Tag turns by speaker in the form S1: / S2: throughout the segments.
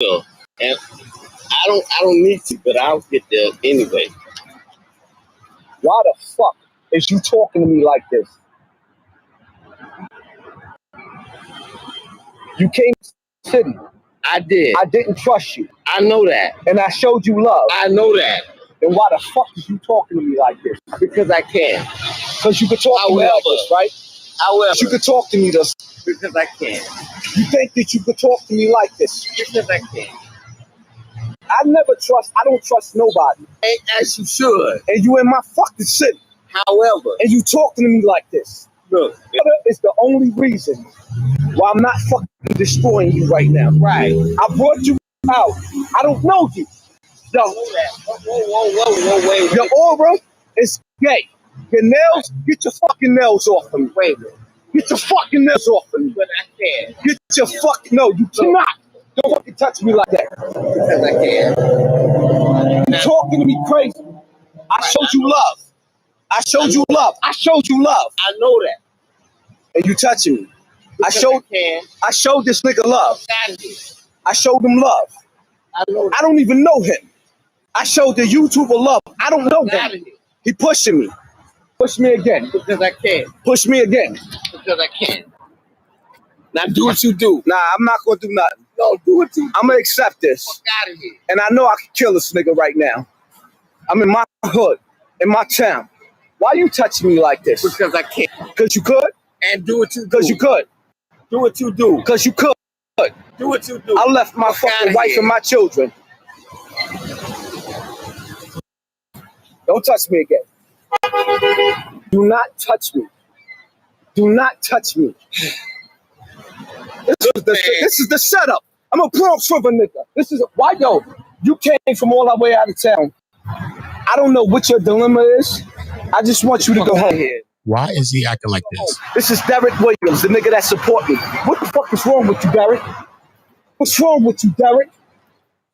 S1: And I don't need to, but I'll get there anyway.
S2: Why the fuck is you talking to me like this? You came to the city.
S1: I did.
S2: I didn't trust you.
S1: I know that.
S2: And I showed you love.
S1: I know that.
S2: And why the fuck is you talking to me like this?
S1: Because I can.
S2: Because you could talk to me like this, right?
S1: However.
S2: You could talk to me this.
S1: Because I can.
S2: You think that you could talk to me like this?
S1: Because I can.
S2: I don't trust nobody.
S1: And as you should.
S2: And you in my fucking city.
S1: However.
S2: And you talking to me like this.
S1: Look.
S2: It's the only reason why I'm not fucking destroying you right now.
S1: Right.
S2: I brought you out. I don't know you. Yo,
S1: whoa.
S2: Your aura is gay. Your nails, get your fucking nails off of me.
S1: Wait a minute.
S2: Get your fucking nails off of me.
S1: But I can.
S2: Get your fucking, no, you cannot. Don't fucking touch me like that.
S1: Because I can.
S2: You're talking to me crazy. I showed you love. I showed you love. I know that. And you touching me. I showed this nigga love. I showed him love. I don't even know him. I showed the YouTuber love. I don't know him. He pushing me. Push me again.
S1: Because I can.
S2: Push me again.
S1: Because I can. Now do what you do.
S2: Nah, I'm not gonna do nothing.
S1: No, do what you do.
S2: I'm gonna accept this.
S1: Fuck out of here.
S2: And I know I can kill this nigga right now. I'm in my hood, in my town. Why you touching me like this?
S1: Because I can.
S2: Because you could?
S1: And do what you do.
S2: Because you could.
S1: Do what you do.
S2: Because you could.
S1: Do what you do.
S2: I left my fucking wife and my children. Don't touch me again. Do not touch me. Do not touch me. This is the setup. I'm a Bronx River nigga. This is why, yo, you came from all the way out of town. I don't know what your dilemma is. I just want you to go home here.
S3: Why is he acting like this?
S2: This is Derek Williams, the nigga that support me. What the fuck is wrong with you, Derek? What's wrong with you, Derek?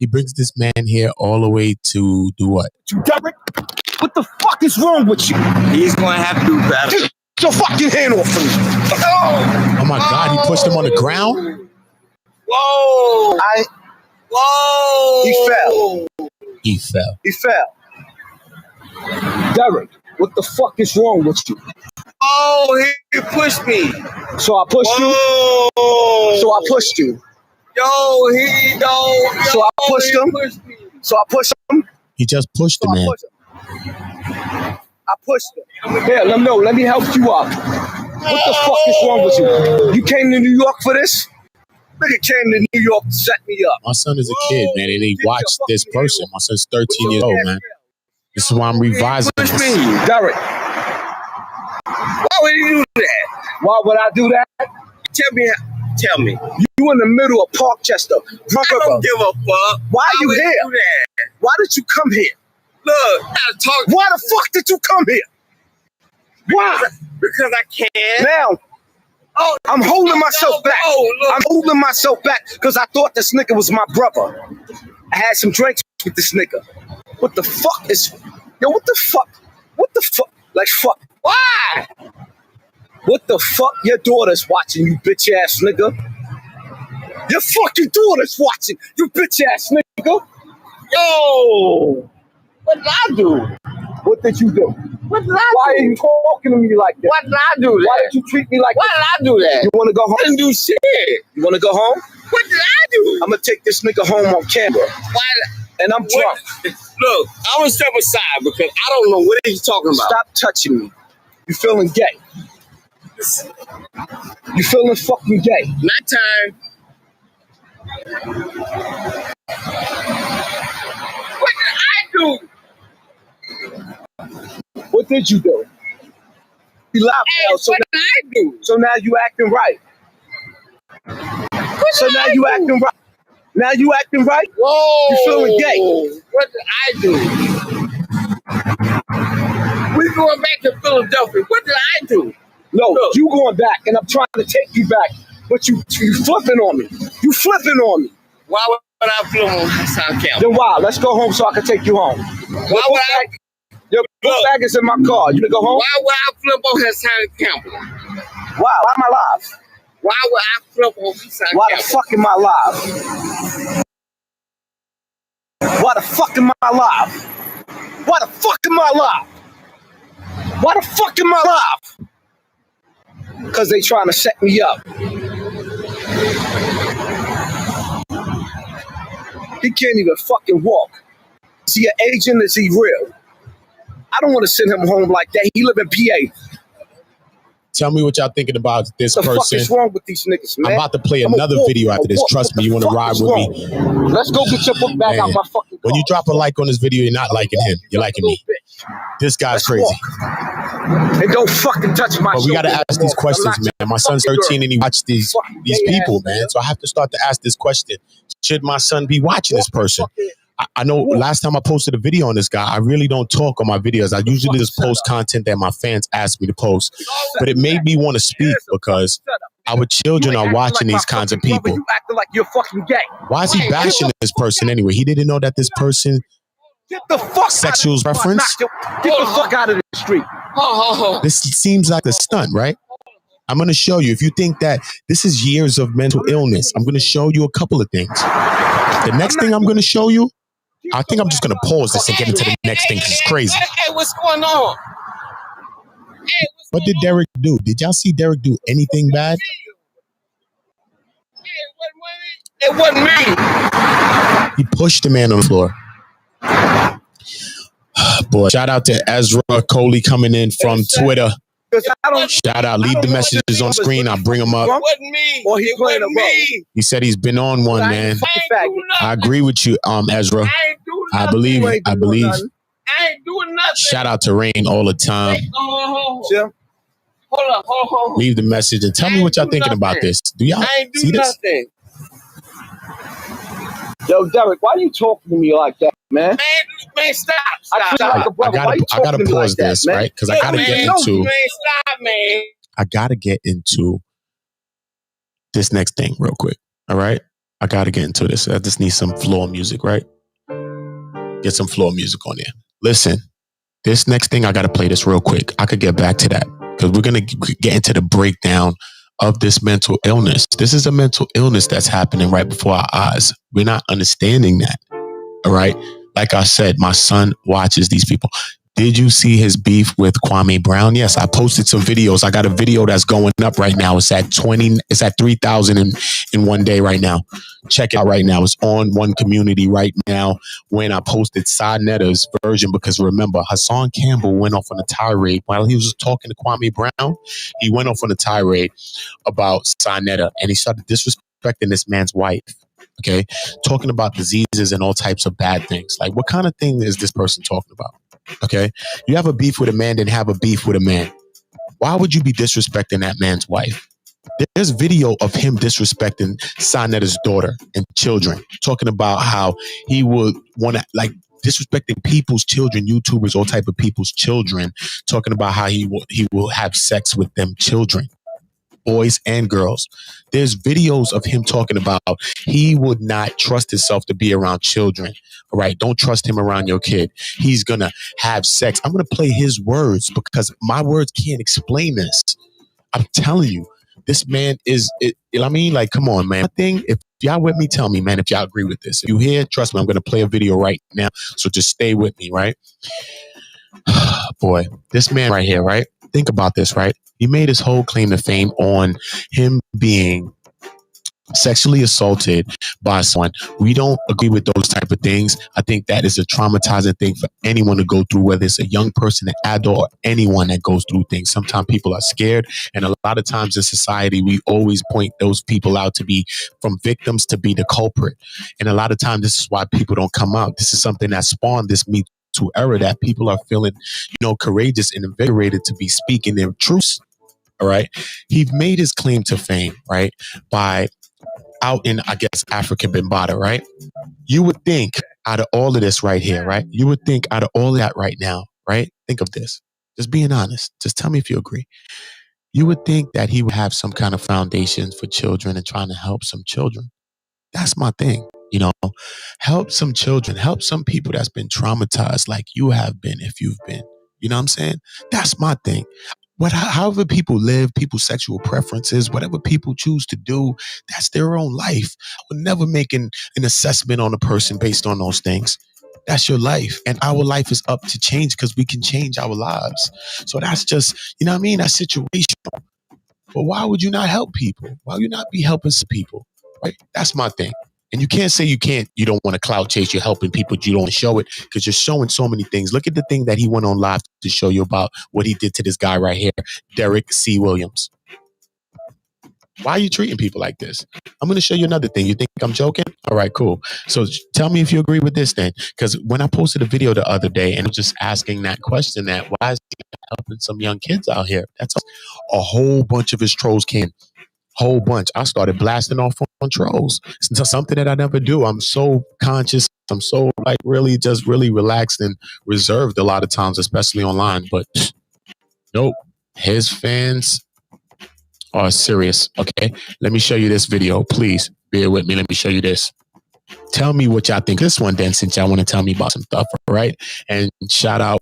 S3: He brings this man here all the way to do what?
S2: You, Derek? What the fuck is wrong with you?
S1: He's going to have to do better.
S2: Get your fucking hand off of me.
S3: Oh my God, he pushed him on the ground?
S1: Whoa. Whoa.
S2: He fell. Derek, what the fuck is wrong with you?
S1: Oh, he pushed me.
S2: So I pushed you? So I pushed you.
S1: Yo, he don't.
S2: So I pushed him? So I pushed him?
S3: He just pushed the man.
S2: I pushed him. Here, let me know. Let me help you up. What the fuck is wrong with you? You came to New York for this? Nigga came to New York to set me up.
S3: My son is a kid, man, and he watched this person. My son's 13 years old, man. This is why I'm revising this.
S2: Derek.
S1: Why would you do that?
S2: Why would I do that?
S1: Tell me.
S2: You in the middle of Parkchester.
S1: I don't give a fuck.
S2: Why are you here?
S1: Do that?
S2: Why did you come here?
S1: Look, I gotta talk.
S2: Why the fuck did you come here? Why?
S1: Because I can.
S2: Now, I'm holding myself back. I'm holding myself back because I thought this nigga was my brother. I had some drinks with this nigga. What the fuck is... Yo, what the fuck? What the fuck? Like, fuck.
S1: Why?
S2: What the fuck? Your daughter's watching, you bitch ass nigga. Your fucking daughter's watching, you bitch ass nigga.
S1: Yo! What did I do?
S2: What did you do?
S1: What did I do?
S2: Why are you talking to me like that?
S1: What did I do that?
S2: Why did you treat me like
S1: that? Why did I do that?
S2: You want to go home?
S1: I didn't do shit.
S2: You want to go home?
S1: What did I do?
S2: I'm going to take this nigga home on camera.
S1: Why?
S2: And I'm drunk.
S1: Look, I'm going to step aside because I don't know what he's talking about.
S2: Stop touching me. You feeling gay. You feeling fucking gay.
S1: Night time. What did I do?
S2: What did you do? You laughed now.
S1: What did I do?
S2: So now you acting right. So now you acting right. Now you acting right?
S1: Whoa.
S2: You feeling gay.
S1: What did I do? We going back to Philadelphia. What did I do?
S2: No, look. You going back, and I'm trying to take you back, but you flipping on me. You flipping on me.
S1: Why would I flip on HASSAN Campbell?
S2: Then why? Let's go home so I can take you home.
S1: Why would I?
S2: Your book bag is in my car. You to go home?
S1: Why would I flip on HASSAN Campbell?
S2: Why? Why am I alive?
S1: Why would I flip on HASSAN Campbell?
S2: Why the fuck am I alive? Why the fuck am I alive? Why the fuck am I alive? Why the fuck am I alive? Because they trying to set me up. He can't even fucking walk. Is he an agent? Is he real? I don't want to send him home like that. He live in PA.
S3: Tell me what y'all thinking about this
S2: What the
S3: person.
S2: fuck is wrong with these niggas, man?
S3: I'm about to play another video after this. Trust me, you want to ride with me.
S2: Let's go get your book back out my fucking car.
S3: When you drop a like on this video, you're not liking him. You're liking me. This guy's crazy.
S2: And don't fucking touch my
S3: But we got to ask these questions, man. My son's 13 and he watched these people, man. So I have to start to ask this question. Should my son be watching this person? I know last time I posted a video on this guy, I really don't talk on my videos. I usually just post content that my fans ask me to post. But it made me want to speak because our children are watching these kinds of people.
S2: You acting like you're fucking gay.
S3: Why is he bashing this person anyway? He didn't know that this person
S2: Get the fuck
S3: sexual preference.
S2: Get the fuck out of the street.
S3: This seems like a stunt, right? I'm going to show you. If you think that this is years of mental illness, I'm going to show you a couple of things. The next thing I'm going to show you, I think I'm just going to pause this and get into the next thing because it's crazy.
S1: Hey, what's going on?
S3: What did Derek do? Did y'all see Derek do anything bad?
S1: It wasn't me.
S3: He pushed the man on the floor. Boy, shout out to Ezra Coley coming in from Twitter. Shout out. Leave the messages on screen. I'll bring them up.
S1: It wasn't me.
S2: Or he playing a role.
S3: He said he's been on one, man. I agree with you, Ezra. I believe.
S1: I ain't doing nothing.
S3: Shout out to Rain all the time.
S1: Hold on.
S3: Leave the message and tell me what y'all thinking about this. Do y'all
S1: I ain't
S3: see
S1: do
S3: this?
S1: nothing.
S2: Yo, Derek, why you talking to me like that, man?
S1: Man, stop.
S3: I gotta pause this, right? Because I gotta get into.
S1: Man, stop, man.
S3: I gotta get into this next thing real quick. All right, I gotta get into this. I just need some floor music, right? Get some floor music on there. Listen, this next thing I gotta play this real quick. I could get back to that because we're gonna get into the breakdown of this mental illness. This is a mental illness that's happening right before our eyes. We're not understanding that. All right. Like I said, my son watches these people. Did you see his beef with Kwame Brown? Yes, I posted some videos. I got a video that's going up right now. It's at 3,000 in one day right now. Check it out right now. It's on Kemmunity right now when I posted Sanetta's version, because remember, HASSAN Campbell went off on a tirade while he was talking to Kwame Brown. He went off on a tirade about Sanetta and he started disrespecting this man's wife. Okay, talking about diseases and all types of bad things. Like, what kind of thing is this person talking about? Okay, you have a beef with a man, then have a beef with a man. Why would you be disrespecting that man's wife? There's video of him disrespecting Sanetta's daughter and children, talking about how he would want to, like, disrespecting people's children, YouTubers, all type of people's children, talking about how he will have sex with them children, boys and girls. There's videos of him talking about he would not trust himself to be around children. All right, don't trust him around your kid. He's gonna have sex. I'm gonna play his words because my words can't explain this. I'm telling you, this man is it. I mean, like, come on, man. If y'all with me, tell me, man, if y'all agree with this. If you hear, trust me, I'm gonna play a video right now. So just stay with me, right? Boy, this man right here, right? Think about this, right? He made his whole claim to fame on him being sexually assaulted by someone. We don't agree with those type of things. I think that is a traumatizing thing for anyone to go through, whether it's a young person, an adult, or anyone that goes through things. Sometimes people are scared, and a lot of times in society, we always point those people out to be from victims to be the culprit. And a lot of times, this is why people don't come out. This is something that spawned this Me Too era, that people are feeling, courageous and invigorated to be speaking their truths. All right. He made his claim to fame, right, by out in, I guess, Africa, Bambaataa, right? You would think out of all of this right here, right? You would think out of all of that right now, right? Think of this. Just being honest. Just tell me if you agree. You would think that he would have some kind of foundation for children and trying to help some children. That's my thing. Help some children, help some people that's been traumatized like you have been, if you've been. You know what I'm saying? That's my thing. However people live, people's sexual preferences, whatever people choose to do, that's their own life. I would never make an assessment on a person based on those things. That's your life. And our life is up to change because we can change our lives. So that's just, you know what I mean? That's situational. But why would you not help people? Why would you not be helping some people? Right? That's my thing. And you can't say you don't want to clout chase, you're helping people, you don't want to show it because you're showing so many things. Look at the thing that he went on live to show you about what he did to this guy right here, Derek C. Williams. Why are you treating people like this? I'm going to show you another thing. You think I'm joking? All right, cool. So tell me if you agree with this then. Because when I posted a video the other day and just asking that question, that why is he helping some young kids out here? That's a whole bunch of his trolls came. Whole bunch. I started blasting off on trolls. It's something that I never do. I'm so conscious. I'm so like really just really relaxed and reserved a lot of times, especially online. But nope, his fans are serious. Okay, let me show you this video. Please bear with me. Let me show you this. Tell me what y'all think. This one then, since y'all want to tell me about some stuff, right? And shout out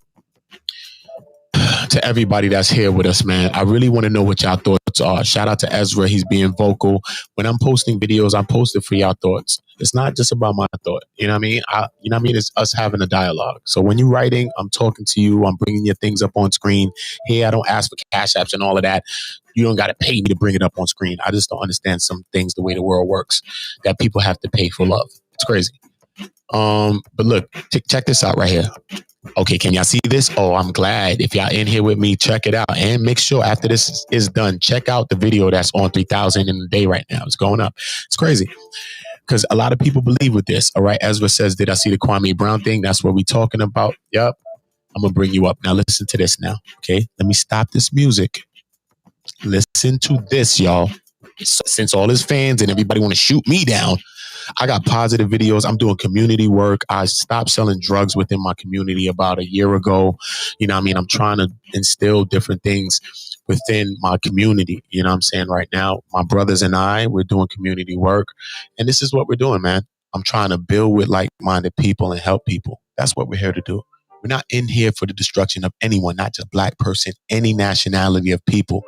S3: to everybody that's here with us, man. I really want to know what y'all thoughts are. Shout out to Ezra. He's being vocal. When I'm posting videos, I post it for y'all thoughts. It's not just about my thought. You know what I mean? It's us having a dialogue. So when you're writing, I'm talking to you. I'm bringing your things up on screen. Hey, I don't ask for cash apps and all of that. You don't got to pay me to bring it up on screen. I just don't understand some things the way the world works, that people have to pay for love. It's crazy. But look, check this out right here. Okay, can y'all see this? Oh, I'm glad. If y'all in here with me, check it out. And make sure after this is done, check out the video that's on 3,000 in a day right now. It's going up. It's crazy. Because a lot of people believe with this. All right, Ezra says, did I see the Kwame Brown thing? That's what we're talking about. Yep. I'm going to bring you up. Now listen to this now. Okay, let me stop this music. Listen to this, y'all. Since all his fans and everybody want to shoot me down, I got positive videos. I'm doing community work. I stopped selling drugs within my community about a year ago. You know what I mean? I'm trying to instill different things within my community. You know what I'm saying? Right now, my brothers and I, we're doing community work. And this is what we're doing, man. I'm trying to build with like-minded people and help people. That's what we're here to do. We're not in here for the destruction of anyone, not just black person, any nationality of people.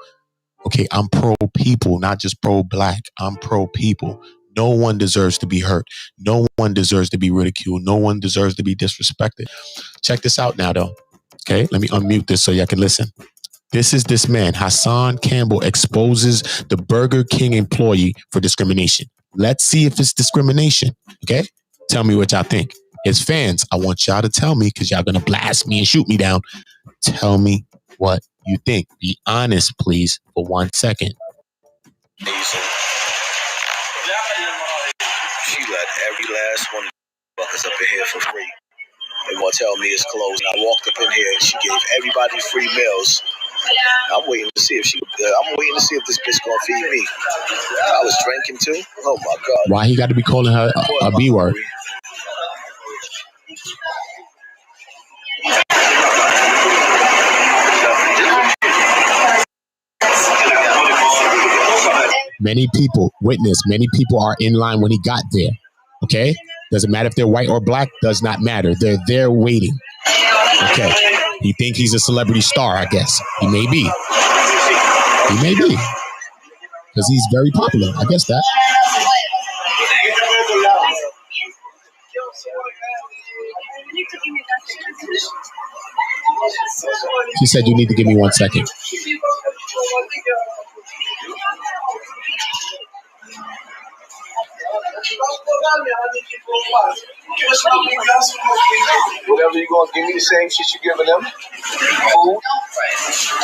S3: Okay, I'm pro people, not just pro black. I'm pro people. No one deserves to be hurt. No one deserves to be ridiculed. No one deserves to be disrespected. Check this out now, though. Okay, let me unmute this so y'all can listen. This is this man, HASSAN Campbell, exposes the Burger King employee for discrimination. Let's see if it's discrimination. Okay, tell me what y'all think. His fans, I want y'all to tell me because y'all gonna blast me and shoot me down. Tell me what you think. Be honest, please, for 1 second.
S2: She let every last one of the fuckers up in here for free. They want to tell me it's closed. And I walked up in here and she gave everybody free meals. I'm waiting to see if this bitch gonna feed me. I was drinking too. Oh my god.
S3: Why he got to be calling her a B word? Many people are in line when he got there. Okay? Doesn't matter if they're white or black, does not matter. They're there waiting. Okay. You think he's a celebrity star, I guess. He may be. He may be. Because he's very popular. I guess that. She said you need to give me 1 second.
S2: Whatever you gonna give me, the same shit you giving them. Food.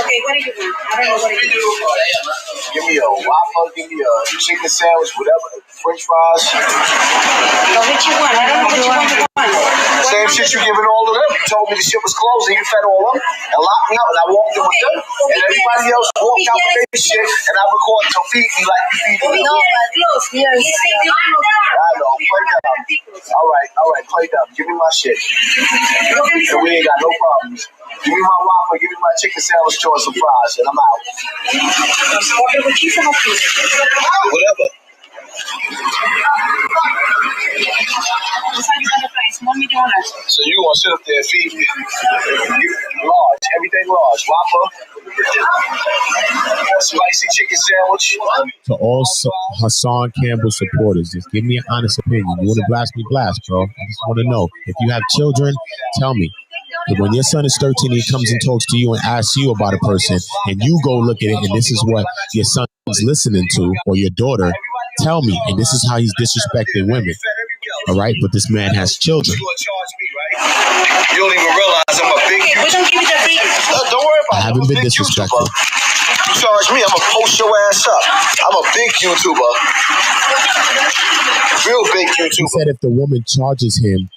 S4: Okay, what do you want? I don't know what you want.
S2: Give me a waffle, give me a chicken sandwich, whatever, French fries.
S4: But what you want? I don't know what you want.
S2: Same shit you giving all of them. You told me the shit was closed and you fed all of them and locked me out and I walked in with them and everybody else walked out with their shit and I recorded to feed me like you feed me.
S4: No, but close. Yes.
S2: I know, play dumb. All right, play dumb. Give me my shit. And we ain't got no problems. Give me my waffle, give me my chicken sandwich, choice some fries, and I'm out. Whatever. So you gonna sit up there and feed me? Large, everything large. Waffle, Spicy chicken sandwich.
S3: To all Hassan Campbell supporters, just give me an honest opinion. You want to blast me, blast, bro. I just want to know. If you have children, tell me. But when your son is 13, he comes and talks to you and asks you about a person, and you go look at it, and this is what your son is listening to, or your daughter, tell me. And this is how he's disrespecting women. All right? But this man has children.
S2: You don't even realize I'm a big YouTuber. Don't worry about it.
S3: I haven't been disrespectful.
S2: You charge me, I'm gonna post your ass up. I'm a big YouTuber. Real big YouTuber.
S3: He said if the woman charges him,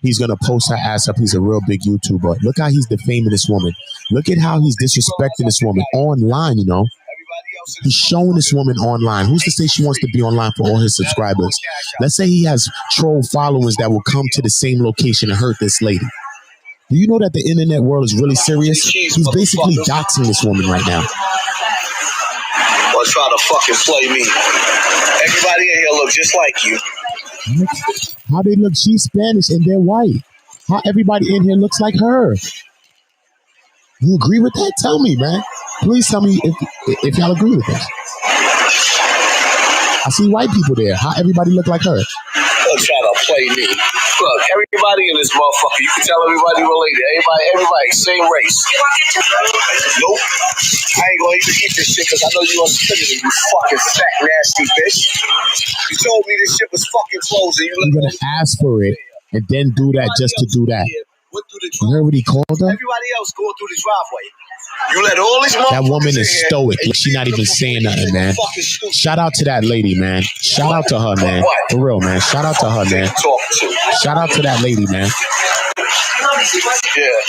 S3: he's gonna post her ass up. He's a real big YouTuber. Look how he's defaming this woman. Look at how he's disrespecting this woman online, you know. He's showing this woman online. Who's to say she wants to be online for all his subscribers? Let's say he has troll followers that will come to the same location and hurt this lady. Do you know that the internet world is really serious? He's basically doxing this woman right now.
S2: Or try to fucking play me. Everybody in here look just like you.
S3: How they look? She's Spanish and they're white. How everybody in here looks like her? You agree with that? Tell me, man. Please tell me if y'all agree with this. I see white people there. How everybody look like her?
S2: They'll try to play me. Look, everybody in this motherfucker, you can tell everybody related. Everybody, same race. Nope. I ain't gonna even eat this shit because I know you unspinning it, you fucking fat, nasty bitch. You told me this shit was fucking closed and
S3: you're gonna ask for it and then do that just to do that. You heard what he called her?
S2: Everybody else going through the driveway. You let all these
S3: that woman is stoic. She's not even saying nothing, man. Shout out to that lady, man. Shout out to her, man. For real, man. Shout out to her, man. Shout out to that lady, man.
S2: Yeah.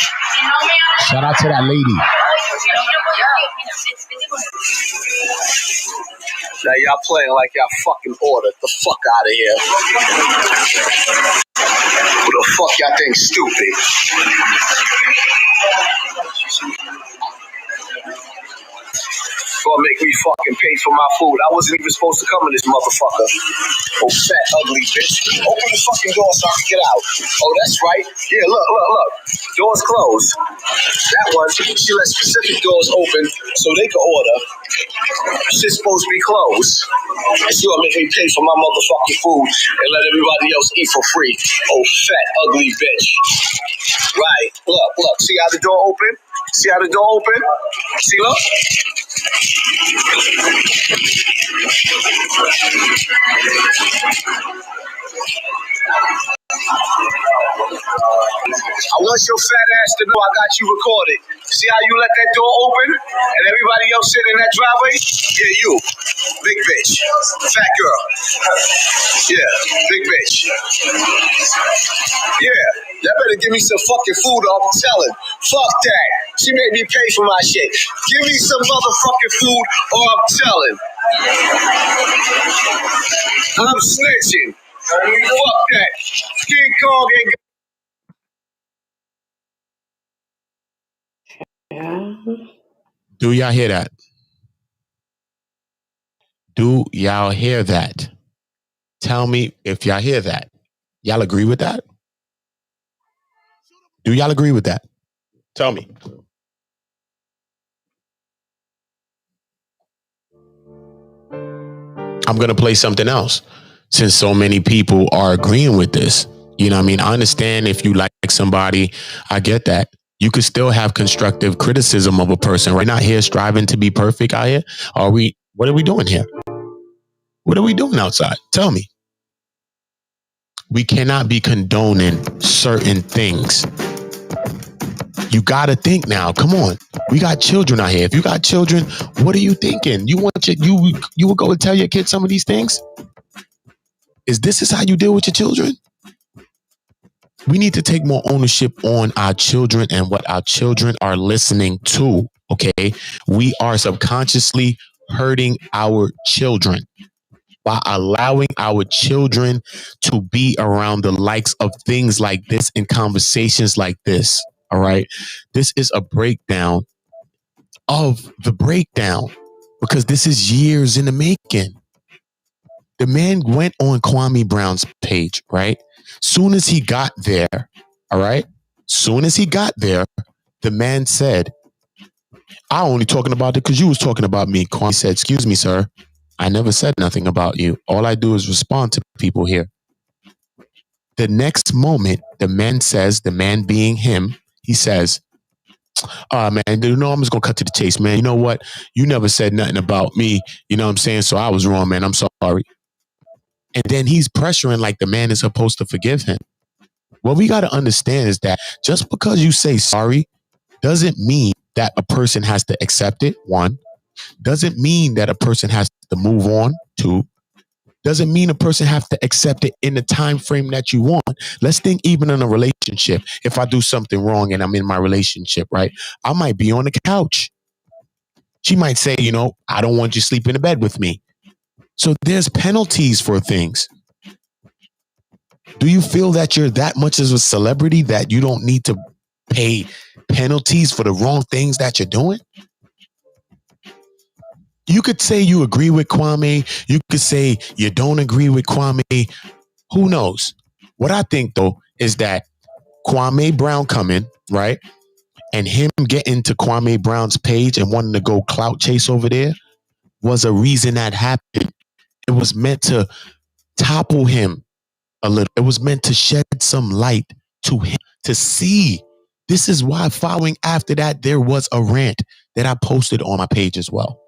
S3: Shout out to that lady.
S2: Now y'all playing like y'all fucking ordered the fuck out of here. Who the fuck y'all think stupid? Gonna make me fucking pay for my food. I wasn't even supposed to come in this motherfucker. Oh, fat, ugly bitch. Open the fucking door so I can get out. Oh, that's right. Yeah, look. Doors closed. That one, she let specific doors open so they could order. Shit's supposed to be closed. And she gonna make me pay for my motherfucking food and let everybody else eat for free. Oh, fat, ugly bitch. Right. Look. See how the door open? See how the door open? See, look. I want your fat ass to know I got you recorded. See how you let that door open and everybody else sit in that driveway? Yeah, you. Big bitch. Fat girl. Yeah, big bitch. Yeah, y'all better give me some fucking food or I'm telling. Fuck that. She made me pay for my shit. Give me some motherfucking food or I'm telling. I'm snitching. Fuck that. King Kong ain't
S3: Do y'all hear that? Do y'all hear that? Tell me if y'all hear that. Y'all agree with that? Do y'all agree with that? Tell me. I'm going to play something else since so many people are agreeing with this. You know what I mean? I understand if you like somebody, I get that. You could still have constructive criticism of a person. We're not here striving to be perfect out here. What are we doing here? What are we doing outside? Tell me. We cannot be condoning certain things. You got to think now. Come on. We got children out here. If you got children, what are you thinking? You will go and tell your kids some of these things? This is how you deal with your children? We need to take more ownership on our children and what our children are listening to. Okay. We are subconsciously hurting our children by allowing our children to be around the likes of things like this and conversations like this. All right. This is a breakdown of the breakdown because this is years in the making. The man went on Kwame Brown's page, right? Soon as he got there, all right? Soon as he got there, the man said, I only talking about it because you was talking about me. Kwame said, excuse me, sir. I never said nothing about you. All I do is respond to people here. The next moment, the man being him, he says, man, you know, I'm just going to cut to the chase, man. You know what? You never said nothing about me. You know what I'm saying? So I was wrong, man. I'm sorry. And then he's pressuring like the man is supposed to forgive him. What we got to understand is that just because you say sorry doesn't mean that a person has to accept it. One, doesn't mean that a person has to move on. Two, doesn't mean a person have to accept it in the time frame that you want. Let's think even in a relationship. If I do something wrong and I'm in my relationship, right? I might be on the couch. She might say, you know, I don't want you sleeping in bed with me. So there's penalties for things. Do you feel that you're that much as a celebrity that you don't need to pay penalties for the wrong things that you're doing? You could say you agree with Kwame. You could say you don't agree with Kwame. Who knows? What I think, though, is that Kwame Brown coming, right? And him getting to Kwame Brown's page and wanting to go clout chase over there was a reason that happened. It was meant to topple him a little. It was meant to shed some light to him to see. This is why following after that, there was a rant that I posted on my page as well.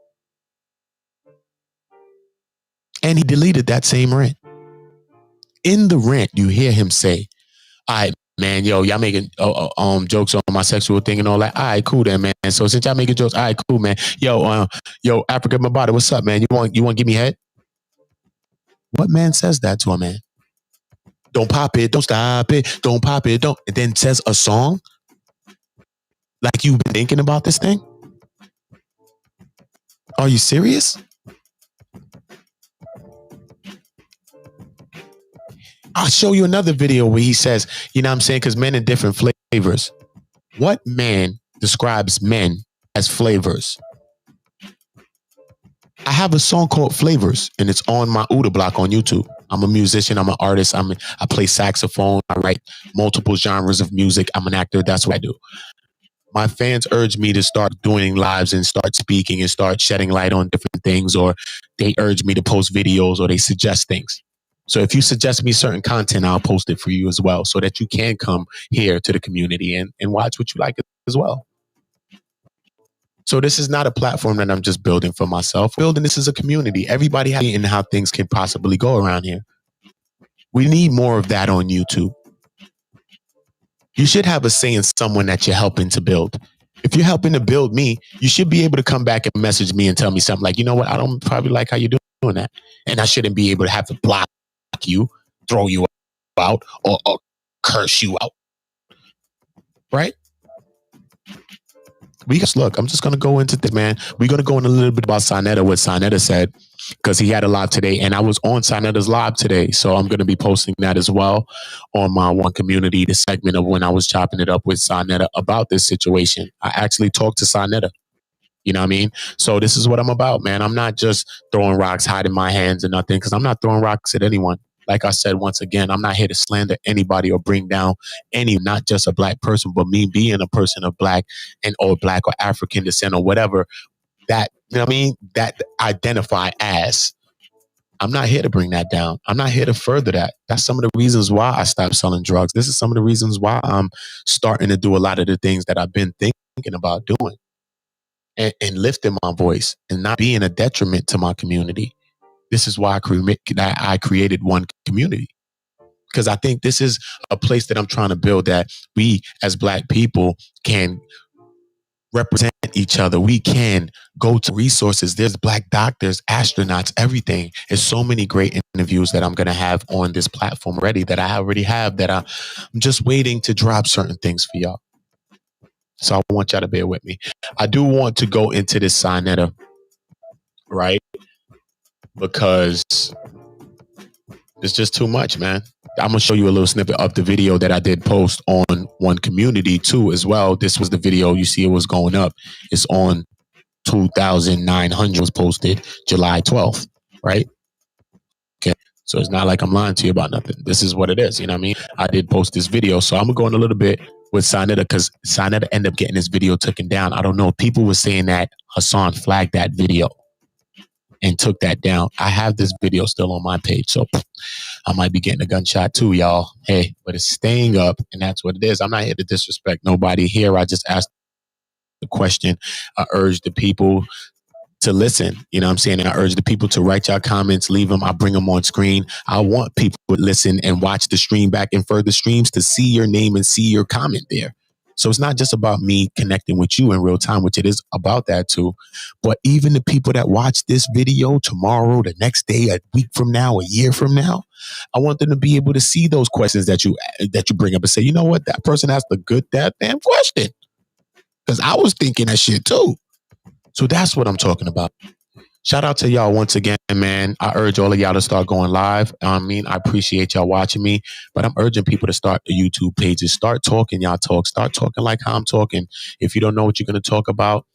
S3: And he deleted that same rant. In the rant, you hear him say, all right, man, yo, y'all making jokes on my sexual thing and all that. All right, cool then, man. So since y'all making jokes, all right, cool, man. Yo, Africa Mabata, what's up, man? You want to give me head? What man says that to a man? Don't pop it, don't stop it, don't pop it, don't. And then says a song? Like you've been thinking about this thing? Are you serious? I'll show you another video where he says, you know what I'm saying? Because men are different flavors. What man describes men as flavors? I have a song called Flavors, and it's on my OOTA Block on YouTube. I'm a musician. I'm an artist. I play saxophone. I write multiple genres of music. I'm an actor. That's what I do. My fans urge me to start doing lives and start speaking and start shedding light on different things, or they urge me to post videos, or they suggest things. So if you suggest me certain content, I'll post it for you as well, so that you can come here to the community and watch what you like as well. So this is not a platform that I'm just building for myself. Building this is a community. Everybody has in how things can possibly go around here. We need more of that on YouTube. You should have a say in someone that you're helping to build. If you're helping to build me, you should be able to come back and message me and tell me something like, you know what, I don't probably like how you're doing that. And I shouldn't be able to have to block you, throw you out, or curse you out. Right? Look, I'm just going to go into this, man. We're going to go in a little bit about Sonetta, what Sonetta said, because he had a live today, and I was on Sonetta's live today, so I'm going to be posting that as well on my One Community, the segment of when I was chopping it up with Sonetta about this situation. I actually talked to Sonetta. You know what I mean? So this is what I'm about, man. I'm not just throwing rocks, hiding my hands and nothing, because I'm not throwing rocks at anyone. Like I said, once again, I'm not here to slander anybody or bring down not just a black person, but me being a person of black or black or African descent or whatever that, you know what I mean, that identify as. I'm not here to bring that down. I'm not here to further that. That's some of the reasons why I stopped selling drugs. This is some of the reasons why I'm starting to do a lot of the things that I've been thinking about doing and lifting my voice and not being a detriment to my community. This is why I created One Community, because I think this is a place that I'm trying to build, that we as black people can represent each other. We can go to resources. There's black doctors, astronauts, everything. There's so many great interviews that I'm going to have on this platform already, that I already have, that I'm just waiting to drop certain things for y'all. So I want y'all to bear with me. I do want to go into this Sonetta, right? Because it's just too much, man. I'm going to show you a little snippet of the video that I did post on One Community too as well. This was the video. You see it was going up. It's on 2,900, was posted July 12th, right? Okay. So it's not like I'm lying to you about nothing. This is what it is. You know what I mean? I did post this video. So I'm going to go in a little bit with Sinetta, because Sinetta ended up getting his video taken down. I don't know. People were saying that Hassan flagged that video and took that down. I have this video still on my page, so I might be getting a gunshot too, y'all. Hey, but it's staying up, and that's what it is. I'm not here to disrespect nobody here. I just asked the question. I urge the people to listen. You know what I'm saying? And I urge the people to write your comments, leave them. I bring them on screen. I want people to listen and watch the stream back and further streams to see your name and see your comment there. So it's not just about me connecting with you in real time, which it is about that too. But even the people that watch this video tomorrow, the next day, a week from now, a year from now, I want them to be able to see those questions that you bring up and say, you know what, that person asked a good damn question. Because I was thinking that shit too. So that's what I'm talking about. Shout out to y'all once again, man. I urge all of y'all to start going live. I appreciate y'all watching me, but I'm urging people to start the YouTube pages. Start talking y'all talk. Start talking like how I'm talking. If you don't know what you're going to talk about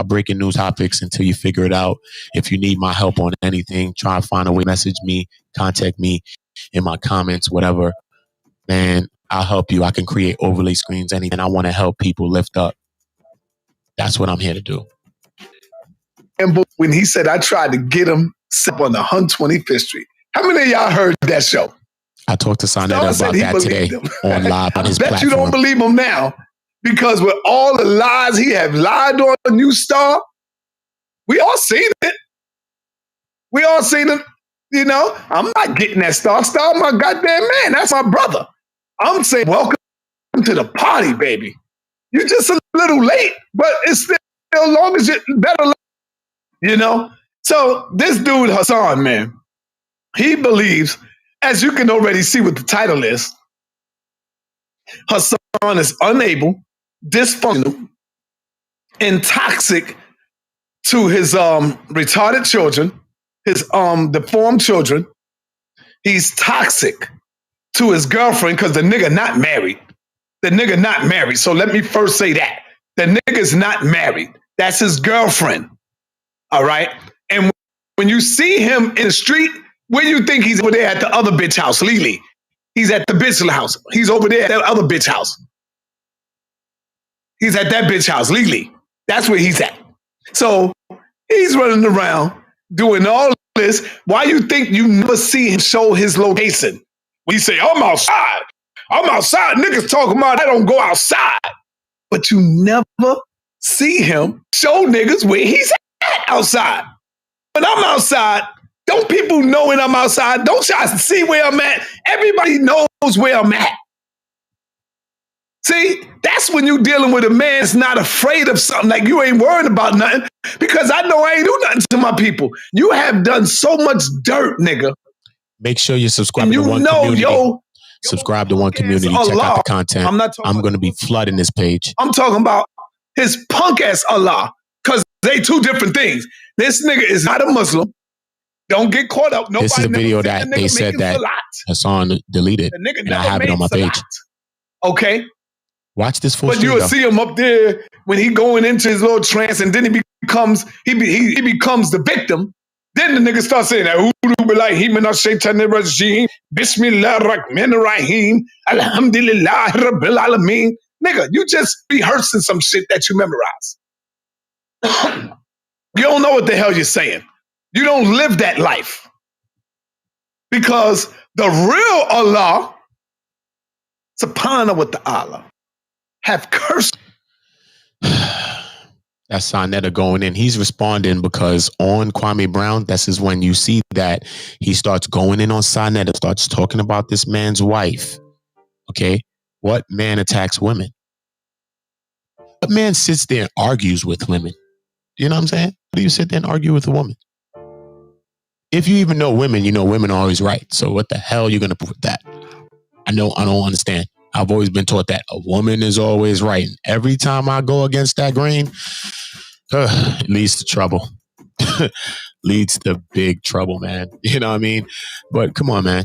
S3: breaking news topics until you figure it out. If you need my help on anything, try to find a way, message me, contact me in my comments, whatever. Man, I'll help you. I can create overlay screens, anything. I want to help people lift up. That's what I'm here to do.
S2: And when he said, I tried to get him set up on the 125th Street. How many of y'all heard that show?
S3: I talked to Sinetta about that today on live on his platform.
S2: You don't believe him now because with all the lies he have lied on New Star, we all seen it. We all seen it. You know, I'm not getting that Star. Star, my goddamn man. That's my brother. I'm saying, welcome to the party, baby. You're just a little late, but it's still as long as you're better. You know? So this dude, Hassan, man, he believes, as you can already see what the title is, Hassan is unable, dysfunctional, and toxic to his retarded children, his deformed children. He's toxic to his girlfriend because the nigga not married. The nigga not married. So let me first say that. The nigga's not married. That's his girlfriend. All right. And when you see him in the street, where you think he's over there at the other bitch house, Lily? He's at the bitch house. He's over there at that other bitch house. He's at that bitch house, Lily. That's where he's at. So he's running around doing all this. Why you think you never see him show his location? We say, I'm outside. I'm outside. Niggas talking about I don't go outside. But you never see him show niggas where he's at outside. When I'm outside, don't people know when I'm outside? Don't y'all see where I'm at? Everybody knows where I'm at. See, that's when you're dealing with a man that's not afraid of something, like you ain't worried about nothing, because I know I ain't do nothing to my people. You have done so much dirt, nigga.
S3: Make sure you subscribe to One Community. Subscribe to One Community. Check out the content. I'm going to be flooding this page.
S2: I'm talking about his punk ass Allah, because they two different things. This nigga is not a Muslim. Don't get caught up. Nobody.
S3: This is a video that they said that Hassan deleted, and I have it on my page.
S2: Okay.
S3: Watch this full
S2: But you'll see him up there when he going into his little trance, and then he becomes the victim. Then the nigga starts saying that Bismillah Rahman Rahim Alhamdulillah Rabbil Alameen. Nigga, you just rehearsing some shit that you memorize. You don't know what the hell you're saying. You don't live that life. Because the real Allah, subhanahu wa ta'ala, have cursed.
S3: That's Sinetta going in. He's responding because on Kwame Brown, this is when you see that he starts going in on Sinetta, starts talking about this man's wife. Okay? What man attacks women? What man sits there and argues with women? You know what I'm saying? How do you sit there and argue with a woman? If you even know women, you know women are always right. So what the hell are you going to put that? I don't understand. I've always been taught that a woman is always right. And every time I go against that grain, it leads to trouble. Leads to big trouble, man. You know what I mean? But come on, man.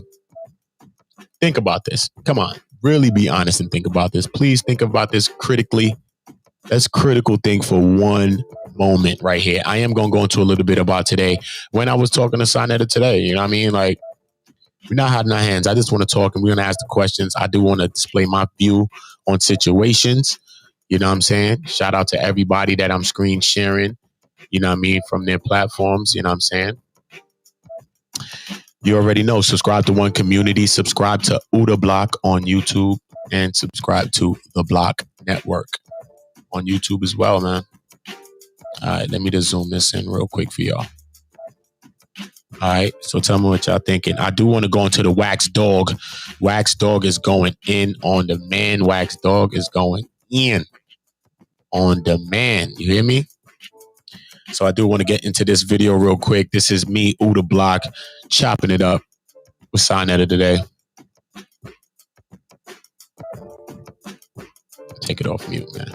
S3: Think about this. Come on. Really be honest and think about this. Please think about this critically. Let's critical think for one moment right here. I am going to go into a little bit about today. When I was talking to Sinetta today, you know what I mean? Like, We're not hiding our hands. I just want to talk and we're going to ask the questions. I do want to display my view on situations. You know what I'm saying? Shout out to everybody that I'm screen sharing, you know what I mean, from their platforms. You know what I'm saying? You already know. Subscribe to One Community. Subscribe to OOTA Blokk on YouTube. And subscribe to the Block Network on YouTube as well, man. All right, let me just zoom this in real quick for y'all. All right, so tell me what y'all thinking. I do want to go into the Wax Dog. Wax Dog is going in on the man. Wax Dog is going in on the man. You hear me? So I do want to get into this video real quick. This is me, OOTA Blokk, chopping it up with Sinetta today. Take it off mute, man.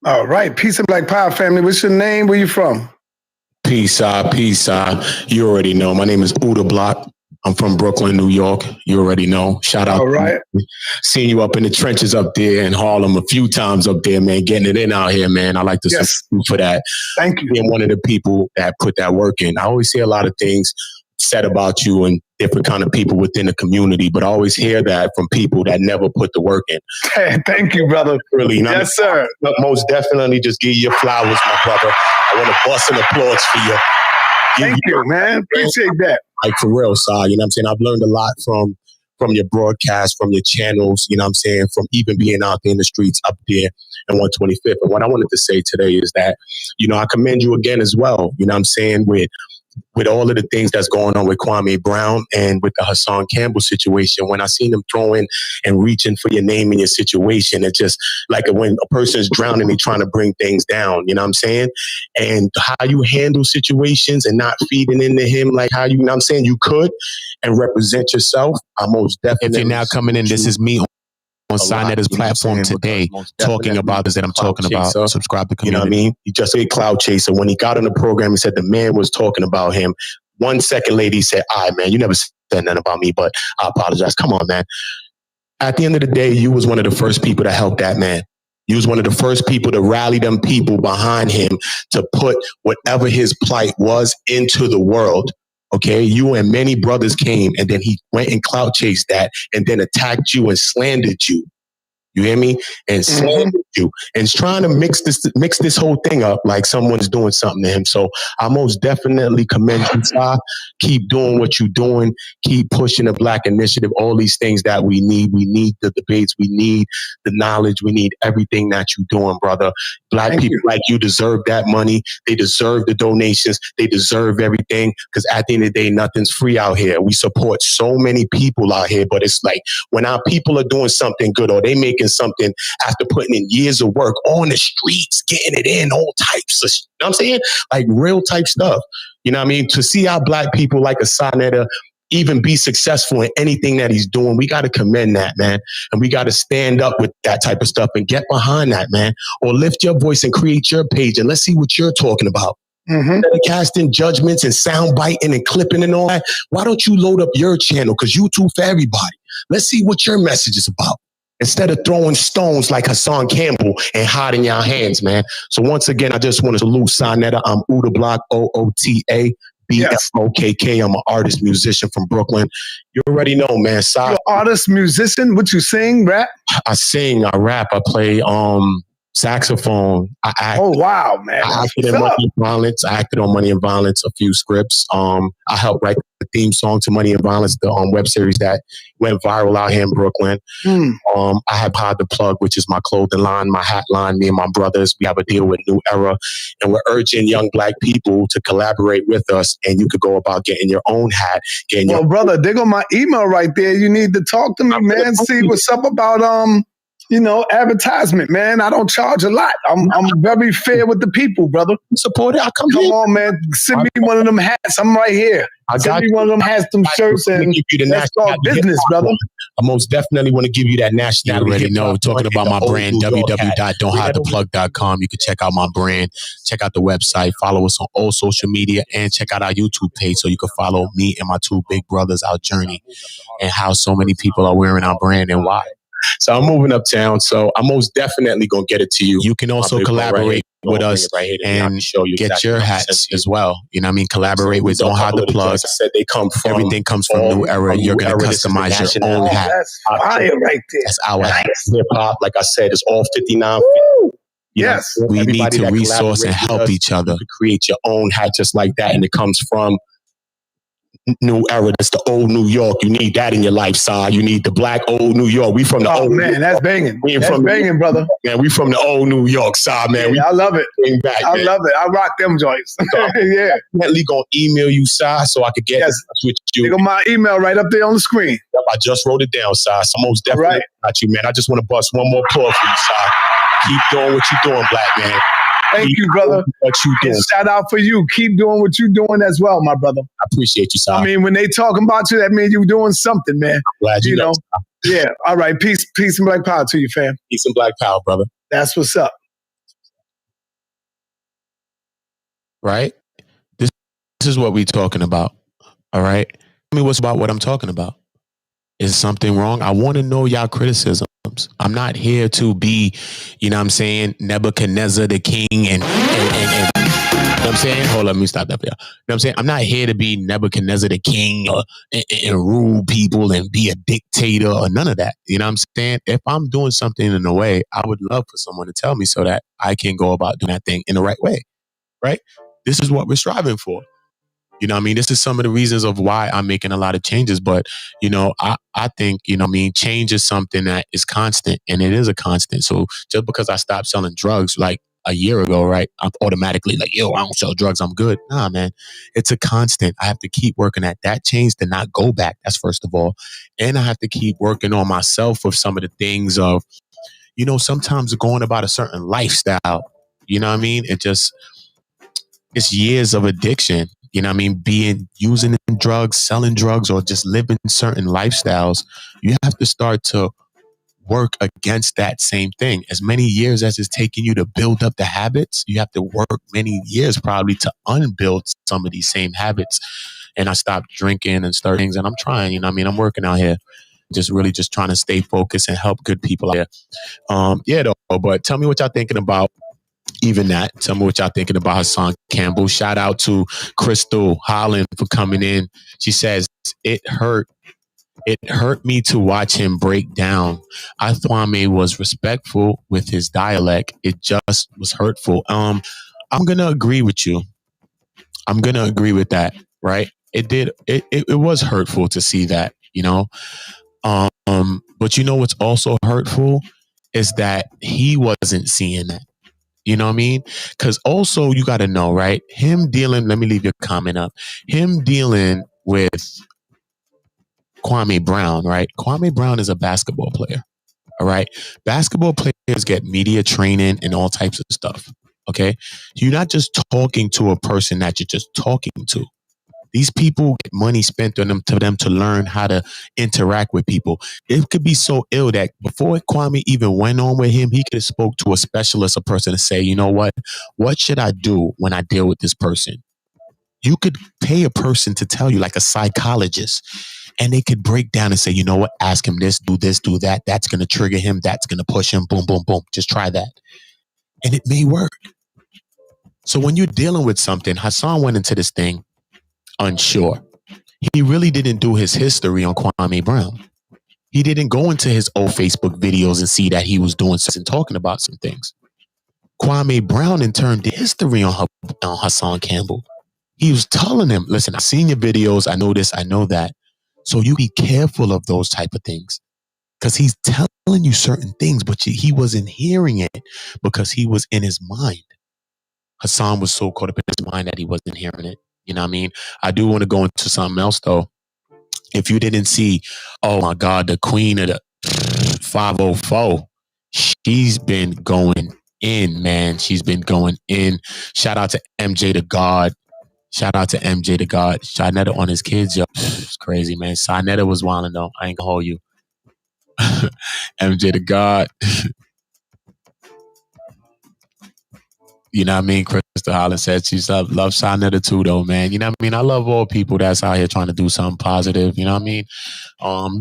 S2: All right. Peace and Black Power family. What's your name? Where you from?
S3: Peace, peace. You already know. My name is OOTA Blokk. I'm from Brooklyn, New York. You already know. Shout out.
S2: All right.
S3: Seeing you up in the trenches up there in Harlem a few times up there, man. Getting it in out here, man. I like to support you for that.
S2: Thank you.
S3: Being one of the people that put that work in. I always hear a lot of things said about you and different kind of people within the community, but I always hear that from people that never put the work in.
S2: Thank you, brother.
S3: Really, you know,
S2: yes, sir.
S3: Most definitely just give you your flowers, my brother. I want to bust an applause for you.
S2: Thank you, man. Appreciate that.
S3: Like for real, Si, you know what I'm saying? I've learned a lot from your broadcast, from your channels, you know what I'm saying? From even being out there in the streets up there in 125th. And what I wanted to say today is that, you know, I commend you again as well, you know what I'm saying, with all of the things that's going on with Kwame Brown and with the HASSAN Campbell situation. When I seen them throwing and reaching for your name in your situation, it's just like when a person's drowning, they trying to bring things down, you know what I'm saying? And how you handle situations and not feeding into him, like how you know what I'm saying, you could and represent yourself. I most definitely. If you're now coming in, this is me on Sinetta's platform today, talking about this that I'm talking about. Subscribe to Kemmunity. You know what I mean? He just a cloud chaser. When he got on the program, he said the man was talking about him. 1 second later, he said, all right, man, you never said nothing about me, but I apologize. Come on, man. At the end of the day, you was one of the first people to help that man. You was one of the first people to rally them people behind him to put whatever his plight was into the world. Okay, you and many brothers came, and then he went and clout chased that, and then attacked you and slandered you. You hear me? And slandered you, and is trying to mix this whole thing up like someone's doing something to him. So I most definitely commend you, Si. Keep doing what you're doing. Keep pushing the Black initiative. All these things that we need. We need the debates. We need the knowledge. We need everything that you're doing, brother. Black people like you deserve that money. They deserve the donations. They deserve everything, because at the end of the day, nothing's free out here. We support so many people out here, but it's like when our people are doing something good or they making something after putting in years of work on the streets, getting it in, all types of, you know what I'm saying? Like real type stuff. You know what I mean? To see our Black people like a Sinetta even be successful in anything that he's doing, we got to commend that, man. And we got to stand up with that type of stuff and get behind that, man. Or lift your voice and create your page and let's see what you're talking about. Instead of casting judgments and sound biting and clipping and all that, why don't you load up your channel? Because YouTube for everybody. Let's see what your message is about. Instead of throwing stones like HASSAN Campbell and hiding your hands, man. So once again, I just want to salute Sinetta. I'm OOTA Blokk, OOTA BLOKK. I'm an artist, musician from Brooklyn. You already know, man.
S2: You're an artist, musician? What you sing, rap?
S3: I sing, I rap, I play saxophone. I act.
S2: Oh wow, man!
S3: I acted in Money and Violence. I acted on Money and Violence, a few scripts. I helped write the theme song to Money and Violence, the web series that went viral out here in Brooklyn. I have Pod the Plug, which is my clothing line, my hat line. Me and my brothers, we have a deal with New Era, and we're urging young Black people to collaborate with us. And you could go about getting your own hat.
S2: Well, brother, there go my email right there. You need to talk to me, man. See what's up about advertisement, man. I don't charge a lot. I'm very fair with the people, brother.
S3: Support it. Come
S2: on, man. Send me one of them hats. I'm right here. Send me one of them hats, them shirts, and let's start business, brother.
S3: I most definitely want to give you that nationality. You already know. Talking about my brand, www.don'thidetheplug.com. You can check out my brand. Check out the website. Follow us on all social media, and check out our YouTube page so you can follow me and my two big brothers, our journey, and how so many people are wearing our brand and why. So I'm moving uptown. So I'm most definitely going to get it to you. You can also collaborate with us and get your hats as well. You know what I mean? Collaborate with Don't Hide the Plug.
S2: I said they come from
S3: Everything comes from New Era. You're going to customize your own hat.
S2: That's fire right there.
S3: That's our hat.
S2: Hip hop, like I said, is all 59.
S3: Yes. We need to resource and help each other.
S2: To create your own hat just like that. And it comes from New Era. That's the old New York. You need that in your life, son. You need the black old New York. We from the old
S5: man, that's banging. That's banging, brother.
S2: Man, we from the old New York side, man.
S5: Yeah, I love it.
S2: Back,
S5: I love it. I rock them joints. Yeah.
S2: I'm definitely gonna email you, Si, so I could get in touch with you.
S5: You got my email right up there on the screen.
S2: Yep, I just wrote it down, Si. So most definitely got you, man. I just want to bust one more plug for you, Si. Keep doing what you're doing, black man.
S5: Thank you, brother.
S2: What you doing?
S5: And shout out for you. Keep doing what you're doing as well, my brother.
S2: I appreciate you, Si.
S5: I mean, when they talking about you, that means you're doing something, man.
S2: Glad you know.
S5: Yeah. All right. Peace and black power to you, fam.
S2: Peace and black power, brother.
S5: That's what's up.
S3: Right? This is what we're talking about. All right? Tell me what's about what I'm talking about. Is something wrong? I want to know y'all criticisms. I'm not here to be, you know what I'm saying, Nebuchadnezzar the king and you know what I'm saying? Hold on, let me stop that for y'all. You know what I'm saying? I'm not here to be Nebuchadnezzar the king and rule people and be a dictator or none of that. You know what I'm saying? If I'm doing something in a way, I would love for someone to tell me so that I can go about doing that thing in the right way. Right? This is what we're striving for. You know what I mean? This is some of the reasons of why I'm making a lot of changes. But, you know, I think, you know what I mean, change is something that is constant, and it is a constant. So just because I stopped selling drugs like a year ago, right, I'm automatically like, yo, I don't sell drugs, I'm good. Nah, man, it's a constant. I have to keep working at that change to not go back. That's first of all. And I have to keep working on myself with some of the things of, you know, sometimes going about a certain lifestyle. You know what I mean? It's years of addiction. You know what I mean? Using drugs, selling drugs, or just living certain lifestyles. You have to start to work against that same thing. As many years as it's taking you to build up the habits, you have to work many years probably to unbuild some of these same habits. And I stopped drinking and started things, and I'm trying, you know what I mean? I'm working out here. Just really just trying to stay focused and help good people out here. But tell me what y'all thinking about even that. Tell me what y'all thinking about Hassan Campbell. Shout out to Crystal Holland for coming in. She says, it hurt me to watch him break down. I thought Kwame was respectful with his dialect. It just was hurtful. I'm going to agree with you. I'm going to agree with that, right? It was hurtful to see that, you know? But you know what's also hurtful is that he wasn't seeing that. You know what I mean? Because also you got to know, right? Let me leave your comment up. Him dealing with Kwame Brown, right? Kwame Brown is a basketball player. All right. Basketball players get media training and all types of stuff. Okay. You're not just talking to a person that you're just talking to. These people get money spent on them to learn how to interact with people. It could be so ill that before Kwame even went on with him, he could have spoke to a specialist, a person to say, you know what should I do when I deal with this person? You could pay a person to tell you, like a psychologist, and they could break down and say, you know what, ask him this, do that. That's going to trigger him. That's going to push him. Boom, boom, boom. Just try that. And it may work. So when you're dealing with something, Hassan went into this thing unsure. He really didn't do his history on Kwame Brown. He didn't go into his old Facebook videos and see that he was doing something, talking about some things. Kwame Brown in turn did history on Hassan Campbell. He was telling him, listen, I've seen your videos. I know this, I know that. So you be careful of those type of things. Because he's telling you certain things, but he wasn't hearing it because he was in his mind. Hassan was so caught up in his mind that he wasn't hearing it. You know what I mean? I do want to go into something else, though. If you didn't see, oh, my God, the queen of the 504, she's been going in, man. She's been going in. Shout out to MJ the God. Shout out to MJ the God. Shinetta on his kids, yo. It's crazy, man. Shinetta was wilding, though. I ain't gonna hold you. MJ the God. You know what I mean? Krista Holland said she loves Shana too, though, man. You know what I mean? I love all people that's out here trying to do something positive. You know what I mean?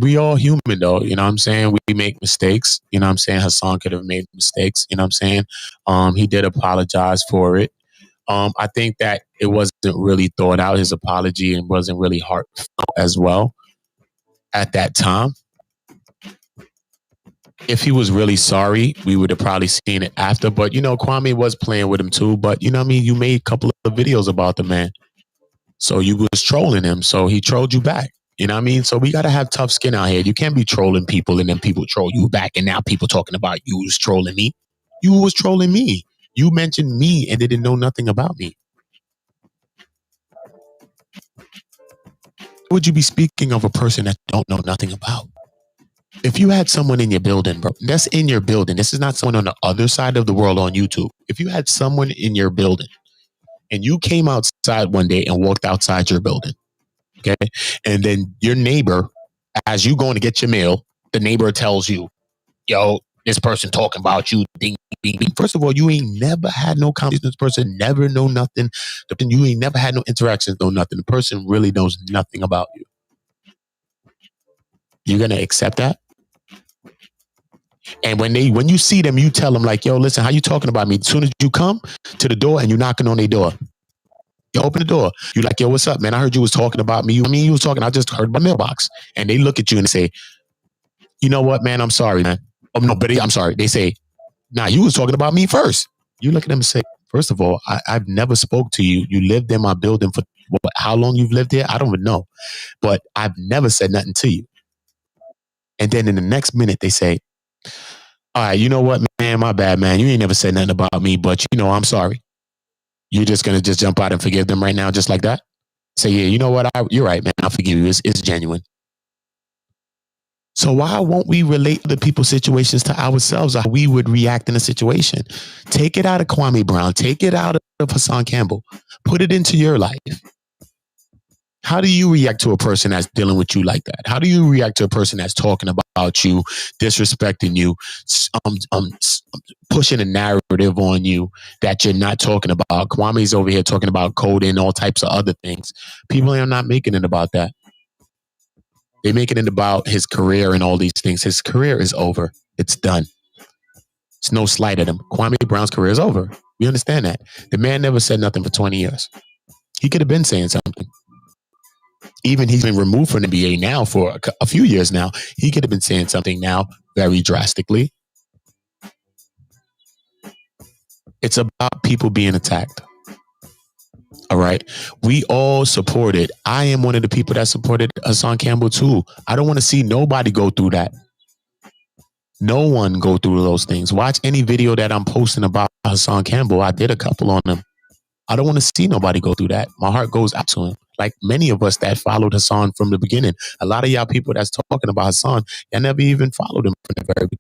S3: We all human, though. You know what I'm saying? We make mistakes. You know what I'm saying? Hassan could have made mistakes. You know what I'm saying? He did apologize for it. I think that it wasn't really thought out, his apology, and wasn't really heartfelt as well at that time. If he was really sorry, we would have probably seen it after. But, you know, Kwame was playing with him too. But, you know what I mean? You made a couple of videos about the man. So you was trolling him. So he trolled you back. You know what I mean? So we got to have tough skin out here. You can't be trolling people and then people troll you back. And now people talking about you was trolling me. You was trolling me. You mentioned me and they didn't know nothing about me. Would you be speaking of a person that don't know nothing about? If you had someone in your building, bro, that's in your building. This is not someone on the other side of the world on YouTube. If you had someone in your building and you came outside one day and walked outside your building, okay, and then your neighbor, as you going to get your mail, the neighbor tells you, yo, this person talking about you, ding, ding, ding. First of all, you ain't never had no conversation with this person, never know nothing. You ain't never had no interactions, no nothing. The person really knows nothing about you. You're going to accept that? And when you see them, you tell them like, yo, listen, how you talking about me? As soon as you come to the door and you're knocking on their door, you open the door. You're like, yo, what's up, man? I heard you was talking about me. You was talking. I just heard my mailbox. And they look at you and say, you know what, man? I'm sorry, man. Oh, no, but I'm sorry. They say, nah, you was talking about me first. You look at them and say, first of all, I've never spoke to you. You lived in my building for how long you've lived there? I don't even know. But I've never said nothing to you. And then in the next minute, they say, all right, you know what, man, my bad, man. You ain't never said nothing about me, but you know, I'm sorry. You're just going to just jump out and forgive them right now, just like that? Say, yeah, you know what? You're right, man. I'll forgive you. It's genuine. So why won't we relate the people's situations to ourselves, how we would react in a situation? Take it out of Kwame Brown. Take it out of Hassan Campbell. Put it into your life. How do you react to a person that's dealing with you like that? How do you react to a person that's talking about you, disrespecting you, pushing a narrative on you that you're not talking about? Kwame's over here talking about coding, all types of other things. People are not making it about that. They're making it about his career and all these things. His career is over. It's done. It's no slight at him. Kwame Brown's career is over. We understand that. The man never said nothing for 20 years. He could have been saying something. Even he's been removed from the NBA now for a few years now. He could have been saying something now very drastically. It's about people being attacked. All right. We all supported. I am one of the people that supported Hassan Campbell too. I don't want to see nobody go through that. No one go through those things. Watch any video that I'm posting about Hassan Campbell. I did a couple on him. I don't want to see nobody go through that. My heart goes out to him. Like many of us that followed Hassan from the beginning. A lot of y'all people that's talking about Hassan, y'all never even followed him from the very beginning.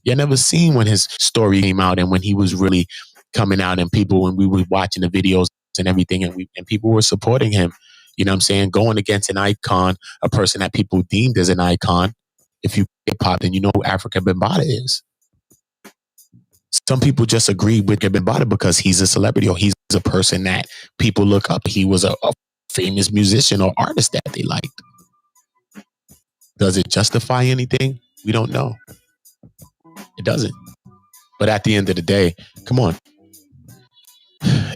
S3: Y'all never seen when his story came out and when he was really coming out and people, when we were watching the videos and everything and people were supporting him. You know what I'm saying? Going against an icon, a person that people deemed as an icon. If you hip hop, then you know who Afrika Bambaataa is. Some people just agree with Bambaataa because he's a celebrity or he's a person that people look up. He was a famous musician or artist that they liked. Does it justify anything? We don't know. It doesn't. But at the end of the day, come on.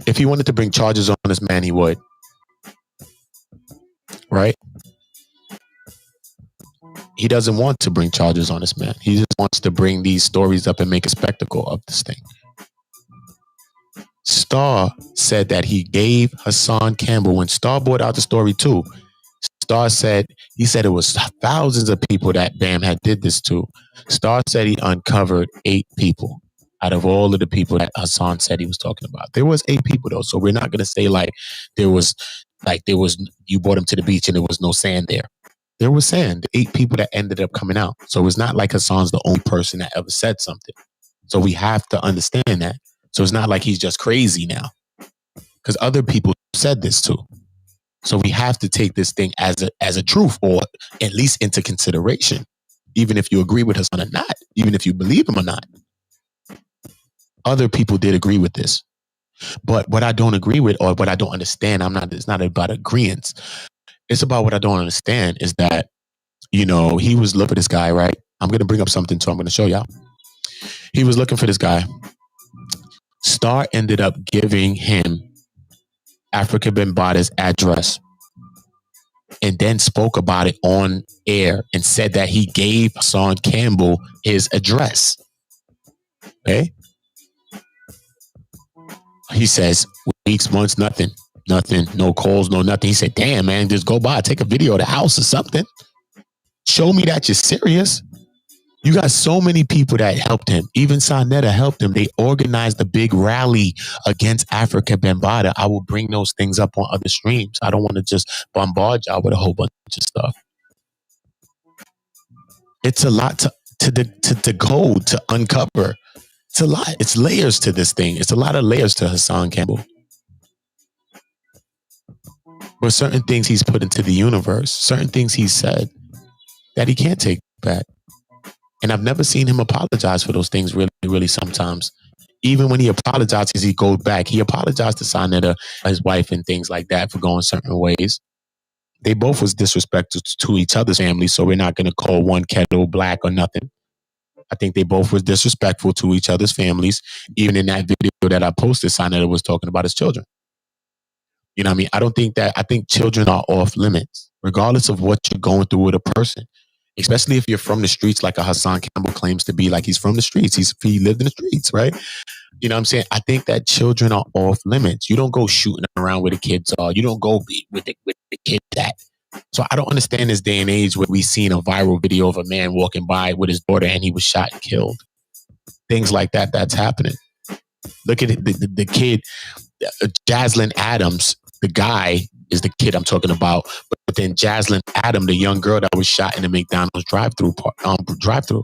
S3: If he wanted to bring charges on this man, he would. Right? He doesn't want to bring charges on this man. He just wants to bring these stories up and make a spectacle of this thing. Star said that he gave Hassan Campbell, when Star brought out the story too, Star said, he said it was thousands of people that Bam had did this to. Star said he uncovered 8 people out of all of the people that Hassan said he was talking about. There was 8 people though, so we're not going to say there was you brought him to the beach and there was no sand there. There was sand. 8 people that ended up coming out. So it's not like Hassan's the only person that ever said something. So we have to understand that. So it's not like he's just crazy now, because other people said this too. So we have to take this thing as a truth, or at least into consideration, even if you agree with Hassan or not, even if you believe him or not. Other people did agree with this. But what I don't agree with, or what I don't understand, it's not about agreeance. It's about what I don't understand is that, you know, he was looking for this guy, right? I'm going to bring up something, so I'm going to show y'all. He was looking for this guy. Star ended up giving him Africa Bambaata's address and then spoke about it on air and said that he gave Hassan Campbell his address. Okay? He says, weeks, months, nothing, no calls, no nothing. He said, damn, man, just go by, take a video of the house or something. Show me that you're serious. You got so many people that helped him. Even Sonetta helped him. They organized a big rally against Africa Bambaata. I will bring those things up on other streams. I don't want to just bombard y'all with a whole bunch of stuff. It's a lot to go, to uncover. It's a lot. It's layers to this thing. It's a lot of layers to Hassan Campbell. But certain things he's put into the universe, certain things he said that he can't take back. And I've never seen him apologize for those things really, really sometimes. Even when he apologizes, he goes back. He apologized to Sonetta, his wife, and things like that for going certain ways. They both was disrespectful to each other's family, so we're not going to call one kettle black or nothing. I think they both was disrespectful to each other's families. Even in that video that I posted, Sonetta was talking about his children. You know what I mean? I think children are off limits, regardless of what you're going through with a person. Especially if you're from the streets, like a Hassan Campbell claims to be, like he's from the streets. He lived in the streets, right? You know what I'm saying? I think that children are off limits. You don't go shooting around where the kids are. You don't go be with the kid that. So I don't understand this day and age where we seen a viral video of a man walking by with his daughter and he was shot and killed. Things like that, that's happening. Look at it, the kid, Jaslyn Adams, the guy is the kid I'm talking about. But then Jaslyn Adam, the young girl that was shot in the McDonald's drive-through.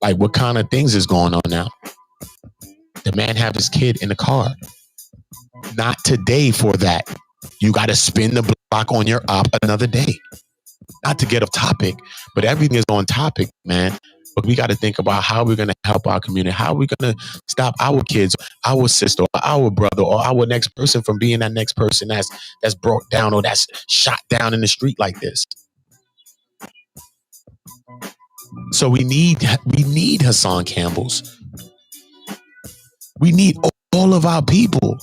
S3: Like, what kind of things is going on now? The man have his kid in the car. Not today for that. You got to spin the block on your op another day. Not to get off topic, but everything is on topic, man. But we got to think about how we're going to help our community. How are we going to stop our kids, our sister, or our brother, or our next person from being that next person that's brought down or that's shot down in the street like this? So we need Hassan Campbells. We need all of our people.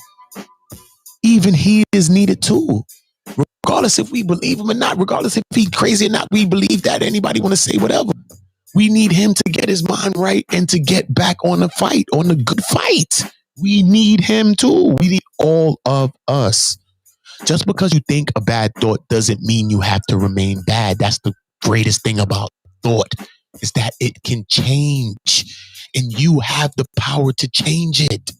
S3: Even he is needed too. Regardless if we believe him or not, regardless if he's crazy or not, we believe that. Anybody want to say whatever. We need him to get his mind right and to get back on the fight, on the good fight. We need him too. We need all of us. Just because you think a bad thought doesn't mean you have to remain bad. That's the greatest thing about thought, is that it can change and you have the power to change it.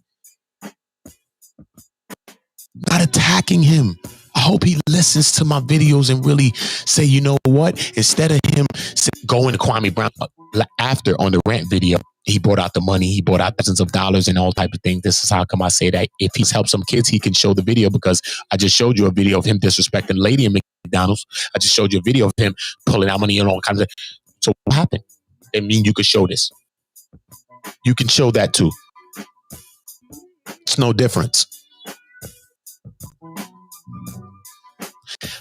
S3: Not attacking him. I hope he listens to my videos and really say, you know what? Instead of him going to Kwame Brown after on the rant video, he brought out the money, he brought out thousands of dollars and all types of things. This is how come I say that if he's helped some kids, he can show the video, because I just showed you a video of him disrespecting a lady in McDonald's. I just showed you a video of him pulling out money and all kinds of. So what happened? I mean, you could show this. You can show that too. It's no difference.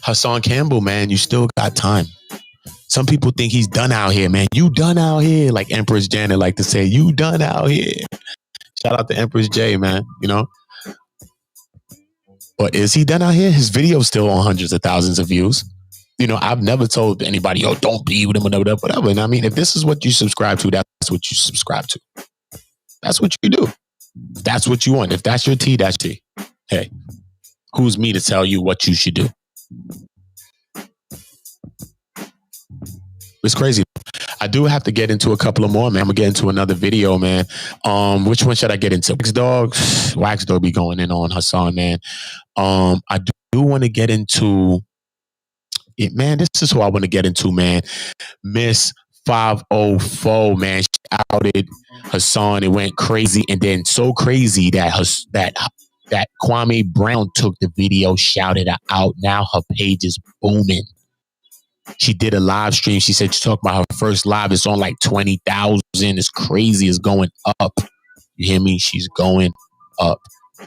S3: Hassan Campbell, man, you still got time. Some people think he's done out here, man. You done out here, like Empress Janet like to say, you done out here. Shout out to Empress J, man, you know. But is he done out here? His video's still on hundreds of thousands of views. You know, I've never told anybody, oh, don't be with him, whatever. And I mean, if this is what you subscribe to, that's what you subscribe to. That's what you do. That's what you want. If that's your tea, that's tea. Hey, who's me to tell you what you should do? It's crazy. I do have to get into a couple of more, man. I'm gonna get into another video, man. Which one should I get into? Wax Dog be going in on Hassan, man. I do want to get into it, man. This is who I want to get into, man. Miss 504, man. She outed Hassan. It went crazy, and then so crazy that Kwame Brown took the video, shouted her out. Now her page is booming. She did a live stream. She said she talked about her first live. It's on like 20,000. It's crazy. It's going up. You hear me? She's going up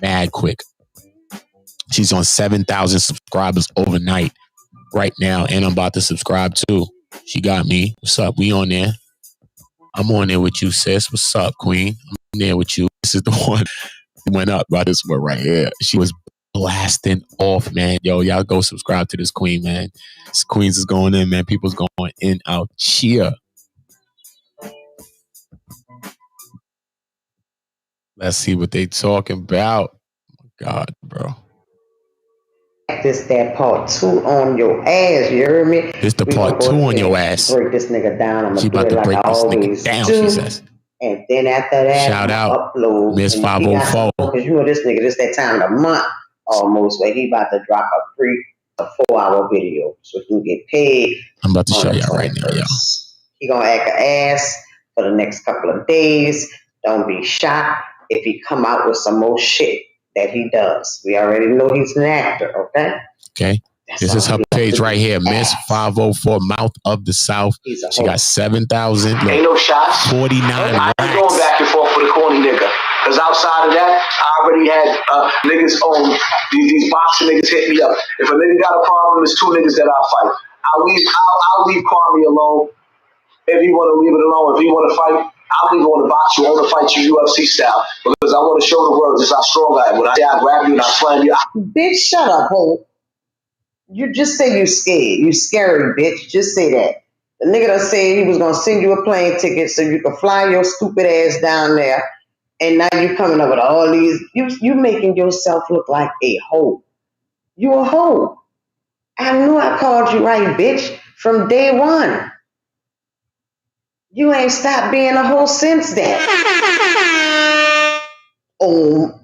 S3: mad quick. She's on 7,000 subscribers overnight right now, and I'm about to subscribe too. She got me. What's up? We on there. I'm on there with you, sis. What's up, queen? I'm there with you. This is the one that went up by this one right here. She was blasting off, man. Yo, y'all go subscribe to this queen, man. This queens is going in, man. People's going in out cheer. Let's see what they talking about. God, bro.
S6: This that part 2 on your ass, you heard me?
S3: This the part 2 on your ass.
S6: Break this nigga down. I'm
S3: She
S6: gonna
S3: about
S6: do
S3: to
S6: it
S3: break
S6: like I
S3: this nigga
S6: always
S3: down,
S6: do.
S3: she says.
S6: And then after that,
S3: Shout out,
S6: upload.
S3: Miss 504.
S6: Because you know this nigga, this that time of the month almost where he about to drop a 4-hour video so he can get paid.
S3: I'm about to show y'all right now, y'all.
S6: He gonna act an ass for the next couple of days. Don't be shocked if he come out with some more shit that he does. We already know he's an actor, okay?
S3: Okay. This is her page right here, Miss 504, Mouth of the South. She got 7,000.
S2: Ain't no shots.
S3: 49
S2: I ain't
S3: racks.
S2: going back and forth with a corny nigga. Because outside of that, I already had niggas on these boxing niggas hit me up. If a nigga got a problem, there's 2 niggas that I'll fight. I'll leave Kwame alone if you want to leave it alone. If you want to fight, I'll leave on the box you. I want to fight you UFC style because I want to show the world just how strong I am. When I say I grab you and I slam you,
S6: bitch, shut up, ho. You just say you scared. You scary, bitch. Just say that. The nigga done said he was gonna send you a plane ticket so you could fly your stupid ass down there, and now you coming up with all these. You making yourself look like a hoe. You a hoe. I knew I called you right, bitch, from day one. You ain't stopped being a hoe since then. Oh.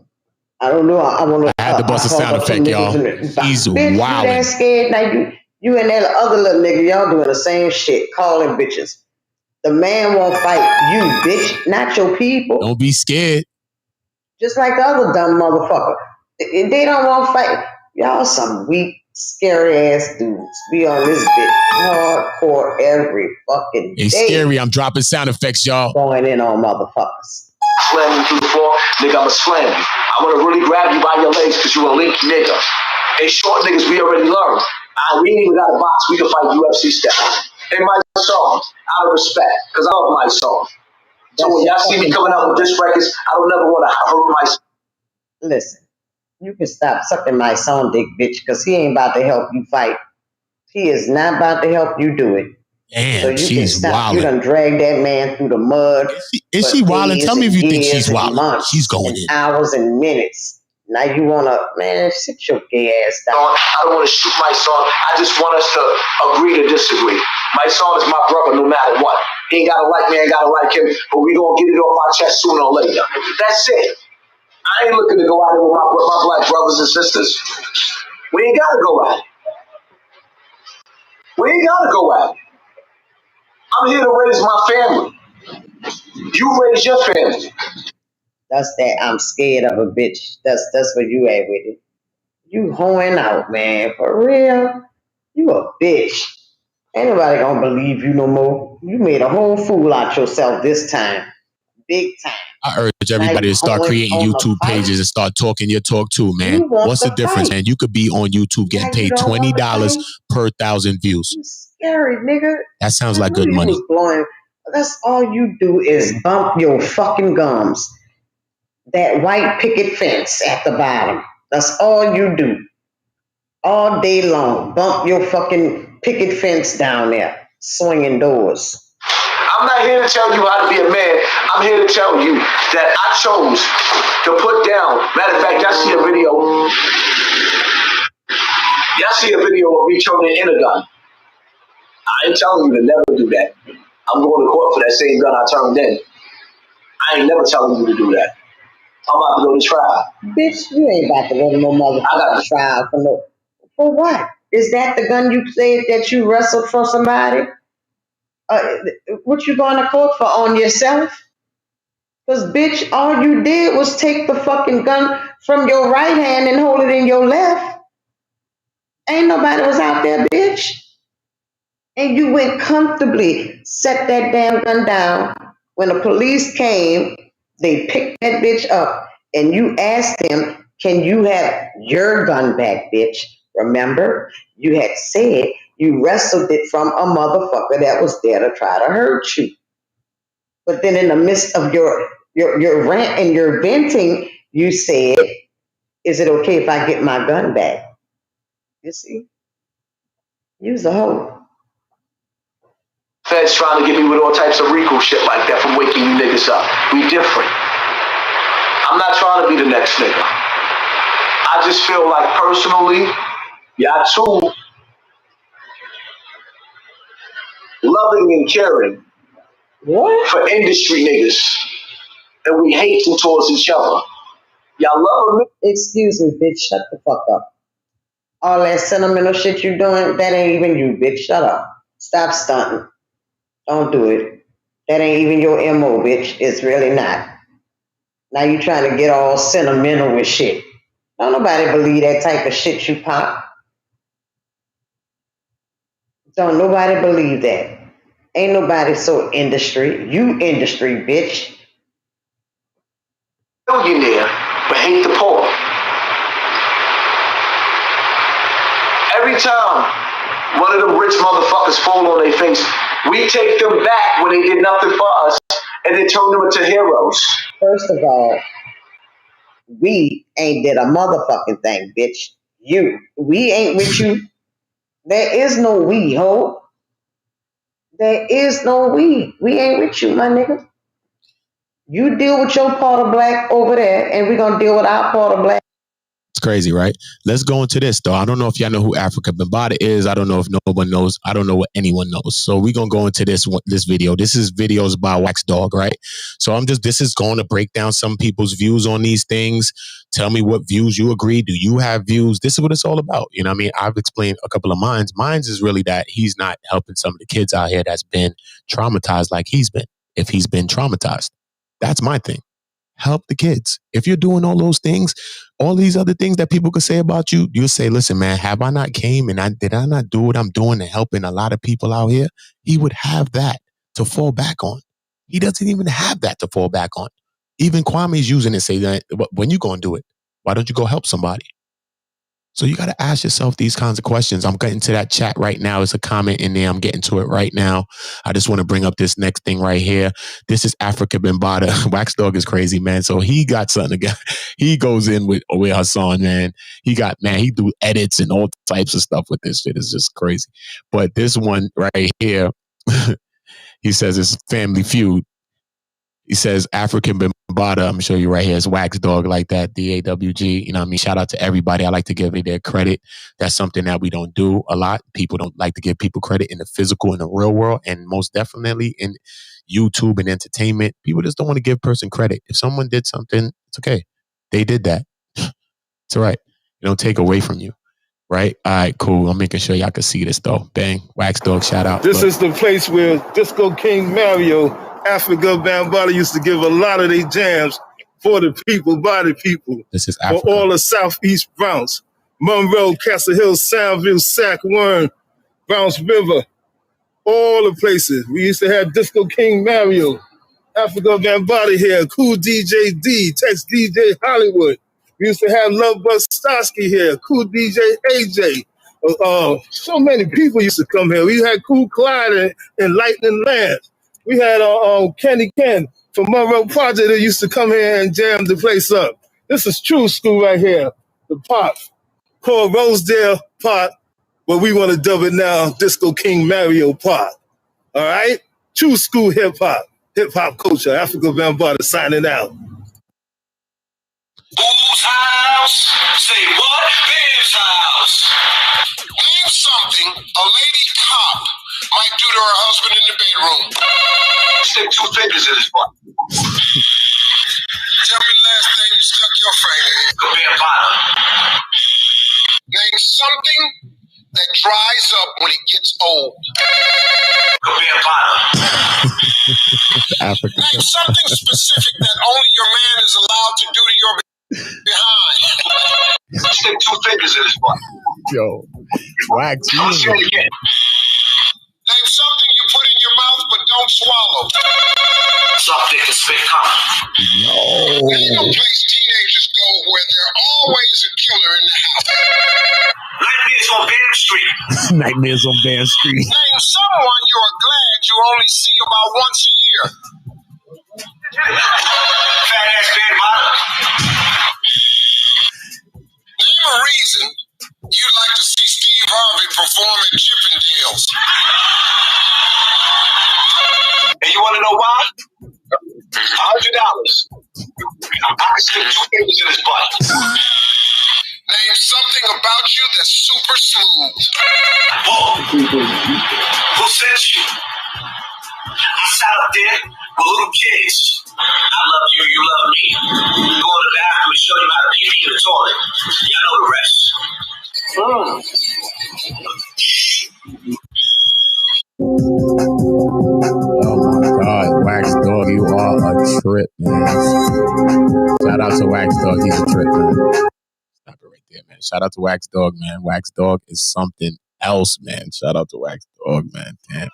S6: I don't know. I
S3: had to bust a sound effect, y'all. He's
S6: bitch,
S3: wilding.
S6: You that scared? Now you and that other little nigga, y'all doing the same shit, calling bitches. The man won't fight you, bitch, not your people.
S3: Don't be scared.
S6: Just like the other dumb motherfucker. They don't want to fight. Y'all some weak, scary ass dudes. Be on this bitch hardcore every fucking day.
S3: It's scary. I'm dropping sound effects, y'all.
S6: Going in on motherfuckers.
S2: Slam you through the floor, nigga, I'ma slam you. I wanna really grab you by your legs because you a link nigga. And short niggas, we already learned. We ain't even got a box, we can fight UFC style. In my song, out of respect, because I love my song. So when y'all see me coming out with this records, I don't never want to hurt myself.
S6: Listen, you can stop sucking my son dick, bitch, because he ain't about to help you fight. He is not about to help you do it.
S3: Damn,
S6: so you
S3: she's
S6: can stop.
S3: wilding.
S6: You done drag that man through the mud.
S3: Is she wilding? Tell me if you think she's wilding. She's going in.
S6: Hours and minutes. Now you want to, man, sit your gay ass down.
S2: I don't want to shoot my son. I just want us to agree to disagree. My son is my brother no matter what. He ain't got to like me, I ain't got to like him, but we going to get it off our chest sooner or later. That's it. I ain't looking to go out there with my black brothers and sisters. We ain't got to go at it. We ain't got to go at it. I'm here to raise my family. You raise your family.
S6: That's that I'm scared of a bitch. That's where you at with it. You hoeing out, man. For real. You a bitch. Ain't nobody gonna believe you no more. You made a whole fool out yourself this time. Big time.
S3: I urge everybody to start creating YouTube pages and start talking your talk too, man. What's the difference, man? You could be on YouTube getting paid $20 per 1,000 views.
S6: You scary, nigga.
S3: That sounds like good money.
S6: That's all you do is bump your fucking gums. That white picket fence at the bottom. That's all you do. All day long. Bump your fucking picket fence down there. Swinging doors.
S2: I'm not here to tell you how to be a man. I'm here to tell you that I chose to put down. Matter of fact, y'all see a video. Y'all see a video of me choking in a gun. I ain't telling you to never do that. I'm going to court for that same gun I turned in. I ain't never telling you to do that. I'm about to go to trial.
S6: Bitch, you ain't about to go to no motherfucking trial for no. For what? Is that the gun you said that you wrestled for somebody? What you going to court for on yourself? Because, bitch, all you did was take the fucking gun from your right hand and hold it in your left. Ain't nobody was out there, bitch. And you went comfortably, set that damn gun down. When the police came, they picked that bitch up and you asked him, can you have your gun back, bitch? Remember, you had said you wrestled it from a motherfucker that was there to try to hurt you. But then in the midst of your rant and your venting, you said, is it okay if I get my gun back? You see? You's a hoe.
S2: Feds trying to get me with all types of RICO shit like that from waking you niggas up. We different. I'm not trying to be the next nigga. I just feel like personally, y'all too loving and caring for industry niggas. And we hate them towards each other. Y'all love me.
S6: Excuse me, bitch. Shut the fuck up. All that sentimental shit you doing, that ain't even you, bitch. Shut up. Stop stunting. Don't do it. That ain't even your MO, bitch. It's really not. Now you trying to get all sentimental with shit. Don't nobody believe that type of shit you pop. Don't nobody believe that. Ain't nobody so industry. You industry, bitch.
S2: Millionaire, but hate the poor. Every time one of them rich motherfuckers fall on their face, we take them back when they did nothing for us and then turn them into heroes.
S6: First of all, we ain't did a motherfucking thing, bitch. You. We ain't with you. There is no we, ho. There is no we. We ain't with you, my nigga. You deal with your part of black over there, and we're gonna deal with our part of black.
S3: It's crazy, right? Let's go into this, though. I don't know if y'all know who Africa Bambaataa is. I don't know if no one knows. I don't know what anyone knows. So we're going to go into this video. This is videos by Wax Dog, right? So this is going to break down some people's views on these things. Tell me what views you agree. Do you have views? This is what it's all about. You know what I mean? I've explained a couple of mines. Mine's is really that he's not helping some of the kids out here that's been traumatized like he's been, if he's been traumatized. That's my thing. Help the kids. If you're doing all those things, all these other things that people could say about you, you say, listen, man, have I not came and did I not do what I'm doing and helping a lot of people out here? He would have that to fall back on. He doesn't even have that to fall back on. Even Kwame's using it, say that when you going to do it, why don't you go help somebody? So you got to ask yourself these kinds of questions. I'm getting to that chat right now. There's a comment in there. I'm getting to it right now. I just want to bring up this next thing right here. This is Africa Bambaataa. Wax Dog is crazy, man. So he got something again. He goes in with Hassan, man. He do edits and all types of stuff with this shit. It's just crazy. But this one right here, he says it's Family Feud. He says African Bambaataa. I'm going to show you right here. It's Wax Dog like that, DAWG. You know what I mean? Shout out to everybody. I like to give it their credit. That's something that we don't do a lot. People don't like to give people credit in the physical, in the real world, and most definitely in YouTube and entertainment. People just don't want to give person credit. If someone did something, it's okay. They did that. It's all right. It don't take away from you. Right? All right, cool. I'm making sure y'all can see this, though. Bang. Wax Dog, shout out.
S7: This is the place where Disco King Mario, Africa Bambaataa, used to give a lot of their jams for the people, by the people.
S3: This is Africa.
S7: For all of Southeast Bronx, Monroe, Castle Hill, Soundville, Sac, Warren, Bronx River, all the places. We used to have Disco King Mario, Africa Bambaataa here, Cool DJ D, Tex DJ Hollywood. We used to have Love Bus Starsky here, Cool DJ AJ. So many people used to come here. We had Cool Clyde and Lightning Lance. We had Kenny Ken from Monroe Project that used to come here and jam the place up. This is True School right here, the pop. Called Rosedale Pot, but we want to dub it now Disco King Mario Pot. All right? True School hip-hop culture. Africa Bambaataa signing out.
S8: Whose house? Say what? Bib's house. Name something a lady cop might do to her husband in the bedroom. Stick 2 fingers in his butt. Tell me the last thing you stuck your finger in. Bambaataa. Name something that dries up when it gets old. Bambaataa. Name something specific that only your man is allowed to do to your behind. Stick 2 fingers in his butt.
S3: Yo, Wax.
S8: I'll say it again. Name something you put in your mouth but don't swallow. Suck dick and spit cum. Name a place teenagers go where there's always a killer in the house. Nightmares on Bam Street.
S3: Nightmares on Bam Street.
S8: Name someone you are glad you only see about once a year. Fat ass band model. Name a reason you'd like to see Steve Harvey perform at Chippendales.
S2: And you want to know why? $100. I can stick 2 fingers in his butt.
S8: Name something about you that's super smooth.
S2: Whoa. Who sent you? I sat up there with little kids. I love you, you love me. Go in the bathroom and show you how to pee in the toilet. Y'all know the rest.
S3: Oh my God, Wax Dog, you are a trip, man. Shout out to Wax Dog, he's a trip, man. Stop it right there, man. Shout out to Wax Dog, man. Wax Dog is something else, man. Shout out to Wax Dog, man. Damn.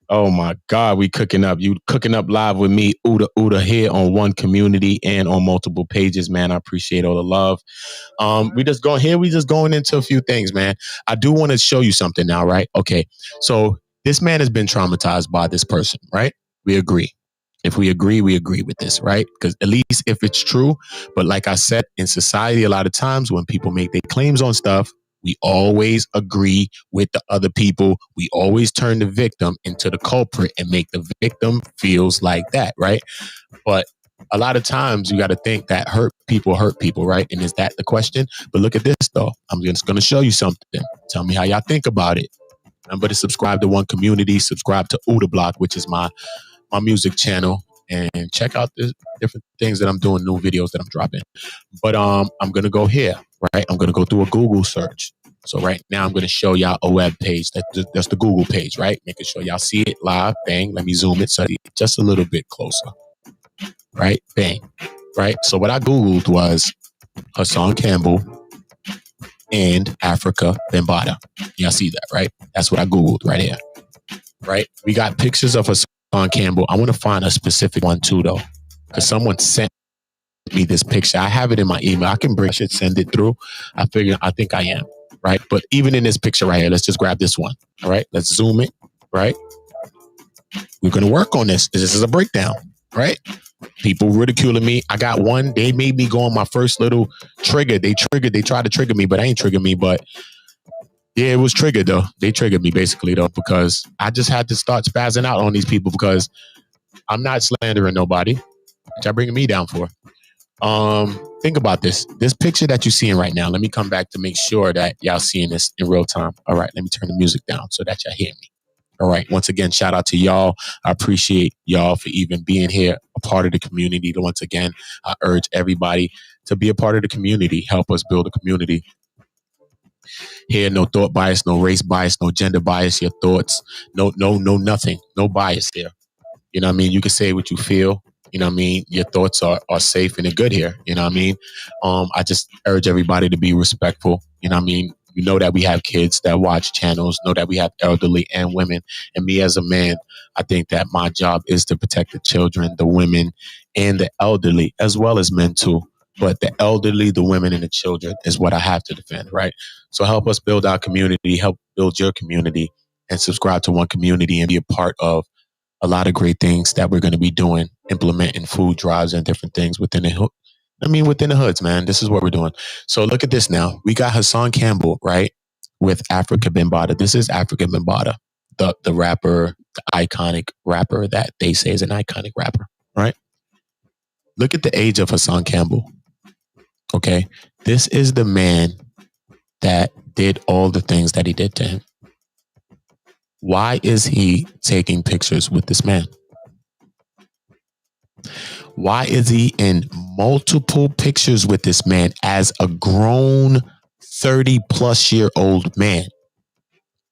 S3: Oh my God, we cooking up. You cooking up live with me, OOTA here on One Community and on multiple pages, man. I appreciate all the love. We just going into a few things, man. I do want to show you something now, right? Okay, so this man has been traumatized by this person, right? We agree. If we agree, we agree with this, right? Because at least if it's true, but like I said, in society, a lot of times when people make their claims on stuff, we always agree with the other people. We always turn the victim into the culprit and make the victim feels like that, right? But a lot of times you got to think that hurt people, right? And is that the question? But look at this, though. I'm just going to show you something. Tell me how y'all think about it. Remember to subscribe to One Community, subscribe to OOTA Blokk, which is my music channel, and check out the different things that I'm doing, new videos that I'm dropping. But I'm going to go here, right? I'm going to go through a Google search. So right now I'm going to show y'all a web page. That's the Google page, right? Making sure y'all see it live. Bang. Let me zoom it so just a little bit closer. Right? Bang. Right? So what I Googled was Hassan Campbell and Africa Bambaataa. Y'all see that, right? That's what I Googled right here. Right? We got pictures of Hassan Campbell. I want to find a specific one too, though, because someone sent me this picture. I have it in my email. I should send it through. I think I am. Right? But even in this picture right here, let's just grab this one. All right? Let's zoom it. Right? We're going to work on this. This is a breakdown. Right? People ridiculing me. I got one. They made me go on my first little trigger. They tried to trigger me, but I ain't triggered me. But yeah, it was triggered though. They triggered me basically though, because I just had to start spazzing out on these people because I'm not slandering nobody, which y'all bringing me down for. Think about this. This picture that you're seeing right now. Let me come back to make sure that y'all seeing this in real time. All right, let me turn the music down so that y'all hear me. All right. Once again, shout out to y'all. I appreciate y'all for even being here, a part of the community. Once again, I urge everybody to be a part of the community. Help us build a community. Here, no thought bias, no race bias, no gender bias. Your thoughts, no, nothing, no bias here. You know what I mean? You can say what you feel. You know what I mean? Your thoughts are safe and they're good here. You know what I mean? I just urge everybody to be respectful. You know what I mean? You know that we have kids that watch channels, know that we have elderly and women. And me as a man, I think that my job is to protect the children, the women, and the elderly, as well as men too. But the elderly, the women, and the children is what I have to defend, right? So help us build our community, help build your community, and subscribe to One Community and be a part of a lot of great things that we're going to be doing, implementing food drives and different things within the hoods, man. This is what we're doing. So look at this now. We got Hassan Campbell, right, with Africa Bambaataa. This is Africa Bambaataa, the rapper, the iconic rapper that they say is an iconic rapper, right? Look at the age of Hassan Campbell. Okay, this is the man that did all the things that he did to him. Why is he taking pictures with this man? Why is he in multiple pictures with this man as a grown 30-plus-year-old man?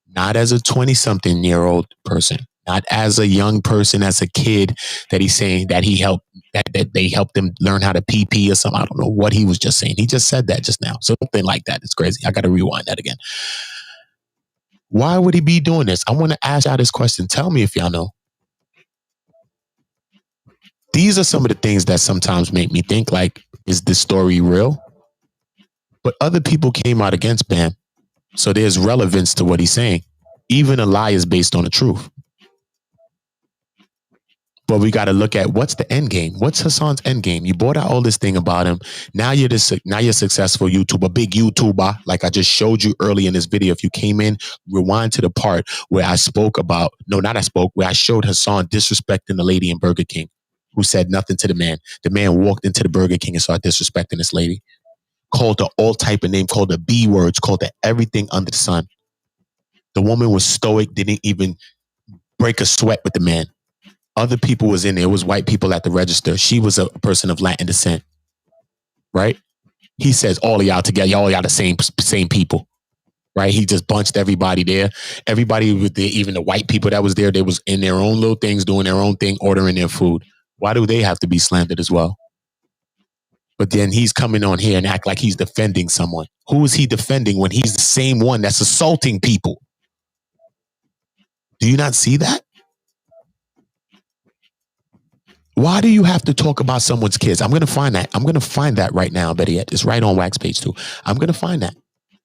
S3: Not as a 20-something-year-old person. Not as a young person, as a kid that he's saying that he helped, that they helped him learn how to pee or something. I don't know what he was just saying. He just said that just now. Something like that. It's crazy. I got to rewind that again. Why would he be doing this? I want to ask y'all this question. Tell me if y'all know. These are some of the things that sometimes make me think, like, is this story real? But other people came out against Bam. So there's relevance to what he's saying. Even a lie is based on the truth. But we got to look at what's the end game. What's Hassan's end game? You brought out all this thing about him. Now you're successful YouTuber, big YouTuber. Like I just showed you early in this video. If you came in, rewind to the part where I spoke about, where I showed Hassan disrespecting the lady in Burger King who said nothing to the man. The man walked into the Burger King and started disrespecting this lady. Called her all type of name, called her B words, called her everything under the sun. The woman was stoic, didn't even break a sweat with the man. Other people was in there. It was white people at the register. She was a person of Latin descent, right? He says all of y'all together, y'all the same people, right? He just bunched everybody there. Everybody was there, even the white people that was there, they was in their own little things, doing their own thing, ordering their food. Why do they have to be slandered as well? But then he's coming on here and act like he's defending someone. Who is he defending when he's the same one that's assaulting people? Do you not see that? Why do you have to talk about someone's kids? I'm going to find that. I'm going to find that right now, better yet. It's right on Wax page 2. I'm going to find that.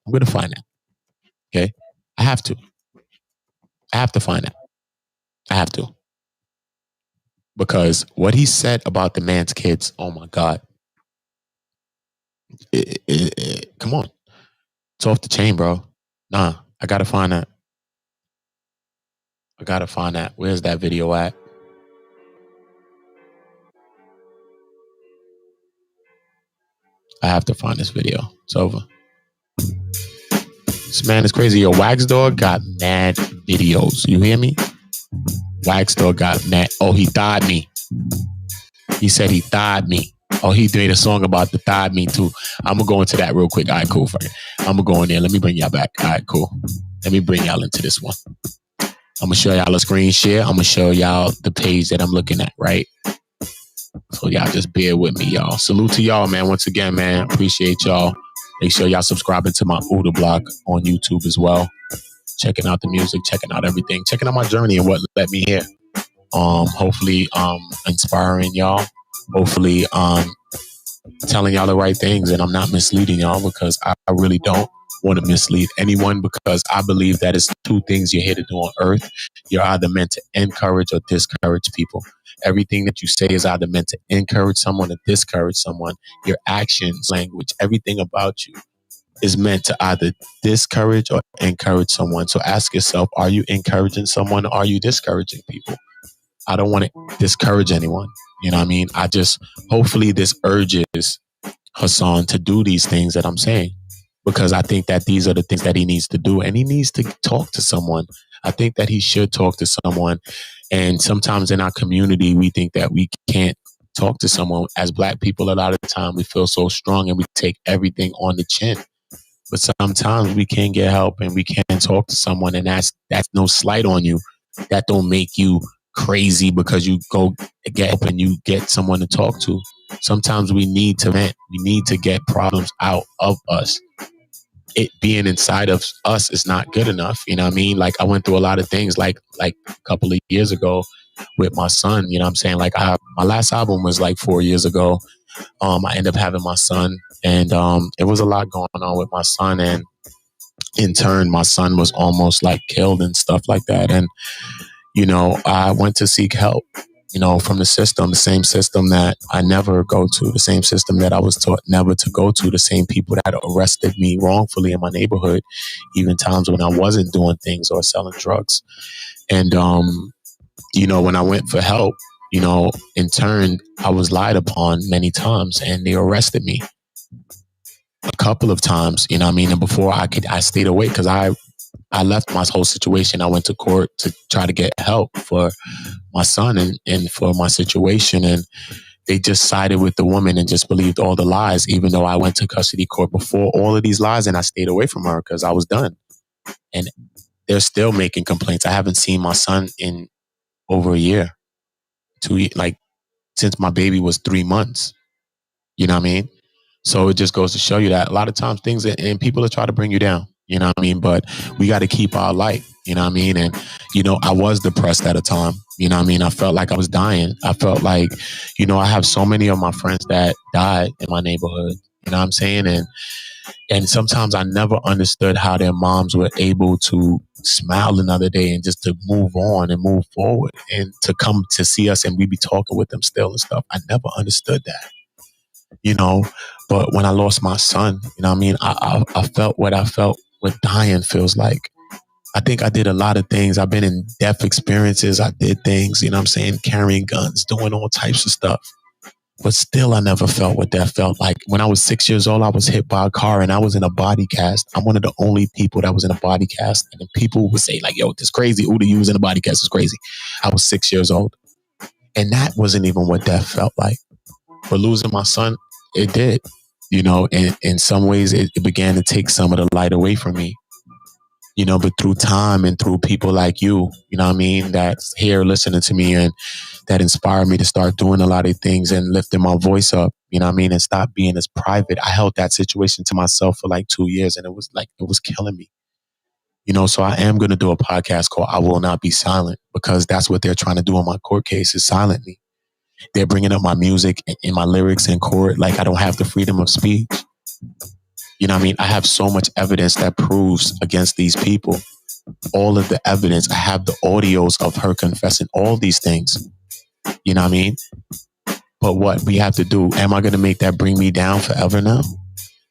S3: I'm going to find that. Okay? I have to. I have to find that. I have to. Because what he said about the man's kids, oh my God. Come on. It's off the chain, bro. Nah, I got to find that. I got to find that. Where's that video at? I have to find this video. It's over. This man is crazy. Yo, Wax Dog got mad videos. You hear me? Wax Dog got mad. Oh, he thawed me. He said he thawed me. Oh, he made a song about the thawed me too. I'm going to go into that real quick. All right, cool. I'm going to go in there. Let me bring y'all back. All right, cool. Let me bring y'all into this one. I'm going to show y'all a screen share. I'm going to show y'all the page that I'm looking at, right? So y'all just bear with me, y'all. Salute to y'all, man. Once again, man, appreciate y'all. Make sure y'all subscribing to my OOTA Blog on YouTube as well. Checking out the music, checking out everything, checking out my journey and what led me here. Hopefully, inspiring y'all. Hopefully, telling y'all the right things, and I'm not misleading y'all, because I really don't want to mislead anyone, because I believe that it's two things you're here to do on earth. You're either meant to encourage or discourage people. Everything that you say is either meant to encourage someone or discourage someone. Your actions, language, everything about you is meant to either discourage or encourage someone. So ask yourself, are you encouraging someone or are you discouraging people? I don't want to discourage anyone. You know what I mean? Hopefully this urges Hassan to do these things that I'm saying, because I think that these are the things that he needs to do, and he needs to talk to someone. I think that he should talk to someone. And sometimes in our community, we think that we can't talk to someone. As Black people, a lot of the time we feel so strong and we take everything on the chin. But sometimes we can get help and we can talk to someone, and that's no slight on you. That don't make you crazy because you go get help and you get someone to talk to. Sometimes we need to vent. We need to get problems out of us. It being inside of us is not good enough. You know what I mean? Like I went through a lot of things like a couple of years ago with my son. You know what I'm saying? Like my last album was like 4 years ago. I ended up having my son, and it was a lot going on with my son. And in turn, my son was almost like killed and stuff like that. And, you know, I went to seek help, you know, from the same system that I never go to, the same system that I was taught never to go to, the same people that arrested me wrongfully in my neighborhood, even times when I wasn't doing things or selling drugs. And, you know, when I went for help, you know, in turn, I was lied upon many times, and they arrested me a couple of times, you know what I mean? And before I stayed away because I left my whole situation. I went to court to try to get help for my son and for my situation. And they just sided with the woman and just believed all the lies, even though I went to custody court before all of these lies, and I stayed away from her because I was done. And they're still making complaints. I haven't seen my son in over a year, 2 years, like since my baby was 3 months. You know what I mean? So it just goes to show you that a lot of times things and people will try to bring you down. You know what I mean? But we got to keep our light. You know what I mean? And, you know, I was depressed at a time. You know what I mean? I felt like I was dying. I felt like, you know, I have so many of my friends that died in my neighborhood. You know what I'm saying? And sometimes I never understood how their moms were able to smile another day and just to move on and move forward and to come to see us and we be talking with them still and stuff. I never understood that, you know, but when I lost my son, you know what I mean? I felt what dying feels like. I think I did a lot of things. I've been in death experiences. I did things, you know what I'm saying? Carrying guns, doing all types of stuff. But still, I never felt what that felt like. When I was 6 years old, I was hit by a car and I was in a body cast. I'm one of the only people that was in a body cast. And people would say like, yo, this crazy. OOTA, you was in a body cast. It's crazy. I was 6 years old. And that wasn't even what death felt like. But losing my son, it did. You know, and in some ways, it began to take some of the light away from me. You know, but through time and through people like you know what I mean, that's here listening to me and that inspired me to start doing a lot of things and lifting my voice up, you know what I mean, and stop being as private. I held that situation to myself for like 2 years and it was killing me. You know, so I am going to do a podcast called I Will Not Be Silent because that's what they're trying to do in my court case is silent me. They're bringing up my music and my lyrics in court like I don't have the freedom of speech. You know what I mean? I have so much evidence that proves against these people. All of the evidence. I have the audios of her confessing all these things. You know what I mean? But what we have to do, am I going to make that bring me down forever now?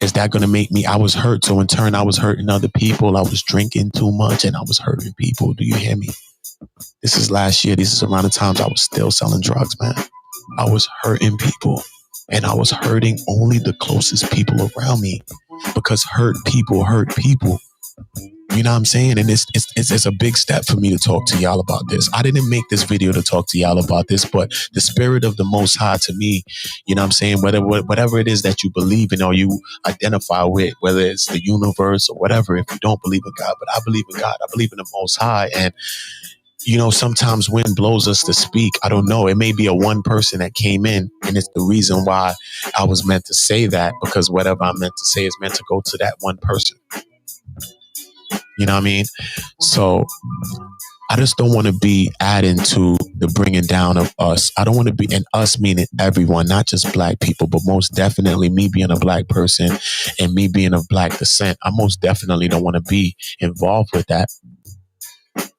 S3: Is that going to make me, I was hurt. So in turn, I was hurting other people. I was drinking too much and I was hurting people. Do you hear me? This is last year. This is around the times I was still selling drugs, man. I was hurting people and I was hurting only the closest people around me. Because hurt people. You know what I'm saying? And it's a big step for me to talk to y'all about this. I didn't make this video to talk to y'all about this, but the spirit of the Most High to me, you know what I'm saying? Whatever it is that you believe in or you identify with, whether it's the universe or whatever, if you don't believe in God, but I believe in God. I believe in the Most High. And, you know, sometimes wind blows us to speak. I don't know. It may be a one person that came in and it's the reason why I was meant to say that because whatever I'm meant to say is meant to go to that one person. You know what I mean? So I just don't want to be adding to the bringing down of us. I don't want to be, and us meaning everyone, not just black people, but most definitely me being a black person and me being of black descent. I most definitely don't want to be involved with that.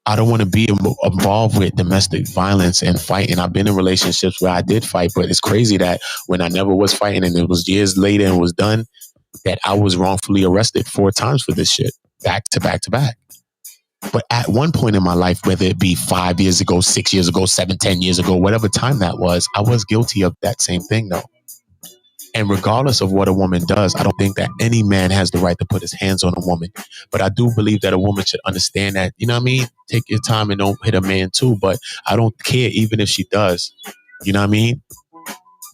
S3: I don't want to be involved with domestic violence and fighting. I've been in relationships where I did fight, but it's crazy that when I never was fighting and it was years later and was done, that I was wrongfully arrested 4 times for this shit, back to back to back. But at one point in my life, whether it be 5 years ago, 6 years ago, 7, 10 years ago, whatever time that was, I was guilty of that same thing though. And regardless of what a woman does, I don't think that any man has the right to put his hands on a woman. But I do believe that a woman should understand that, you know what I mean? Take your time and don't hit a man too. But I don't care even if she does. You know what I mean?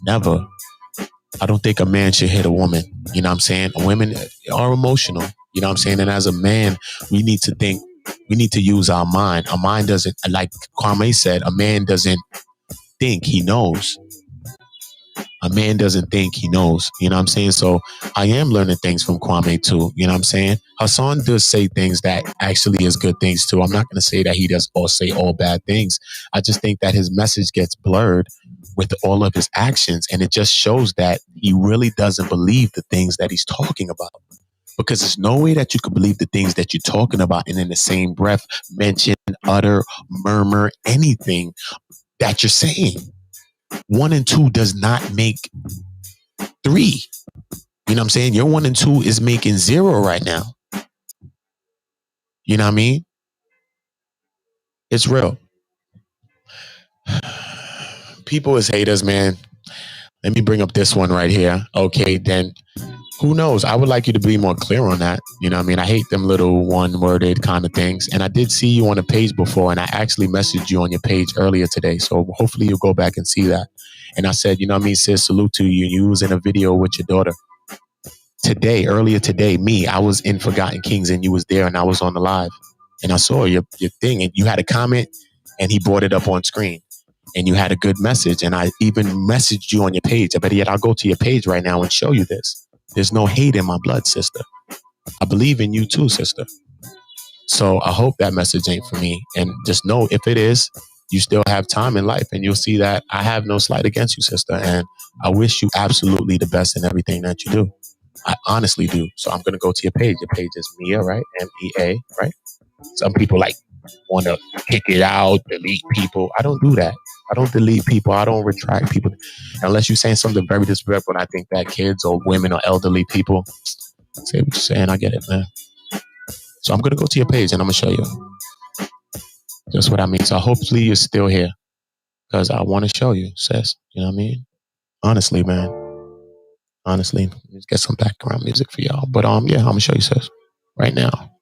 S3: Never. I don't think a man should hit a woman. You know what I'm saying? Women are emotional. You know what I'm saying? And as a man, we need to think, we need to use our mind. Our mind doesn't, like Kwame said, a man doesn't think, he knows. A man doesn't think, he knows. You know what I'm saying? So I am learning things from Kwame too. You know what I'm saying? Hassan does say things that actually is good things too. I'm not going to say that he does or say all bad things. I just think that his message gets blurred with all of his actions. And it just shows that he really doesn't believe the things that he's talking about. Because there's no way that you could believe the things that you're talking about and in the same breath mention, utter, murmur, anything that you're saying. 1 and 2 does not make 3. You know what I'm saying? Your 1 and 2 is making 0 right now. You know what I mean? It's real. People is haters, man. Let me bring up this one right here. Okay, then who knows? I would like you to be more clear on that. You know what I mean? I hate them little one-worded kind of things. And I did see you on a page before, and I actually messaged you on your page earlier today. So hopefully you'll go back and see that. And I said, you know what I mean, sis, salute to you. You was in a video with your daughter. Earlier today, I was in Forgotten Kings and you was there and I was on the live. And I saw your thing and you had a comment and he brought it up on screen. And you had a good message. And I even messaged you on your page. I bet yet I'll go to your page right now and show you this. There's no hate in my blood, sister. I believe in you too, sister. So I hope that message ain't for me. And just know if it is, you still have time in life, and you'll see that I have no slight against you, sister. And I wish you absolutely the best in everything that you do. I honestly do. So I'm going to go to your page. Your page is Mia, right? MEA, right? Some people like want to kick it out, delete people. I don't do that. I don't delete people. I don't retract people. Unless you're saying something very disrespectful, and I think that kids or women or elderly people, say what you're saying. I get it, man. So I'm going to go to your page and I'm going to show you. That's what I mean. So hopefully you're still here because I want to show you, sis. You know what I mean? Honestly, man. Honestly, let's get some background music for y'all. But yeah, I'm going to show you, sis. Right now.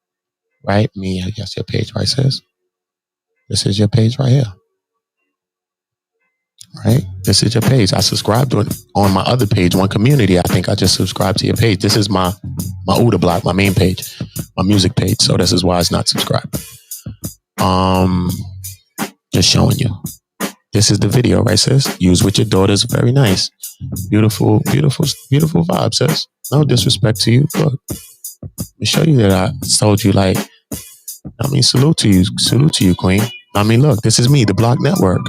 S3: Right? Me, I guess your page, right, sis? This is your page right here. Right? This is your page. I subscribed to it on my other page, One Community. I think I just subscribed to your page. This is my OOTA Block, my main page, my music page. So this is why it's not subscribed. Just showing you. This is the video, right, sis? Use with your daughters. Very nice. Beautiful, beautiful, beautiful vibe, sis. No disrespect to you. Look, let me show you that I told you, like, I mean, salute to you, queen. I mean, look, this is me, the Block Network.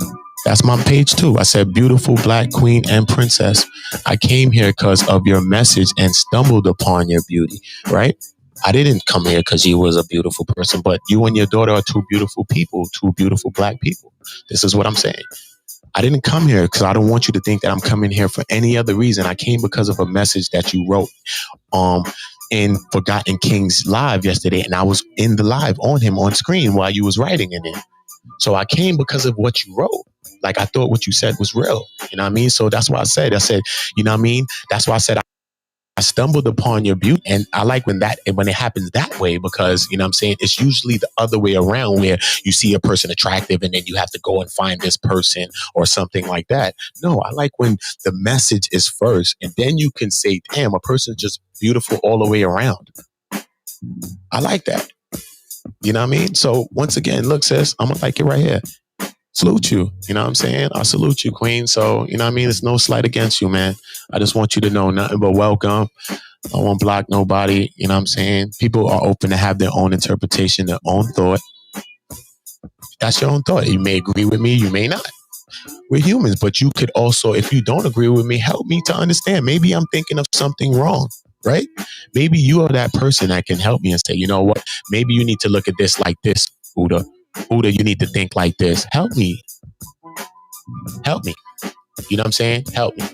S3: That's my page too. I said, beautiful black queen and princess. I came here because of your message and stumbled upon your beauty, right? I didn't come here because you was a beautiful person, but you and your daughter are two beautiful people, two beautiful black people. This is what I'm saying. I didn't come here because I don't want you to think that I'm coming here for any other reason. I came because of a message that you wrote in Forgotten King's live yesterday, and I was in the live on him on screen while you was writing in it. So I came because of what you wrote. Like, I thought what you said was real. You know what I mean? So that's why I said, you know what I mean? That's why I said I stumbled upon your beauty. And I like when it happens that way, because, you know what I'm saying, it's usually the other way around, where you see a person attractive and then you have to go and find this person or something like that. No, I like when the message is first, and then you can say, damn, a person's just beautiful all the way around. I like that. You know what I mean? So once again, look, sis, I'm going to like it right here. Salute you. You know what I'm saying? I salute you, queen. So, you know what I mean? It's no slight against you, man. I just want you to know nothing but welcome. I won't block nobody. You know what I'm saying? People are open to have their own interpretation, their own thought. That's your own thought. You may agree with me. You may not. We're humans, but you could also, if you don't agree with me, help me to understand. Maybe I'm thinking of something wrong, right? Maybe you are that person that can help me and say, you know what? Maybe you need to look at this like this, OOTA. OOTA, you need to think like this. Help me. Help me. You know what I'm saying? Help me.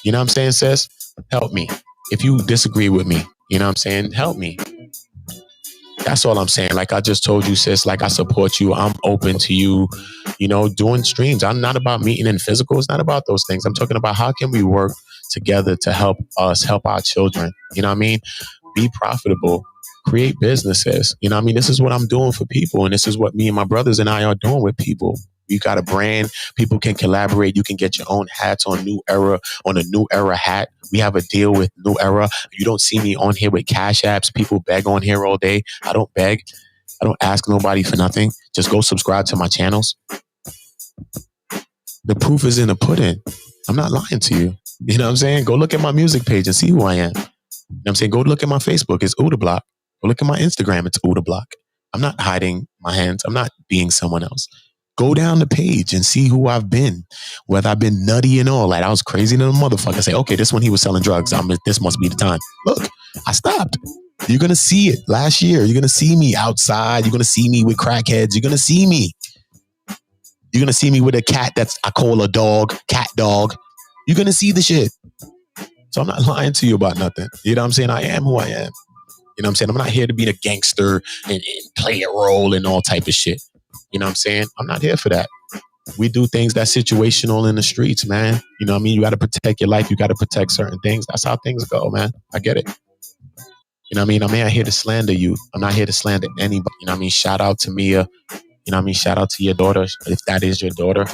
S3: You know what I'm saying, sis? Help me. If you disagree with me, you know what I'm saying? Help me. That's all I'm saying. Like I just told you, sis, like I support you. I'm open to you, you know, doing streams. I'm not about meeting in physical. It's not about those things. I'm talking about how can we work together to help us help our children. You know what I mean? Be profitable. Create businesses. You know what I mean? This is what I'm doing for people. And this is what me and my brothers and I are doing with people. You got a brand. People can collaborate. You can get your own hats on New Era, on a New Era hat. We have a deal with New Era. You don't see me on here with cash apps. People beg on here all day. I don't beg. I don't ask nobody for nothing. Just go subscribe to my channels. The proof is in the pudding. I'm not lying to you. You know what I'm saying? Go look at my music page and see who I am. You know what I'm saying? Go look at my Facebook. It's OOTA Block. Go look at my Instagram. It's OOTA Block. I'm not hiding my hands. I'm not being someone else. Go down the page and see who I've been, whether I've been nutty and all that. I was crazy than a motherfucker. Say, okay, this one he was selling drugs. This must be the time. Look, I stopped. You're going to see it last year. You're going to see me outside. You're going to see me with crackheads. You're going to see me. You're going to see me with a cat I call a dog, cat dog. You're going to see the shit. So I'm not lying to you about nothing. You know what I'm saying? I am who I am. You know what I'm saying? I'm not here to be a gangster and play a role and all type of shit. You know what I'm saying? I'm not here for that. We do things that's situational in the streets, man. You know what I mean? You got to protect your life. You got to protect certain things. That's how things go, man. I get it. You know what I mean? I'm not here to slander you. I'm not here to slander anybody. You know what I mean? Shout out to Mia. You know what I mean? Shout out to your daughter, if that is your daughter.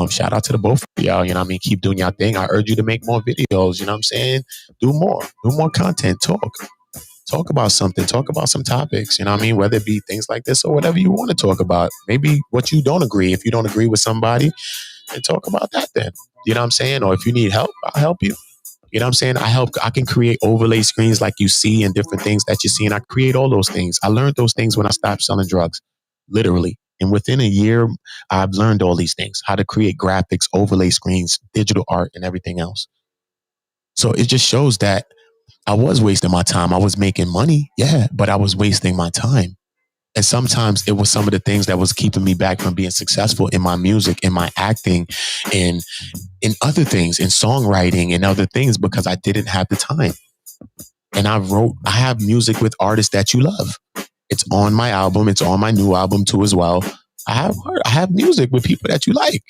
S3: Shout out to the both of y'all. You know what I mean? Keep doing your thing. I urge you to make more videos. You know what I'm saying? Do more content. Talk about something. Talk about some topics. You know what I mean? Whether it be things like this or whatever you want to talk about. Maybe what you don't agree. If you don't agree with somebody, then talk about that then. You know what I'm saying? Or if you need help, I'll help you. You know what I'm saying? I can create overlay screens like you see and different things that you see. And I create all those things. I learned those things when I stopped selling drugs, literally. And within a year, I've learned all these things, how to create graphics, overlay screens, digital art, and everything else. So it just shows that I was wasting my time. I was making money, yeah, but I was wasting my time. And sometimes it was some of the things that was keeping me back from being successful in my music, in my acting, and in other things, in songwriting and other things, because I didn't have the time. And I have music with artists that you love. It's on my album. It's on my new album too as well. I have music with people that you like.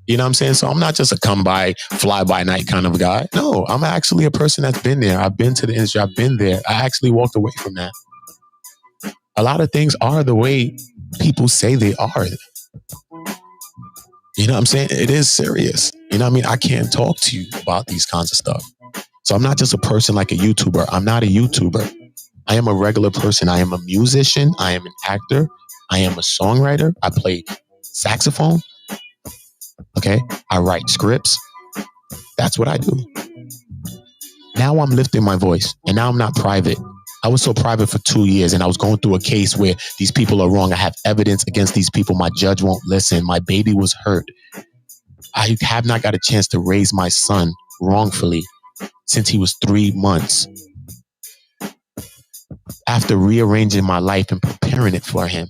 S3: You know what I'm saying? So I'm not just a come by, fly by night kind of guy. No, I'm actually a person that's been there. I've been to the industry. I've been there. I actually walked away from that. A lot of things are the way people say they are. You know what I'm saying? It is serious. You know what I mean? I can't talk to you about these kinds of stuff. So I'm not just a person like a YouTuber. I'm not a YouTuber. I am a regular person. I am a musician. I am an actor. I am a songwriter. I play saxophone. Okay. I write scripts. That's what I do. Now I'm lifting my voice, and now I'm not private. I was so private for 2 years, and I was going through a case where these people are wrong. I have evidence against these people. My judge won't listen. My baby was hurt. I have not got a chance to raise my son wrongfully since he was 3 months. After rearranging my life and preparing it for him.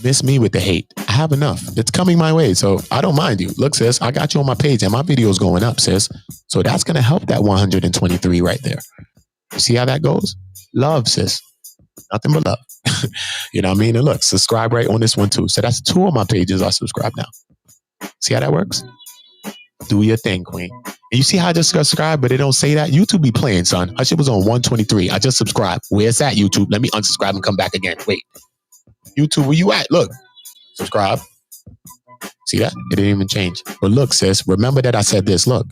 S3: Miss me with the hate. I have enough. It's coming my way, so I don't mind you. Look, sis, I got you on my page, and my video's going up, sis. So that's going to help that 123 right there. You see how that goes? Love, sis. Nothing but love. You know what I mean? And look, subscribe right on this one too. So that's 2 of my pages I subscribe now. See how that works? Do your thing, queen. And you see how I just subscribe, but it don't say that? YouTube be playing, son. That shit was on 123. I just subscribed. Where's that, YouTube? Let me unsubscribe and come back again. Wait. YouTube, where you at? Look. Subscribe. See that? It didn't even change. But look, sis, remember that I said this. Look.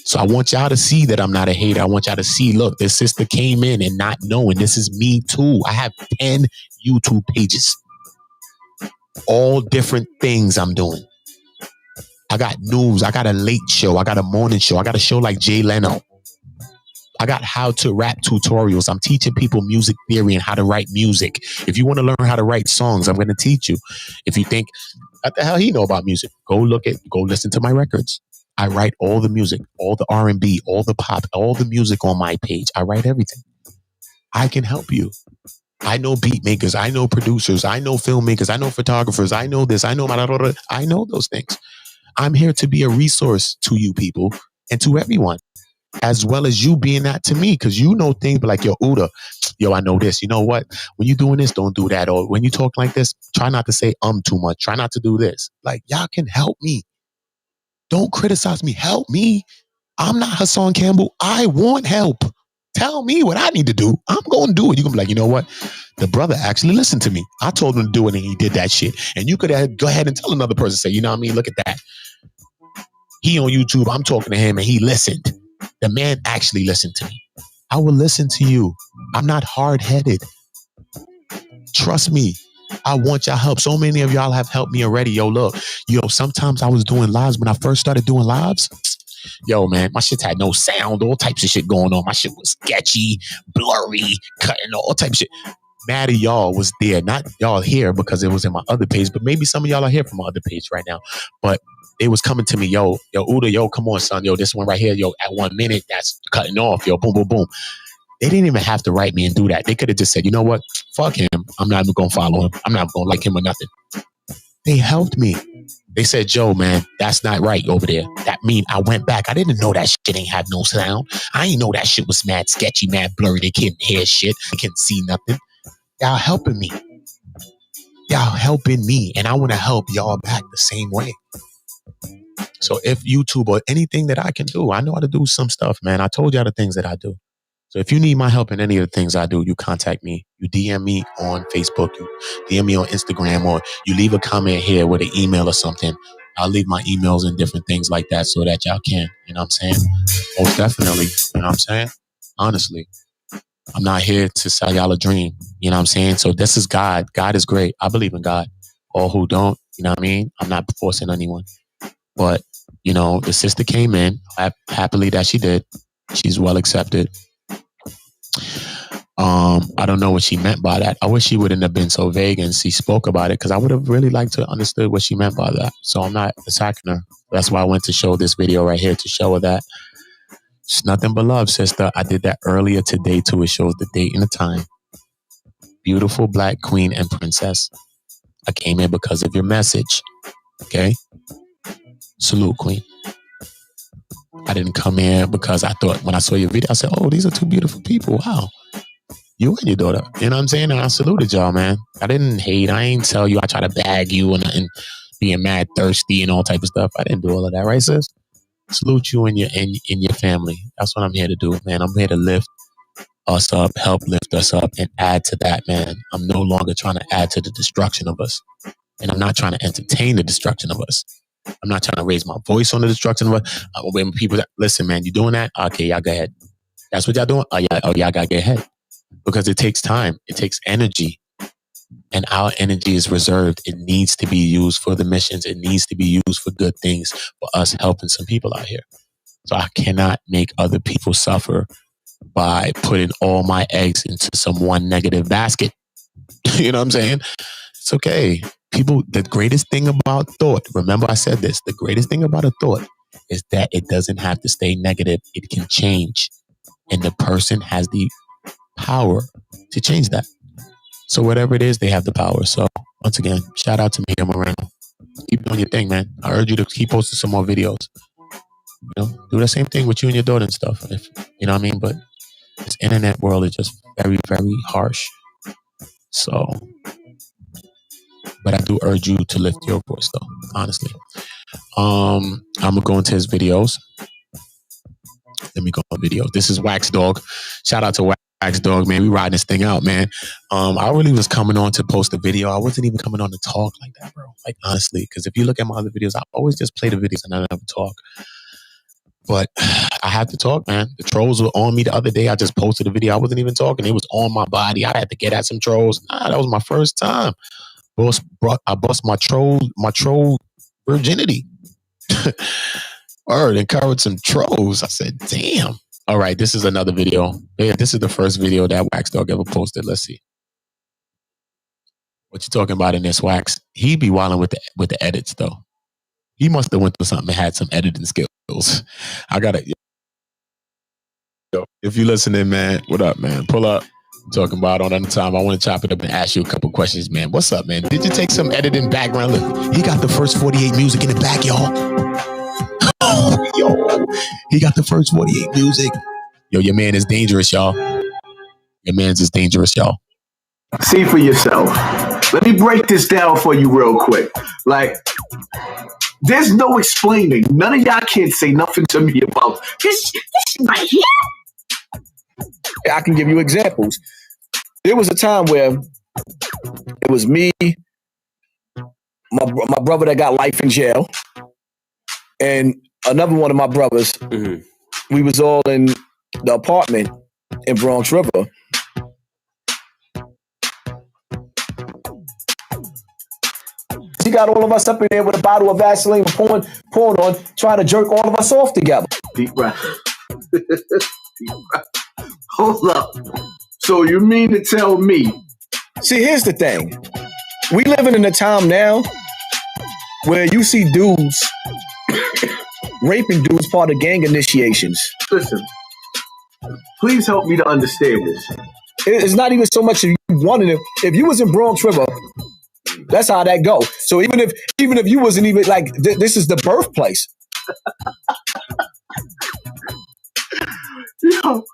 S3: So I want y'all to see that I'm not a hater. I want y'all to see, look, this sister came in and not knowing this is me too. I have 10 YouTube pages. All different things I'm doing. I got news. I got a late show. I got a morning show. I got a show like Jay Leno. I got how to rap tutorials. I'm teaching people music theory and how to write music. If you want to learn how to write songs, I'm going to teach you. If you think, what the hell he know about music? Go listen to my records. I write all the music, all the R&B, all the pop, all the music on my page. I write everything. I can help you. I know beat makers. I know producers. I know filmmakers. I know photographers. I know this. I know those things. I'm here to be a resource to you people and to everyone, as well as you being that to me, because you know things like, yo, OOTA, yo, I know this. You know what? When you're doing this, don't do that. Or when you talk like this, try not to say too much. Try not to do this. Like, y'all can help me. Don't criticize me. Help me. I'm not Hassan Campbell. I want help. Tell me what I need to do. I'm going to do it. You can be like, you know what? The brother actually listened to me. I told him to do it and he did that shit. And you could go ahead and tell another person, say, you know what I mean? Look at that. He on YouTube. I'm talking to him and he listened. The man actually listened to me. I will listen to you. I'm not hard-headed. Trust me. I want y'all help. So many of y'all have helped me already. Yo, look. Yo, sometimes I was doing lives. When I first started doing lives, yo, man, my shit had no sound. All types of shit going on. My shit was sketchy, blurry, cutting all types of shit. Mad of y'all was there. Not y'all here because it was in my other page, but maybe some of y'all are here from my other page right now. But it was coming to me, yo, OOTA, yo, come on, son. Yo, this one right here, yo, at 1 minute, that's cutting off. Yo, boom, boom, boom. They didn't even have to write me and do that. They could have just said, you know what? Fuck him. I'm not even going to follow him. I'm not going to like him or nothing. They helped me. They said, Joe, man, that's not right over there. That mean I went back. I didn't know that shit ain't have no sound. I ain't know that shit was mad sketchy, mad blurry. They couldn't hear shit. They couldn't see nothing. Y'all helping me. Y'all helping me. And I want to help y'all back the same way. So if YouTube or anything that I can do, I know how to do some stuff, man. I told y'all the things that I do. So if you need my help in any of the things I do, you contact me. You DM me on Facebook. You DM me on Instagram, or you leave a comment here with an email or something. I'll leave my emails and different things like that so that y'all can. You know what I'm saying? Most definitely. You know what I'm saying? Honestly. I'm not here to sell y'all a dream. You know what I'm saying? So this is God. God is great. I believe in God. All who don't, You know what I mean? I'm not forcing anyone. But, you know, the sister came in, happily that she did. She's well accepted. I don't know what she meant by that. I wish she wouldn't have been so vague and she spoke about it, because I would have really liked to understood what she meant by that. So I'm not attacking her. That's why I went to show this video right here, to show her that it's nothing but love, sister. I did that earlier today too. It shows the date and the time. Beautiful black queen and princess. I came in because of your message. Okay? Salute, queen. I didn't come in because I thought, when I saw your video, I said, oh, these are two beautiful people. Wow. You and your daughter. You know what I'm saying? And I saluted y'all, man. I didn't hate. I ain't tell you. I try to bag you and being mad thirsty and all type of stuff. I didn't do all of that, right, sis? Salute you and your family. That's what I'm here to do, man. I'm here to lift us up, help lift us up, and add to that, man. I'm no longer trying to add to the destruction of us. And I'm not trying to entertain the destruction of us. I'm not trying to raise my voice on the destruction of us. When people listen, man, you doing that? Okay, y'all go ahead. That's what y'all doing? Oh, y'all gotta get ahead. Because it takes time. It takes energy. And our energy is reserved. It needs to be used for the missions. It needs to be used for good things, for us helping some people out here. So I cannot make other people suffer by putting all my eggs into some one negative basket. You know what I'm saying? It's okay. People, the greatest thing about thought, remember I said this, the greatest thing about a thought is that it doesn't have to stay negative. It can change. And the person has the power to change that. So whatever it is, they have the power. So once again, shout out to Mia Moreno. Keep doing your thing, man. I urge you to keep posting some more videos. You know, do the same thing with you and your daughter and stuff. If you know what I mean. But this internet world is just very, very harsh. So, but I do urge you to lift your voice, though. Honestly, I'm gonna go into his videos. Let me go on videos. This is Wax Dog. Shout out to Wax Dog, man. We riding this thing out, man. I really was coming on to post a video. I wasn't even coming on to talk like that, bro. Like, honestly, because if you look at my other videos, I always just play the videos and I never talk. But I had to talk, man. The trolls were on me the other day. I just posted a video. I wasn't even talking. It was on my body. I had to get at some trolls. Nah, that was my first time. I bust my troll virginity. Word, encouraged some trolls. I said, damn. All right, this is another video. Yeah, this is the first video that Wax Dog ever posted. Let's see. What you talking about in this, Wax? He be wilding with the edits, though. He must have went through something and had some editing skills. I got it. Yo, if you listening, man, what up, man? Pull up. I'm talking about on another time. I want to chop it up and ask you a couple questions, man. What's up, man? Did you take some editing background? Look, he got the first 48 music in the back, y'all. Oh, yo, he got the first 48 music. Yo, your man is dangerous, y'all. Your man's is dangerous, y'all.
S5: See for yourself. Let me break this down for you real quick. Like, there's no explaining. None of y'all kids say nothing to me about this right here. I can give you examples. There was a time where it was me, my brother that got life in jail, and another one of my brothers. Mm-hmm. We was all in the apartment in Bronx River. He got all of us up in there with a bottle of Vaseline pouring on, trying to jerk all of us off together. Deep breath. Deep breath. Hold up. So you mean to tell me? See, here's the thing. We living in a time now where you see dudes raping dudes part of gang initiations. Listen, please help me to understand this. It's not even so much of you wanting it. If you was in Bronx River, that's how that go. So even if you wasn't even like, this is the birthplace. Yo.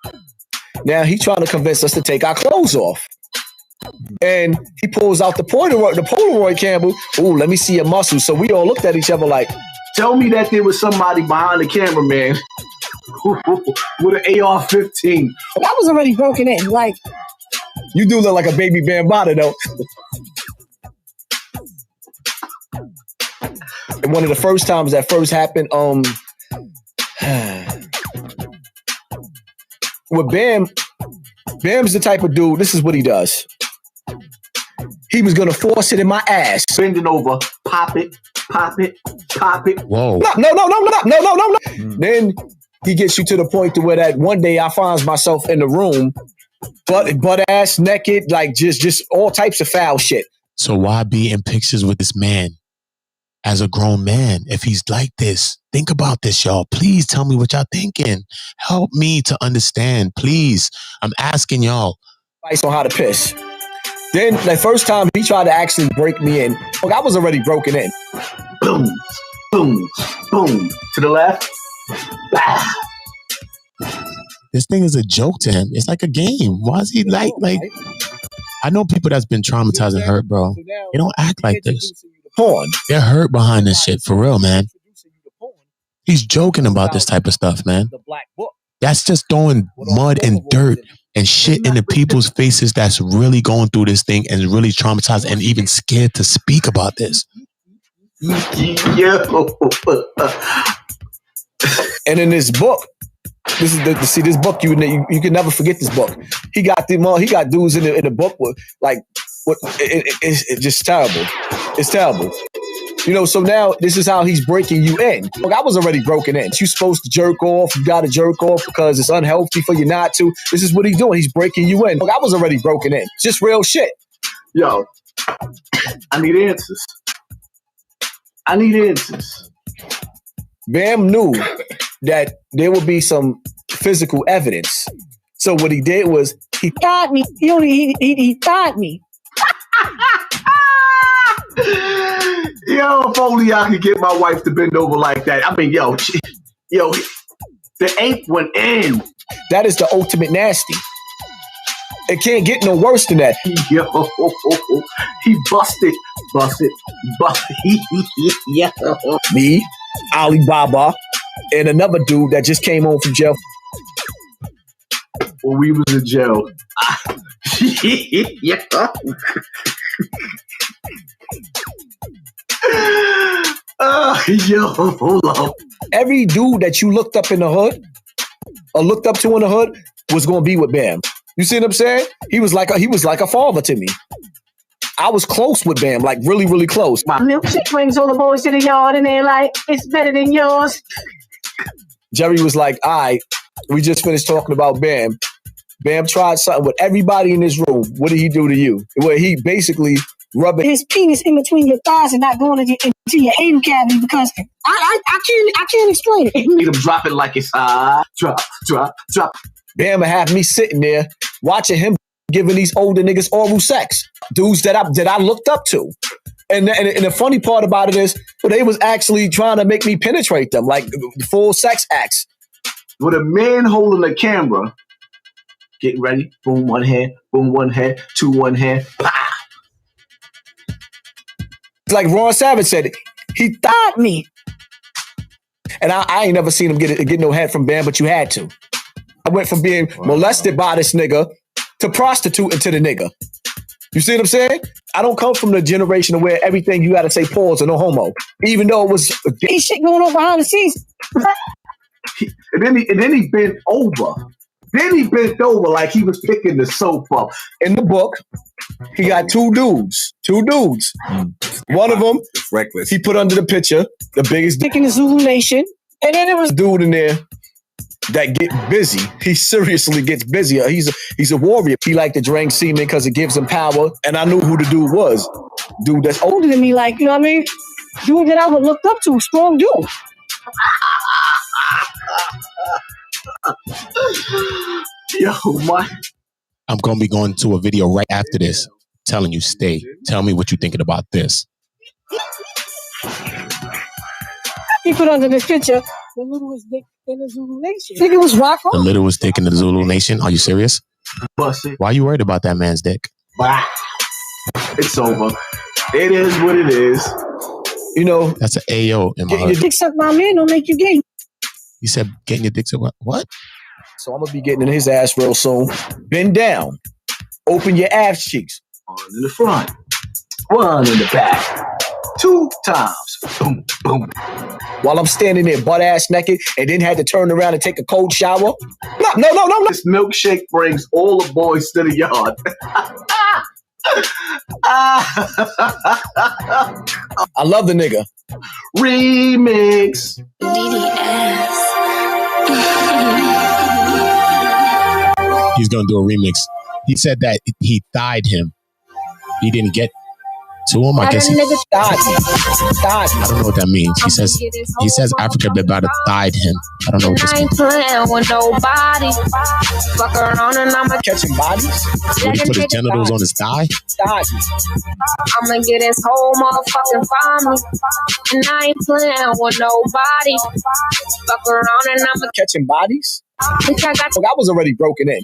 S5: Now he trying to convince us to take our clothes off. And he pulls out the Polaroid camera. Ooh, let me see your muscles. So we all looked at each other like, tell me that there was somebody behind the cameraman with an AR-15.
S9: That was already broken in. Like,
S5: you do look like a baby bambata, though. And one of the first times that first happened, with Bam's the type of dude, this is what he does. He was going to force it in my ass. Bending over, pop it, pop it, pop it.
S3: Whoa.
S5: No. Then he gets you to the point to where that one day I find myself in the room, butt ass naked, like just all types of foul shit.
S3: So why be in pictures with this man as a grown man if he's like this? Think about this, y'all. Please tell me what y'all thinking. Help me to understand, please. I'm asking y'all.
S5: Advice on how to piss. Then the first time he tried to actually break me in, look, I was already broken in. Boom, boom, boom. To the left. Bah.
S3: This thing is a joke to him. It's like a game. Why is he like? I know people that's been traumatized and hurt, bro. They don't act like this. They're hurt behind this shit, for real, man. He's joking about this type of stuff, man. That's just throwing mud and dirt and shit into people's faces that's really going through this thing and really traumatized and even scared to speak about this.
S5: And in this book, this is this book you can never forget this book. He got dudes in the book with it's just terrible. It's terrible. You know, so now this is how he's breaking you in. Look, I was already broken in. You're supposed to jerk off. You got to jerk off because it's unhealthy for you not to. This is what he's doing. He's breaking you in. Look, I was already broken in. It's just real shit.
S2: Yo, I need answers.
S5: Bam knew that there would be some physical evidence. So what he did was he
S9: Thought me. He thought me.
S5: Yo, if only I could get my wife to bend over like that. I mean, yo, the ape went in. That is the ultimate nasty. It can't get no worse than that. Yo, he busted. Yeah. Me, Alibaba, and another dude that just came home from jail.
S2: When we was in jail.
S5: Yeah. Yo, hold up. Every dude that you looked up in the hood or looked up to in the hood was gonna be with Bam. You see what I'm saying? He was like a father to me. I was close with Bam, like really, really close.
S9: My milkshake brings all the boys to the yard and they're like, it's better than yours.
S5: Jerry was like, all right, we just finished talking about Bam. Bam tried something with everybody in this room. What did he do to you? Well, he basically rubbing
S9: his penis in between your thighs and not going into your anal cavity because I can't explain it.
S5: You need him drop it like it's drop. Bam had me sitting there watching him giving these older niggas oral sex. Dudes that I looked up to. And the funny part about it is, well, they was actually trying to make me penetrate them, like full sex acts.
S2: With a man holding the camera, getting ready, boom, one hand, two, one hand, pa!
S5: Like Ron Savage said, he thought me. And I ain't never seen him get no head from Bam, but you had to. I went from being molested by this nigga to prostituting to the nigga. You see what I'm saying? I don't come from the generation where everything you got to say pause or no homo, even though it was
S9: ain't shit going on behind the scenes.
S2: And then he bent over. Then he bent over like he was picking the soap up.
S5: In the book, he got two dudes. One of them, reckless. He put under the picture the biggest
S9: dick in the Zulu Nation, and then there was
S5: a dude in there that get busy. He seriously gets busy. He's a warrior. He like to drink semen because it gives him power. And I knew who the dude was. Dude that's older
S9: than me, like, you know what I mean? Dude that I would look up to, strong dude.
S5: Yo, my.
S3: I'm going to be going to a video right after this telling you, stay. Tell me what you're thinking about this.
S9: He put under this picture the littlest dick in the Zulu Nation. Think it was rock on?
S3: The littlest dick in the Zulu Nation? Are you serious?
S2: Busted.
S3: Why are you worried about that man's dick?
S2: It's over. It is what it is.
S5: You know.
S3: That's an AO in my
S9: head. Your dick sucked by a man don't make you gay.
S3: You said getting your dick sucked? What?
S5: So I'm going to be getting in his ass real soon. Bend down. Open your ass cheeks.
S2: One in the front. One in the back. 2 times. Boom, boom.
S5: While I'm standing there butt ass naked and then had to turn around and take a cold shower. No.
S2: This milkshake brings all the boys to the yard.
S5: I love the nigga. Remix.
S3: He's gonna do a remix. He said that he thighed him. He didn't get to him. I guess he
S5: died.
S3: I don't know what that means. He says Africa Bambaataa thighed him. I don't know what this means.
S10: Playing with nobody. Fuck around and I'ma
S5: Catching bodies.
S3: When he put his genitals on his thigh.
S10: I'ma get his whole motherfucking family. And I ain't playing with nobody. Fuck around and I'ma
S5: catching bodies.
S10: Bitch, I
S5: was already broken in.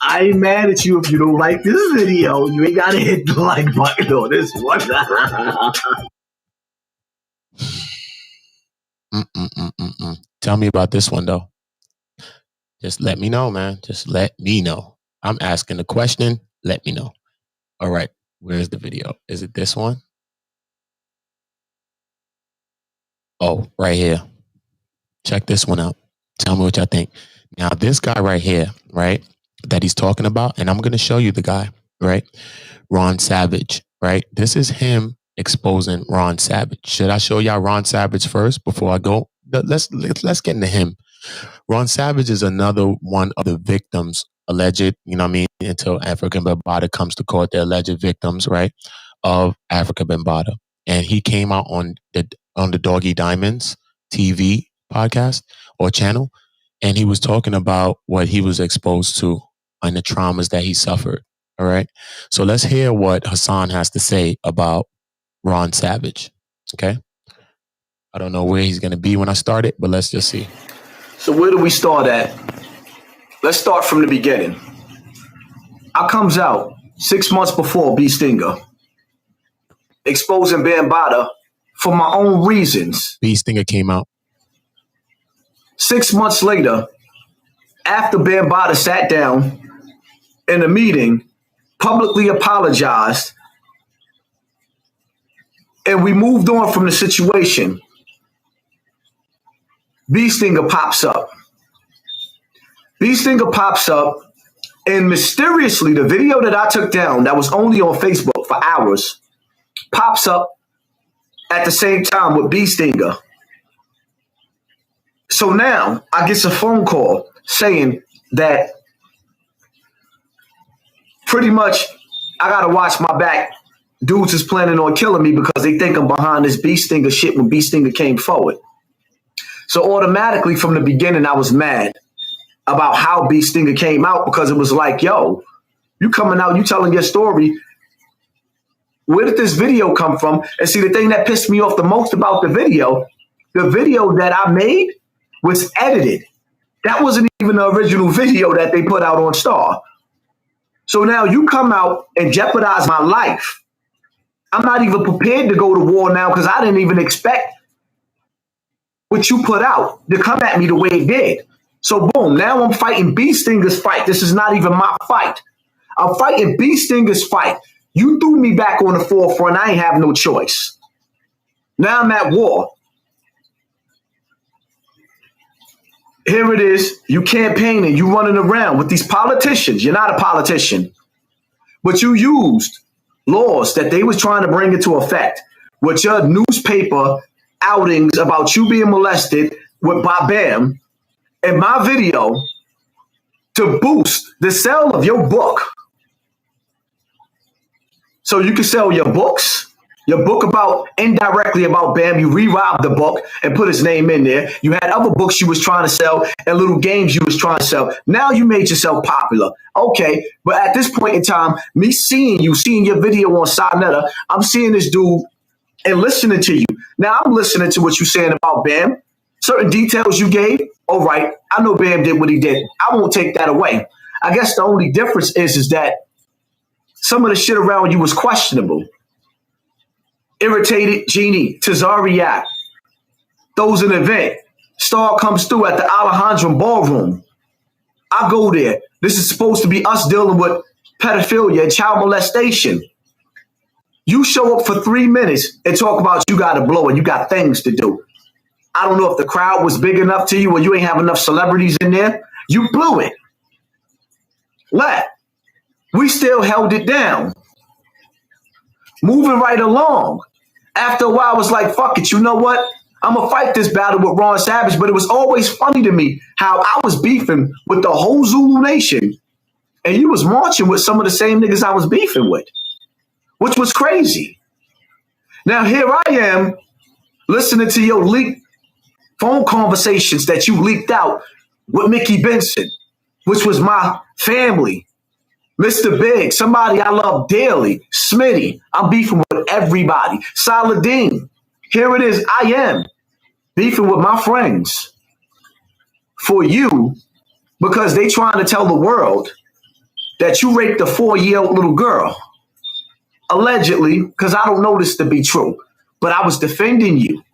S2: I ain't mad at you if you don't like this video. You ain't gotta hit the like button on this one.
S3: Tell me about this one though. Just let me know, man. Just let me know. I'm asking the question. Let me know. All right. Where's the video? Is it this one? Oh, right here. Check this one out. Tell me what y'all think. Now, this guy right here, right, that he's talking about, and I'm going to show you the guy, right? Ron Savage, right? This is him exposing Ron Savage. Should I show y'all Ron Savage first before I go? Let's get into him. Ron Savage is another one of the victims, alleged, you know what I mean, until Africa Bambaataa comes to court, the alleged victims, right, of Africa Bambaataa. And he came out on the Doggy Diamonds TV podcast or channel, and he was talking about what he was exposed to and the traumas that he suffered. All right. So let's hear what Hassan has to say about Ron Savage. Okay. I don't know where he's going to be when I start it, but let's just see.
S5: So where do we start at? Let's start from the beginning. I comes out 6 months before B Stinger, exposing Bambaataa for my own reasons.
S3: B Stinger came out
S5: 6 months later, after Bambaataa sat down in a meeting, publicly apologized, and we moved on from the situation. B Stinger pops up. B Stinger pops up, and mysteriously, the video that I took down that was only on Facebook for hours pops up at the same time with B Stinger. So now I get a phone call saying that pretty much I got to watch my back. Dudes is planning on killing me because they think I'm behind this B Stinger shit when B Stinger came forward. So automatically from the beginning, I was mad about how B Stinger came out because it was like, yo, you coming out, you telling your story. Where did this video come from? And see, the thing that pissed me off the most about the video that I made was edited. That wasn't even the original video that they put out on Star. So now you come out and jeopardize my life. I'm not even prepared to go to war now because I didn't even expect what you put out to come at me the way it did. So boom, now I'm fighting B Stinger's fight. This is not even my fight. I'm fighting B Stinger's fight. You threw me back on the forefront. I ain't have no choice. Now I'm at war. Here it is. You campaigning. You running around with these politicians. You're not a politician. But you used laws that they was trying to bring into effect with your newspaper outings about you being molested with Bam and my video to boost the sale of your book. So you can sell your books, your book about indirectly about Bam. You re-robbed the book and put his name in there. You had other books you was trying to sell and little games you was trying to sell. Now you made yourself popular. Okay, but at this point in time, me seeing your video on Sonetta, I'm seeing this dude and listening to you. Now I'm listening to what you're saying about Bam. Certain details you gave, all right, I know Bam did what he did. I won't take that away. I guess the only difference is that some of the shit around you was questionable. Irritated Genie, Tazariak, throws an event. Star comes through at the Alejandro Ballroom. I go there. This is supposed to be us dealing with pedophilia and child molestation. You show up for 3 minutes and talk about you got to blow and you got things to do. I don't know if the crowd was big enough to you or you ain't have enough celebrities in there. You blew it. We still held it down. Moving right along. After a while, I was like, fuck it, you know what? I'm going to fight this battle with Ron Savage. But it was always funny to me how I was beefing with the whole Zulu Nation. And you was marching with some of the same niggas I was beefing with, which was crazy. Now, here I am listening to your leaked phone conversations that you leaked out with Mickey Benson, which was my family. Mr. Big, somebody I love dearly. Smitty, I'm beefing with everybody. Saladin, here it is. I am beefing with my friends for you because they trying to tell the world that you raped a 4-year-old little girl. Allegedly, because I don't know this to be true. But I was defending you.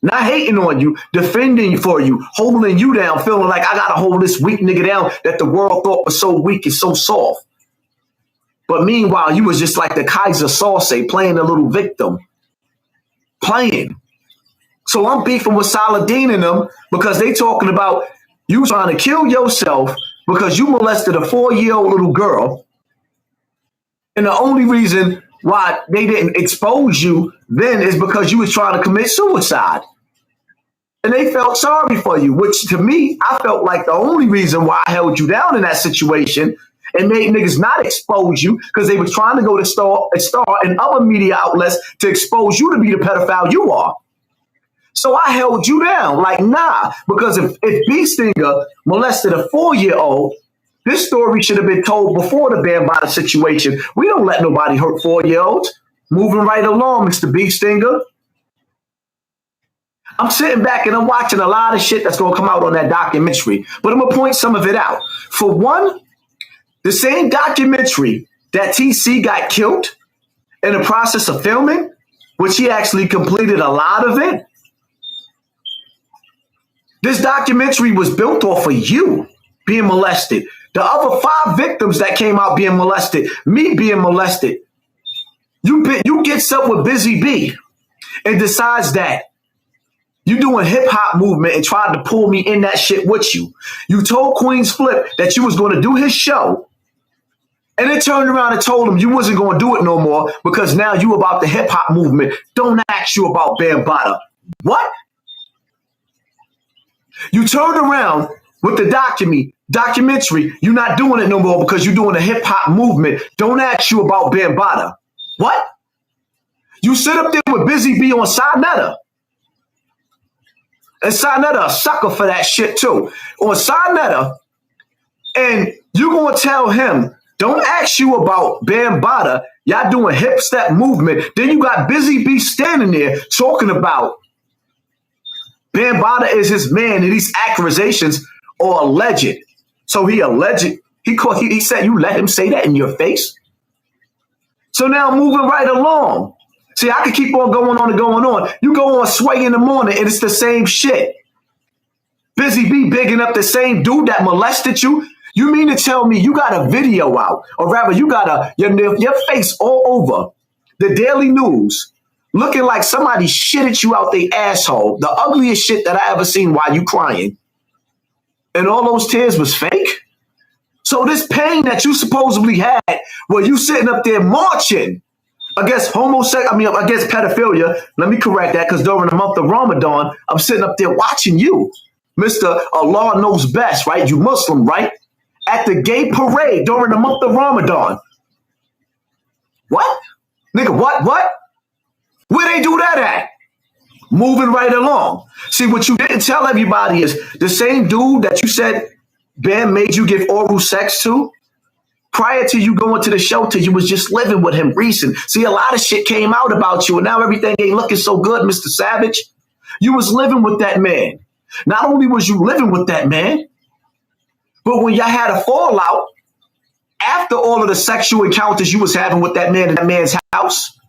S5: Not hating on you, defending for you, holding you down, feeling like I got to hold this weak nigga down that the world thought was so weak and so soft. But meanwhile, you was just like the Kaiser Sauce playing a little victim. Playing. So I'm beefing with Saladin and them because they talking about you trying to kill yourself because you molested a 4-year-old little girl. And the only reason why they didn't expose you then is because you was trying to commit suicide. And they felt sorry for you, which to me, I felt like the only reason why I held you down in that situation and made niggas not expose you because they was trying to go to Star and other media outlets to expose you to be the pedophile you are. So I held you down like, nah, because if B Stinger molested a 4-year-old, this story should have been told before the Bambaataa situation. We don't let nobody hurt 4-year-olds. Moving right along, Mr. B Stinger. I'm sitting back and I'm watching a lot of shit that's going to come out on that documentary, but I'm going to point some of it out. For one, the same documentary that TC got killed in the process of filming, which he actually completed a lot of it. This documentary was built off of you being molested. The other 5 victims that came out being molested, me being molested. You gets up with Busy B and decides that you doing hip hop movement and tried to pull me in that shit with you. You told Queen's Flip that you was going to do his show. And then turned around and told him you wasn't going to do it no more because now you about the hip hop movement. Don't ask you about Bambaataa. What? You turned around with the documentary. You're not doing it no more because you're doing the hip hop movement. Don't ask you about Bambaataa. What? You sit up there with Busy B on Sinetta. And Sinetta a sucker for that shit too. On Sinetta, and you gonna tell him, don't ask you about Bambaataa. Y'all doing hip step movement. Then you got Busy B standing there talking about Bambaataa is his man, and these accusations are alleged. So he alleged. He said you let him say that in your face. So now moving right along. See, I could keep on going on and going on. You go on Sway in the morning, and it's the same shit. Busy B bigging up the same dude that molested you. You mean to tell me you got a video out, or rather you got your face all over the Daily News, looking like somebody shitted you out their asshole, the ugliest shit that I ever seen while you crying. And all those tears was fake? So this pain that you supposedly had, where you sitting up there marching against against pedophilia. Let me correct that, because during the month of Ramadan, I'm sitting up there watching you, Mr. Allah knows best, right? You Muslim, right? At the gay parade during the month of Ramadan. What? Nigga, what? Where they do that at? Moving right along. See, what you didn't tell everybody is the same dude that you said Ben made you give oral sex to, prior to you going to the shelter, you was just living with him recent. See, a lot of shit came out about you, and now everything ain't looking so good, Mr. Savage. You was living with that man. Not only was you living with that man, but when y'all had a fallout, after all of the sexual encounters you was having with that man in that man's house,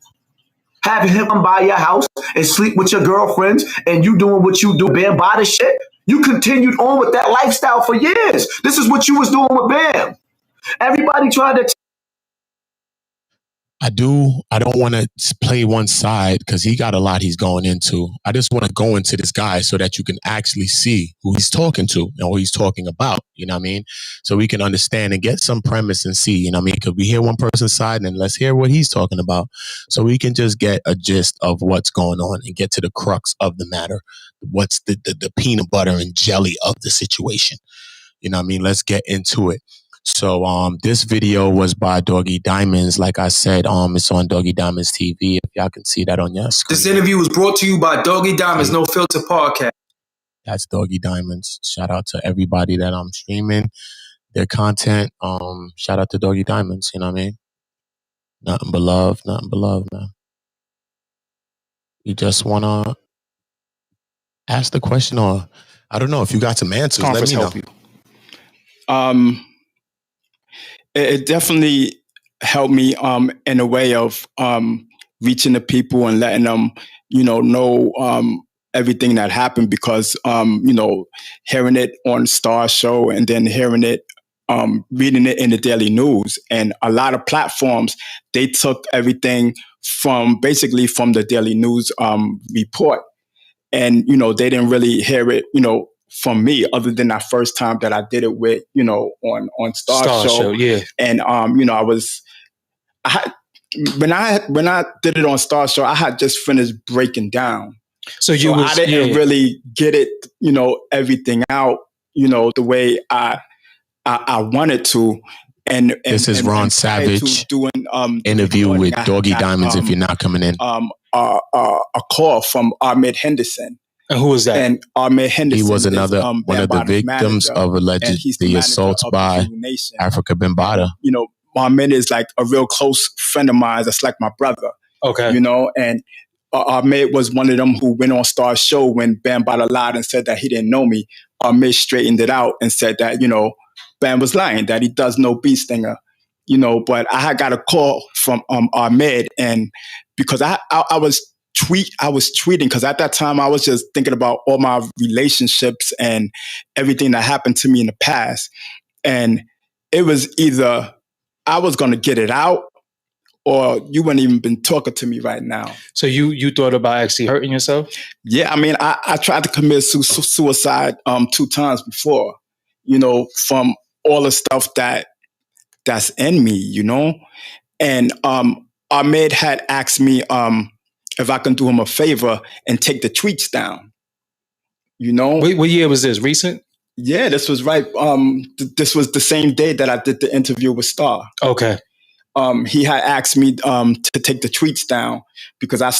S5: having him come by your house and sleep with your girlfriends, and you doing what you do, Bambaataa shit, you continued on with that lifestyle for years. This is what you was doing with Bam. Everybody tried to
S3: I don't want to play one side because he got a lot he's going into. I just want to go into this guy so that you can actually see who he's talking to and who he's talking about. You know what I mean? So we can understand and get some premise and see, you know what I mean? Because we hear one person's side and then let's hear what he's talking about. So we can just get a gist of what's going on and get to the crux of the matter. What's the peanut butter and jelly of the situation? You know what I mean? Let's get into it. So this video was by Doggy Diamonds. Like I said, it's on Doggy Diamonds TV. If y'all can see that on your screen.
S11: This interview was brought to you by Doggy Diamonds No Filter Podcast.
S3: That's Doggy Diamonds. Shout out to everybody that I'm streaming their content. Shout out to Doggy Diamonds, you know what I mean? Nothing but love, man. You just wanna ask the question, or I don't know if you got some answers. Let me know.
S11: It definitely helped me in a way of reaching the people and letting them, know everything that happened, because hearing it on Star Show and then hearing it, reading it in the Daily News, and a lot of platforms, they took everything from the Daily News report, and they didn't really hear it, from me, other than that first time that I did it with, on Star Show.
S5: Yeah.
S11: And, when I did it on Star Show, I had just finished breaking down. So I didn't really get it, everything out, the way I wanted to. And
S3: this is Ron Savage doing interview with Doggy Diamonds. If you're not coming in,
S11: a call from Ahmed Henderson.
S5: And who was that?
S11: And Ahmed Henderson.
S3: He was another one of the victims of alleged the assaults by Africa Bambaataa.
S11: Ahmed is like a real close friend of mine. That's like my brother.
S5: Okay.
S11: And Ahmed was one of them who went on Star Show when Bambaataa lied and said that he didn't know me. Ahmed straightened it out and said that, Bam was lying, that he does know Bee Stinger. But I had got a call from Ahmed, and because I was tweeting, because at that time I was just thinking about all my relationships and everything that happened to me in the past. And it was either I was going to get it out, or you wouldn't even been talking to me right now.
S5: So you thought about actually hurting yourself?
S11: Yeah, I mean, I tried to commit suicide 2 times before, from all the stuff that's in me, And Ahmed had asked me if I can do him a favor and take the tweets down.
S5: What year was this? Recent?
S11: Yeah, this was right. This was the same day that I did the interview with Star.
S5: Okay.
S11: He had asked me to take the tweets down, because I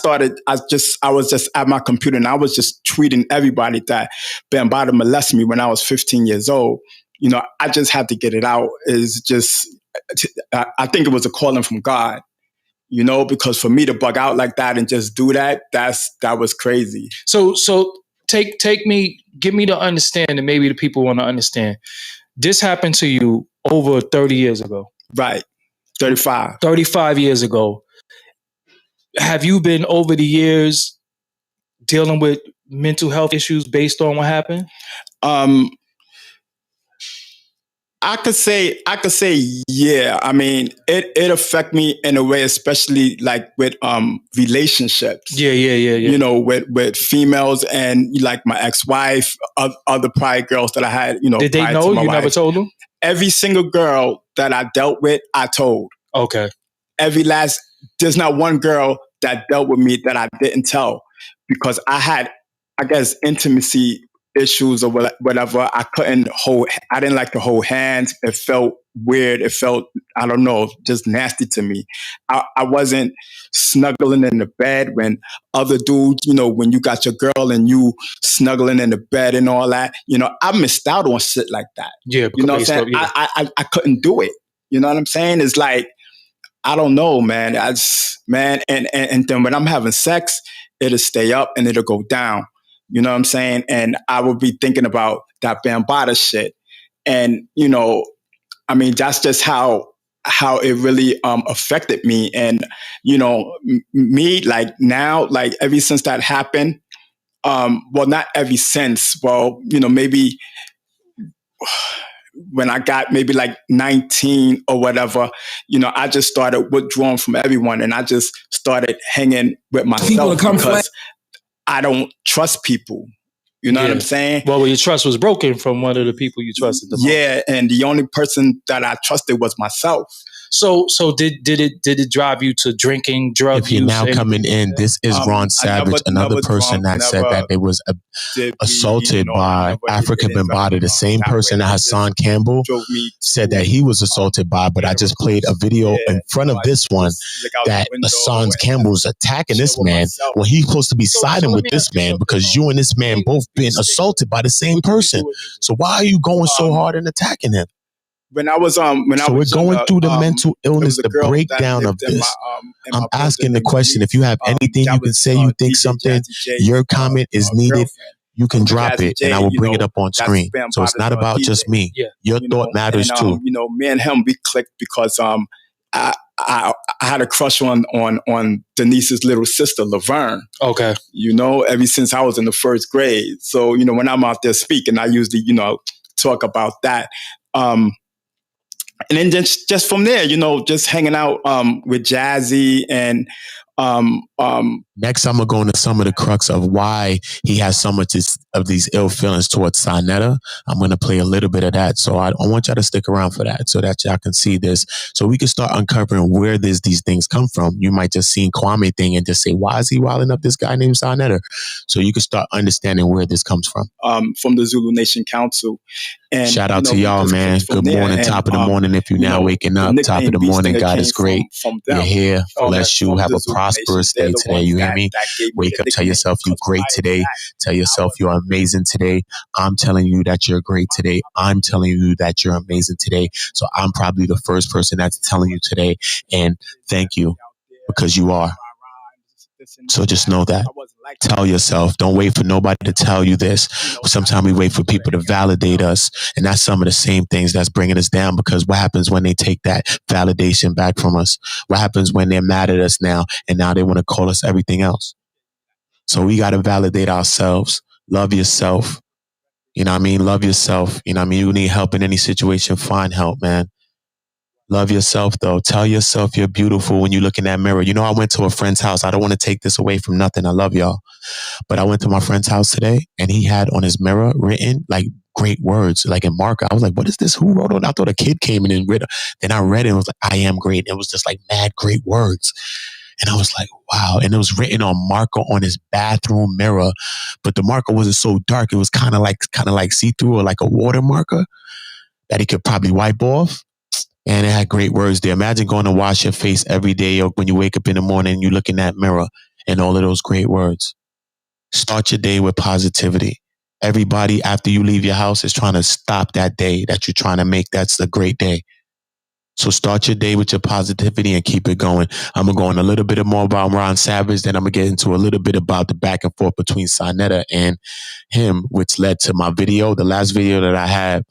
S11: was just at my computer and I was just tweeting everybody that Bambaataa molested me when I was 15 years old. I just had to get it out. I think it was a calling from God, because for me to bug out like that and just do that, that was crazy.
S5: So give me to understand, and maybe the people want to understand. This happened to you over 30 years ago.
S11: Right. 35.
S5: 35 years ago. Have you been over the years dealing with mental health issues based on what happened?
S11: I could say, yeah. I mean, it affect me in a way, especially like with relationships.
S5: Yeah.
S11: With females and like my ex-wife, other prior girls that I had.
S5: Did they know? You never told them?
S11: Every single girl that I dealt with, I told.
S5: Okay.
S11: There's not one girl that dealt with me that I didn't tell, because I had, I guess, intimacy issues or whatever. I didn't like to hold hands. It felt weird. It felt, I don't know, just nasty to me. I wasn't snuggling in the bed when other dudes, when you got your girl and you snuggling in the bed and all that, I missed out on shit like that.
S5: Yeah.
S11: You know what I'm saying? Yeah. I couldn't do it. You know what I'm saying? It's like, I don't know, man. And then when I'm having sex, it'll stay up and it'll go down. You know what I'm saying? And I would be thinking about that Bambaataa shit. And, I mean, that's just how it really affected me. And, me, like now, like ever since that happened, well, not ever since, well, maybe when I got maybe like 19 or whatever, I just started withdrawing from everyone, and I just started hanging with myself because I don't trust people. You know what I'm saying?
S12: Well, your trust was broken from one of the people you trusted the most.
S11: Yeah, and the only person that I trusted was myself.
S12: So did it drive you to drinking, drug use?
S3: If you're now coming in, this is Ron Savage, another person that said that they was assaulted by Africa Bambaataa, the same person that Hassan Campbell said that he was assaulted by. But I just played a video in front of this one that Hassan Campbell's attacking this man when he's supposed to be siding with this man because you and this man both been assaulted by the same person. So why are you going so hard and attacking him?
S11: When I was
S3: we're going through the mental illness, the breakdown of this. I'm asking the question. If you have anything you can say, you think something, your comment is needed, you can drop it and I will bring it up on screen. So it's not about just me. Your thought matters too.
S11: Me and him, we clicked because I had a crush on Denise's little sister, Laverne.
S12: Okay.
S11: Ever since I was in the first grade. So, when I'm out there speaking, I usually, talk about that. And then just from there, just hanging out with Jazzy and
S3: next I'm gonna go into some of the crux of why he has so much of these ill feelings towards Sinetta. I'm gonna play a little bit of that, so I want y'all to stick around for that so that y'all can see this, so we can start uncovering where these things come from. You might just see Kwame thing and just say, why is he wilding up this guy named Sinetta? So you can start understanding where this comes from
S11: the Zulu Nation Council. And
S3: shout out to y'all, man. Good morning, top of the morning. If you're now waking up, top of the morning, God is great. You're here. Bless you. Have a prosperous day today. You hear me? Wake up. Tell yourself you're great today. Tell yourself you're amazing today. I'm telling you that you're great today. I'm telling you that you're amazing today. So I'm probably the first person that's telling you today. And thank you, because you are. So just know that. Tell yourself. Don't wait for nobody to tell you this. Sometimes we wait for people to validate us. And that's some of the same things that's bringing us down, because what happens when they take that validation back from us? What happens when they're mad at us now and now they want to call us everything else? So we got to validate ourselves. Love yourself. You know what I mean? Love yourself. You know what I mean? You need help in any situation, find help, man. Love yourself, though. Tell yourself you're beautiful when you look in that mirror. I went to a friend's house. I don't want to take this away from nothing. I love y'all. But I went to my friend's house today, and he had on his mirror written, like, great words, like in marker. I was like, what is this? Who wrote it? I thought a kid came in and read it. Then I read it and was like, I am great. It was just like mad great words. And I was like, wow. And it was written on marker on his bathroom mirror. But the marker wasn't so dark. It was kind of like see-through, or like a water marker that he could probably wipe off. And it had great words there. Imagine going to wash your face every day, or when you wake up in the morning and you look in that mirror and all of those great words. Start your day with positivity. Everybody, after you leave your house, is trying to stop that day that you're trying to make. That's a great day. So start your day with your positivity and keep it going. I'm going to go on a little bit more about Ron Savage. Then I'm going to get into a little bit about the back and forth between Sinetta and him, which led to my video. The last video that I have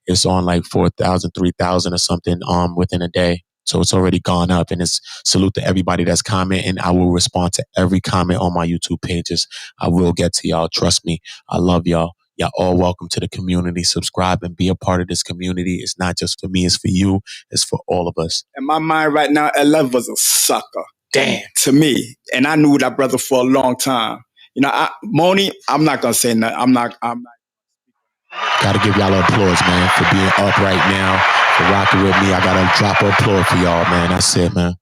S3: is on like 4,000, 3,000 or something within a day. So it's already gone up, and it's salute to everybody that's commenting. I will respond to every comment on my YouTube pages. I will get to y'all. Trust me. I love y'all. Y'all all welcome to the community. Subscribe and be a part of this community. It's not just for me. It's for you. It's for all of us.
S11: In my mind right now, Love was a sucker.
S12: Damn.
S11: To me. And I knew that brother for a long time. Moni, I'm not going to say nothing. I'm not.
S3: Got to give y'all an applause, man, for being up right now, for rocking with me. I got to drop an applause for y'all, man. That's it, man.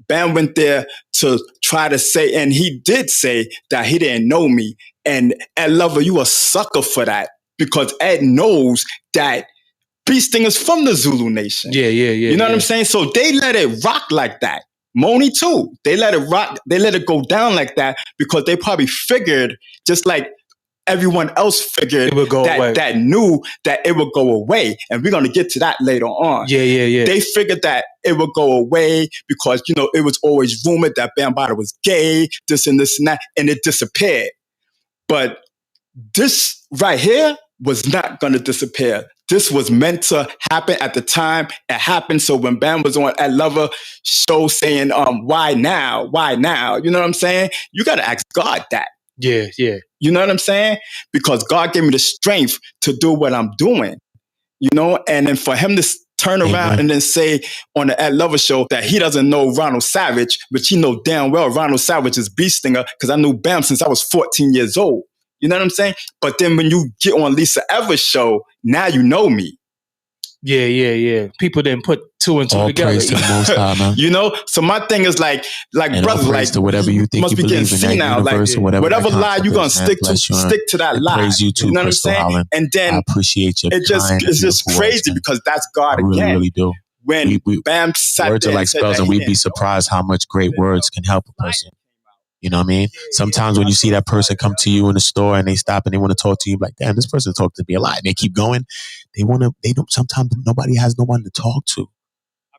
S11: Bam went there to try to say, and he did say that he didn't know me. And Ed Lover, you a sucker for that, because Ed knows that Beast Thing is from the Zulu Nation.
S12: Yeah.
S11: You know what I'm saying? So they let it rock like that. Moni too. They let it rock. They let it go down like that because they probably figured, just like everyone else figured, that knew that it would go away. And we're going to get to that later on.
S12: Yeah.
S11: They figured that it would go away because, it was always rumored that Bambaataa was gay, this and that, and it disappeared. But this right here was not going to disappear. This was meant to happen at the time it happened. So when Bam was on Ed Lover show saying, why now? Why now? You know what I'm saying? You got to ask God that.
S12: Yeah.
S11: You know what I'm saying? Because God gave me the strength to do what I'm doing. you know, and then for him to turn around and then say on the Ed Lover show that he doesn't know Ronald Savage, but he know damn well Ronald Savage is Beast Stinger because I knew Bam since I was 14 years old. You know what I'm saying? But then when you get on Lisa Evers' show, now you know me.
S12: Yeah. People didn't put two and two
S3: All
S12: together.
S3: praise to the Most High, man.
S11: You know, so my thing is like
S3: and
S11: brothers, like
S3: to whatever you think
S11: must
S3: you
S11: be getting
S3: believe in,
S11: seen
S3: that
S11: now.
S3: universe
S11: Like
S3: or whatever
S11: lie you gonna
S3: is,
S11: stick to that lie.
S3: Praise you too,
S11: know what I'm
S3: Crystal
S11: saying?
S3: Holland.
S11: And then
S3: I appreciate your
S11: it's
S3: kind
S11: just crazy
S3: words,
S11: because that's God
S3: I really,
S11: again.
S3: really do.
S11: When Bam sat
S3: words
S11: there
S3: are like
S11: and said
S3: spells,
S11: that
S3: and
S11: he
S3: we'd be surprised how much great words can help a person. You know what I mean? Sometimes when you see that person come to you in the store and they stop and they want to talk to you, like, damn, this person talked to me a lot, and they keep going. They don't. Sometimes nobody has no one to talk to.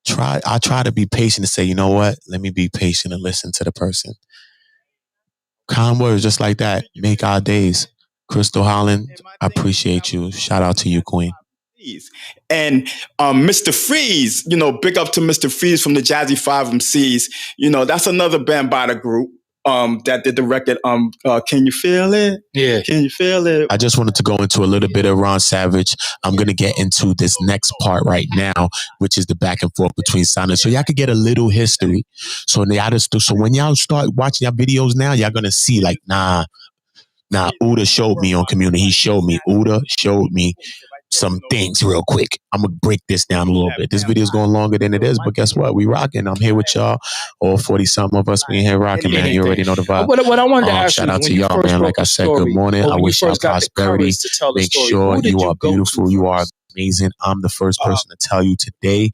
S3: I try to be patient and say, you know what? Let me be patient and listen to the person. Kind words just like that make our days. Crystal Holland, I appreciate you. Shout out to you, Queen.
S11: And Mr. Freeze, you know, big up to Mr. Freeze from the Jazzy 5 MCs. You know, that's another band by the group that did the record. Can You Feel It?
S12: Yeah.
S11: Can You Feel It?
S3: I just wanted to go into a little bit of Ron Savage. I'm going to get into this next part right now, which is the back and forth between Silence. So y'all could get a little history. So when y'all start watching y'all videos now, y'all going to see like, nah, OOTA showed me on Community. He showed me. OOTA showed me some things real quick. I'm going to break this down a little bit. This video is going longer than it is, but guess what? We rocking. I'm here with y'all. All 40-something of us. We in here rocking, man. You already know the vibe.
S12: What I wanted to ask
S3: shout
S12: you,
S3: out
S12: when
S3: to
S12: you
S3: y'all,
S12: first
S3: man.
S12: broke
S3: Like I
S12: the
S3: said,
S12: story,
S3: good morning.
S12: or
S3: I
S12: when
S3: wish
S12: you
S3: y'all
S12: first got the
S3: prosperity.
S12: courage to tell the
S3: Make
S12: story,
S3: sure
S12: who did
S3: you are
S12: go to
S3: beautiful. You are
S12: first?
S3: amazing. I'm the first person to tell you today,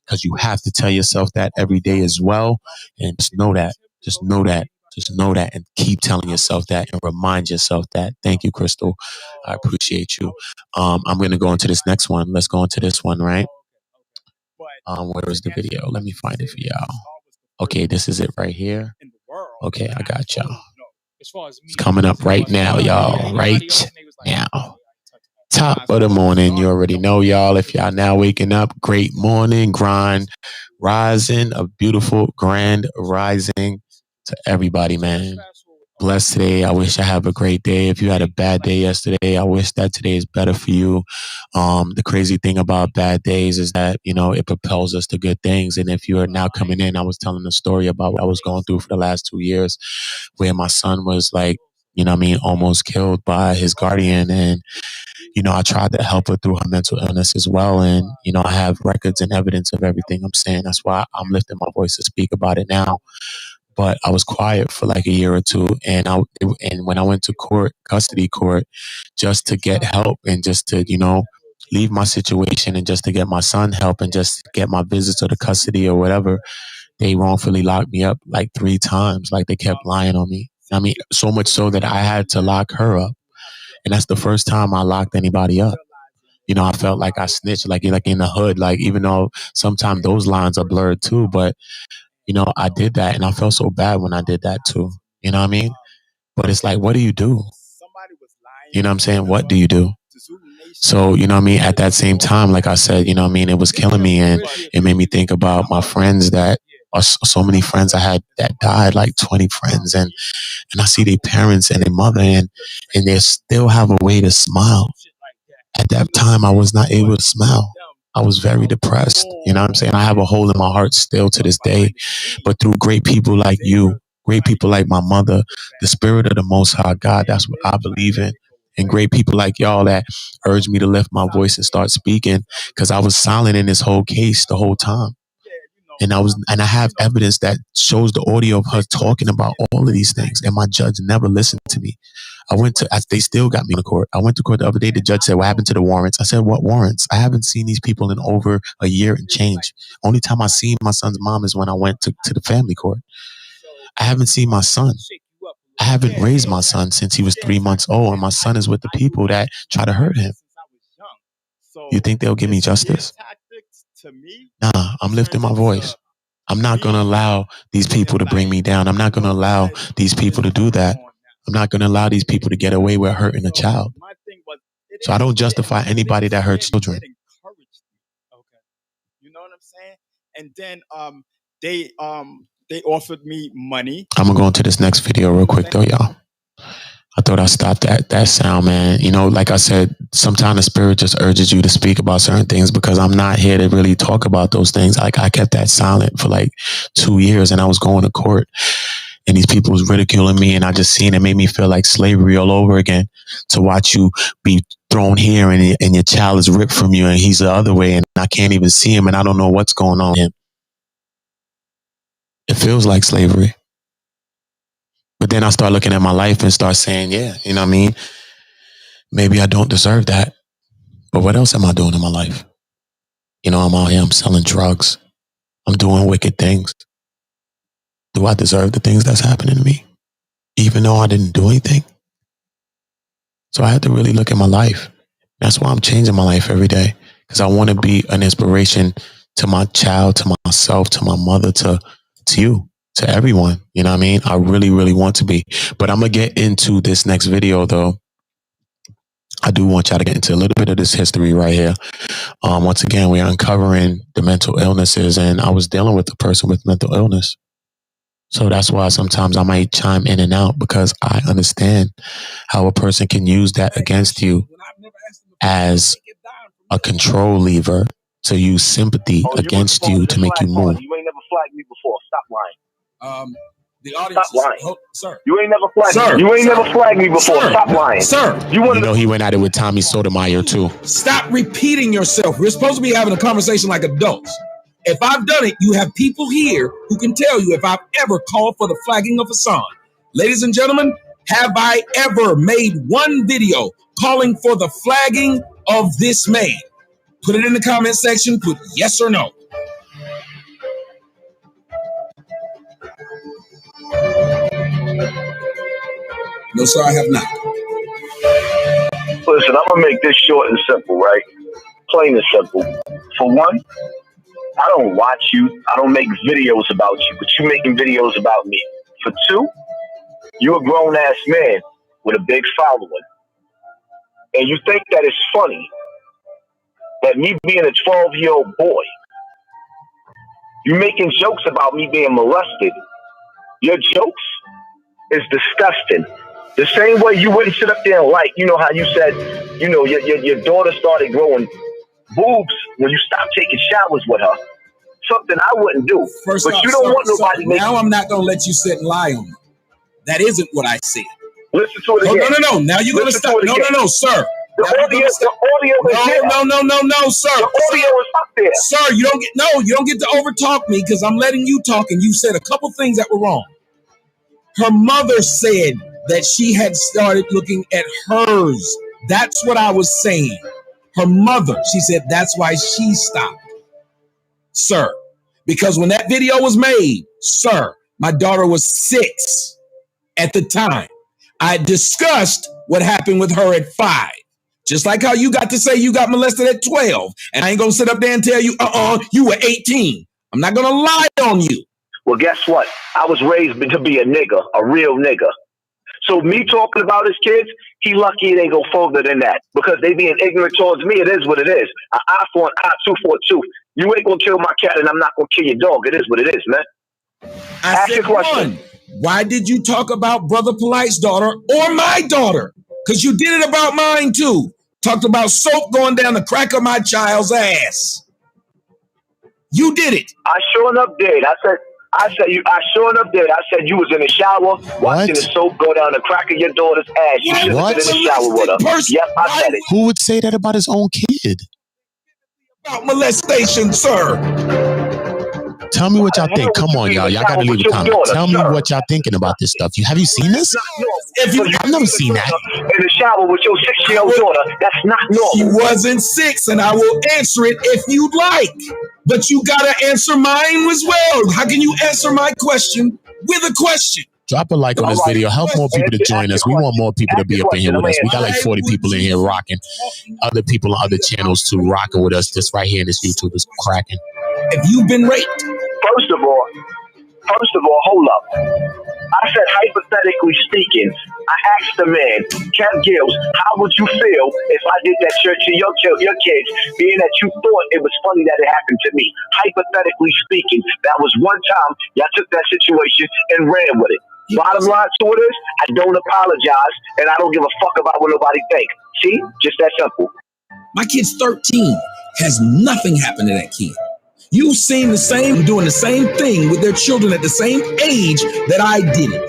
S3: because you have to tell yourself that every day as well. And just know that. Just know that. Just know that, and keep telling yourself that and remind yourself that. Thank you, Crystal. I appreciate you. I'm going to go into this next one. Let's go into this one, right? Where is the video? Let me find it for y'all. Okay, this is it right here. Okay, I got y'all. It's coming up right now, y'all. Right now. Top of the morning. You already know, y'all. If y'all now waking up, great morning, grind, rising, a beautiful, grand rising to everybody, man. Blessed today. I wish I have a great day. If you had a bad day yesterday, I wish that today is better for you. The crazy thing about bad days is that, you know, it propels us to good things. And if you are now coming in, I was telling a story about what I was going through for the last 2 years, where my son was like, you know what I mean, almost killed by his guardian. And, you know, I tried to help her through her mental illness as well. And, you know, I have records and evidence of everything I'm saying. That's why I'm lifting my voice to speak about it now. But I was quiet for like a year or two. And when I went to custody court, just to get help and just to, you know, leave my situation and just to get my son help and just get my visits to the custody or whatever, they wrongfully locked me up like 3 times. Like, they kept lying on me. I mean, so much so that I had to lock her up. And that's the first time I locked anybody up. You know, I felt like I snitched, like in the hood, like, even though sometimes those lines are blurred too, but, you know, I did that and I felt so bad when I did that too. You know what I mean? But it's like, what do you do? You know what I'm saying? What do you do? So, you know what I mean? At that same time, like I said, you know what I mean? It was killing me, and it made me think about my friends that are so many friends I had that died, like 20 friends. And I see their parents and their mother, and they still have a way to smile. At that time, I was not able to smile. I was very depressed. You know what I'm saying? I have a hole in my heart still to this day. But through great people like you, great people like my mother, the spirit of the Most High God, that's what I believe in. And great people like y'all that urged me to lift my voice and start speaking, because I was silent in this whole case the whole time. And I have evidence that shows the audio of her talking about all of these things. And my judge never listened to me. They still got me in court. I went to court the other day. The judge said, what happened to the warrants? I said, what warrants? I haven't seen these people in over a year and change. Only time I seen my son's mom is when I went to the family court. I haven't seen my son. I haven't raised my son since he was 3 months old. And my son is with the people that try to hurt him. You think they'll give me justice? Nah, I'm lifting my voice. I'm not going to allow these people to bring me down. I'm not going to allow these people to do that. I'm not going to allow these people to get away with hurting a child. So I don't justify anybody that hurts children.
S11: You know what I'm saying? And then they offered me money.
S3: I'm going to go into this next video real quick though, y'all. I thought I stopped that sound, man. You know, like I said, sometimes the spirit just urges you to speak about certain things because I'm not here to really talk about those things. Like I kept that silent for like 2 years and I was going to court and these people was ridiculing me and I just seen it made me feel like slavery all over again to watch you be thrown here and your child is ripped from you and he's the other way and I can't even see him and I don't know what's going on with him. It feels like slavery. But then I start looking at my life and start saying, yeah, you know what I mean? Maybe I don't deserve that. But what else am I doing in my life? You know, I'm out here, I'm selling drugs. I'm doing wicked things. Do I deserve the things that's happening to me? Even though I didn't do anything? So I had to really look at my life. That's why I'm changing my life every day. Because I want to be an inspiration to my child, to myself, to my mother, to you, to everyone. You know what I mean? I really, really want to be. But I'm going to get into this next video, though. I do want y'all to get into a little bit of this history right here. Once again, we are uncovering the mental illnesses, and I was dealing with a person with mental illness. So that's why sometimes I might chime in and out because I understand how a person can use that against you as a control lever to use sympathy against you to make you move.
S2: You ain't never flagged me before. Stop lying.
S12: The audience,
S2: stop lying.
S12: Sir.
S2: You ain't never flagged me. You ain't never flagged me before. Stop lying.
S12: Sir.
S3: You know he went at it with Tommy Sotomayor too.
S12: Stop repeating yourself. We're supposed to be having a conversation like adults. If I've done it, you have people here who can tell you if I've ever called for the flagging of Hassan. Ladies and gentlemen, have I ever made one video calling for the flagging of this man? Put it in the comment section. Put yes or no. No, sir, I have not.
S2: Listen, I'm going to make this short and simple, right? Plain and simple. For one, I don't watch you. I don't make videos about you, but you're making videos about me. For two, you're a grown-ass man with a big following. And you think that it's funny that me being a 12-year-old boy, you're making jokes about me being molested. Your jokes is disgusting. The same way you wouldn't sit up there and like, you know how you said, you know, your daughter started growing boobs when you stopped taking showers with her. Something I wouldn't do.
S12: First
S2: but
S12: off,
S2: you don't want nobody making...
S12: Now I'm not going to let you sit and lie on me. That isn't what I said.
S2: Listen to it again.
S12: No. Now you're going to stop. No, sir.
S2: The audio is there.
S12: No, sir.
S2: The audio is up there.
S12: Sir, you don't get to overtalk me because I'm letting you talk and you said a couple things that were wrong. Her mother said that she had started looking at hers. That's what I was saying. Her mother, she said that's why she stopped. Sir, because when that video was made, sir, my daughter was 6 at the time. I discussed what happened with her at 5. Just like how you got to say you got molested at 12. And I ain't going to sit up there and tell you, you were 18. I'm not going to lie on you.
S2: Well, guess what? I was raised to be a nigga, a real nigga. So me talking about his kids, he lucky it ain't go further than that. Because they being ignorant towards me, it is what it is. An eye for an eye, tooth for a tooth. You ain't going to kill my cat and I'm not going to kill your dog. It is what it is, man.
S12: Ask your question. One, why did you talk about Brother Polite's daughter or my daughter? Because you did it about mine too. Talked about soap going down the crack of my child's ass. You did it.
S2: I sure enough did. I sure enough did. I said you was in the shower watching the soap go down the crack of your daughter's ass. You should have been in the shower with her. Yep, I said it.
S3: Who would say that about his own kid?
S12: About molestation, sir.
S3: Tell me what y'all think. Come on, y'all. Y'all gotta leave a comment. Tell me what y'all thinking about this stuff. Have you seen this? I've never seen that.
S2: In the shower with your 6-year-old daughter, that's not normal.
S12: She wasn't 6, and I will answer it if you'd like. But you gotta answer mine as well. How can you answer my question with a question?
S3: Drop a like on this video. Help more people to join us. We want more people to be up in here with us. We got like 40 people in here rocking. Other people on other channels too rocking with us. Just right here in this YouTube is cracking.
S12: If you've been raped.
S2: First of all, hold up. I said, hypothetically speaking, I asked the man, Kev Gills, how would you feel if I did that shit to your kids, being that you thought it was funny that it happened to me? Hypothetically speaking, that was one time y'all took that situation and ran with it.
S5: Bottom line to it is, I don't apologize, and I don't give a fuck about what nobody think. See? Just that simple.
S12: My kid's 13. Has nothing happened to that kid. You've seen the same, doing the same thing with their children at the same age that I did it.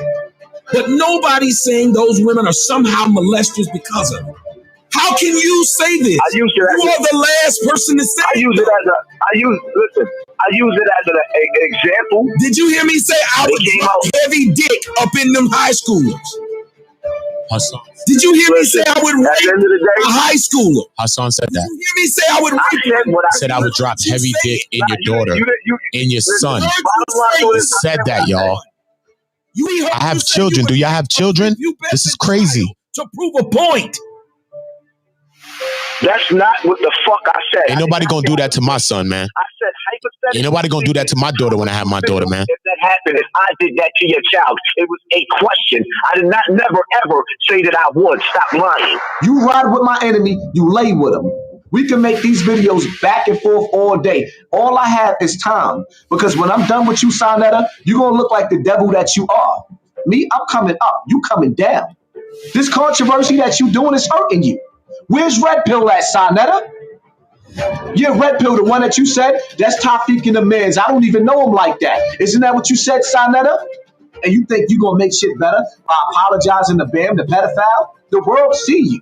S12: But nobody's saying those women are somehow molesters because of it. How can you say this?
S5: I use it as
S12: you are the last person to say
S5: I use it as I use an example.
S12: Did you hear me say I would drop heavy dick up in them high schoolers?
S3: Hassan.
S12: Did you hear me say I would rape a high schooler?
S3: Hassan said that.
S12: Did you hear me say I would rape
S3: said I would drop heavy dick in your daughter, in your son. Said that, y'all. I have children. Do y'all have children? This is crazy.
S12: To prove a point.
S5: That's not what the fuck I said.
S3: Ain't nobody gonna do that to my son, man.
S5: I said hypothetically.
S3: Ain't nobody gonna do that to my daughter when I have my daughter, man.
S5: If that happened, if I did that to your child, it was a question. I did not never ever say that I would. Stop lying.
S2: You ride with my enemy, you lay with him. We can make these videos back and forth all day. All I have is time. Because when I'm done with you, Sonetta, you're going to look like the devil that you are. Me, I'm coming up. You coming down. This controversy that you doing is hurting you. Where's Red Pill at, Sonetta? Yeah, Red Pill, the one that you said, that's Tafik and the Mans. I don't even know him like that. Isn't that what you said, Sonetta? And you think you're going to make shit better by apologizing to Bam, the pedophile? The world see you.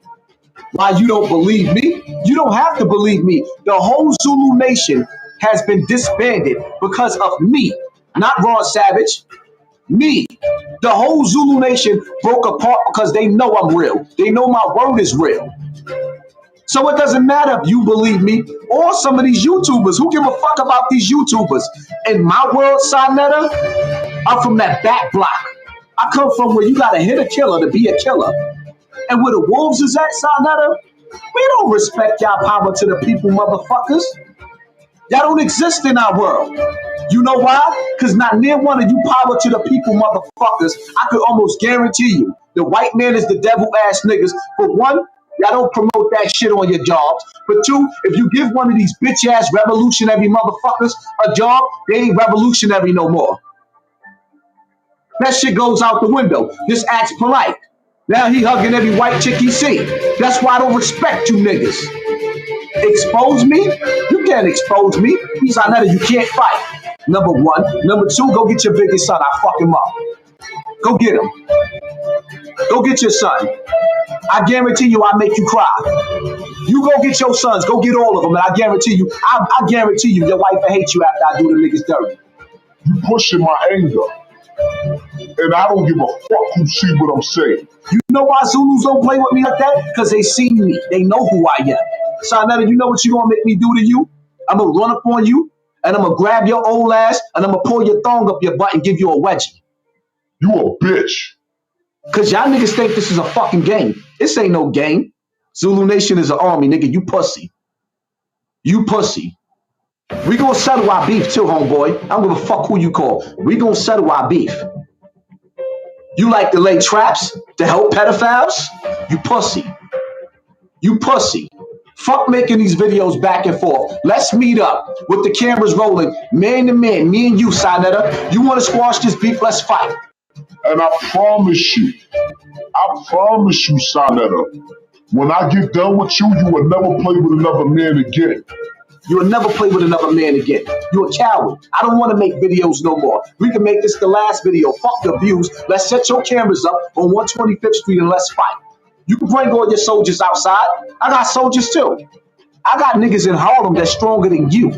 S2: Why you don't believe me? You don't have to believe me. The whole Zulu nation has been disbanded because of me, not Ron Savage. Me. The whole Zulu nation broke apart because they know I'm real. They know my word is real. So it doesn't matter if you believe me or some of these YouTubers. Who give a fuck about these YouTubers? In my world, Sonetta, I'm from that back block. I come from where you gotta hit a killer to be a killer. And where the wolves is at, Sonetta, we don't respect y'all power to the people, motherfuckers. Y'all don't exist in our world. You know why? Because not near one of you power to the people, motherfuckers. I could almost guarantee you, the white man is the devil ass niggas. For one, y'all don't promote that shit on your jobs. For two, if you give one of these bitch ass revolutionary motherfuckers a job, they ain't revolutionary no more. That shit goes out the window. Just acts polite. Now he hugging every white chick he see. That's why I don't respect you niggas. Expose me? You can't expose me. Sonetta, you can't fight. Number one. Number two, go get your biggest son. I'll fuck him up. Go get him. Go get your son. I guarantee you I'll make you cry. You go get your sons. Go get all of them. And I guarantee you, I guarantee you your wife will hate you after I do the niggas dirty.
S13: You pushing my anger. And I don't give a fuck who see what I'm saying.
S2: You know why Zulus don't play with me like that? Because they see me. They know who I am. Sonetta, you know what you gonna make me do to you? I'm gonna run up on you, and I'm gonna grab your old ass, and I'm gonna pull your thong up your butt and give you a wedgie.
S13: You a bitch.
S2: Because y'all niggas think this is a fucking game. This ain't no game. Zulu Nation is an army, nigga. You pussy. You pussy. We gonna settle our beef too, homeboy. I don't give a fuck who you call. We gonna settle our beef. You like to lay traps to help pedophiles? You pussy. You pussy. Fuck making these videos back and forth. Let's meet up with the cameras rolling, man to man, me and you, Sonetta. You want to squash this beef? Let's fight.
S13: And I promise you, Sonetta, when I get done with you, you will never play with another man again.
S2: You will never play with another man again. You're a coward. I don't want to make videos no more. We can make this the last video. Fuck the views. Let's set your cameras up on 125th Street and let's fight. You can bring all your soldiers outside. I got soldiers too. I got niggas in Harlem that's stronger than you.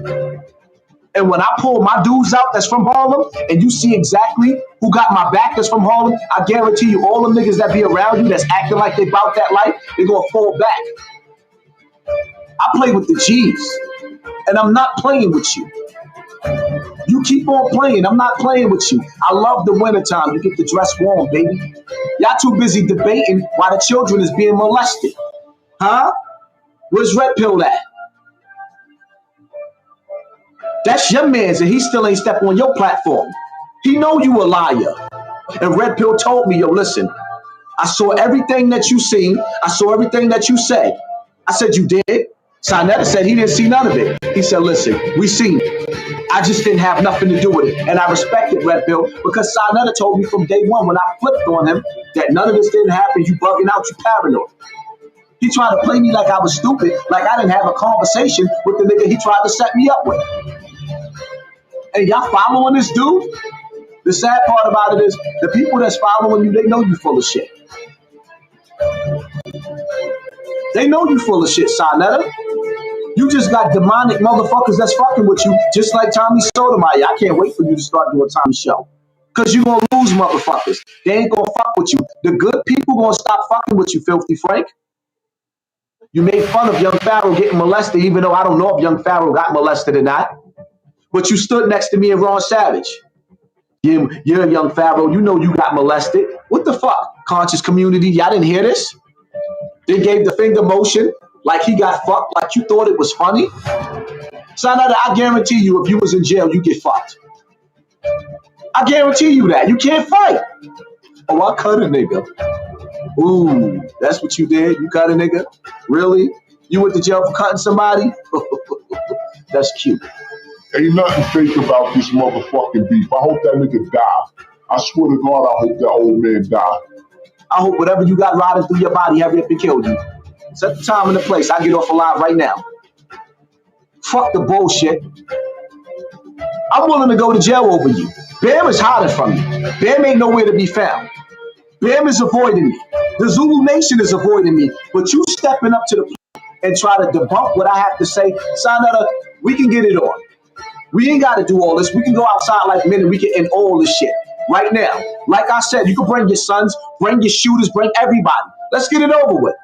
S2: And when I pull my dudes out that's from Harlem, and you see exactly who got my back that's from Harlem, I guarantee you all the niggas that be around you that's acting like they about that life, they're going to fall back. I play with the G's. And I'm not playing with you. You keep on playing. I'm not playing with you. I love the wintertime. You get to dress warm, baby. Y'all too busy debating why the children is being molested. Huh? Where's Red Pill at? That's your man's and he still ain't step on your platform. He know you a liar. And Red Pill told me, yo, listen, I saw everything that you seen. I saw everything that you said. I said, you did? Sonetta said he didn't see none of it. He said, listen, we seen it.
S5: I just didn't have nothing to do with it. And I respected Red Pill because Sarnetta told me from day one when I flipped on him that none of this didn't happen. You bugging out, you paranoid. He tried to play me like I was stupid, like I didn't have a conversation with the nigga he tried to set me up with. And y'all following this dude? The sad part about it is the people that's following you, they know you full of shit. They know you full of shit, Sarnetta. You just got demonic motherfuckers that's fucking with you, just like Tommy Sotomayor. I can't wait for you to start doing Tommy's show. Because you're going to lose motherfuckers. They ain't going to fuck with you. The good people going to stop fucking with you, Filthy Frank. You made fun of Young Pharaoh getting molested, even though I don't know if Young Pharaoh got molested or not. But you stood next to me and Ron Savage. Yeah, Young Pharaoh, you know you got molested. What the fuck? Conscious community, y'all didn't hear this? They gave the finger motion like he got fucked, like you thought it was funny. Sarnetta, I guarantee you, if you was in jail, you get fucked. I guarantee you that. You can't fight. Oh, I cut a nigga. Ooh, that's what you did? You cut a nigga? Really? You went to jail for cutting somebody? That's cute.
S13: Ain't nothing fake about this motherfucking beef. I hope that nigga die. I swear to God, I hope that old man die.
S5: I hope whatever you got riding through your body, hurry up and kill you. Set the time and the place. I get off alive right now. Fuck the bullshit. I'm willing to go to jail over you. Bam is hiding from you. Bam ain't nowhere to be found. Bam is avoiding me. The Zulu Nation is avoiding me. But you stepping up to the plate and try to debunk what I have to say, Sarnetta, we can get it on. We ain't got to do all this. We can go outside like men and we can end all this shit right now. Like I said, you can bring your sons, bring your shooters, bring everybody. Let's get it over with.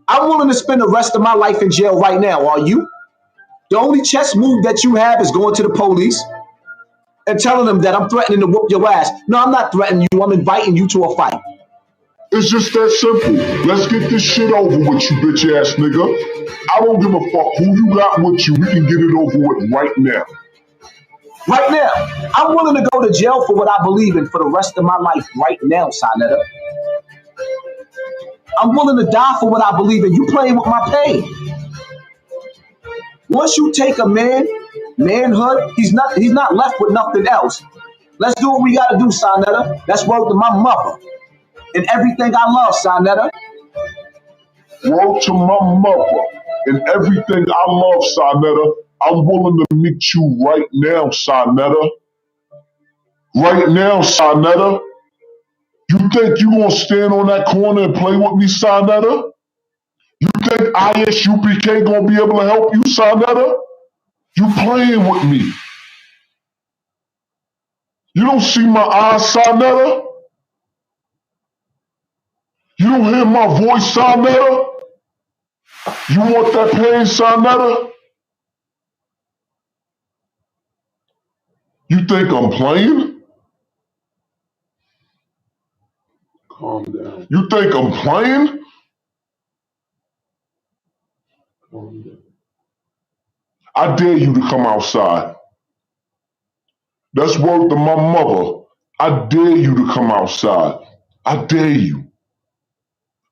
S5: I'm willing to spend the rest of my life in jail right now. Are you? The only chess move that you have is going to the police and telling them that I'm threatening to whoop your ass. No, I'm not threatening you. I'm inviting you to a fight.
S13: It's just that simple. Let's get this shit over with, you bitch ass nigga. I don't give a fuck who you got with you. We can get it over with right now.
S5: Right now. I'm willing to go to jail for what I believe in for the rest of my life right now, Sarnetta. I'm willing to die for what I believe in. You playing with my pain. Once you take a manhood, he's not left with nothing else. Let's do what we gotta do, Sarnetta. Let's work to my mother and everything I love, Sarnetta.
S13: Word to my mother and everything I love, Sarnetta. I'm willing to meet you right now, Sarnetta. Right now, Sarnetta. You think you gonna stand on that corner and play with me, Sarnetta? You think ISUPK gonna be able to help you, Sarnetta? You playing with me. You don't see my eyes, Sarnetta? You don't hear my voice, Sarnetta? You want that pain, Sarnetta? You think I'm playing? Calm down. You think I'm playing? Calm down. I dare you to come outside. That's word to my mother. I dare you to come outside. I dare you.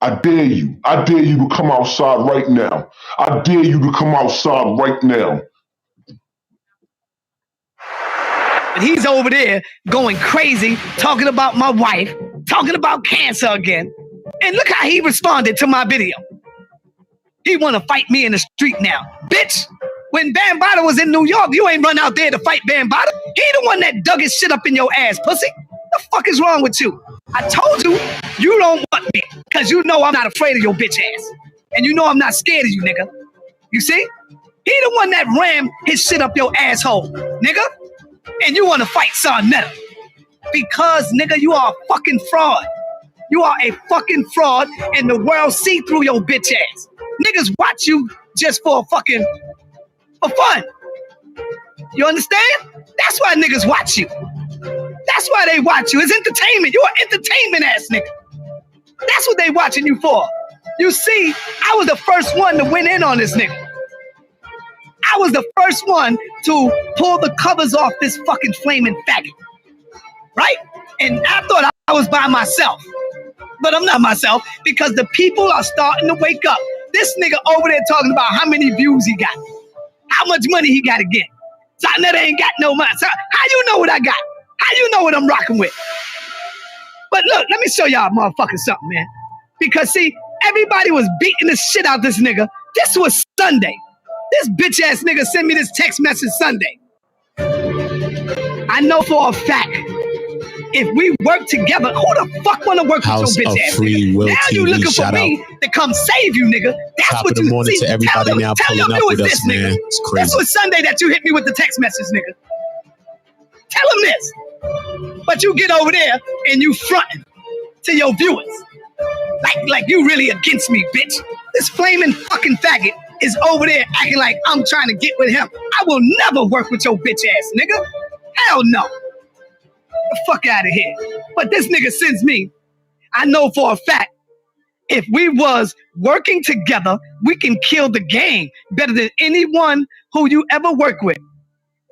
S13: I dare you. I dare you to come outside right now. I dare you to come outside right now.
S14: And he's over there going crazy, talking about my wife, talking about cancer again. And look how he responded to my video. He want to fight me in the street now. Bitch, when Bambaataa was in New York, you ain't run out there to fight Bambaataa. He the one that dug his shit up in your ass, pussy. The fuck is wrong with you? I told you, you don't want me, because you know I'm not afraid of your bitch ass. And you know I'm not scared of you, nigga. You see? He the one that rammed his shit up your asshole, nigga. And you want to fight Sarnetta. Because, nigga, you are a fucking fraud. You are a fucking fraud, and the world see through your bitch ass. Niggas watch you just for fun. You understand? That's why niggas watch you. That's why they watch you. It's entertainment. You're an entertainment ass nigga. That's what they watching you for. You see, I was the first one to win in on this nigga. I was the first one to pull the covers off this fucking flaming faggot. Right? And I thought I was by myself. But I'm not myself because the people are starting to wake up. This nigga over there talking about how many views he got. How much money he got to get. Sonetta ain't got no money. So how you know what I got? How you know what I'm rocking with? But look, let me show y'all motherfucking something, man. Because see, everybody was beating the shit out this nigga. This was Sunday. This bitch ass nigga sent me this text message Sunday. I know for a fact, if we work together, who the fuck wanna work
S3: House
S14: with your bitch
S3: of
S14: ass
S3: Free
S14: nigga?
S3: Will
S14: Now
S3: TV,
S14: you looking for
S3: shout
S14: me to come save you, nigga. That's
S3: Top
S14: what
S3: of the
S14: you
S3: morning
S14: see.
S3: to everybody
S14: tell
S3: now
S14: tell
S3: pulling
S14: them
S3: up
S14: it
S3: with
S14: was
S3: us,
S14: this,
S3: man.
S14: nigga.
S3: It's crazy.
S14: This was Sunday that you hit me with the text message, nigga. Tell them this. But you get over there and you fronting to your viewers. Like you really against me, bitch. This flaming fucking faggot is over there acting like I'm trying to get with him. I will never work with your bitch ass, nigga. Hell no. The fuck out of here. But this nigga sends me, I know for a fact, if we was working together, we can kill the game better than anyone who you ever work with.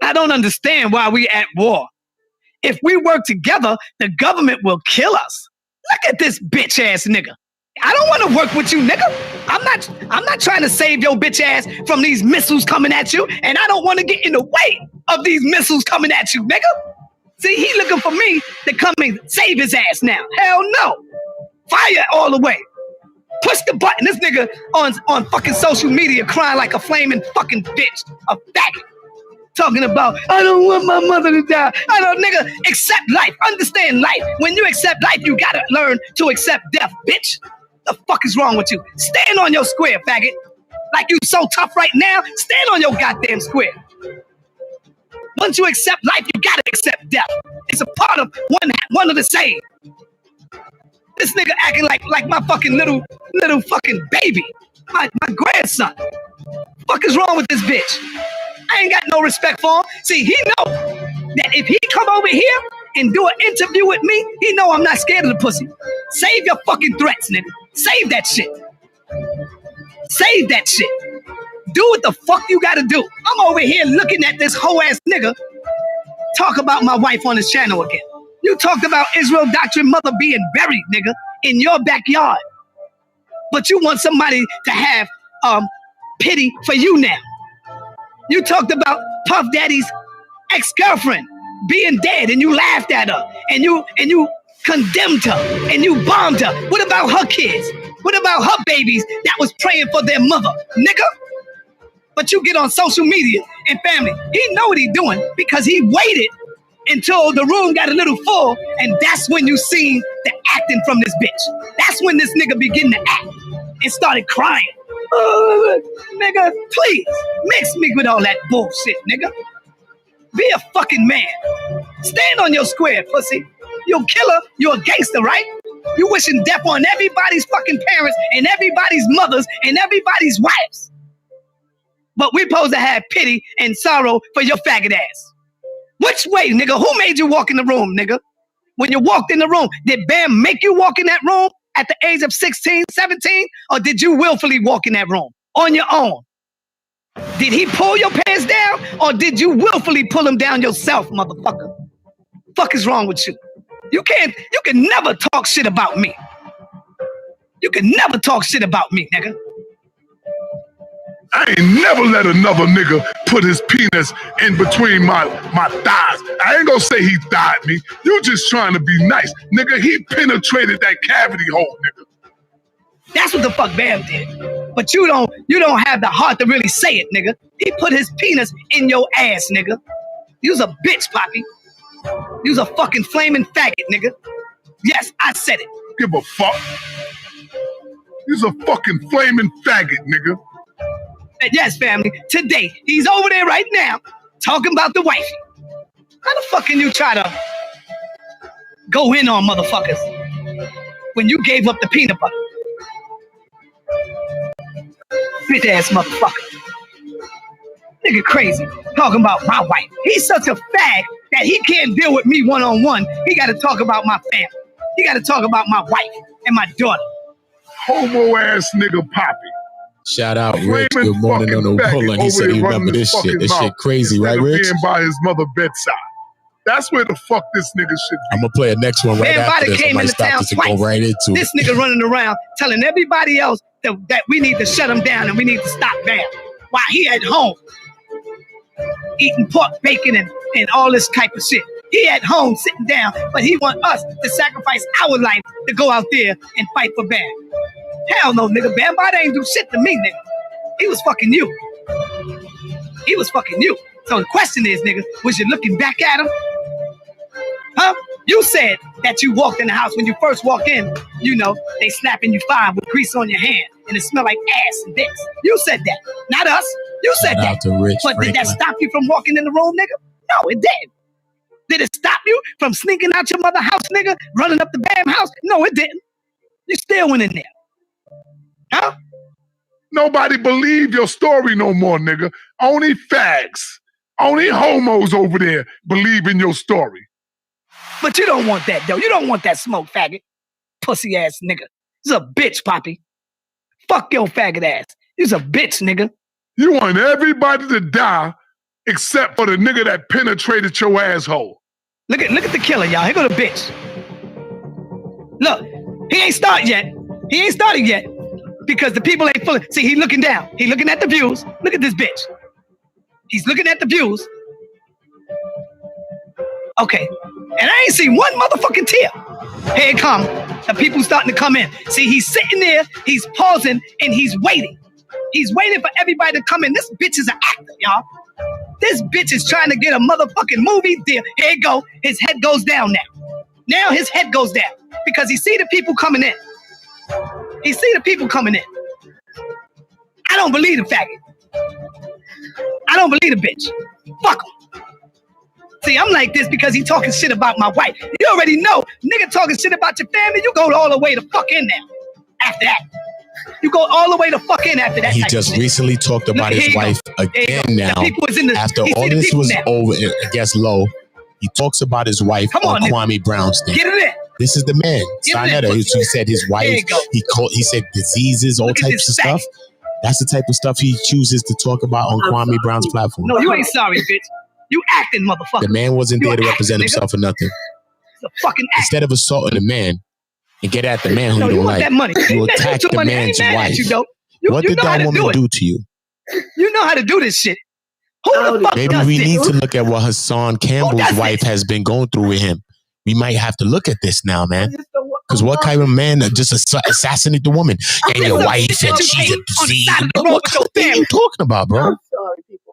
S14: I don't understand why we at war. If we work together, the government will kill us. Look at this bitch ass nigga. I don't want to work with you, nigga. I'm not trying to save your bitch ass from these missiles coming at you, and I don't want to get in the way of these missiles coming at you, nigga. See, he looking for me to come and save his ass now. Hell no. Fire all the way. Push the button. This nigga on fucking social media crying like a flaming fucking bitch. A faggot. Talking about, I don't want my mother to die. I don't, nigga, accept life. Understand life. When you accept life, you gotta learn to accept death, bitch. The fuck is wrong with you? Stand on your square, faggot. Like you so tough right now, stand on your goddamn square. Once you accept life, you gotta accept death. It's a part of one of the same. This nigga acting like my fucking little fucking baby. My grandson. Fuck is wrong with this bitch? I ain't got no respect for him. See, he know that if he come over here and do an interview with me, he know I'm not scared of the pussy. Save your fucking threats, nigga. Save that shit. Save that shit. Do what the fuck you gotta do. I'm over here looking at this hoe ass nigga talk about my wife on his channel again. You talked about Israel Doctrine mother being buried, nigga, in your backyard. But you want somebody to have pity for you now. You talked about Puff Daddy's ex-girlfriend being dead, and you laughed at her, and you condemned her, and you bombed her. What about her kids? What about her babies that was praying for their mother, nigga? But you get on social media and family. He know what he doing because he waited until the room got a little full, and that's when you seen the acting from this bitch. That's when this nigga began to act and started crying. Nigga, please, mix me with all that bullshit, nigga. Be a fucking man. Stand on your square, pussy. You a killer, you a gangster, right? You wishing death on everybody's fucking parents and everybody's mothers and everybody's wives. But we supposed to have pity and sorrow for your faggot ass. Which way, nigga? Who made you walk in the room, nigga? When you walked in the room, did Bam make you walk in that room at the age of 16, 17? Or did you willfully walk in that room on your own? Did he pull your pants down? Or did you willfully pull them down yourself, motherfucker? Fuck is wrong with you? You can never talk shit about me. You can never talk shit about me, nigga.
S13: I ain't never let another nigga put his penis in between my thighs. I ain't gonna say he thied me. You just trying to be nice. Nigga, he penetrated that cavity hole, nigga.
S14: That's what the fuck Bam did. But you don't have the heart to really say it, nigga. He put his penis in your ass, nigga. You's a bitch, Poppy. You's a fucking flaming faggot, nigga. Yes, I said it.
S13: Give a fuck. You's a fucking flaming faggot, nigga.
S14: Yes, family. Today, he's over there right now talking about the wifey. How the fuck can you try to go in on motherfuckers when you gave up the peanut butter? Bitch ass motherfucker. Nigga crazy. Talking about my wife. He's such a fag that he can't deal with me one-on-one. He got to talk about my family. He got to talk about my wife and my daughter.
S13: Homo ass nigga Poppy.
S3: Shout out Rich. Good morning on the roll. And he said he remember this shit. This shit crazy, right, Rich?
S13: Being by his mother bedside. That's where the fuck this nigga should be.
S3: I'm gonna play a next one right after this. I might stop this and go right into it.
S14: This nigga running around telling everybody else that we need to shut him down and we need to stop Bam while he at home. eating pork bacon and all this type of shit. He at home sitting down, but he want us to sacrifice our life to go out there and fight for Bam. Hell no, nigga. Bam Bam ain't do shit to me, nigga. He was fucking you. He was fucking you. So the question is, nigga, was you looking back at him? Huh? You said that you walked in the house when you first walk in, you know, they slapping you fine with grease on your hand and it smell like ass and dicks. You said that, not us. You said that. But did that stop you from walking in the room, nigga? No, it didn't. Did it stop you from sneaking out your mother's house, nigga? Running up the Bam house? No, it didn't. You still went in there. Huh?
S15: Nobody believe your story no more, nigga. Only fags. Only homos over there believe in your story.
S14: But you don't want that, though. You don't want that smoke, faggot. Pussy ass nigga. You's a bitch, Poppy. Fuck your faggot ass. You's a bitch, nigga.
S15: You want everybody to die except for the nigga that penetrated your asshole.
S14: Look at the killer, y'all. Here go the bitch. Look, he ain't started yet. He ain't started yet. Because the people ain't fully. See, he looking down. He looking at the views. Look at this bitch. He's looking at the views. Okay. And I ain't seen one motherfucking tear. Here it come. The people starting to come in. See, he's sitting there, he's pausing, and he's waiting. He's waiting for everybody to come in. This bitch is an actor, y'all. This bitch is trying to get a motherfucking movie deal. Here it go. His head goes down now. Now his head goes down. Because he see the people coming in. He see the people coming in. I don't believe the faggot. I don't believe the bitch. Fuck him. See, I'm like this because he talking shit about my wife. You already know, nigga talking shit about your family, you go all the way to fuck in now. After that. You go all the way to fuck in after that.
S3: He just recently talked about his wife again now. After all this was over, I guess low, he talks about his wife on Kwame Brown's thing.
S14: Get it in.
S3: This is the man. Sinetta, he said his wife, he said diseases, all types of stuff. That's the type of stuff he chooses to talk about on Kwame Brown's platform.
S14: No, you ain't sorry, bitch. You acting, motherfucker.
S3: The man wasn't there to represent himself or nothing.
S14: Fucking
S3: instead of assaulting the man and get at the man who you don't like,
S14: that money.
S3: you attack the man's wife. What did that woman do to you?
S14: You know how to do this shit. Who the fuck
S3: Maybe we need to look at what HASSAN Campbell's wife has been going through with him. We might have to look at this now, man. Because what kind of man just assassinate the woman? And your wife and she's a disease. What kind of thing are you talking about, bro?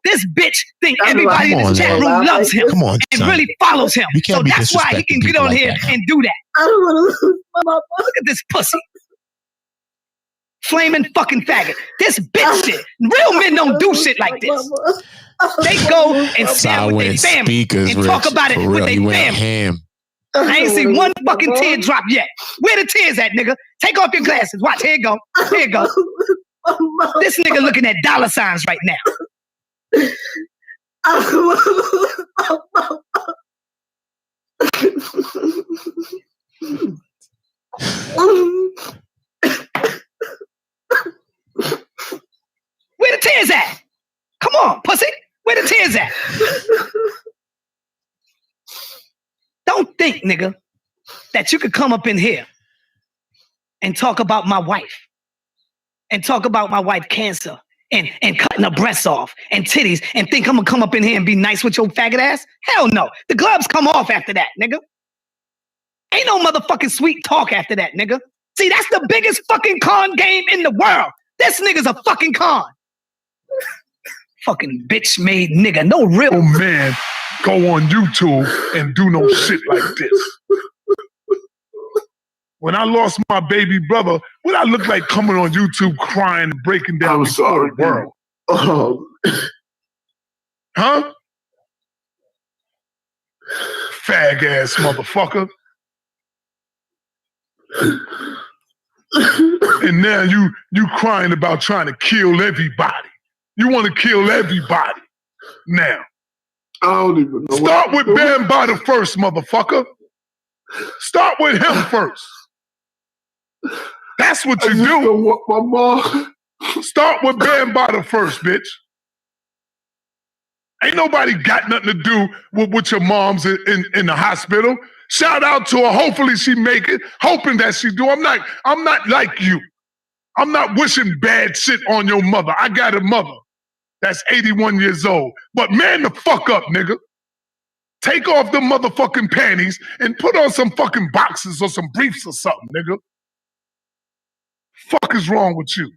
S14: This bitch think everybody in this chat room loves him and really follows him. So that's why he can get on here and do that. I don't want to lose my mama. Look at this pussy. Flaming fucking faggot. This bitch shit. Real men don't do shit like this. They go and stand with their family and talk about it with their family. I ain't seen one fucking tear drop yet. Where the tears at, nigga? Take off your glasses. Watch. Here you go. Here you go. This nigga looking at dollar signs right now. Where the tears at? Come on, pussy. Where the tears at? Don't think, nigga, that you could come up in here and talk about my wife and talk about my wife cancer and cutting her breasts off and titties and think I'm gonna come up in here and be nice with your faggot ass? Hell no. The gloves come off after that, nigga. Ain't no motherfucking sweet talk after that, nigga. See, that's the biggest fucking con game in the world. This nigga's a fucking con. Fucking bitch-made nigga. No real
S15: man go on YouTube and do no shit like this. When I lost my baby brother, what I look like coming on YouTube crying and breaking down before the world? Oh. Huh? Fag ass motherfucker. And now you crying about trying to kill everybody. You want to kill everybody now.
S13: I don't even know.
S15: Start with Bam Bada first, motherfucker. Start with him first. That's what you do. My mom. Start with Bam Bada first, bitch. Ain't nobody got nothing to do with your mom's in the hospital. Shout out to her. Hopefully she make it. Hoping that she do. I'm not like you. I'm not wishing bad shit on your mother. I got a mother. that's 81 years old. But man the fuck up, nigga. Take off the motherfucking panties and put on some fucking boxers or some briefs or something, nigga. Fuck is wrong with you?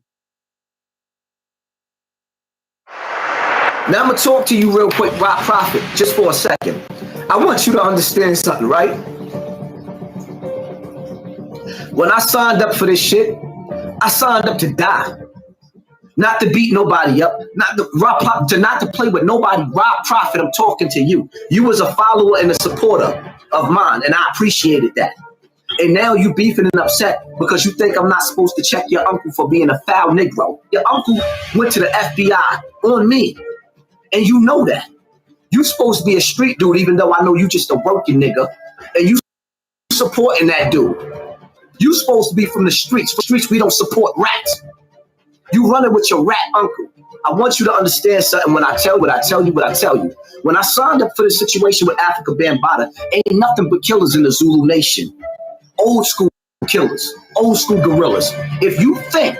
S5: Now I'm gonna talk to you real quick, Rock Prophet, just for a second. I want you to understand something, right? When I signed up for this shit, I signed up to die. Not to beat nobody up, not to play with nobody. Rob Prophet, I'm talking to you. You was a follower and a supporter of mine, and I appreciated that. And now you beefing and upset because you think I'm not supposed to check your uncle for being a foul Negro. Your uncle went to the FBI on me, and you know that. You supposed to be a street dude, even though I know you just a working nigga, and you supporting that dude. You supposed to be from the streets. For streets, we don't support rats. You running with your rat uncle. I want you to understand something when I tell you. When I signed up for this situation with Africa Bambaataa, ain't nothing but killers in the Zulu nation. Old school killers, old school gorillas. If you think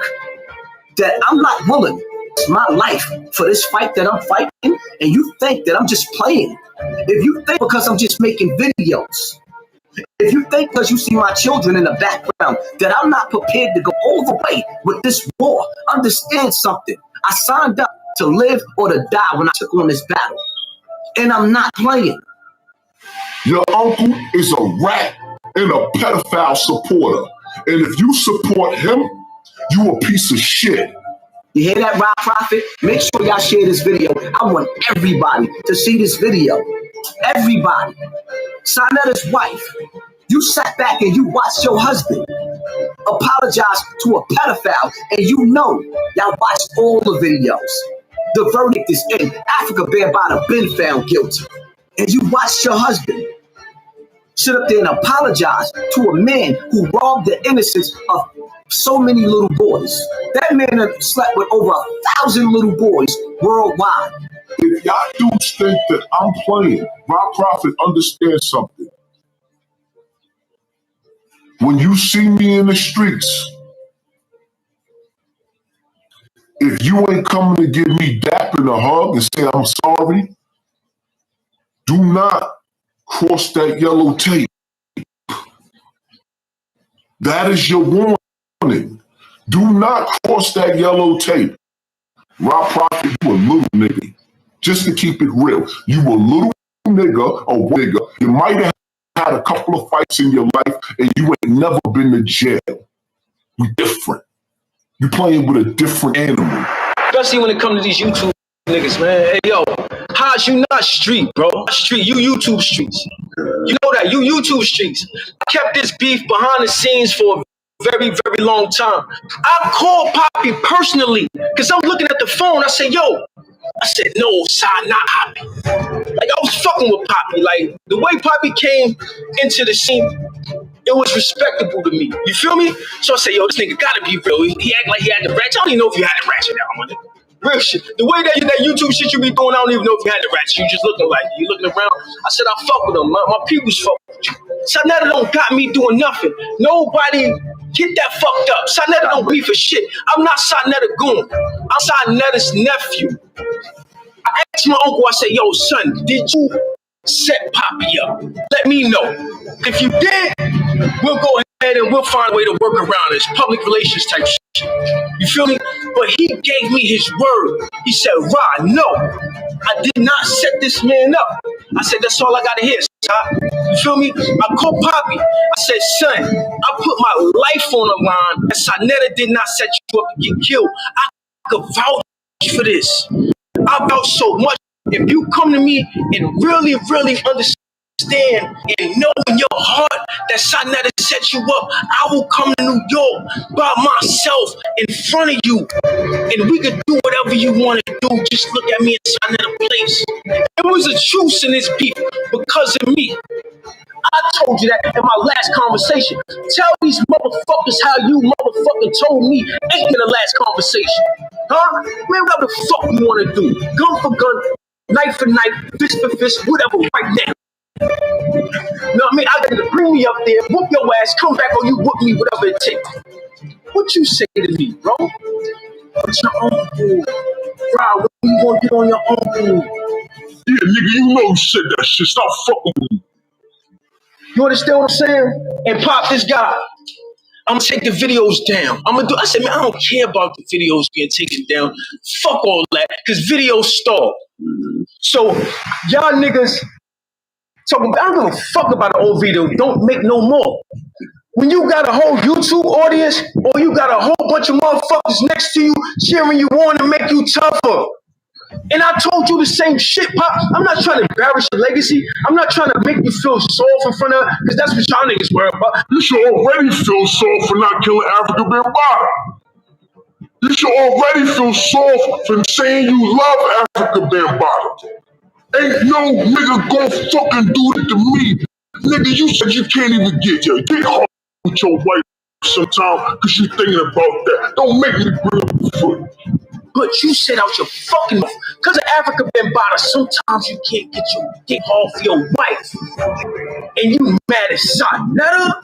S5: that I'm not willing my life for this fight that I'm fighting, and you think that I'm just playing, if you think because I'm just making videos, if you think because you see my children in the background that I'm not prepared to go all the way with this war, understand something. I signed up to live or to die when I took on this battle. And I'm not playing.
S13: Your uncle is a rat and a pedophile supporter. And if you support him, you a piece of shit.
S5: You hear that, Rob Prophet? Make sure y'all share this video. I want everybody to see this video. Everybody. Sanetta's wife. You sat back and you watched your husband apologize to a pedophile, and you know y'all watched all the videos. The verdict is in. Africa Bambaataa been found guilty. And you watched your husband sit up there and apologize to a man who robbed the innocence of so many little boys. That man had slept with over 1,000 little boys worldwide.
S13: If y'all dudes think that I'm playing, Rob Prophet, understand something. When you see me in the streets, if you ain't coming to give me dap and a hug and say I'm sorry, do not cross that yellow tape. That is your warning. Do not cross that yellow tape. Rob Prophet, you a little nigga. Just to keep it real, you a little nigga or nigga. You might have had a couple of fights in your life and you ain't never been to jail. We different. You playing with a different animal.
S2: Especially when it comes to these YouTube niggas, man. Hey, yo, Haas, you not street, bro. Street, you YouTube streets. You know that, you YouTube streets. I kept this beef behind the scenes for a very, very long time. I called Poppy personally because I'm looking at the phone. I said, yo, no, son, not Poppy. Like, I was fucking with Poppy. Like, the way Poppy came into the scene, it was respectable to me. You feel me? So I said, yo, this nigga gotta be real. He act like he had the ratchet. I don't even know if you had the ratchet now, my nigga. Real shit. The way that YouTube shit you be doing, I don't even know if you had the ratchet. You just looking like you looking around. I said, I fuck with him. My people's fuck with you. Sanetta don't got me doing nothing. Nobody get that fucked up. Sanetta don't beef for shit. I'm not Sanetta goon. I'm Sanetta's nephew. I asked my uncle, I said, yo, son, did you set Poppy up? Let me know. If you did, we'll go ahead and we'll find a way to work around this public relations type shit. You feel me? But he gave me his word. He said, Rod, no, I did not set this man up. I said, that's all I gotta hear, son. You feel me? I called Poppy. I said, son, I put my life on the line and Sanetta did not set you up to get killed. I could vouch for this. I vouch so much. If you come to me and really, really understand and know in your heart that Sanetta set you up, I will come to New York by myself in front of you, and we could do whatever you want to do. Just look at me in Sanetta's place. It was a truce in this beef because of me. I told you that in my last conversation. Tell these motherfuckers how you motherfucking told me ain't in the last conversation. Huh? Man, whatever the fuck you want to do. Gun for gun, knife for knife, fist for fist, whatever right now. You know what I mean? I got to bring me up there, whoop your ass, come back or you whoop me, whatever it takes. What you say to me, bro? But your uncle, Wow, when you gonna get on your own?
S13: Yeah, nigga, you know you said that shit. Stop fucking with me.
S2: You understand what I'm saying? And Pop, this guy, I'm gonna take the videos down. I said, man, I don't care about the videos being taken down. Fuck all that, because videos stall. So, y'all niggas talking about, I don't give a fuck about the old video. Don't make no more. When you got a whole YouTube audience, or you got a whole bunch of motherfuckers next to you cheering you on to make you tougher. And I told you the same shit, Pop. I'm not trying to embarrass your legacy. I'm not trying to make you feel soft in front of her, because that's what y'all niggas worry about.
S13: You should already feel soft for not killing Africa Bambaataa. You should already feel soft for saying you love Africa Bambaataa. Ain't no nigga gonna fucking do it to me. Nigga, you said you can't even get hard with your wife sometime because you thinking about that. Don't make me bring up the foot.
S2: But you said out your fucking mouth, because of Africa Bambaataa, sometimes you can't get your dick off your wife. And you mad at Sonetta?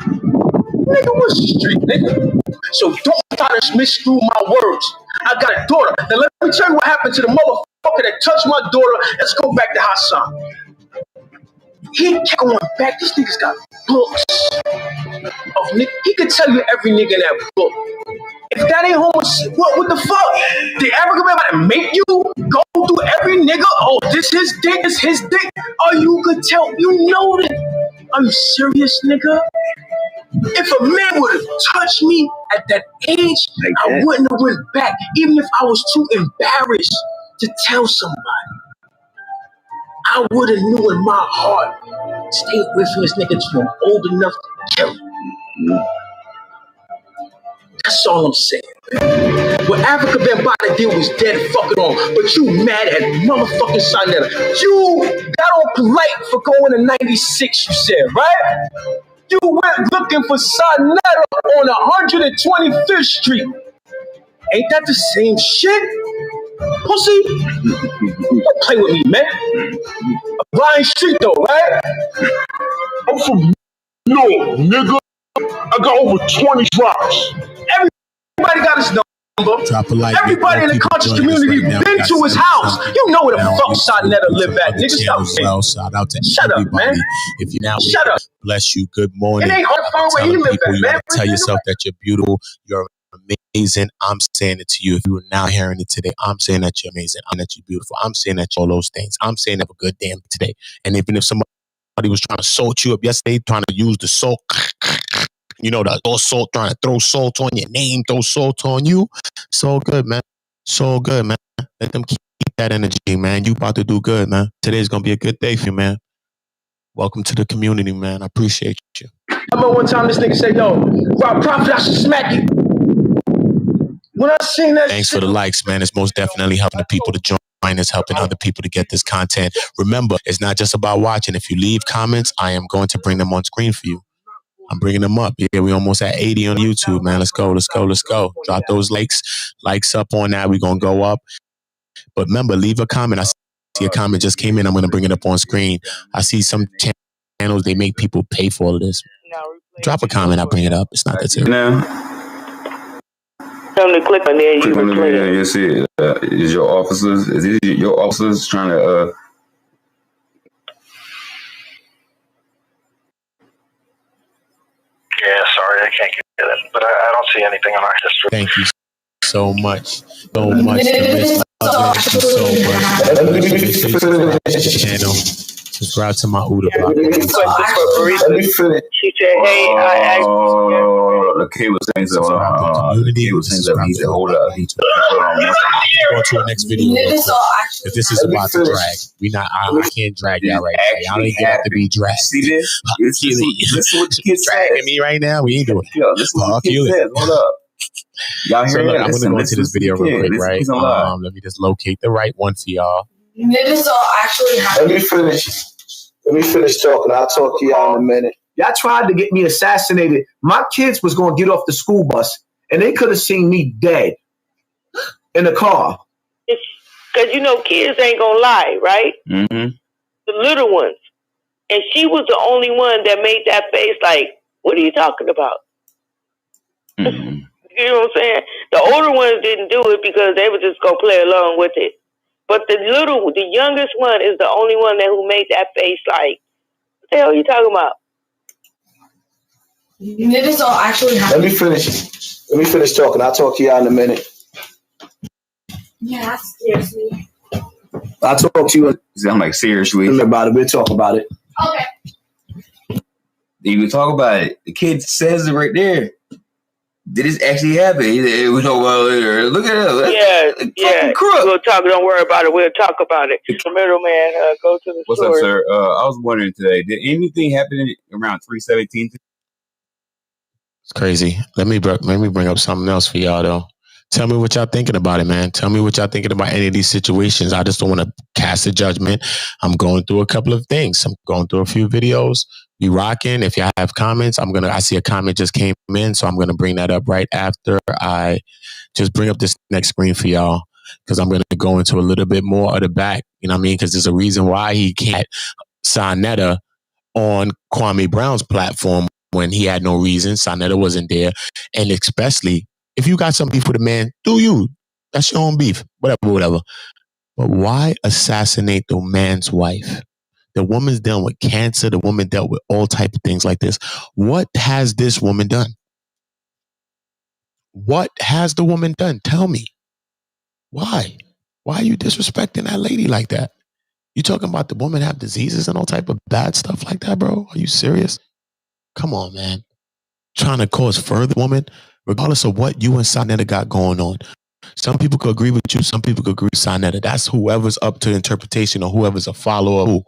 S2: Nigga, what's the street, nigga? So don't try to misconstrue my words. I got a daughter. Now let me tell you what happened to the motherfucker that touched my daughter. Let's go back to Hassan. He kept going back. These niggas got books of niggas. He could tell you every nigga in that book. If that ain't homosexual, what the fuck? Did Africa Bambaataa make you go through every nigga? Oh, this his dick, this his dick. Oh, you could tell, you know that. Are you serious, nigga? If a man would have touched me at that age, I wouldn't have went back, even if I was too embarrassed to tell somebody. I would have knew in my heart, stay away from this nigga until I'm old enough to kill him. That's all I'm saying. What Africa Bambaataa did was dead fucking on, but you mad at motherfucking Sonetta. You got on polite for going to 96, you said, right? You went looking for Sonetta on 125th Street. Ain't that the same shit? Pussy? Don't play with me, man. A blind street though, right?
S13: I'm from North, nigga. I got over 20 drops.
S2: Everybody got his number.
S3: Drop a like.
S2: Everybody in the conscious community been to his house. You know where the fuck Sonetta live at, nigga. Stop
S3: well, shout out to everybody.
S2: Man.
S3: If you now
S2: Shut up.
S3: Bless you. Good morning.
S2: It ain't hard to find where he live at,
S3: you
S2: man.
S3: gotta tell yourself that you're beautiful. You're amazing. I'm saying it to you. If you are now hearing it today, I'm saying that you're amazing. I'm that you're beautiful. I'm saying that you're all those things. I'm saying have a good damn today. And even if somebody was trying to salt you up yesterday, trying to use the salt, you know, the salt, trying to throw salt on your name, throw salt on you. So good, man. So good, man. Let them keep that energy, man. You about to do good, man. Today's going to be a good day for you, man. Welcome to the community, man. I appreciate you.
S2: I remember one time this nigga said, yo, Rob Prophet, I should smack you. When I seen that
S3: Thanks for the likes, man. It's most definitely helping the people to join us, helping other people to get this content. Remember, it's not just about watching. If you leave comments, I am going to bring them on screen for you. I'm bringing them up. Yeah, we almost at 80 on YouTube, man. Let's go, let's go, let's go. Drop those likes up on that. We're going to go up. But remember, leave a comment. I see a comment just came in. I'm going to bring it up on screen. I see some channels, they make people pay for all of this. Drop a comment. I'll bring it up. It's not that serious.
S16: Now, come to click on there.
S17: Click on the video and you see it. Is your officers? Is it your officers trying to?
S18: Yeah, sorry, I can't get it, but I don't see anything on our history.
S3: Thank you so much. So much. Thank you so much. Channel. Subscribe to my OOTA Block.
S16: She said, hey, I asked
S17: the kid was saying that. The kid was saying that he said, hold up.
S3: Go to the next video. If this is about to drag, I can't drag y'all right now. Y'all ain't got to be dragged. See this? This is what the kid's dragging me right now. We ain't doing it. Yo, this is what the kid says. Hold up. Y'all hear that? I'm going to go into this video real quick, right? Let me just locate the right one for y'all.
S5: This all actually happened. Let me finish talking. I'll talk to y'all in a minute. Y'all tried to get me assassinated. My kids was going to get off the school bus, and they could have seen me dead in the car.
S16: Because, you know, kids ain't going to lie, right?
S17: Mm-hmm.
S16: The little ones. And she was the only one that made that face like, what are you talking about?
S17: Mm-hmm.
S16: You know what I'm saying? The older ones didn't do it because they would just go play along with it. But the youngest one is the only one who made that face like, what the hell are you talking about?
S9: This all actually happened.
S5: Let me finish talking. I'll talk to y'all in a minute.
S9: Yeah, that scares me.
S5: I'll talk to you.
S17: I'm like, seriously?
S5: About it. We'll talk about it.
S9: Okay.
S17: You talk about it. The kid says it right there. Did this actually happen? It was look at it.
S16: Yeah. We'll talk. Don't worry about it. We'll talk about it. The middleman, go to the
S17: What's
S16: story.
S17: up, sir? I was wondering today, did anything happen around 317?
S3: It's crazy. Let me bring up something else for y'all, though. Tell me what y'all thinking about it, man. Tell me what y'all thinking about any of these situations. I just don't want to cast a judgment. I'm going through a couple of things. I'm going through a few videos. We rocking. If y'all have comments, I see a comment just came in, so I'm going to bring that up right after I just bring up this next screen for y'all, because I'm going to go into a little bit more of the back, you know what I mean? Because there's a reason why he can't Sonetta on Kwame Brown's platform when he had no reason. Sonetta wasn't there. And especially, if you got some beef with a man, do you. That's your own beef. Whatever. But why assassinate the man's wife? The woman's dealing with cancer. The woman dealt with all type of things like this. What has this woman done? What has the woman done? Tell me. Why? Why are you disrespecting that lady like that? You talking about the woman have diseases and all type of bad stuff like that, bro? Are you serious? Come on, man. Trying to cause further woman, regardless of what you and Sonetta got going on. Some people could agree with you. Some people could agree with Sonetta. That's whoever's up to interpretation or whoever's a follower of who.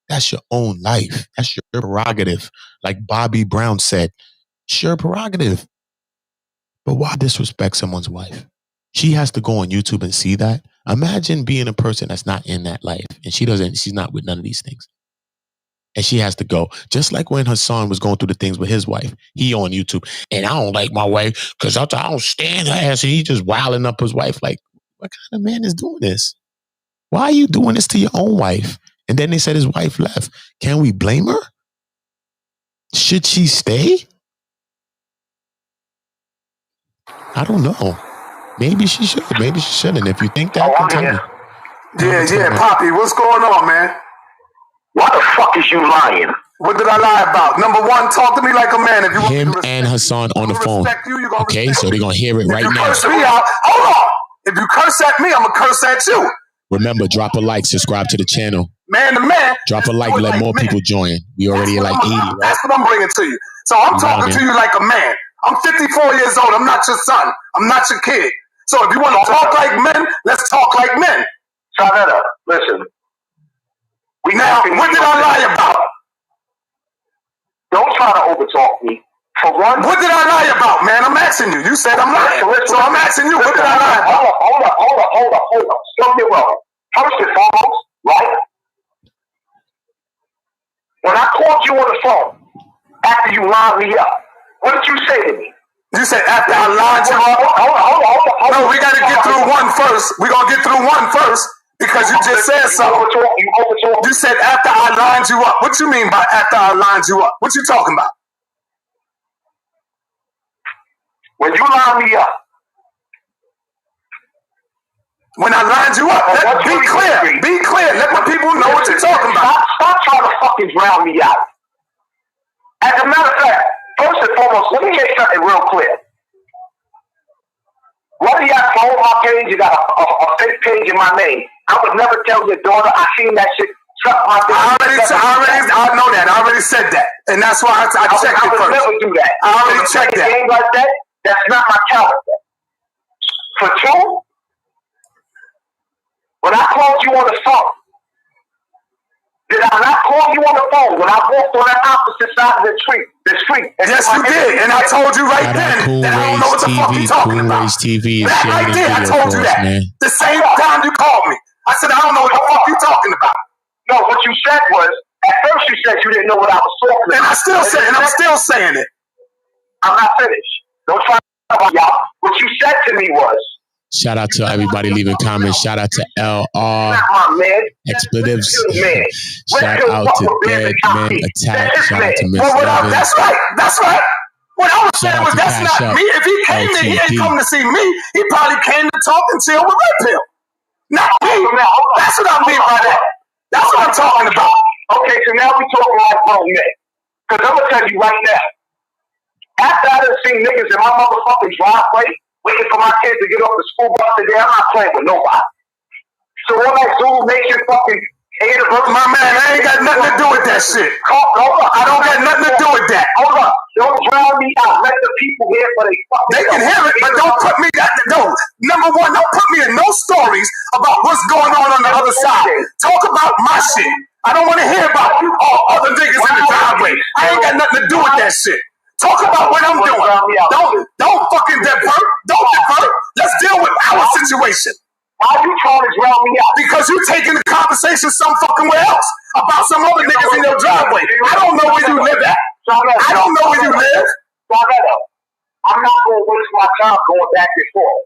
S3: That's your own life. That's your prerogative. Like Bobby Brown said, it's your prerogative. But why disrespect someone's wife? She has to go on YouTube and see that. Imagine being a person that's not in that life and she's not with none of these things. And she has to go. Just like when Hassan was going through the things with his wife. He on YouTube. And I don't like my wife because I don't stand her ass. And he just wilding up his wife. Like, what kind of man is doing this? Why are you doing this to your own wife? And then they said his wife left. Can we blame her? Should she stay? I don't know. Maybe she should. Maybe she shouldn't. If you think that, continue.
S19: Yeah, Poppy, what's going on, man? Why the fuck is you lying? What did I lie about? Number one, talk to me like a man. If you want
S3: him
S19: me to
S3: and Hassan on the phone. Okay, so they're going to hear it right now.
S19: Curse me out. Hold on. If you curse at me, I'm going to curse at you.
S3: Remember, drop a like, subscribe to the channel.
S19: Man to man.
S3: Drop a like, let more people join. We already at like 80, right?
S19: That's what I'm bringing to you. So I'm talking to you like a man. I'm 54 years old. I'm not your son. I'm not your kid. So if you want to talk like men, let's talk like men.
S18: Sonetta, listen.
S19: Now, what did I lie about?
S18: Don't try to overtalk me. For one,
S19: what did I lie about, man? I'm asking you. You said I'm lying. So I'm asking you, what did I lie about?
S18: Hold up. Don't get wrong. First and foremost, right? When I called you on the phone, after you lined me up, what did you say to me?
S19: You said after I lined you up?
S18: Hold on.
S19: No, we got to get through one first. We're going to get through one first because you just said something. You said after I lined you up. What you mean by after I lined you up? What you talking about?
S18: When you lined me up.
S19: When I lined you up, be clear. Be clear. Let my people know what you're talking about.
S18: Stop trying to fucking drown me out. As a matter of fact, first and foremost, let me make something real clear. Whether you have a profile page, you got a fake page in my name, I would never tell your daughter I seen that shit.
S19: I know that. I already said that. And that's why I checked it first.
S18: I would never do that.
S19: I already checked that.
S18: Game like that, that's not my character. For two, when I called you on the phone, did I not call you on the phone when I walked on that opposite side of the street?
S19: Yes, you did. And I told you right then that I don't know what the fuck you're talking about.
S3: TV is
S19: that right there, I told you that.
S3: Man.
S19: The same time you called me. I said, I don't know what the fuck you're talking about.
S18: No, what you said was, at first you said you didn't know what I was talking about.
S19: And I'm still saying it.
S18: I'm not finished. Don't try to talk about y'all. What you said to me was,
S3: shout out to everybody leaving comments. Shout out to LR Expletives. Shout out to Dead Men Attack. Shout out to Miss Evans.
S19: That's right. What I was saying was that's not me. If he came in, he ain't come to see me. He probably came to talk and chill with Red Pill. Not me. That's what I mean by that. That's what I'm talking about.
S18: Okay, so now we talking like grown men. Because I'm going to tell you right now, after I done seen niggas in my motherfucking driveway waiting for my kids to get off the school bus today, I'm not playing with nobody. So all that Zulu Nation fucking
S19: my man, I ain't got nothing to do with that shit. I don't got nothing to do with that.
S18: Hold up. Don't drown me out. Let the people hear for they fucking
S19: They can hear it, but don't put me no. Number one, don't put me in no stories about what's going on the other side. Talk about my shit. I don't want to hear about other niggas in the driveway. I ain't got nothing to do with that shit. Talk about what I'm doing. Don't fucking divert. Don't divert. Let's deal with our situation.
S18: Why you trying to drown me out?
S19: Because you taking the conversation some fucking where else about some other niggas in your driveway. I don't know where you live at. I don't know where you live.
S18: I'm not going to waste my time going back and forth.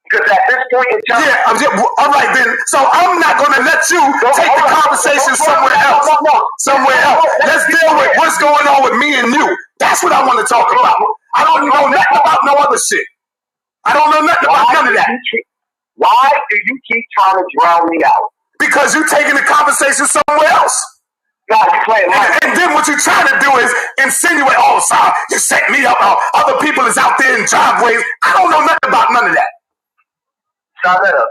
S18: Because at this point in time...
S19: Yeah, all right then. So I'm not going to let you take the conversation somewhere else. Somewhere else. Let's deal with what's going on with me and you. That's what I want to talk about. I don't know nothing about no other shit. I don't know nothing about none of that.
S18: Why do you keep trying to drown me out?
S19: Because you're taking the conversation somewhere else.
S18: God, you playing
S19: and then what you're trying to do is insinuate, oh, sorry, you set me up. Other people is out there in driveways. I don't know nothing about none of that.
S18: Stop that up.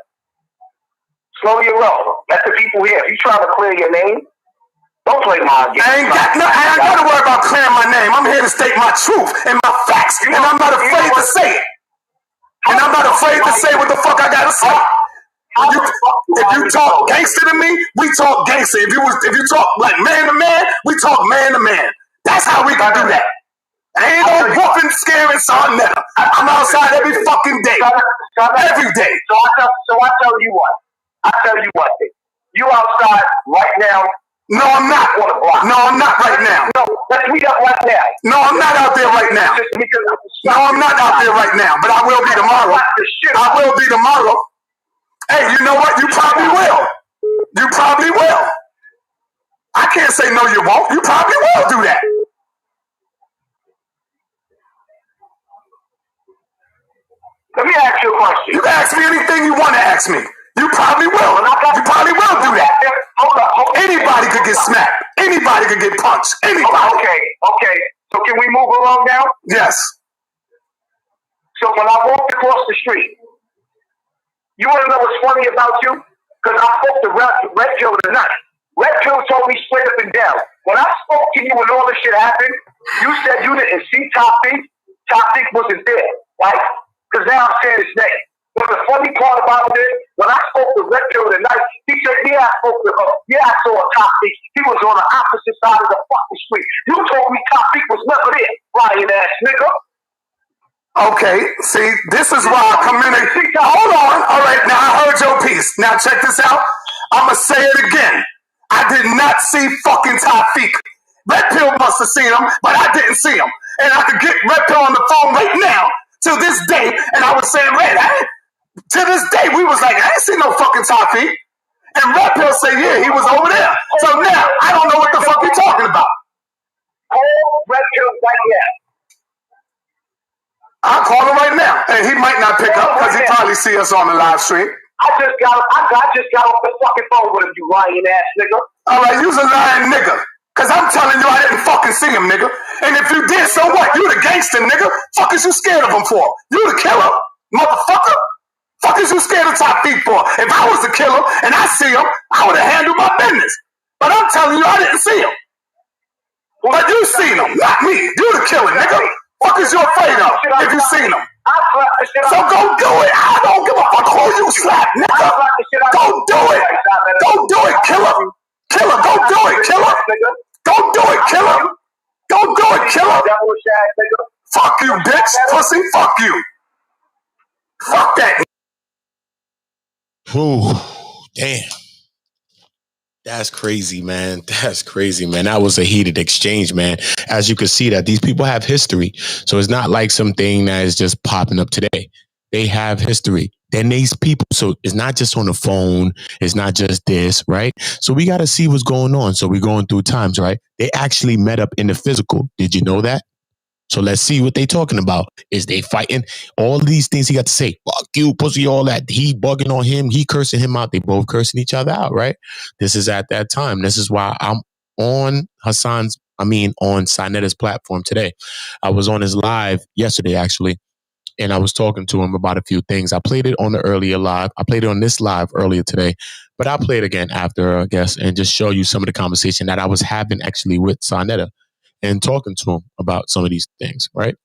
S18: Slow your roll. Let the people hear. If you trying to clear your name, don't play my game.
S19: I ain't got to worry about clearing my name. I'm here to state my truth and my facts, and I'm not afraid to say it. And I'm not afraid to say what the fuck I gotta say. If you talk gangster to me, we talk gangster. If you talk like man to man, we talk man to man. That's how we can do that. Ain't no whooping, scaring, son. I'm outside every fucking day. Every day.
S18: So I tell you what. You outside right now.
S19: No, I'm not. No, I'm not right now.
S18: No, let's meet up right now.
S19: No, I'm not out there right now. No, I'm not out there right now, but I will be tomorrow. I will be tomorrow. Hey, you know what? You probably will. You probably will. I can't say no, you won't. You probably will do that.
S18: Let me ask you a question.
S19: You can ask me anything you want to ask me. You probably will. You probably will do that.
S18: Hold up.
S19: Anybody could get smacked. Anybody could get punched. Anybody.
S18: Okay. So can we move along now?
S19: Yes.
S18: So when I walked across the street, you want to know what's funny about you? Because I spoke to Red Pill tonight. Red Pill told me straight up and down. When I spoke to you when all this shit happened, you said you didn't see Topic. Topic wasn't there, right? Because now I'm saying his name. But the funny part about it is, when I spoke to Red Pill tonight, he said, I saw a Topic. He was on the opposite side of the fucking street. You told me Topic was never there, lying ass nigga.
S19: Okay, see, this is why I communicate. Hold on. All right, now I heard your piece. Now check this out. I'm going to say it again. I did not see fucking Tafiq. Red Pill must have seen him, but I didn't see him. And I could get Red Pill on the phone right now, to this day, and I was saying, to this day, we was like, I ain't seen no fucking Tafiq. And Red Pill said, yeah, he was over there. So now, I don't know what the fuck you're talking about.
S18: Call Red Pill right now.
S19: I'll call him right now, and he might not pick up because he probably see us on the live stream.
S18: I just got off the fucking phone with him, you lying ass nigga.
S19: All right, you's a lying nigga, because I'm telling you I didn't fucking see him, nigga. And if you did, so what? You the gangster, nigga. Fuck is you scared of him for? You the killer, motherfucker. Fuck is you scared of Tafiq for? If I was the killer and I see him, I would have handled my business. But I'm telling you I didn't see him. But you seen him, not me. You the killer, nigga. Fuck is you afraid of if you seen him? So go do it. I don't give a fuck who you slap, nigga. Go do it. Go do it, killer. Killer, go do it, killer. Go do it, killer. Go do it, killer. Fuck you, bitch. Pussy, fuck you. Fuck that.
S3: Ooh, damn. That's crazy, man. That's crazy, man. That was a heated exchange, man. As you can see that these people have history. So it's not like something that is just popping up today. They have history. They're nice people. So it's not just on the phone. It's not just this, right? So we got to see what's going on. So we're going through times, right? They actually met up in the physical. Did you know that? So let's see what they talking about. Is they fighting? All of these things he got to say. Fuck you, pussy, all that. He bugging on him. He cursing him out. They both cursing each other out, right? This is at that time. This is why I'm on on Sinetta's platform today. I was on his live yesterday, actually, and I was talking to him about a few things. I played it on the earlier live. I played it on this live earlier today, but I'll play it again after, I guess, and just show you some of the conversation that I was having actually with Sinetta and talking to him about some of these things, right?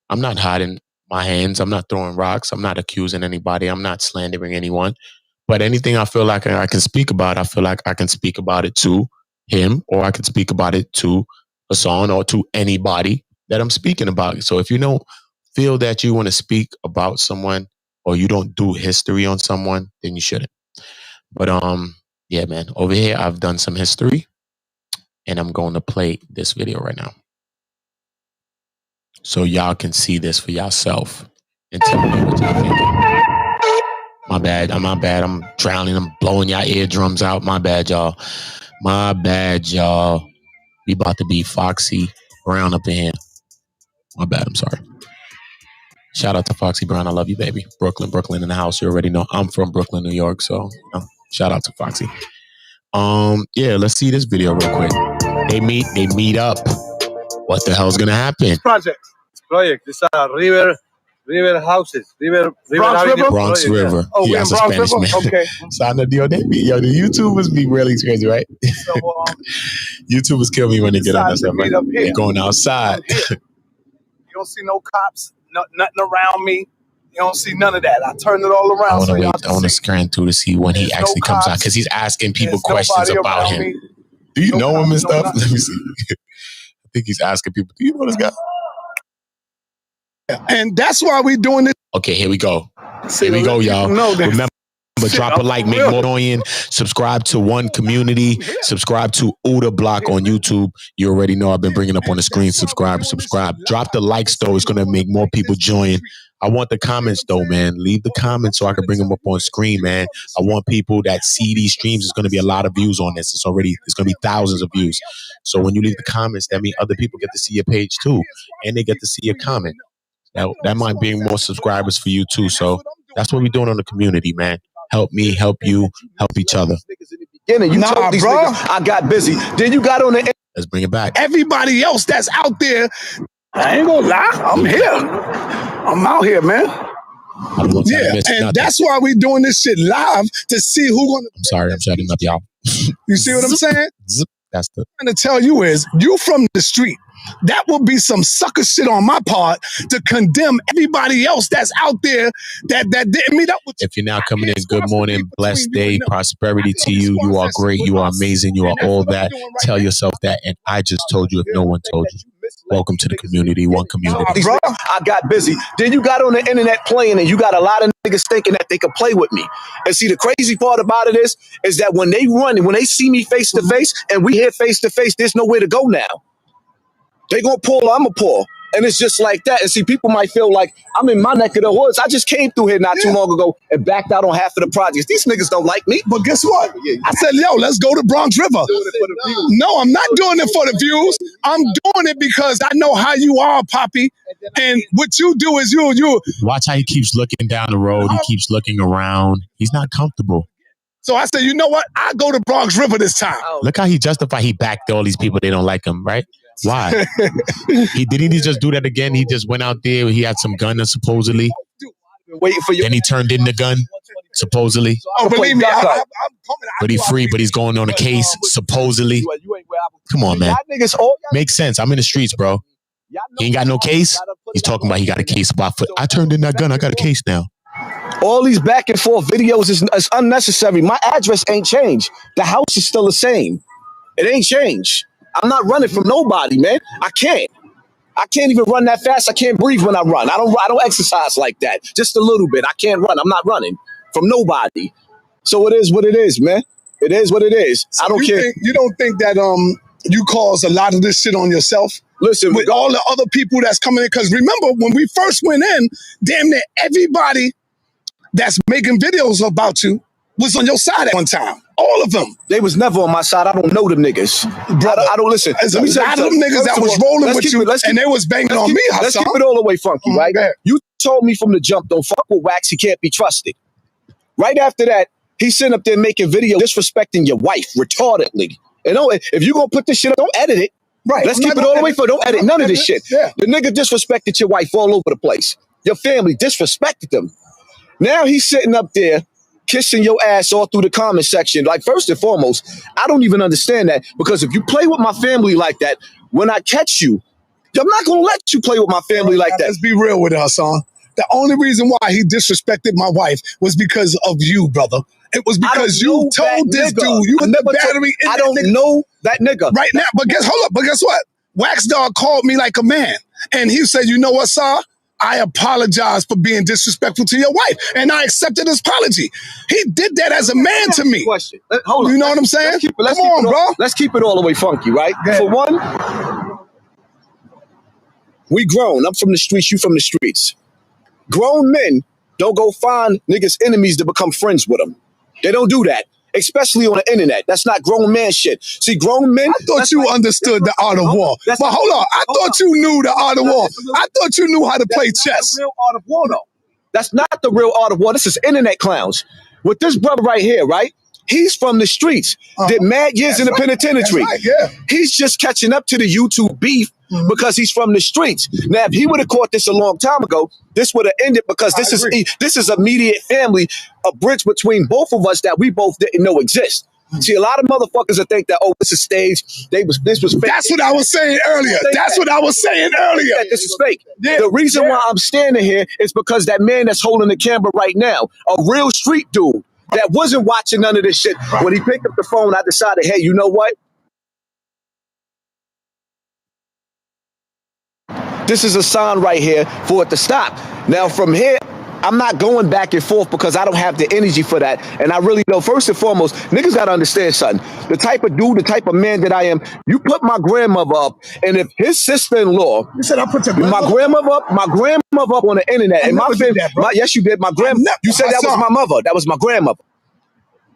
S3: I'm not hiding my hands. I'm not throwing rocks. I'm not accusing anybody. I'm not slandering anyone. But anything I feel like I can speak about, I feel like I can speak about it to him, or I can speak about it to Hassan or to anybody that I'm speaking about. So if you don't feel that you want to speak about someone or you don't do history on someone, then you shouldn't. But yeah, man, over here I've done some history. And I'm going to play this video right now, so y'all can see this for yourself and tell me what y'all think. My bad. I'm drowning. I'm blowing y'all eardrums out. My bad, y'all. We about to be Foxy Brown up in here. My bad. I'm sorry. Shout out to Foxy Brown. I love you, baby. Brooklyn in the house. You already know I'm from Brooklyn, New York. So shout out to Foxy. Yeah, let's see this video real quick. They meet up. What the hell's gonna happen?
S2: Project. This River houses.
S3: Bronx River.
S2: Oh,
S3: he
S2: we're in
S3: has a
S2: Bronx
S3: Spanish
S2: River?
S3: man.
S2: Okay.
S3: So the YouTubers be really crazy, right?
S2: So,
S3: YouTubers kill me when they get on that stuff, right?
S2: up here.
S3: They're going outside.
S2: You don't see no cops, nothing around me. You don't see none of that. I turned it all around.
S3: I want to scan through to see when he actually comes out, because he's asking people questions about him.
S2: Me.
S3: Do you know him and stuff? Let me see. I think he's asking people, do you know this guy?
S2: And that's why we're doing this.
S3: Okay, here we go. Here we go, y'all. Remember, drop a like, make more annoying. Subscribe to One Community. Subscribe to OOTA BLOKK on YouTube. You already know I've been bringing up on the screen. Subscribe. Drop the likes, though. It's going to make more people join. I want the comments, though, man. Leave the comments so I can bring them up on screen, man. I want people that see these streams. There's going to be a lot of views on this. It's going to be thousands of views. So when you leave the comments, that means other people get to see your page, too. And they get to see your comment. That might bring more subscribers for you, too. So that's what we're doing on the community, man. Help me, help you, help each other.
S2: Bro.
S5: I got busy. Then you got on the.
S3: Let's bring it back.
S2: Everybody else that's out there, I ain't gonna lie, I'm here. I'm out here, man. Yeah, and that's why we're doing this shit live, to see who gonna.
S3: I'm sorry, I'm shutting up, y'all.
S2: You see what I'm saying?
S3: That's the.
S2: What I'm trying to tell you is, you from the street. That will be some sucker shit on my part to condemn everybody else that's out there that didn't meet up with you.
S3: If you're now coming in, good morning, blessed day, prosperity to you. You are great. You are amazing. You are all that. Tell yourself that. And I just told you if no one told you. Welcome to the community, One Community.
S5: Bro, I got busy. Then you got on the internet playing, and you got a lot of niggas thinking that they could play with me. And see, the crazy part about it is that when they run, when they see me face to face, and we here face to face, there's nowhere to go now. They gonna pull, I'm gonna pull. And it's just like that. And see, people might feel like I'm in my neck of the woods. I just came through here not too long ago and backed out on half of the projects. These niggas don't like me.
S2: But guess what? I said, yo, let's go to Bronx River. No, I'm not doing it for the views. I'm doing it because I know how you are, Poppy. And what you do is you.
S3: Watch how he keeps looking down the road. He keeps looking around. He's not comfortable.
S2: So I said, you know what? I go to Bronx River this time.
S3: Look how he justified. He backed all these people. They don't like him, right? Why? Didn't he just do that again? He just went out there. He had some gun, supposedly.
S5: Waiting for you.
S3: Then he turned in the gun, supposedly.
S2: Oh, believe me, I'm coming.
S3: But he's free, but he's going on a case, supposedly. Come on, man. Makes sense. I'm in the streets, bro. He ain't got no case. He's talking about he got a case about foot. I turned in that gun. I got a case now.
S5: All these back and forth videos is unnecessary. My address ain't changed. The house is still the same. It ain't changed. I'm not running from nobody, man. I can't even run that fast. I can't breathe when I run. I don't exercise like that. Just a little bit. I can't run. I'm not running from nobody. So it is what it is, man. It is what it is.
S2: So
S5: I don't care.
S2: You don't think that you cause a lot of this shit on yourself?
S5: Listen,
S2: with all the other people that's coming in, because remember when we first went in, damn near everybody that's making videos about you
S15: was on your side at one time. All of them.
S5: They was never on my side. I don't know them niggas.
S15: Brother,
S5: I don't listen.
S15: There's a lot of them niggas that was rolling with you, and they was banging on me,
S5: Let's
S15: Hassan.
S5: keep it all the way funky, right? You told me from the jump, don't fuck with Wax. He can't be trusted. Right after that, he's sitting up there making video disrespecting your wife retardedly. And if you gonna put this shit up, don't edit it.
S15: Right.
S5: Let's keep it all the way for. Don't edit none of this shit. Yeah. The nigga disrespected your wife all over the place. Your family disrespected them. Now he's sitting up there kissing your ass all through the comment section. Like, first and foremost, I don't even understand that, because if you play with my family like that, when I catch you, I'm not gonna let you play with my family like that.
S15: Let's be real with it, Hassan. The only reason why he disrespected my wife was because of you, brother. It was because you told this dude you put the battery in.
S5: I don't know that nigga
S15: right now. But guess what? Wax Dog called me like a man, and he said, "You know what, sir? I apologize for being disrespectful to your wife," and I accepted his apology. He did that as a man to me.
S5: Question. Hold on.
S15: You know what I'm saying?
S5: Come on, bro. Let's keep it all the way funky, right? For one, we grown. I'm from the streets. You from the streets. Grown men don't go find niggas' enemies to become friends with them. They don't do that, especially on the internet. That's not grown man shit. See, grown men.
S15: I thought you understood the art of war. But hold on. I thought you knew the art of war. I thought you knew how to play chess.
S5: That's not the real art of war, though. That's not the real art of war. This is internet clowns. With this brother right here, right? He's from the streets. Did mad years in the penitentiary.
S15: That's right, yeah.
S5: He's just catching up to the YouTube beef because he's from the streets. Now, if he would have caught this a long time ago, this would have ended, because this is immediate family, a bridge between both of us that we both didn't know exist. See, a lot of motherfuckers that think that, oh, this is staged. This was fake.
S15: That's what I was saying earlier. That's what I was saying earlier.
S5: This is fake. Yeah. The reason why I'm standing here is because that man that's holding the camera right now, a real street dude that wasn't watching none of this shit. Right. When he picked up the phone, I decided, hey, you know what? This is a sign right here for it to stop. Now, from here, I'm not going back and forth because I don't have the energy for that. And I really know, first and foremost, niggas got to understand something. The type of dude, the type of man that I am, you put my grandmother up, and if his sister-in-law,
S15: you said I put
S5: my grandmother up on the internet, and my family, yes, you did. You said that was my mother. That was my grandmother.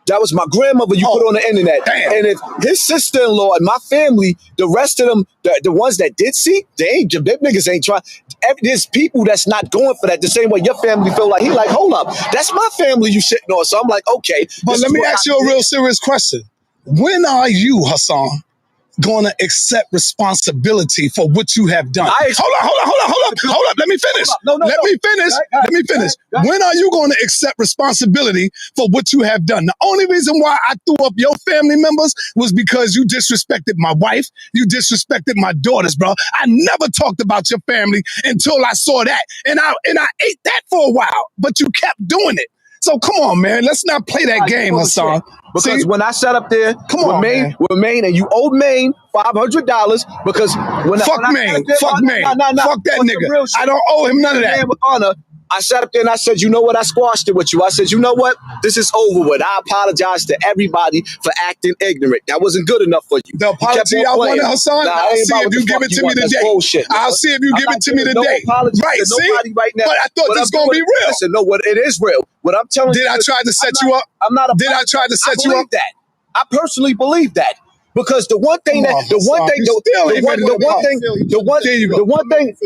S5: That was my grandmother you put on the internet.
S15: Damn.
S5: And if his sister-in-law and my family, the rest of them, the ones that did see, them niggas ain't trying. There's people that's not going for that the same way your family feel like. He like, hold up, that's my family you shitting on. So I'm like, okay.
S15: But let me ask you a real serious question. When are you, Hassan, going to accept responsibility for what you have done? Hold up. Let me finish. Let me finish. When are you going to accept responsibility for what you have done? The only reason why I threw up your family members was because you disrespected my wife. You disrespected my daughters, bro. I never talked about your family until I saw that. And I ate that for a while, but you kept doing it. So come on, man. Let's not play that game, Hassan.
S5: Because when I sat up there with Maine, and you owed Maine $500 because
S15: fuck Maine, fuck that nigga. I don't owe him none of that.
S5: With honor, I sat up there and I said, you know what? I squashed it with you. I said, you know what? This is over with. I apologize to everybody for acting ignorant. That wasn't good enough for you.
S15: The apology I wanted, Hassan, I'll see if you give it to me today. I'll see if you give it to me today. Right, see? But I thought this was going to be real.
S5: Listen, no, it is real. What I'm telling you.
S15: Did I try to set you up? Did I try to set you up?
S5: I personally believe that. Because the one thing,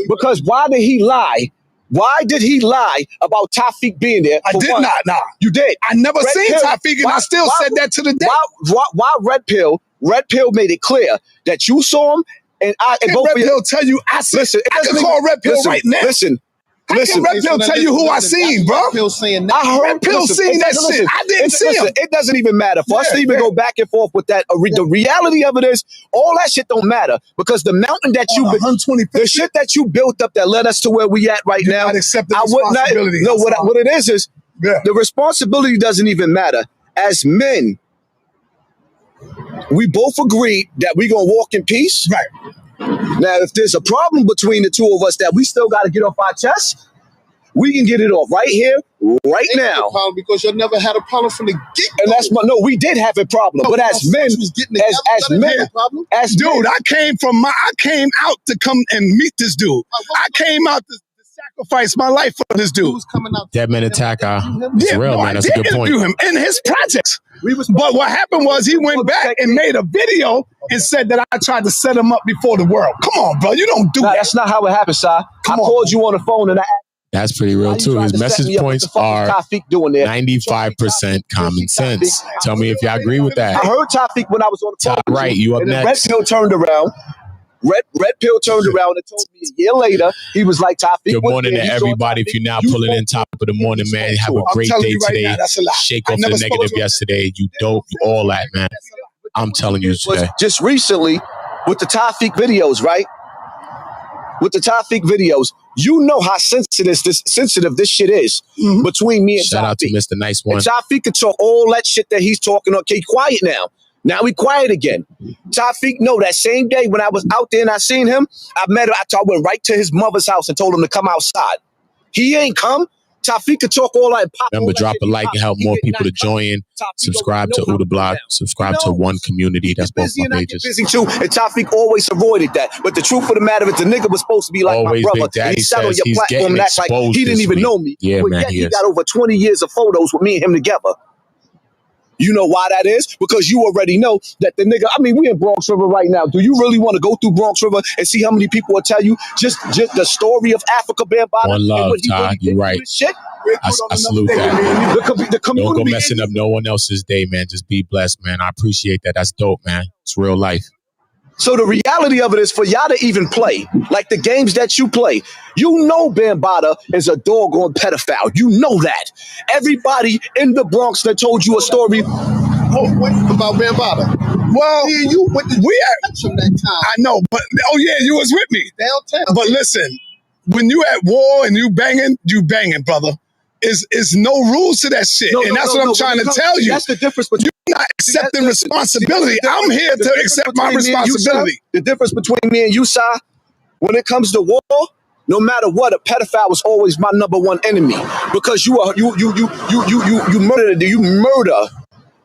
S5: because why did he lie? Why did he lie about Tafik being there?
S15: I did not. Nah.
S5: You did.
S15: I never seen Tafik, and I still said that to the day.
S5: Why Red Pill made it clear that you saw him, and
S15: Red Pill tell you I said. Listen, I can call Red Pill right now.
S5: Listen.
S15: Red Pill tell you who I seen, bro.
S5: I heard
S15: Red Pill seen that shit. I didn't see him.
S5: It doesn't even matter for us to even go back and forth with that. The reality of it is, all that shit don't matter because the mountain that the shit that you built up that led us to where we at right now.
S15: I would not.
S5: No, what it is the responsibility doesn't even matter. As men, we both agreed that we gonna walk in peace.
S15: Right.
S5: Now, if there's a problem between the two of us that we still got to get off our chest, we can get it off right here, right now.
S7: Problem because you never had a problem from the get.
S5: And that's we did have a problem, but as men,
S15: I came out to come and meet this dude. I came out to sacrificed my life for this dude.
S3: Dead Men Attack. It's real, man. That's a good point.
S15: Him in his projects. But what happened was he went back and made a video and said that I tried to set him up before the world. Come on, bro. You don't do that.
S5: That's not how it happened, Si. I called you on the phone and I asked.
S3: That's pretty real too. His message points are 95% common sense. Tell me if y'all agree with that.
S5: I heard Tafik when I was on the phone.
S3: Right, you up next.
S5: Red Pill turned around. Red Pill turned around and told me a year later, he was like, Tafik.
S3: Good morning to everybody. If you're now pulling in top of the morning, man, have a great day today. Shake off the negative yesterday. You dope, all that, man. I'm telling you today.
S5: Just recently with the Tafik videos, right? With the Tafik videos, you know how sensitive this shit is between me and Tafik.
S3: Shout out to Mr. Nice One.
S5: And Tafik could talk all that shit that he's talking. Okay, quiet now. Now we quiet again. Tafik, no, that same day when I was out there and I seen him, I met him. I went right to his mother's house and told him to come outside. He ain't come. Tafik could talk all that.
S3: Remember, drop a like and help more people to join. Subscribe to OOTA BLOKK. Subscribe to One Community. That's both my pages.
S5: Busy too, and Tafik always avoided that. But the truth of the matter is, the nigga was supposed to be like
S3: always
S5: my brother.
S3: Big Daddy
S5: He sat on
S3: says
S5: your
S3: he's
S5: platform and act like he didn't even know me.
S3: Yeah,
S5: but
S3: man,
S5: yet
S3: he is.
S5: got over 20 years of photos with me and him together. You know why that is? Because you already know that the nigga, I mean, we in Bronx River right now. Do you really want to go through Bronx River and see how many people will tell you just the story of Africa Bambaataa?
S3: One love, Todd. You're right.
S5: Shit?
S3: I salute that.
S5: The
S3: Don't go messing up no one else's day, man. Just be blessed, man. I appreciate that. That's dope, man. It's real life.
S5: So the reality of it is for y'all to even play, like the games that you play, you know Bambaataa is a doggone pedophile. You know that. Everybody in the Bronx that told you a story
S13: about Bambaataa.
S15: Well,
S13: you went to from that time.
S15: I know, but yeah, you was with me.
S13: Downtown.
S15: But listen, when you at war and you banging, brother. Is no rules to that shit. And that's what I'm trying to tell you.
S5: That's the difference between
S15: you're not accepting responsibility. I'm here to accept my responsibility.
S5: The difference between me and you, Si, when it comes to war, no matter what, a pedophile was always my number one enemy. Because you murder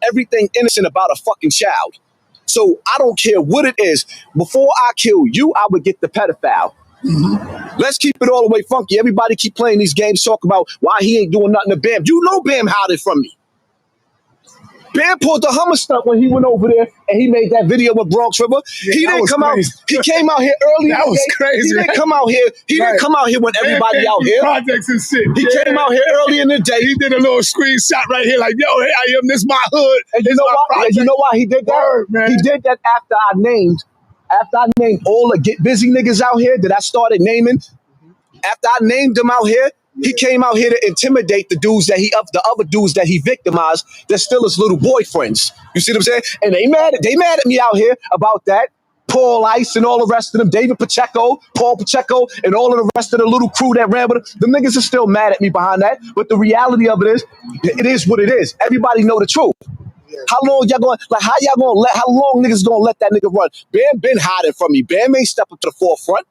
S5: everything innocent about a fucking child. So I don't care what it is. Before I kill you, I would get the pedophile. Let's keep it all the way funky. Everybody keep playing these games, talk about why he ain't doing nothing to Bam. You know Bam hid it from me. Bam pulled the Hummer stunt when he went over there and he made that video with Bronx River.
S15: Yeah,
S5: he didn't come
S15: crazy.
S5: out. He came out here early.
S15: That was crazy.
S5: He didn't come out here. He didn't come out here when everybody out here.
S15: Projects and shit.
S5: He came out here early in the day.
S15: He did a little screenshot right here, like, yo, hey, I am. This my hood.
S5: And you know why? You know why he did that?
S15: Word, man.
S5: He did that after I named all the get busy niggas out here that I started naming. After I named them out here, he came out here to intimidate the other dudes that he victimized. They're still his little boyfriends. You see what I'm saying? And they mad at me out here about that. Paul Ice and all the rest of them, David Pacheco, Paul Pacheco, and all of the rest of the little crew that ran with them. The niggas are still mad at me behind that. But the reality of it is what it is. Everybody know the truth. How long y'all going? Like, how long niggas gonna let that nigga run? Bam been hiding from me. Bam ain't stepping to the forefront.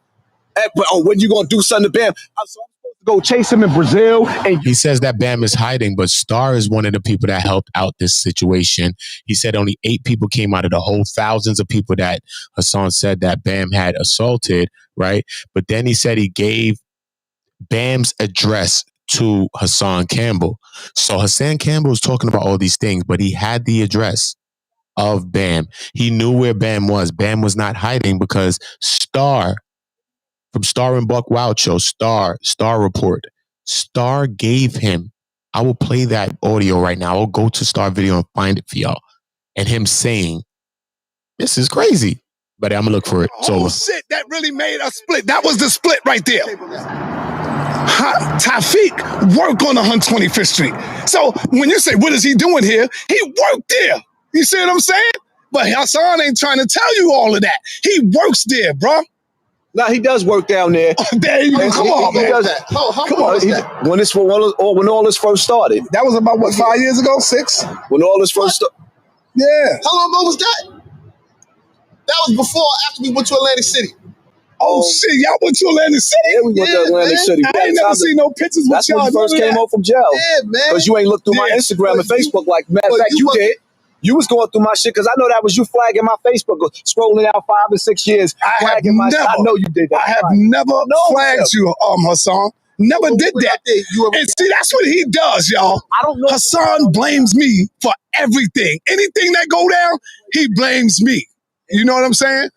S5: But when you gonna do something to Bam? I'm supposed to go chase him in Brazil. And
S3: he says that Bam is hiding, but Star is one of the people that helped out this situation. He said only 8 people came out of the whole thousands of people that Hassan said that Bam had assaulted, right? But then he said he gave Bam's address to Hassan Campbell. So Hassan Campbell was talking about all these things, but he had the address of Bam. He knew where Bam was. Bam was not hiding because Star, from Star and Buck Wild Show, Star Report, Star gave him, I will play that audio right now. I'll go to Star Video and find it for y'all. And him saying, this is crazy. But I'm going to look for it.
S15: Oh, shit, that really made a split. That was the split right there. Tafik worked on 125th Street. So when you say, what is he doing here? He worked there. You see what I'm saying? But Hassan ain't trying to tell you all of that. He works there, bro.
S5: Nah, he does work down there.
S15: There you go. Come on, man.
S5: He does that. Come on. When all this first started.
S15: That was about, what, 5 years ago? 6?
S5: When all this first started.
S15: Yeah.
S13: How long ago was that? That was before, after we went to Atlantic City.
S15: Oh, shit, y'all went to Atlantic City?
S5: Yeah, we went to Atlantic City.
S15: I ain't never seen no pictures with y'all.
S5: That's when you first came home from jail.
S13: Yeah, man.
S5: Because you ain't looked through my Instagram and Facebook like, matter of fact, you did. You was going through my shit because I know that was you flagging my Facebook, scrolling out 5 or 6 years, flagging my shit. I know you did that.
S15: I have never flagged you, Hassan. Never did that. And see, that's what he does, y'all. I don't know. Hassan blames me for everything. Anything that go down, he blames me. You know what I'm saying?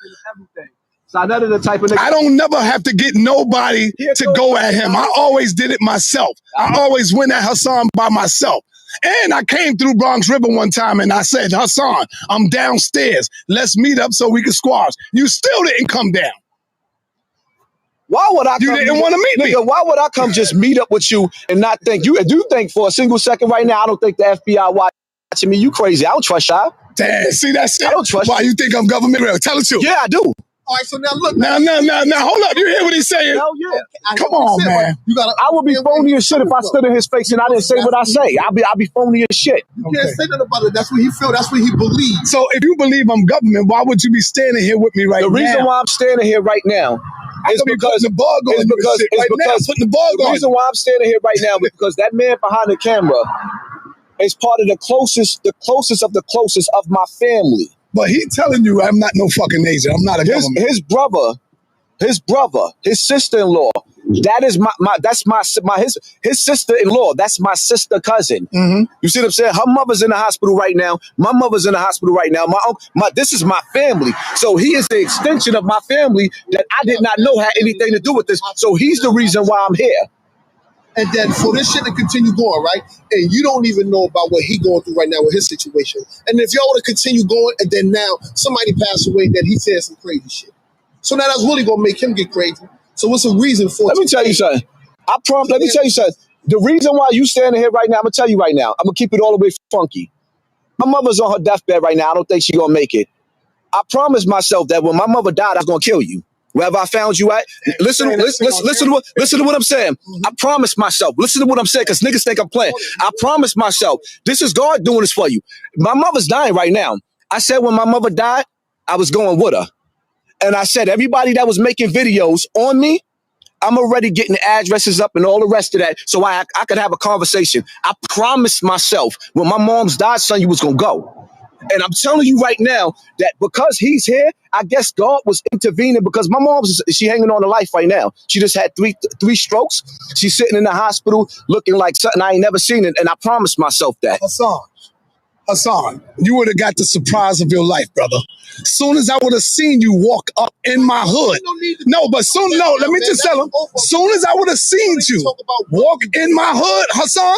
S5: So none of the type of nigga.
S15: I don't never have to get nobody to go at him. I always did it myself. I always went at Hassan by myself. And I came through Bronx River one time and I said, Hassan, I'm downstairs. Let's meet up so we can squash. You still didn't come down.
S5: Why would I?
S15: You didn't want to meet me.
S5: Why would I come just meet up with you and not think? You do think for a single second right now, I don't think the FBI watching me. You crazy. I don't trust y'all.
S15: Damn, see that shit?
S5: I don't trust
S15: Why you think I'm government real? Tell the truth.
S5: Yeah, I do.
S12: All right, so now look.
S15: Now, hold up. You hear what he's saying?
S5: Hell yeah.
S15: Come on, man.
S5: I would be phony as shit if I stood in his face and I didn't say what I say. I'll be phony as shit.
S12: You can't say nothing about it. That's what he feel. That's what he believes.
S15: So if you believe I'm government, why would you be standing here with me right now?
S5: The reason why I'm standing here right now is because
S15: the
S5: reason why I'm standing here right now is because that man behind the camera is part of the closest of the closest of my family.
S15: But he telling you I'm not no fucking agent. I'm not a government.
S5: His brother, his sister-in-law. That is his sister-in-law. That's my sister cousin.
S15: Mm-hmm.
S5: You see what I'm saying? Her mother's in the hospital right now. My mother's in the hospital right now. This is my family. So he is the extension of my family that I did not know had anything to do with this. So he's the reason why I'm here.
S12: And then for this shit to continue going, right? And you don't even know about what he going through right now with his situation. And if y'all would have continued going, and then now somebody passed away that he said some crazy shit. So now that's really gonna make him get crazy. So what's the reason for it?
S5: Let me tell you something. Let me tell you something. The reason why you standing here right now, I'm gonna tell you right now. I'm gonna keep it all the way funky. My mother's on her deathbed right now. I don't think she's gonna make it. I promised myself that when my mother died, I was gonna kill you. Wherever I found you at, listen to what I'm saying. I promised myself. Listen to what I'm saying, because niggas think I'm playing. I promised myself. This is God doing this for you. My mother's dying right now. I said when my mother died, I was going with her. And I said everybody that was making videos on me, I'm already getting the addresses up and all the rest of that so I could have a conversation. I promised myself when my mom's died, son, you was going to go. And I'm telling you right now that because he's here, I guess God was intervening because my mom's she hanging on to life right now. She just had three strokes. She's sitting in the hospital looking like something I ain't never seen. And I promised myself that.
S15: Hassan, you would have got the surprise of your life, brother. Soon as I would have seen you walk up in my hood. Let me just tell him. Soon as I would have seen you walk in my hood, Hassan,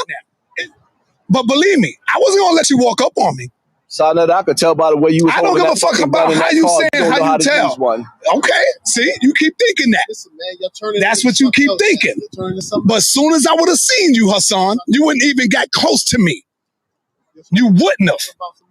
S15: but believe me, I wasn't going to let you walk up on me.
S5: So I could tell by the way you was.
S15: I don't give a fuck about how you saying, how you tell. Okay, see, you keep thinking that.
S12: Listen, man,
S15: that's what you keep thinking. But as soon as I would have seen you, Hassan, you wouldn't even get close to me. You wouldn't have.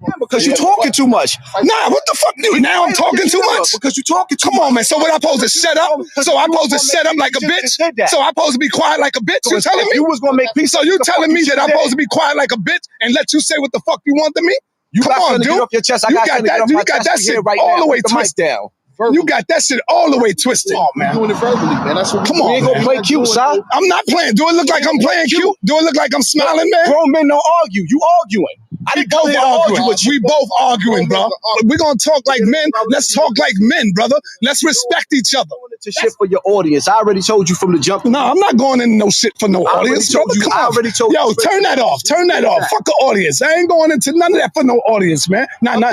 S5: Yeah, because you're talking too much.
S15: Nah, what the fuck? Now I'm talking too much?
S5: Because you're talking too much.
S15: Come on, man. So what I supposed to shut up? So I supposed to shut up like a bitch? So I supposed to be quiet like a bitch? You telling me?
S5: You was gonna make peace.
S15: So you telling me that I'm supposed to be quiet like a bitch and let you say what the fuck you want to me? Come on, dude.
S5: Off your chest.
S15: You got that shit
S5: right
S15: all
S5: now.
S15: the way twisted.
S5: Down.
S15: You got that shit all the way twisted.
S12: Oh, man. You're doing it verbally, man. That's what
S15: Come on,
S5: we ain't gonna play cute, son.
S15: I'm not playing. Do it look like I'm playing cute? Do it look like I'm smiling, man?
S5: Grown men don't argue. You arguing.
S15: We both arguing. We both arguing, bro. We're gonna talk like men. Let's talk like men, brother. Let's respect each other.
S5: To shit for your audience. I already told you from the jump.
S15: No, I'm not going into no shit for no audience, brother. Come on.
S5: I already told you.
S15: Yo, turn that off. Turn that off. Fuck the audience. I ain't going into none of that for no audience, man.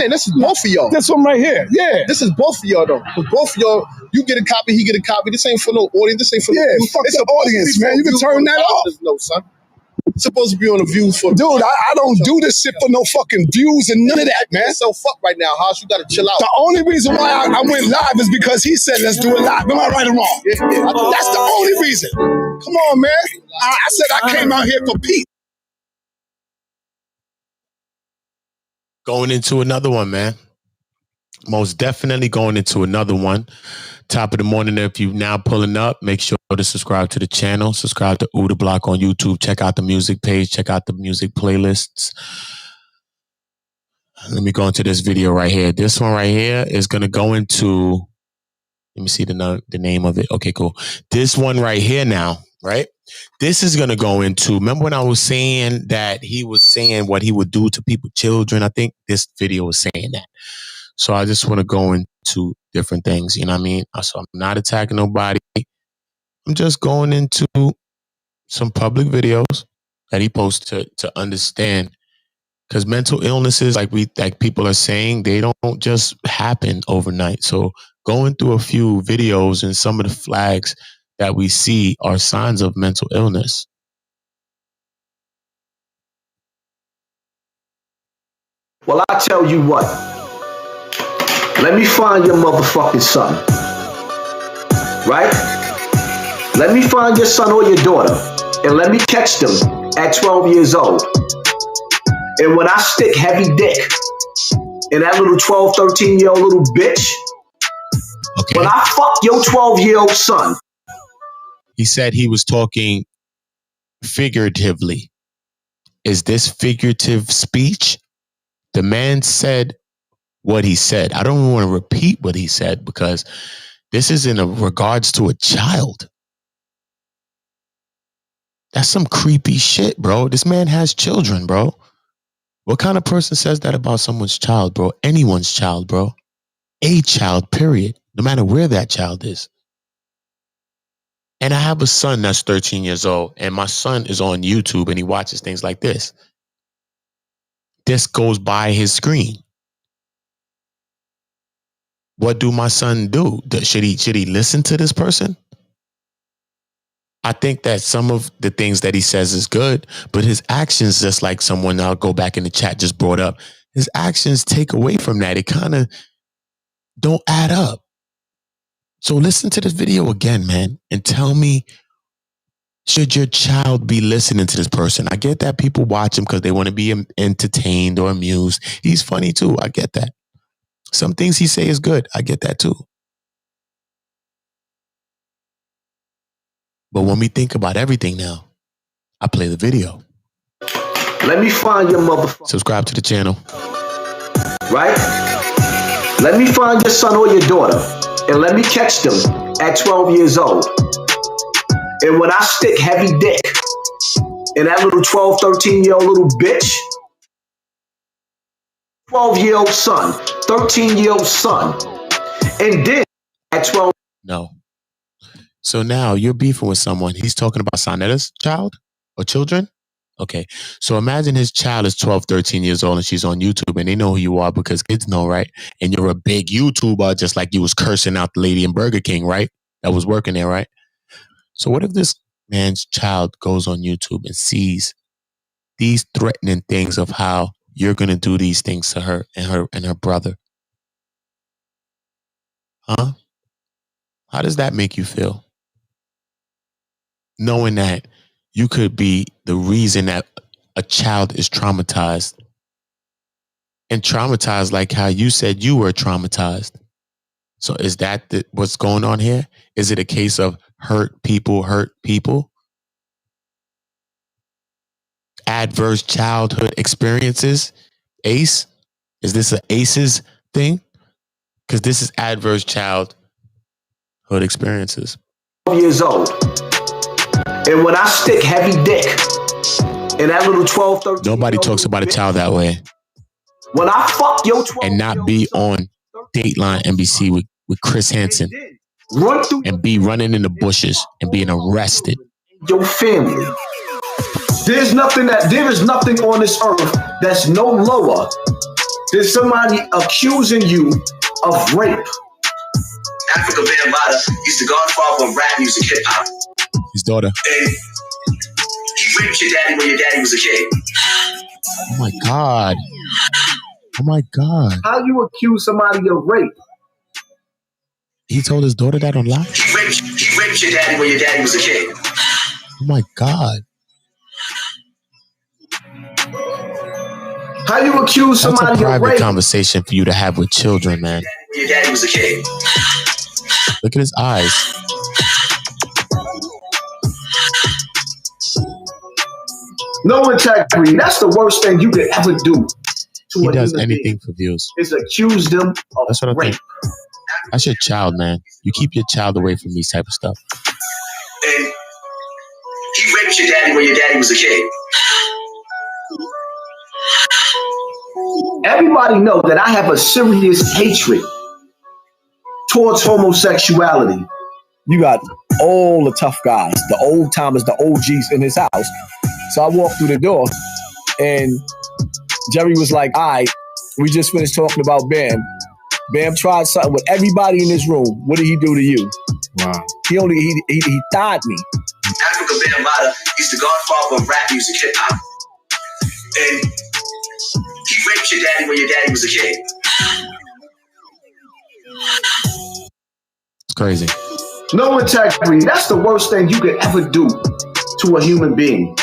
S12: This is both of y'all.
S15: This one right here. Yeah.
S12: This is both of y'all, though. Because both of y'all, you get a copy, he get a copy. This ain't for no audience. This ain't for
S15: no fuck the audience, man. You can turn that off.
S12: No, son. It's supposed to be on the views for.
S15: Dude, I don't do this shit for no fucking views and none of that, man.
S12: So fuck right now, Haas. You gotta chill out.
S15: The only reason why I went live is because he said let's do it live. Am I right or wrong?
S12: Yeah,
S15: that's the only reason. Come on, man. I said I came out here for peace.
S3: Going into another one, man. Most definitely going into another one. Top of the morning. If you're now pulling up, make sure to subscribe to the channel. Subscribe to OOTA BLOKK on YouTube. Check out the music page. Check out the music playlists. Let me go into this video right here. This one right here is going to go into, let me see the name of it. Okay, cool. This one right here now, right? This is going to go into, remember when I was saying that he was saying what he would do to people, children? I think this video is saying that. So I just want to go into different things, you know what I mean? So I'm not attacking nobody. I'm just going into some public videos that he posts to understand, because mental illnesses, like people are saying, they don't just happen overnight. So going through a few videos and some of the flags that we see are signs of mental illness.
S5: Well, I tell you what. Let me find your motherfucking son. Right? Let me find your son or your daughter. And let me catch them at 12 years old. And when I stick heavy dick in that little 12, 13-year-old little bitch,
S3: okay.
S5: When I fuck your 12-year-old son.
S3: He said he was talking figuratively. Is this figurative speech? The man said what he said. I don't want to repeat what he said because this is in regards to a child. That's some creepy shit, bro. This man has children, bro. What kind of person says that about someone's child, bro? Anyone's child, bro. A child, period. No matter where that child is. And I have a son that's 13 years old, and my son is on YouTube and he watches things like this. This goes by his screen. What do my son do? Should he listen to this person? I think that some of the things that he says is good, but his actions, just like someone, I'll go back in the chat, just brought up, his actions take away from that. It kind of don't add up. So listen to this video again, man, and tell me, should your child be listening to this person? I get that people watch him because they want to be entertained or amused. He's funny too. I get that. Some things he say is good. I get that too. But when we think about everything now, I play the video.
S5: Let me find your motherfucker.
S3: Subscribe to the channel.
S5: Right? Let me find your son or your daughter. And let me catch them at 12 years old. And when I stick heavy dick in that little 12, 13-year-old little bitch, 12-year-old son, 13-year-old son, and then at 12.
S3: No. So now you're beefing with someone. He's talking about Sanetta's child or children. Okay. So imagine his child is 12, 13 years old and she's on YouTube and they know who you are because kids know, right? And you're a big YouTuber, just like you was cursing out the lady in Burger King, right? That was working there, right? So what if this man's child goes on YouTube and sees these threatening things of how you're going to do these things to her and her brother? Huh? How does that make you feel? Knowing that you could be the reason that a child is traumatized, and traumatized like how you said you were traumatized. So is that what's going on here? Is it a case of hurt people? Adverse childhood experiences? ACE? Is this an ACEs thing? Because this is adverse childhood experiences.
S5: 12 years old. And when I stick heavy dick in that little 12, 13.
S3: Nobody talks about a child that way.
S5: When I fuck your 12
S3: and not be on Dateline NBC with Chris Hansen and be running in the bushes and being arrested.
S5: Your family. There is nothing on this earth that's no lower than somebody accusing you of rape.
S20: Africa Bambaataa used to godfather of rap music, hip hop.
S3: His daughter.
S20: And he raped your daddy when your daddy was a kid.
S3: Oh my God. Oh my God.
S5: How you accuse somebody of rape?
S3: He told his daughter that on live?
S20: He raped your daddy when your daddy was a kid.
S3: Oh my God.
S5: How you accuse somebody of rape?
S3: That's a private conversation for you to have with children, man.
S20: Your daddy was a kid.
S3: Look at his eyes.
S5: No integrity. That's the worst thing you could ever do.
S3: He does anything for views.
S5: Is accuse them of
S3: That's what I
S5: rape.
S3: think. That's your child, man. You keep your child away from these type of stuff.
S20: And he raped your daddy when your daddy was a kid.
S5: Everybody know that I have a serious hatred towards homosexuality. You got all the tough guys, the old timers, the OGs in his house. So I walked through the door, and Jerry was like, all right, we just finished talking about Bam. Bam tried something with everybody in this room. What did he do to you?
S3: Wow.
S5: He thawed me.
S20: Africa Bambaataa, he's the godfather of rap music, hip hop. And he raped your daddy when your daddy was a kid.
S3: It's crazy.
S5: No integrity. That's the worst thing you could ever do to a human being,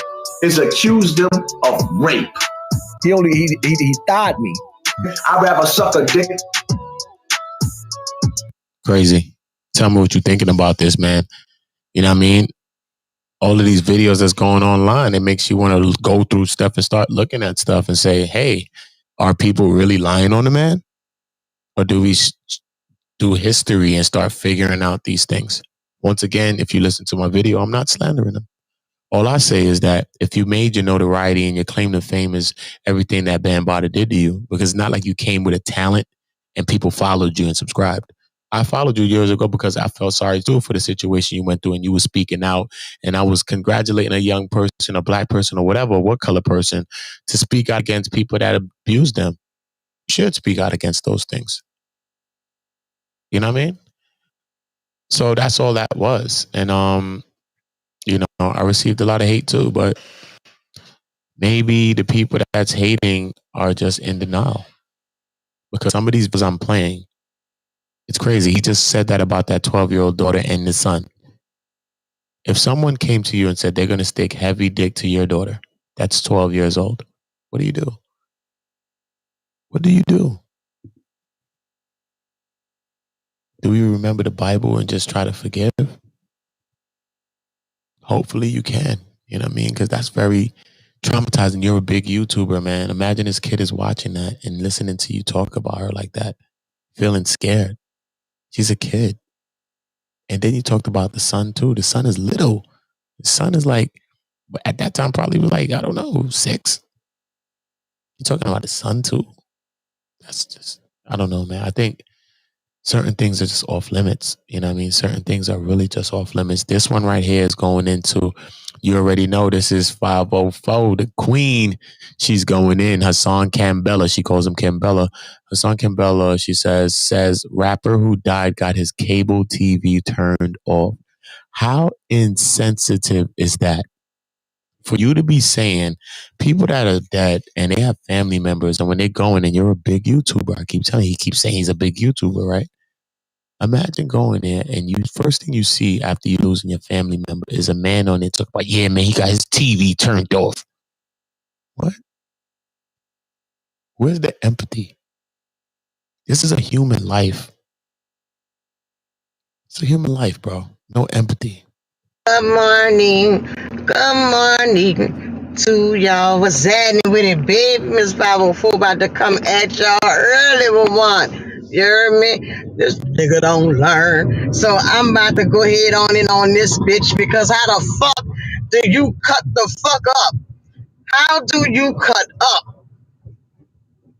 S5: is accuse them of rape. He thawed me. I'd rather suck a dick.
S3: Crazy. Tell me what you're thinking about this, man. You know what I mean? All of these videos that's going online, it makes you want to go through stuff and start looking at stuff and say, hey, are people really lying on the man? Or do we do history and start figuring out these things? Once again, if you listen to my video, I'm not slandering them. All I say is that if you made your notoriety and your claim to fame is everything that Bambaataa did to you, because it's not like you came with a talent and people followed you and subscribed. I followed you years ago because I felt sorry too for the situation you went through, and you were speaking out, and I was congratulating a young person, a black person, or whatever, what color person, to speak out against people that abuse them. You should speak out against those things. You know what I mean? So that's all that was. And you know, I received a lot of hate too, but maybe the people that's hating are just in denial. Because some of these videos I'm playing, it's crazy. He just said that about that 12-year-old daughter and the son. If someone came to you and said they're going to stick heavy dick to your daughter, that's 12 years old, what do you do? What do you do? Do you remember the Bible and just try to forgive? Hopefully you can. You know what I mean? Because that's very traumatizing. You're a big YouTuber, man. Imagine this kid is watching that and listening to you talk about her like that, feeling scared. She's a kid. And then you talked about the son too. The son is little. The son is like, at that time probably was like, I don't know, 6. You're talking about the son too. That's just, I don't know, man. I think certain things are just off limits. You know what I mean? Certain things are really just off limits. This one right here is going into, you already know this is 504, the queen. She's going in. HASSAN CAMPBELL. She calls him Campbella. HASSAN CAMPBELL, she says, rapper who died got his cable TV turned off. How insensitive is that? For you to be saying people that are dead and they have family members, and when they're going and you're a big YouTuber, I keep telling you, he keeps saying he's a big YouTuber, right? Imagine going there and you first thing you see after you losing your family member is a man on there talking about, yeah, man, he got his TV turned off. What? Where's the empathy? This is a human life. It's a human life, bro. No empathy.
S6: Good morning to y'all. What's happening with it, baby? Miss 504 about to come at y'all early with one. You heard me? This nigga don't learn. So I'm about to go ahead on this bitch, because how the fuck do you cut the fuck up? How do you cut up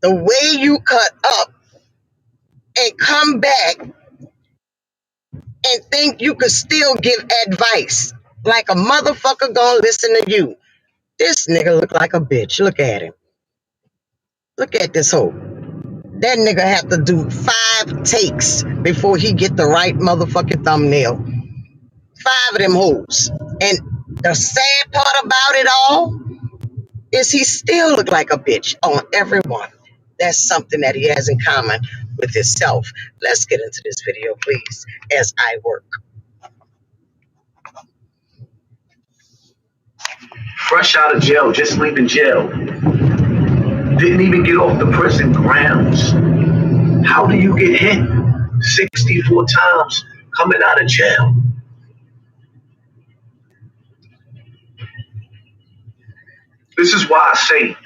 S6: the way you cut up and come back and think you could still give advice like a motherfucker gonna listen to you? This nigga look like a bitch. Look at him. Look at this hoe. That nigga have to do 5 takes before he get the right motherfucking thumbnail. 5 of them hoes. And the sad part about it all is he still look like a bitch on everyone. That's something that he has in common with himself. Let's get into this video, please, as I work.
S5: Fresh out of jail, just leaving jail. Didn't even get off the prison grounds. How do you get hit 64 times coming out of jail? This is why I say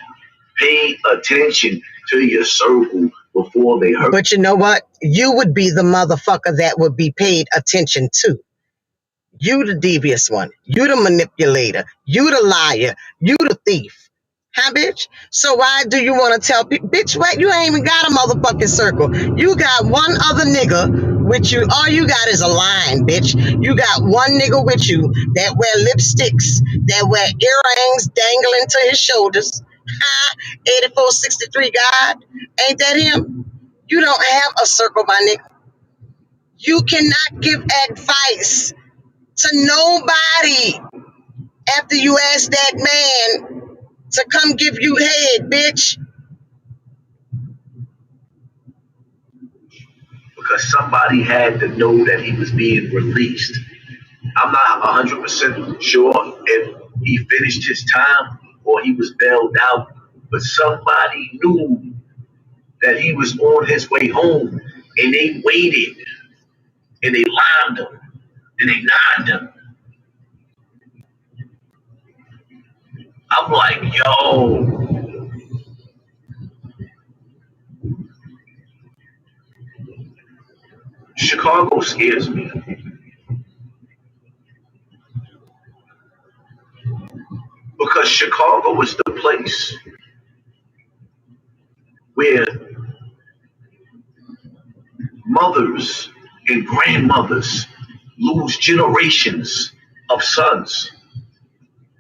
S5: pay attention to your circle before they hurt. But you know what? You would be the motherfucker that would be paid attention to. You the devious one. You the manipulator. You the liar. You the thief. Huh, bitch? So why do you want to tell people, bitch, what? You ain't even got a motherfucking circle. You got one other nigga
S6: with you. All you got is a line, bitch. You got one nigga with you that wear lipsticks, that wear earrings dangling to his shoulders. 8463 God, ain't that him? You don't have a circle, my nigga. You cannot give advice to nobody after you ask that man to come give you head, bitch.
S21: Because somebody had to know that he was being released. I'm not 100% sure if he finished his time or he was bailed out, but somebody knew that he was on his way home, and they waited, and they lined him, and they lined him. I'm like, yo, Chicago scares me. Because Chicago is the place where mothers and grandmothers lose generations of sons.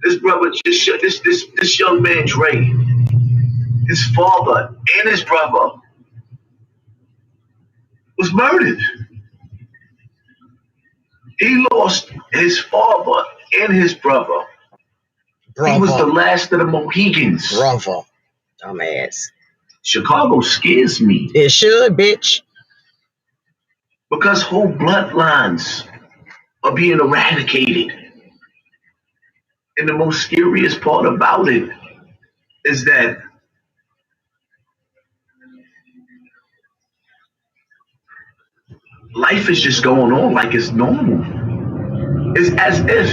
S21: This brother this young man Dre, his father and his brother was murdered. He lost his father and his brother. Bravo. He was the last of the Mohegans.
S6: Bravo, dumbass.
S21: Chicago scares me.
S6: It should, bitch.
S21: Because whole bloodlines are being eradicated. And the most scariest part about it is that life is just going on like it's normal. It's as if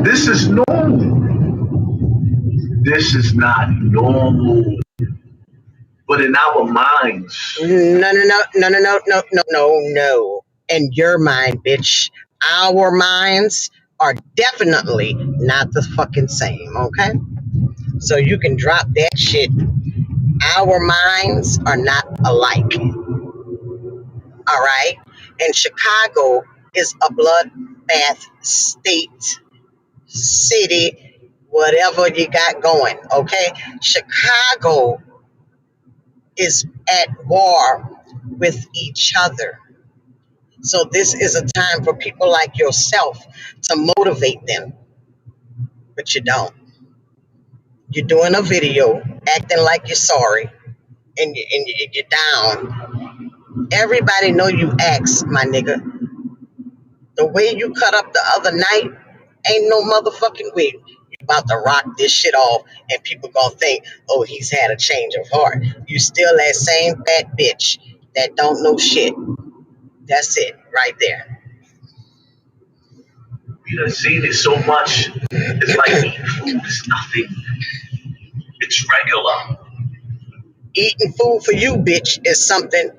S21: this is normal. This is not normal. But in our minds.
S6: No. In your mind, bitch. Our minds are definitely not the fucking same, okay? So you can drop that shit. Our minds are not alike. All right? And Chicago is a bloodbath state, city, whatever you got going, okay? Chicago is at war with each other. So this is a time for people like yourself to motivate them, but you don't. You're doing a video, acting like you're sorry, and you're down. Everybody know you asked, my nigga. The way you cut up the other night, ain't no motherfucking way you about to rock this shit off, and people gonna think, oh, he's had a change of heart. You still that same fat bitch that don't know shit. That's it, right there.
S21: You done seen it so much. It's like eating food is nothing. It's regular.
S6: Eating food for you, bitch, is something.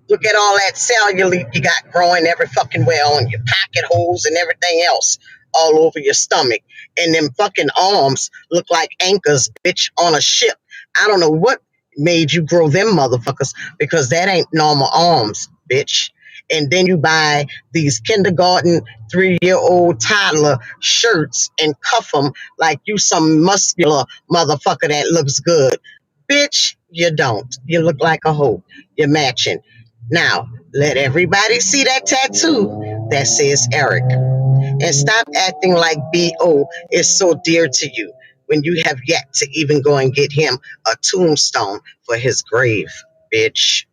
S6: Look at all that cellulite you got growing every fucking way on your pocket holes and everything else all over your stomach. And them fucking arms look like anchors, bitch, on a ship. I don't know what made you grow them motherfuckers, because that ain't normal arms, bitch. And then you buy these kindergarten 3-year-old toddler shirts and cuff them like you some muscular motherfucker that looks good. Bitch, you don't. You look like a hoe. You're matching. Now, let everybody see that tattoo that says Eric. And stop acting like B.O. is so dear to you when you have yet to even go and get him a tombstone for his grave, bitch.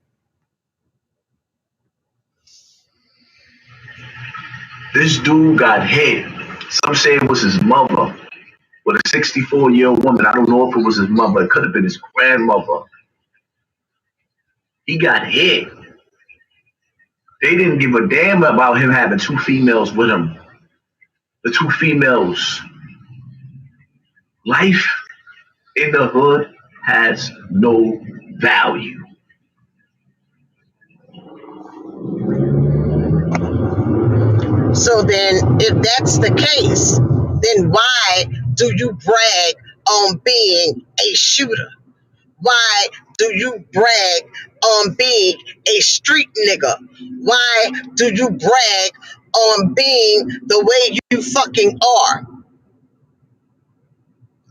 S21: This dude got hit. Some say it was his mother. With a 64-year-old woman. I don't know if it was his mother. It could have been his grandmother. He got hit. They didn't give a damn about him having two females with him. The two females. Life in the hood has no value.
S6: So then, if that's the case, then why do you brag on being a shooter? Why do you brag on being a street nigga? Why do you brag on being the way you fucking are?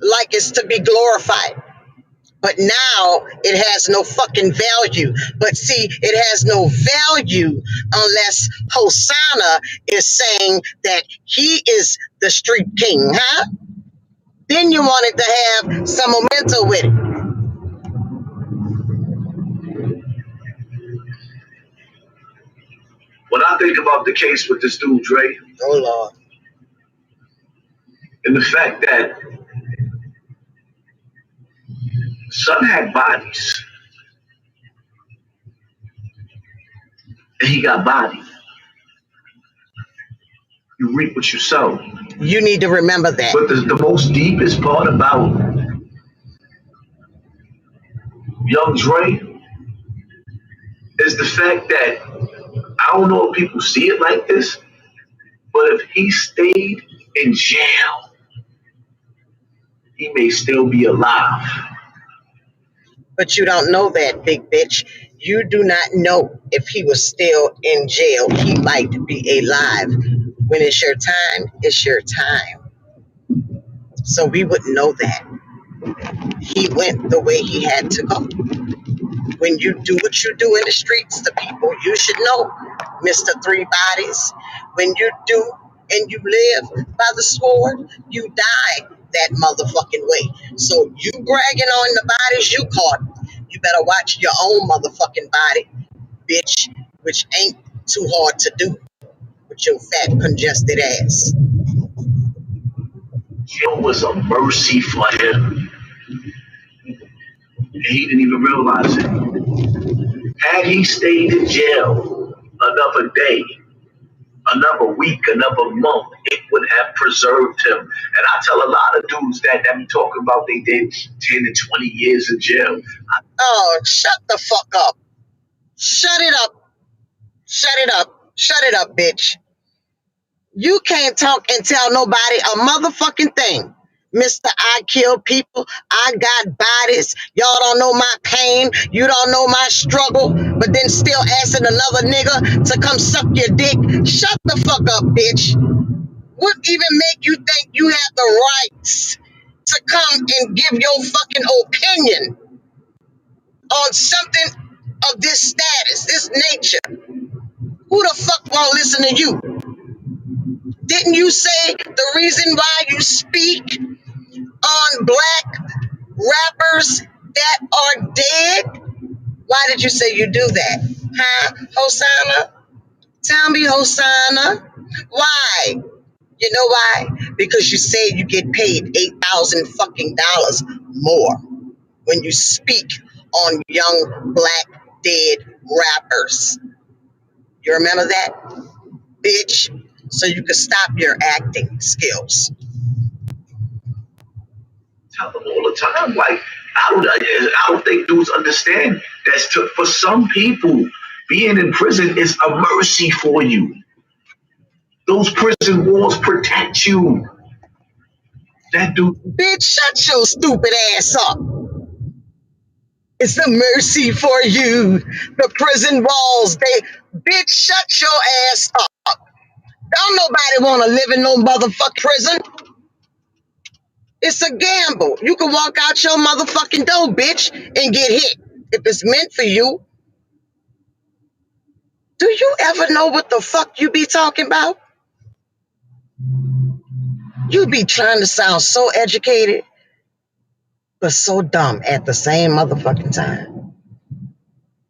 S6: Like it's to be glorified. But now it has no fucking value. But see, it has no value unless Hosanna is saying that he is the street king, huh? Then you wanted to have some momentum with it.
S21: When I think about the case with this dude, Dre,
S6: oh Lord,
S21: and the fact that son had bodies and he got bodied. You reap what you sow.
S6: You need to remember that.
S21: But the most deepest part about young Dre is the fact that I don't know if people see it like this, but if he stayed in jail, he may still be alive.
S6: But you don't know that, big bitch. You do not know if he was still in jail. He might be alive. When it's your time, it's your time. So we wouldn't know that. He went the way he had to go. When you do what you do in the streets, the people you should know, Mr. Three Bodies. When you do and you live by the sword, you die that motherfucking way. So you bragging on the bodies you caught, you better watch your own motherfucking body, bitch, which ain't too hard to do with your fat, congested ass.
S21: Jail was a mercy for him. And he didn't even realize it. Had he stayed in jail another day, another week, another month, it would have preserved him. And I tell a lot of dudes that be talking about they did 10 to 20 years in jail.
S6: Oh, shut the fuck up. Shut it up. Shut it up. Shut it up, bitch. You can't talk and tell nobody a motherfucking thing. Mr. I kill people. I got bodies. Y'all don't know my pain. You don't know my struggle. But then still asking another nigga to come suck your dick. Shut the fuck up, bitch. What even make you think you have the rights to come and give your fucking opinion on something of this status, this nature? Who the fuck won't listen to you? Didn't you say the reason why you speak on black rappers that are dead? Why did you say you do that? Huh, Hosanna? Tell me, Hosanna. Why? You know why? Because you say you get paid $8,000 fucking dollars more when you speak on young black dead rappers. You remember that, bitch? So you can stop your acting skills.
S21: Tell them all the time. Like, I don't think dudes understand that for some people, being in prison is a mercy for you. Those prison walls protect you. That dude.
S6: Bitch, shut your stupid ass up. It's a mercy for you. The prison walls, bitch, shut your ass up. Don't nobody want to live in no motherfucking prison. It's a gamble. You can walk out your motherfucking door, bitch, and get hit. If it's meant for you. Do you ever know what the fuck you be talking about? You be trying to sound so educated, but so dumb at the same motherfucking time.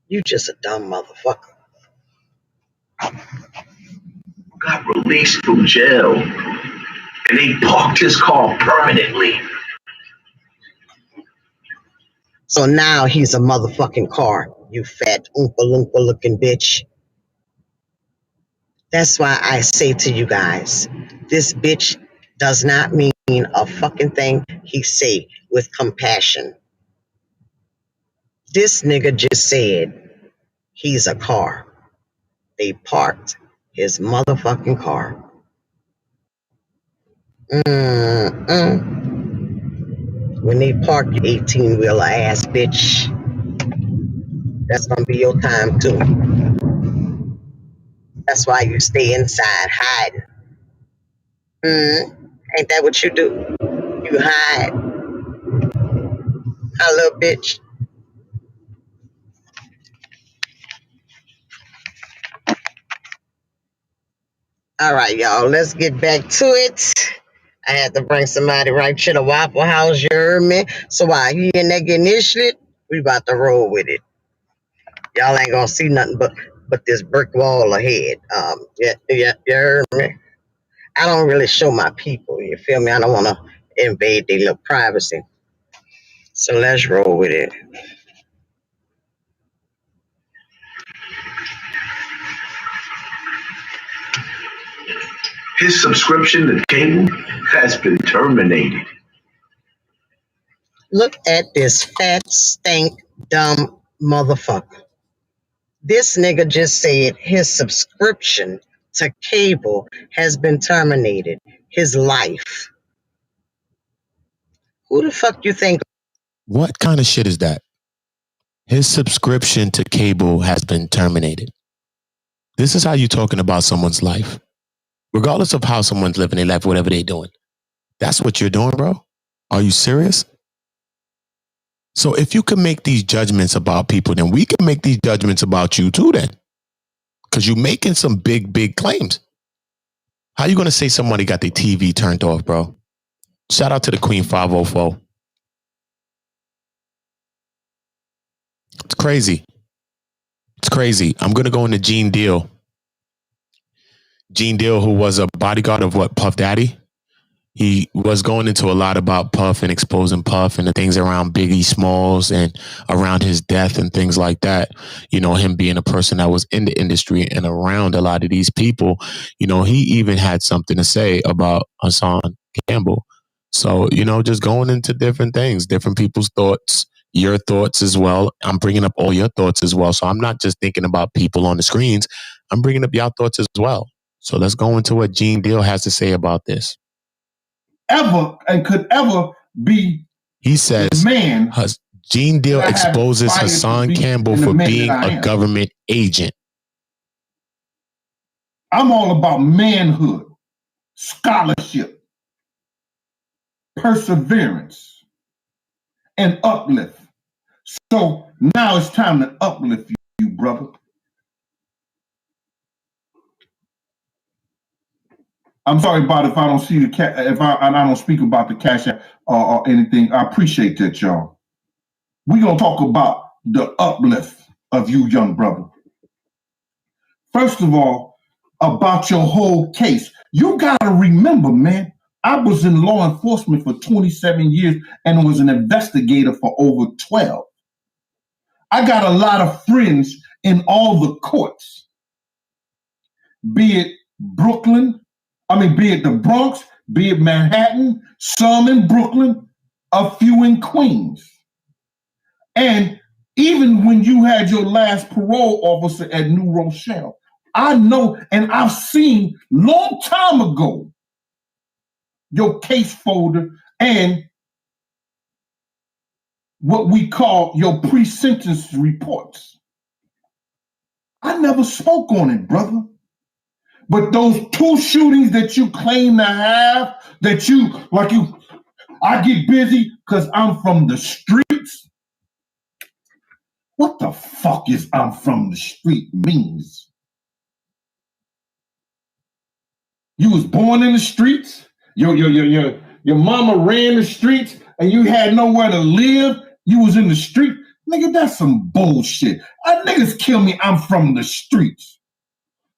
S6: You just a dumb motherfucker.
S21: Got released from jail and they parked his car permanently.
S6: So now he's a motherfucking car, you fat oompa loompa looking bitch. That's why I say to you guys, this bitch does not mean a fucking thing he say with compassion. This nigga just said he's a car. They parked his motherfucking car. When they park your 18-wheeler ass bitch, that's gonna be your time too. That's why you stay inside hiding. Ain't that what you do? You hide, a little bitch. All right, y'all, let's get back to it. I had to bring somebody right to the Waffle House, you heard me? So while he in there getting his shit, we about to roll with it. Y'all ain't gonna see nothing but this brick wall ahead. You heard me? I don't really show my people, you feel me? I don't wanna invade their little privacy. So let's roll with it.
S21: His subscription to cable has been terminated.
S6: Look at this fat, stank, dumb motherfucker. This nigga just said his subscription to cable has been terminated. His life. Who the fuck you think?
S3: What kind of shit is that? His subscription to cable has been terminated. This is how you talking about someone's life. Regardless of how someone's living their life, whatever they're doing. That's what you're doing, bro? Are you serious? So if you can make these judgments about people, then we can make these judgments about you too then. Because you're making some big, big claims. How you going to say somebody got their TV turned off, bro? Shout out to the Queen 504. It's crazy. It's crazy. I'm going to go into Gene Deal. Gene Deal, who was a bodyguard of what, Puff Daddy? He was going into a lot about Puff and exposing Puff and the things around Biggie Smalls and around his death and things like that. You know, him being a person that was in the industry and around a lot of these people. You know, he even had something to say about Hassan Campbell. So, you know, just going into different things, different people's thoughts, your thoughts as well. I'm bringing up all your thoughts as well. So I'm not just thinking about people on the screens. I'm bringing up your thoughts as well. So let's go into what Gene Deal has to say about this.
S1: Ever and could ever be.
S3: He says,
S1: man,
S3: Gene Deal exposes Hassan Campbell for being a government agent.
S1: I'm all about manhood, scholarship, perseverance, and uplift. So now it's time to uplift you, brother. I'm sorry about if I don't see the if I don't speak about the cash or anything. I appreciate that, y'all. We're gonna talk about the uplift of you, young brother. First of all, about your whole case, you gotta remember, man. I was in law enforcement for 27 years and was an investigator for over 12. I got a lot of friends in all the courts, be it Brooklyn. Be it the Bronx, be it Manhattan, some in Brooklyn, a few in Queens. And even when you had your last parole officer at New Rochelle, I know and I've seen long time ago your case folder and what we call your pre-sentence reports. I never spoke on it, brother. But those 2 shootings that you claim to have, I get busy because I'm from the streets. What the fuck is I'm from the street means? You was born in the streets, your mama ran the streets, and you had nowhere to live, you was in the street. Nigga, that's some bullshit. Niggas kill me, I'm from the streets.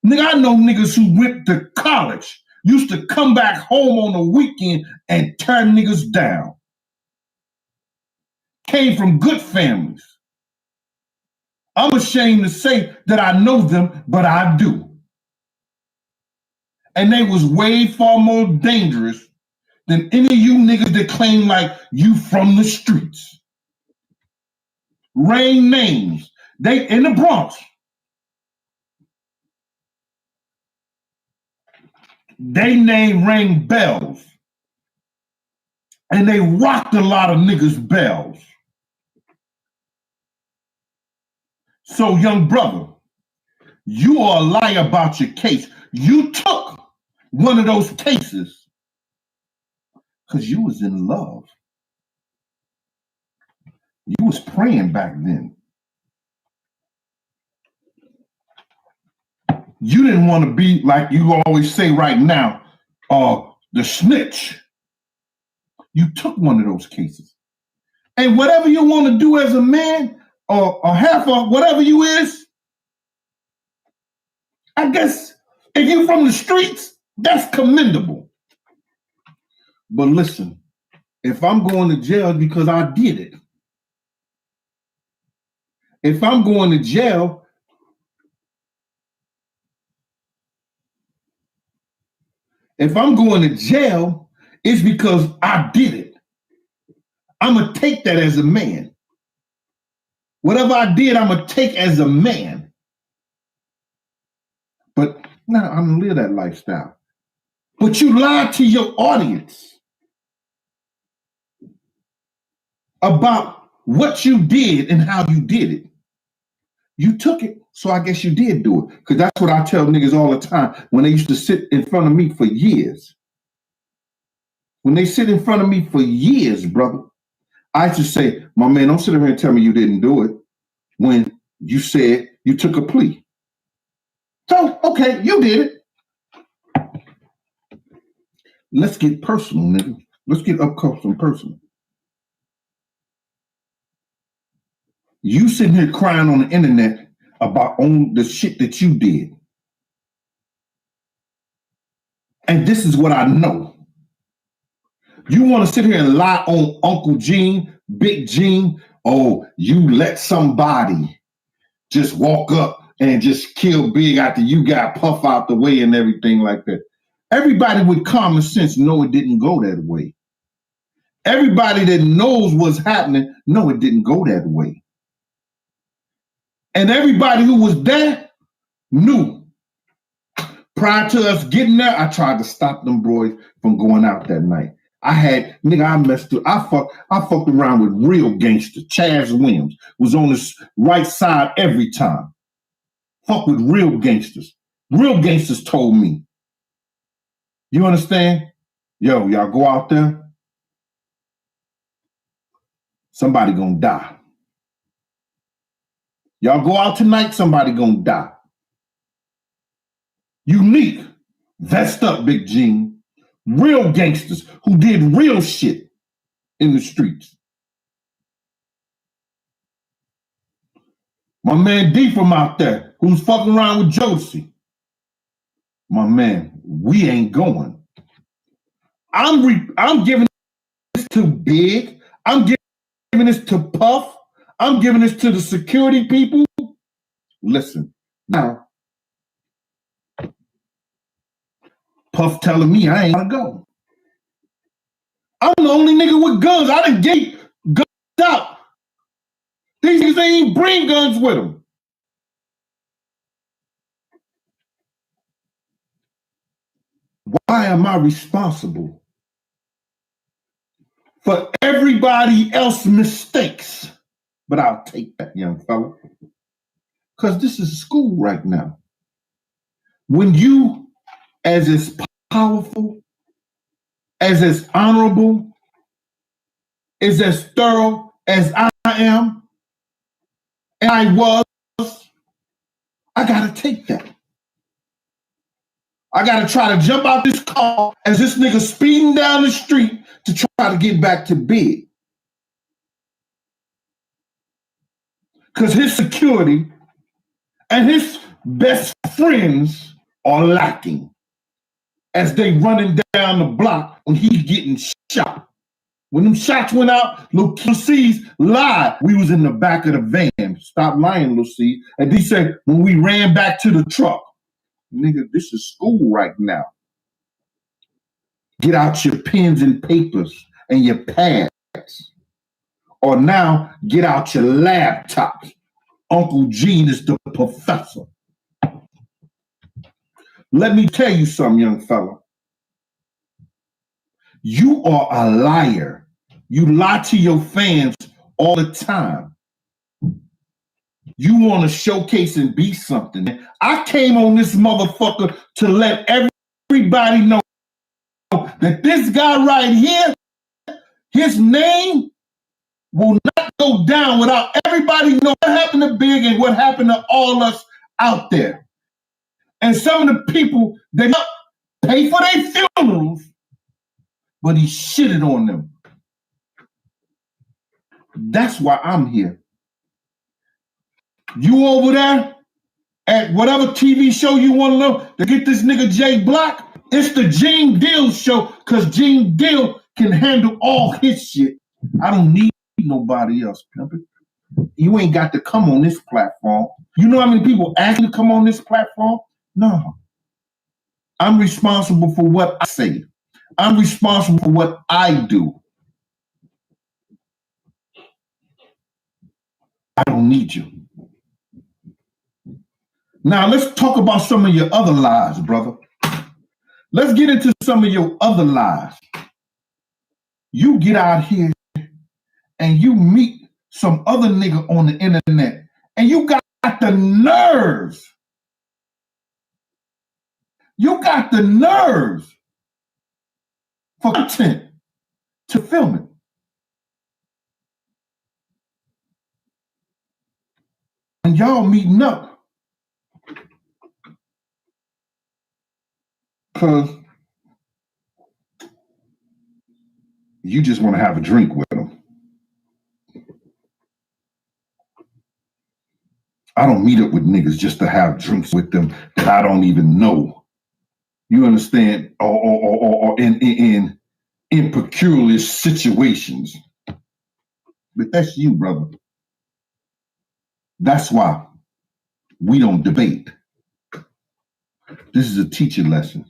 S1: Nigga, I know niggas who went to college, used to come back home on the weekend and tear niggas down. Came from good families. I'm ashamed to say that I know them, but I do. And they was way far more dangerous than any of you niggas that claim like you from the streets. Rain names. They in the Bronx. They name rang bells. And they rocked a lot of niggas' bells. So, young brother, you are a liar about your case. You took one of those cases because you was in love. You was praying back then. You didn't want to be, like you always say right now, the snitch. You took one of those cases. And whatever you want to do as a man, or half of whatever you is, I guess if you're from the streets, that's commendable. But listen, if I'm going to jail because I did it, if I'm going to jail, it's because I did it. I'm going to take that as a man. Whatever I did, I'm going to take as a man. But now I'm going to live that lifestyle. But you lied to your audience about what you did and how you did it. You took it, so I guess you did do it. Because that's what I tell niggas all the time when they used to sit in front of me for years. When they sit in front of me for years, brother, I used to say, my man, don't sit here and tell me you didn't do it when you said you took a plea. So, okay, you did it. Let's get personal, nigga. Let's get up close and personal. You sitting here crying on the internet about the shit that you did. And this is what I know. You want to sit here and lie on Uncle Gene, Big Gene. Oh, you let somebody just walk up and just kill Big after you got Puff out the way and everything like that. Everybody with common sense know it didn't go that way. Everybody that knows what's happening know it didn't go that way. And everybody who was there knew. Prior to us getting there, I tried to stop them boys from going out that night. I messed up. I fucked around with real gangsters. Chaz Williams was on the right side every time. Fuck with real gangsters. Real gangsters told me. You understand? Yo, y'all go out there. Somebody gonna die. Y'all go out tonight, somebody gonna die. Unique. Vest up, Big Gene. Real gangsters who did real shit in the streets. My man D from out there, who's fucking around with Josie. My man, we ain't going. I'm giving this to Big. I'm giving this to Puff. I'm giving this to the security people. Listen, now, Puff telling me I ain't gonna go. I'm the only nigga with guns. I done gave guns out. These niggas ain't even bring guns with them. Why am I responsible for everybody else's mistakes? But I'll take that, young fella. Because this is school right now. When you, as powerful, as honorable, as thorough as I am, and I was, I gotta take that. I gotta try to jump out this car as this nigga speeding down the street to try to get back to Big. Because his security and his best friends are lacking as they running down the block when he's getting shot. When them shots went out, Lil C's lied. We was in the back of the van. Stop lying, Lil C. And he said, when we ran back to the truck, nigga, this is school right now. Get out your pens and papers and your pads. Or now, get out your laptops. Uncle Gene is the professor. Let me tell you something, young fella. You are a liar You lie to your fans all the time. You want to showcase and be something. I came on this motherfucker to let everybody know that this guy right here, his name will not go down without everybody knowing what happened to Big and what happened to all us out there. And some of the people, they pay for their funerals, but he shitted on them. That's why I'm here. You over there at whatever TV show you want to know to get this nigga Jay Block, it's the Gene Deal show, because Gene Deal can handle all his shit. I don't need nobody else, pimpin'. You ain't got to come on this platform. You know how many people ask me to come on this platform? No. I'm responsible for what I say. I'm responsible for what I do. I don't need you. Now let's talk about some of your other lies, brother. Let's get into some of your other lies. You get out here and you meet some other nigga on the internet and you got the nerves. You got the nerves for content to film it. And y'all meeting up because you just want to have a drink with them. I don't meet up with niggas just to have drinks with them that I don't even know. You understand? Or in peculiar situations. But that's you, brother. That's why we don't debate. This is a teaching lesson.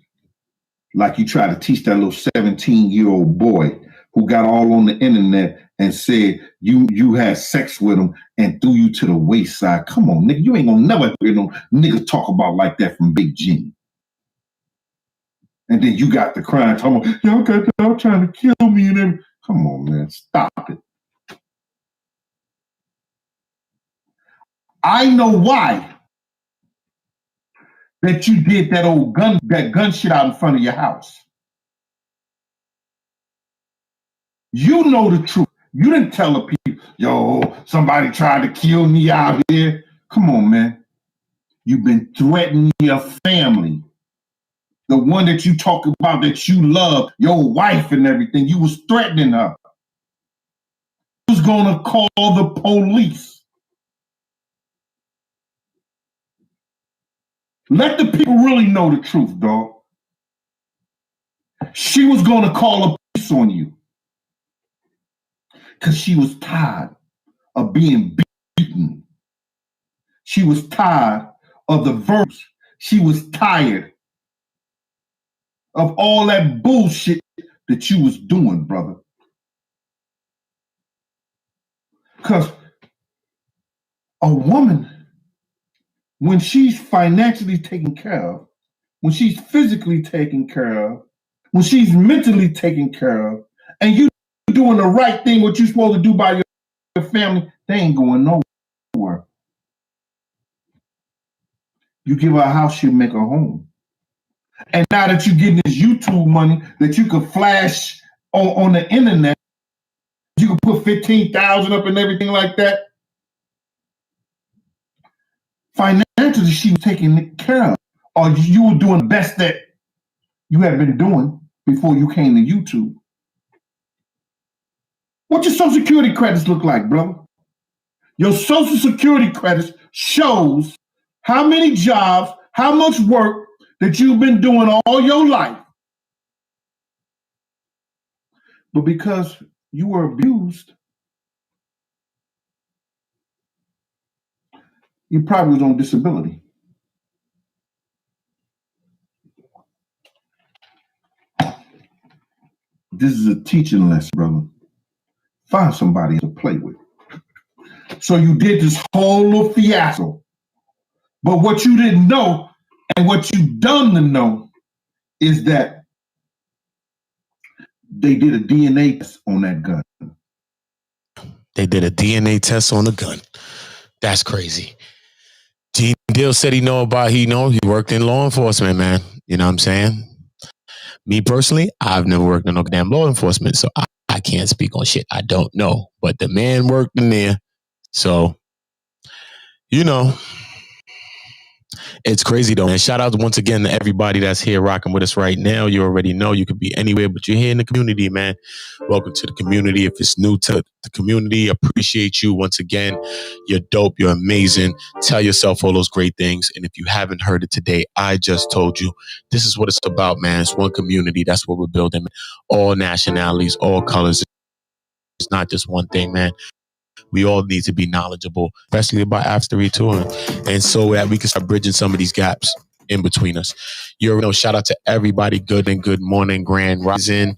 S1: Like you try to teach that little 17-year-old boy who got all on the internet and said you had sex with him and threw you to the wayside. Come on, nigga. You ain't gonna never hear no niggas talk about like that from Big G. And then you got the crying talking about, y'all trying to kill me and everything. Come on, man. Stop it. I know why that you did that gun shit out in front of your house. You know the truth. You didn't tell the people, yo, somebody tried to kill me out here. Come on, man. You've been threatening your family. The one that you talk about that you love, your wife and everything, you was threatening her. You was gonna call the police. Let the people really know the truth, dog. She was gonna call the police on you. Because she was tired of being beaten. She was tired of the verbs. She was tired of all that bullshit that you was doing, brother. Because a woman, when she's financially taken care of, when she's physically taken care of, when she's mentally taken care of, and you doing the right thing, what you're supposed to do by your family, they ain't going nowhere. You give her a house, she'll make a home. And now that you're getting this YouTube money that you can flash on the internet, you can put 15,000 up and everything like that. Financially, she was taking care of, or you were doing the best that you had been doing before you came to YouTube. What your Social Security credits look like, brother? Your Social Security credits shows how many jobs, how much work that you've been doing all your life. But because you were abused, you probably was on disability. This is a teaching lesson, brother. Find somebody to play with. So you did this whole little fiasco. But what you didn't know and what you done to know is that they did a DNA test on that gun.
S3: They did a DNA test on the gun. That's crazy. Gene Deal said he worked in law enforcement, man. You know what I'm saying? Me personally, I've never worked in no damn law enforcement, so I can't speak on shit I don't know. But the man worked in there, so, it's crazy though. And shout out once again to everybody that's here rocking with us right now. You already know you could be anywhere, but you're here in the community, man. Welcome to the community. If it's new to the community, appreciate you once again. You're dope. You're amazing. Tell yourself all those great things. And if you haven't heard it today, I just told you, this is what it's about, man. It's one community. That's what we're building. All nationalities, all colors. It's not just one thing, man. We all need to be knowledgeable, especially about after too, and so that we can start bridging some of these gaps in between us. You already know, shout out to everybody. Good morning, grand rising.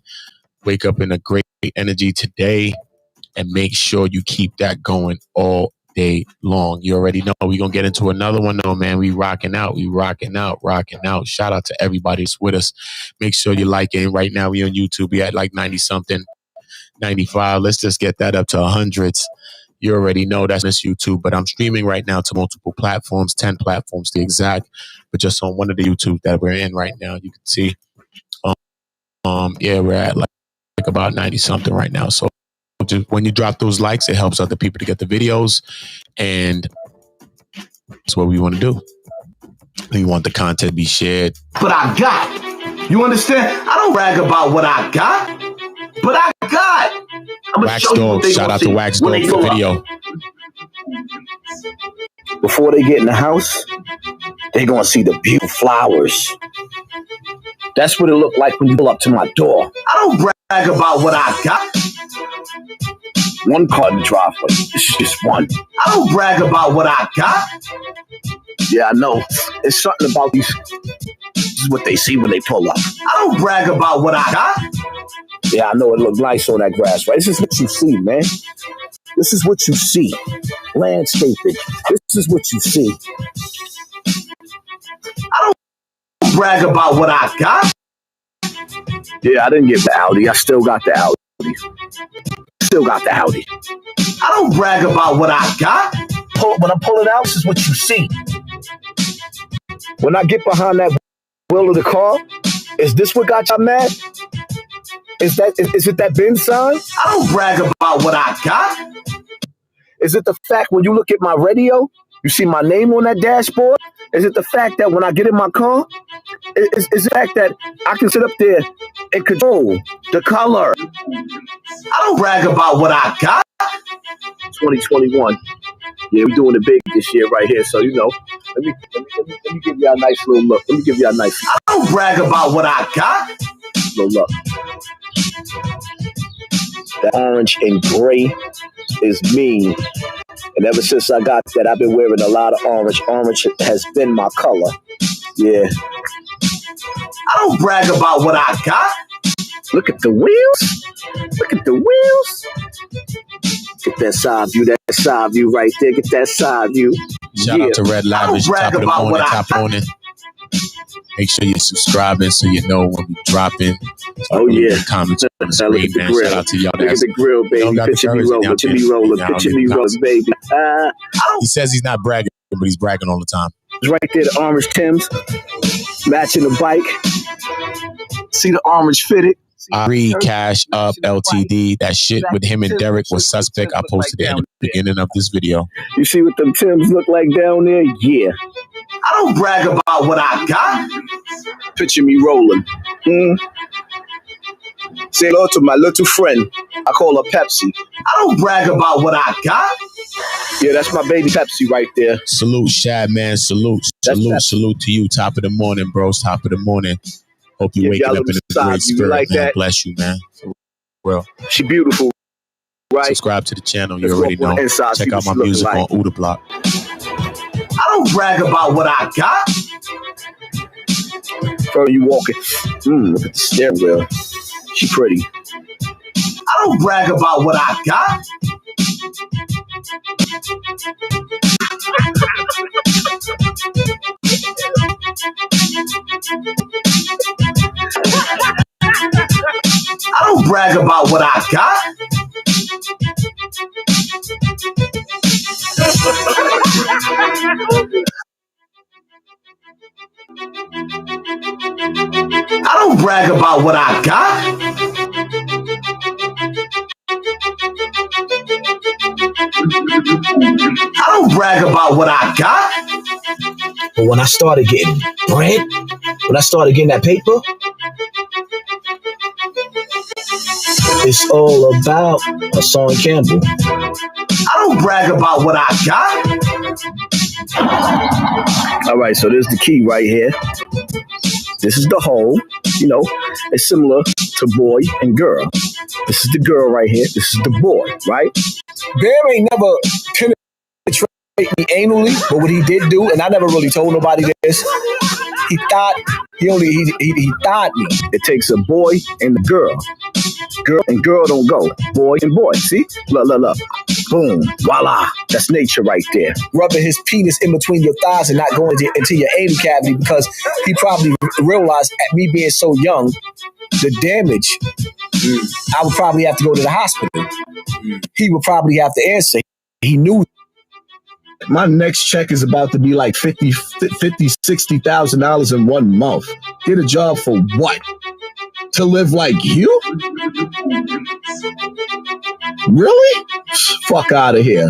S3: Wake up in a great energy today and make sure you keep that going all day long. You already know we're going to get into another one though, man. We rocking out. Shout out to everybody that's with us. Make sure you like it. Right now we on YouTube. We at like 90 something, 95. Let's just get that up to hundreds. You already know that's YouTube, but I'm streaming right now to multiple platforms, 10 platforms to be exact, but just on one of the YouTube that we're in right now, you can see, we're at like about 90 something right now. So just when you drop those likes, it helps other people to get the videos, and that's what we want to do. We want the content to be shared.
S2: But I got, you understand? I don't brag about what I got, but I got.
S3: Wax Dog, shout out to Wax Dog for the video.
S2: Before they get in the house, they're going to see the beautiful flowers. That's what it looked like when you pull up to my door. I don't brag about what I got. One car in the driveway. This is just one. I don't brag about what I got. Yeah, I know. It's something about these. This is what they see when they pull up. I don't brag about what I got. Yeah, I know it looked nice on that grass, right? This is what you see, man. This is what you see. Landscaping. This is what you see. I don't brag about what I got. Yeah, I didn't get the Audi. I still got the Audi. Still got the Audi. I don't brag about what I got. When I'm pulling out, this is what you see. When I get behind that wheel of the car, is this what got y'all mad? Is it that bin sign? I don't brag about what I got. Is it the fact when you look at my radio, you see my name on that dashboard? Is it the fact that when I get in my car, is the fact that I can sit up there and control the color? I don't brag about what I got. 2021. Yeah, we're doing it big this year right here. So, let me give you a nice little look. Let me give you a nice look. I don't brag about what I got. Little look. The orange and gray is me. And ever since I got that, I've been wearing a lot of orange. Orange has been my color. Yeah. I don't brag about what I got. Look at the wheels. Look at the wheels. Get that side view right there. Get that side view.
S3: Shout out to Red Lavish, top of the morning. Make sure you're subscribing so you know when we drop in.
S2: Oh, yeah.
S3: Comments on the screen, man. Shout out to y'all.
S2: Look at the grill, baby. Picture me rolling, baby.
S3: He says he's not bragging, but he's bragging all the time.
S2: Right there, the orange Timbs. Matching the bike. See the orange fitted.
S3: Cash Up LTD. That shit with him and Derek was suspect. I posted it in the beginning of this video.
S2: You see what them Timbs look like down there? Yeah. I don't brag about what I got. Picture me rolling. Say hello to my little friend. I call her Pepsi. I don't brag about what I got. Yeah, that's my baby Pepsi right there.
S3: Salute, Shad, man. Salute to you. Top of the morning, bros. Top of the morning. Hope you waking up in a great spirit, like man. That? Bless you, man. Well,
S2: she beautiful, right?
S3: Subscribe to the channel. You already know. Check out my music on OOTA BLOKK.
S2: I don't brag about what I got. Bro, you walking. Look at the steering wheel. She pretty. I don't brag about what I got. I don't
S5: don't brag about what I got. I don't brag about what I got. I don't brag about what I got. But when I started getting bread, when I started getting that paper, it's all about Hassan Campbell. I don't brag about what I got. All right, so there's the key right here. This is the hole. You know, it's similar to boy and girl. This is the girl right here. This is the boy, right? Bear ain't never penetrated me anally, but what he did do, and I never really told nobody this, he thought me. It takes a boy and a girl. Girl and girl don't go. Boy and boy. See? Look. Boom. Voila. That's nature right there. Rubbing his penis in between your thighs and not going into your anal cavity because he probably realized at me being so young, the damage, I would probably have to go to the hospital. He would probably have to answer. He knew. My next check is about to be like $60,000 in 1 month. Get a job for what? To live like you? Really? Fuck out of here.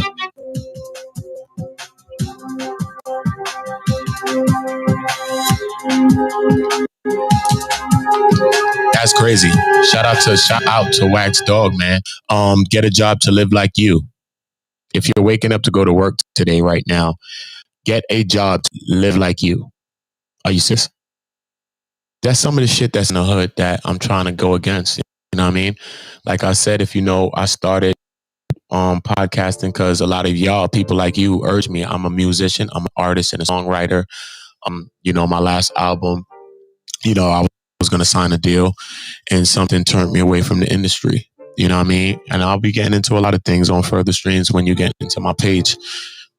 S3: That's crazy. Shout out to Wax Dog, man. Get a job to live like you. If you're waking up to go to work today, right now, get a job to live like you. Are you serious? That's some of the shit that's in the hood that I'm trying to go against. You know what I mean? Like I said, if you know, I started podcasting because a lot of y'all, people like you, urged me. I'm a musician, I'm an artist and a songwriter. You know, my last album, you know, I was going to sign a deal and something turned me away from the industry. You know what I mean? And I'll be getting into a lot of things on further streams when you get into my page.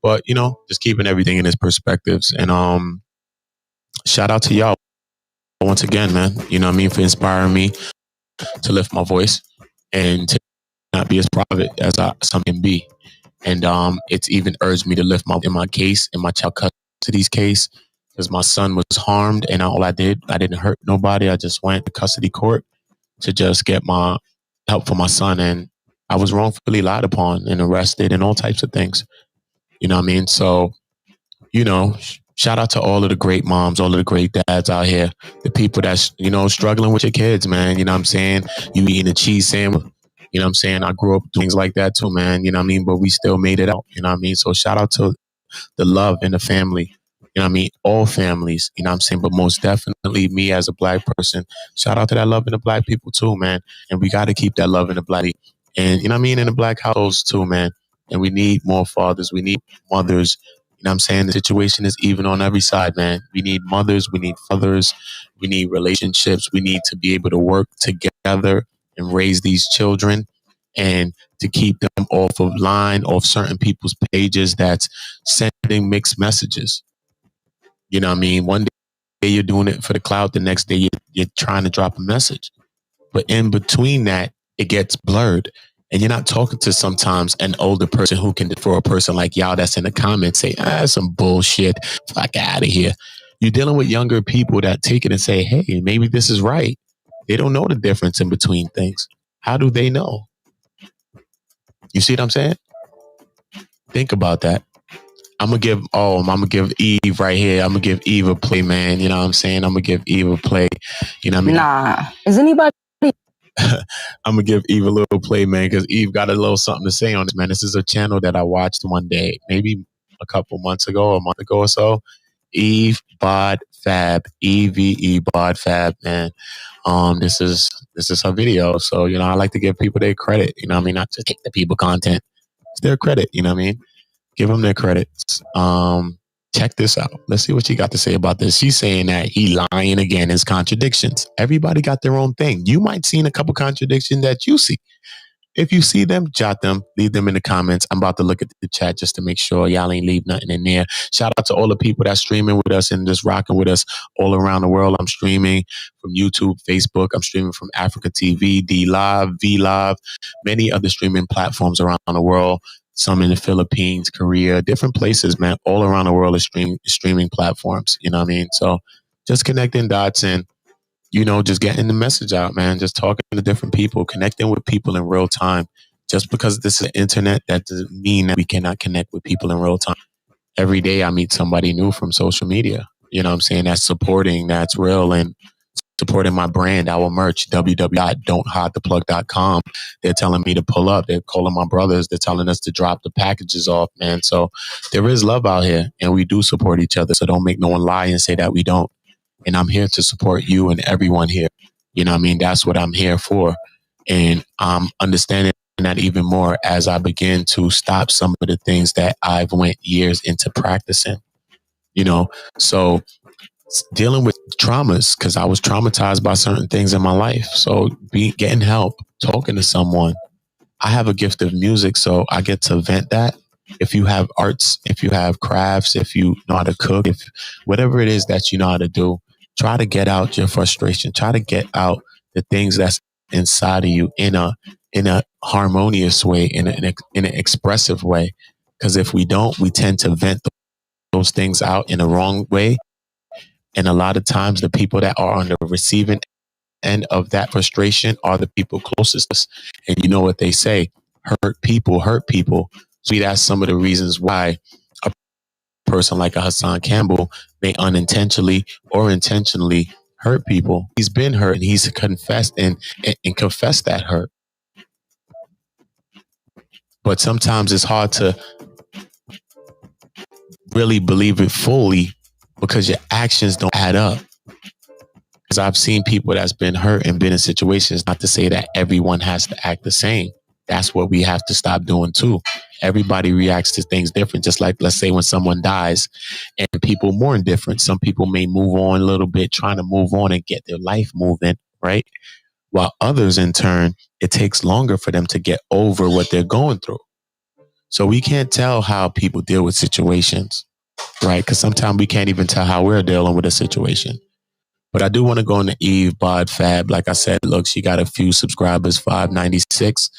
S3: But, you know, just keeping everything in its perspectives. And shout out to y'all once again, man. You know what I mean? For inspiring me to lift my voice and to not be as private as some can be. And it's even urged me to lift in my child custody's case, because my son was harmed and all I didn't hurt nobody. I just went to custody court to just get my help for my son. And I was wrongfully lied upon and arrested and all types of things. You know what I mean? So, you know, shout out to all of the great moms, all of the great dads out here, the people that's, you know, struggling with your kids, man. You know what I'm saying? You eating a cheese sandwich. You know what I'm saying? I grew up doing things like that too, man. You know what I mean? But we still made it out. You know what I mean? So shout out to the love in the family. You know what I mean? All families, you know what I'm saying? But most definitely me as a black person, shout out to that love in the black people too, man. And we got to keep that love in the black. And you know what I mean? In the black households too, man. And we need more fathers. We need mothers. You know what I'm saying? The situation is even on every side, man. We need mothers. We need fathers. We need relationships. We need to be able to work together and raise these children and to keep them off of certain people's pages that's sending mixed messages. You know what I mean? One day you're doing it for the clout. The next day you're trying to drop a message. But in between that, it gets blurred. And you're not talking to sometimes an older person who can, for a person like y'all that's in the comments, say, some bullshit. Fuck out of here. You're dealing with younger people that take it and say, hey, maybe this is right. They don't know the difference in between things. How do they know? You see what I'm saying? Think about that. I'm gonna give Eve right here. I'm gonna give Eve a play, man. You know what I'm saying? I'm gonna give Eve a play. You know what I mean?
S4: Nah. Is anybody?
S3: I'm gonna give Eve a little play, man, because Eve got a little something to say on this, man. This is a channel that I watched one day, maybe a couple months ago, a month ago or so. Eve Bod Fab, EVE Bod Fab, man. This is her video. So, you know, I like to give people their credit. You know what I mean? Not just take the people content. It's their credit. You know what I mean? Give them their credits. Check this out. Let's see what she got to say about this. She's saying that he lying again. His contradictions. Everybody got their own thing. You might see a couple contradictions that you see. if you see them, jot them, leave them in the comments. I'm about to look at the chat just to make sure y'all ain't leave nothing in there. Shout out to all the people that's streaming with us and just rocking with us all around the world. I'm streaming from YouTube, Facebook. I'm streaming from Africa TV, D Live, V Live, many other streaming platforms around the world. Some in the Philippines, Korea, different places, man. All around the world is streaming platforms. You know what I mean? So just connecting dots and, you know, just getting the message out, man. Just talking to different people, connecting with people in real time. Just because this is the internet, that doesn't mean that we cannot connect with people in real time. Every day I meet somebody new from social media. You know what I'm saying? That's supporting, that's real, and supporting my brand, our merch, www.don'tholdtheplug.com. They're telling me to pull up. They're calling my brothers. They're telling us to drop the packages off, man. So there is love out here, and we do support each other. So don't make no one lie and say that we don't. And I'm here to support you and everyone here. You know what I mean? That's what I'm here for. And I'm understanding that even more as I begin to stop some of the things that I've went years into practicing. You know, so dealing with traumas, because I was traumatized by certain things in my life. So getting help, talking to someone. I have a gift of music, so I get to vent that. If you have arts, if you have crafts, if you know how to cook, if whatever it is that you know how to do, try to get out your frustration. Try to get out the things that's inside of you in a harmonious way, in an expressive way. Because if we don't, we tend to vent those things out in a wrong way. And a lot of times the people that are on the receiving end of that frustration are the people closest to us. And you know what they say, hurt people hurt people. So that's some of the reasons why a person like a Hassan Campbell may unintentionally or intentionally hurt people. He's been hurt and he's confessed and confessed that hurt. But sometimes it's hard to really believe it fully because your actions don't add up. Because I've seen people that's been hurt and been in situations, not to say that everyone has to act the same. That's what we have to stop doing too. Everybody reacts to things different. Just like, let's say when someone dies and people mourn different. Some people may move on a little bit, trying to move on and get their life moving, right? While others in turn, it takes longer for them to get over what they're going through. So we can't tell how people deal with situations, right? Because sometimes we can't even tell how we're dealing with a situation. But I do want to go into Eve Bod Fab. Like I said, look, she got a few subscribers, 596.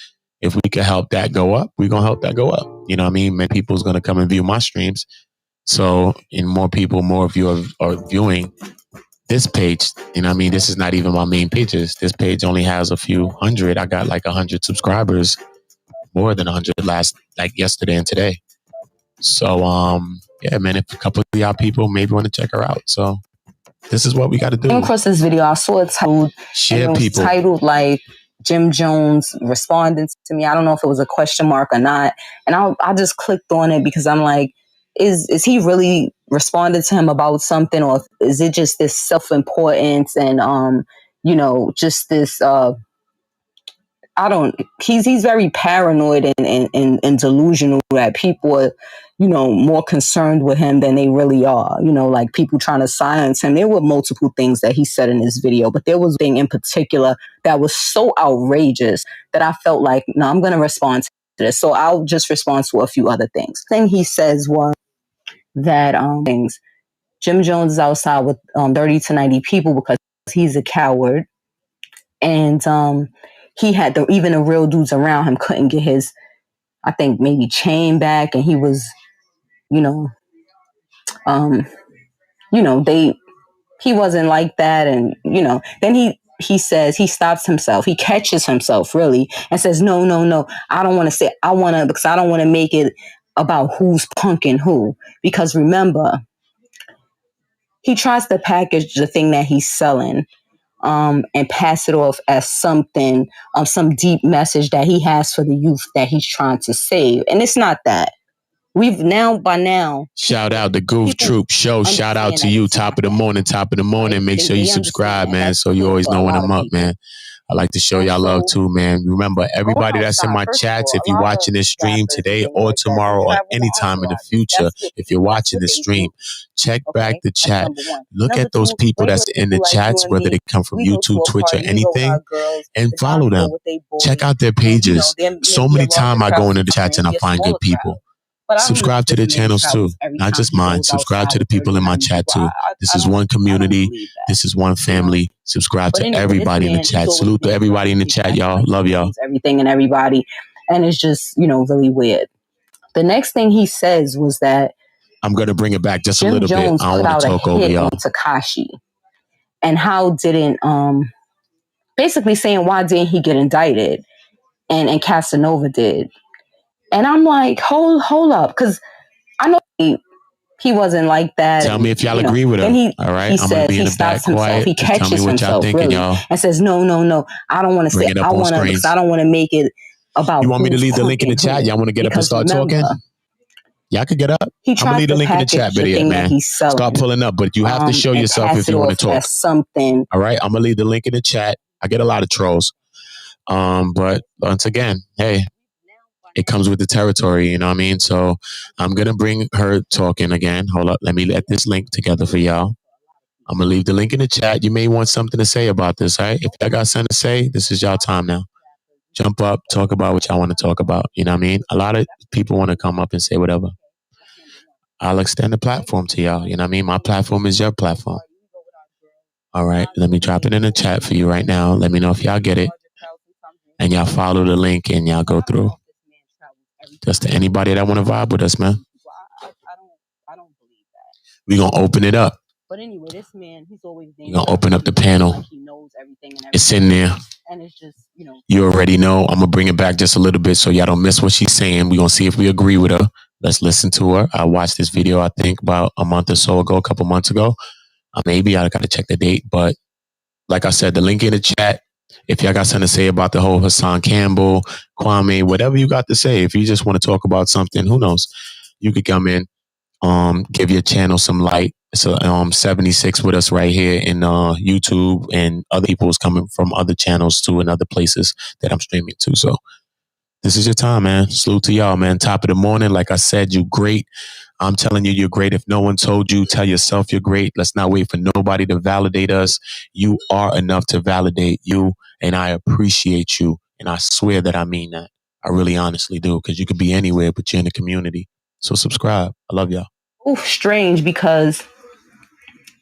S3: If we can help that go up, we're going to help that go up. You know what I mean? Many people's going to come and view my streams. So, and more people, more of you are viewing this page. You know what I mean? This is not even my main pages. This page only has a few hundred. I got like 100 subscribers, more than 100 yesterday and today. So, yeah, man, if a couple of y'all people maybe want to check her out. So this is what we got to do.
S4: Came across this video. I saw it titled, titled like Jim Jones responded to me. I don't know if it was a question mark or not. And I just clicked on it because I'm like, is he really responded to him about something, or is it just this self-importance and just this he's very paranoid and delusional that people are, more concerned with him than they really are. Like people trying to silence him. There were multiple things that he said in this video, but there was a thing in particular that was so outrageous that I felt like, no, I'm going to respond to this. So I'll just respond to a few other things. The thing he says was that Jim Jones is outside with 30 to 90 people because he's a coward. And he had even the real dudes around him couldn't get his, I think maybe chain back, and he was, he wasn't like that, and then he says he stops himself, he catches himself really, and says, no, I don't want to say, because I don't want to make it about who's punking who, because remember, he tries to package the thing that he's selling. And pass it off as something, some deep message that he has for the youth that he's trying to save. And it's not that. By now.
S3: Shout out the Goof Troop Show. Shout out to you. Top of the morning. Make sure you subscribe, man, so you always know when I'm up, man. I like to show y'all love too, man. Remember, everybody that's in my chats, if you're watching this stream today or tomorrow or anytime in the future, if you're watching this stream, check back the chat. Look at those people that's in the chats, whether they come from YouTube, Twitch, or anything, and follow them. Check out their pages. So many times I go into the chats and I find good people. Subscribe to their channels too, not just mine. Subscribe to the people in my chat too. This is one community. This is one family. Subscribe to everybody in the chat. Salute to everybody in the chat, y'all. Love y'all.
S4: Everything and everybody. And it's just, really weird. The next thing he says was that
S3: I'm going to bring it back just a
S4: Jim
S3: little
S4: Jones
S3: bit. I don't
S4: put
S3: want
S4: out
S3: to
S4: a
S3: talk over
S4: hit
S3: y'all.
S4: on Tekashi, and how didn't basically saying why didn't he get indicted, and Casanova did. And I'm like, hold up, because I know he wasn't like that.
S3: Tell me if y'all agree with him.
S4: Then
S3: All right,
S4: he
S3: I'm gonna
S4: says
S3: be in
S4: he
S3: the back
S4: stops himself.
S3: quiet.
S4: He
S3: Just tell me
S4: catches
S3: what y'all
S4: himself
S3: thinking,
S4: really,
S3: y'all.
S4: and says, no, I don't want to say.
S3: Bring it up
S4: I
S3: on
S4: want to, because
S3: screens.
S4: I don't want to make it about.
S3: You want me to leave the link in the
S4: punking
S3: chat?
S4: who.
S3: Y'all want to get up and
S4: Because
S3: start
S4: remember,
S3: talking? Y'all could get up.
S4: he
S3: I'm gonna
S4: tried
S3: leave the
S4: to
S3: link in the chat,
S4: package the
S3: video,
S4: thing
S3: man.
S4: that he's selling.
S3: Start pulling up, but you have to show
S4: And
S3: yourself
S4: pass
S3: if you
S4: it
S3: want
S4: off
S3: to talk.
S4: as something.
S3: All right, I'm gonna leave the link in the chat. I get a lot of trolls. But once again, hey, it comes with the territory, you know what I mean? So I'm gonna bring her talking again. Hold up, let me let this link together for y'all. I'm gonna leave the link in the chat. You may want something to say about this, all right? If y'all got something to say, this is y'all time now. Jump up, talk about what y'all want to talk about. You know what I mean? A lot of people want to come up and say whatever. I'll extend the platform to y'all. You know what I mean? My platform is your platform. All right, let me drop it in the chat for you right now. Let me know if y'all get it. And y'all follow the link and y'all go through. Just to anybody that want to vibe with us, man. We're going to open it up.
S4: But anyway, this man, he's always
S3: We're going to open up the panel. It's in there.
S4: And it's just,
S3: You already know. I'm going to bring it back just a little bit so y'all don't miss what she's saying. We're going to see if we agree with her. Let's listen to her. I watched this video, I think, about a month or so ago, a couple months ago. Maybe I got to check the date. But like I said, the link in the chat. If y'all got something to say about the whole Hassan Campbell, Kwame, whatever you got to say, if you just want to talk about something, who knows? You could come in, give your channel some light. So 76 with us right here in YouTube, and other people's coming from other channels too and other places that I'm streaming to. So this is your time, man. Salute to y'all, man. Top of the morning. Like I said, you great. I'm telling you, you're great. If no one told you, tell yourself you're great. Let's not wait for nobody to validate us. You are enough to validate you, and I appreciate you. And I swear that I mean that. I really honestly do, because you could be anywhere, but you're in the community. So subscribe. I love y'all.
S4: strange, because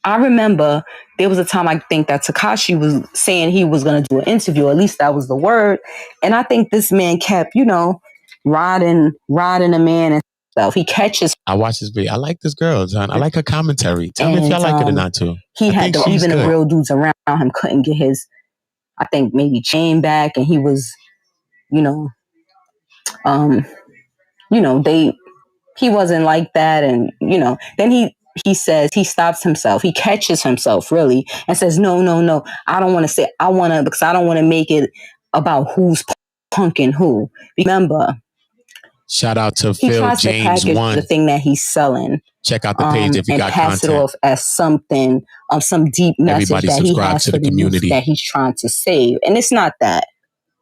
S4: I remember there was a time I think that Tekashi was saying he was going to do an interview. At least that was the word. And I think this man kept, riding a man and stuff. He catches.
S3: I watched this video. I like this girl, John. I like her commentary. Tell me if y'all like it or not, too.
S4: He had even the real dudes around him couldn't get his, I think, maybe chain back. And he was, he wasn't like that. And, then he says he stops himself. He catches himself really and says, no, I don't want to say, because I don't want to make it about who's punking who. Remember,
S3: shout out to
S4: he
S3: Phil
S4: tries
S3: James
S4: to package
S3: 1.
S4: the thing that he's selling.
S3: Check out the page if you got
S4: pass
S3: content.
S4: it off as something, some deep message
S3: Everybody
S4: that he
S3: subscribe
S4: has
S3: to
S4: for
S3: the
S4: the youth
S3: community.
S4: that he's trying to save. And it's not that.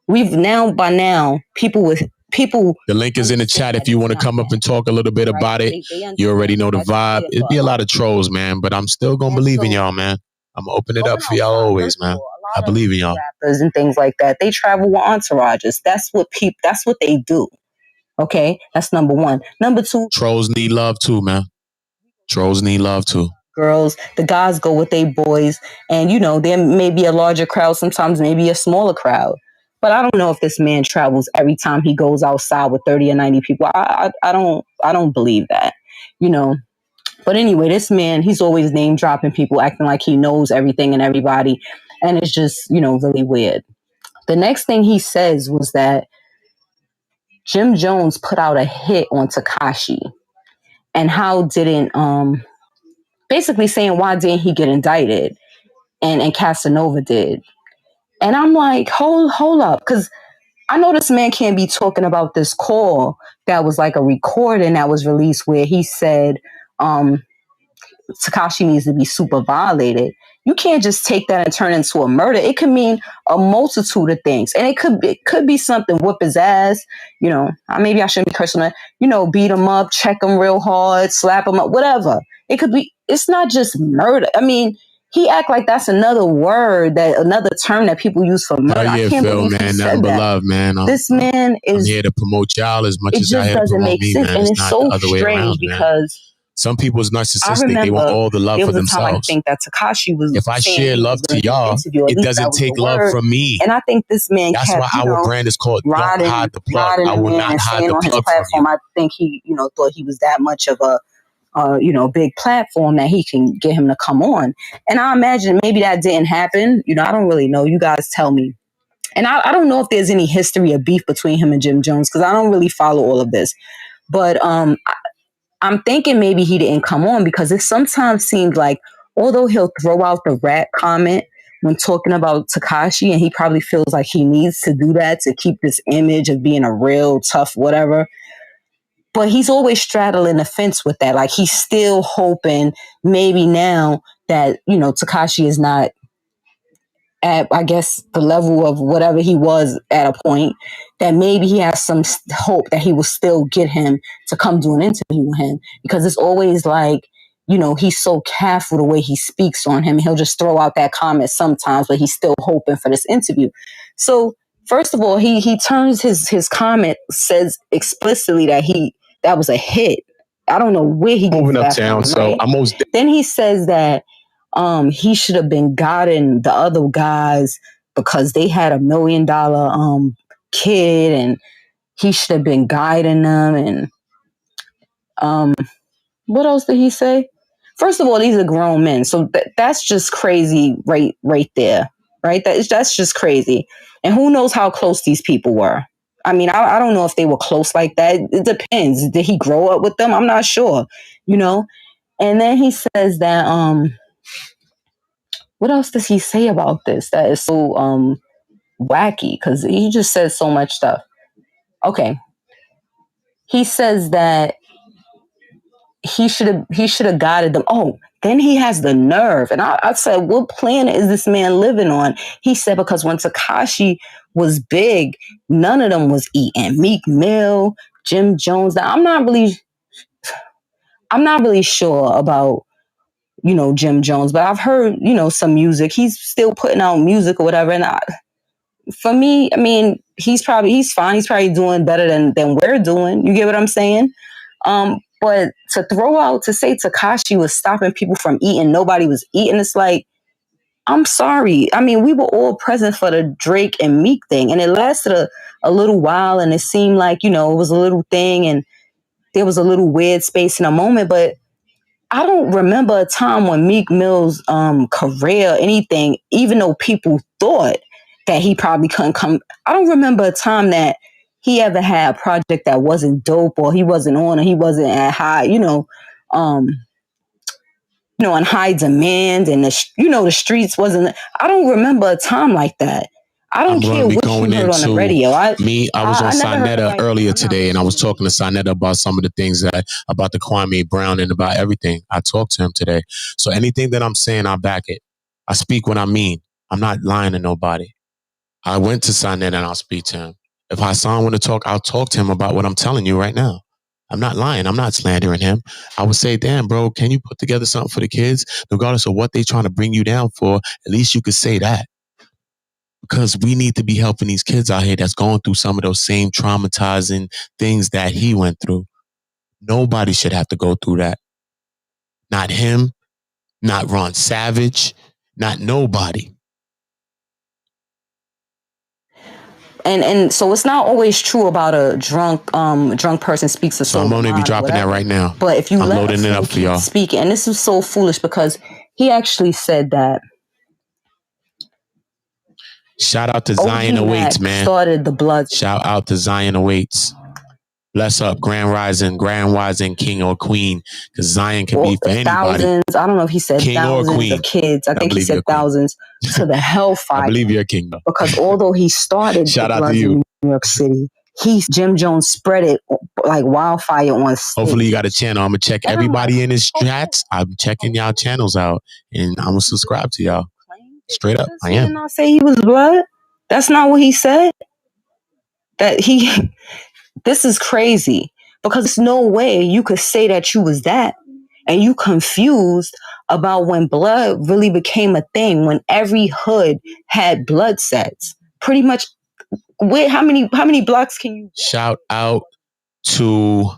S4: By now, people.
S3: The link is in the chat if you want to come up and talk a little bit about it. You already know the vibe. It'd be a lot of trolls, man, but I'm still going to believe in y'all, man. I'm going to open it up for y'all always, man. I believe in y'all.
S4: Rappers and things like that, they travel with entourages. That's what they do. Okay? That's number one. Number two.
S3: Trolls need love too, man. Trolls need love too.
S4: Girls, the guys go with their boys, and there may be a larger crowd, sometimes maybe a smaller crowd. But I don't know if this man travels every time he goes outside with 30 or 90 people. I don't believe that. But anyway, this man, he's always name dropping people, acting like he knows everything and everybody, and it's just, really weird. The next thing he says was that Jim Jones put out a hit on Tekashi, and how didn't basically saying why didn't he get indicted, and Casanova did. And I'm like, hold up, because I know this man can't be talking about this call that was like a recording that was released where he said Tekashi needs to be super violated. you can't just take that and turn it into a murder. It could mean a multitude of things. And it could be something, whoop his ass, maybe I shouldn't be cursing that, beat him up, check him real hard, slap him up, whatever. It could be, it's not just murder. I mean, he act like that's another term that people use for murder.
S3: I can't believe man, nothing but love, man.
S4: This man is...
S3: I'm here to promote y'all as much as y'all here to promote me, man.
S4: And it's so strange because...
S3: Some people is narcissistic. They want all the love for themselves.
S4: I think that Tekashi was...
S3: If I share love to y'all, it doesn't take love from me.
S4: And I think this man
S3: That's why our brand is called Don't Hide the Plug. I will not hide the plug from you.
S4: I think he, thought he was that much of a big platform that he can get him to come on. And I imagine maybe that didn't happen. I don't really know. You guys tell me. And I don't know if there's any history of beef between him and Jim Jones because I don't really follow all of this. But I'm thinking maybe he didn't come on because it sometimes seems like, although he'll throw out the rat comment when talking about Tekashi, and he probably feels like he needs to do that to keep this image of being a real tough whatever, but he's always straddling the fence with that. Like he's still hoping maybe now that, Tekashi is not at, I guess, the level of whatever he was at a point, that maybe he has some hope that he will still get him to come do an interview with him. Because it's always like, he's so careful the way he speaks on him. He'll just throw out that comment sometimes, but he's still hoping for this interview. So first of all, he turns his comment, says explicitly that was a hit. I don't know where he
S3: moving
S4: gets
S3: uptown.
S4: From, right?
S3: So
S4: then he says that he should have been guiding the other guys because they had $1 million kid, and he should have been guiding them. And what else did he say? First of all, these are grown men, so that's just crazy, right there, right? That's just crazy. And who knows how close these people were? I mean, I don't know if they were close like that. It depends. Did he grow up with them? I'm not sure, And then he says that what else does he say about this that is so wacky? Because he just says so much stuff. Okay. He says that he should have guided them. Oh, then he has the nerve. And I said, what planet is this man living on? He said, because when Tekashi was big, none of them was eating. Meek Mill, Jim Jones. Now, I'm not really sure about Jim Jones, but I've heard, some music. He's still putting out music or whatever. And for me, I mean, he's fine. He's probably doing better than we're doing. You get what I'm saying? But to say Tekashi was stopping people from eating, nobody was eating, it's like, I'm sorry. I mean, we were all present for the Drake and Meek thing, and it lasted a little while, and it seemed like, it was a little thing, and there was a little weird space in a moment, but I don't remember a time when Meek Mill's career, anything, even though people thought that he probably couldn't come. I don't remember a time that he ever had a project that wasn't dope, or he wasn't on, or he wasn't at high, in high demand, and the streets wasn't. I don't remember a time like that. I don't care what you heard on the radio.
S3: I was on Sinetta earlier today, and I was talking to Sinetta about some of the things about the Kwame Brown and about everything. I talked to him today. So anything that I'm saying, I back it. I speak what I mean. I'm not lying to nobody. I went to Sinetta and I'll speak to him. If Hassan want to talk, I'll talk to him about what I'm telling you right now. I'm not lying. I'm not slandering him. I would say, damn, bro, can you put together something for the kids? Regardless of what they trying to bring you down for, at least you could say that. Because we need to be helping these kids out here that's going through some of those same traumatizing things that he went through. Nobody should have to go through that. Not him, not Ron Savage, not nobody.
S4: And so it's not always true about a drunk person speaks a sober
S3: So I'm only be dropping that right now.
S4: But if you
S3: I'm loading it up for y'all.
S4: Speak, and this is so foolish because he actually said that.
S3: Shout out to Zion Awaits, man.
S4: Started the blood.
S3: Shout out to Zion Awaits. Bless up, Grand Rising, King or Queen, because Zion can be for anybody.
S4: Thousands. I don't know if he said
S3: king
S4: thousands of kids. I think he said thousands to the hellfire.
S3: I believe you're a king, though.
S4: Because although he started
S3: Shout
S4: the
S3: out
S4: Bloods
S3: to you.
S4: in New York City, Jim Jones spread it like wildfire on stage.
S3: Hopefully you got a channel. I'm gonna check everybody in his chats. I'm checking y'all channels out, and I'm gonna subscribe to y'all. Straight up, I
S4: He did
S3: am.
S4: not say he was blood. That's not what he said. This is crazy, because there's no way you could say that you was that and you confused about when blood really became a thing, when every hood had blood sets. Pretty much, how many blocks can you?
S3: Shout out to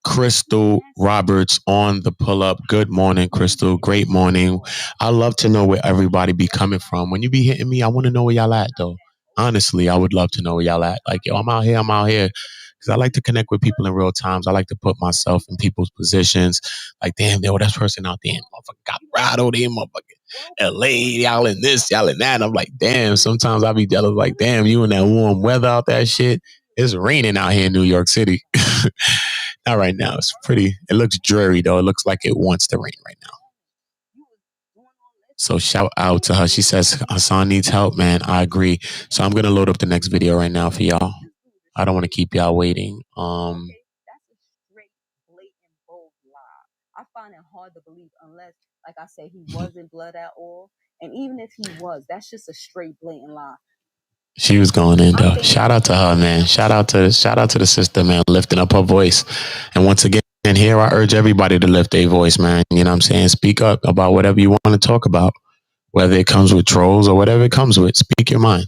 S3: Crystal Roberts on the pull-up. Good morning, Crystal. Great morning. I love to know where everybody be coming from. When you be hitting me, I want to know where y'all at, though. Honestly, I would love to know where y'all at. Like, yo, I'm out here. Because I like to connect with people in real times. I like to put myself in people's positions. Like, damn, yo, that person out there, motherfucker, got rattled in, motherfucker. LA, y'all in this, y'all in that. And I'm like, damn, sometimes I be jealous. Like, damn, you in that warm weather out that shit. It's raining out here in New York City. Not right now. It's pretty. It looks dreary, though. It looks like it wants to rain right now. So shout out to her. She says, Hassan needs help, man. I agree. So I'm going to load up the next video right now for y'all. I don't want to keep y'all waiting.
S4: That's a straight, blatant, bold lie. I find it hard to believe unless, like I said, he wasn't blood at all. And even if he was, that's just a straight, blatant lie.
S3: She was going in, though. Shout out to her, man. Shout out to the sister, man, lifting up her voice. And once again, here I urge everybody to lift their voice, man. You know what I'm saying? Speak up about whatever you want to talk about, whether it comes with trolls or whatever it comes with. Speak your mind.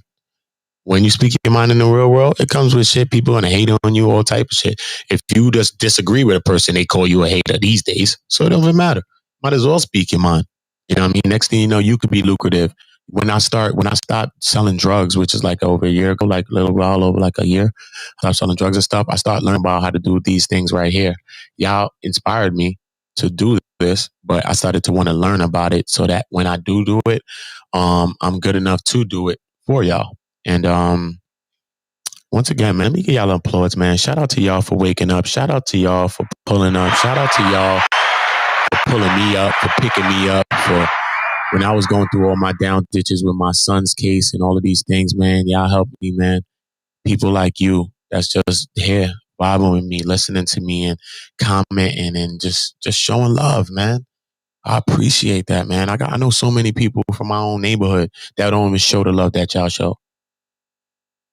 S3: When you speak your mind in the real world, it comes with shit. People gonna hate on you, all type of shit. If you just disagree with a person, they call you a hater these days. So it don't even matter. Might as well speak your mind. You know what I mean? Next thing you know, you could be lucrative. When I stopped selling drugs, which is like over a year ago, like a little while over like a year, I stopped selling drugs and stuff. I started learning about how to do these things right here. Y'all inspired me to do this, but I started to want to learn about it so that when I do it, I'm good enough to do it for y'all. And once again, man, let me give y'all applause, man. Shout out to y'all for waking up. Shout out to y'all for pulling up. Shout out to y'all for pulling me up, for picking me up, for when I was going through all my down ditches with my son's case and all of these things, man. Y'all helped me, man. People like you that's just here vibing with me, listening to me and commenting and just showing love, man. I appreciate that, man. I know so many people from my own neighborhood that don't even show the love that y'all show.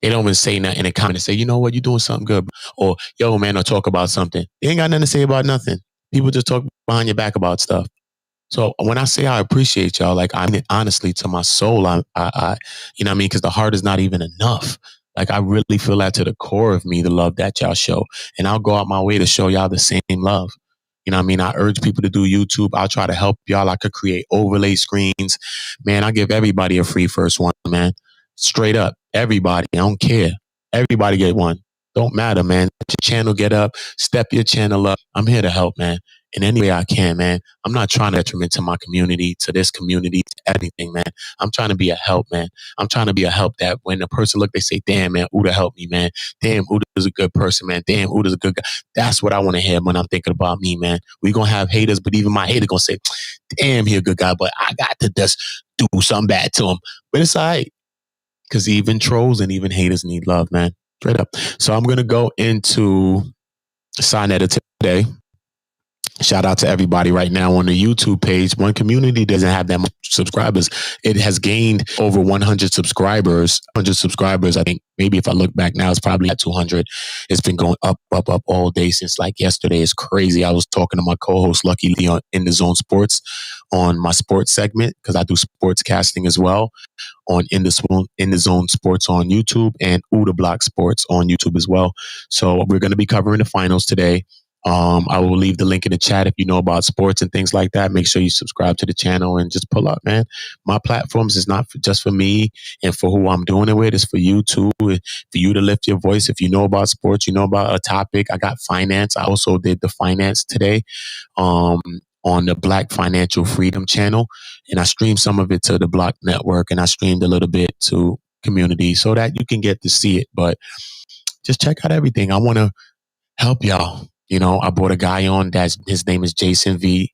S3: They don't even say nothing in the comment and say, you know what, you're doing something good. Or, yo, man, or talk about something. They ain't got nothing to say about nothing. People just talk behind your back about stuff. So when I say I appreciate y'all, like, I mean, honestly, to my soul, I you know what I mean? Because the heart is not even enough. Like, I really feel that to the core of me, the love that y'all show. And I'll go out my way to show y'all the same love. You know what I mean? I urge people to do YouTube. I'll try to help y'all. I could create overlay screens. Man, I give everybody a free first one, man. Straight up. Everybody. I don't care. Everybody get one. Don't matter, man. Let your channel get up. Step your channel up. I'm here to help, man. In any way I can, man. I'm not trying to detriment to my community, to this community, to anything, man. I'm trying to be a help, man. I'm trying to be a help that when a person look, they say, damn, man, OOTA helped me, man. Damn, OOTA's a good person, man. Damn, OOTA's a good guy. That's what I want to hear when I'm thinking about me, man. We're going to have haters, but even my hater going to say, damn, he a good guy, but I got to just do something bad to him. But it's all right. Because even trolls and even haters need love, man. Straight up. So I'm going to go into Sonetta today. Shout out to everybody right now on the YouTube page. One Community doesn't have that much subscribers. It has gained over 100 subscribers. 100 subscribers. I think maybe if I look back now, it's probably at 200. It's been going up all day since like yesterday. It's crazy. I was talking to my co-host Lucky Lee on In the Zone Sports on my sports segment because I do sports casting as well on In the Zone Sports on YouTube and OOTA BLOKK Sports on YouTube as well. So we're going to be covering the finals today. I will leave the link in the chat if you know about sports and things like that. Make sure you subscribe to the channel and just pull up, man. My platforms is not just for me and for who I'm doing it with. It's for you too, for you to lift your voice. If you know about sports, you know about a topic. I got finance. I also did the finance today on the Black Financial Freedom channel. And I streamed some of it to the Block Network and I streamed a little bit to Community so that you can get to see it. But just check out everything. I want to help y'all. You know, I brought a guy on his name is Jason V.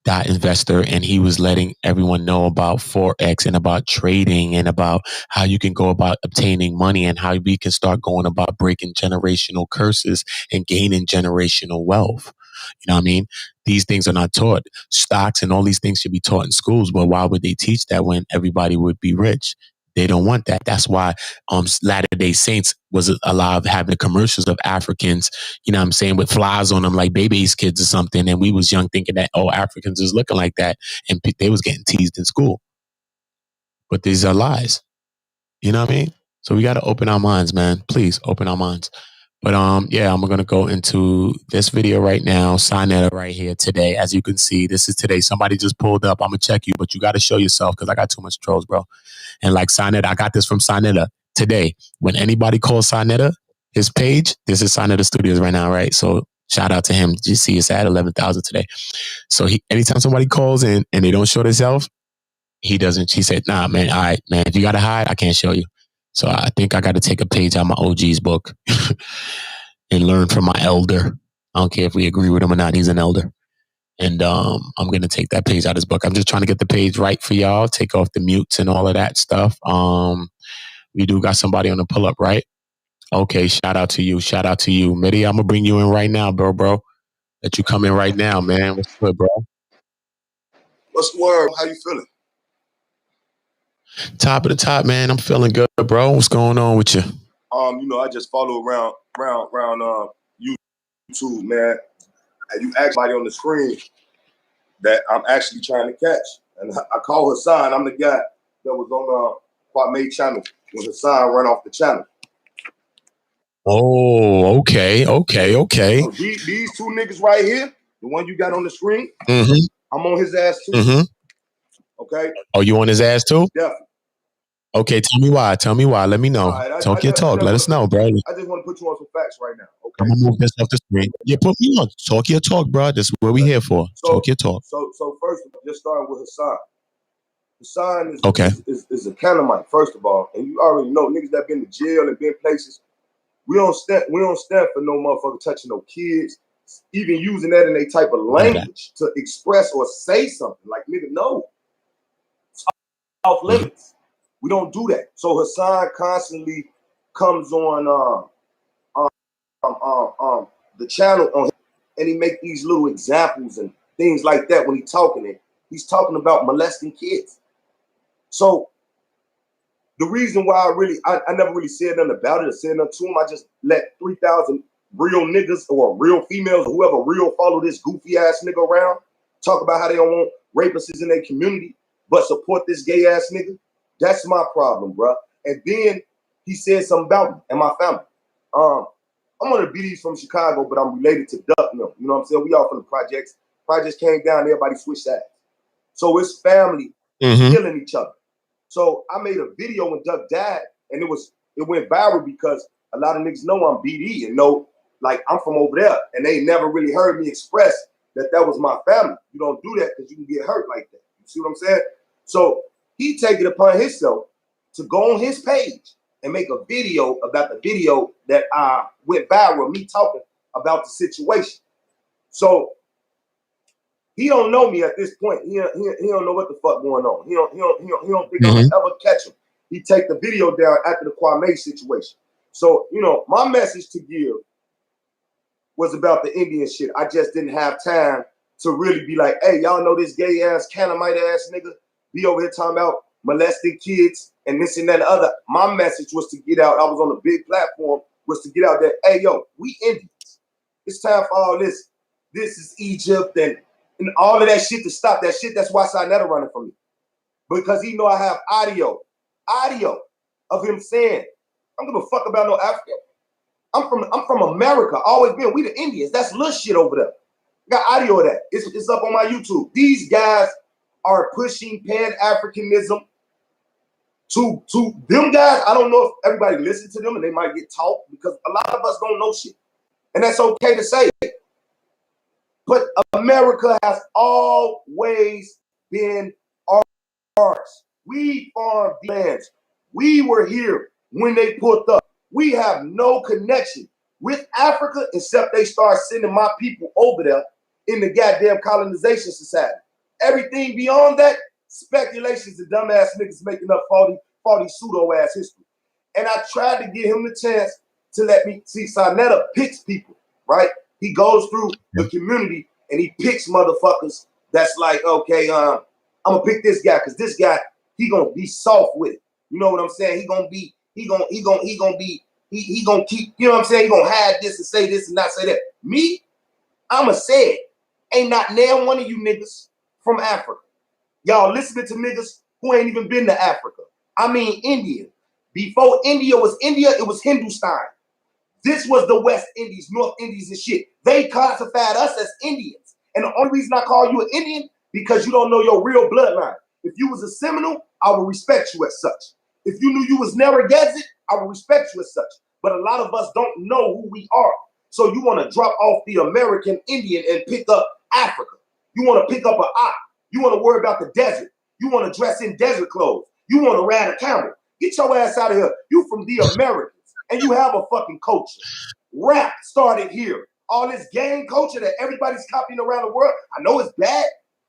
S3: investor, and he was letting everyone know about Forex and about trading and about how you can go about obtaining money and how we can start going about breaking generational curses and gaining generational wealth. You know what I mean? These things are not taught. Stocks and all these things should be taught in schools, but why would they teach that when everybody would be rich? They don't want that. That's why Latter-day Saints was allowed having the commercials of Africans, you know what I'm saying, with flies on them like baby's kids or something. And we was young thinking that, oh, Africans is looking like that. And they was getting teased in school. But these are lies. You know what I mean? So we got to open our minds, man. Please open our minds. But yeah, I'm going to go into this video right now. Sinetta right here today. As you can see, this is today. Somebody just pulled up. I'm going to check you, but you got to show yourself because I got too much trolls, bro. And like Sinetta, I got this from Sinetta today. When anybody calls Sinetta, his page, this is Sinetta Studios right now, right? So shout out to him. You see it's at 11,000 today. So anytime somebody calls in and they don't show themselves, he doesn't. She said, nah, man, all right, man, if you got to hide, I can't show you. So I think I got to take a page out of my OG's book and learn from my elder. I don't care if we agree with him or not. He's an elder. And I'm going to take that page out of his book. I'm just trying to get the page right for y'all. Take off the mutes and all of that stuff. We do got somebody on the pull up, right? Okay, shout out to you. Shout out to you. Mitty, I'm going to bring you in right now, bro. Let you come in right now, man. What's good, bro?
S8: What's the word? How you feeling?
S3: Top of the top, man. I'm feeling good, bro. What's going on with you?
S8: You know, I just follow around YouTube, man. And you actually on the screen that I'm actually trying to catch. And I call Hassan. I'm the guy that was on Kwame channel when Hassan ran off the channel.
S3: Oh, okay.
S8: So these two niggas right here, the one you got on the screen, I'm on his ass too. Okay.
S3: Oh, you on his ass too?
S8: Definitely.
S3: Okay, tell me why. Let me know. Talk your talk. Let us know, bro.
S8: I just want to put you on some facts right now. Okay.
S3: I'm gonna move this off the screen. Yeah, put me on. Talk your talk, bro. This is what we here for. Talk your talk.
S8: So first, just starting with Hassan. Hassan is a Canaanite, first of all, and you already know niggas that been to jail and been places. We don't stand for no motherfucker touching no kids, even using that in a type of language to express or say something. Like, nigga, no. It's off limits. We don't do that. So Hassan constantly comes on the channel and he make these little examples and things like that when he's talking it. He's talking about molesting kids. So the reason why I never really said nothing about it or said nothing to him, I just let 3,000 real niggas or real females or whoever real follow this goofy ass nigga around talk about how they don't want rapists in their community but support this gay ass nigga. That's my problem, bro. And then he said something about me and my family. I'm one of the BDs from Chicago, but I'm related to Duck Mill. You know what I'm saying? We all from the projects. Projects came down, everybody switched sides. So it's family killing each other. So I made a video when Duck died, and it went viral because a lot of niggas know I'm BD and know like I'm from over there, and they never really heard me express that was my family. You don't do that because you can get hurt like that. You see what I'm saying? So he take it upon himself to go on his page and make a video about the video that went viral, me talking about the situation. So he don't know me at this point. He don't know what the fuck going on. He don't think I'm gonna ever catch him. He take the video down after the Kwame situation. So, you know, my message to give was about the Indian shit. I just didn't have time to really be like, hey, y'all know this gay ass Canaanite ass nigga be over here talking about molesting kids and this and that and the other. My message was to get out. I was on a big platform, was to get out there. Hey, yo, we Indians. It's time for all this. This is Egypt and all of that shit to stop that shit. That's why Sinetta running from me. Because he know I have audio of him saying, I don't give a fuck about no Africa. I'm from America. Always been. We the Indians. That's little shit over there. Got audio of that. It's up on my YouTube. These guys are pushing Pan-Africanism to them guys. I don't know if everybody listens to them and they might get taught because a lot of us don't know shit. And that's okay to say. But America has always been ours. We farmed the lands. We were here when they pulled up. We have no connection with Africa except they start sending my people over there in the goddamn colonization society. Everything beyond that, speculations and dumbass niggas making up faulty pseudo-ass history. And I tried to give him the chance to let me see. Sarnetta picks people, right? He goes through the community and he picks motherfuckers that's like, okay, I'm gonna pick this guy because this guy, he gonna be soft with it. You know what I'm saying? He gonna keep, you know what I'm saying? He gonna hide this and say this and not say that. Me, I'ma say it. Ain't not now one of you niggas from Africa. Y'all listening to niggas who ain't even been to Africa. I mean India. Before India was India, it was Hindustan. This was the West Indies, North Indies and shit. They classified us as Indians. And the only reason I call you an Indian, because you don't know your real bloodline. If you was a Seminole, I would respect you as such. If you knew you was Narragansett, I would respect you as such. But a lot of us don't know who we are. So you want to drop off the American Indian and pick up Africa. You want to pick up an ox. You want to worry about the desert. You want to dress in desert clothes. You want to ride a camel. Get your ass out of here. You from the Americans. And you have a fucking culture. Rap started here. All this gang culture that everybody's copying around the world. I know it's bad,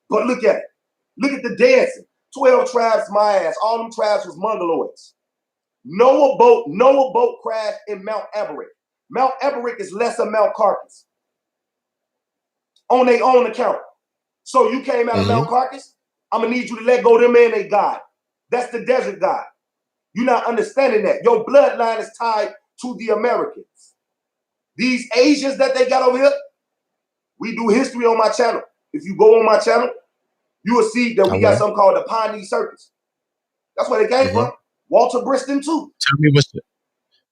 S8: but look at it. Look at the dancing. 12 tribes, my ass. All them tribes was Mongoloids. Noah boat crashed in Mount Eberick. Mount Eberick is less than Mount Carcass. On their own account. So you came out of Mount Carcass, I'm going to need you to let go of them and they God. That's the desert God. You're not understanding that. Your bloodline is tied to the Americans. These Asians that they got over here, we do history on my channel. If you go on my channel, you will see that we got something called the Pawnee Circus. That's where they came from. Walter Briston too.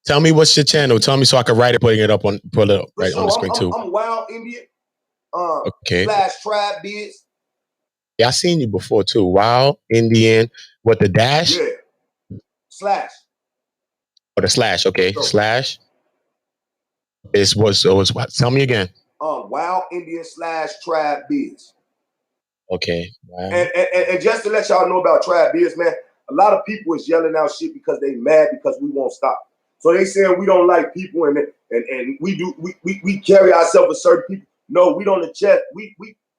S3: Tell me what's your channel. Tell me so I can write it, pull it up on the screen too.
S8: I'm Wild Indian.
S3: Okay.
S8: / Tribe Biz.
S3: Yeah, I seen you before too. Wild Indian. What, the dash?
S8: Yeah. Slash.
S3: Oh, the slash. Okay.
S8: So,
S3: slash. It was what? Tell me again.
S8: Wild Indian / Tribe Biz.
S3: Okay. Wow.
S8: And just to let y'all know about Tribe Biz, man, a lot of people is yelling out shit because they mad because we won't stop. So they saying we don't like people and we carry ourselves with certain people. No, we don't adjust.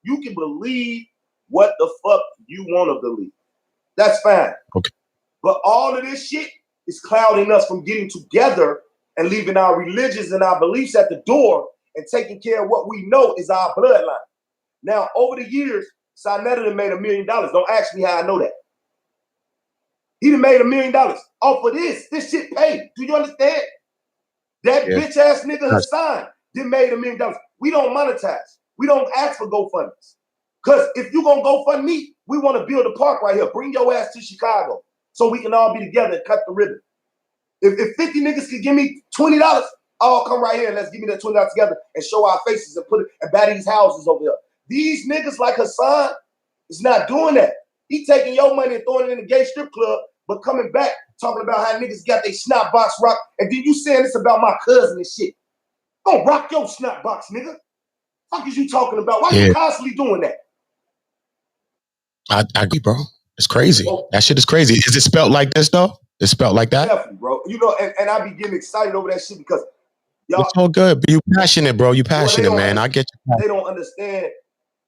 S8: You can believe what the fuck you want to believe. That's fine.
S3: Okay.
S8: But all of this shit is clouding us from getting together and leaving our religions and our beliefs at the door and taking care of what we know is our bloodline. Now, over the years, Sarnetta done made $1 million. Don't ask me how I know that. He done made $1 million off of this. This shit paid. Do you understand? That bitch ass nigga Hassan done made $1 million. We don't monetize. We don't ask for GoFundMes. Because if you gonna GoFund me, we want to build a park right here. Bring your ass to Chicago so we can all be together and cut the ribbon. If 50 niggas could give me $20, I'll come right here and let's give me that $20 together and show our faces and put it and buy these houses over here. These niggas like Hassan is not doing that. He taking your money and throwing it in the gay strip club, but coming back talking about how niggas got their snot box rock, and then you saying this about my cousin and shit. Don't rock your snot box, nigga. Fuck is you talking about? Why you constantly doing that?
S3: I agree, bro. It's crazy. That shit is crazy. Is it spelled like this though? It's spelled like that?
S8: Definitely, bro. You know, and I be getting excited over that shit because y'all.
S3: It's all good, but you passionate, bro. You passionate, man. I get you.
S8: They don't understand.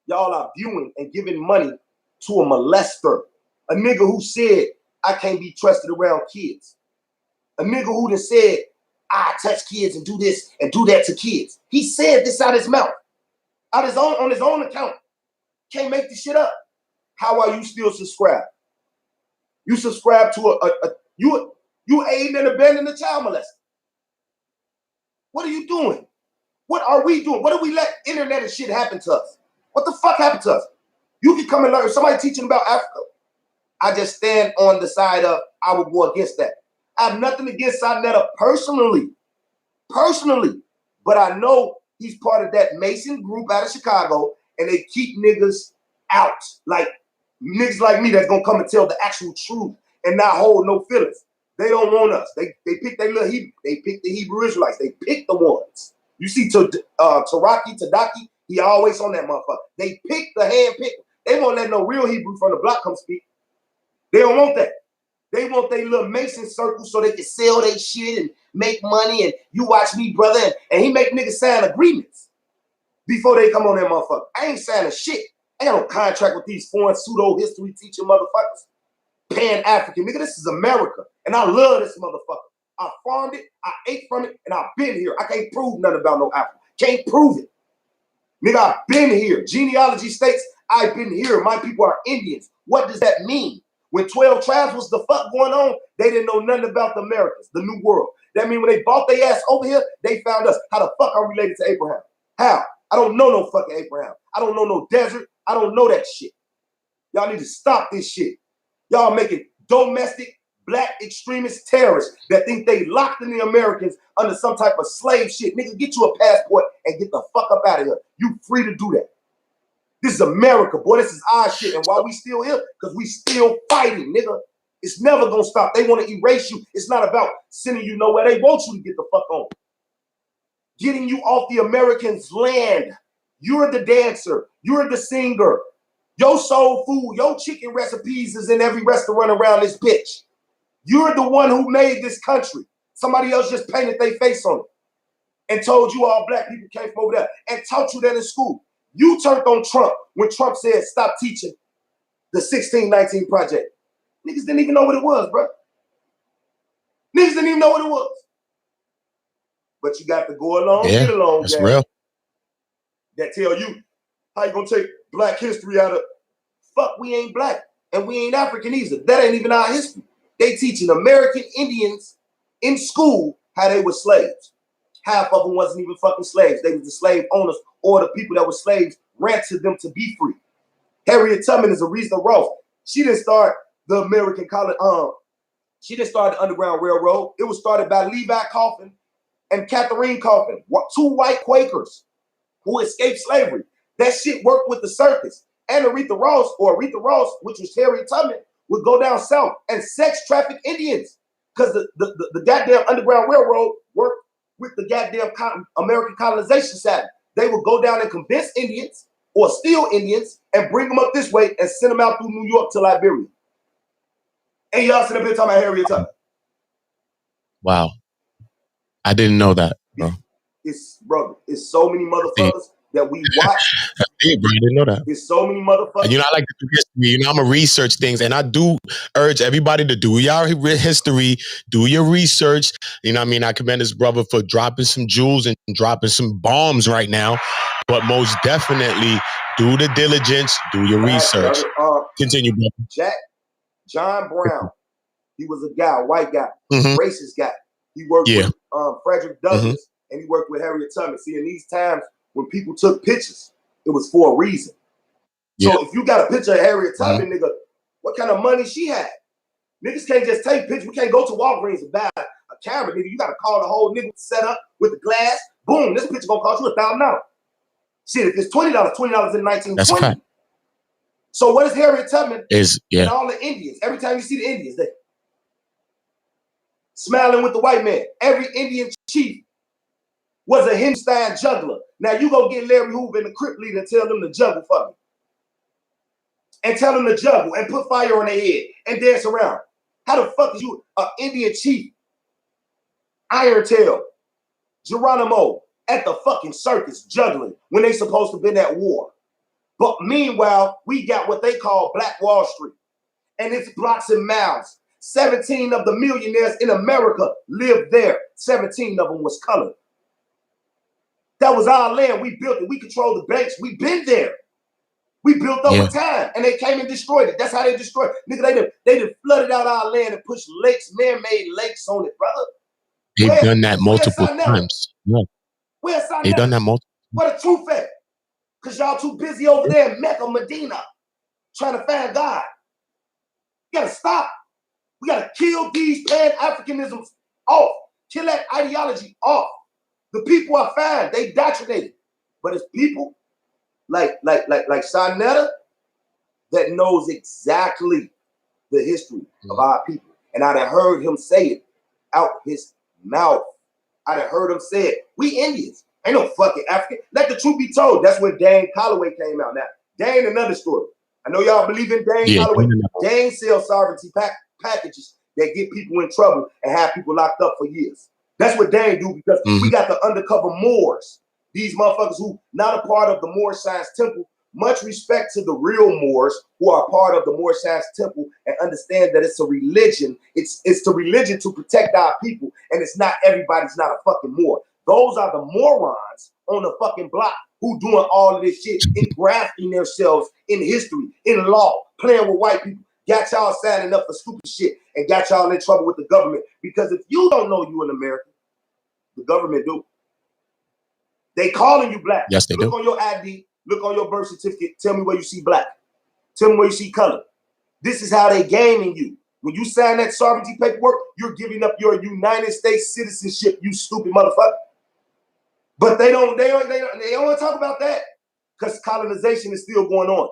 S8: Y'all are viewing and giving money to a molester, a nigga who said I can't be trusted around kids, a nigga who done said I touch kids and do this and do that to kids. He said this out his mouth, on his own account. Can't make this shit up. How are you still subscribed? You subscribe to you aiding and abetting the child molester. What are you doing? What are we doing? What do we let internet and shit happen to us? What the fuck happened to us? You can come and learn. If somebody teaching about Africa, I just stand on the side of I will go against that. I have nothing against Sarnetta personally, but I know he's part of that Mason group out of Chicago, and they keep niggas out, like niggas like me that's gonna come and tell the actual truth and not hold no feelings. They don't want us. They pick their little Hebrew. They pick the Hebrew Israelites. They pick the ones. You see, Tadaki, he always on that motherfucker. They pick the hand pick. They won't let no real Hebrew from the block come speak. They don't want that. They want their little Mason circle so they can sell their shit and make money. And you watch me, brother. And he make niggas sign agreements before they come on that motherfucker. I ain't signing shit. I got no contract with these foreign pseudo-history teaching motherfuckers. Pan-African, nigga, this is America. And I love this motherfucker. I farmed it, I ate from it, and I've been here. I can't prove nothing about no Africa. Can't prove it. Nigga, I've been here. Genealogy states I've been here. My people are Indians. What does that mean? When 12 tribes was the fuck going on, they didn't know nothing about the Americas, the New World. That means when they bought their ass over here, they found us. How the fuck I'm related to Abraham? How? I don't know no fucking Abraham. I don't know no desert. I don't know that shit. Y'all need to stop this shit. Y'all making domestic black extremist terrorists that think they locked in the Americans under some type of slave shit. Nigga, get you a passport and get the fuck up out of here. You free to do that. This is America, boy. This is our shit. And why we still here? Because we still fighting, nigga. It's never gonna stop. They want to erase you. It's not about sending you nowhere. They want you to get the fuck on. Getting you off the Americans' land. You're the dancer. You're the singer. Your soul food, your chicken recipes is in every restaurant around this bitch. You're the one who made this country. Somebody else just painted their face on it and told you all black people came from over there and taught you that in school. You turned on Trump when Trump said stop teaching the 1619 Project. Niggas didn't even know what it was, bro. Niggas didn't even know what it was. But you got to go along, get along,
S3: that's
S8: gang.
S3: real.
S8: That tell you how you gonna take black history out of, fuck, we ain't black and we ain't African either. That ain't even our history. They teaching American Indians in school how they were slaves. Half of them wasn't even fucking slaves. They was the slave owners or the people that were slaves ransomed them to be free. Harriet Tubman is Aretha Ross. She didn't start the American college. She didn't start the Underground Railroad. It was started by Levi Coffin and Catherine Coffin, two white Quakers who escaped slavery. That shit worked with the circus. And Aretha Ross, which was Harriet Tubman, would go down south and sex traffic Indians. Because the goddamn Underground Railroad worked with the goddamn American colonization side. They would go down and convince Indians or steal Indians and bring them up this way and send them out through New York to Liberia. And y'all sitting up here talking about Harriet Tubman.
S3: Wow. I didn't know that, bro.
S8: It's so many motherfuckers that we watch.
S3: Hey, bro, I didn't know that.
S8: There's so many motherfuckers.
S3: And you know, I like to do history. You know, I'm going to research things. And I do urge everybody to do your history, do your research. You know what I mean? I commend this brother for dropping some jewels and dropping some bombs right now. But most definitely, do the diligence, do your research. Continue, brother.
S8: John Brown, he was a guy, a white guy, racist guy. He worked with Frederick Douglass and he worked with Harriet Tubman. See, in these times when people took pictures, it was for a reason. So if you got a picture of Harriet Tubman, nigga, what kind of money she had? Niggas can't just take pictures. We can't go to Walgreens and buy a camera, nigga. You got to call the whole nigga set up with the glass. Boom, this picture gonna cost you $1,000. Shit, if it's $20, $20 in 1920.
S3: That's a fact.
S8: So what is Harriet Tubman
S3: and
S8: all the Indians? Every time you see the Indians, they smiling with the white man. Every Indian chief was a Hindustan juggler. Now you go get Larry Hoover and the Crip leader and tell them to juggle for me. And tell them to juggle and put fire on their head and dance around. How the fuck is you an Indian chief? Iron Tail, Geronimo at the fucking circus juggling when they supposed to been at war. But meanwhile, we got what they call Black Wall Street. And it's blocks and miles. 17 of the millionaires in America lived there. 17 of them was colored. That was our land. We built it. We controlled the banks. We been there. We built over time. And they came and destroyed it. That's how they destroyed it. Nigga, they done flooded out our land and pushed lakes, man-made lakes on it, brother.
S3: They've done that multiple times. Yeah.
S8: Where's
S3: They've done that multiple times.
S8: Where the truth at? Because y'all too busy over there in Mecca, Medina, trying to find God. You gotta stop. We gotta kill these Pan-Africanisms off. Kill that ideology off. The people are fine. They indoctrinated. But it's people like Sonetta that knows exactly the history of our people. And I done heard him say it out his mouth. I done heard him say it. We Indians. Ain't no fucking African. Let the truth be told. That's when Dane Calloway came out. Now, Dane, another story. I know y'all believe in Dane Calloway. Dane sells sovereignty packages that get people in trouble and have people locked up for years. That's what Dane do because we got the undercover Moors. These motherfuckers who not a part of the Moor Science Temple. much respect to the real Moors who are part of the Moor Shah's temple and understand that it's a religion. It's the religion to protect our people, and it's not everybody's not a fucking Moor. Those are the morons on the fucking block who doing all of this shit, engrafting themselves in history, in law, playing with white people. Got y'all signing up for stupid shit and got y'all in trouble with the government. Because if you don't know you an American, the government do. They calling you black.
S3: Yes, they do.
S8: Look on your ID. Look on your birth certificate. Tell me where you see black. Tell me where you see color. This is how they gaming you. When you sign that sovereignty paperwork, you're giving up your United States citizenship, you stupid motherfucker. But they don't want to talk about that because colonization is still going on.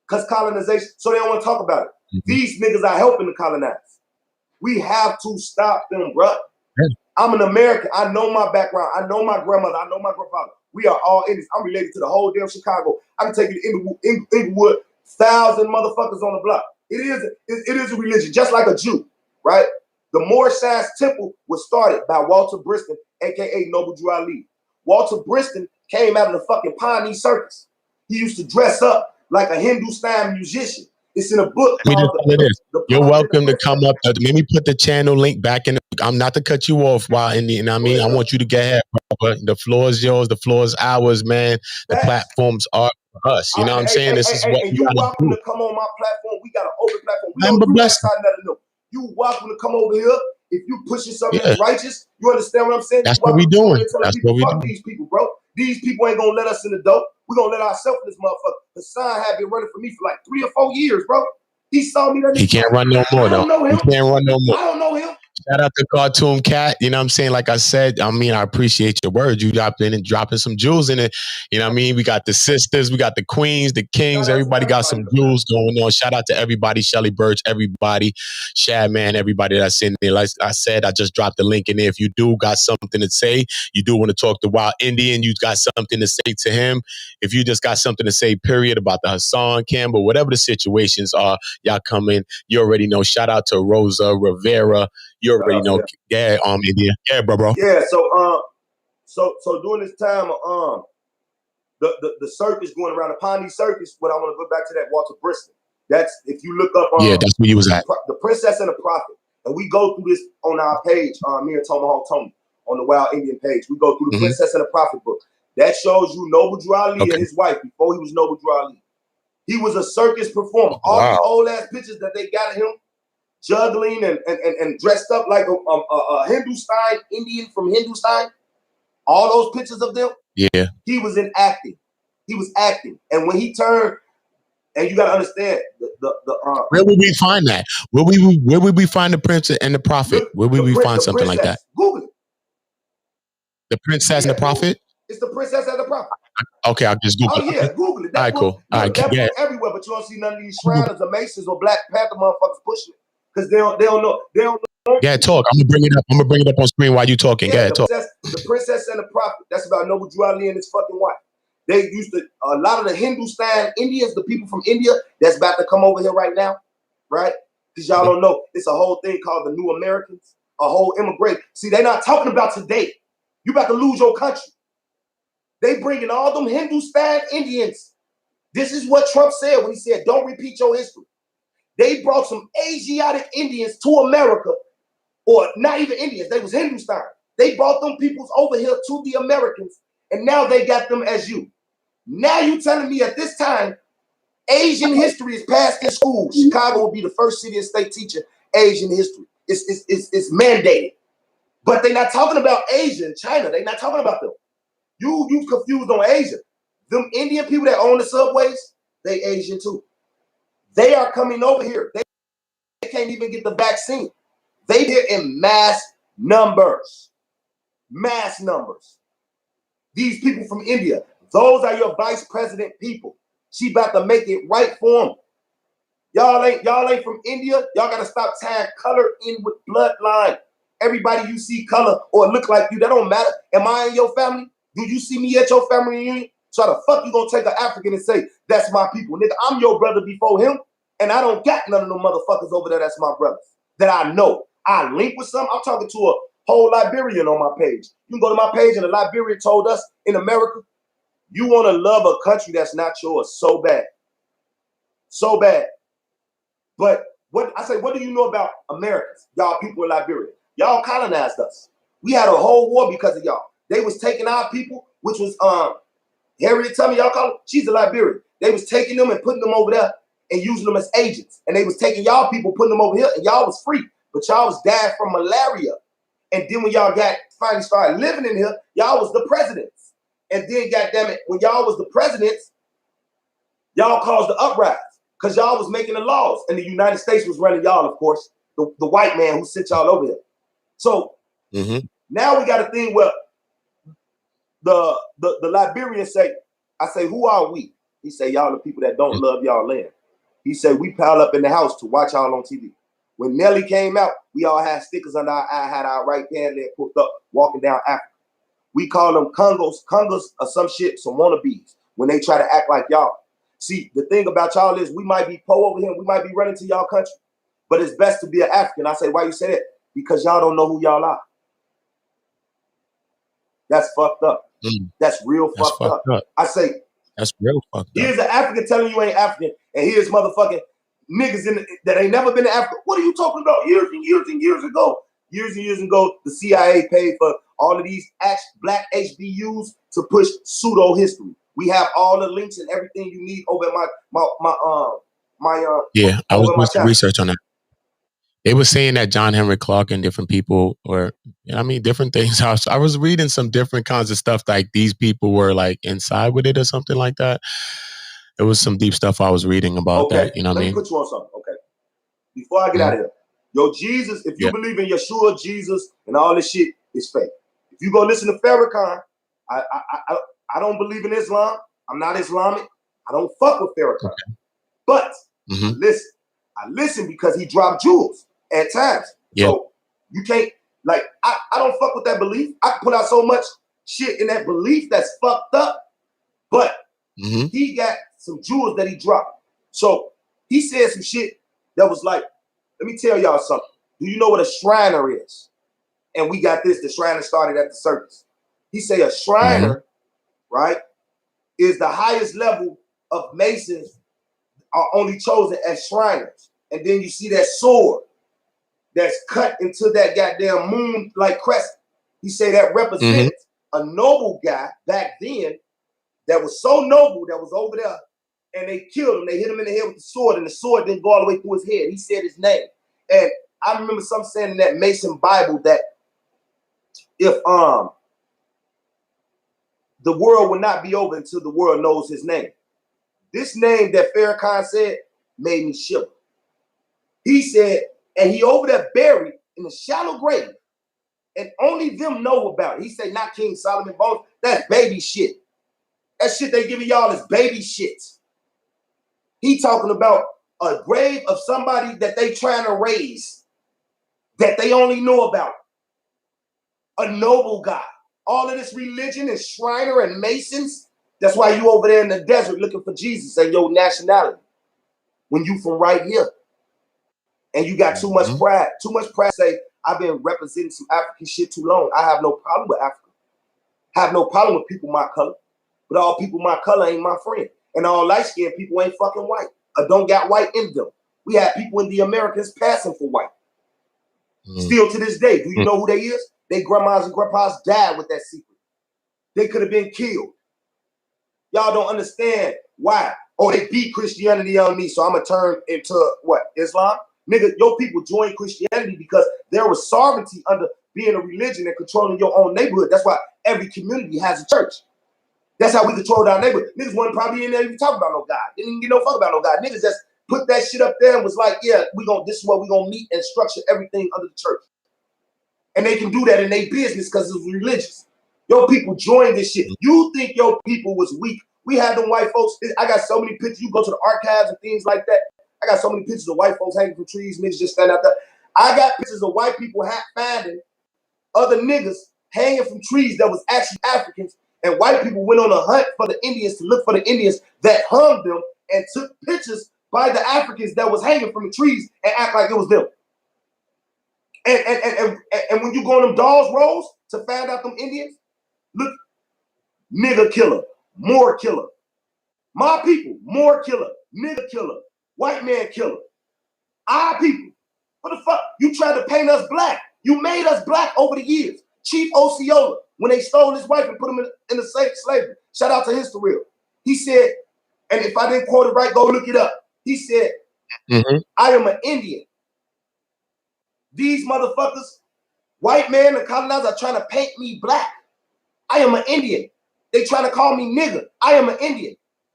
S8: Because colonization, so they don't want to talk about it. These niggas are helping to colonize. We have to stop them, bro. I'm an American. I know my background. I know my grandmother. I know my grandfather. We are all in this. I'm related to the whole damn Chicago. I can take you to Inglewood, 1,000 motherfuckers on the block. It is a religion, just like a Jew, right? The Moor Shah's temple was started by Walter Briston, a.k.a. Noble Drew Ali. Walter Briston came out of the fucking Pawnee Circus. He used to dress up like a Hindustan musician. It's in a book called
S3: You're welcome to come up. Let me put the channel link back in. I'm not to cut you off while in the, you know what I mean? I want you to get ahead, brother. The floor is yours. The floor is ours, man. The platforms are for us. You know what I'm saying? This is what
S8: and
S3: we
S8: you
S3: gotta
S8: welcome
S3: do.
S8: to come on my platform. We got an open platform. We
S3: I'm
S8: don't
S3: a
S8: do that
S3: blessing.
S8: side nothing new. You welcome to come over here. If you pushing something
S3: Yeah.
S8: that's righteous, you understand what I'm saying?
S3: That's
S8: You
S3: what we
S8: welcome to come over
S3: doing.
S8: here telling
S3: That's
S8: people,
S3: what we
S8: fuck
S3: doing.
S8: these people, bro. These people ain't gonna let us in the dope. We're gonna let ourselves in this motherfucker. Hassan had been running for me for like 3 or 4 years, bro. He saw me that
S3: He can't run no more,
S8: I don't
S3: though.
S8: know
S3: He
S8: him.
S3: can't run no more.
S8: I don't know him.
S3: Shout out to Cartoon Cat. You know what I'm saying? Like I said, I mean, I appreciate your words. You dropping some jewels in it. You know what I mean? We got the sisters, we got the queens, the kings. Everybody got some jewels going on. Shout out to everybody. Shelly Birch, everybody. Shad Man, everybody that's in there. Like I said, I just dropped the link in there. If you do got something to say, you do want to talk to Wild Indian, you got something to say to him. If you just got something to say, period, about the Hassan Campbell, whatever the situations are, y'all come in. You already know. Shout out to Rosa Rivera. You already know. Yeah, India. Yeah, bro.
S8: Yeah, so during this time, the circus going around the Pawnee Circus. But I want to go back to that Walter Briston. That's if you look up.
S3: Yeah, that's where you was at.
S8: The Princess and the Prophet, and we go through this on our page. Me and Tomahawk Tony on the Wild Indian page. We go through the Princess and the Prophet book. That shows you Noble Drew Ali and his wife before he was Noble Drew Ali. He was a circus performer. All these old ass pictures that they got of him juggling and dressed up like a Hindustan Indian from Hindustan. All those pictures of them.
S3: Yeah.
S8: He was in acting. He was acting. And when he turned, and you gotta understand
S3: where would we find that? Where would we find the Prince and the Prophet? Where would we find something like that?
S8: Google it.
S3: The Princess and the Prophet?
S8: It's the Princess and the Prophet.
S3: Okay, I'll just Google it.
S8: Oh yeah, Google it. That
S3: All right, cool. All right,
S8: that book everywhere, but you don't see none of these Shriners or Masons or Black Panther motherfuckers pushing it. Because they don't know.
S3: Yeah, talk. I'm gonna bring it up on screen while you talking.
S8: Yeah,
S3: talk.
S8: The Princess and the Prophet. That's about Noble Drew Ali and his fucking wife. They used to, a lot of the Hindustan Indians, the people from India that's about to come over here right now, right? Because y'all don't know, it's a whole thing called the New Americans, a whole immigrant. See, they're not talking about today. You about to lose your country. They bringing all them Hindustan Indians. This is what Trump said when he said, don't repeat your history. They brought some Asiatic Indians to America, or not even Indians, they was Hindustan. They brought them peoples over here to the Americans, and now they got them as you. Now you telling me at this time, Asian history is passed in school. Chicago will be the first city and state teaching Asian history. It's mandated. But they're not talking about Asia and China. They're not talking about them. You confused on Asia. Them Indian people that own the subways, they Asian too. They are coming over here. They can't even get the vaccine. They here in mass numbers. Mass numbers. These people from India, those are your vice president people. She about to make it right for them. Y'all ain't from India. Y'all gotta stop tying color in with bloodline. Everybody you see color or look like you, that don't matter. Am I in your family? Do you see me at your family reunion? So the fuck you gonna take an African and say, that's my people? Nigga, I'm your brother before him, and I don't got none of them motherfuckers over there that's my brothers that I know. I link with some. I'm talking to a whole Liberian on my page. You can go to my page and the Liberian told us in America, You want to love a country that's not yours so bad. So bad. But what do you know about Americans? Y'all people in Liberia. Y'all colonized us. We had a whole war because of y'all. They was taking our people, which was Harriet Tubman, y'all call her? She's a Liberian. They was taking them and putting them over there and using them as agents. And they was taking y'all people, putting them over here, and y'all was free. But y'all was dying from malaria. And then when y'all finally started living in here, y'all was the presidents. And then, goddammit, when y'all was the presidents, y'all caused the uprising because y'all was making the laws. And the United States was running y'all, of course, the white man who sent y'all over here. So now we got a thing where the Liberians say, I say, who are we? He say, y'all the people that don't love y'all land. He said, we pile up in the house to watch y'all on TV. When Nelly came out, we all had stickers under our eye, had our right hand there put up, walking down Africa. We call them Congos or some shit, some wannabes, when they try to act like y'all. See, the thing about y'all is we might be po over here, we might be running to y'all country, but it's best to be an African. I say, why you say that? Because y'all don't know who y'all are. That's fucked up. That's real fucked up. I say,
S3: that's real fucked up.
S8: Here's an African telling you ain't African, and here's motherfucking niggas that ain't never been to Africa. What are you talking about? Years and years and years ago. Years and years ago, the CIA paid for all of these black HBUs to push pseudo history. We have all the links and everything you need over at
S3: yeah, I was doing some research on that. They were saying that John Henry Clark and different people were, different things. I was reading some different kinds of stuff, like these people were like inside with it or something like that. It was some deep stuff I was reading about that. You know what I mean?
S8: Let me put you on something. Okay. Before I get out of here, yo, Jesus, if you believe in Yeshua, Jesus, and all this shit is fake. If you go listen to Farrakhan, I don't believe in Islam. I'm not Islamic. I don't fuck with Farrakhan. But I listen because he dropped jewels at times. So you can't, like, I don't fuck with that belief. I can put out so much shit in that belief that's fucked up. But he got some jewels that he dropped. So he said some shit that was like, let me tell y'all something. Do you know what a Shriner is? And we got this, the Shriner started at the circus. He say a Shriner, right, is the highest level of Masons are only chosen as Shriners. And then you see that sword that's cut into that goddamn moon like crescent. He say that represents a noble guy back then that was so noble that was over there, and they killed him. They hit him in the head with the sword, and the sword didn't go all the way through his head. He said his name. And I remember some saying in that Mason Bible that if the world will not be over until the world knows his name. This name that Farrakhan said made me shiver. He said, and he over there buried in a shallow grave, and only them know about it. He said, not King Solomon Bones, that's baby shit. That shit they giving y'all is baby shit. He talking about a grave of somebody that they trying to raise, that they only know about. A noble guy. All of this religion and Shriner and Masons, that's why you over there in the desert looking for Jesus and your nationality. When you from right here. And you got too much pride. Too much pride say, I've been representing some African shit too long. I have no problem with Africa. I have no problem with people my color. But all people my color ain't my friend. And all light-skinned people ain't fucking white. Or don't got white in them. We had people in the Americans passing for white. Still to this day, do you know who they is? They grandmas and grandpas died with that secret. They could have been killed. Y'all don't understand why. Oh, they beat Christianity on me, so I'm going to turn into what? Islam? Nigga, your people joined Christianity because there was sovereignty under being a religion and controlling your own neighborhood. That's why every community has a church. That's how we controlled our neighborhood. Niggas wasn't probably in there even talking about no God. Didn't even give no fuck about no God. Niggas just put that shit up there and was like, yeah, this is where we gonna meet and structure everything under the church. And they can do that in their business because it was religious. Your people joined this shit. You think your people was weak. We had them white folks. I got so many pictures. You go to the archives and things like that. I got so many pictures of white folks hanging from trees, niggas just stand out there. I got pictures of white people finding other niggas hanging from trees that was actually Africans, and white people went on a hunt for the Indians to look for the Indians that hung them and took pictures by the Africans that was hanging from the trees and act like it was them. And when you go on them Dawes Roads to find out them Indians, look, nigga killer, more killer. My people, more killer. Nigga killer. White man killer. Our people. What the fuck? You tried to paint us black. You made us black over the years. Chief Osceola, when they stole his wife and put him in the slavery. Shout out to History. He said, and if I didn't quote it right, go look it up. He said, I am an Indian. These motherfuckers, white man and colonizers, are trying to paint me black. I am an Indian. They trying to call me nigga. I am an Indian.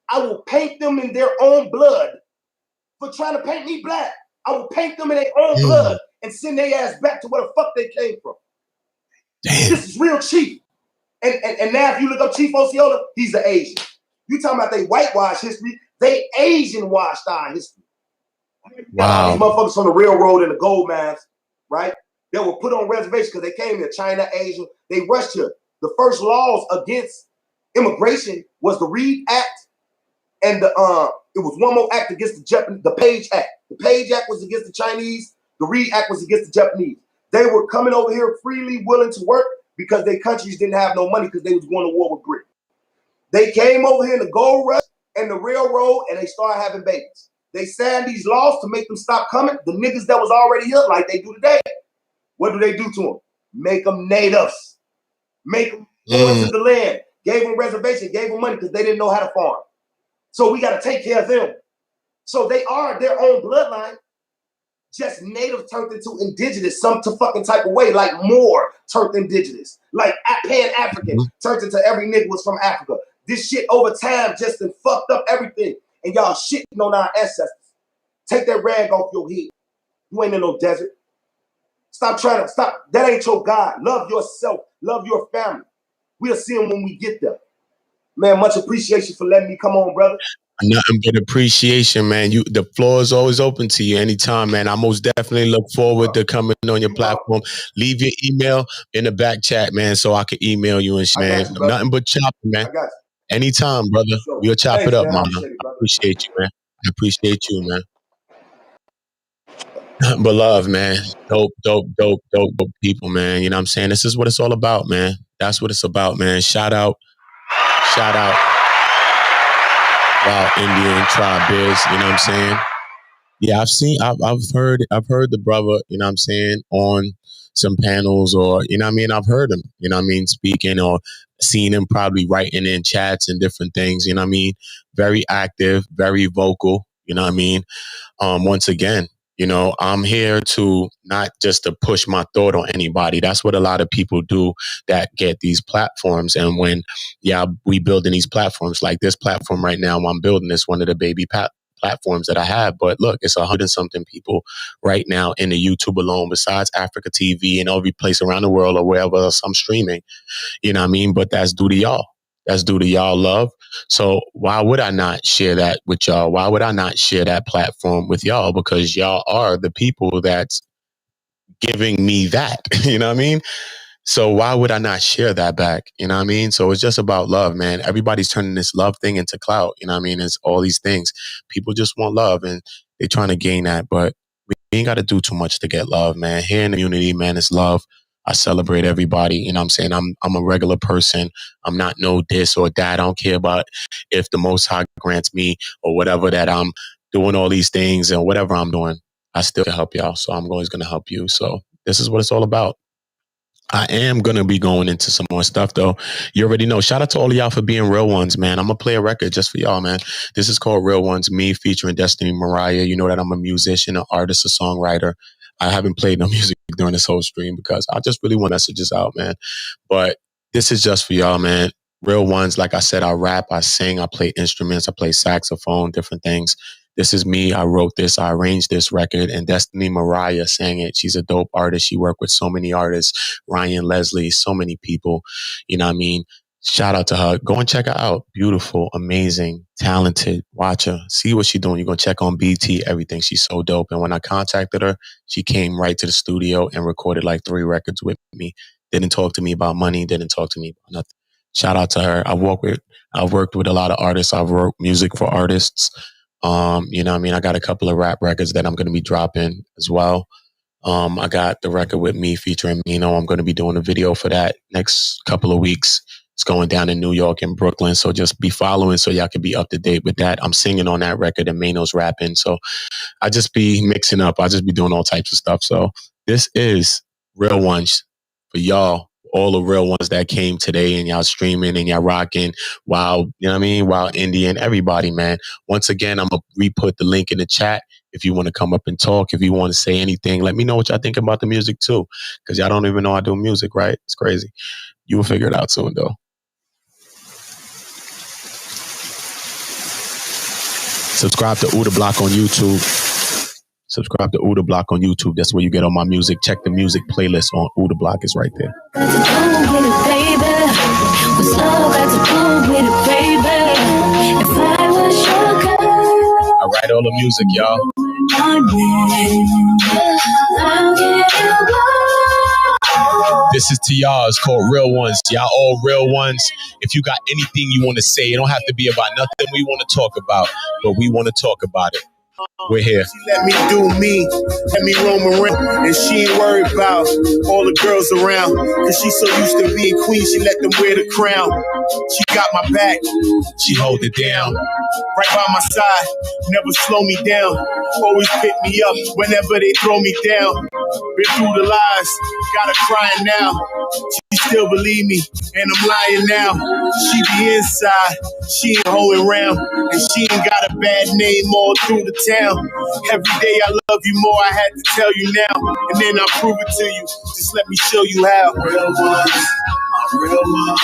S8: I will paint them in their own blood for trying to paint me black. I will paint them in their own blood and send their ass back to where the fuck they came from. Damn. This is real Chief. And now if you look up Chief Osceola, he's an Asian. You talking about they whitewash history, they Asian washed our history. Wow. These motherfuckers from the railroad and the gold mines, right? They were put on reservations because they came here, China, Asia. They rushed here. The first laws against immigration was the Reed Act, and it was one more act against the Page Act. The Page Act was against the Chinese. The Reed Act was against the Japanese. They were coming over here freely willing to work because their countries didn't have no money because they was going to war with Britain. They came over here in the gold rush and the railroad, and they started having babies. They signed these laws to make them stop coming. The niggas that was already here, like they do today, what do they do to them? Make them natives. Make them owners of the land. Gave them reservation, gave them money because they didn't know how to farm. So we got to take care of them. So they are their own bloodline, just native turned into indigenous some fucking type of way, like Moor turned indigenous, like Pan-African turned into every nigga was from Africa. This shit over time just done fucked up everything, and y'all shitting on our ancestors. Take that rag off your head. You ain't in no desert. Stop. That ain't your God. Love yourself. Love your family. We'll see them when we get there. Man, much appreciation for letting me come on, brother.
S3: Nothing but appreciation, man. The floor is always open to you anytime, man. I most definitely look forward to coming on your platform. Leave your email in the back chat, man, so I can email you and shit, man. Nothing but chopping, man. Anytime, brother. Sure. We'll chop it up, man. I appreciate you, man. I appreciate you, man. But love, man. Dope people, man. You know what I'm saying? This is what it's all about, man. That's what it's about, man. Shout out. Wow, Indian tribe is, you know what I'm saying? Yeah, I've heard the brother, you know what I'm saying, on some panels, or, you know what I mean? I've heard him, you know what I mean, speaking, or seen him probably writing in chats and different things, you know what I mean? Very active, very vocal, you know what I mean? Once again, you know, I'm here to not just to push my thought on anybody. That's what a lot of people do that get these platforms. And when, we building these platforms, like this platform right now, I'm building this, one of the baby platforms that I have. But look, it's 100-something people right now in the YouTube alone, besides Africa TV and every place around the world or wherever else I'm streaming. You know what I mean? But that's due to y'all. That's due to y'all love. So why would I not share that with y'all? Why would I not share that platform with y'all? Because y'all are the people that's giving me that. You know what I mean? So why would I not share that back? You know what I mean? So it's just about love, man. Everybody's turning this love thing into clout. You know what I mean? It's all these things. People just want love and they're trying to gain that. But we ain't got to do too much to get love, man. Here in the community, man, it's love. I celebrate everybody. You know what I'm saying? I'm a regular person. I'm not no this or that. I don't care about if the Most High grants me or whatever, that I'm doing all these things and whatever I'm doing. I still can help y'all. So I'm always going to help you. So this is what it's all about. I am going to be going into some more stuff, though. You already know. Shout out to all of y'all for being real ones, man. I'm going to play a record just for y'all, man. This is called Real Ones, me featuring Destiny Mariah. You know that I'm a musician, an artist, a songwriter. I haven't played no music during this whole stream because I just really want messages out, man. But this is just for y'all, man. Real Ones, like I said, I rap, I sing, I play instruments, I play saxophone, different things. This is me. I wrote this. I arranged this record, and Destiny Mariah sang it. She's a dope artist. She worked with so many artists, Ryan Leslie, so many people. You know what I mean? Shout out to her. Go and check her out. Beautiful, amazing, talented. Watch her. See what she's doing. You're going to check on BT, everything. She's so dope. And when I contacted her, she came right to the studio and recorded like 3 records with me. Didn't talk to me about money. Didn't talk to me about nothing. Shout out to her. I've worked with a lot of artists. I've wrote music for artists. You know what I mean? I got a couple of rap records that I'm going to be dropping as well. I got the record with me featuring Mino. I'm going to be doing a video for that next couple of weeks. It's going down in New York and Brooklyn. So just be following so y'all can be up to date with that. I'm singing on that record and Mano's rapping. So I just be mixing up. I just be doing all types of stuff. So this is Real Ones for y'all. All the real ones that came today and y'all streaming and y'all rocking while, you know what I mean? While Indian, everybody, man. Once again, I'm going to re-put the link in the chat. If you want to come up and talk, if you want to say anything, let me know what y'all think about the music too. Because y'all don't even know I do music, right? It's crazy. You will figure it out soon, though. Subscribe to OOTA BLOKK on YouTube. Subscribe to OOTA BLOKK on YouTube. That's where you get all my music. Check the music playlist on OOTA BLOKK. It's right there. I write all the music, y'all. This is to y'all. It's called Real Ones. Y'all all real ones. If you got anything you want to say, it don't have to be about nothing we want to talk about, but we want to talk about it. We're here.
S7: She let me do me, let me roam around, and she ain't worried about all the girls around. Cause she so used to being queen, she let them wear the crown. She got my back,
S3: she hold it down.
S7: Right by my side, never slow me down. Always pick me up whenever they throw me down. Been through the lies, got her crying now. She still believe me, and I'm lying now. She be inside, she ain't hoeing around, and she ain't got a bad name all through the town. Every day I love you more, I had to tell you now, and then I'll prove it to you. Just let me show you how. Real ones, my real one.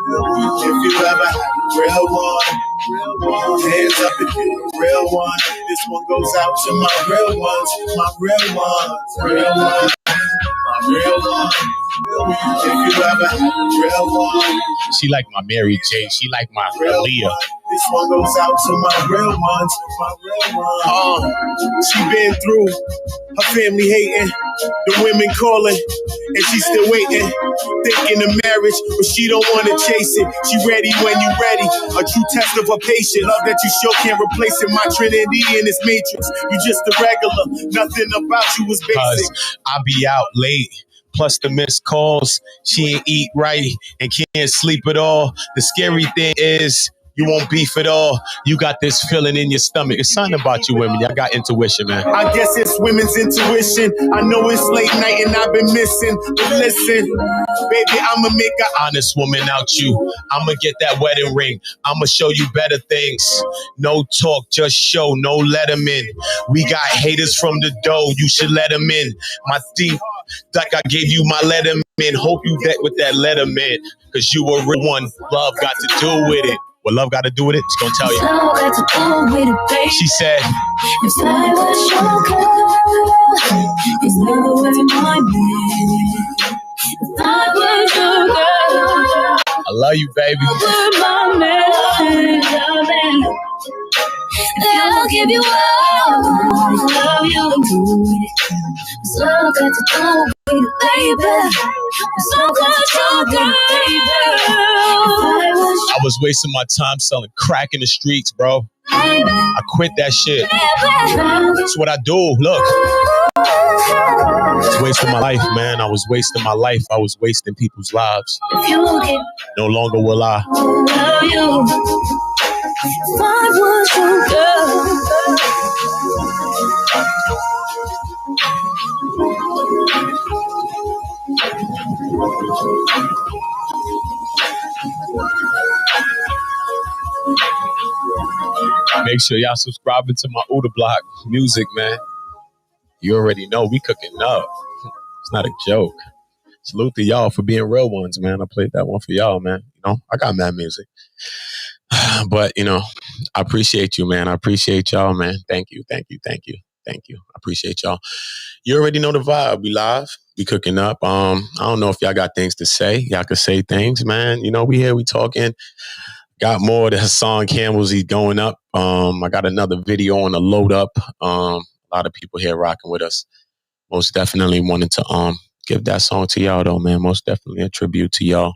S7: If you ever had a real one, hands up if you're a real one. This one goes out to my real ones, my real ones, real ones, my real one. If you ever had a real one.
S3: She like my Mary J. She like my Aaliyah.
S7: This one goes out to my real ones, my real ones. She been through her family hating, the women calling, and she still waiting, thinking of marriage, but she don't want to chase it. She ready when you ready, a true test of her patience. Love that you sure can't replace it. My Trinity in this matrix, you just a regular. Nothing about you was basic.
S3: I be out late. Plus the missed calls. She ain't eat right and can't sleep at all. The scary thing is you won't beef at all. You got this feeling in your stomach. It's something about you women. Y'all got intuition, man.
S7: I guess it's women's intuition. I know it's late night and I've been missing. But listen, baby, I'ma make an
S3: honest woman out you. I'ma get that wedding ring. I'ma show you better things. No talk, just show. No let them in. We got haters from the door. You should let them in. My theme, like I gave you my let them in. Hope you that with that let them in. Cause you a real one. Love got to do with it. What love got to do with it? She's gonna tell you. She said, if I was your girl, it's never was my man. If I was your girl, I love you, baby. I'll give you all. Love you good. It's love got to do with it, baby. It's love got to do with it, baby. I was wasting my time selling crack in the streets, bro. I quit that shit. That's what I do. Look. I was wasting my life, man. I was wasting my life. I was wasting people's lives. No longer will I. Make sure y'all subscribing to my OOTA BLOKK music, man. You already know we cooking up. It's not a joke. Salute to y'all for being real ones, man. I played that one for y'all, man. You know, I got mad music. But, you know, I appreciate you, man. I appreciate y'all, man. Thank you, thank you, thank you, thank you. I appreciate y'all. You already know the vibe. We live. We cooking up. I don't know if y'all got things to say. Y'all can say things, man. You know, we here, we talking. Got more of the HASSAN CAMPBELL's. He's going up. I got another video on the load up. A lot of people here rocking with us. Most definitely wanted to give that song to y'all, though, man. Most definitely a tribute to y'all.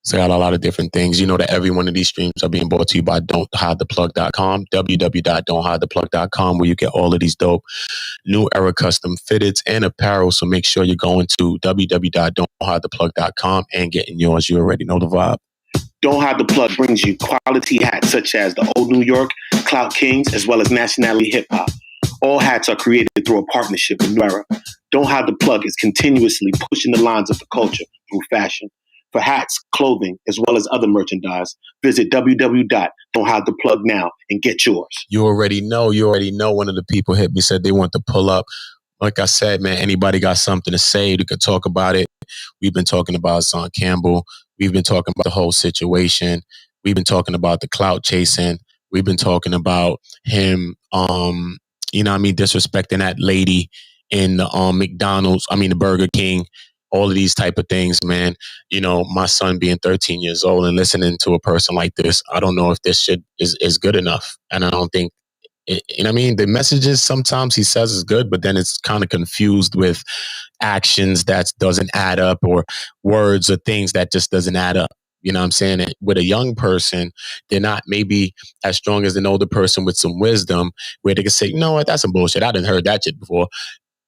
S3: So I got a lot of different things. You know that every one of these streams are being brought to you by Don'tHideThePlug.com, www.don'thidetheplug.com, where you get all of these dope new era custom fitteds and apparel. So make sure you're going to www.don'thidetheplug.com and getting yours. You already know the vibe. Don't Hide the Plug brings you quality hats such as the Old New York, Clout Kings, as well as Nationality Hip Hop. All hats are created through a partnership with New Era. Don't Hide the Plug is continuously pushing the lines of the culture through fashion. For hats, clothing, as well as other merchandise, visit www.don'thidetheplug now and get yours. You already know. One of the people hit me, said they want to pull up. Like I said, man, anybody got something to say, they could talk about it. We've been talking about Hassan Campbell. We've been talking about the whole situation. We've been talking about the clout chasing. We've been talking about him, disrespecting that lady in the McDonald's, the Burger King, all of these type of things, man. You know, my son being 13 years old and listening to a person like this, I don't know if this shit is good enough. And I don't think, the messages sometimes he says is good, but then it's kind of confused with actions that doesn't add up, or words or things that just doesn't add up. You know what I'm saying? And with a young person, they're not maybe as strong as an older person with some wisdom, where they can say, you know what, that's some bullshit. I didn't heard that shit before.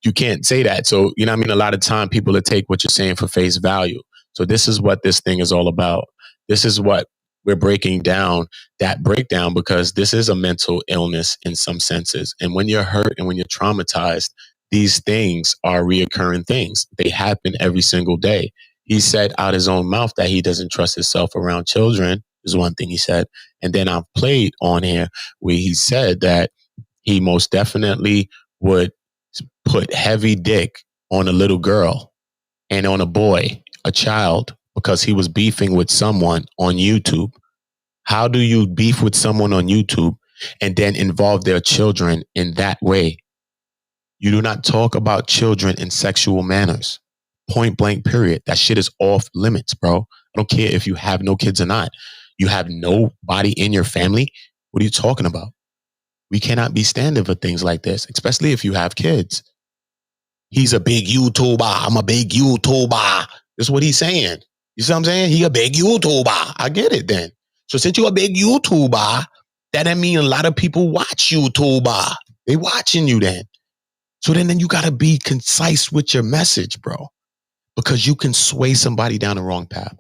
S3: You can't say that. So, a lot of time people will take what you're saying for face value. So this is what this thing is all about. This is what we're breaking down, that breakdown, because this is a mental illness in some senses. And when you're hurt and when you're traumatized, these things are reoccurring things. They happen every single day. He said out his own mouth that he doesn't trust himself around children, is one thing he said. And then I've played on here where he said that he most definitely would put heavy dick on a little girl and on a boy, a child, because he was beefing with someone on YouTube. How do you beef with someone on YouTube and then involve their children in that way? You do not talk about children in sexual manners. Point blank, period. That shit is off limits, bro. I don't care if you have no kids or not. You have nobody in your family. What are you talking about? We cannot be standing for things like this, especially if you have kids. He's a big YouTuber. I'm a big YouTuber. That's what he's saying. You see what I'm saying? He a big YouTuber. I get it then. So since you're a big YouTuber, that mean a lot of people watch YouTuber. They watching you then. So then you got to be concise with your message, bro, because you can sway somebody down the wrong path.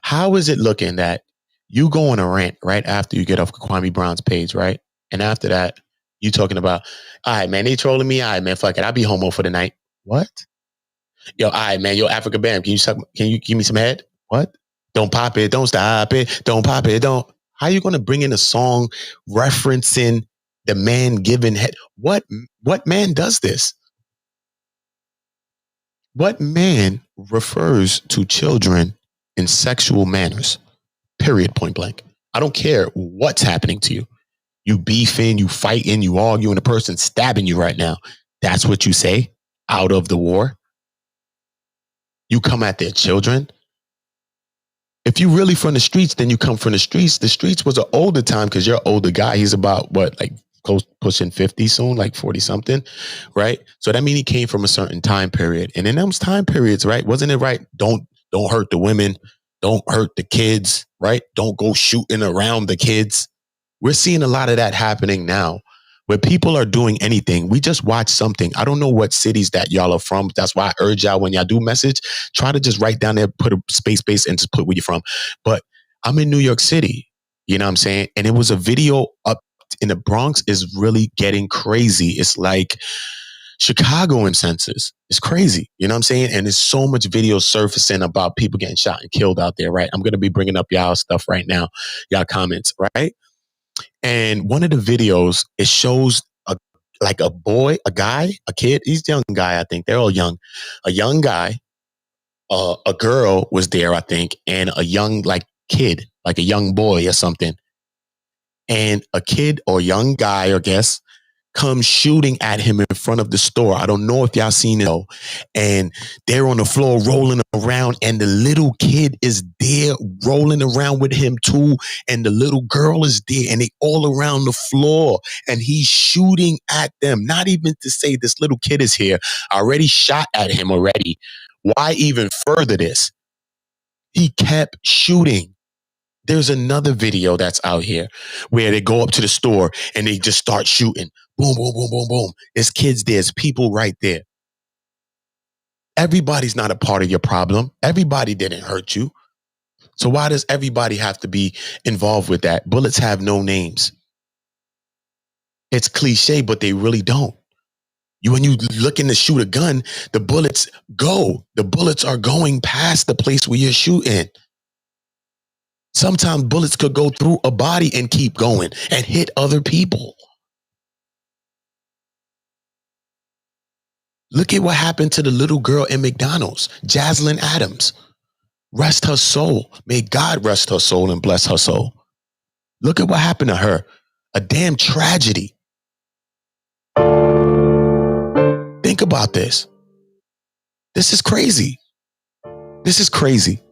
S3: How is it looking that you go on a rant right after you get off Kwame Brown's page, right? And after that, you talking about, all right, man, they trolling me. All right, man, fuck it. I'll be homo for the night. What? Yo, all right, man, yo, Africa Bam, can you give me some head? What? Don't pop it. Don't stop it. Don't pop it. Don't. How are you going to bring in a song referencing the man giving head? What man does this? What man refers to children in sexual manners? Period, point blank. I don't care what's happening to you. You beefing, you fighting, you arguing, a person stabbing you right now. That's what you say out of the war. You come at their children. If you really from the streets, then you come from the streets. The streets was an older time because you're an older guy. He's about what, like close pushing 50 soon, like 40 something, right? So that means he came from a certain time period. And in those time periods, right? Wasn't it right? Don't hurt the women. Don't hurt the kids, right? Don't go shooting around the kids. We're seeing a lot of that happening now where people are doing anything. We just watch something. I don't know what cities that y'all are from. That's why I urge y'all when y'all do message, try to just write down there, put a space and just put where you're from. But I'm in New York City, you know what I'm saying? And it was a video up in the Bronx is really getting crazy. It's like Chicago in senses. It's crazy. You know what I'm saying? And there's so much video surfacing about people getting shot and killed out there, right? I'm going to be bringing up y'all stuff right now, y'all comments, right? And one of the videos, it shows a guy, a kid. He's a young guy, I think. They're all young. A young guy, a girl was there, I think, and a young kid, like a young boy or something. And a kid or young guy, I guess, comes shooting at him in front of the store. I don't know if y'all seen it though. And they're on the floor rolling around and the little kid is there rolling around with him too. And the little girl is there and they all around the floor and he's shooting at them. Not even to say this little kid is here. I already shot at him already. Why even further this? He kept shooting. There's another video that's out here where they go up to the store and they just start shooting. Boom, boom, boom, boom, boom. There's kids there. There's people right there. Everybody's not a part of your problem. Everybody didn't hurt you. So why does everybody have to be involved with that? Bullets have no names. It's cliche, but they really don't. When you looking to shoot a gun, the bullets go. The bullets are going past the place where you're shooting. Sometimes bullets could go through a body and keep going and hit other people. Look at what happened to the little girl in McDonald's, Jaslyn Adams. Rest her soul. May God rest her soul and bless her soul. Look at what happened to her. A damn tragedy. Think about this. This is crazy. This is crazy.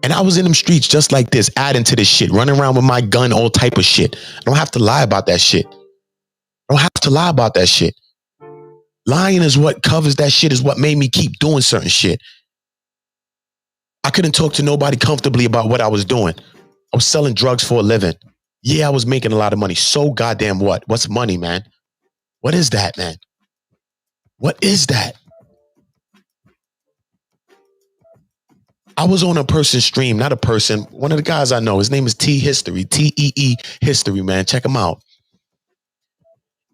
S3: And I was in them streets just like this, adding to this shit, running around with my gun, all type of shit. I don't have to lie about that shit. I don't have to lie about that shit. Lying is what covers that shit, is what made me keep doing certain shit. I couldn't talk to nobody comfortably about what I was doing. I was selling drugs for a living. Yeah, I was making a lot of money. So goddamn what? What's money, man? What is that, man? What is that? I was on a person's stream, not a person, one of the guys I know. His name is T History, T-E-E History, man. Check him out.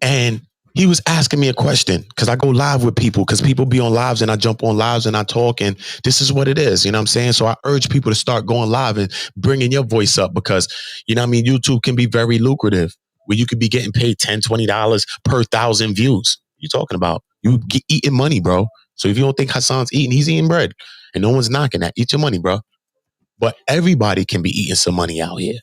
S3: And he was asking me a question because I go live with people, because people be on lives and I jump on lives and I talk, and this is what it is. You know what I'm saying? So I urge people to start going live and bringing your voice up, because, you know what I mean? YouTube can be very lucrative, where you could be getting paid $10, $20 per 1,000 views. You talking about? You get eating money, bro. So if you don't think Hassan's eating, he's eating bread, and no one's knocking that. Eat your money, bro. But everybody can be eating some money out here.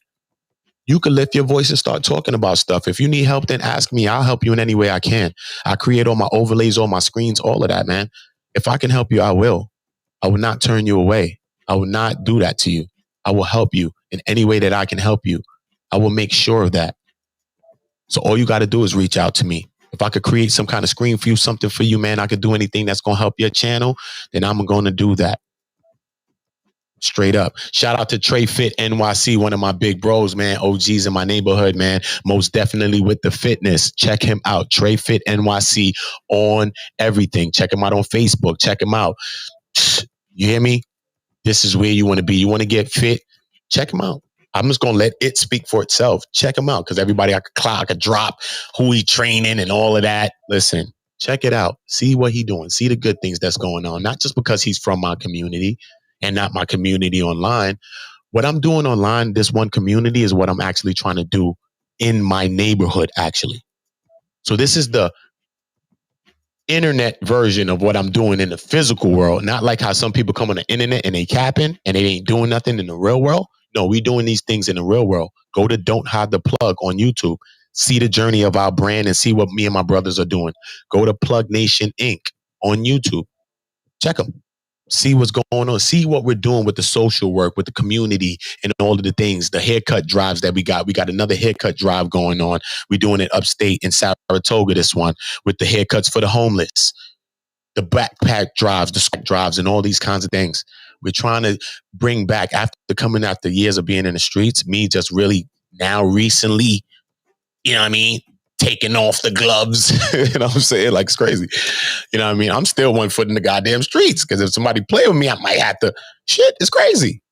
S3: You can lift your voice and start talking about stuff. If you need help, then ask me. I'll help you in any way I can. I create all my overlays, all my screens, all of that, man. If I can help you, I will. I will not turn you away. I will not do that to you. I will help you in any way that I can help you. I will make sure of that. So all you got to do is reach out to me. If I could create some kind of screen for you, something for you, man, I could do anything that's going to help your channel, then I'm going to do that. Straight up. Shout out to Trey Fit NYC, one of my big bros, man. OGs in my neighborhood, man. Most definitely with the fitness. Check him out. Trey Fit NYC on everything. Check him out on Facebook. Check him out. You hear me? This is where you want to be. You want to get fit? Check him out. I'm just going to let it speak for itself. Check him out, because everybody I could drop who he training and all of that. Listen, check it out. See what he doing. See the good things that's going on. Not just because he's from my community and not my community online. What I'm doing online, this one community, is what I'm actually trying to do in my neighborhood, actually. So this is the internet version of what I'm doing in the physical world. Not like how some people come on the internet and they capping and they ain't doing nothing in the real world. No, we doing these things in the real world. Go to Don't Hide the Plug on YouTube. See the journey of our brand and see what me and my brothers are doing. Go to Plug Nation Inc. on YouTube. Check them. See what's going on. See what we're doing with the social work, with the community, and all of the things. The haircut drives that we got. We got another haircut drive going on. We're doing it upstate in Saratoga, this one, with the haircuts for the homeless, the backpack drives, the squat drives, and all these kinds of things. We're trying to bring back, after coming after years of being in the streets, me just really now recently, you know what I mean, taking off the gloves. You know what I'm saying? Like, it's crazy. You know what I mean? I'm still 1 foot in the goddamn streets, because if somebody play with me, I might have to. Shit, it's crazy.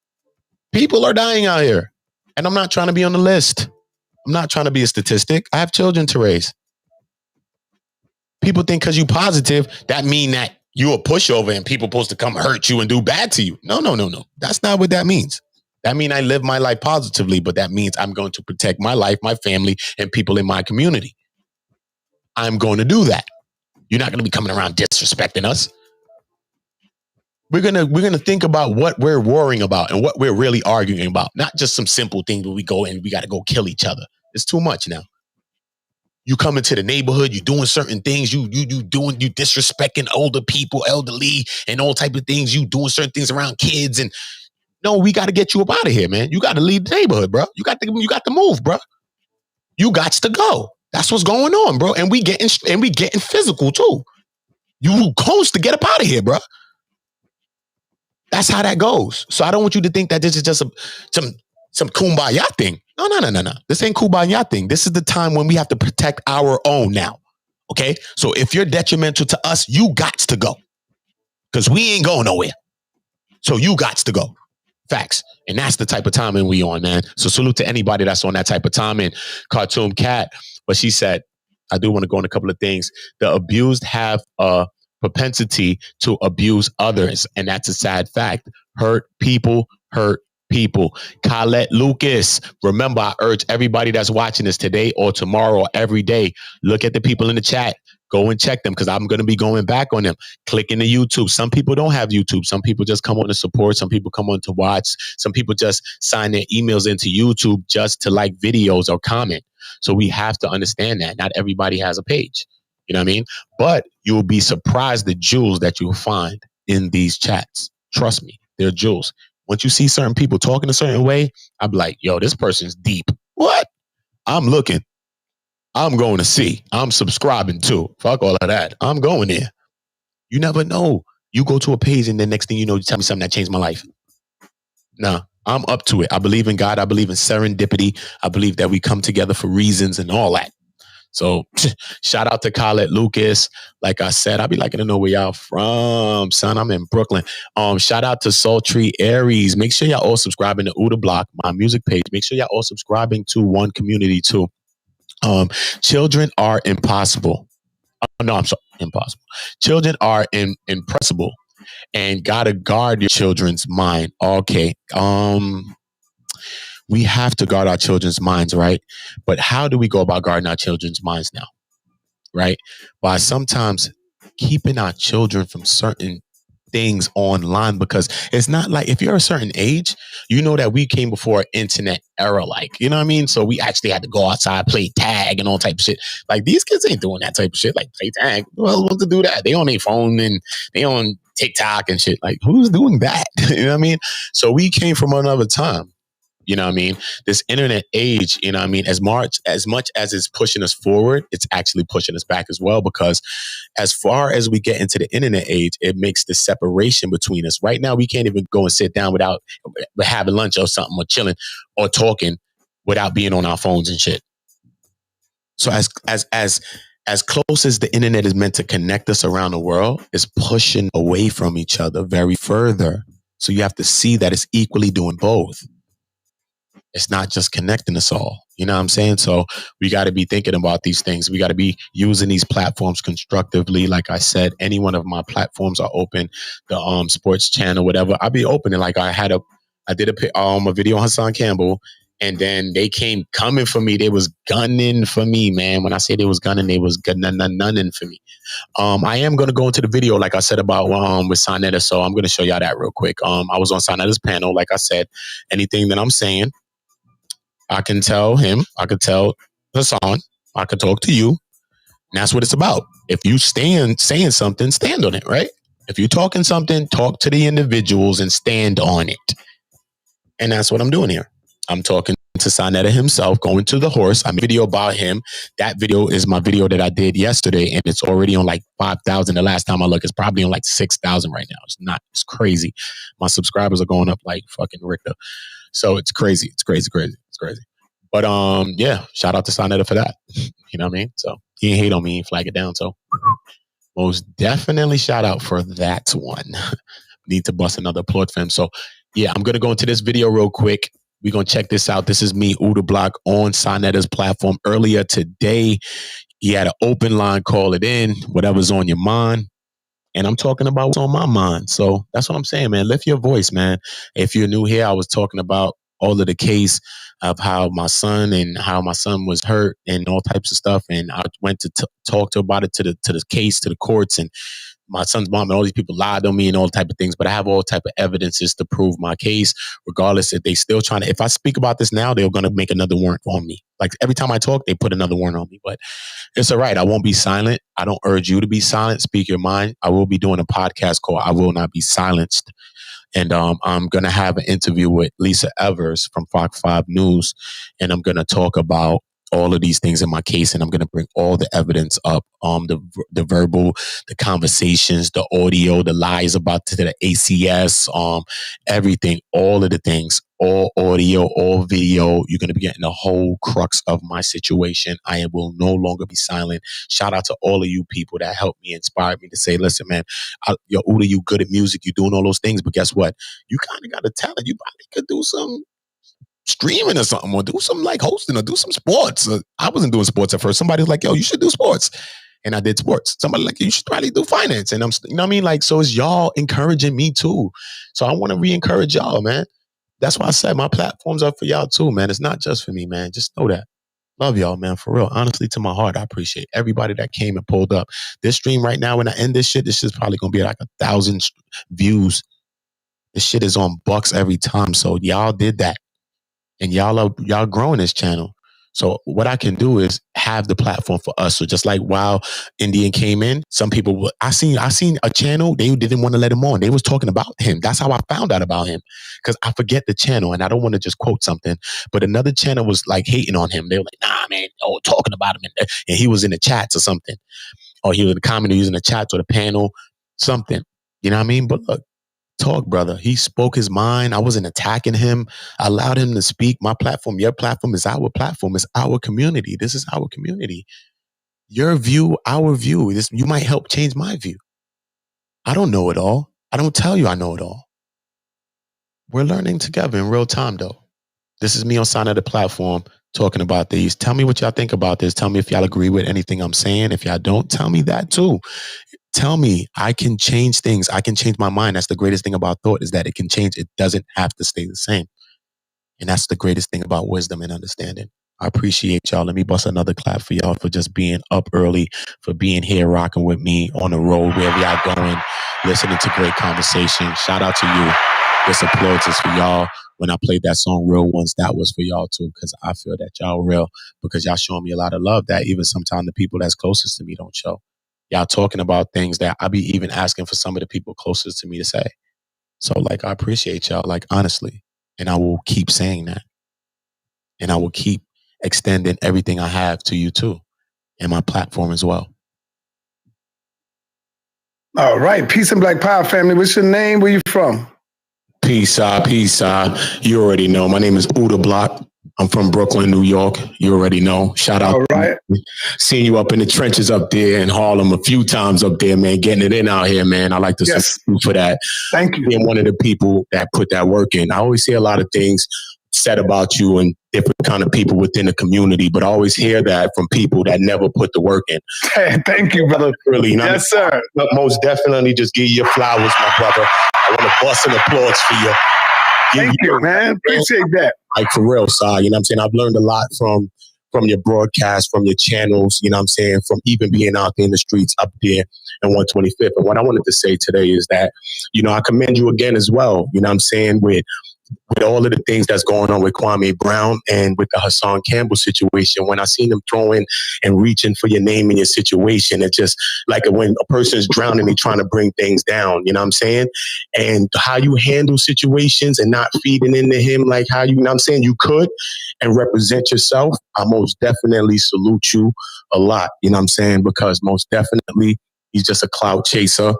S3: People are dying out here. And I'm not trying to be on the list. I'm not trying to be a statistic. I have children to raise. People think because you positive, that mean that you're a pushover and people supposed to come hurt you and do bad to you. No. That's not what that means. That means I live my life positively, but that means I'm going to protect my life, my family, and people in my community. I'm going to do that. You're not going to be coming around disrespecting us. We're gonna think about what we're worrying about and what we're really arguing about, not just some simple thing where we go and we got to go kill each other. It's too much now. You come into the neighborhood, you doing certain things, you disrespecting older people, elderly, and all type of things. You doing certain things around kids, and no, we got to get you up out of here, man. You got to leave the neighborhood, bro. You got to move, bro. You got to go. That's what's going on, bro. And we getting physical too. You close to get up out of here, bro. That's how that goes. So I don't want you to think that this is just some kumbaya thing. No. This ain't kumbaya thing. This is the time when we have to protect our own now. Okay? So if you're detrimental to us, you got to go. Because we ain't going nowhere. So you got to go. Facts. And that's the type of timing we on, man. So salute to anybody that's on that type of timing. Cartoon Cat. But she said, I do want to go on a couple of things. The abused have a propensity to abuse others. And that's a sad fact. Hurt people. Colette Lucas. Remember, I urge everybody that's watching this today or tomorrow or every day, look at the people in the chat. Go and check them because I'm going to be going back on them. Click into YouTube. Some people don't have YouTube. Some people just come on to support. Some people come on to watch. Some people just sign their emails into YouTube just to like videos or comment. So we have to understand that. Not everybody has a page. You know what I mean? But you will be surprised the jewels that you will find in these chats. Trust me, they're jewels. Once you see certain people talking a certain way, I'll be like, yo, this person's deep. What? I'm looking. I'm going to see. I'm subscribing too. Fuck all of that. I'm going there. You never know. You go to a page and the next thing you know, you tell me something that changed my life. Nah, I'm up to it. I believe in God. I believe in serendipity. I believe that we come together for reasons and all that. So shout out to Colette Lucas. Like I said, I'll be liking to know where y'all from, son. I'm in Brooklyn. Shout out to Sultry Aries. Make sure y'all all subscribing to OOTA BLOKK, my music page. Make sure y'all all subscribing to One Community too. Children are impossible. No, I'm sorry, impossible. Children are impressible, and gotta guard your children's mind. Okay. We have to guard our children's minds, right? But how do we go about guarding our children's minds now? Right? By sometimes keeping our children from certain things online, because it's not like if you're a certain age, you know that we came before internet era, like, you know what I mean? So we actually had to go outside, play tag and all type of shit. Like these kids ain't doing that type of shit, like play tag. Who else wants to do that? They on their phone and they on TikTok and shit. Like who's doing that? You know what I mean? So we came from another time. You know what I mean? This internet age, you know what I mean? As much as it's pushing us forward, it's actually pushing us back as well, because as far as we get into the internet age, it makes the separation between us. Right now, we can't even go and sit down without having lunch or something or chilling or talking without being on our phones and shit. So as close as the internet is meant to connect us around the world, it's pushing away from each other very further. So you have to see that it's equally doing both. It's not just connecting us all. You know what I'm saying? So we got to be thinking about these things. We got to be using these platforms constructively. Like I said, any one of my platforms are open. The sports channel, whatever, I'll be open. And like I did a video on Hassan Campbell, and then they came coming for me. They was gunning for me, man. When I say they was gunning, they was gunning for me. I am going to go into the video, like I said, about with Sonetta. So I'm going to show y'all that real quick. I was on Sonetta's panel. Like I said, anything that I'm saying, I can tell him, I could tell Hassan, I could talk to you. And that's what it's about. If you saying something, stand on it, right? If you're talking something, talk to the individuals and stand on it. And that's what I'm doing here. I'm talking to Sonetta himself, going to the horse. I made a video about him. That video is my video that I did yesterday, and it's already on like 5,000. The last time I looked, it's probably on like 6,000 right now. It's crazy. My subscribers are going up like fucking Richter. So it's crazy. It's crazy. But yeah, shout out to Sonetta for that. You know what I mean? So he ain't hate on me, he flag it down. So most definitely shout out for that one. Need to bust another applaud for him. So yeah, I'm gonna go into this video real quick. We're gonna check this out. This is me, OOTA BLOKK, on Sonetta's platform earlier today. He had an open line, call it in, whatever's on your mind. And I'm talking about what's on my mind. So that's what I'm saying, man. Lift your voice, man. If you're new here, I was talking about all of the case of how my son was hurt and all types of stuff. And I went to talk about it to the case, to the courts, and my son's mom and all these people lied on me and all type of things. But I have all type of evidences to prove my case, regardless if they still trying to, if I speak about this now, they're going to make another warrant on me. Like every time I talk, they put another warrant on me, but it's all right. I won't be silent. I don't urge you to be silent. Speak your mind. I will be doing a podcast called I Will Not Be Silenced. And I'm going to have an interview with Lisa Evers from Fox 5 News. And I'm going to talk about all of these things in my case. And I'm going to bring all the evidence up, the verbal, the conversations, the audio, the lies about to the ACS, everything, all of the things. all audio, all video. You're going to be getting the whole crux of my situation. I will no longer be silent. Shout out to all of you people that helped me, inspired me to say, listen, man, yo, OOTA, you good at music, you doing all those things, but guess what? You kind of got a talent. You probably could do some streaming or something, or do some like hosting, or do some sports. I wasn't doing sports at first. Somebody was like, yo, you should do sports. And I did sports. Somebody like, you should probably do finance. And you know what I mean? Like, so it's y'all encouraging me too. So I want to re-encourage y'all, man. That's why I said my platforms are for y'all too, man. It's not just for me, man. Just know that. Love y'all, man. For real. Honestly, to my heart, I appreciate everybody that came and pulled up. This stream right now, when I end this shit is probably going to be like 1,000 views. This shit is on bucks every time. So y'all did that. And y'all growing this channel. So what I can do is have the platform for us. So just like while Indian came in, some people, I seen a channel, they didn't want to let him on. They was talking about him. That's how I found out about him. Because I forget the channel and I don't want to just quote something. But another channel was like hating on him. They were like, nah, man, talking about him. And he was in the chats or something. Or he was in the comment, he was in the chats or the panel, something. You know what I mean? But look, talk, brother. He spoke his mind. I wasn't attacking him. I allowed him to speak. My platform, your platform is our platform. It's our community. This is our community. Your view, our view. You might help change my view. I don't know it all. I don't tell you I know it all. We're learning together in real time, though. This is me on Sign of the Platform talking about these. Tell me what y'all think about this. Tell me if y'all agree with anything I'm saying. If y'all don't, tell me that too. Tell me, I can change things. I can change my mind. That's the greatest thing about thought, is that it can change. It doesn't have to stay the same. And that's the greatest thing about wisdom and understanding. I appreciate y'all. Let me bust another clap for y'all for just being up early, for being here rocking with me on the road, wherever y'all going, listening to great conversation. Shout out to you. This applause is for y'all. When I played that song Real Ones, that was for y'all too, because I feel that y'all real, because y'all showing me a lot of love that even sometimes the people that's closest to me don't show. Y'all talking about things that I be even asking for some of the people closest to me to say. So like, I appreciate y'all, like honestly, and I will keep saying that. And I will keep extending everything I have to you too, and my platform as well.
S15: All right. Peace and Black Power family. What's your name? Where you from?
S3: Peace, peace. You already know. My name is OOTA BLOKK. I'm from Brooklyn, New York. You already know. Shout out.
S15: All right.
S3: Seeing you up in the trenches up there in Harlem a few times up there, man. Getting it in out here, man. I like to salute you for that.
S15: Thank you.
S3: Being one of the people that put that work in. I always hear a lot of things said about you and different kind of people within the community, but I always hear that from people that never put the work in.
S15: Thank you, brother.
S3: Really,
S15: yes, sir.
S3: Most definitely, just give you your flowers, my brother. I want to bust an applause for you.
S15: Thank you, man. Appreciate that.
S3: Like for real, Si. You know what I'm saying? I've learned a lot from your broadcast, from your channels, you know what I'm saying, from even being out there in the streets up there in 125th. And what I wanted to say today is that, you know, I commend you again as well, you know what I'm saying, with all of the things that's going on with Kwame Brown and with the HASSAN Campbell situation. When I seen them throwing and reaching for your name in your situation, it's just like when a person is drowning, they trying to bring things down, you know what I'm saying? And how you handle situations and not feeding into him like how you know what I'm saying, you could, and represent yourself, I most definitely salute you a lot, you know what I'm saying? Because most definitely he's just a clout chaser.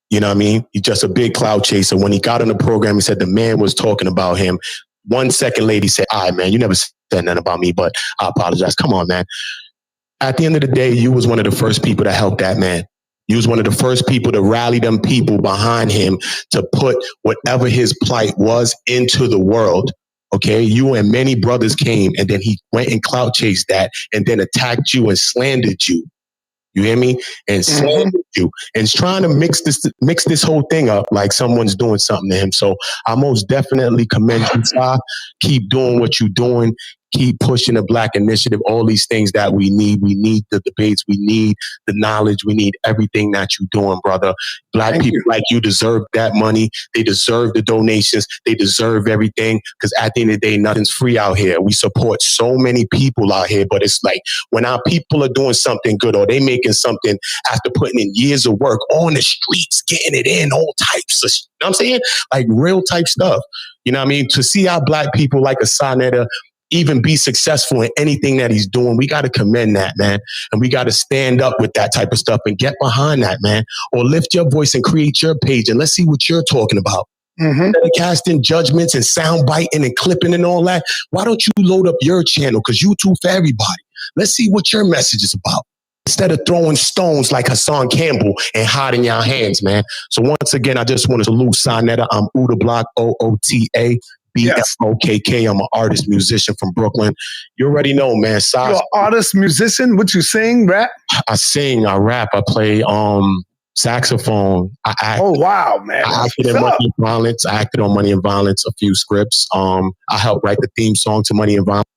S3: You know what I mean? He's just a big cloud chaser. When he got on the program, he said the man was talking about him. 1 second later, he said, all right, man, you never said nothing about me, but I apologize. Come on, man. At the end of the day, you was one of the first people to help that man. You was one of the first people to rally them people behind him to put whatever his plight was into the world. Okay, you and many brothers came, and then he went and clout chased that and then attacked you and slandered you. You hear me? And slandered you and trying to mix this whole thing up like someone's doing something to him. So I most definitely commend you, Si. Keep doing what you're doing. Keep pushing the Black initiative, all these things that we need. We need the debates. We need the knowledge. We need everything that you're doing, brother. Black people like you deserve that money. They deserve the donations. They deserve everything, because at the end of the day, nothing's free out here. We support so many people out here, but it's like when our people are doing something good or they making something after putting in years of work on the streets, getting it in, all types of, you know what I'm saying? Like real type stuff. You know what I mean? To see our Black people like a Sonetta even be successful in anything that he's doing, we got to commend that, man. And we got to stand up with that type of stuff and get behind that, man. Or lift your voice and create your page and let's see what you're talking about.
S15: Instead
S3: of casting judgments and sound biting and clipping and all that, why don't you load up your channel? Because YouTube for everybody. Let's see what your message is about. Instead of throwing stones like Hassan Campbell and hiding your hands, man. So once again, I just want to salute Sonetta. I'm OOTA BLOKK, OOTA BLOKK. I'm an artist, musician from Brooklyn. You already know, man.
S15: You're an artist, musician? What you sing, rap?
S3: I sing, I rap, I play saxophone. I act.
S15: Oh wow, man!
S3: I acted in Money and Violence. I acted on Money and Violence, a few scripts. I helped write the theme song to Money and Violence,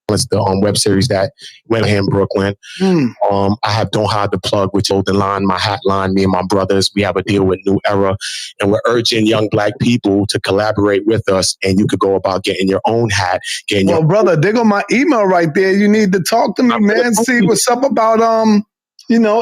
S3: the web series that went here in Brooklyn. I have Don't Hide the Plug, which is the line, my hat line. Me and my brothers, we have a deal with New Era, and we're urging young Black people to collaborate with us. And you could go about getting your own hat.
S15: Well, brother, there go my email right there. You need to talk to me, man. See what's up about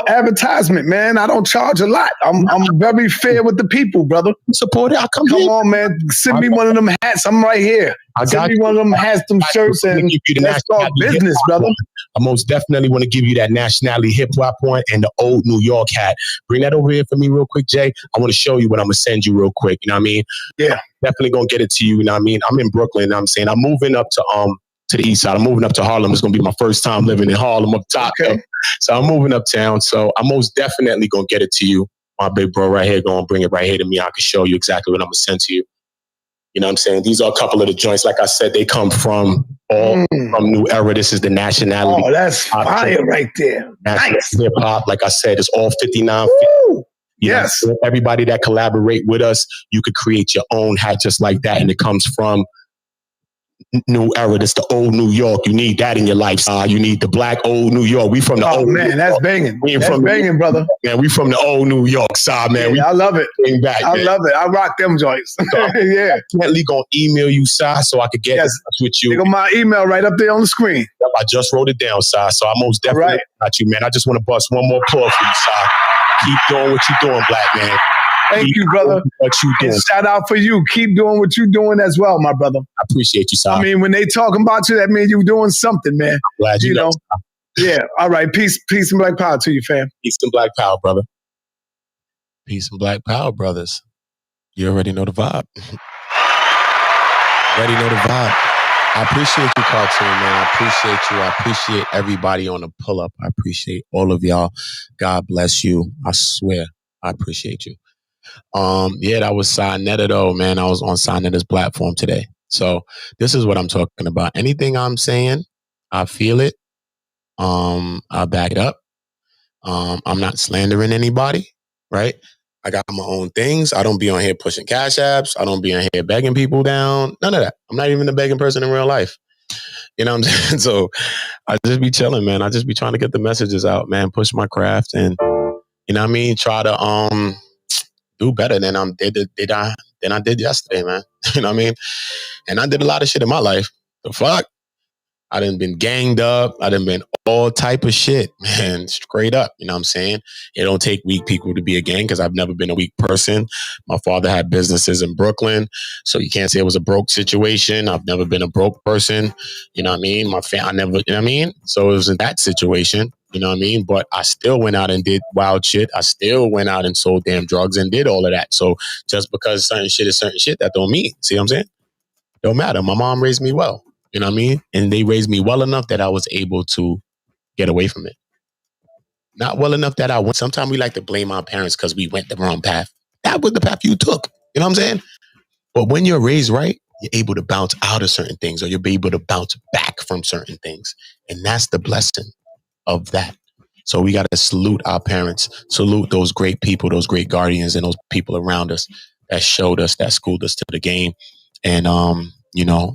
S15: advertisement, man. I don't charge a lot. I'm very fair with the people, brother.
S3: Support it. Come
S15: on, man. Send me one of them hats. I'm right here. Send me one of them hats, them shirts, and let's talk business, brother.
S3: I most definitely want to give you that nationality hip hop one and the old New York hat. Bring that over here for me real quick, Jay. I want to show you what I'm going to send you real quick. You know what I mean?
S15: Yeah.
S3: Definitely going to get it to you. You know what I mean? I'm in Brooklyn. You know what I'm saying? I'm moving up to the east side. I'm moving up to Harlem. It's going to be my first time living in Harlem up top. Okay. So I'm moving uptown. So I'm most definitely going to get it to you. My big bro right here, going to bring it right here to me. I can show you exactly what I'm going to send to you. You know what I'm saying? These are a couple of the joints. Like I said, they come from from New Era. This is the nationality.
S15: Oh, that's fire right there. Nice.
S3: Hip hop. Like I said, it's all 59.
S15: Yes.
S3: Know, everybody that collaborate with us, you could create your own hat just like that. And it comes from New Era. That's the old New York. You need that in your life. You need the Black old New York. We from the old
S15: man, that's banging. That's banging, brother.
S3: Man, we from the old New York side, man.
S15: Yeah, I love it.
S3: Back,
S15: I love it. I rock them joints. Yeah.
S3: I'm definitely gonna email you, Si, so I could get in touch with you.
S15: Got my email right up there on the screen.
S3: Yep, I just wrote it down, Si. So I most definitely got you, man. I just want to bust one more plug for you, Si. Keep doing what you're doing, Black man.
S15: Thank you, brother.
S3: What you doing?
S15: And shout out for you. Keep doing what you're doing as well, my brother.
S3: I appreciate you, Si.
S15: I mean, when they talking about you, that means you're doing something, man.
S3: I'm glad you know.
S15: Yeah. All right. Peace and Black power to you, fam.
S3: Peace and Black power, brother. Peace and Black power, brothers. You already know the vibe. Already know the vibe. I appreciate you, Cartoon, man. I appreciate you. I appreciate everybody on the pull-up. I appreciate all of y'all. God bless you. I swear. I appreciate you. That was Sonetta though, man. I was on Sonetta's platform today. So this is what I'm talking about. Anything I'm saying, I feel it. I back it up. I'm not slandering anybody, right? I got my own things. I don't be on here pushing cash apps. I don't be on here begging people down. None of that. I'm not even a begging person in real life. You know what I'm saying? So I just be chilling, man. I just be trying to get the messages out, man. Push my craft and, you know what I mean? Try to do better than I did yesterday, man. You know what I mean? And I did a lot of shit in my life. The fuck? I done been ganged up. I done been all type of shit, man, straight up. You know what I'm saying? It don't take weak people to be a gang because I've never been a weak person. My father had businesses in Brooklyn, so you can't say it was a broke situation. I've never been a broke person. You know what I mean? I never, you know what I mean? So it was in that situation, you know what I mean? But I still went out and did wild shit. I still went out and sold damn drugs and did all of that. So just because certain shit is certain shit, that don't mean, see what I'm saying? Don't matter. My mom raised me well. You know what I mean? And they raised me well enough that I was able to get away from it. Not well enough that I went. Sometimes we like to blame our parents because we went the wrong path. That was the path you took. You know what I'm saying? But when you're raised right, you're able to bounce out of certain things or you'll be able to bounce back from certain things. And that's the blessing of that. So we got to salute our parents, salute those great people, those great guardians and those people around us that showed us, that schooled us to the game. And, you know,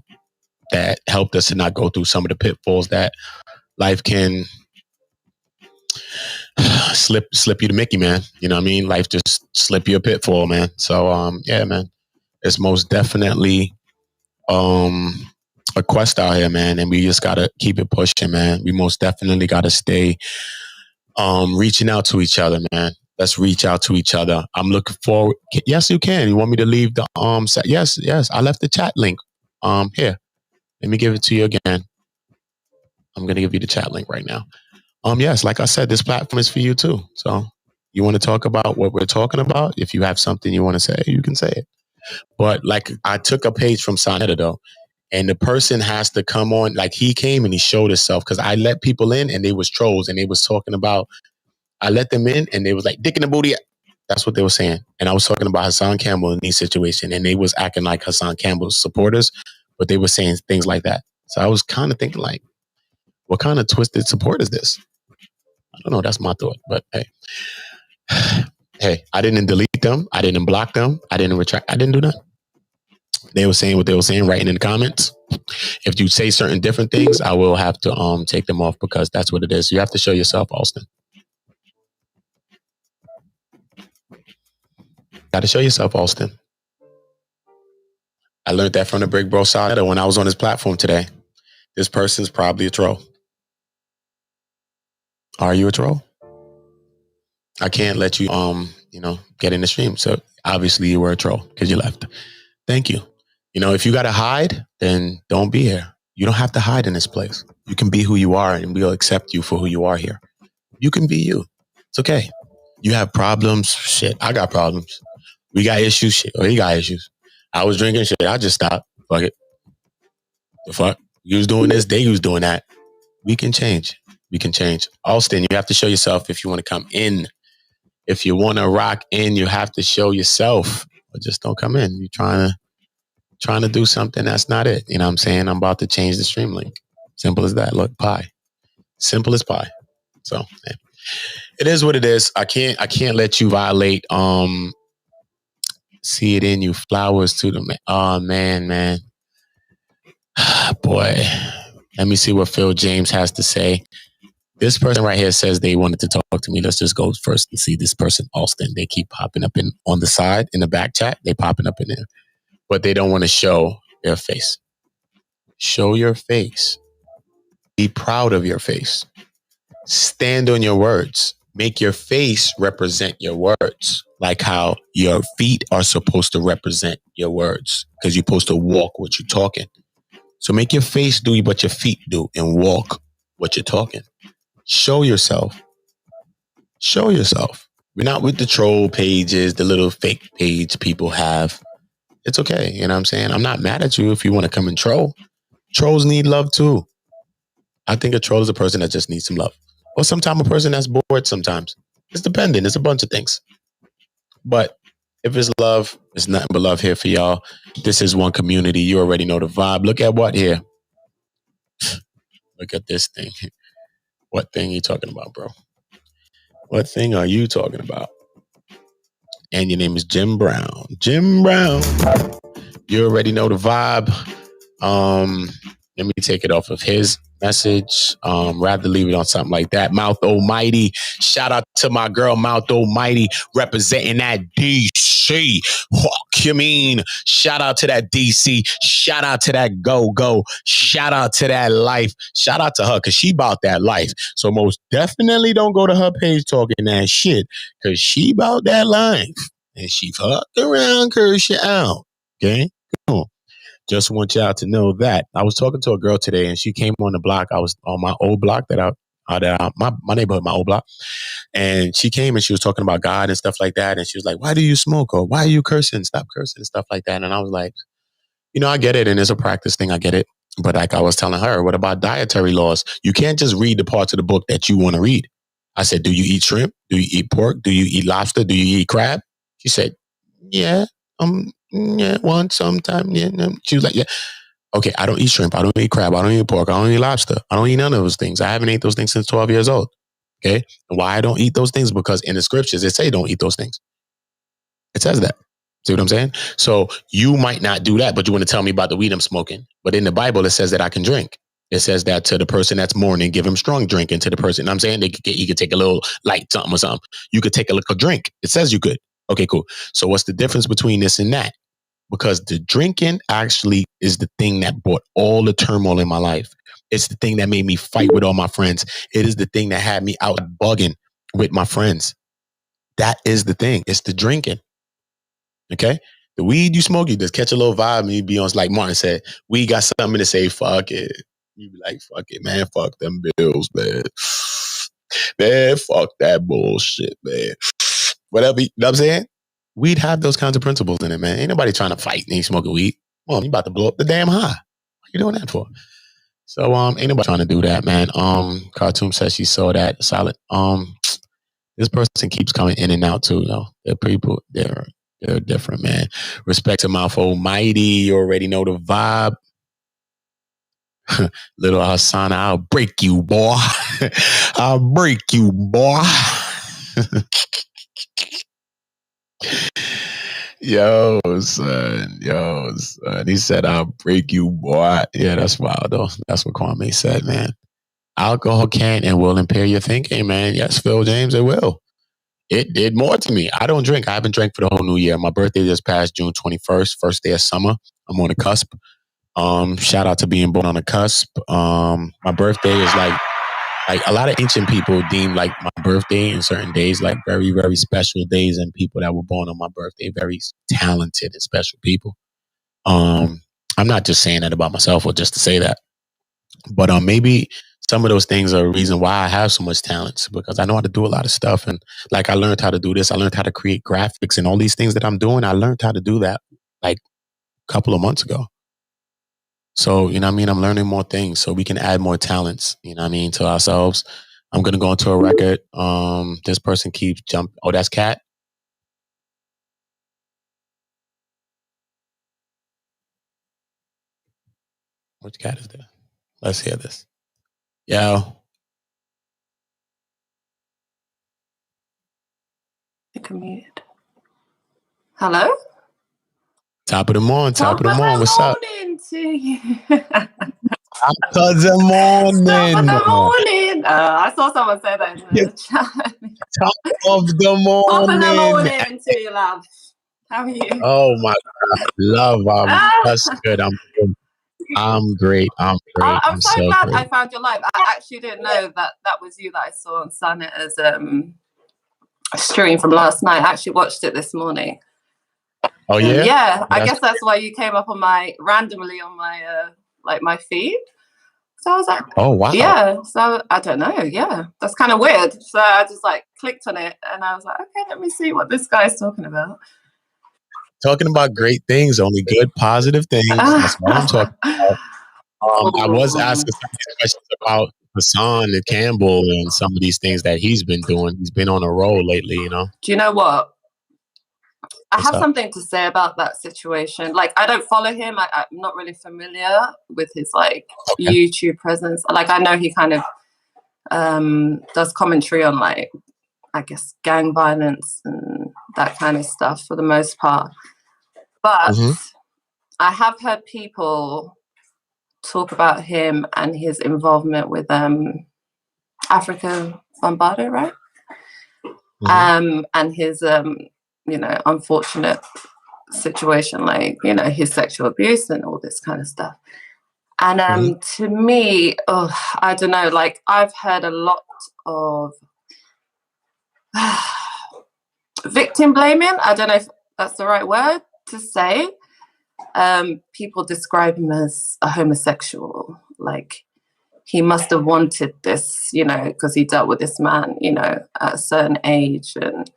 S3: that helped us to not go through some of the pitfalls that life can slip you to Mickey, man. You know what I mean? Life just slip you a pitfall, man. So, yeah, man, it's most definitely a quest out here, man. And we just got to keep it pushing, man. We most definitely got to stay reaching out to each other, man. Let's reach out to each other. I'm looking forward. Yes, you can. You want me to leave the Yes. I left the chat link here. Let me give it to you again. I'm going to give you the chat link right now. Yes, like I said, this platform is for you too. So you want to talk about what we're talking about? If you have something you want to say, you can say it. But like, I took a page from Sonetta though, and the person has to come on. Like, he came and he showed himself, because I let people in and they was trolls and they was talking about. I let them in and they was like, dick in the booty. That's what they were saying. And I was talking about Hassan Campbell in these situations, and they was acting like Hassan Campbell's supporters, but they were saying things like that. So I was kind of thinking like, what kind of twisted support is this? I don't know. That's my thought. But hey, hey, I didn't delete them. I didn't block them. I didn't retract. I didn't do that. They were saying what they were saying, writing in the comments. If you say certain different things, I will have to take them off, because that's what it is. You have to show yourself, Austin. Got to show yourself, Austin. I learned that from the Big Bro Sonetta when I was on his platform today. This person's probably a troll. Are you a troll? I can't let you, get in the stream. So obviously you were a troll because you left. Thank you. If you got to hide, then don't be here. You don't have to hide in this place. You can be who you are, and we'll accept you for who you are here. You can be you. It's okay. You have problems. Shit, I got problems. We got issues. Shit, he got issues. I was drinking. Shit, I just stopped. Fuck it. The fuck? You was doing this. They was doing that. We can change. We can change. Austin, you have to show yourself if you want to come in. If you want to rock in, you have to show yourself. Or just don't come in. You're trying to do something that's not it. You know what I'm saying? I'm about to change the stream link. Simple as that. Look, pie. Simple as pie. So yeah. It is what it is. I can't let you violate see it in you. Flowers to the man. Oh man. Boy. Let me see what Phil James has to say. This person right here says they wanted to talk to me. Let's just go first and see this person, Austin. They keep popping up on the side in the back chat. They popping up in there. But they don't want to show their face. Show your face. Be proud of your face. Stand on your words. Make your face represent your words. Like how your feet are supposed to represent your words. Because you're supposed to walk what you're talking. So make your face do what your feet do and walk what you're talking. Show yourself. Show yourself. We're not with the troll pages, the little fake page people have. It's okay. You know what I'm saying? I'm not mad at you if you want to come and troll. Trolls need love too. I think a troll is a person that just needs some love. Or sometimes a person that's bored sometimes. It's dependent. It's a bunch of things. But if it's love, it's nothing but love here for y'all. This is one community. You already know the vibe. Look at what here. Look at this thing. What thing are you talking about, bro? What thing are you talking about? And your name is Jim Brown. Jim Brown. You already know the vibe. Let me take it off of his message. Rather leave it on something like that. Mouth Almighty. Shout out to my girl Mouth Almighty representing that DC. Fuck you mean? Shout out to that DC. Shout out to that go. Shout out to that life. Shout out to her because she bought that life. So most definitely don't go to her page talking that shit because she bought that life. And she fucked around, curse you out. Okay? Come on. Just want y'all to know that. I was talking to a girl today and she came on the block. I was on my old block my neighborhood, my old block. And she came and she was talking about God and stuff like that. And she was like, why do you smoke? Or why are you cursing? Stop cursing and stuff like that. And I was like, I get it. And it's a practice thing. I get it. But like I was telling her, what about dietary laws? You can't just read the parts of the book that you want to read. I said, do you eat shrimp? Do you eat pork? Do you eat lobster? Do you eat crab? She said, yeah. Yeah, once, sometime. Yeah. She was like, yeah. Okay, I don't eat shrimp. I don't eat crab. I don't eat pork. I don't eat lobster. I don't eat none of those things. I haven't ate those things since 12 years old. Okay? And why I don't eat those things? Because in the scriptures, it say don't eat those things. It says that. See what I'm saying? So you might not do that, but you want to tell me about the weed I'm smoking. But in the Bible, it says that I can drink. It says that to the person that's mourning, give him strong drink. And to the person, I'm saying you could take a little light something or something. You could take a little drink. It says you could. Okay, cool. So what's the difference between this and that? Because the drinking actually is the thing that brought all the turmoil in my life. It's the thing that made me fight with all my friends. It is the thing that had me out bugging with my friends. That is the thing. It's the drinking. Okay? The weed you smoke, you just catch a little vibe and you be on, like Martin said, we got something to say, fuck it. You be like, fuck it, man. Fuck them bills, man. Man, fuck that bullshit, man. Whatever, you know what I'm saying? weed have those kinds of principles in it, man. Ain't nobody trying to fight and ain't smoking weed. Well, you about to blow up the damn high. What you doing that for? So ain't nobody trying to do that, man. Cartoon says she saw that solid. This person keeps coming in and out too, you know. They're people, they're different, man. Respect to Mouth Almighty. You already know the vibe. Little Hassan, I'll break you, boy. I'll break you, boy. Yo, son. He said, I'll break you, boy. Yeah, that's wild, though. That's what Kwame said, man. Alcohol can and will impair your thinking, man. Yes, Phil James, it will. It did more to me. I don't drink. I haven't drank for the whole new year. My birthday just passed June 21st, first day of summer. I'm on the cusp. Shout out to being born on the cusp. My birthday is like a lot of ancient people deem like my birthday and certain days like very, very special days, and people that were born on my birthday, very talented and special people. I'm not just saying that about myself or just to say that, but maybe some of those things are a reason why I have so much talent, because I know how to do a lot of stuff. And like, I learned how to do this. I learned how to create graphics and all these things that I'm doing. I learned how to do that like a couple of months ago. So, you know what I mean? I'm learning more things so we can add more talents, you know what I mean, to ourselves. I'm going to go into a record. This person keeps jumping. Oh, that's Cat. Which cat is there? Let's hear this. Yo.
S10: Muted. Hello?
S3: Top of the morning. Top of the morning. What's up?
S10: Morning to you.
S3: Top of the morning.
S10: Top of the morning. I saw someone say that in the chat.
S3: Top of the morning.
S10: Top of the morning to you, love. How are you?
S3: Oh my God. Love. That's good. I'm good. I'm great. I'm great.
S10: I'm so glad
S3: great.
S10: I found your live. I actually didn't know that was you that I saw on Sanita's stream from last night. I actually watched it this morning.
S3: Oh yeah?
S10: Yeah, I guess that's why you came up on randomly on my my feed. So I was like,
S3: oh wow.
S10: Yeah. So I don't know. Yeah, that's kind of weird. So I just like clicked on it and I was like, okay, let me see what this guy's talking about.
S3: Talking about great things, only good, positive things. That's what I'm talking about. I was asking some of these questions about HASSAN Campbell and some of these things that he's been doing. He's been on a roll lately, you know.
S10: Do you know what? I have something to say about that situation. Like, I don't follow him. I'm not really familiar with his YouTube presence. Like, I know he kind of does commentary on I guess gang violence and that kind of stuff for the most part. But I have heard people talk about him and his involvement with Africa Bombado, right? And his unfortunate situation, his sexual abuse and all this kind of stuff. And to me, I don't know, I've heard a lot of victim blaming. I don't know if that's the right word to say. People describe him as a homosexual, like he must have wanted this, because he dealt with this man, at a certain age, and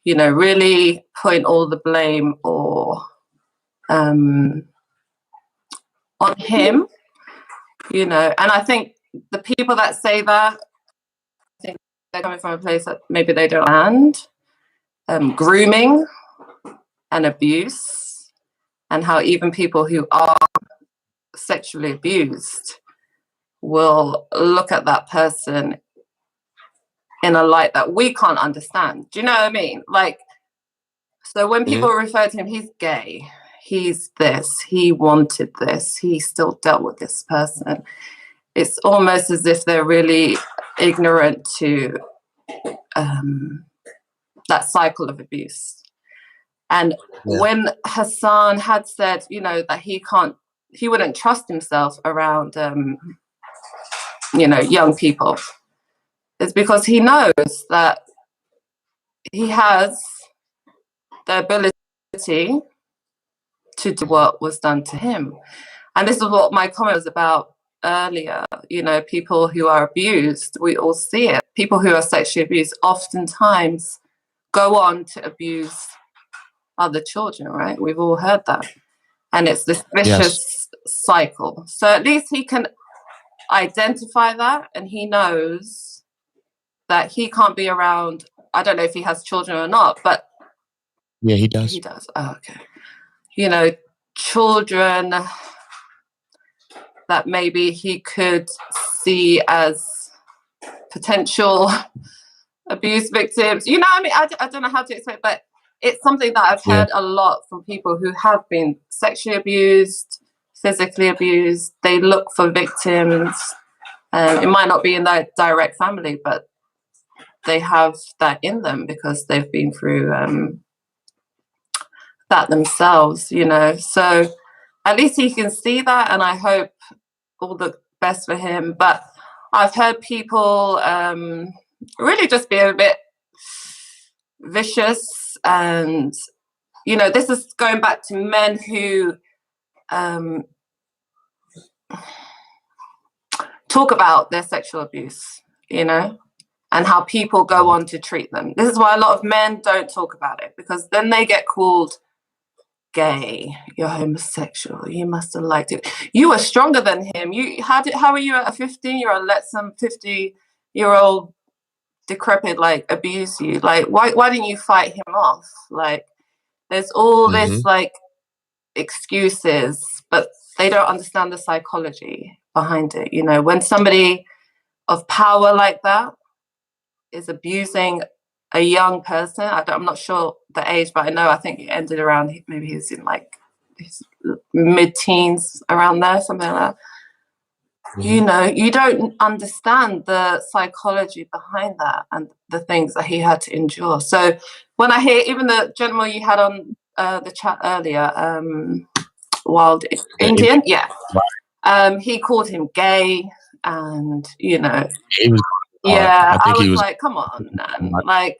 S10: really point all the blame or on him, and I think the people that say that, I think they're coming from a place that maybe they don't understand grooming and abuse, and how even people who are sexually abused will look at that person in a light that we can't understand. Do you know what I mean? So when people refer to him, he's gay, he's this, he wanted this, he still dealt with this person. It's almost as if they're really ignorant to that cycle of abuse. And when HASSAN had said, that he wouldn't trust himself around, young people, it's because he knows that he has the ability to do what was done to him. And this is what my comment was about earlier. People who are abused, we all see it. People who are sexually abused oftentimes go on to abuse other children, right? We've all heard that. And it's this vicious cycle. So at least he can identify that, and he knows that he can't be around. I don't know if he has children or not, but
S3: yeah, he does.
S10: He does. Oh, okay. You know, children that maybe he could see as potential abuse victims. You know, I mean, I don't know how to explain, but it's something that I've heard a lot from people who have been sexually abused, physically abused. They look for victims. It might not be in their direct family, but they have that in them because they've been through that themselves, you know. So at least he can see that, and I hope all the best for him. But I've heard people really just be a bit vicious, and you know, this is going back to men who talk about their sexual abuse, you know, and how people go on to treat them. This is why a lot of men don't talk about it, because then they get called gay, you're homosexual, you must have liked it. You were stronger than him. How were you at a 15-year-old let some 50-year-old decrepit like abuse you? Like, why didn't you fight him off? Like, there's all this like excuses, but they don't understand the psychology behind it. You know, when somebody of power like that is abusing a young person, I'm not sure the age, but I think it ended around, maybe he was in like his mid-teens, around there, something like that. You know, you don't understand the psychology behind that and the things that he had to endure. So when I hear even the gentleman you had on the chat earlier, Wild Indian, he called him gay, and you know, I was like, come on, man. Like,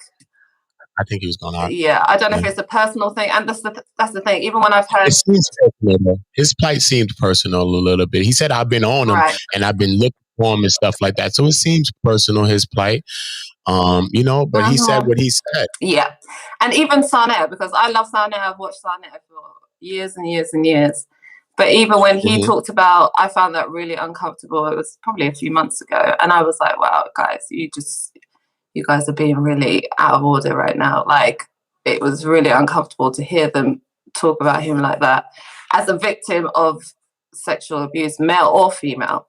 S3: I think he was going on.
S10: Yeah, I don't know if it's a personal thing, and that's the thing. Even when I've heard,
S3: it seems personal. His plight seemed personal a little bit. He said, "I've been on him, and I've been looking for him and stuff like that." So it seems personal, his plight. You know, but he said what he said.
S10: Yeah, and even Sarnetta, because I love Sarnetta. I've watched Sarnetta for years and years and years. But even when he talked about, I found that really uncomfortable. It was probably a few months ago, and I was like, "Wow, guys, you guys are being really out of order right now." Like, it was really uncomfortable to hear them talk about him like that as a victim of sexual abuse, male or female.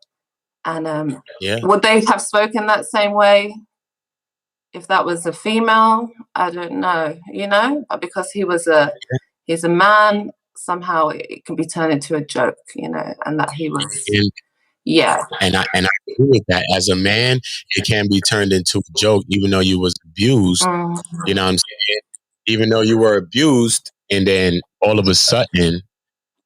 S10: And would they have spoken that same way if that was a female? I don't know, you know, but because he's a man, somehow it can be turned into a joke, you know, and that he was.
S3: And I agree with that. As a man, it can be turned into a joke, even though you was abused. You know what I'm saying? Even though you were abused, and then all of a sudden,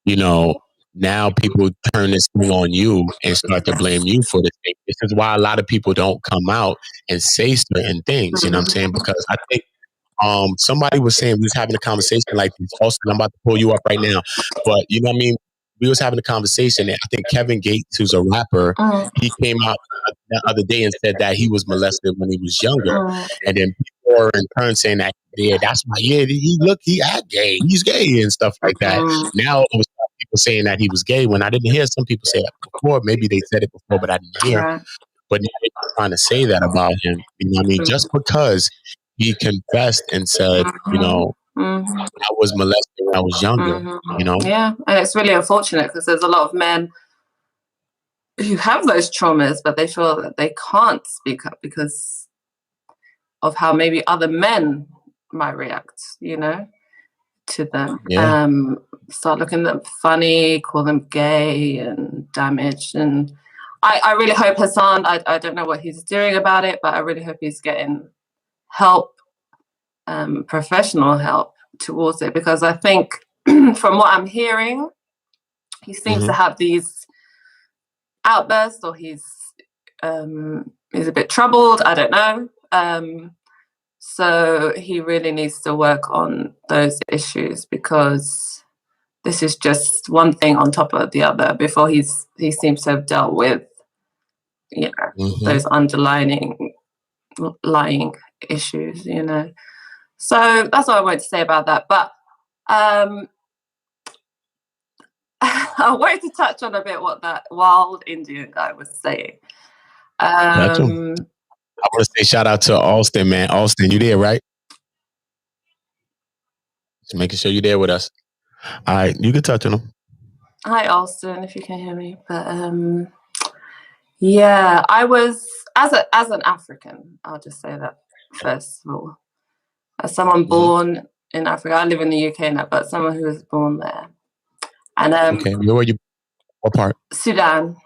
S3: you know, now people turn this thing on you and start to blame you for the thing. This is why a lot of people don't come out and say certain things. You know what I'm saying? Because I think somebody was saying, we was having a conversation like this. Also, I'm about to pull you up right now, but you know what I mean? We was having a conversation, and I think Kevin Gates, who's a rapper, he came out the other day and said that he was molested when he was younger. And then people were in turn saying that, that's why, he act gay, he's gay and stuff like that. Now it was people saying that he was gay, when I didn't hear some people say that before. Maybe they said it before, but I didn't hear. But now they're trying to say that about him. You know what I mean? Just because he confessed and said, you know, I was molested when I was younger, you know?
S10: Yeah, and it's really unfortunate because there's a lot of men who have those traumas, but they feel that they can't speak up because of how maybe other men might react, you know, to them. Start looking at them funny, call them gay and damaged. And I really hope Hassan, I don't know what he's doing about it, but I really hope he's getting help, professional help towards it, because I think from what I'm hearing, he seems to have these outbursts, or he's a bit troubled. I don't know. So he really needs to work on those issues, because this is just one thing on top of the other before he seems to have dealt with, you know, those underlying issues, you know. So that's what I wanted to say about that. But I wanted to touch on a bit what that wild Indian guy was saying.
S3: Gotcha. I want to say shout out to Austin, man. Austin, you there, right? Just making sure you're there with us. All right, you can touch on him.
S10: Hi, Austin, if you can hear me. But yeah, I was as an African. I'll just say that first of all, as someone born in Africa. I live in the UK now, but someone who was born there. And
S3: okay, where were you? What part?
S10: Sudan.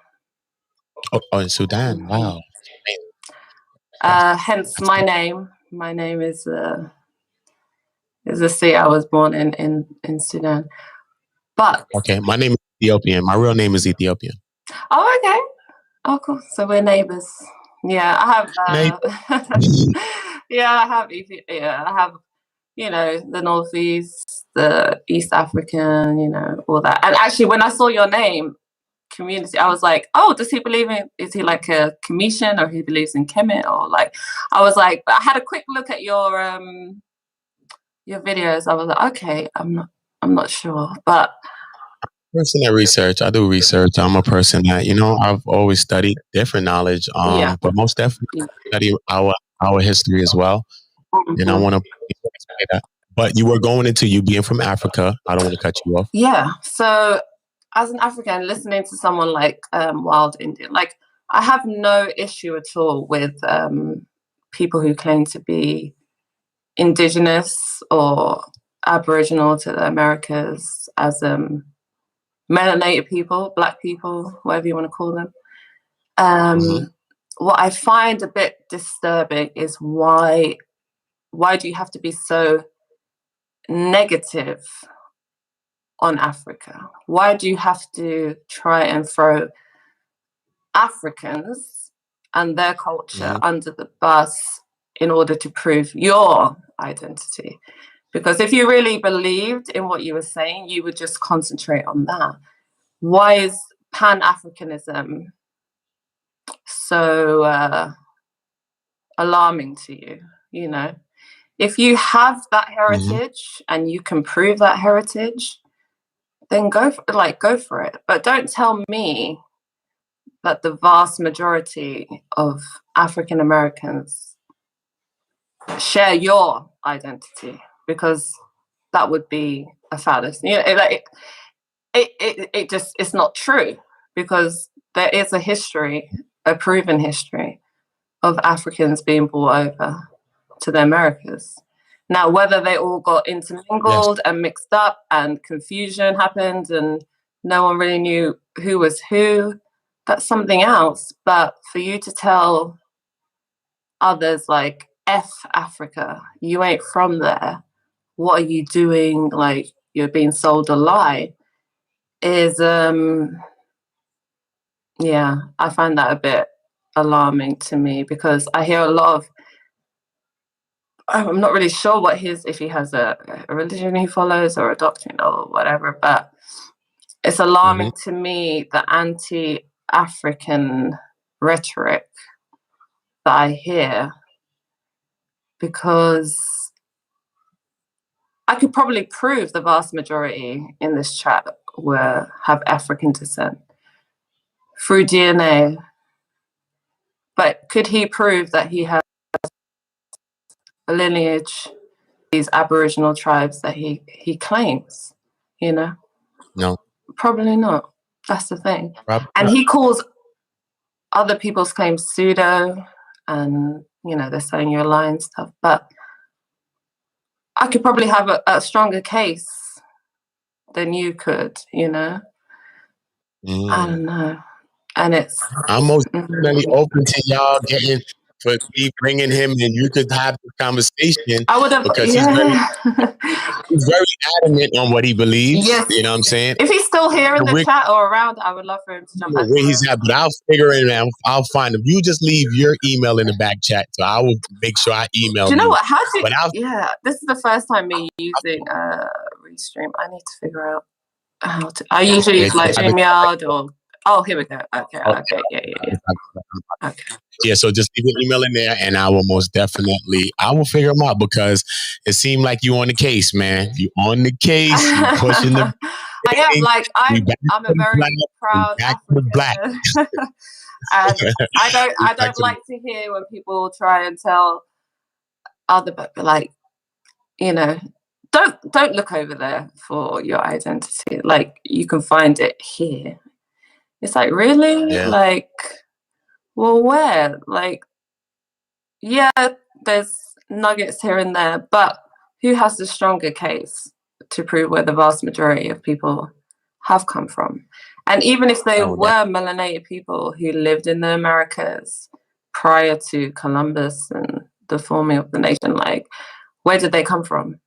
S3: Oh, in Sudan. Wow.
S10: Hence my name. My name is a state I was born in Sudan. But
S3: okay, my name is Ethiopian. My real name is Ethiopian.
S10: Oh, okay. Oh, cool. So we're neighbors. Yeah, I have. I have. You know, the Northeast, the East African. You know, all that. And actually, when I saw your name, Kemmunity, I was like, oh, does he believe in? Is he like a Commission, or he believes in Kemet, or like? I was like, I had a quick look at your videos. I was like, okay, I'm not sure, but.
S3: Person that research, I do research. I'm a person that, you know, I've always studied different knowledge, but most definitely study our history as well. And I want to say that. But you were going into you being from Africa. I don't want to cut you off.
S10: Yeah. So as an African, listening to someone like Wild Indian, like I have no issue at all with people who claim to be indigenous or Aboriginal to the Americas as melanated people, Black people, whatever you want to call them. What I find a bit disturbing is why do you have to be so negative on Africa? Why do you have to try and throw Africans and their culture under the bus in order to prove your identity? Because if you really believed in what you were saying, you would just concentrate on that. Why is Pan-Africanism so alarming to you? You know, if you have that heritage and you can prove that heritage, then go for it. But don't tell me that the vast majority of African Americans share your identity, because that would be a fallacy. You know, it's not true, because there is a history, a proven history of Africans being brought over to the Americas. Now, whether they all got intermingled and mixed up and confusion happened and no one really knew who was who, that's something else. But for you to tell others like, F Africa, you ain't from there, what are you doing, like you're being sold a lie, is, I find that a bit alarming to me, because I hear a lot of, I'm not really sure if he has a religion he follows or a doctrine or whatever, but it's alarming to me, the anti-African rhetoric that I hear, because I could probably prove the vast majority in this chat have African descent through DNA. But could he prove that he has a lineage, these Aboriginal tribes that he claims, you know?
S3: No.
S10: Probably not. That's the thing. And he calls other people's claims pseudo, and, you know, they're saying you're lying and stuff. But I could probably have a stronger case than you could, you know? I don't know. And
S3: I'm most definitely open to y'all for me bringing him, and you could have the conversation.
S10: I would have,
S3: because he's very adamant on what he believes.
S10: Yes.
S3: You know what I'm saying?
S10: If he's still here in the chat or around, I would love for him to jump back.
S3: Where he's at, but I'll figure it out. I'll find him. You just leave your email in the back chat, so I will make sure I email.
S10: Do you know what? This is the first time me using Restream. I need to figure out how to. I usually use like StreamYard or Oh, here we go. Okay. Yeah. Okay.
S3: Yeah, so just leave your email in there, and I will figure them out, because it seemed like you on the case, man. You on the case. You pushing the.
S10: I am like I'm a very proud African, and I don't like to hear when people try and tell other people, like, you know, don't look over there for your identity. Like, you can find it here. It's like, really?
S3: Yeah.
S10: Like, well, where? Like, yeah, there's nuggets here and there, but who has the stronger case to prove where the vast majority of people have come from? And even if they were melanated people who lived in the Americas prior to Columbus and the forming of the nation, like, where did they come from?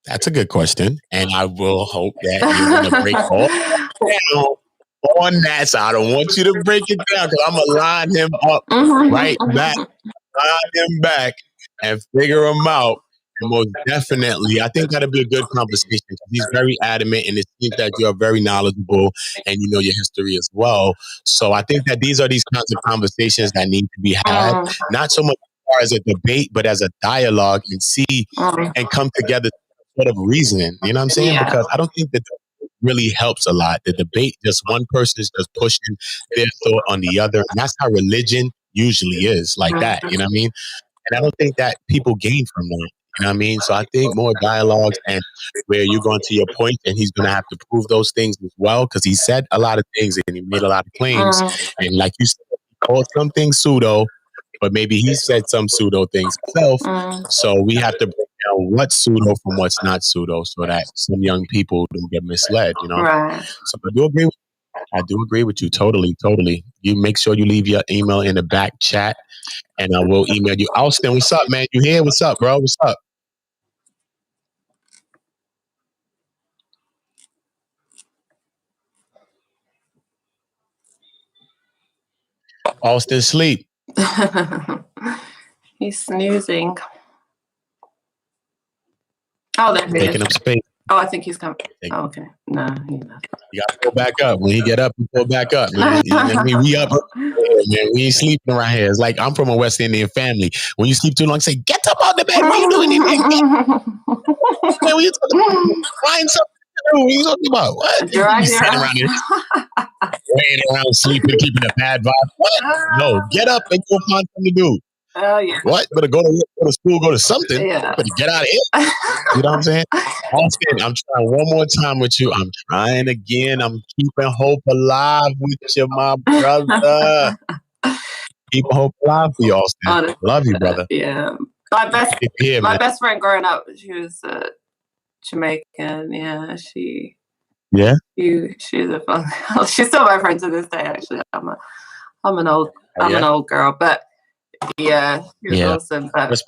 S3: That's a good question, and I will hope that you're going to break all down on that. So I don't want you to break it down, because I'm gonna line him up right back, and figure him out. And most definitely, I think that'll be a good conversation, because he's very adamant, and it seems that you are very knowledgeable and you know your history as well. So I think that these are these kinds of conversations that need to be had, not so much as a debate, but as a dialogue, and see and come together sort of reasoning. You know what I'm saying?
S10: Yeah.
S3: Because I don't think that really helps a lot. The debate, just one person is just pushing their thought on the other. And that's how religion usually is, like that. You know what I mean? And I don't think that people gain from that. You know what I mean? So I think more dialogues, and where you're going to your point, and he's going to have to prove those things as well, because he said a lot of things and he made a lot of claims. And like you said, he called some things pseudo, but maybe he said some pseudo things himself. So we have to break down what's pseudo from what's not pseudo, so that some young people don't get misled, you know?
S10: Right.
S3: So I do agree with you. Totally. You make sure you leave your email in the back chat, and I will email you. Austin, what's up, man? You here? What's up, bro? What's up? Austin, sleep.
S10: He's snoozing. Oh, there he is.
S3: Taking up space.
S10: Oh, I think he's coming. Oh, okay. No, he's not.
S3: You gotta go back up. When he get up, you go back up. Man. I mean, we up. Man, we ain't sleeping around here. It's like, I'm from a West Indian family. When you sleep too long, say, get up out the bed. What are you doing? Man, what are you talking about? Find something to do. What are you talking about? What? You sitting around here, laying around sleeping, keeping a bad vibe. What? No, get up and go find something to do.
S10: Oh, yeah.
S3: What? Better go to school, go to something.
S10: Yeah.
S3: Better get out of here. You know what I'm saying? Austin, I'm trying one more time with you. I'm trying again. I'm keeping hope alive with you, my brother. Keeping hope alive for you, Austin.
S10: Honestly,
S3: love you, brother.
S10: Yeah. My best friend growing up, she was Jamaican. Yeah, she's a fun. She's still my friend to this day. Actually, I'm an old girl, but yeah, she was awesome. But,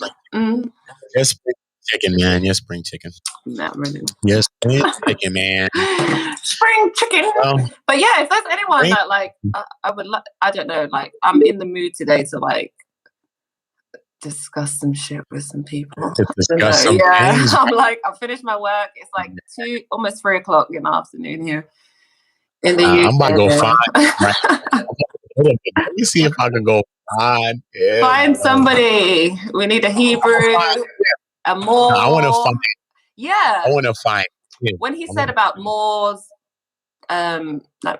S3: Yes, spring chicken, man. Yes, spring chicken.
S10: Not really.
S3: Yes, spring chicken, man.
S10: Spring chicken. But yeah, if there's anyone that like, I would. I don't know. Like, I'm in the mood today to like discuss some shit with some people.
S3: Discuss some things.
S10: I'm like, I finished my work. It's like almost 3 o'clock in the afternoon here in the UK.
S3: I'm about to go find. Let me see if I can go
S10: find somebody. We need a Hebrew, a Moor.
S3: I want to find.
S10: Yeah.
S3: I want to find.
S10: When he said about Moors, like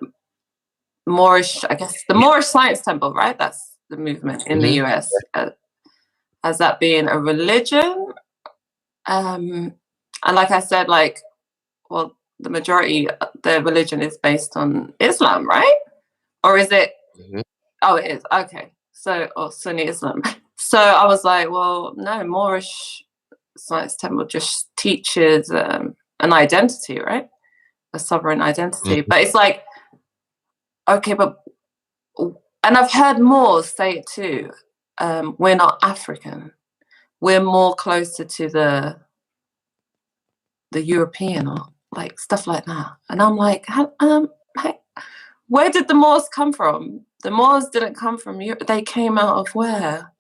S10: Moorish, I guess the Moorish Science Temple, right? That's the movement in the US. As that being a religion, and like I said, like, well, the majority, their religion is based on Islam, right? Or is it? Oh, it is. Okay. So, or Sunni Islam. So I was like, well, no, Moorish Science Temple just teaches an identity, right? A sovereign identity. But it's like, okay, but, and I've heard Moors say it too. We're not African. We're more closer to the European, or like stuff like that. And I'm like, where did the Moors come from? The Moors didn't come from Europe. They came out of where?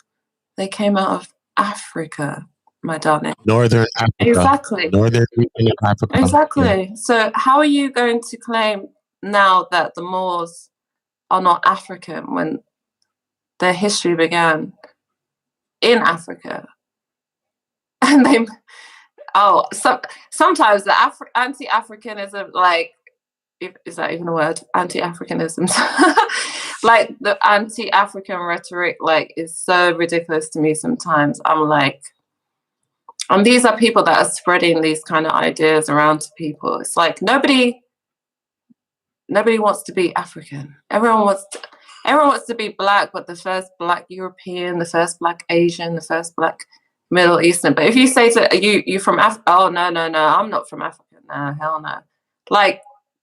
S10: They came out of Africa, my darling.
S3: Northern Africa.
S10: Exactly.
S3: Northern Africa.
S10: Exactly. Yeah. So how are you going to claim now that the Moors are not African when their history began in Africa. And they, sometimes the anti-Africanism, like, is that even a word? Anti-Africanism. Like the anti-African rhetoric, like, is so ridiculous to me sometimes. I'm like, and these are people that are spreading these kind of ideas around to people. It's like nobody wants to be African. Everyone wants to be black, but the first black European, the first black Asian, the first black Middle Eastern. But if you say to you from Africa, oh no, I'm not from Africa. No, hell no. Like,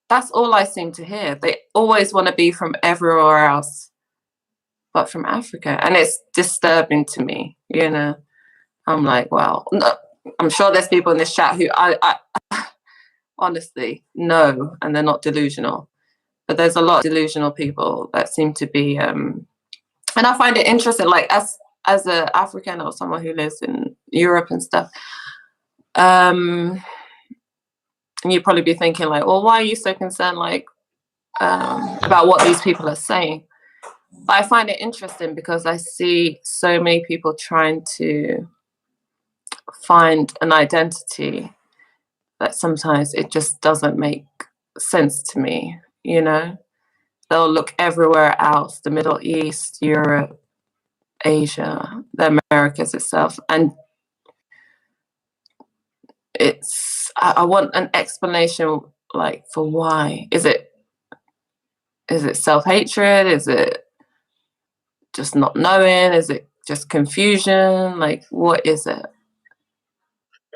S10: that's all I seem to hear. They always want to be from everywhere else but from Africa. And it's disturbing to me, you know. I'm like, well, no, I'm sure there's people in this chat who I honestly know, and they're not delusional. But there's a lot of delusional people that seem to be, and I find it interesting, like, as an African or someone who lives in Europe and stuff, and you'd probably be thinking, like, well, why are you so concerned, like, about what these people are saying? But I find it interesting because I see so many people trying to find an identity that sometimes it just doesn't make sense to me, you know? They'll look everywhere else, the Middle East, Europe, Asia, the Americas itself, and I want an explanation, like, for why. Is it self-hatred? Is it just not knowing? Is it just confusion? Like, what is it?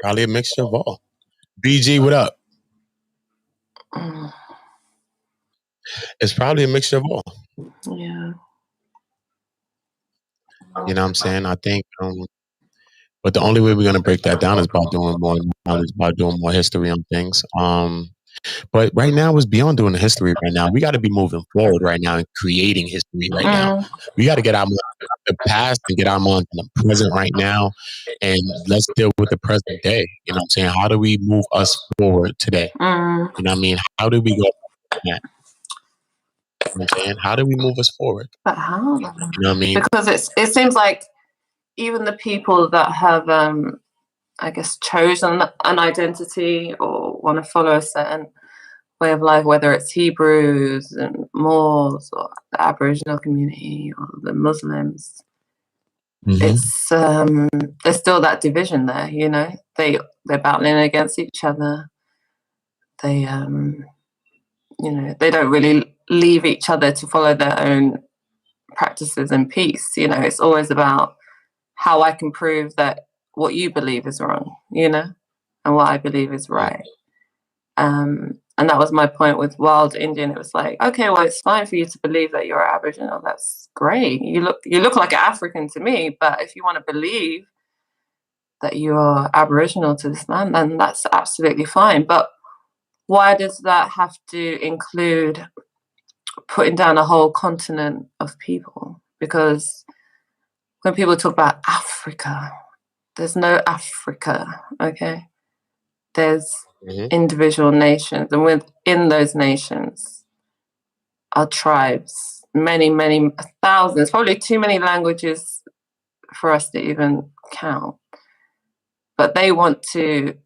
S3: Probably a mixture of all. BG, what up? It's probably a mixture of all.
S10: Yeah.
S3: You know what I'm saying? I think, but the only way we're going to break that down is by doing more knowledge, by doing more history on things. But right now is beyond doing the history right now. We got to be moving forward right now and creating history right now. We got to get our mind the past and get our mind in the present right now. And let's deal with the present day. You know what I'm saying? How do we move us forward today? You know what I mean? How do we go from that? You know what I'm saying? How do we move us forward?
S10: But how?
S3: You know what I mean?
S10: Because it seems like even the people that have, I guess, chosen an identity or want to follow a certain way of life, whether it's Hebrews and Moors or the Aboriginal community or the Muslims, it's there's still that division there, you know. They're battling against each other. They you know, they don't really leave each other to follow their own practices in peace. You know, it's always about how I can prove that what you believe is wrong, you know, and what I believe is right. And that was my point with Wild Indian. It was like, okay, well, it's fine for you to believe that you're Aboriginal. That's great. You look like an African to me. But if you want to believe that you're Aboriginal to this land, then that's absolutely fine. But why does that have to include putting down a whole continent of people? Because when people talk about Africa, there's no Africa, okay? There's individual nations, and within those nations are tribes, many, many thousands, probably too many languages for us to even count. But they want to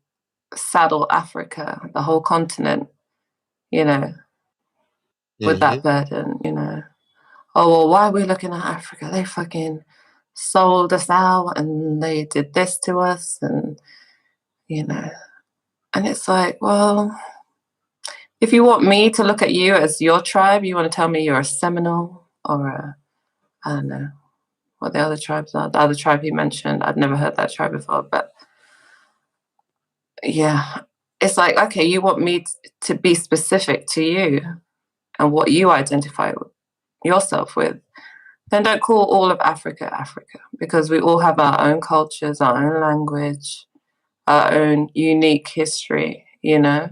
S10: saddle Africa, the whole continent, you know, with that burden, you know. Oh, well, why are we looking at Africa? They fucking sold us out and they did this to us, and, you know. And it's like, well, if you want me to look at you as your tribe, you want to tell me you're a Seminole or I don't know what the other tribes are. The other tribe you mentioned, I'd never heard that tribe before, but yeah, it's like, okay, you want me to be specific to you and what you identify with yourself with, then don't call all of Africa Africa, because we all have our own cultures, our own language, our own unique history, you know.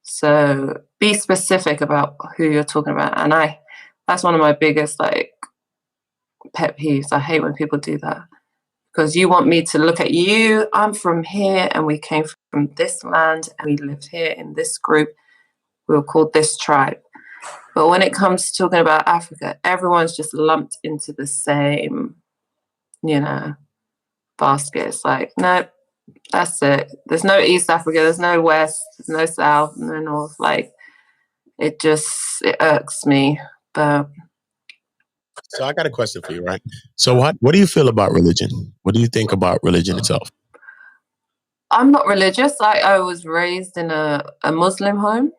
S10: So be specific about who you're talking about. And that's one of my biggest, like, pet peeves. I hate when people do that, because you want me to look at you. I'm from here and we came from this land and we lived here in this group. We were called this tribe. But when it comes to talking about Africa, everyone's just lumped into the same, basket. It's like, no, that's it. There's no East Africa, there's no West, there's no South, no North. Like, it irks me. But
S3: so I got a question for you, right? So what do you feel about religion? What do you think about religion itself?
S10: I'm not religious. I was raised in a Muslim home.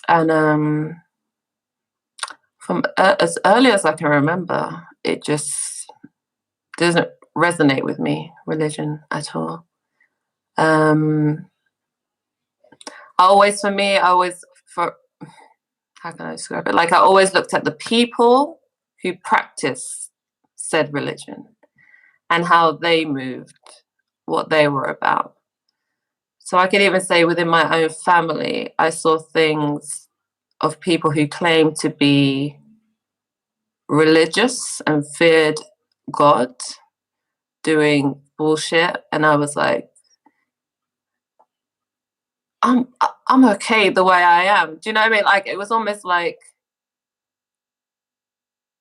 S10: And from as early as I can remember, it just doesn't resonate with me, religion at all. How can I describe it? Like, I always looked at the people who practiced said religion and how they moved, what they were about. So I could even say within my own family, I saw things of people who claimed to be religious and feared God doing bullshit. And I was like, I'm okay the way I am. Do you know what I mean? Like, it was almost like,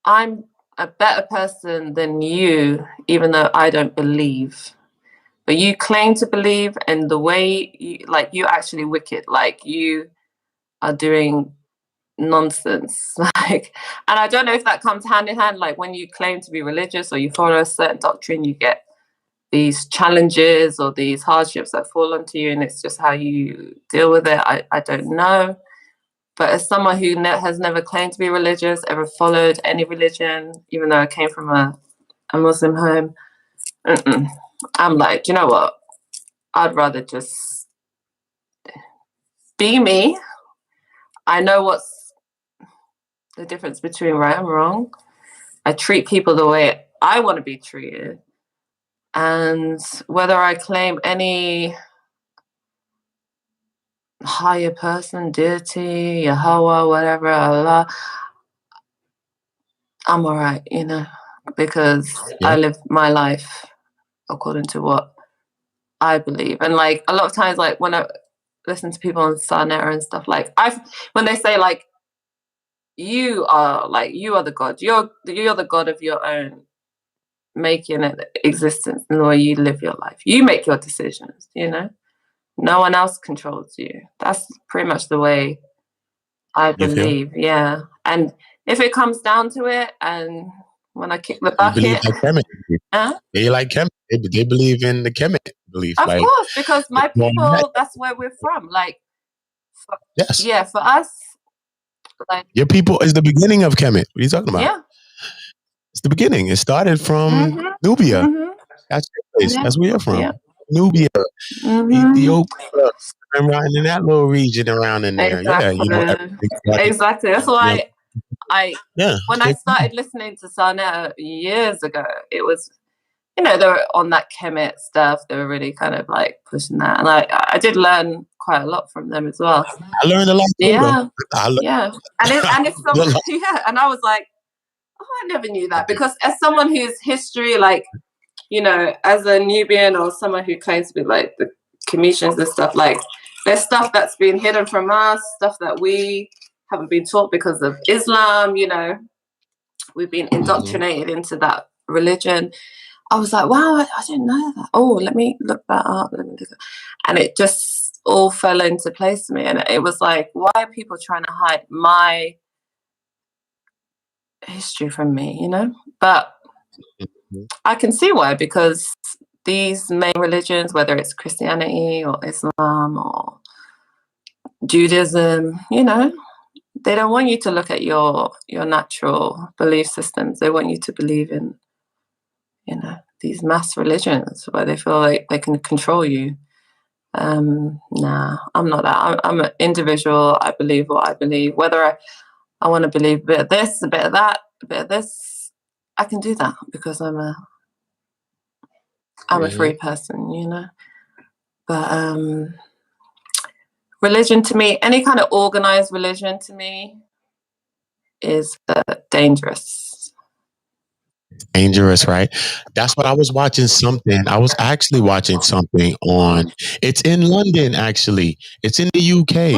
S10: I'm a better person than you, even though I don't believe. But you claim to believe, and the way you're actually wicked. Like, you are doing nonsense. Like, and I don't know if that comes hand in hand. Like, when you claim to be religious or you follow a certain doctrine, you get these challenges or these hardships that fall onto you, and it's just how you deal with it. I don't know. But as someone who has never claimed to be religious, ever followed any religion, even though I came from a Muslim home, I'm like, do you know what? I'd rather just be me. I know what's the difference between right and wrong. I treat people the way I want to be treated. And whether I claim any higher person, deity, Yahweh, whatever, Allah, I'm all right, because I live my life according to what I believe. And like, a lot of times, like, when I listen to people on Sarnetta and stuff, like, when they say, like, you are the God, you're the God of your own making an existence in the way you live your life. You make your decisions, no one else controls you. That's pretty much the way I believe. Yeah. And if it comes down to it, and when I kick the bucket,
S3: You believe like Kemet. They like Kemet. They believe in the Kemet belief.
S10: Of course, because my people, that's where we're from. Like,
S3: yes.
S10: Yeah, for us, like,
S3: your people is the beginning of Kemet. What are you talking about?
S10: Yeah.
S3: It's the beginning. It started from Nubia. That's your place. That's where you're from. Yeah. Nubia, Ethiopia, and right in that little region around in there.
S10: Exactly.
S3: Yeah,
S10: exactly. That's why when I started listening to Sarnetta years ago, it was, they were on that Kemet stuff. They were really kind of like pushing that. And I did learn quite a lot from them as well.
S3: I learned a lot too,
S10: yeah.
S3: though.
S10: Yeah. And it's so, yeah. And I was like, I never knew that, because as someone whose history, like, as a Nubian or someone who claims to be like the Commissions and stuff, like, there's stuff that's been hidden from us, stuff that we haven't been taught because of Islam, we've been indoctrinated into that religion. I was like, wow, I didn't know that. Oh, let me look that up. And it just all fell into place to me. And it was like, why are people trying to hide my history from me, But I can see why, because these main religions, whether it's Christianity or Islam or Judaism, they don't want you to look at your natural belief systems. They want you to believe in, these mass religions where they feel like they can control you. Nah, I'm not that. I'm an individual. I believe what I believe. Whether I want to believe a bit of this, a bit of that, a bit of this, I can do that because I'm a free person, But religion to me, any kind of organized religion to me, is dangerous.
S3: Dangerous, right? That's what I was watching something. I was actually watching something on, it's in London, actually. It's in the UK.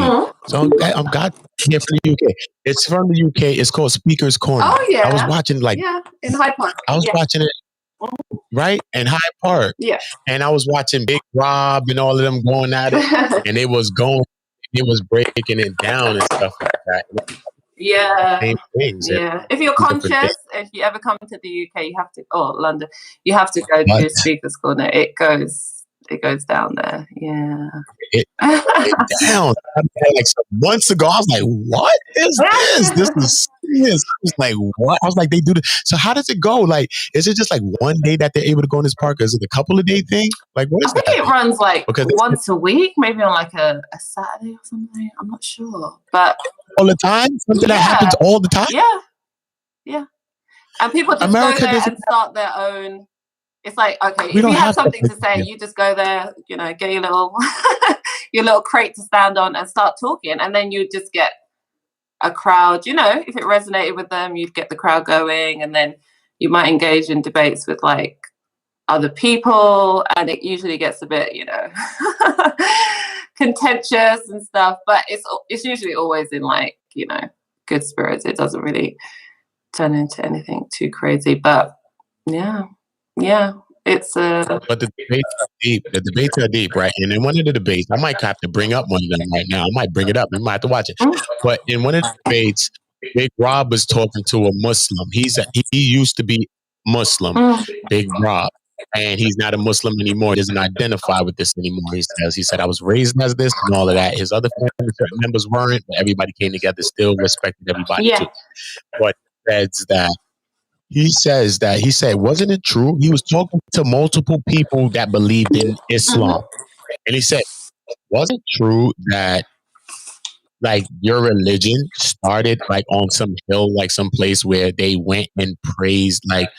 S3: So I've got Yeah, from the UK. It's from the UK. It's called Speaker's Corner.
S10: Oh yeah.
S3: I was watching
S10: in Hyde Park.
S3: I was watching it right in Hyde Park.
S10: Yeah.
S3: And I was watching Big Rob and all of them going at it, and it was breaking it down and stuff like that.
S10: Yeah.
S3: Same things.
S10: Yeah. If you're conscious, if you ever come to the UK, you have to, London, you have to go to Speaker's Corner. It goes down there. Yeah.
S3: It down. Like some months ago, I was like, "What is this? This is serious." I was like, "What?" I was like, "They do this." So how does it go? Like, is it just like one day that they're able to go in this park? Or is it a couple of day thing? Like, what is that?
S10: I think it runs like once a week, maybe on like a Saturday or something. I'm not sure, but
S3: all the time. Something that happens all the time.
S10: Yeah. And people just go there and start their own. It's like, okay, if you have something to say, you just go there, get your little your little crate to stand on and start talking, and then you just get a crowd. If it resonated with them, you'd get the crowd going, and then you might engage in debates with like other people, and it usually gets a bit, contentious and stuff. But it's usually always in like, good spirits. It doesn't really turn into anything too crazy, but yeah. It's
S3: but the debates are deep. The debates are deep, right? And in one of the debates, I might have to bring up one of them right now. I might bring it up. You might have to watch it. But in one of the debates, Big Rob was talking to a Muslim. He used to be Muslim, Big Rob, and he's not a Muslim anymore. He doesn't identify with this anymore. He said, I was raised as this and all of that. His other family members weren't, but everybody came together, still respected everybody too. But he said, wasn't it true? He was talking to multiple people that believed in Islam. And he said, wasn't it true that like your religion started like on some hill, like some place where they went and praised like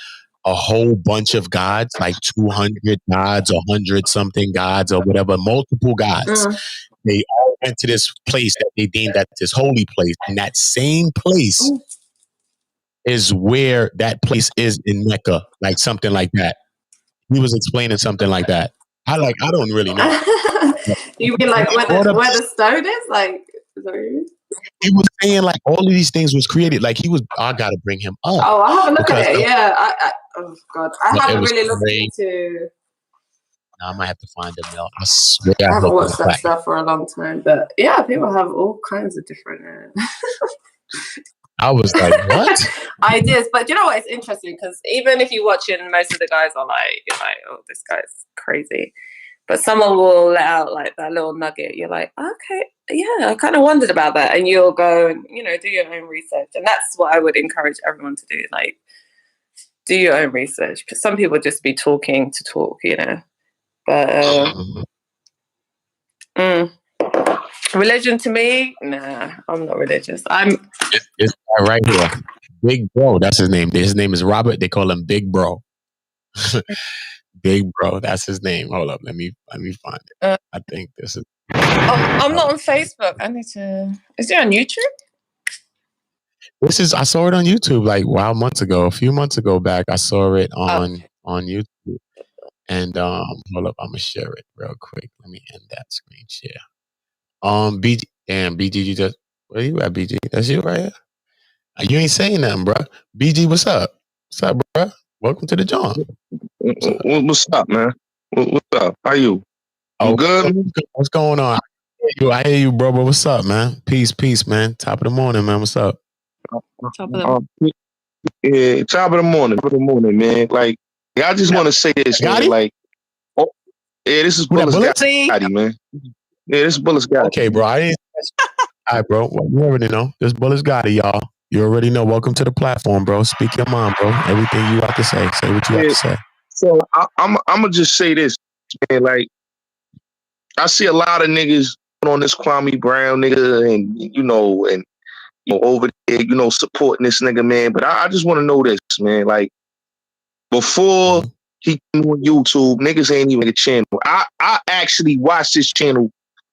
S3: a whole bunch of gods, like 200 gods or 100 something gods or whatever, multiple gods. They all went to this place that they deemed that this holy place. And that same place is where that place is in Mecca, like something like that. He was explaining something like that. I don't really know.
S10: You mean like where the stone is? Like,
S3: he was saying like all of these things was created. Like I gotta bring him up.
S10: Oh, I haven't looked at it. Yeah. Oh God, I haven't really looked into.
S3: No, I might have to find him, yo. I swear
S10: I haven't watched that stuff for a long time, but yeah, people have all kinds of different.
S3: I was like, what?
S10: Ideas. But you know what? It's interesting because even if you're watching, most of the guys are like, you're like, oh, this guy's crazy. But someone will let out like that little nugget. You're like, okay, yeah, I kind of wondered about that. And you'll go and, do your own research. And that's what I would encourage everyone to do. Like, do your own research. Because some people just be talking to talk, But religion to me, nah, I'm not religious.
S3: It's right here. Big Bro, that's his name. His name is Robert. They call him Big Bro. Big Bro, that's his name. Hold up, let me find it. I think this is.
S10: I'm not on Facebook. I need to. Is it on YouTube?
S3: I saw it on YouTube like a few months ago back. I saw it on YouTube. And hold up, I'm gonna share it real quick. Let me end that screen share. BG, you just where you at, BG? That's you right here. You ain't saying nothing, bro. BG, what's up? What's up, bro? Welcome to the John.
S11: What's up, man? What's up? How you? You good?
S3: What's going on? I hear you, bro. But what's up, man? Peace, man. Top of the morning, man. What's up?
S11: Top of the morning, man. Like, I just want to say this, man. Like, this is Bullis Gotti, man. Yeah, this is Bullis Gotti.
S3: Okay, bro. All right, bro. Well, you already know. This Bullis Gotti, y'all. You already know. Welcome to the platform, bro. Speak your mind, bro. Everything you have to say. Say what you have to say.
S11: So I'm gonna just say this, man. Like, I see a lot of niggas on this Kwame Brown nigga, and over there, supporting this nigga, man. But I just want to know this, man. Like, before he came on YouTube, niggas ain't even a channel. I actually watched this channel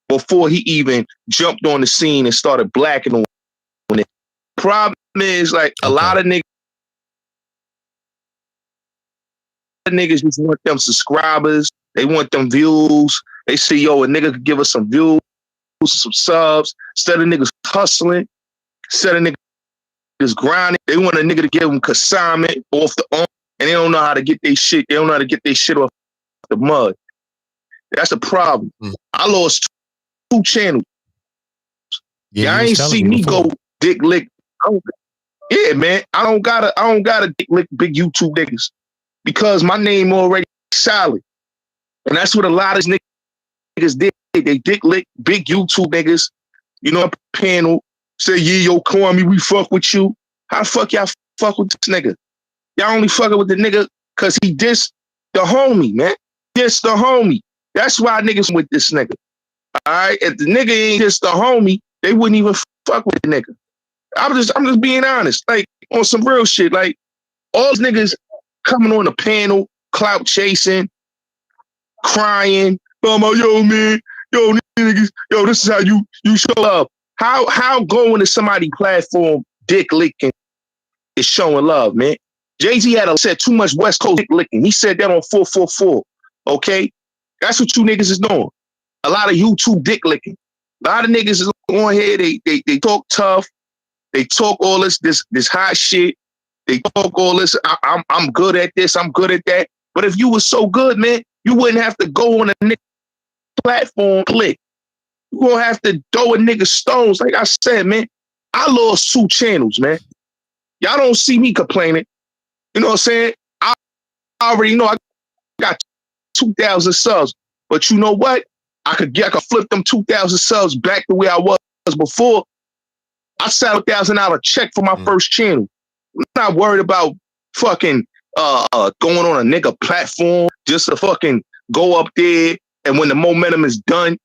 S11: before he even jumped on the scene and started blacking on it. Problem is, like, a lot of niggas just want them subscribers. They want them views. They see, a nigga could give us some views, some subs. Instead of niggas hustling, Set a niggas grinding. They want a nigga to give them consignment off the arm, and they don't know how to get their shit. They don't know how to get their shit off the mud. That's the problem. I lost 2 channels. Y'all ain't see me go dick lick. Yeah, man. I don't gotta dick lick big YouTube niggas because my name already solid. And that's what a lot of niggas did. They dick lick big YouTube niggas. You know, panel say, yeah, yo, Kwame, we fuck with you. How the fuck y'all fuck with this nigga? Y'all only fucking with the nigga because he dissed the homie, man. Dissed the homie. That's why niggas with this nigga. All right? If the nigga ain't dissed the homie, they wouldn't even fuck with the nigga. I'm just being honest. Like, on some real shit. Like, all these niggas coming on the panel, clout chasing, crying, yo, man, yo, niggas, yo, this is how you show love. How going to somebody's platform, dick licking, is showing love, man? Jay-Z said too much West Coast dick licking. He said that on 444. Okay? That's what you niggas is doing. A lot of YouTube dick licking. A lot of niggas is on here, they talk tough. They talk all this hot shit. They talk all this, I'm good at this, I'm good at that. But if you was so good, man, you wouldn't have to go on a nigga platform click. You gonna have to throw a nigga stones. Like I said, man, I lost 2 channels, man. Y'all don't see me complaining. You know what I'm saying? I already know I got 2,000 subs. But you know what? I could flip them 2,000 subs back the way I was before. I sat $1,000 check for my first channel. I'm not worried about fucking going on a nigga platform just to fucking go up there, and when the momentum is done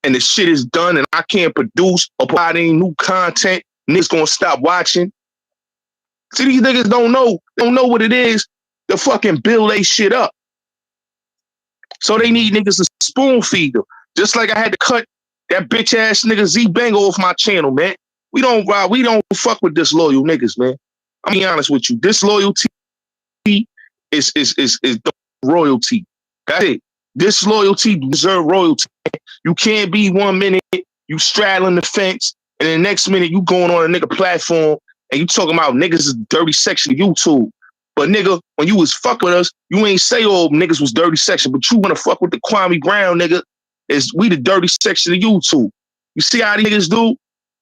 S11: and the shit is done and I can't produce or provide any new content, niggas gonna stop watching. See, these niggas don't know what it is to fucking build they shit up. So they need niggas to spoon feed them. Just like I had to cut that bitch ass nigga Z Banger off my channel, man. We don't fuck with disloyal niggas, man. I'm being honest with you. Disloyalty is royalty. That's it. Disloyalty deserve royalty. You can't be 1 minute you straddling the fence, and the next minute you going on a nigga platform and you talking about niggas is dirty section of YouTube. But nigga, when you was fucking with us, you ain't say all niggas was dirty section, but you wanna fuck with the Kwame Brown nigga, is we the dirty section of YouTube. You see how these niggas do?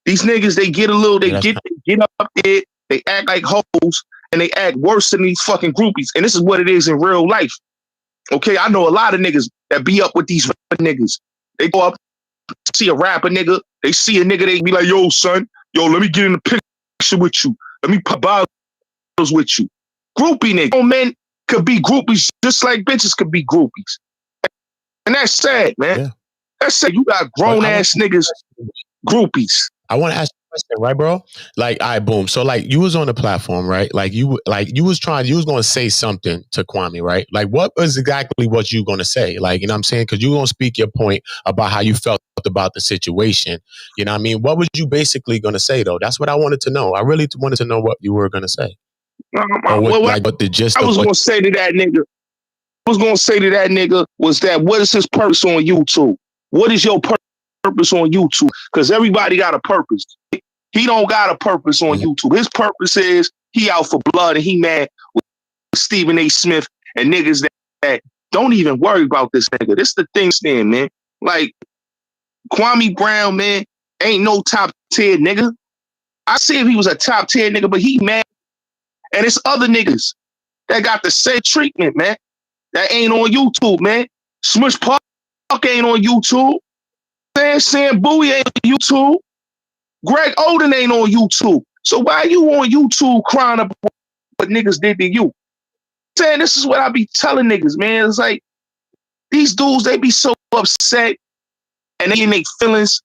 S11: These niggas, they get up there, they act like hoes, and they act worse than these fucking groupies. And this is what it is in real life. Okay, I know a lot of niggas that be up with these niggas. They go up, see a rapper nigga, they see a nigga, they be like, yo, son, yo, let me get in the picture with you. Let me pop bottles with you. Groupie nigga. Oh, men could be groupies just like bitches could be groupies. And that's sad, man. Yeah. That's sad. You got grown ass niggas groupies.
S3: I want to ask you a question, right, bro? Like, all right, boom. So, like, you was on the platform, right? Like, you was going to say something to Kwame, right? Like, what was exactly what you going to say? Like, you know what I'm saying? Because you going to speak your point about how you felt about the situation. You know what I mean? What was you basically going to say, though? That's what I wanted to know. I really wanted to know what you were going to say. What the gist
S11: I was going to say to that nigga, was that what is his purpose on YouTube? What is your purpose on YouTube? Because everybody got a purpose. He don't got a purpose on YouTube. His purpose is he out for blood and he mad with Stephen A. Smith and niggas that don't even worry about this nigga. This the thing, Stan, man. Like, Kwame Brown, man, ain't no top tier nigga. I see if he was a top tier nigga, but he mad. And it's other niggas that got the same treatment, man. That ain't on YouTube, man. Smush Park ain't on YouTube. Sam Bowie ain't on YouTube. Greg Oden ain't on YouTube. So why you on YouTube crying about what niggas did to you? Saying this is what I be telling niggas, man. It's like these dudes, they be so upset and they in their feelings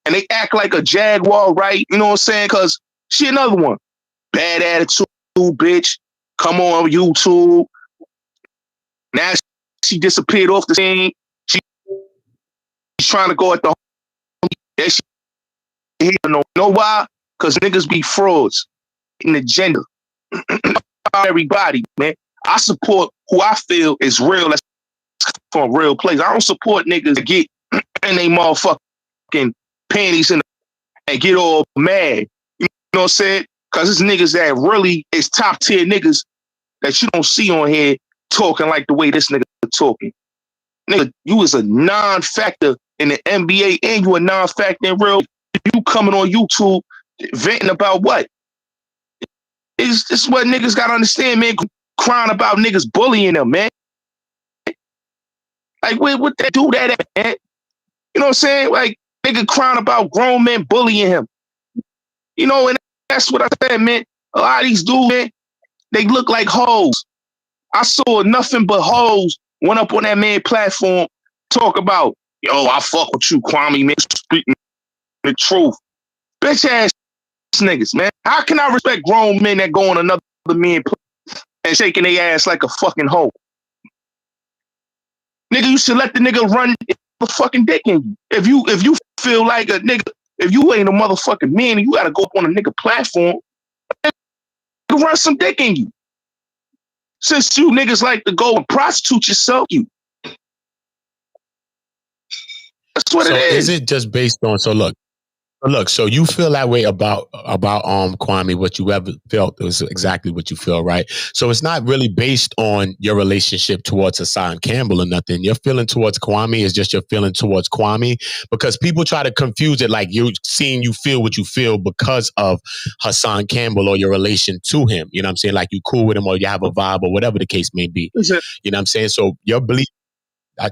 S11: and they act like a jaguar, right? You know what I'm saying? Because she another one. Bad attitude, bitch. Come on YouTube. Now she disappeared off the scene. She's trying to go at the that she know why? Because niggas be frauds. An agenda. Everybody, man. I support who I feel is real. That's from a real place. I don't support niggas that get in they motherfucking panties and get all mad know what I'm saying? Because it's niggas that really is top tier niggas that you don't see on here talking like the way this nigga talking. Nigga, you was a non-factor in the NBA and you a non-factor in real. You coming on YouTube venting about what? It's what niggas gotta understand, man. Crying about niggas bullying them, man. Like, what they do that at, man? You know what I'm saying? Like, nigga crying about grown men bullying him. You know, and that's what I said, man. A lot of these dudes, man, they look like hoes. I saw nothing but hoes went up on that man platform, talk about, yo, I fuck with you, Kwame, man, speaking the truth. Bitch ass niggas, man. How can I respect grown men that go on another man and shaking their ass like a fucking hoe? Nigga, you should let the nigga run the fucking dick in you. If you feel like a nigga, if you ain't a motherfucking man and you gotta go up on a nigga platform, run some dick in you. Since you niggas like to go and prostitute yourself, you. That's what it is.
S3: Is it just based on, so you feel that way about Kwame, what you ever felt is exactly what you feel, right? So it's not really based on your relationship towards HASSAN Campbell or nothing. Your feeling towards Kwame is just your feeling towards Kwame, because people try to confuse it like you feel what you feel because of HASSAN Campbell or your relation to him. You know what I'm saying? Like you cool with him or you have a vibe or whatever the case may be. You know what I'm saying? So your belief,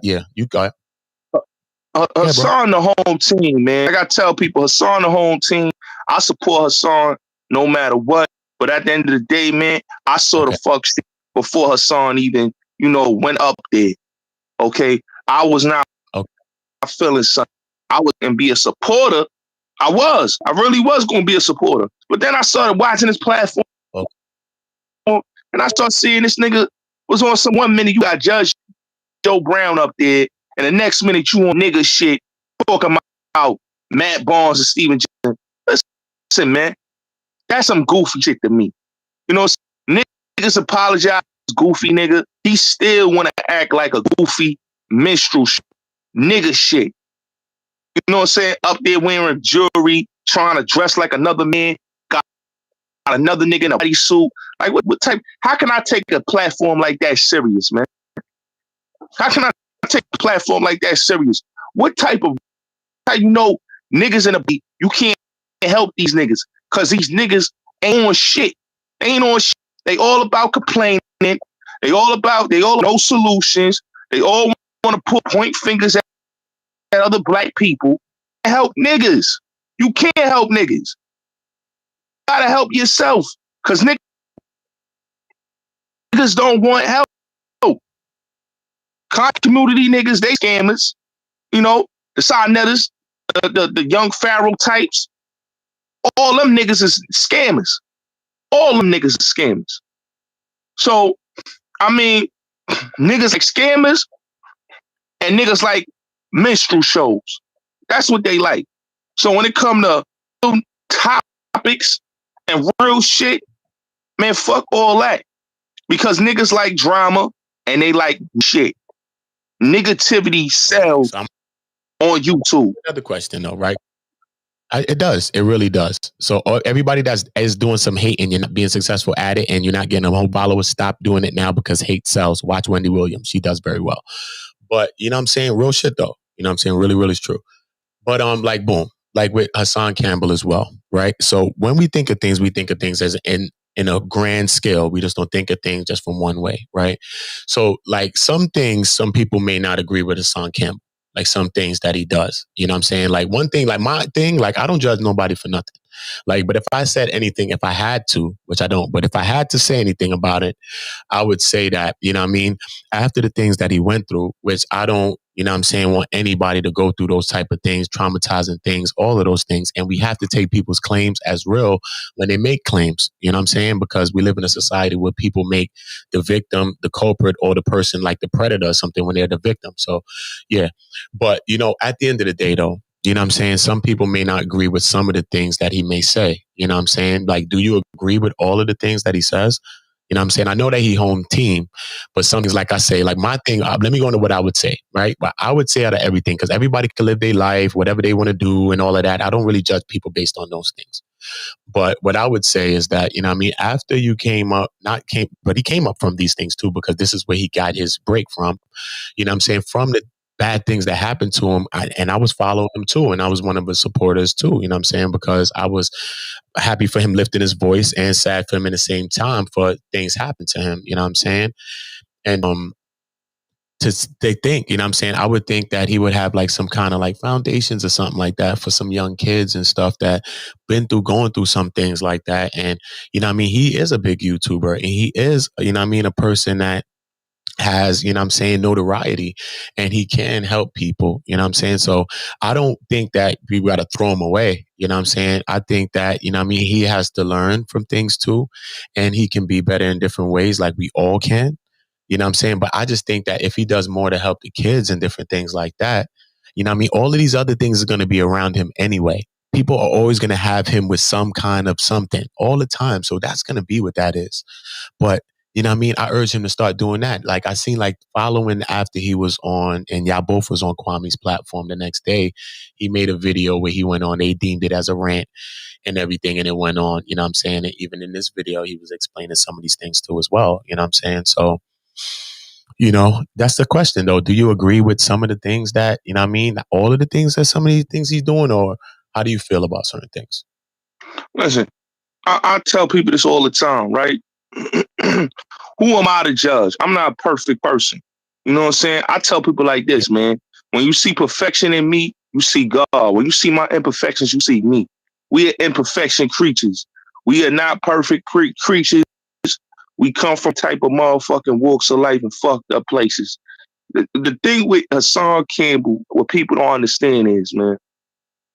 S3: you got it.
S11: HASSAN the home team, man. I gotta tell people, HASSAN the home team. I support HASSAN no matter what. But at the end of the day, man, I saw the fuck shit before HASSAN even, went up there. Okay, I was not feeling something. I was gonna be a supporter. I really was gonna be a supporter. But then I started watching this platform, and I started seeing this nigga was on some 1 minute you got Judge Joe Brown up there. And the next minute you on nigga shit talking about Matt Barnes and Steven Jackson. Listen, man, that's some goofy shit to me. You know, niggas apologize, goofy nigga. He still want to act like a goofy minstrel nigga shit. You know what I'm saying? Up there wearing jewelry, trying to dress like another man, got another nigga in a bodysuit. Like what type? How can I take a platform like that serious, man? How can I take a platform like that serious? What type of, how niggas in a beat, you can't help these niggas because these niggas ain't on shit. They all about complaining. They all no solutions. They all want to point fingers at other black people. Help niggas. You can't help niggas. You gotta help yourself because niggas don't want help. Community niggas, they scammers. The Sinetters, the young Pharaoh types. All them niggas is scammers. All them niggas is scammers. So, I mean, niggas like scammers and niggas like minstrel shows. That's what they like. So when it come to topics and real shit, man, fuck all that. Because niggas like drama and they like shit. Negativity sells on YouTube.
S3: Another question though, right? It does. It really does. So everybody that is doing some hate and you're not being successful at it and you're not getting a whole followers, stop doing it now because hate sells. Watch Wendy Williams. She does very well. But you know what I'm saying? Real shit though. You know what I'm saying? Really, really is true. But like boom, like with HASSAN Campbell as well, right? So when we think of things as in a grand scale. We just don't think of things just from one way, right? So like some things, some people may not agree with HASSAN Campbell. Like some things that he does. You know what I'm saying? Like one thing, like my thing, like I don't judge nobody for nothing. Like, but if I said anything, if I had to, which I don't, but if I had to say anything about it, I would say that, you know what I mean? After the things that he went through, which I don't, you know what I'm saying, want anybody to go through those type of things, traumatizing things, all of those things. And we have to take people's claims as real when they make claims, you know what I'm saying? Because we live in a society where people make the victim, the culprit, or the person like the predator or something when they're the victim. So, yeah. But, at the end of the day, though, you know what I'm saying? Some people may not agree with some of the things that he may say. You know what I'm saying? Like, do you agree with all of the things that he says? You know what I'm saying? I know that he home team, but some things, like I say, like my thing, let me go into what I would say, right? But I would say out of everything, because everybody can live their life, whatever they want to do and all of that. I don't really judge people based on those things. But what I would say is that, you know what I mean, after you but he came up from these things too, because this is where he got his break from, you know what I'm saying, from the bad things that happened to him. And I was following him too. And I was one of his supporters too, you know what I'm saying? Because I was happy for him lifting his voice and sad for him at the same time for things happened to him, you know what I'm saying? And they think, you know what I'm saying? I would think that he would have like some kind of like foundations or something like that for some young kids and stuff that going through some things like that. And, you know what I mean? He is a big YouTuber and he is, you know what I mean, a person that has, you know what I'm saying, notoriety, and he can help people, you know what I'm saying? So I don't think that we got to throw him away, you know what I'm saying? I think that, you know what I mean, he has to learn from things too, and he can be better in different ways like we all can, you know what I'm saying? But I just think that if he does more to help the kids and different things like that, you know what I mean, all of these other things are going to be around him anyway. People are always going to have him with some kind of something all the time. So that's going to be what that is. But you know what I mean? I urge him to start doing that. Like I seen like following after he was on, and y'all both was on Kwame's platform the next day, he made a video where he went on, they deemed it as a rant and everything, and it went on, you know what I'm saying? And even in this video, he was explaining some of these things too as well, you know what I'm saying? So, you know, that's the question though. Do you agree with some of the things that, you know what I mean? All of the things that some of these things he's doing, or how do you feel about certain things?
S11: Listen, I tell people this all the time, right? Who am I to judge? I'm not a perfect person. You know what I'm saying? I tell people like this, man. When you see perfection in me, you see God. When you see my imperfections, you see me. We are imperfection creatures. We are not perfect creatures. We come from type of motherfucking walks of life and fucked up places. The thing with Hassan Campbell, what people don't understand is, man,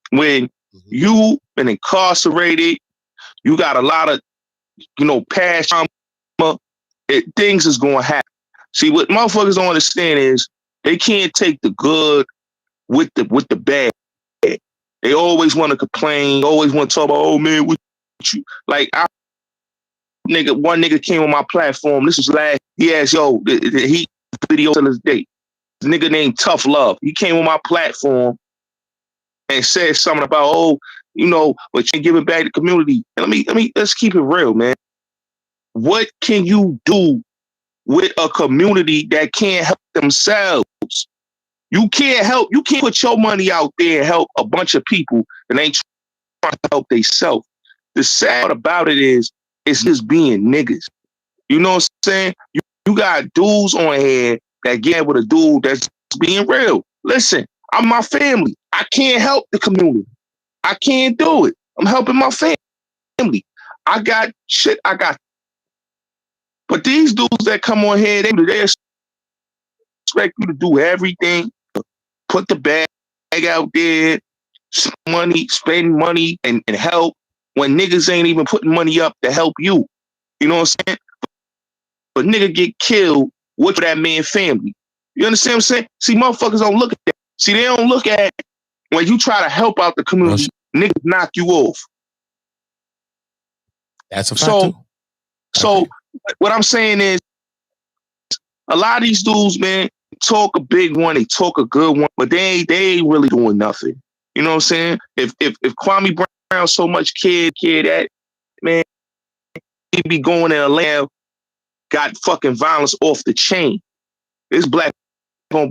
S11: when you been incarcerated, you got a lot of, you know, past trauma, things is going to happen. See, what motherfuckers don't understand is they can't take the good with the bad. They always want to complain, always want to talk about, oh man, what you like? One nigga came on my platform. This was last. He asked, yo, he video to this day. This nigga named Tough Love. He came on my platform and said something about, oh, you know, but you give it back to the community. And let's keep it real, man. What can you do with a community that can't help themselves? You can't put your money out there and help a bunch of people that ain't trying to help themselves. The sad part about it is, it's just being niggas. You know what I'm saying? You got dudes on here that get with a dude that's being real. Listen, I'm my family. I can't help the community. I can't do it. I'm helping my family. I got shit. But these dudes that come on here, they expect you to do everything, put the bag out there, spend money and help when niggas ain't even putting money up to help you. You know what I'm saying? But nigga get killed, what for that man family? You understand what I'm saying? See, motherfuckers don't look at that. See, they don't look at when you try to help out the community, niggas knock you off.
S3: That's a fact too.
S11: So what I'm saying is, a lot of these dudes, man, talk a big one, they talk a good one, but they ain't really doing nothing. You know what I'm saying? If Kwame Brown so much kid that, man, he be going in a land, got fucking violence off the chain. This black on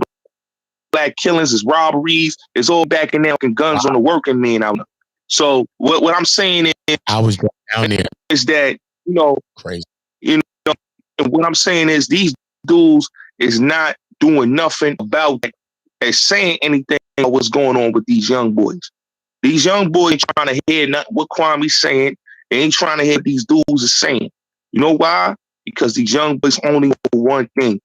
S11: black killings, is robberies, it's all back in there fucking guns on the working man out there. So what I'm saying is,
S3: I was down there,
S11: is that, you know,
S3: crazy.
S11: You know, and what I'm saying is these dudes is not doing nothing about that and saying anything about what's going on with these young boys. These young boys ain't trying to hear nothing what Kwame's saying. They ain't trying to hear what these dudes are saying. You know why? Because these young boys only know one thing.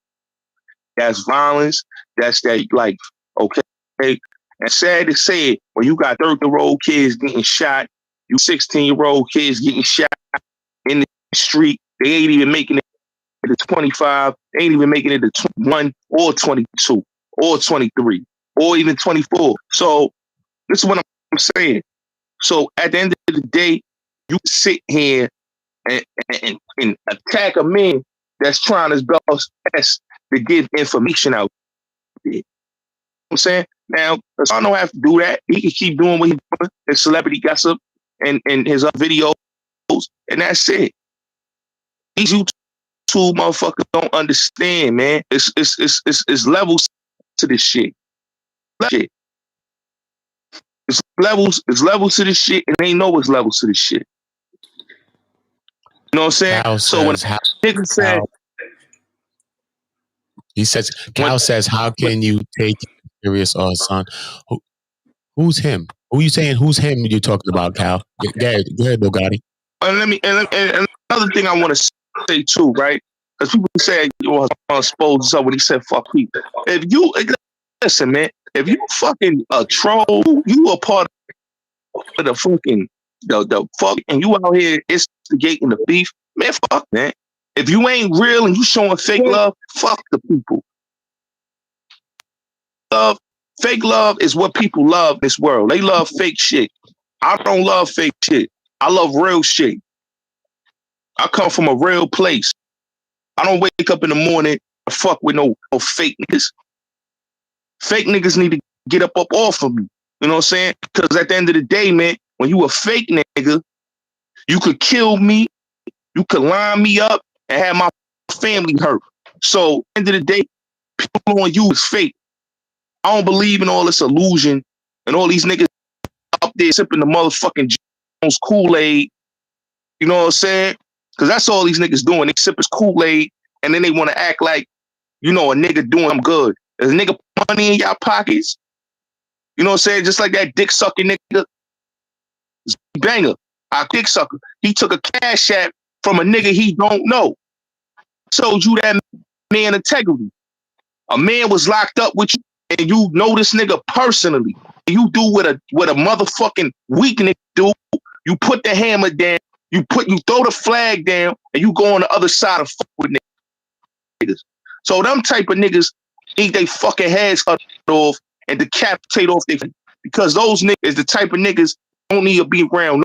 S11: That's violence. That's that, like, okay. And sad to say it, when you got 30-year-old kids getting shot, you 16-year-old kids getting shot in the street, they ain't even making it to 25, they ain't even making it to 21 or 22 or 23 or even 24. So this is what I'm saying. So at the end of the day, you sit here and and attack a man that's trying his best to get information out there. You know what I'm saying? Now, I don't have to do that. He can keep doing what he's doing, his celebrity gossip and his videos, and that's it. These YouTube motherfuckers don't understand, man. It's levels to this shit. It's levels to this shit, and they know it's levels to this shit. You know what I'm saying?
S3: Cal
S11: So when
S3: says,
S11: nigga said,
S3: Cal says, how can you take it serious, son? Who's him? Who you saying? Who's him? You talking about, Cal? Go ahead, Bugatti.
S11: And another thing I want to say too, right? Because people say you are supposed to when he said fuck people. If you listen, man, if you fucking a troll, you a part of the fucking the fuck, and you out here instigating the beef, man, fuck, man. If you ain't real and you showing fake love, fuck the people. Fake love is what people love in this world. They love fake shit. I don't love fake shit. I love real shit. I come from a real place. I don't wake up in the morning and fuck with no fake niggas. Fake niggas need to get up off of me. You know what I'm saying? Because at the end of the day, man, when you a fake nigga, you could kill me, you could line me up and have my family hurt. So at the end of the day, people on you is fake. I don't believe in all this illusion and all these niggas up there sipping the motherfucking Jones Kool-Aid. You know what I'm saying? Because that's all these niggas doing. They sip his Kool-Aid and then they want to act like, you know, a nigga doing them good. There's a nigga money in y'all pockets. You know what I'm saying? Just like that dick sucking nigga. Banger. Our dick sucker. He took a cash app from a nigga he don't know. Showed you that man integrity. A man was locked up with you and you know this nigga personally. You do what a motherfucking weak nigga do. You put the hammer down. You throw the flag down and you go on the other side of fuck with niggas. So them type of niggas need they fucking heads cut off and decapitate off their, because those niggas is the type of niggas don't need to be around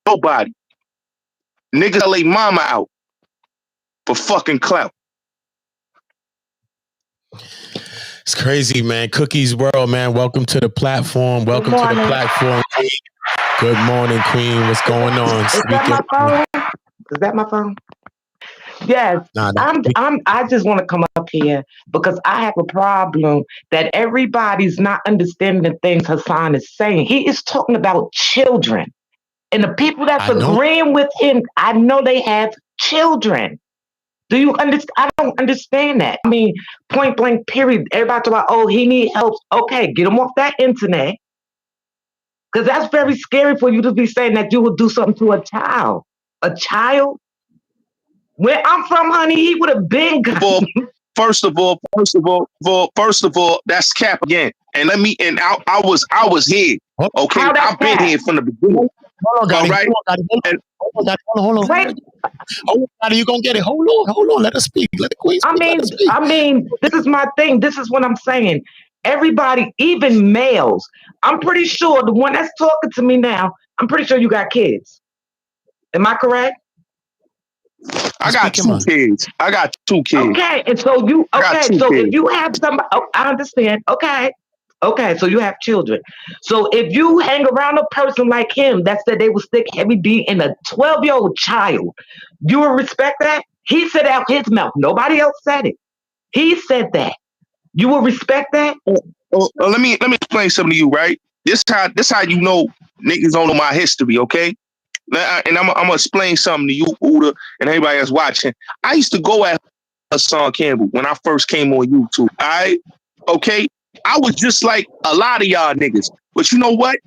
S11: nobody. Niggas tell their mama out for fucking clout.
S3: It's crazy, man. Cookies World, man. Welcome to the platform. Welcome to the platform. Good morning, Queen. What's going on?
S14: Is that my phone? Is that my phone? Yes. I just want to come up here because I have a problem that everybody's not understanding the things Hassan is saying. He is talking about children. And the people that's agreeing with him, I know they have children. Do you understand? I don't understand that. I mean, point blank, period. Everybody talk about, oh, he need help. Okay, get him off that internet. Because that's very scary for you to be saying that you would do something to a child. A child? Where I'm from, honey, he would have been gone.
S11: First of all, that's cap again. And I was here. Okay, I've been here from the beginning.
S3: Hold on, Gotti. Hold on. Hold on, you gonna get it. Hold on. Let us speak. Let the queen speak.
S14: I mean, this is my thing. This is what I'm saying. Everybody, even males, I'm pretty sure the one that's talking to me now, I'm pretty sure you got kids. Am I correct?
S11: I got two kids.
S14: Okay, and so if you have somebody, I understand. Okay, so you have children. So if you hang around a person like him that said they would stick heavy D in a 12-year-old child, you will respect that? He said out his mouth. Nobody else said it. He said that. You will respect that?
S11: Let me explain something to you, right? This how you know niggas don't know my history, okay? And I'm gonna explain something to you, OOTA, and everybody that's watching. I used to go at Hassan Campbell when I first came on YouTube. All right? Okay? I was just like a lot of y'all niggas. But you know what?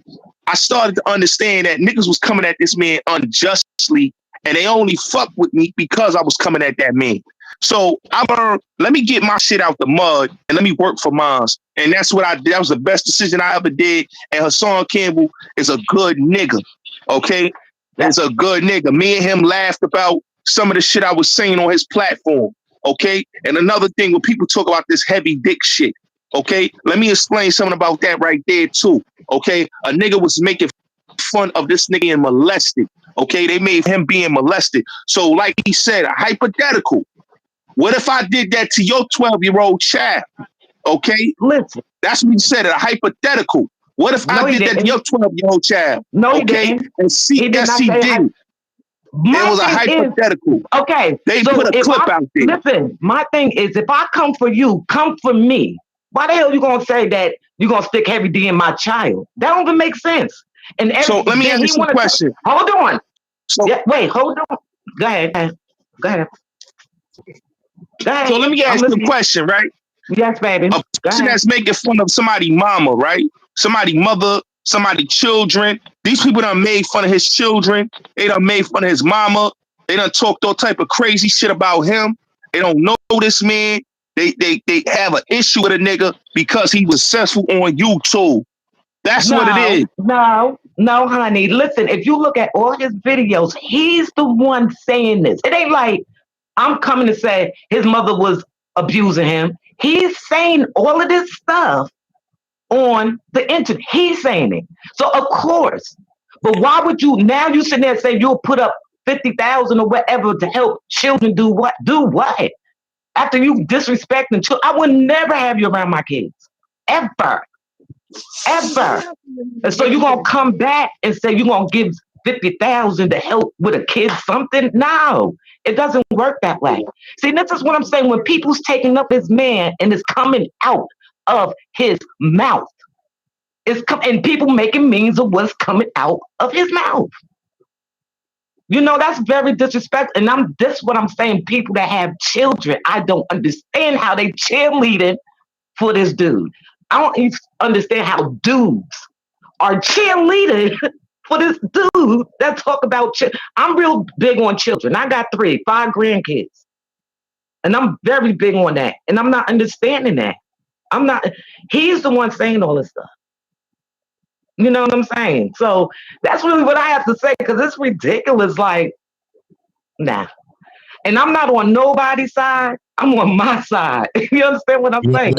S11: I started to understand that niggas was coming at this man unjustly, and they only fucked with me because I was coming at that man. So I learned, let me get my shit out the mud and let me work for mine. And that's what I did. That was the best decision I ever did. And Hassan Campbell is a good nigga. Okay? He's a good nigga. Me and him laughed about some of the shit I was saying on his platform. Okay? And another thing, when people talk about this heavy dick shit, okay? Let me explain something about that right there too. Okay? A nigga was making fun of this nigga being molested. Okay, they made him being molested. So, like he said, a hypothetical. What if I did that to your 12-year-old child? Okay,
S14: listen.
S11: That's what he said. A hypothetical. What if I did that to your 12-year-old child?
S14: No, he
S11: okay,
S14: didn't.
S11: and see,
S14: He did
S11: yes,
S14: not
S11: he
S14: say
S11: did. It was a hypothetical.
S14: Okay,
S11: They
S14: so
S11: put a
S14: if
S11: clip out there.
S14: Listen, my thing is, if I come for you, come for me. Why the hell you gonna say that you're gonna stick heavy D in my child? That don't even make sense. And
S11: So let me ask you a question.
S14: Hold on.
S11: So
S14: wait, hold on. Go ahead. Go ahead.
S11: So let me ask you a question, right?
S14: Yes, baby.
S11: A person that's making fun of somebody's mama, right? Somebody's mother, somebody's children. These people done made fun of his children. They done made fun of his mama. They done talked all type of crazy shit about him. They don't know this man. They have an issue with a nigga because he was successful on YouTube. That's what it is.
S14: No, honey. Listen, if you look at all his videos, he's the one saying this. It ain't like I'm coming to say his mother was abusing him. He's saying all of this stuff on the internet. He's saying it. So of course, but why would you now you sitting there and say you'll put up 50,000 or whatever to help children do what? Do what? After you disrespecting children, I would never have you around my kids. Ever. And so you're gonna come back and say you're gonna give 50,000 to help with a kid something? No, it doesn't work that way. See, this is what I'm saying. When people's taking up his man and it's coming out of his mouth, and people making means of what's coming out of his mouth. You know, that's very disrespectful. And this is what I'm saying. People that have children, I don't understand how they cheerleading for this dude. I don't even understand how dudes are cheerleading for this dude that talk about children. I'm real big on children. I got 5 grandkids. And I'm very big on that. And I'm not understanding that. He's the one saying all this stuff. You know what I'm saying? So that's really what I have to say, because it's ridiculous. Like, nah. And I'm not on nobody's side. I'm on my side. You understand what I'm saying?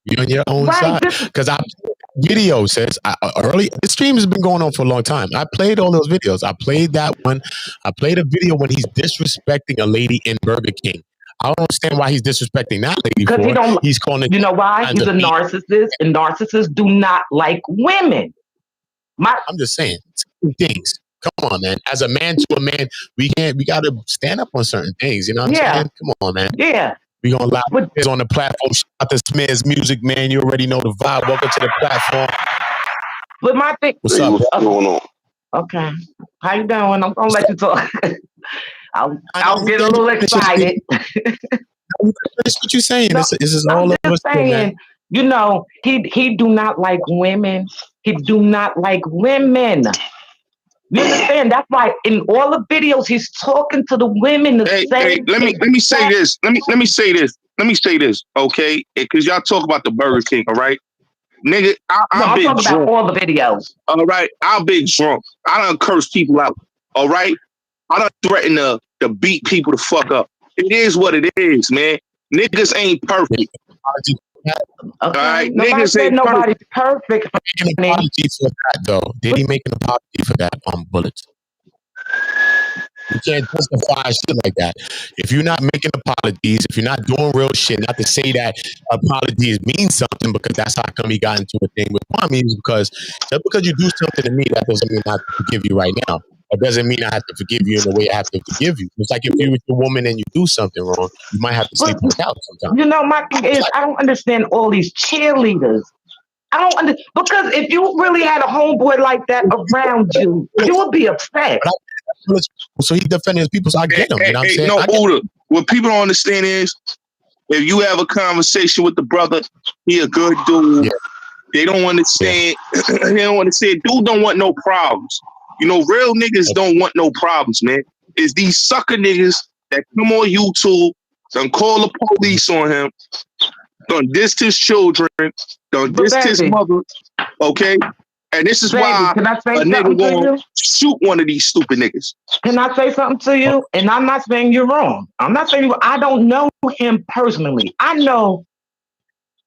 S3: You're on your own side. Because video says this stream has been going on for a long time. I played all those videos. I played that one. I played a video when he's disrespecting a lady in Burger King. I don't understand why he's disrespecting that lady for. He's calling it.
S14: You know why? He's a narcissist, and narcissists do not like women.
S3: I'm just saying things. Come on, man. As a man to a man, we got to stand up on certain things. You know what I'm saying? Come on, man.
S14: Yeah.
S3: We gonna allow this on the platform. Shout out to Smith's Music, man. You already know the vibe. Welcome to the platform.
S14: But my thing.
S3: What's up? What's
S14: going on? Okay. How you doing? I'm gonna let you talk. I'll get a little excited.
S3: That's what you're saying. This is all of us.
S14: Saying, you know, he do not like women. He do not like women. You understand? That's why in all the videos he's talking to the women.
S11: Hey, let me say this. Let me say this. Okay, because y'all talk about the Burger King. All right, nigga. I'm
S14: talking about all the videos.
S11: All right, I've been drunk. I done curse people out. All right, I done threaten to beat people to fuck up. It is what it is, man. Niggas ain't perfect. All right, niggas ain't
S14: perfect.
S3: Making an apology for that, though. Did he make an apology for that on Bullets? You can't justify shit like that. If you're not making apologies, if you're not doing real shit, not to say that apologies mean something, because that's how come he got into a thing with Kwame, is because just because you do something to me, that doesn't mean I have to forgive you right now. It doesn't mean I have to forgive you in the way I have to forgive you. It's like if you're with a woman and you do something wrong, you might have to sleep on the couch sometimes.
S14: You know, my thing is, I don't understand all these cheerleaders. Because if you really had a homeboy like that around you, you would be upset.
S3: So he defending his people, so I get him. You know what I'm saying?
S11: No, OOTA. What people don't understand is, if you have a conversation with the brother, he a good dude. Yeah. They don't understand. They don't understand. Dude don't want no problems. You know, real niggas don't want no problems, man. It's these sucker niggas that come on YouTube, done call the police on him, done diss his children, done diss his mother, okay? And this is why a nigga won't shoot one of these stupid niggas.
S14: Can I say something to you? And I'm not saying you're wrong. I don't know him personally. I know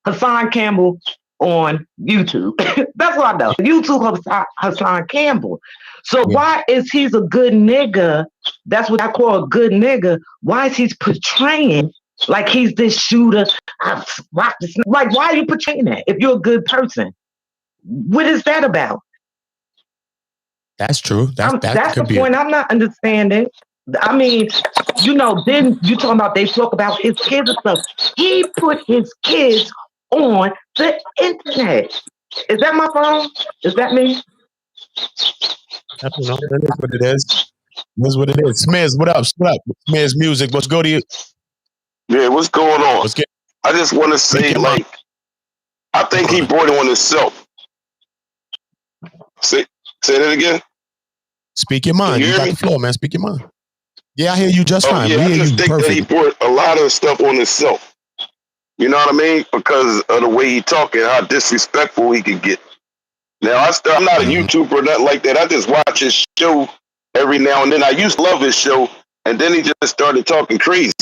S14: HASSAN Campbell on YouTube. That's what I know. YouTube Hassan Campbell. So why is he's a good nigga? That's what I call a good nigga. Why is he portraying like he's this shooter? Like, why are you portraying that if you're a good person? What is that about?
S3: That's true. That's
S14: the point I'm not understanding. I mean, then you talking about they talk about his kids and stuff. He put his kids on the internet. Is that my phone? Is that me?
S3: That is what it is. That's what it is. Smiz, what up? What up? Smiz Music. Let's go to you.
S9: Yeah, what's going on? I just want to say, I think he brought it on himself. Say that again.
S3: Speak your mind. You got the floor, man. Speak your mind. Yeah, I hear you just fine.
S9: Yeah, I just think that he brought a lot of stuff on himself. You know what I mean? Because of the way he talking, how disrespectful he could get. Now, I'm not a YouTuber or nothing like that. I just watch his show every now and then. I used to love his show, and then he just started talking crazy.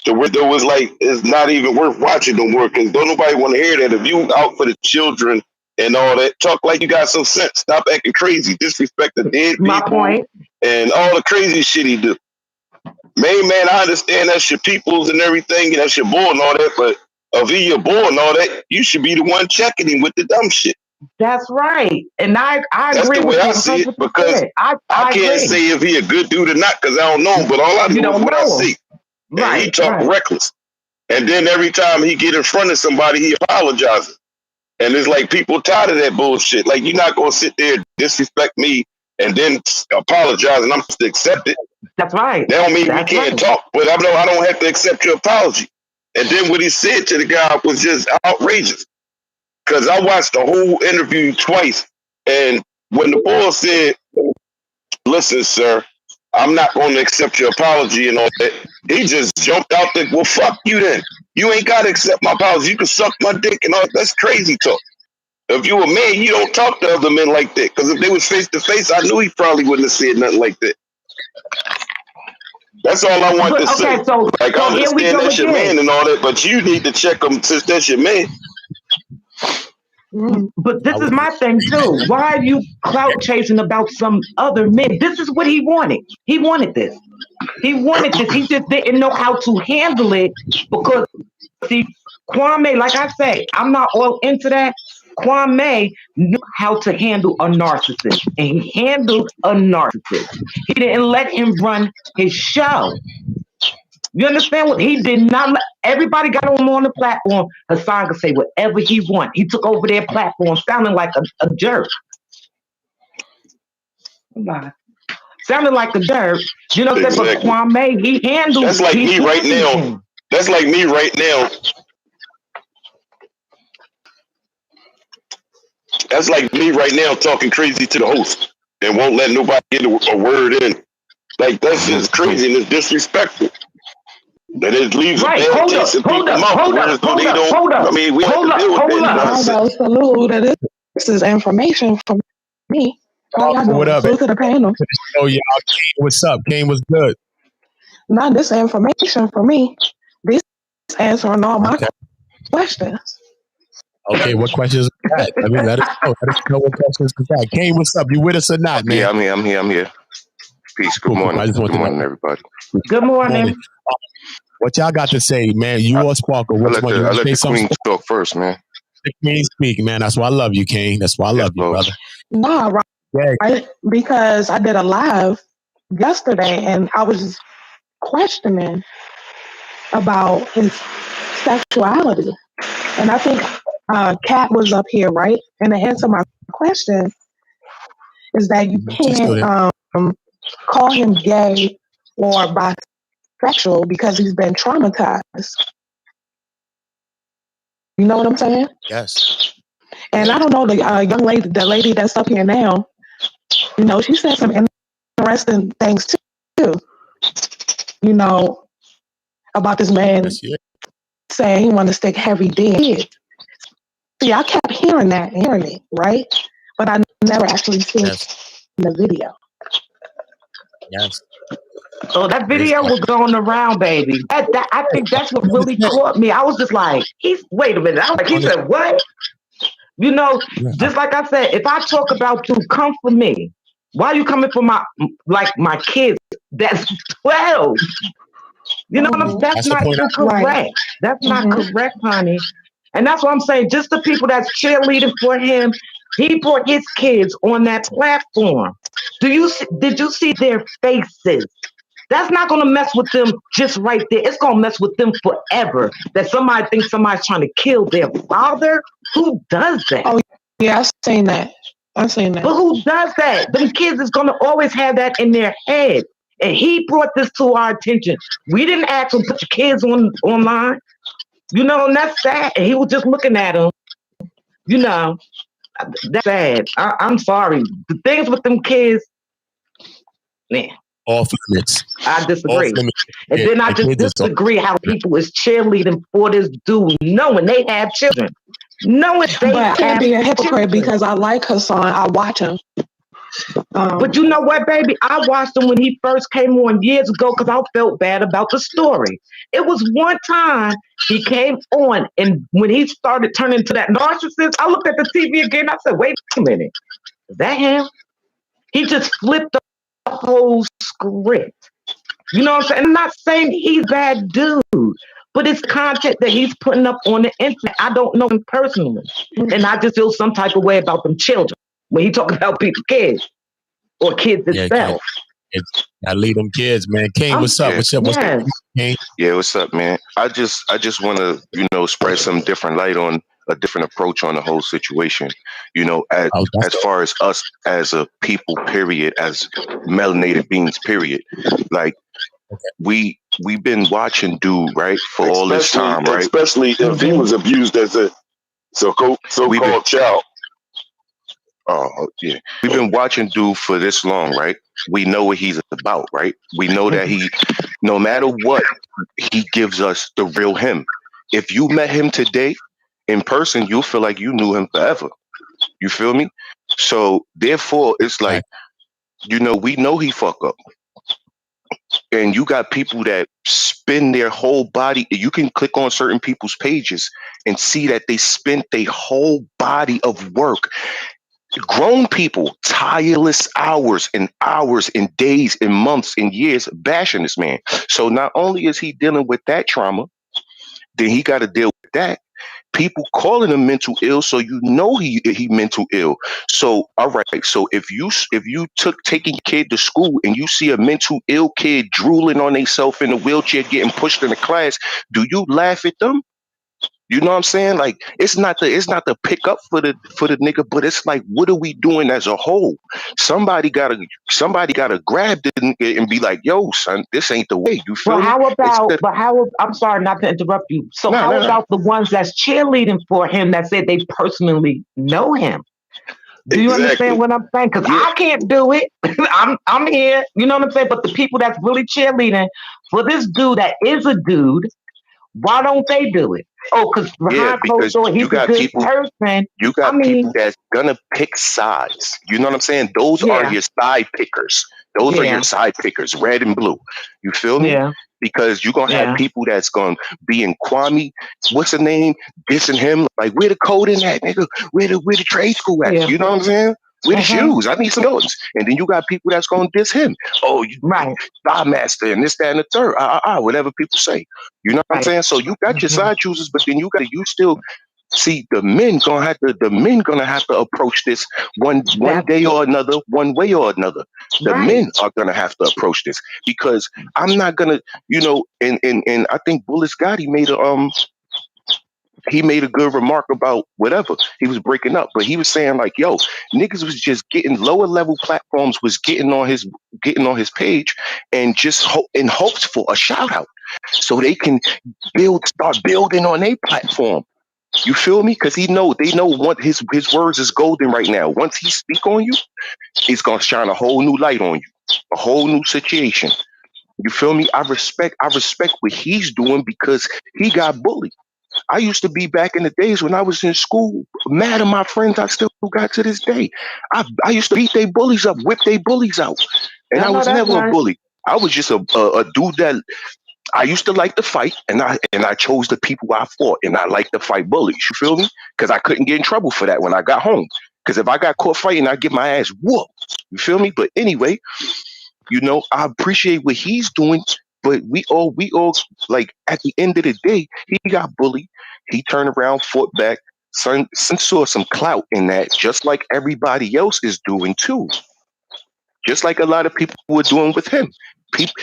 S9: So it was like, it's not even worth watching no more, because don't nobody want to hear that. If you out for the children and all that, talk like you got some sense. Stop acting crazy. Disrespect the dead people and all the crazy shit he do. Man, I understand that's your peoples and everything, and that's your boy and all that, but if he your boy and all that, you should be the one checking him with the dumb shit.
S14: That's right. And I
S9: That's
S14: agree
S9: the
S14: with
S9: way
S14: you.
S9: I see it, because I can't
S14: agree.
S9: say if he a good dude or not, because I don't know him, but all I know is what I see. And he talk reckless. And then every time he get in front of somebody, he apologizes. And it's like people tired of that bullshit. Like, you're not going to sit there and disrespect me and then apologize and I'm supposed to accept it.
S14: That's right.
S9: That don't mean we can't talk, but I don't have to accept your apology. And then what he said to the guy was just outrageous. Because I watched the whole interview twice. And when the boy said, listen, sir, I'm not going to accept your apology and all that, he just jumped out there. Well, fuck you then. You ain't got to accept my apology. You can suck my dick and all that. That's crazy talk. If you a man, you don't talk to other men like that. Because if they was face to face, I knew he probably wouldn't have said nothing like that. That's all I want to say. I understand that's your man and all that, but you need to check him since that's your man.
S14: But this is my thing too. Why are you clout chasing about some other men? This is what he wanted. He wanted this. He wanted this. He just didn't know how to handle it because, see, Kwame, like I say, I'm not all into that. Kwame knew how to handle a narcissist, and he handled a narcissist. He didn't let him run his show. You understand what he did not? Everybody got him on the platform. Hassan could say whatever he want. He took over their platform, sounding like a jerk. Sounding like a jerk. You know what I'm saying? But Kwame, he handled.
S9: That's like me right now. That's like me right now. That's like me right now talking crazy to the host and won't let nobody get a word in. Like, that's just crazy and it's disrespectful. That it leaves a bad taste in people's mouth.
S14: Hold up.
S9: I mean, we have to deal with that.
S22: Salute that this is information from me.
S3: What up?
S22: Salute to the panel.
S3: Oh, yeah. What's up? Kane was good.
S22: Not this information for me. This answering all my questions.
S3: Okay, what questions we got? I mean, let us know. Let us know what questions we got. Kane, what's up? You with us or not, man?
S9: Yeah, I'm here. Peace. Good morning. Good morning, everybody.
S14: Good morning.
S3: What y'all got to say, man? You or Sparkle?
S9: I'll let the queen talk first, man.
S3: The queen speak, man. That's why I love you, Kane. That's why I love you, brother.
S22: Nah, right? Because I did a live yesterday and I was just questioning about his sexuality. And I think Kat was up here, right? And to answer my question is that you can't call him gay or bisexual because he's been traumatized. You know what I'm saying?
S3: Yes.
S22: And I don't know, the young lady, the lady that's up here now, you know, she said some interesting things too. You know, about this man saying he wanted to stick heavy dick. See, I kept hearing it, right? But I never actually seen the video.
S3: Yes.
S14: So that video was going around, baby. I think that's what really caught me. I was just like, wait a minute. I was like, he said, what? You know, just like I said, if I talk about you, come for me. Why are you coming for my kids? That's 12. You know what I'm saying? That's not correct. That's not correct, honey. And that's what I'm saying. Just the people that's cheerleading for him, he brought his kids on that platform. Did you see their faces? That's not going to mess with them just right there. It's going to mess with them forever. That somebody thinks somebody's trying to kill their father. Who does that?
S22: Oh, yeah, I've seen that. I've seen that.
S14: But who does that? Them kids is going to always have that in their head. And he brought this to our attention. We didn't ask him to put your kids online. You know, and that's sad. And he was just looking at them. You know, that's sad. I'm sorry. The things with them kids, man.
S3: Off limits.
S14: I disagree. And
S3: Yeah,
S14: then I just disagree how people is cheerleading for this dude, knowing they have children. Knowing they
S22: but I can't be a hypocrite
S14: children.
S22: because I like Hassan. I watch him.
S14: But you know what, baby? I watched him when he first came on years ago because I felt bad about the story. It was one time he came on, and when he started turning to that narcissist, I looked at the TV again. I said, wait a minute. Is that him? He just flipped the whole script. You know what I'm saying? I'm not saying he's a bad dude, but it's content that he's putting up on the internet. I don't know him personally. And I just feel some type of way about them children when he talk about people's kids or kids itself.
S3: I lead them kids, man. King, what's up? What's up? What's up, King?
S9: Yeah, what's up, man? I just want to, spread some different light on a different approach on the whole situation. As far as us as a people, period, as melanated beings, period. Like, we've been watching dude, right, for all this time, right?
S16: Especially if he was abused as a so-called child.
S9: Oh, yeah. We've been watching dude for this long, right? We know what he's about, right? We know that no matter what, he gives us the real him. If you met him today in person, you'll feel like you knew him forever. You feel me? So therefore, it's like, we know he fuck up. And you got people that spend their whole body. You can click on certain people's pages and see that they spent their whole body of work. Grown people, tireless hours and days and months and years bashing this man. So not only is he dealing with that trauma, then he got to deal with that. People calling him mental ill, so he mental ill. So all right, so if you taking your kid to school and you see a mental ill kid drooling on themselves in a wheelchair getting pushed in the class, do you laugh at them? You know what I'm saying? Like, it's not the pick up for the nigga, but it's like, what are we doing as a whole? Somebody gotta grab the nigga and be like, yo, son, this ain't the way. You feel me?
S14: I'm sorry not to interrupt you. So how about the ones that's cheerleading for him that said they personally know him? Do you understand what I'm saying? Because I can't do it. I'm here. You know what I'm saying? But the people that's really cheerleading for this dude that is a dude, why don't they do it? Oh, because behind closed door, he's a good person.
S9: You got people that's gonna pick sides. You know what I'm saying? Those are your side pickers. Those are your side pickers, red and blue. You feel me?
S14: Yeah.
S9: Because you're gonna have people that's gonna be in Kwame, what's the name, dissing him, like, where the code in that, nigga? Where the trade school at?
S14: Yeah.
S9: You know what I'm saying? Where the shoes? I need some Jordans. And then you got people that's gonna diss him. Oh, you star master and this, that, and the third. Whatever people say. You know what I'm saying? So you got your side choosers, but then you still see the men gonna have to approach this one day or another, one way or another. The men are gonna have to approach this, because I'm not gonna, and I think Bullis Gotti made a good remark about whatever he was breaking up, but he was saying like, yo, niggas was just getting lower level platforms was getting on his page and just in hopes for a shout out so they can start building on their platform. You feel me? Because they know what his words is golden right now. Once he speak on you, it's gonna shine a whole new light on you, a whole new situation. You feel me? I respect what he's doing because he got bullied. I used to be back in the days when I was in school, mad at my friends I still got to this day. I used to beat their bullies up, whip their bullies out. And I was never a bully. I was just a dude that
S17: I used to like to fight, and I chose the people I fought, and I like to fight bullies. You feel me? Because I couldn't get in trouble for that when I got home. Because if I got caught fighting, I'd get my ass whooped. You feel me? But anyway, you know, I appreciate what he's doing, but we all like at the end of the day, he got bullied. He turned around, fought back. Son saw some clout in that, just like everybody else is doing too. Just like a lot of people were doing with him.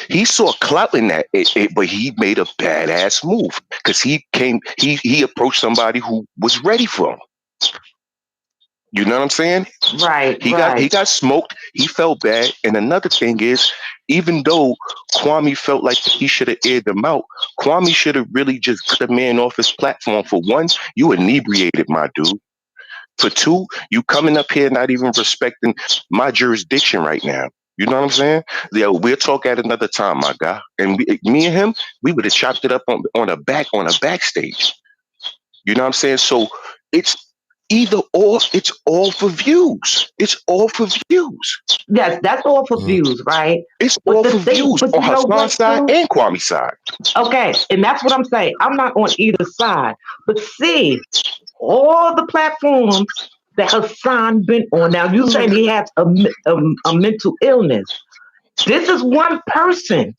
S17: He saw clout in that, but he made a badass move because he approached somebody who was ready for him. You know what I'm saying?
S14: Right.
S17: He got smoked. He felt bad. And another thing is, even though Kwame felt like he should have aired them out, Kwame should have really just cut the man off his platform. For one, you inebriated, my dude. For two, you coming up here not even respecting my jurisdiction right now. You know what I'm saying? Yeah, we'll talk at another time, my guy. And me and him, we would have chopped it up on a backstage. You know what I'm saying? So it's either or. It's all for views. It's all for views.
S14: Yes, that's all for views, right?
S17: It's all for views on Hassan's side and Kwame's side.
S14: Okay, and that's what I'm saying. I'm not on either side. But see, all the platforms that Hassan been on. Now, you saying he has a mental illness. This is one person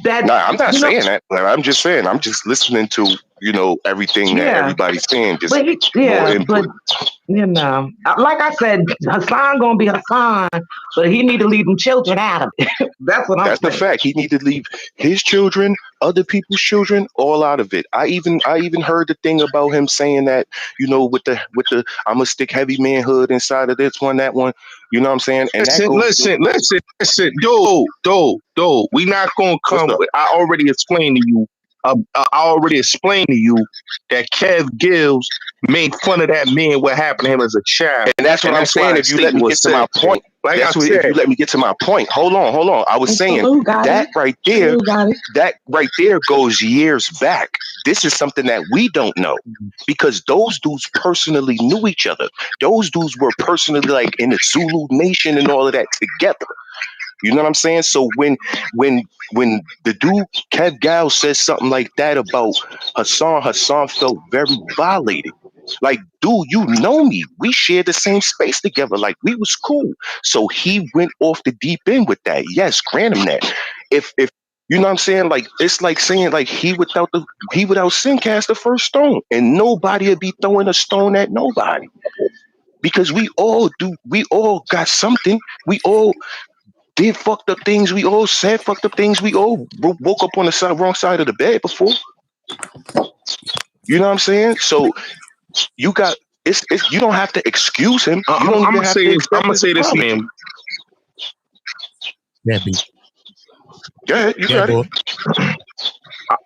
S14: that...
S17: No, I'm not saying that. I'm just saying, I'm just listening to, you know, everything that everybody's saying. Just more input.
S14: But, you know, like I said, Hassan gonna be Hassan, but he need to leave them children out of it. That's what I'm saying.
S17: That's the fact. He need to leave his children, other people's children, all out of it. I even heard the thing about him saying that, you know, with the I'm gonna stick heavy manhood inside of this one, that one. You know what I'm saying? And
S11: listen, dude. We not gonna come. I already explained to you. That Kev Gills made fun of that man. What happened to him as a child,
S17: and that's what I'm saying. If you let me get to my point, if you let me get to my point, hold on. I was saying that right there goes years back. This is something that we don't know because those dudes personally knew each other. Those dudes were personally like in the Zulu Nation and all of that together. You know what I'm saying? So when the dude Kev Gal says something like that about Hassan felt very violated. Like, dude, you know me. We shared the same space together. Like, we was cool. So he went off the deep end with that. Yes, grant him that. If you know what I'm saying? Like, it's like saying like he without sin cast the first stone, and nobody would be throwing a stone at nobody. Because we all got something. We all did fucked up things. We all said fucked up things. We all woke up on the wrong side of the bed before. You know what I'm saying? So you got it's you don't have to excuse him. You don't even have to accept
S11: I'm gonna say this, man.
S3: Yeah, B.
S17: Go ahead, you got it.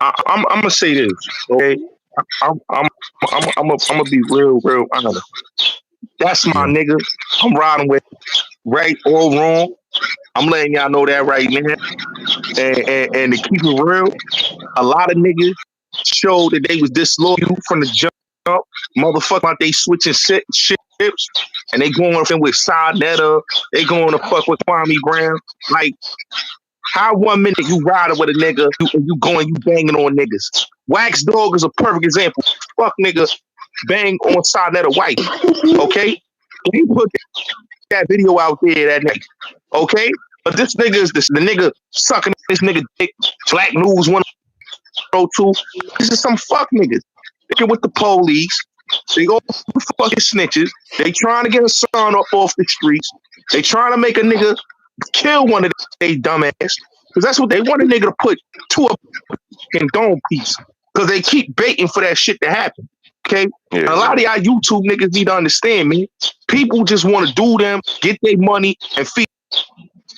S11: I'm gonna say this, okay? I'm gonna be real honest. That's my nigga. I'm riding with, right or wrong. I'm letting y'all know that right now. And to keep it real, a lot of niggas showed that they was disloyal from the jump. Motherfucker, they switching ships and they going with Sarnetta. They going to fuck with Kwame Brown. Like, how 1 minute you riding with a nigga and you banging on niggas? Wax Dog is a perfect example. Fuck nigga, bang on Sarnetta wife. Okay? He put that video out there that night. Okay? But this nigga is the nigga sucking this nigga dick. Black News 102. This is some fuck niggas. They get with the police. They go fucking snitches. They trying to get a son up off the streets. They trying to make a nigga kill one of they dumbass. Because that's what they want, a nigga to put to a fucking dome piece. Because they keep baiting for that shit to happen. Okay? Yeah. A lot of y'all YouTube niggas need to understand, man. People just want to do them, get their money, and feed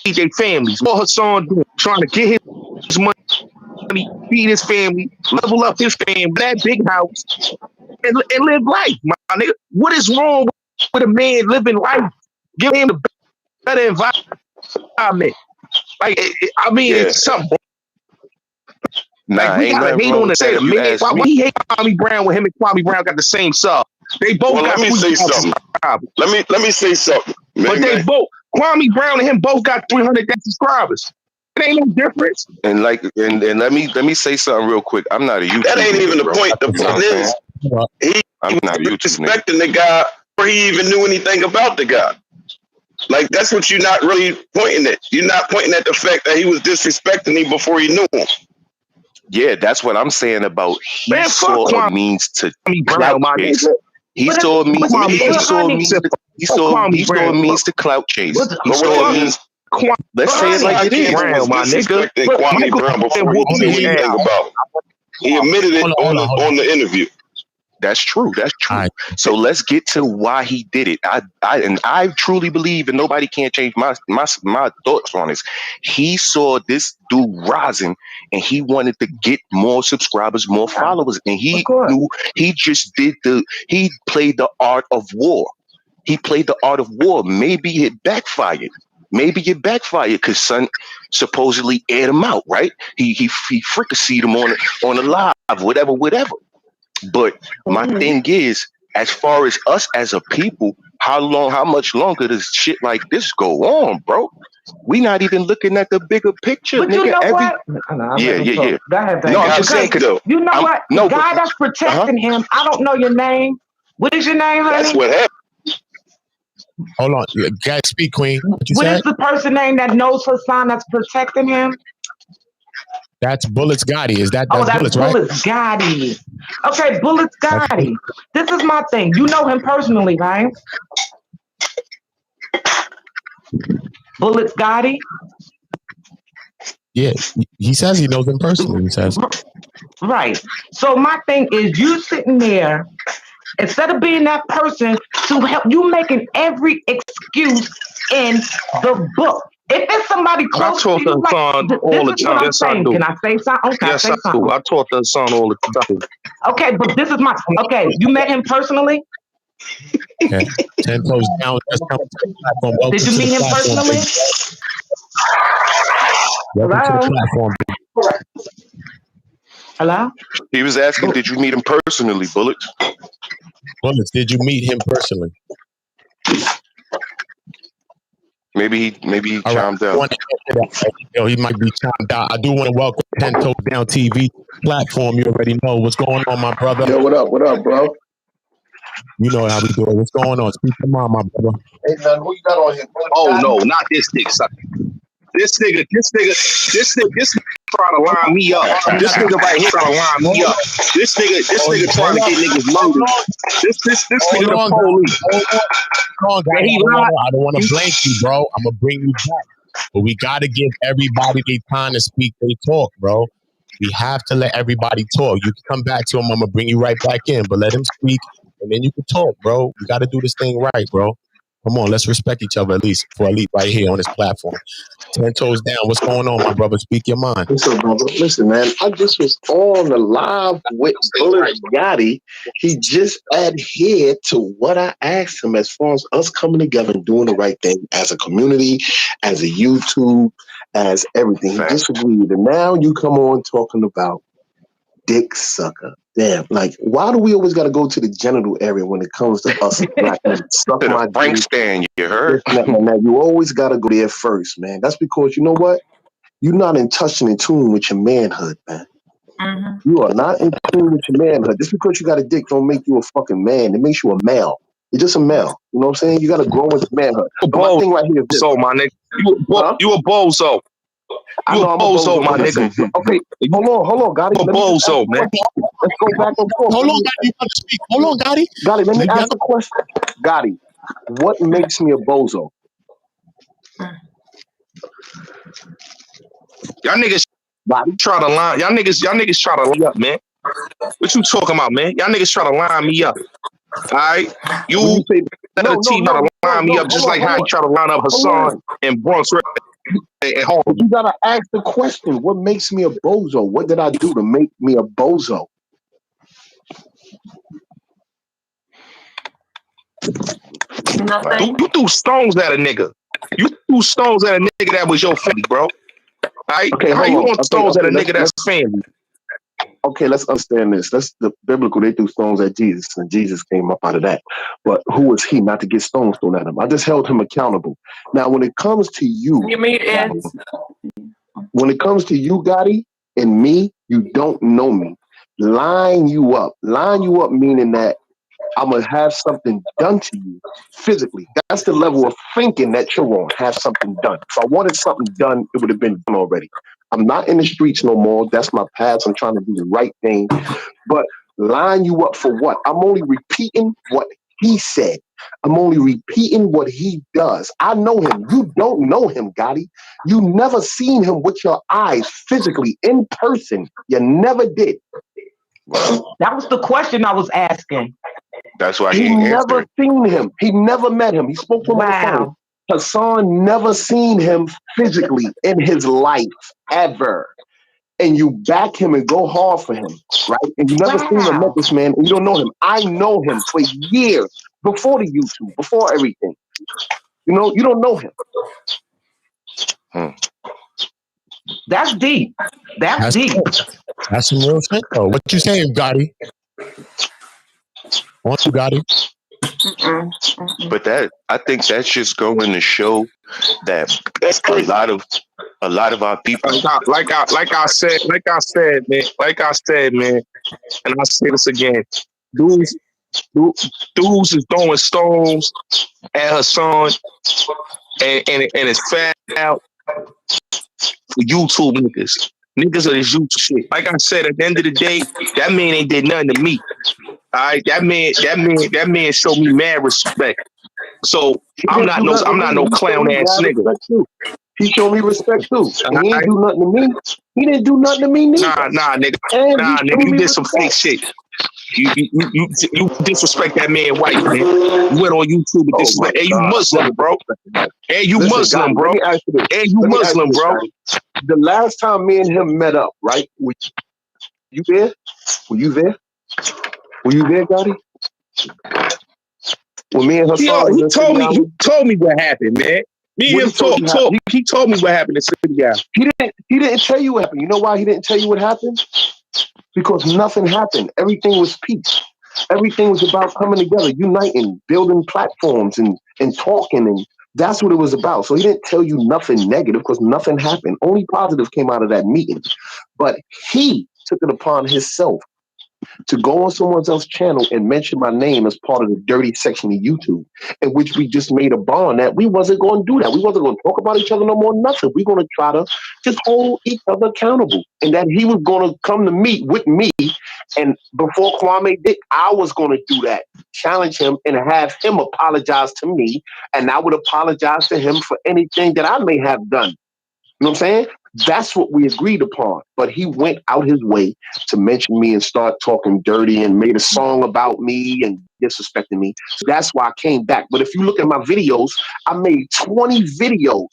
S11: their families. What Hassan doing? Trying to get his money, feed his family, level up his family, that big house, and live life, my nigga. What is wrong with a man living life? Give him the better environment. Like, I mean, it's something. Like, we gotta hate on the man. Why he hate Kwame Brown when him and Kwame Brown got the same sub? They both got.
S16: Let me say something. Let me say something.
S11: But they both, Kwame Brown and him both got 300,000 subscribers. It ain't no difference.
S17: And like, and let me say something real quick. I'm not a YouTuber.
S9: That ain't even the
S17: bro.
S9: point. The point is,
S17: I'm not a YouTuber.
S9: Respecting the guy before he even knew anything about the guy. Like, that's what you're not really pointing at. You're not pointing at the fact that he was disrespecting him before he knew him.
S17: Yeah, that's what I'm saying about he
S11: Man,
S17: saw
S11: fuck
S17: a means to
S11: Brown,
S17: clout
S11: my
S17: chase.
S11: nigga.
S17: He saw a means. He saw a means. He saw a means to clout chase. He saw a means. Let's say it like it is.
S9: Brown, my nigga. Kwame Brown before he knew anything about it. He admitted it on the interview.
S17: That's true. That's true. So let's get to why he did it. I truly believe, and nobody can change my thoughts on this. He saw this dude rising, and he wanted to get more subscribers, more followers, and he knew he just he played the art of war. He played the art of war. Maybe it backfired. Because Son supposedly aired him out, right? He fricasseed him on a live, whatever. But my thing is, as far as us as a people, how much longer does shit like this go on, bro? We not even looking at the bigger picture,
S14: but
S17: nigga.
S14: You know what?
S17: Yeah.
S14: Go ahead,
S17: No, I'm just saying,
S14: you know what? The guy that's protecting him, I don't know your name. What is your name, honey?
S9: That's what happened.
S3: Hold on, guys, speak, Queen.
S14: What is the person name that knows Hassan that's protecting him?
S3: That's Bullets Gotti. Is that's
S14: that's
S3: Bullets, right?
S14: Bullets Gotti. Okay, Bullets Gotti. This is my thing. You know him personally, right? Bullets Gotti?
S3: Yeah, he says he knows him personally. He says.
S14: Right. So my thing is, you sitting there, instead of being that person to help you, making every excuse in the book. If it's somebody close
S11: I talk
S14: to you,
S11: to Hassan all the time. Yes, I do.
S14: Can I say something?
S11: Yes, I do. I talk to Hassan all the time.
S14: Okay, but this is my you met him personally?
S3: Okay. 10 Toes Down.
S14: Did you meet him personally?
S3: Welcome to the platform.
S14: Hello?
S17: He was asking, did you meet him personally, Bullets?
S3: Bullets, did you meet him personally?
S17: Maybe he chimed out.
S3: Yo, he might be chimed out. I do want to welcome 10 Toes Down TV platform. You already know what's going on, my brother.
S18: Yo, what up, bro?
S3: You know how we do it. What's going on? Speak to mom, my brother.
S18: Hey, man, who you got on here?
S11: Oh no, not this dick sucker. This nigga trying to line me up. This nigga right here trying to line me up. This nigga trying to get niggas murdered. This nigga the police.
S3: Hold on, I don't want to blank you, bro. I'm gonna bring you back, but we got to give everybody their time to speak. They talk, bro. We have to let everybody talk. You can come back to him. I'm gonna bring you right back in, but let him speak, and then you can talk, bro. We got to do this thing right, bro. Come on, let's respect each other at least right here on this platform. 10 Toes Down. What's going on, my brother? Speak your mind.
S18: What's up, brother? Listen, man, I just was on the live with Bullets Gotti. He just adhered to what I asked him as far as us coming together and doing the right thing as a community, as a YouTube, as everything. He disagreed. And now you come on talking about dick sucker. Damn, like, why do we always got to go to the genital area when it comes to us black men? Suck my
S17: Frank stand, you heard?
S18: Now, you always got to go there first, man. That's because, you know what? You're not in touch and in tune with your manhood, man. Mm-hmm. You are not in tune with your manhood. Just because you got a dick don't make you a fucking man. It makes you a male. You're just a male. You know what I'm saying? You got to grow into manhood. My thing right here is this.
S11: So, my nigga. You a bozo.
S18: I know I'm a bozo, my nigga. Okay, hold on, Gotti.
S11: A bozo, man.
S18: Let's go back and forth.
S3: Hold on, Gotti. Hold on, Gotti.
S18: Gotti, let me ask a question. Gotti, what makes me a bozo?
S11: Y'all niggas try to line. Y'all niggas try to line me up, man. What you talking about, man? Y'all niggas try to line me up. All right, you try to line me up just like how you try to line up Hassan and Bronx.
S18: You gotta ask the question, what makes me a bozo? What did I do to make me a bozo?
S11: Nothing. You threw stones at a nigga. You threw stones at a nigga that was your family, bro. All right?
S18: Okay,
S11: how you want stones at a nigga that's family?
S18: Okay, let's understand this. That's the biblical. They threw stones at Jesus, and Jesus came up out of that. But who was he not to get stones thrown at him? I just held him accountable. Now, when it comes to you,
S10: You mean it?
S18: when it comes to you, Gotti, and me, you don't know me. Line you up meaning that I'm going to have something done to you physically. That's the level of thinking that you're on, have something done. If I wanted something done, it would have been done already. I'm not in the streets no more. That's my past. I'm trying to do the right thing. But line you up for what? I'm only repeating what he said. I'm only repeating what he does. I know him. You don't know him, Gotti. You never seen him with your eyes physically in person. You never did.
S14: That was the question I was asking.
S17: That's why
S18: he never seen him. He never met him. He spoke to him on the phone. Hassan never seen him physically in his life ever. And you back him and go hard for him, right? And you never seen him, met this man, and you don't know him. I know him for years before the YouTube, before everything. You know, you don't know him.
S14: That's deep. That's deep.
S3: That's some real shit, though. What you saying, Gotti? What you, Gotti?
S17: But I think that's just going to show that a lot of our people,
S11: like I said, man, and I say this again, dudes is throwing stones at Hassan, and it's foul for YouTube niggas of this YouTube shit. Like I said, at the end of the day, that man ain't did nothing to me. All right, that man showed me mad respect. So I'm not no clown ass nigga.
S18: He showed me respect too. And he didn't do nothing to me. He didn't do nothing to me neither.
S11: Nah, nigga. You did some fake shit. You disrespect that man white, man. You went on YouTube and disrespect. And you Muslim, bro. And you Muslim, bro. And you Muslim, bro.
S18: The last time me and him met up, right? Were you there? Were you there? Were you there, Gotti? When me and Hassan
S11: he told me what happened, man. Me and him talk. He told me what happened to City Guy.
S18: He didn't tell you what happened. You know why he didn't tell you what happened? Because nothing happened. Everything was peace. Everything was about coming together, uniting, building platforms and talking, and that's what it was about. So he didn't tell you nothing negative because nothing happened. Only positive came out of that meeting. But he took it upon himself to go on someone else's channel and mention my name as part of the dirty section of YouTube, in which we just made a bond that we wasn't going to do that. We wasn't going to talk about each other no more, nothing. We're going to try to just hold each other accountable. And that he was going to come to meet with me. And before Kwame did, I was going to do that, challenge him and have him apologize to me. And I would apologize to him for anything that I may have done. You know what I'm saying? That's what we agreed upon. But he went out his way to mention me and start talking dirty and made a song about me and disrespecting me. So that's why I came back. But if you look at my videos, I made 20 videos.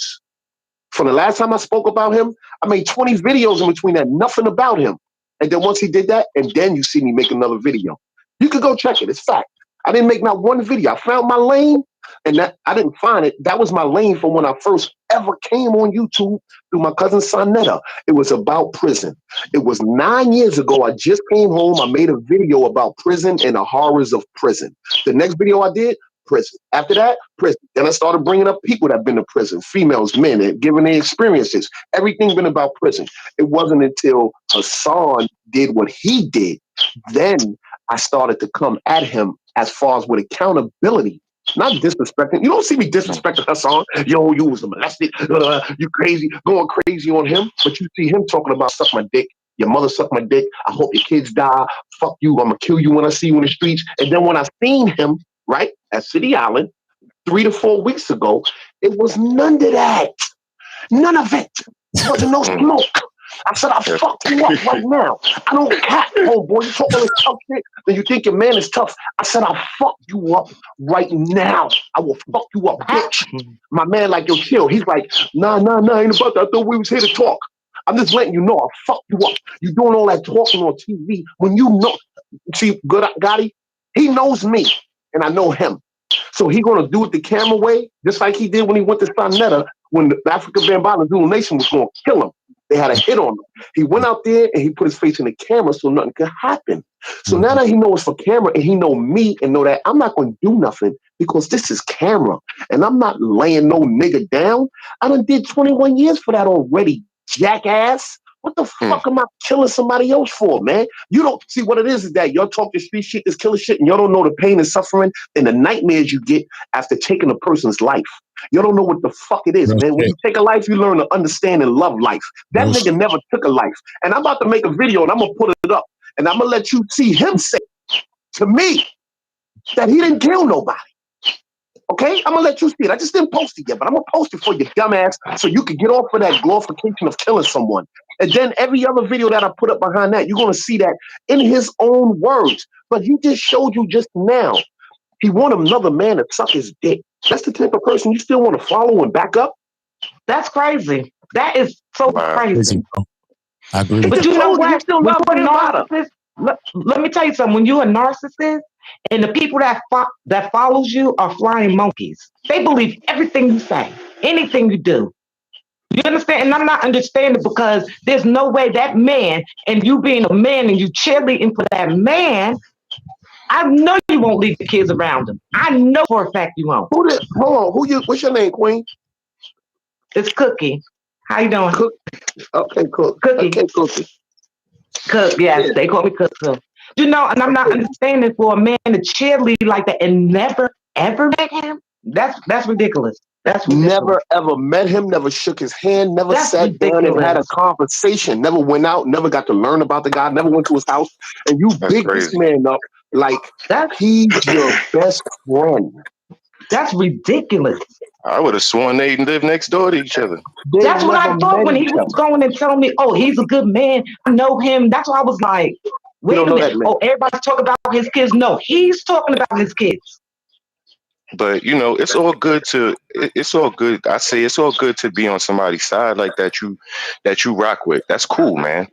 S18: From the last time I spoke about him, I made 20 videos in between that, nothing about him. And then once he did that, and then you see me make another video. You could go check it. It's fact. I didn't make not one video. I found my lane, and that I didn't find it. That was my lane from when I first ever came on YouTube through my cousin Sonetta. It was about prison. It was 9 years ago. I just came home. I made a video about prison and the horrors of prison. The next video I did, prison. After that, prison. Then I started bringing up people that have been to prison, females, men, and giving their experiences. Everything been about prison. It wasn't until Hassan did what he did, then I started to come at him as far as with accountability, not disrespecting. You don't see me disrespecting Hassan. Yo, you was molested. You crazy, going crazy on him. But you see him talking about suck my dick. Your mother sucked my dick. I hope your kids die. Fuck you. I'm going to kill you when I see you in the streets. And then when I seen him, right, at City Island 3 to 4 weeks ago, it was none of that. None of it. There wasn't no smoke. I said, I'll fuck you up right now. I don't care. Oh, boy, you talk all this tough shit, then you think your man is tough. I said, I'll fuck you up right now. I will fuck you up, bitch. My man, like, yo, chill. He's like, nah, ain't about that. I thought we was here to talk. I'm just letting you know I'll fuck you up. You doing all that talking on TV when you know. See, good Gotti, he knows me, and I know him. So he going to do it the camera way, just like he did when he went to Sonetta, when the African Bambaataa Zulu Nation was going to kill him. They had a hit on him. He went out there and he put his face in the camera so nothing could happen. So now that he knows for camera and he know me and know that I'm not going to do nothing because this is camera and I'm not laying no nigga down. I done did 21 years for that already. jackass. What the fuck am I killing somebody else for, man? You don't see what it is that you're talking street shit, this killer shit, and you don't know the pain and suffering and the nightmares you get after taking a person's life. You don't know what the fuck it is, man. When you take a life, you learn to understand and love life. That nigga never took a life. And I'm about to make a video and I'm gonna put it up. And I'm gonna let you see him say to me that he didn't kill nobody. Okay? I'm gonna let you see it. I just didn't post it yet, but I'm gonna post it for you, dumbass, so you can get off of that glorification of killing someone. And then every other video that I put up behind that, you're gonna see that in his own words. But he just showed you just now. He want another man to suck his dick. That's the type of person you still want to follow and back up?
S14: That's crazy. That is so crazy.
S3: I agree.
S14: But you know what? When you're a narcissist, let me tell you something. When you're a narcissist and the people that follows you are flying monkeys, they believe everything you say, anything you do. You understand? And I'm not understanding because there's no way that man and you being a man and you cheerleading for that man, I know you won't leave the kids around him. I know for a fact you won't.
S18: Hold on. What's your name, Queen?
S14: It's Cookie. How you doing?
S18: Okay, Cook.
S14: Cookie.
S18: Okay, Cookie.
S14: Cook, yes, they call me Cook. You know, and I'm not understanding for a man to cheerlead like that and never ever met him. That's ridiculous. That's ridiculous.
S18: Never ever met him, never shook his hand, never sat down and had a conversation, never went out, never got to learn about the guy, never went to his house. And you big this man up like he's your best friend.
S14: That's ridiculous.
S17: I would have sworn they lived next door to each other.
S14: That's what I thought when he was going and telling me, oh, he's a good man. I know him. That's why I was like, wait a minute. Oh, everybody's talking about his kids. No, he's talking about his kids.
S17: But you know, it's all good to it's all good. I say it's all good to be on somebody's side like that you rock with. That's cool, man.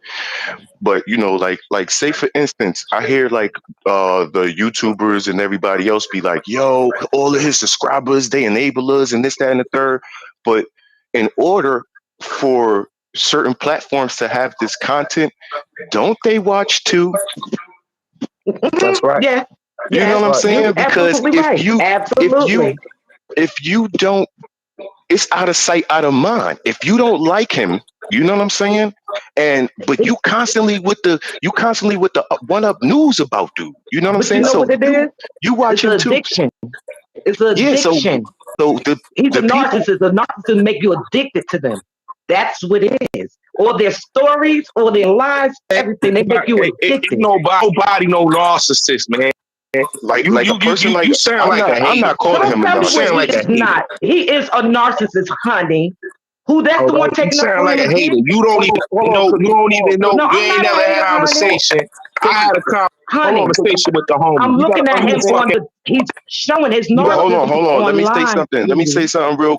S17: But you know, like say for instance, I hear like the YouTubers and everybody else be like, yo, all of his subscribers, they enable us and this, that, and the third. But in order for certain platforms to have this content, don't they watch too?
S18: That's right.
S14: Yeah.
S17: You know what I'm saying? Because if you don't, it's out of sight, out of mind. If you don't like him, you know what I'm saying? But you constantly with the one up news about dude. You know what I'm saying?
S14: You know what it is?
S17: You watch him too.
S14: Addiction. It's an addiction. He's a narcissist. A narcissist make you addicted to them. That's what it is. Or their stories, or their lives, everything. They make you addicted.
S11: Nobody no narcissist, man.
S17: Like a person like
S11: you sound like a hater.
S17: I'm not calling him a narcissist.
S14: He is a narcissist, honey. Who that's the one taking up
S11: sound like a hater. You don't even know. You don't even know. You ain't never had a conversation. I had a conversation with the homie.
S14: I'm looking at him on the. He's showing his narcissism.
S17: Hold on. Let me say something. Let me say something real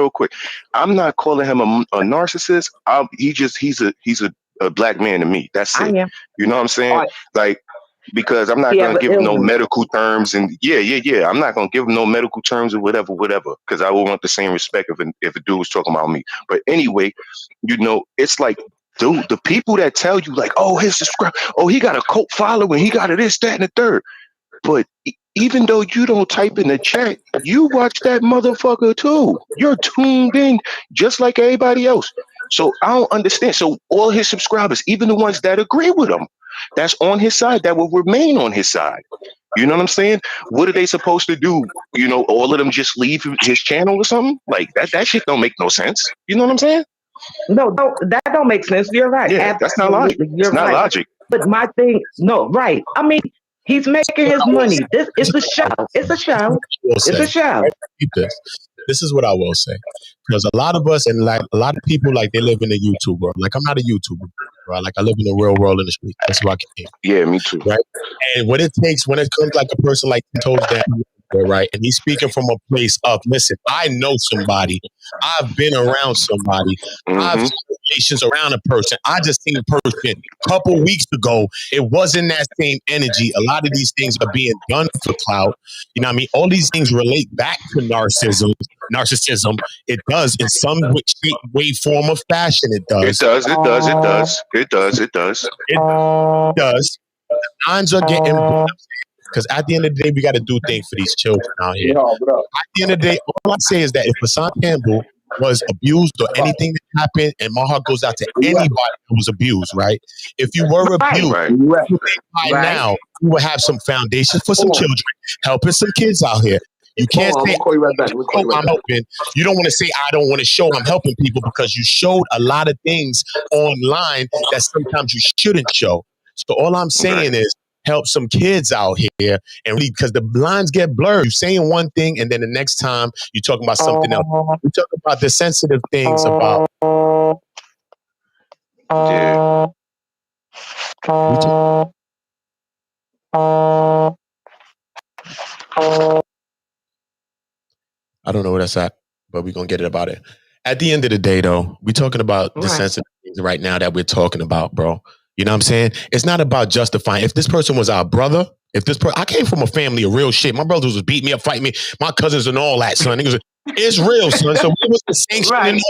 S17: quick. I'm not calling him a narcissist. He's a black man to me. That's it. You know what I'm saying? Like. Because I'm not going to give him no medical terms and I'm not going to give him no medical terms or whatever, because I will want the same respect if a dude was talking about me. But anyway, you know, it's like, dude, the people that tell you like, oh, his subscribe, oh, he got a cult following, he got a this, that, and the third. But even though you don't type in the chat, you watch that motherfucker too. You're tuned in just like everybody else. So I don't understand. So all his subscribers, even the ones that agree with him, that's on his side, that will remain on his side. You know what I'm saying? What are they supposed to do? You know, all of them just leave his channel or something? Like that shit don't make no sense. You know what I'm saying?
S14: No, that don't make sense. You're right.
S17: Yeah, that's not logic. It's not logic.
S14: But my thing, no, right. I mean, he's making his money. This is a show. It's a show. It's a show.
S3: This is what I will say. Because a lot of us and like a lot of people, like they live in the YouTube world. Like I'm not a YouTuber, right? Like I live in the real world in the street. That's where I came.
S17: Yeah, me too.
S3: Right. And what it takes when it comes like a person like 10TOESDOWN, right? And he's speaking from a place of, listen, I know somebody. I've been around somebody. I've had relations around a person. I just seen a person a couple weeks ago. It wasn't that same energy. A lot of these things are being done for clout. You know what I mean? All these things relate back to narcissism. It does in some way, form, or fashion. It does.
S17: It does.
S3: Lines are getting. Because at the end of the day, we got to do things for these children out here. At the end of the day, all I say is that if Hassan Campbell was abused or anything that happened, and my heart goes out to anybody who was abused, right? If you were abused, you think by now you will have some foundation for some children, helping some kids out here. You can't say, I'm helping. You don't want to say, I don't want to show I'm helping people, because you showed a lot of things online that sometimes you shouldn't show. So all I'm saying is help some kids out here, and really, because the lines get blurred. You're saying one thing, and then the next time you're talking about something else. We're talking about the sensitive things about. I don't know where that's at, but we're going to get it about it. At the end of the day, though, we're talking about the sensitive things right now that we're talking about, bro. You know what I'm saying? It's not about justifying. If this person was our brother, I came from a family of real shit. My brothers was beating me up, fighting me. My cousins and all that, son. It's real, son. So we was sanctioning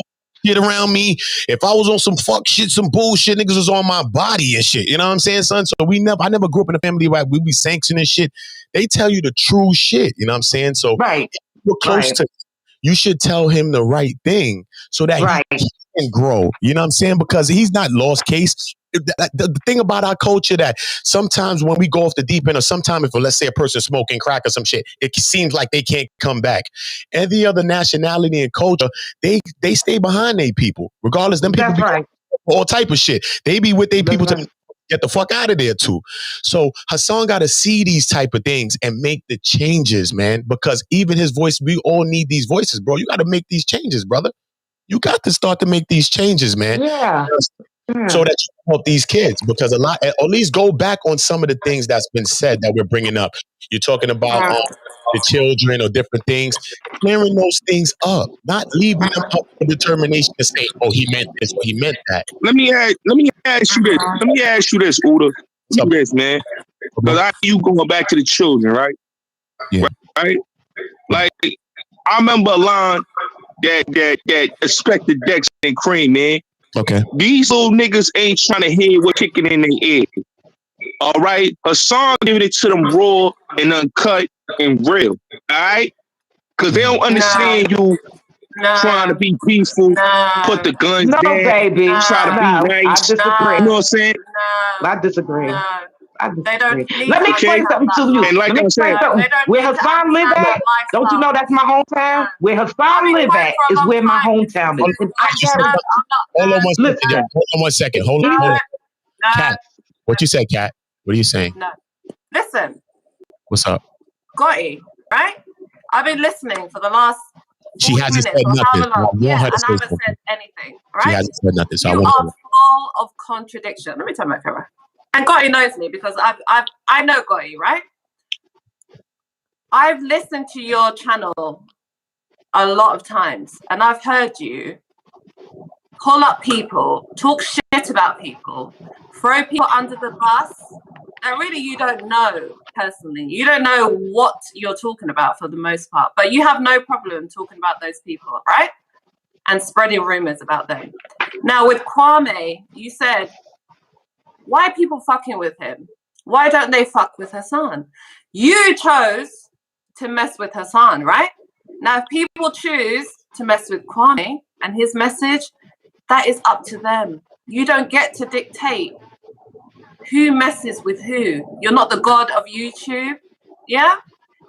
S3: shit around me. If I was on some fuck shit, some bullshit, niggas was on my body and shit. You know what I'm saying, son? So I never grew up in a family where we be sanctioning shit. They tell you the true shit. You know what I'm saying? So if you're close to, you should tell him the right thing so that he can grow. You know what I'm saying? Because he's not lost case. The thing about our culture that sometimes when we go off the deep end, or sometimes if, let's say, a person smoking crack or some shit, it seems like they can't come back. Every other nationality and culture, they stay behind their people, regardless. Them people be all type of shit. They be with their people to get the fuck out of there too. So Hassan got to see these type of things and make the changes, man. Because even his voice, we all need these voices, bro. You got to make these changes, brother. You got to start to make these changes, man.
S14: Yeah.
S3: So that you can help these kids, because at least go back on some of the things that's been said that we're bringing up. You're talking about the children or different things, clearing those things up, not leaving them up for determination to say, oh, he meant this or he meant that.
S11: Let me ask you this. Let me ask you this, OOTA. Let me this, man. Because you going back to the children, right?
S3: Yeah.
S11: Right? Like, I remember a line that expected Dex and Cream, man.
S3: Okay.
S11: These little niggas ain't trying to hear what kicking in their ear. All right? Hassan giving it to them raw and uncut and real. All right? Because they don't understand you trying to be peaceful, put the guns down,
S14: baby.
S11: try to be nice.
S14: I disagree.
S11: You know what I'm saying?
S14: I disagree.
S10: They don't need
S14: Let me explain something to you.
S11: And like I said,
S14: where Hassan live at, don't you know that's my hometown? Where Hassan live at is where my hometown is. And
S3: Hold on one second. Hold on. Kat, what you said, Kat? What are you saying?
S10: No. Listen.
S3: What's up?
S10: Gotti, right? I've been listening for the last 40
S3: She hasn't
S10: minutes
S3: said nothing.
S10: I haven't
S3: say
S10: said anything, right?
S3: She hasn't said nothing. So
S10: you
S3: I want
S10: are full of contradiction. Let me turn my camera. And Gotti knows me because I know Gotti, right? I've listened to your channel a lot of times, and I've heard you call up people, talk shit about people, throw people under the bus that really you don't know personally. You don't know what you're talking about for the most part, but you have no problem talking about those people, right? And spreading rumors about them. Now with Kwame, you said, why are people fucking with him? Why don't they fuck with Hassan? You chose to mess with Hassan, right? Now, if people choose to mess with Kwame and his message, that is up to them. You don't get to dictate who messes with who. You're not the god of YouTube, yeah?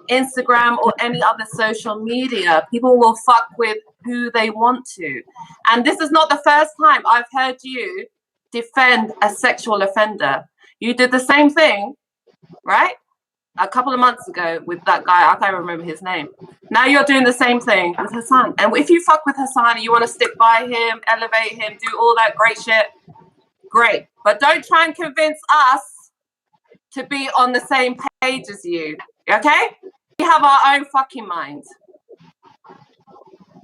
S10: Instagram or any other social media. People will fuck with who they want to. And this is not the first time I've heard you defend a sexual offender. You did the same thing, right? A couple of months ago with that guy, I can't remember his name. Now you're doing the same thing with Hassan. And if you fuck with Hassan and you want to stick by him, elevate him, do all that great shit, great. But don't try and convince us to be on the same page as you, okay? We have our own fucking minds.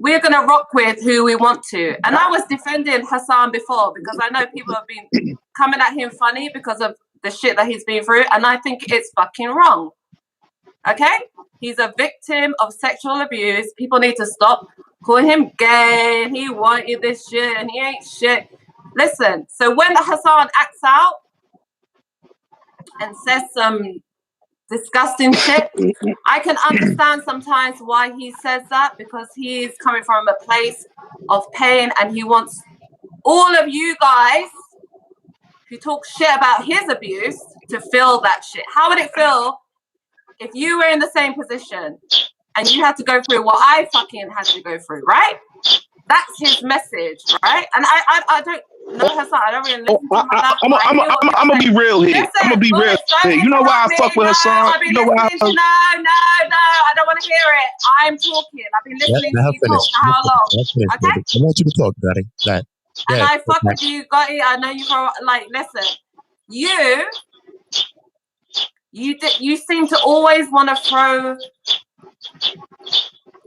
S10: We're going to rock with who we want to. And I was defending Hassan before because I know people have been coming at him funny because of the shit that he's been through. And I think it's fucking wrong. Okay? He's a victim of sexual abuse. People need to stop calling him gay. And he wanted this shit and he ain't shit. Listen, so when Hassan acts out and says some disgusting shit. I can understand sometimes why he says that, because he's coming from a place of pain and he wants all of you guys who talk shit about his abuse to feel that shit. How would it feel if you were in the same position and you had to go through what I fucking had to go through, right? That's his message, right? And I don't know Hassan. I don't really listen to him like that.
S11: I'm gonna be real here. I'm gonna be real here. You know why I fuck with Hassan?
S10: I've been listening to no, I don't want to hear it. I'm talking. I've been listening to you talk for how long? Okay?
S3: I want you to talk, Daddy. That.
S10: And I fuck with you, Gotti. I know you for like. Listen, you seem to always want to throw,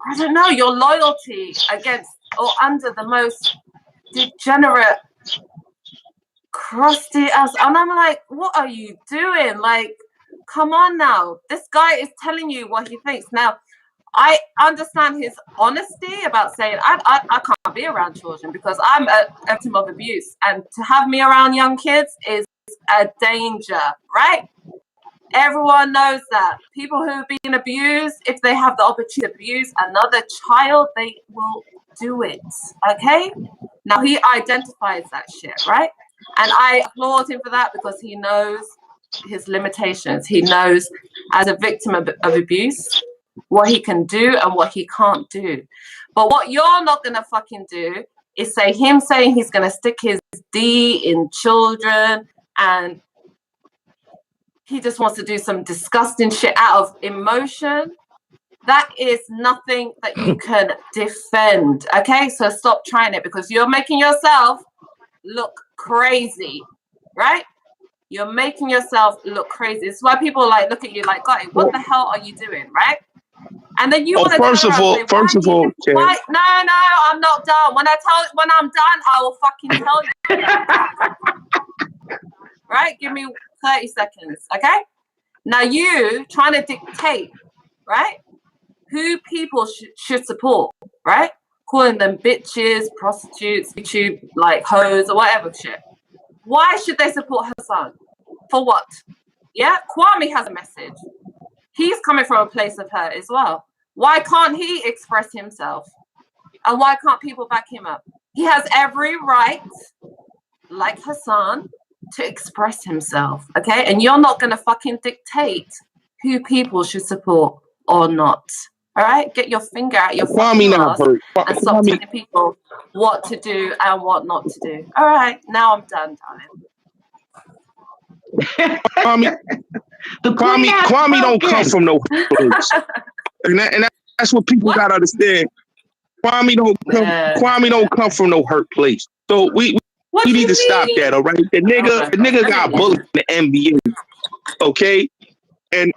S10: I don't know, your loyalty against or under the most degenerate, crusty ass. And I'm like, what are you doing? Like, come on now. This guy is telling you what he thinks. Now, I understand his honesty about saying, I can't be around children because I'm a victim of abuse. And to have me around young kids is a danger, right? Everyone knows that. People who've been abused, if they have the opportunity to abuse another child, they will do it, okay? Now, he identifies that shit, right? And I applaud him for that because he knows his limitations. He knows, as a victim of abuse, what he can do and what he can't do. But what you're not going to fucking do is say him saying he's going to stick his D in children and he just wants to do some disgusting shit out of emotion. That is nothing that you can defend, okay? So stop trying it because you're making yourself look crazy, right? You're making yourself look crazy. It's why people like look at you like, God, what the hell are you doing, right? And then you want to
S11: first of all, okay.
S10: No, I'm not done. When I'm done, I will fucking tell you. Right? Give me 30 seconds, okay? Now you trying to dictate, right? Who people should support, right? Calling them bitches, prostitutes, YouTube, like hoes or whatever shit. Why should they support Hassan? For what? Yeah, Kwame has a message. He's coming from a place of hurt as well. Why can't he express himself? And why can't people back him up? He has every right, like Hassan, to express himself, okay? And you're not going to fucking dictate who people should support or not, all right? Get your finger out your fucking ass and stop telling people what to do and what not to do. All right, now I'm done, darling.
S11: Kwame don't come from no place. and that's what people gotta understand. Kwame don't come from no hurt place. So we need to stop that, all right? The nigga got bullied in the NBA, okay? And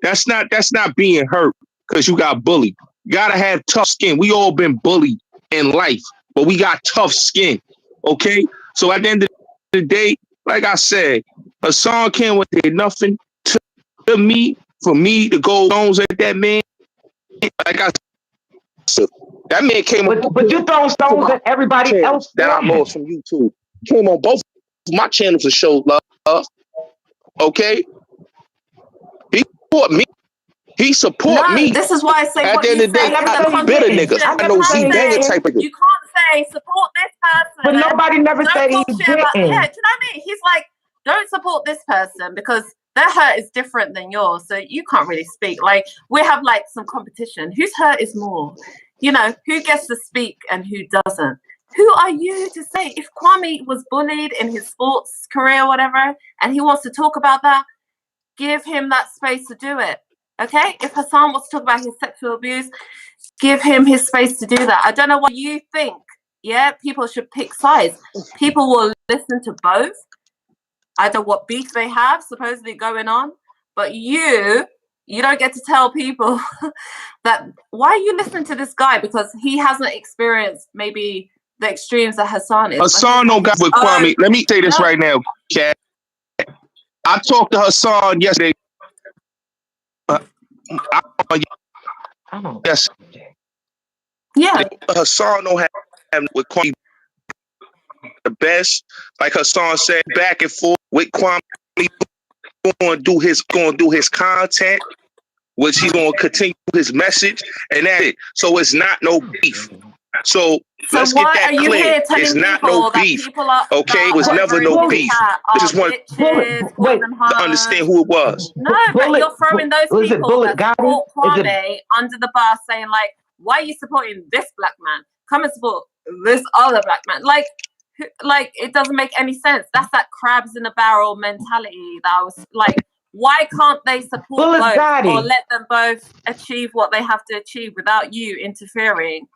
S11: that's not being hurt because you got bullied. You gotta have tough skin. We all been bullied in life, but we got tough skin, okay? So at the end of the day, like I said, Hassan Campbell did nothing to me for me to go stones at that man. Like I said, that man came on.
S14: But you throwing stones at everybody else
S11: that I lost from YouTube. Came on both of my channels to show love. Okay, he support me. He support me.
S10: This is why I say
S11: at the end of the day, I'm bitter niggas. I know Z-Banger type of nigga.
S10: You can't say support this person.
S14: But nobody never said he didn't.
S10: Yeah, do you know what I mean? He's like, don't support this person because their hurt is different than yours. So you can't really speak. Like, we have like some competition. Whose hurt is more? You know, who gets to speak and who doesn't? Who are you to say? If Kwame was bullied in his sports career or whatever, and he wants to talk about that, give him that space to do it. Okay? If Hassan wants to talk about his sexual abuse, give him his space to do that. I don't know what you think. Yeah, people should pick sides. People will listen to both. I don't know what beef they have supposedly going on, but you don't get to tell people that why are you listening to this guy because he hasn't experienced maybe the extremes that Hassan is.
S11: Hassan don't got with Kwame. Let me say this right now, Kat. I talked to Hassan yesterday. Yes.
S10: Yeah.
S11: Hassan don't have with Kwame the best. Like Hassan said, back and forth with Kwame. going to do his content, which he's going to continue his message, and that's it. So it's not no beef. So let's get that clear. It's not no beef. Okay, it was never no beef. This is one to understand who it was.
S10: No, but you're throwing those people that support Kwame under the bus, saying like, "Why are you supporting this black man? Come and support this other black man." Like it doesn't make any sense. That's that crabs in a barrel mentality. That I was like, why can't they support both or let them both achieve what they have to achieve without you interfering?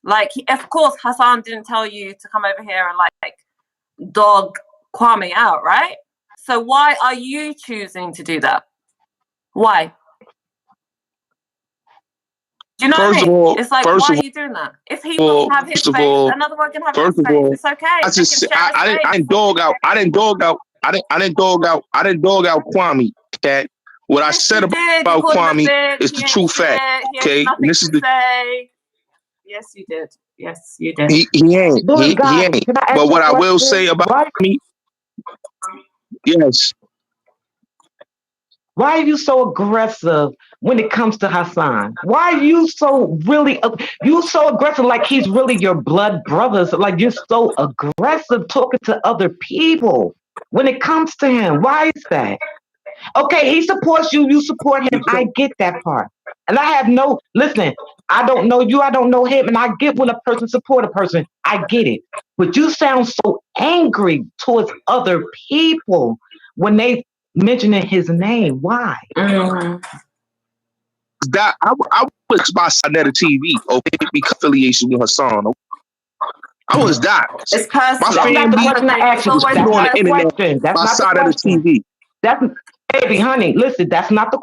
S10: Like, of course, Hassan didn't tell you to come over here and like dog Kwame out, right? So why are you choosing to do that? Why? Do you know what I mean? It's like, why are you doing that? If he wants to have his space, another one can have his space. It's okay.
S11: I didn't dog out Kwame, Cat. What I said about Kwame is the true fact. Okay, and this is the.
S10: Yes, you did. Yes, you did.
S11: He ain't. He ain't. But what I will say about me, yes.
S14: Why are you so aggressive when it comes to Hassan? Why are you so aggressive like he's really your blood brother? Like you're so aggressive talking to other people when it comes to him. Why is that? Okay, he supports you, you support him. I get that part. And listen, I don't know you, I don't know him, and I get when a person support a person. I get it. But you sound so angry towards other people when they mentioning his name. Why?
S11: That I was by Sinetta TV, okay, because affiliation with Hassan. I was that.
S10: It's personal.
S14: That's not the question I asked you. That's not the question. That's not the question. That's baby, honey. Listen, that's not the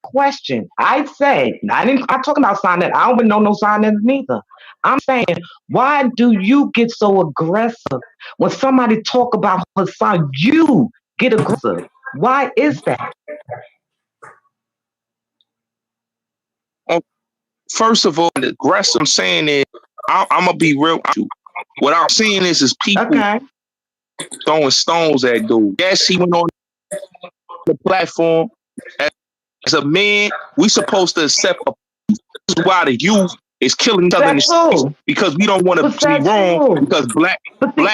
S14: question. I said I'm talking about Sinetta. I don't even know no Sinetta neither. I'm saying, why do you get so aggressive when somebody talk about Hassan? You get aggressive. Why is that?
S11: First of all, the aggressive I'm saying is, I'm gonna be real with you. What I'm saying is people throwing stones at dude. Yes, he went on the platform. As a man, we supposed to accept. This is why the youth is killing each other in the streets, because we don't want to be wrong. Because black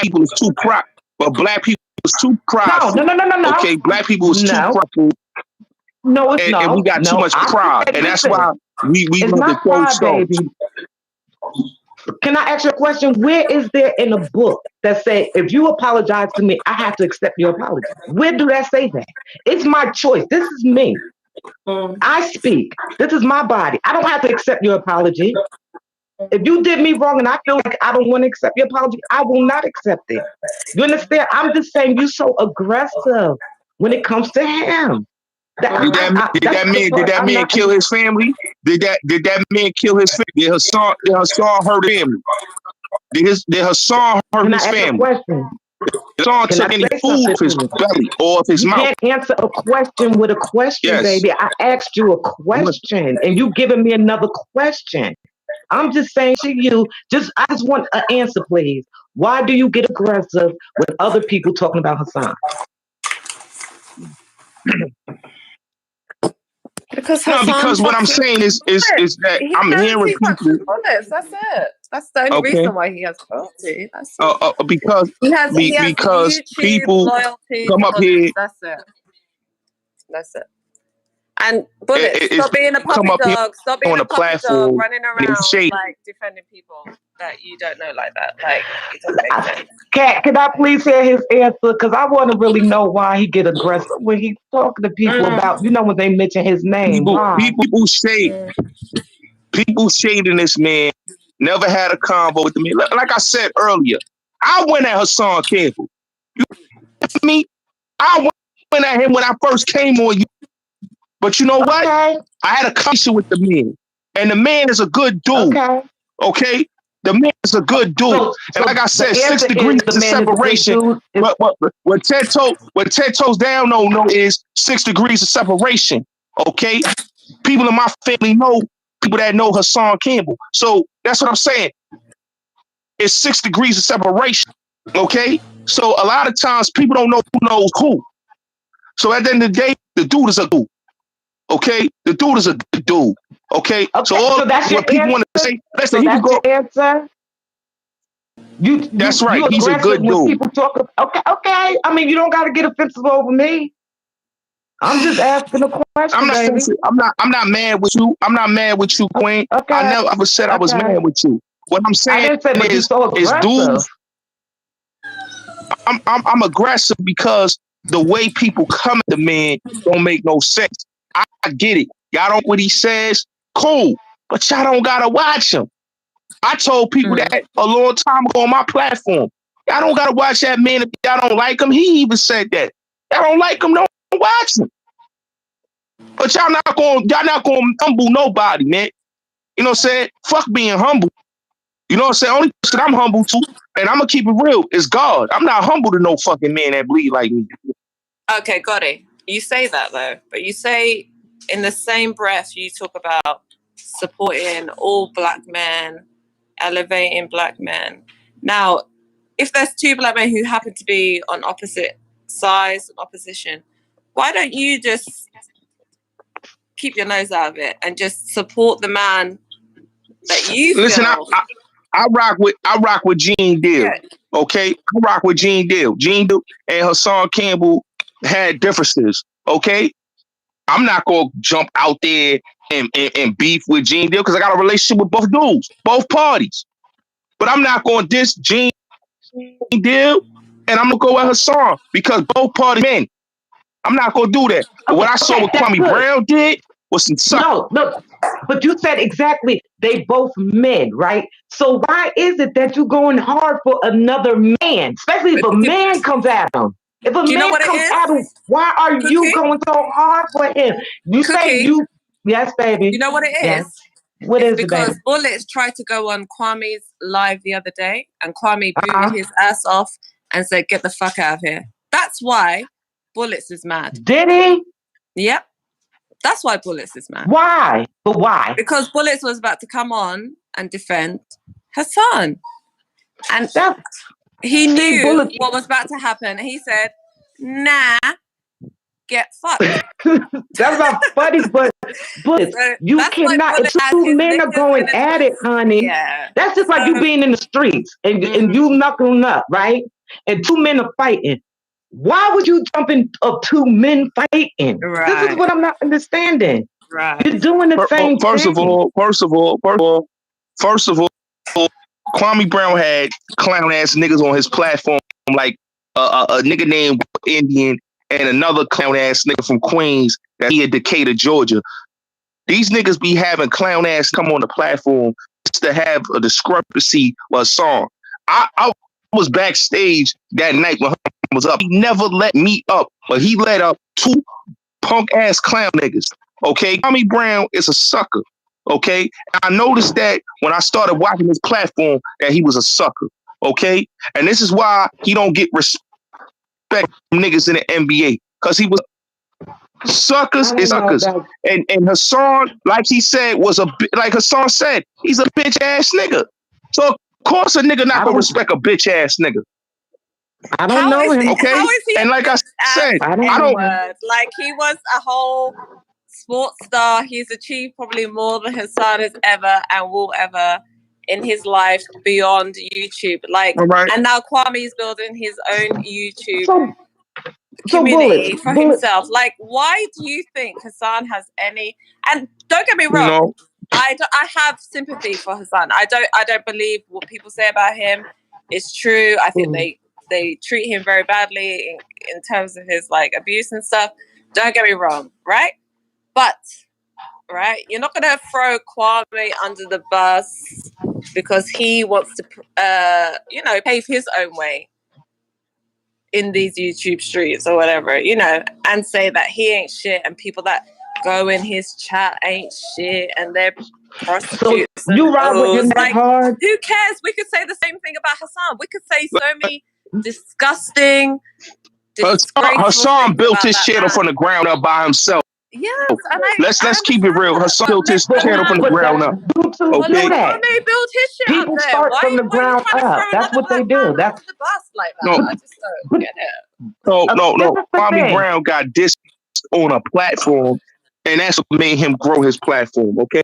S11: people is too proud, but black people is too proud.
S14: No.
S11: Okay, black people is too proud.
S14: No, it's
S11: and we got too much pride, and that's why we want to throw stones.
S14: Can I ask you a question? Where is there in a book that say if you apologize to me, I have to accept your apology? Where do that say that? It's my choice. This is me. I speak. This is my body. I don't have to accept your apology. If you did me wrong and I feel like I don't want to accept your apology, I will not accept it. You understand? I'm just saying you're so aggressive when it comes to him.
S11: Did that man kill his family? Did that man kill his family? Did Hassan hurt him? Did Hassan hurt his family? Hassan took any food off his belly or off his mouth?
S14: You can't answer a question with a question, baby. I asked you a question and you giving me another question. I'm just saying to you, I just want an answer, please. Why do you get aggressive when other people talking about Hassan?
S10: Because
S11: what I'm saying is that I'm hearing people.
S10: Honest, that's it. That's the only reason why he has loyalty. That's
S11: it. Because
S10: he has YouTube
S11: people
S10: loyalty.
S11: Come up here.
S10: That's it. That's it. And Bullet, stop being a puppy dog. Stop being a puppy dog running around like defending people that you don't know like that. Like, it doesn't make sense.
S14: Kat, can I please hear his answer? Because I want to really know why he get aggressive when he's talking to people about, when they mention his name.
S11: People shading this man. Never had a convo with the man. Like I said earlier, I went at Hassan Campbell. You me? I went at him when I first came on you. But you know what? I had a conversation with the man. And the man is a good dude. Okay? The man is a good dude. And like I said, 6 degrees of separation. But what 10 toes down don't know is 6 degrees of separation. Okay? People in my family know people that know Hassan Campbell. So that's what I'm saying. It's 6 degrees of separation. Okay? So a lot of times people don't know who knows who. So at the end of the day, the dude is a dude. Okay, the dude is a good dude. Okay,
S14: so that's your
S11: what people want to
S14: answer.
S11: say. Listen,
S14: So
S11: he was
S14: that's
S11: go.
S14: your answer.
S11: That's right.
S14: You
S11: He's a
S14: aggressive
S11: good
S14: when
S11: dude.
S14: people talk. Okay. I mean, you don't got to get offensive over me. I'm just asking a question,
S11: I'm not.
S14: baby.
S11: I'm not mad with you. I'm not mad with you, Queen.
S14: Okay.
S11: I never ever said I was mad with you. What I'm
S14: I
S11: saying
S14: didn't say, but you so
S11: is
S14: aggressive.
S11: dudes. I'm aggressive because the way people come at the man don't make no sense. I get it. Y'all don't what he says, cool, but y'all don't gotta watch him. I told people that a long time ago on my platform. Y'all don't gotta watch that man if y'all don't like him. He even said that. Y'all don't like him, don't watch him. But y'all not gonna humble nobody, man. You know what I'm saying? Fuck being humble. You know what I'm saying? Only person I'm humble to, and I'm gonna keep it real, is God. I'm not humble to no fucking man that bleed like me.
S10: Okay, got it. You say that though, but you say in the same breath you talk about supporting all black men, elevating black men. Now, if there's two black men who happen to be on opposite sides, opposition, why don't you just keep your nose out of it and just support the man that you
S11: Listen,
S10: feel?
S11: I rock with Gene Deal.
S10: Yeah.
S11: Okay, I rock with Gene Deal. Gene Deal and Hassan Campbell had differences. Okay, I'm not gonna jump out there and beef with Gene Deal because I got a relationship with both dudes, both parties. But I'm not gonna diss Gene Deal, and I'm gonna go at Hassan because both parties men. I'm not gonna do that. But what I saw what Kwame Brown did was some suck.
S14: No, but you said exactly they both men, right? So why is it that you going hard for another man, especially if a man comes at him? If a man comes at him, why are you going so hard for him? You say you, yes, baby.
S10: You know what it is?
S14: Yes. What
S10: it's
S14: is it,
S10: because
S14: baby?
S10: Bullets tried to go on Kwame's live the other day, and Kwame booted his ass off and said, "Get the fuck out of here." That's why Bullets is mad.
S14: Did he?
S10: Yep. That's why Bullets is mad.
S14: Why? But why?
S10: Because Bullets was about to come on and defend Hassan. And he knew what was about to happen. And he said, nah, get fucked.
S14: That's not funny, but you cannot. If two men are going at it, honey, that's just like you being in the streets and you knuckling up, right? And two men are fighting. Why would you jump in of two men fighting?
S10: Right.
S14: This is what I'm not understanding.
S10: Right.
S14: You're doing the same
S11: First
S14: thing.
S11: First of all, Kwame Brown had clown ass niggas on his platform like a nigga named Indian and another clown ass nigga from Queens that he in Decatur, Georgia. These niggas be having clown ass come on the platform just to have a discrepancy or a song. I was backstage that night when he was up. He never let me up, but he let up two punk ass clown niggas. Okay, Kwame Brown is a sucker. Okay, and I noticed that when I started watching his platform that he was a sucker. Okay, and this is why he don't get respect from niggas in the NBA because he was suckers is suckers. And Hassan, like he said, like Hassan said, he's a bitch ass nigga. So of course a nigga not gonna respect a bitch ass nigga.
S14: I don't know him.
S11: Okay,
S10: How is he
S11: and like I said, I don't.
S10: Like he was a whole sports star. He's achieved probably more than Hassan has ever and will ever in his life beyond YouTube. Like, and now Kwame's building his own YouTube community for himself. Like, why do you think Hassan has any? And don't get me wrong, I have sympathy for Hassan. I don't believe what people say about him is true. I think they treat him very badly in terms of his like abuse and stuff. Don't get me wrong, right? But you're not gonna throw Kwame under the bus because he wants to pave his own way in these YouTube streets or whatever, and say that he ain't shit and people that go in his chat ain't shit and they're prostitutes.
S14: So you ride with your neck hard?
S10: Who cares? We could say the same thing about Hassan. We could say so many disgusting, disgraceful
S11: Hassan built his channel
S10: man.
S11: from the ground up by himself.
S10: Yes, and
S11: let's keep it real. Hassan built his channel from the ground up.
S10: Okay, Kwame built his shit
S14: People
S10: up there.
S14: start from the ground up. That's what they do. That's
S10: the bus like that. I just don't get it.
S11: No,
S14: This is the
S11: Kwame
S14: thing.
S11: Brown got dissed on a platform, and that's what made him grow his platform. Okay,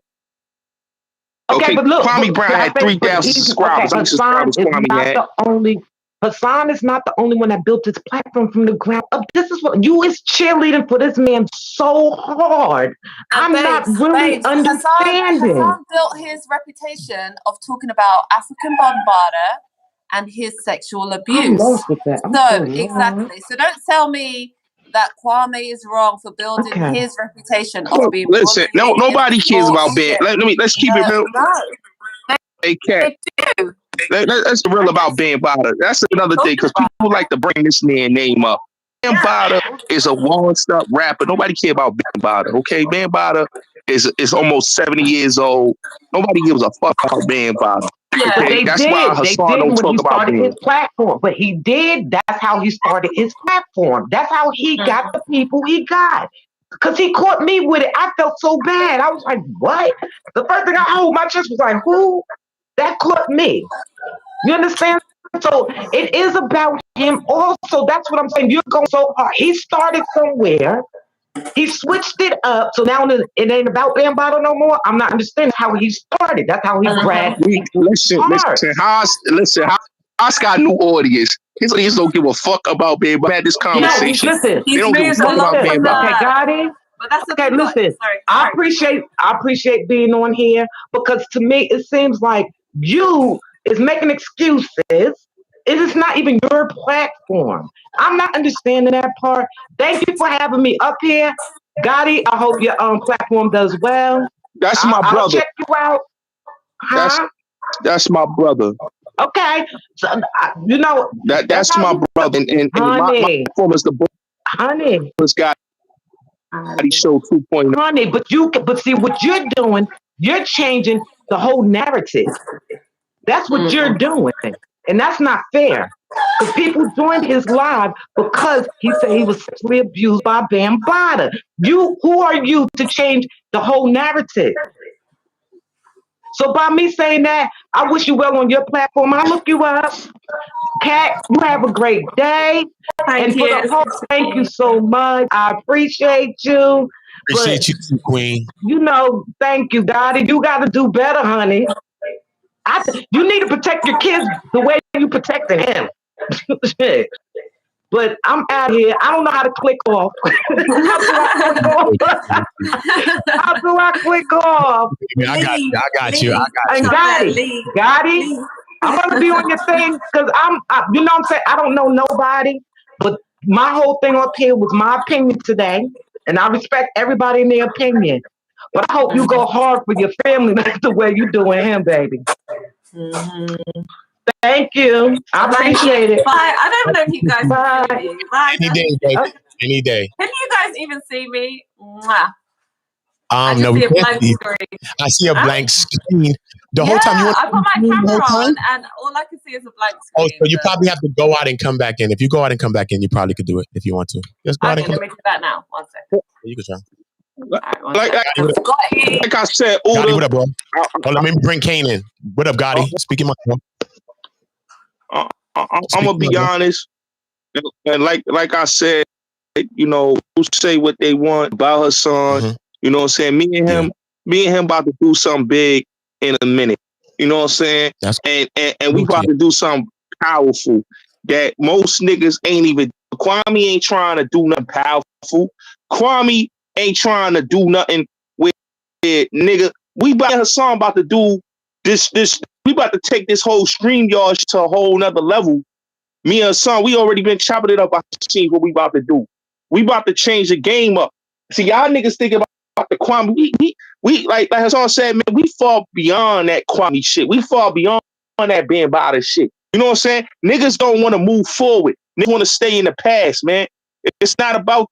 S14: but look,
S11: Kwame Brown had 3,000 subscribers. How many subscribers Kwame had?
S14: Hassan is not the only one that built his platform from the ground up. This is what you is cheerleading for this man so hard. I'm not really understanding.
S10: Hassan built his reputation of talking about African Bombarder and his sexual abuse.
S14: I'm lost with that.
S10: Exactly. So don't tell me that Kwame is wrong for building his reputation of being
S11: Listen, nobody cares about Ben. Let's keep it real.
S10: No.
S11: Hey, Cat. Let's be real about Ben Bada. That's another thing, because people like to bring this man's name up. Ben Bada is a washed-up rapper. Nobody care about Ben Bada, okay? Ben Bada is almost 70 years old. Nobody gives a fuck about Ben Bada. Okay? That's why Hassan don't talk about Ben.
S14: His platform, but he did. That's how he started his platform. That's how he got the people he got. Because he caught me with it. I felt so bad. I was like, what? The first thing I hold my chest was like, who? That caught me. You understand? So it is about him also. That's what I'm saying. You're going so hard. He started somewhere. He switched it up. So now it ain't about Ben Bada no more. I'm not understanding how he started. That's how he grabbed.
S11: Listen, Haas got a new audience. His audience don't give a fuck about Ben Bada. Had this conversation.
S14: Listen,
S11: they don't give a fuck about Ben Bada.
S14: Okay, got it.
S10: But that's
S14: okay, listen. I appreciate being on here, because to me it seems like you is making excuses. It is not even your platform. I'm not understanding that part. Thank you for having me up here, Gotti. I hope your platform does well.
S11: That's my brother.
S14: I'll check you out. Huh?
S11: That's my brother.
S14: Okay, so
S11: that's my brother, and my platform is the book.
S14: Honey,
S11: Gotti Show 2.0.
S14: Honey, but see what you're doing. You're changing the whole narrative. That's what you're doing, and that's not fair. Because people joined his live because he said he was sexually abused by Ben Bada. Who are you to change the whole narrative? So by me saying that, I wish you well on your platform. I'll look you up. Kat, you have a great day.
S10: Thank you.
S14: Thank you so much. I appreciate you.
S3: Appreciate you too, Queen.
S14: Thank you, Gotti. You got to do better, honey. You need to protect your kids the way you protected him. But I'm out here. I don't know how to click off. How do I click off?
S3: I got you.
S14: And Gotti, I'm gonna be on your thing because you know what I'm saying? I don't know nobody, but my whole thing up here was my opinion today, and I respect everybody in their opinion. But I hope you go hard for your family, like the way you doing him, baby. Thank you. I appreciate it.
S10: Bye. I don't know if you guys can see me. Bye.
S3: Any day, baby. Any day.
S10: Can you guys even see me? Mwah.
S3: No, we can't see. I see a blank screen. The whole time
S10: I put my camera on, and all I can see is a blank screen.
S3: Oh, so you probably have to go out and come back in. If you go out and come back in, you probably could do it if you want to. Just go out and come
S10: back. Let me do that now. 1 second.
S3: You can try.
S11: Like I said,
S3: Gotti, what up, bro? Let me bring Kane in. What up, Gotti? Speaking my bro.
S11: I'm gonna be honest, and like I said, who say what they want about Hassan. You know what I'm saying? Me and him about to do something big in a minute. You know what I'm saying? And we about to do something powerful that most niggas ain't even. Kwame ain't trying to do nothing powerful. Kwame ain't trying to do nothing with nigga. Hassan about to do this. We about to take this whole StreamYard to a whole nother level. Me and Hassan, we already been chopping it up. I see what we about to do. We about to change the game up. See, y'all niggas thinking about the Kwame. We like Hassan said, man, we fall beyond that Kwame shit. We fall beyond that Ben Bada shit. You know what I'm saying? Niggas don't want to move forward. Niggas want to stay in the past, man. It's not about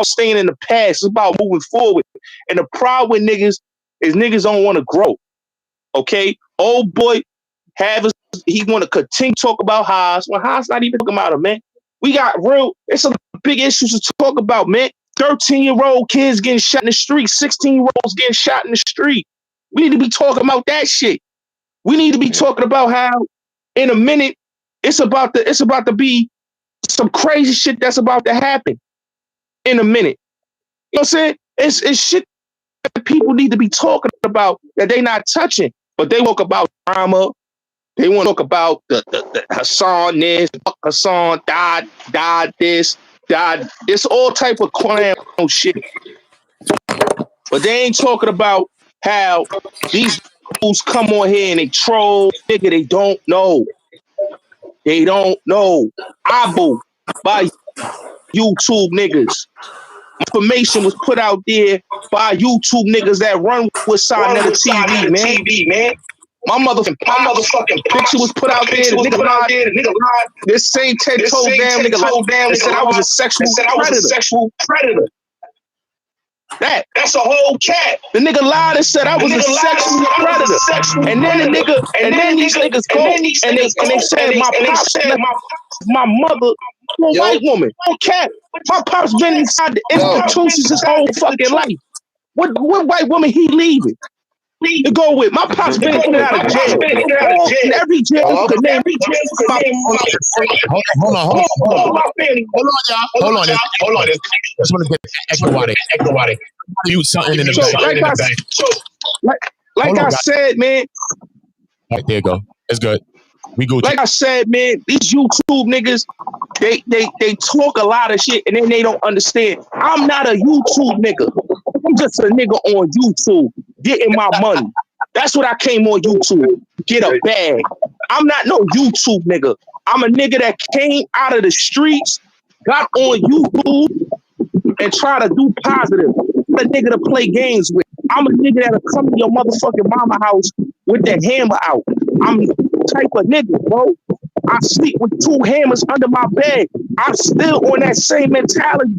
S11: staying in the past. It's about moving forward. And the problem with niggas is niggas don't want to grow. Okay? Old boy he want to continue to talk about Haas. Well, Haas not even talking about him, man. It's some big issues to talk about, man. 13-year-old kids getting shot in the street, 16-year-olds getting shot in the street. We need to be talking about that shit. We need to be talking about how in a minute it's about to be some crazy shit that's about to happen in a minute. You know what I'm saying? It's shit that people need to be talking about that they not touching, but they talk about drama. They want to talk about the Hassan this, Hassan died this, died. It's all type of clown shit. But they ain't talking about how these fools come on here and they troll. Nigga, they don't know. They don't know. Abu by YouTube niggas. Information was put out there by YouTube niggas that run with Sinetta TV, man. My motherfucking picture was put out there. The nigga lied. This same 10-toed-down nigga lied and said I was a sexual predator. That's a whole cat. The nigga lied and said I was a sexual predator. And then these niggas go and they said my pops left my mother to a white woman. Oh, cat. My pops been inside the institutions his whole fucking life. What white woman he leaving? To go with. My pops been in out of jail. In every jail you could name.
S3: Hold on, y'all. Hold on. Just want to get echotic. You something in the back.
S11: Like I said, man.
S3: All right, there you go. It's good. We go.
S11: Like I said, man, these YouTube niggas, they talk a lot of shit and then they don't understand. I'm not a YouTube nigga. I'm just a nigga on YouTube getting my money. That's what I came on YouTube. Get a bag. I'm not no YouTube nigga. I'm a nigga that came out of the streets, got on YouTube, and try to do positive. I'm a nigga to play games with. I'm a nigga that'll come to your motherfucking mama house with the hammer out. I'm the type of nigga, bro. I sleep with 2 hammers under my bed. I'm still on that same mentality.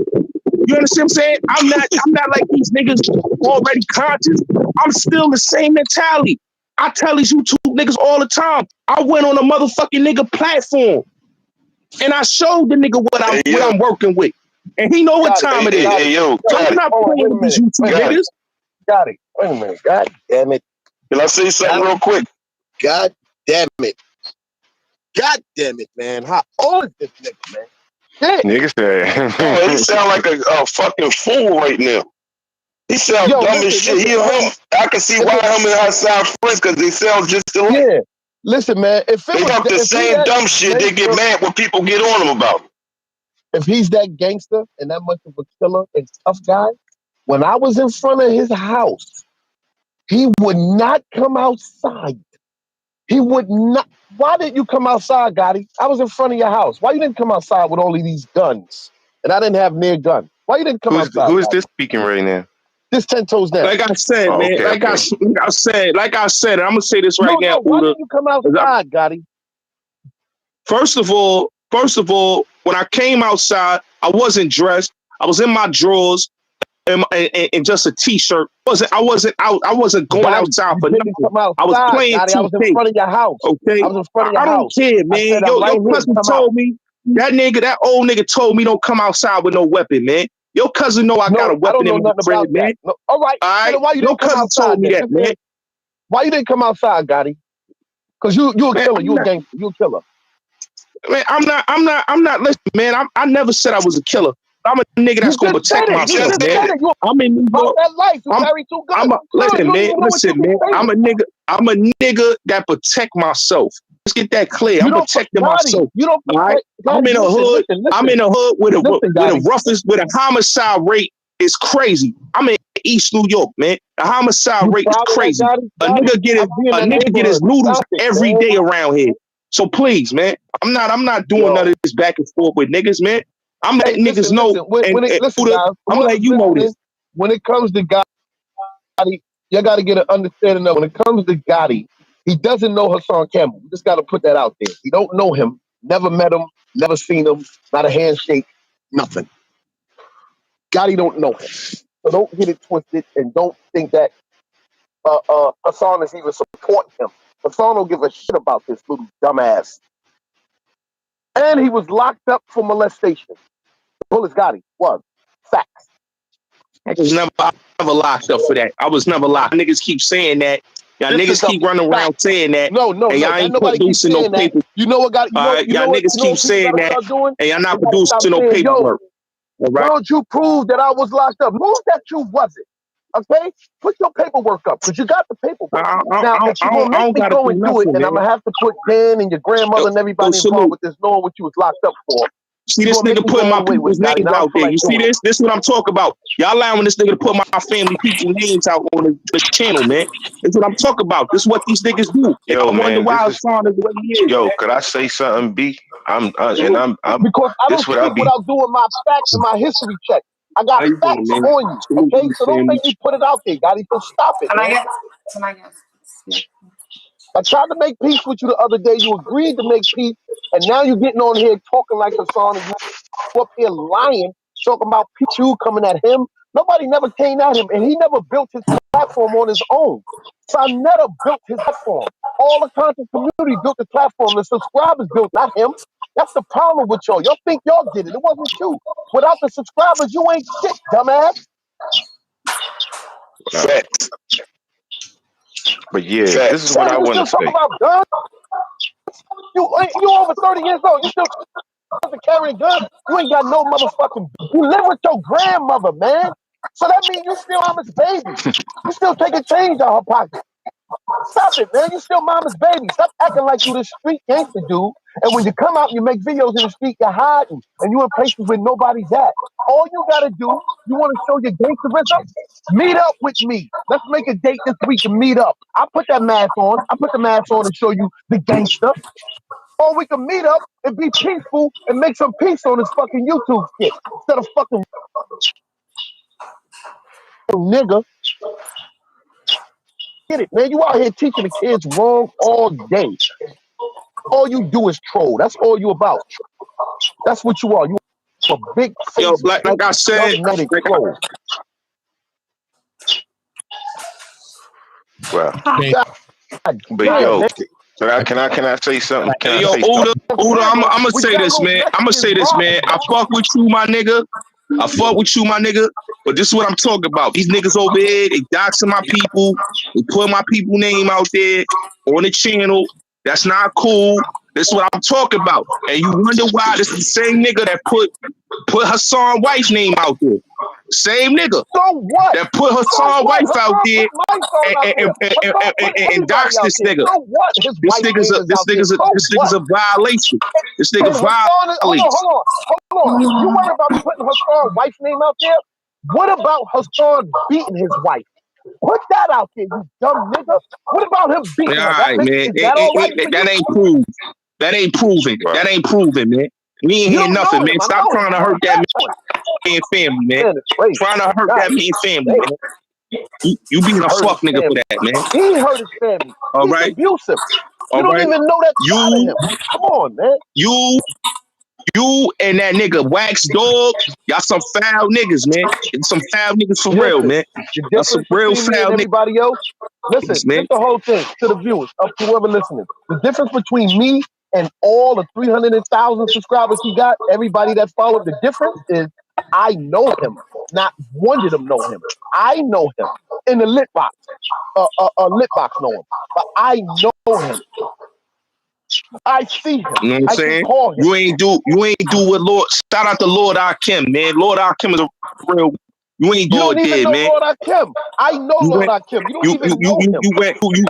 S11: You understand what I'm saying? I'm not like these niggas already conscious. I'm still the same mentality. I tell these YouTube niggas all the time. I went on a motherfucking nigga platform and I showed the nigga what I'm working with. And he know what time it is. So I'm not playing with these YouTube niggas.
S18: Got it. Wait a minute. God damn it.
S9: Can I say something real quick?
S18: God damn it. God damn it, man. How old is this nigga, man?
S9: Nigga said, he sound like a fucking fool right now. He sound dumb as shit. I can see why him and Hassan friends, because they sound just alike.
S18: Yeah. Listen, man. If
S9: they talk the same dumb shit, they get mad when people get on them about it.
S18: If he's that gangster and that much of a killer and tough guy, when I was in front of his house, he would not come outside. He would not. Why didn't you come outside, Gotti? I was in front of your house. Why you didn't come outside with all of these guns? And I didn't have near gun. Why you didn't come outside?
S17: Who is this speaking right now?
S18: This 10 toes down.
S11: Like I said, man.
S17: Okay,
S11: like I said, I'm gonna say this right now.
S18: Why didn't you come outside, Gotti?
S11: First of all, when I came outside, I wasn't dressed. I was in my drawers and just a t-shirt. I wasn't going outside for nothing. I was playing 2K.
S18: I was in front of your house.
S11: Okay.
S18: I was in front of your house.
S11: I don't care, man. Your cousin told me that old nigga told me don't come outside with no weapon, man. Your cousin know I got a weapon in my crib, man.
S18: No. All right.
S11: All right.
S18: Your cousin
S11: told me that, man.
S18: Why you didn't come outside, Gotti? Because you a killer. You a gangster. You a killer.
S11: Man, I'm not listening, man. I never said I was a killer. I'm a nigga that's gonna protect myself, man. I'm in New York. Listen, man. I'm a nigga that protect myself. Let's get that clear. I'm protecting myself. Right? I'm in a hood. I'm in a hood with a homicide rate is crazy. I'm in East New York, man. The homicide rate is crazy. A nigga get his noodles every day around here. So please, man, I'm not doing none of this back and forth with niggas, man. I'm letting niggas know. I'm letting you know this.
S18: When it comes to Gotti, you got to get an understanding of when it comes to Gotti, he doesn't know Hassan Campbell. You just got to put that out there. He don't know him, never met him, never seen him, not a handshake, nothing. Gotti don't know him. So don't get it twisted and don't think that Hassan is even supporting him. Hassan don't give a shit about this little dumbass. And he was locked up for molestation. Bullets Gotti was. Facts.
S11: I was never locked up for that. I was never locked. Niggas keep saying that.
S17: Y'all niggas keep running around saying that.
S5: No,
S17: and y'all ain't producing no paper.
S5: You know what got
S17: y'all niggas keep saying that, and y'all not producing no paperwork. All right.
S5: Why don't you prove that I was locked up? Prove that you wasn't. Okay? Put your paperwork up, because you got the paperwork. Now, if you're going to make me go and do it, and I'm going to have to put Dan and your grandmother and everybody involved with this knowing what you was locked up for.
S17: See this nigga putting my people's names out there. You see this? This is what I'm talking about. Y'all allowing this nigga to put my family people's names out on the channel, man. This is what I'm talking about. This is what these niggas do.
S9: Yo,
S17: I wonder
S9: man,
S17: why Hassan is the way he is.
S9: Yo, could I say something, B? I'm
S5: because I don't speak without doing my facts and my history check. I got facts on you, okay? So don't make me put it out there, Gotti. So stop it, man. I tried to make peace with you the other day. You agreed to make peace, and now you're getting on here talking like Hassan, and you up here lying, talking about you coming at him. Nobody never came at him, and he never built his platform on his own. Sonetta built his platform. All the content community built the platform. The subscribers built, not him. That's the problem with y'all. Y'all think y'all did it. It wasn't you. Without the subscribers, you ain't shit, dumbass.
S9: Facts. But yeah, this is what I want to say.
S5: About guns? You over 30 years old. You still carrying guns? You ain't got no motherfucking. You live with your grandmother, man. So that means you still mama's baby. You still taking change out her pocket. Stop it, man. You still mama's baby. Stop acting like you this street gangster dude. And when you come out and you make videos in the street, you're hiding. And you in places where nobody's at. All you got to do, you want to show your gangsterism? Meet up with me. Let's make a date this week and meet up. I put that mask on. I put the mask on to show you the gangster. Or we can meet up and be peaceful and make some peace on this fucking YouTube shit. Instead of fucking nigga. Get it, man. You out here teaching the kids wrong all day. All you do is troll. That's all you about. That's what you are. You a big face.
S17: Yo, like I said,
S5: troll.
S9: Well, but yo, can I say something?
S17: Hey, yo, Ooda, I'm gonna say this, man. I fuck with you, my nigga. I fuck with you, my nigga. But this is what I'm talking about. These niggas over here, they doxing my people. They put my people name out there on the channel. That's not cool. This is what I'm talking about. And you wonder why this is the same nigga that put Hassan's wife name out there. Same nigga.
S5: So what?
S17: That put Hassan's wife out there and doxed this nigga.
S5: So what?
S17: This nigga's a violation. This nigga violates.
S5: Hold on. You worry about putting Hassan's wife's name out there? What about Hassan beating his wife? Put that out there, you dumb nigga. What about him beating her?
S17: All right, man. That ain't proved. That ain't proven. That ain't proven, man. We ain't hear nothing, man. Stop trying to hurt that man family, man. Trying to hurt that man family, man. You being a fuck nigga for that, man.
S5: He hurt his family.
S17: All right.
S5: He's abusive. You don't even know that side of him. Come on, man.
S17: You and that nigga Wax Dog, y'all some foul niggas, man. Some foul niggas for real, man. Y'all some real foul niggas.
S5: Everybody else, listen, just the whole thing to the viewers, up to whoever listening. The difference between me and all the 300,000 subscribers he got, everybody that followed, the difference is I know him. Not one of them know him. I know him in the lit box. Lit box know him, but I know him. I see him.
S17: You know what I'm saying? You ain't do what Lord. Shout out to Lord Akim, man. Lord Akim is a real. You ain't do it there, man.
S5: Lord Akim. I know Lord Akim. You don't even know him.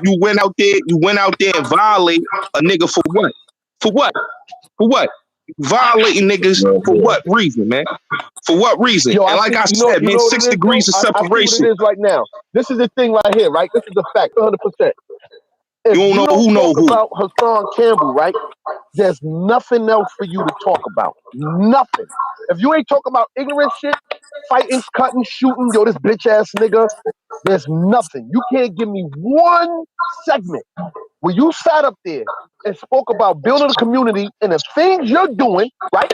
S17: You went out there. You went out there and violate a nigga for what? For what? For what? Violating niggas for what reason, man? For what reason?
S5: Yo,
S17: and like I said, man, 6 degrees of separation.
S5: I see what it is right now. This is the thing right here, right? This is the fact, 100%. If
S17: you don't know who know who.
S5: About Hassan Campbell, right? There's nothing else for you to talk about. Nothing. If you ain't talking about ignorant shit, fighting, cutting, shooting, yo, this bitch ass nigga, there's nothing. You can't give me one segment where you sat up there and spoke about building a community and the things you're doing, right?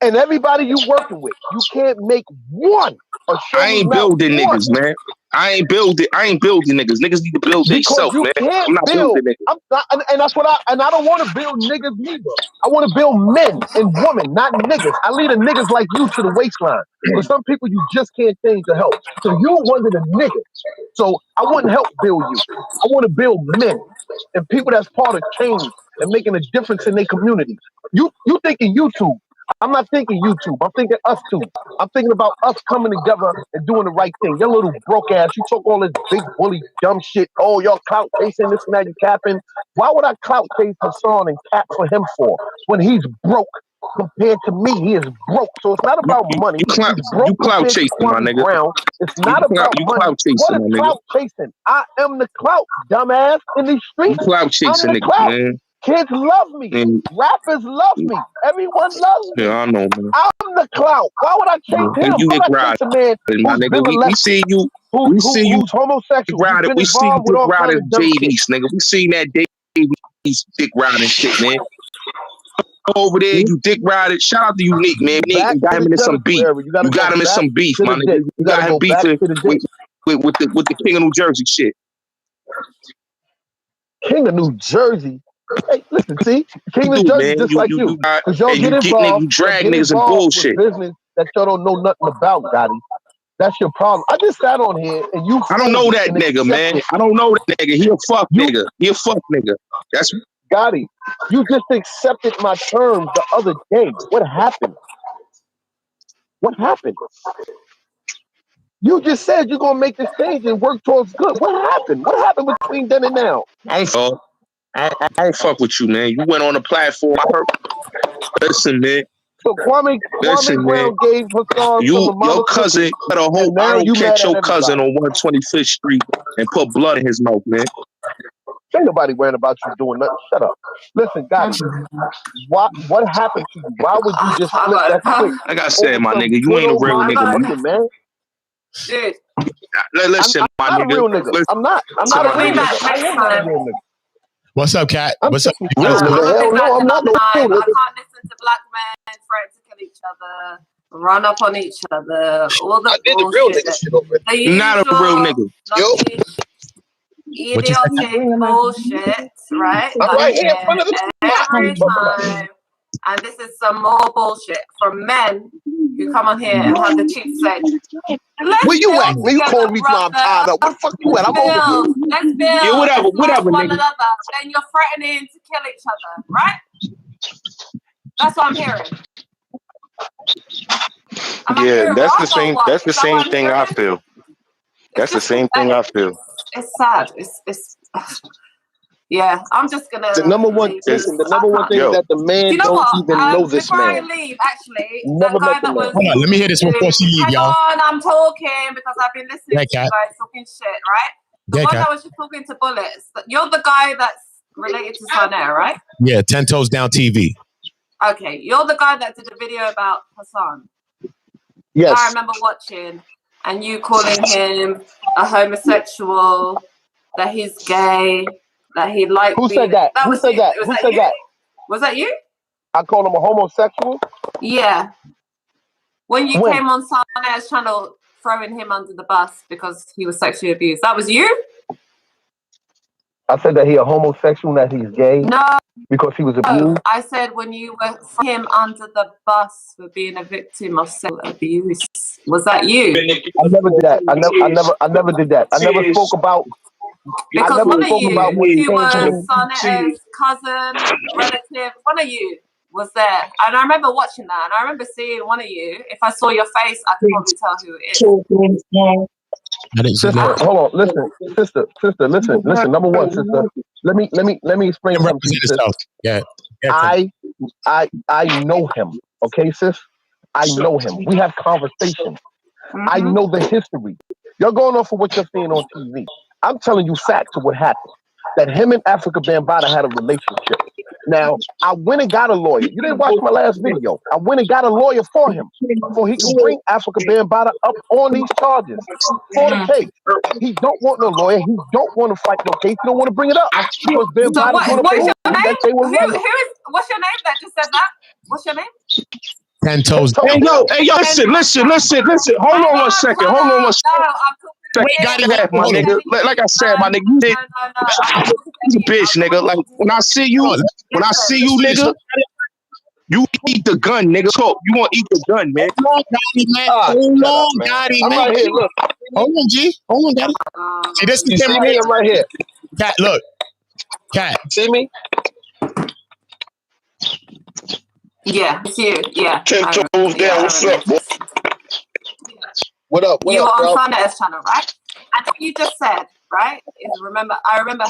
S5: And everybody you working with. You can't make one.
S17: I ain't building niggas, man.
S11: I ain't building niggas. Niggas need to build themselves, man.
S13: Can't
S11: I'm not
S13: build.
S11: building niggas.
S13: I'm not, and that's what I don't want to build niggas neither. I want to build men and women, not niggas. I lead a niggas like you to the waistline. For some people, you just can't change the help. So you wanted a nigga. So I wouldn't help build you. I want to build men and people that's part of change and making a difference in their community. You thinking YouTube. I'm not thinking YouTube. I'm thinking us two. I'm thinking about us coming together and doing the right thing. Your little broke ass, you talk all this big bully dumb shit. Oh, y'all clout chasing this and that, you capping. Why would I clout chase Hassan and cap for him for when he's broke compared to me? He is broke. So it's not about money. He's broke
S11: you clout
S13: compared to
S11: chasing, my
S13: Kwame
S11: nigga.
S13: Brown. It's not about
S11: You
S13: money.
S11: clout chasing,
S13: What is
S11: my nigga.
S13: clout chasing? I am the clout, dumbass, in these streets.
S11: You clout chasing,
S13: I'm the
S11: nigga,
S13: clout.
S11: man.
S13: Kids love me. Rappers love me. Everyone loves me.
S11: Yeah, I know, man.
S13: I'm the clout. Why would I chase him?
S11: And you
S13: Why
S11: get
S13: would I chase
S11: riding,
S13: a man
S11: my
S13: who's
S11: nigga.
S13: been
S11: We
S13: molested,
S11: see you.
S13: who's homosexual, who's been
S11: We see you
S13: involved with
S11: dick
S13: all kinds
S11: riding
S13: of dumb shit?
S11: JDs, nigga. We seen that Davies dick riding shit, man. Over there, you dick riding. Shout out to Unique, man. You got him into some beef. You got him in some beef, my nigga. You got him beefing with the King of New Jersey shit.
S13: King of New Jersey. Hey, listen, see, King of New Jersey just like you. Because y'all get involved,
S11: you drag
S13: get
S11: niggas and
S13: involved
S11: bullshit.
S13: with business that y'all don't know nothing about, Gotti. That's your problem. I just sat on here and you.
S11: I don't know that nigga, man. I don't know that nigga. He a fuck nigga. He a fuck nigga. That's
S13: Gotti. You just accepted my terms the other day. What happened? What happened? You just said you're gonna make this change and work towards good. What happened? What happened between then and now?
S11: I don't fuck with you, man. You went on the platform. Listen, man.
S13: So Kwame Brown gave Hassan
S11: your cousin better hope I don't catch your cousin on 125th Street and put blood in his mouth, man.
S13: Ain't nobody worrying about you doing nothing. Shut up. Listen, Gotti, what happened to you? Why would you just flip that quick?
S11: Like I said, my nigga, you ain't a real nigga,
S13: man.
S10: Dude.
S11: Listen, my
S13: I'm
S11: nigga.
S13: not a real nigga. I'm not a real nigga. I am not a real nigga.
S3: What's up, Cat? What's up?
S13: Hell no, I'm not no fool.
S10: I can't listen to black men threaten to kill each other, run up on each other, all the bullshit.
S11: Not a real nigga.
S10: Idiotic bullshit, right?
S13: I'm right here in front of the
S10: every time. And this is some more bullshit from men who come on here and have the cheek to say,
S13: where you at? Where you calling me till I'm tired up? Where the fuck you at? I'm over here.
S10: Let's build.
S11: Yeah, whatever,
S10: one
S11: nigga.
S10: another. Then you're threatening to kill each other, right? That's what I'm hearing.
S9: Yeah, that's the same. That's the same thing I feel. That's the same thing I feel.
S10: It's sad. It's yeah. I'm just gonna.
S13: The number one thing is that the man don't even know this
S10: before
S13: man.
S10: I leave, actually,
S13: Never
S10: the guy
S13: met the
S10: that
S13: man.
S10: was.
S3: Hold on, let me hear this before she leave, y'all.
S10: Hang on, I'm talking because I've been listening to you guys talking shit, right? The one that was just talking to Bullets. You're the guy that's related to Sanae, right?
S3: Yeah, 10 Toes Down TV.
S10: Okay, you're the guy that did a video about Hassan.
S13: Yes.
S10: I remember watching, and you calling him a homosexual, that he's gay, that he liked.
S13: Who said that? Who said that? Who said that?
S10: Was that you?
S13: I called him a homosexual?
S10: Yeah. When you came on Sanae's channel throwing him under the bus because he was sexually abused. That was you?
S13: I said that he a homosexual, that he's gay?
S10: No.
S13: Because he was abused?
S10: I said when you were throwing him under the bus for being a victim of sexual abuse. Was that you?
S13: I never did that. I never did that. I never spoke about.
S10: Because one of you was Sanae's cousin, relative. One of you was there, and I remember watching that, and I remember seeing one of you. If I saw your face, I could probably tell who it is.
S13: Sister, hold on, listen, sister, listen. Number one, sister, let me explain something to you, sis.
S3: Yeah.
S13: I know him, okay, sis. I know him. We have conversations. I know the history. You're going off of what you're seeing on TV. I'm telling you facts of what happened. That him and Africa Bambaataa had a relationship. Now, I went and got a lawyer. You didn't watch my last video. I went and got a lawyer for him, so he can bring Africa Bambaataa up on these charges for the case. He don't want no lawyer. He don't want to fight no case. He don't want to bring it up because Bambaataa's going to prove that they were right.
S10: What's your name that just said that? What's your name?
S3: 10 Toes.
S11: Hey yo, listen. Hold on one second.
S10: No, I'm talking
S11: my nigga. Like I said, my nigga, you did. You's a bitch, nigga. Like when I see you, nigga, you eat the gun, nigga. So you want to eat the gun, man.
S3: Hold on, Gotti, man.
S13: I'm right here. Look.
S3: Hold on, G. Hold on, Gotti. See, this
S13: You see me? I'm right here.
S3: Cat, look. Cat.
S13: See me?
S10: Yeah, it's you. Yeah.
S16: 10 toes down. What's up, boy?
S13: What up? What
S10: you
S13: up,
S10: were
S13: bro?
S10: on Sundays channel, right? And what you just said, right? I remember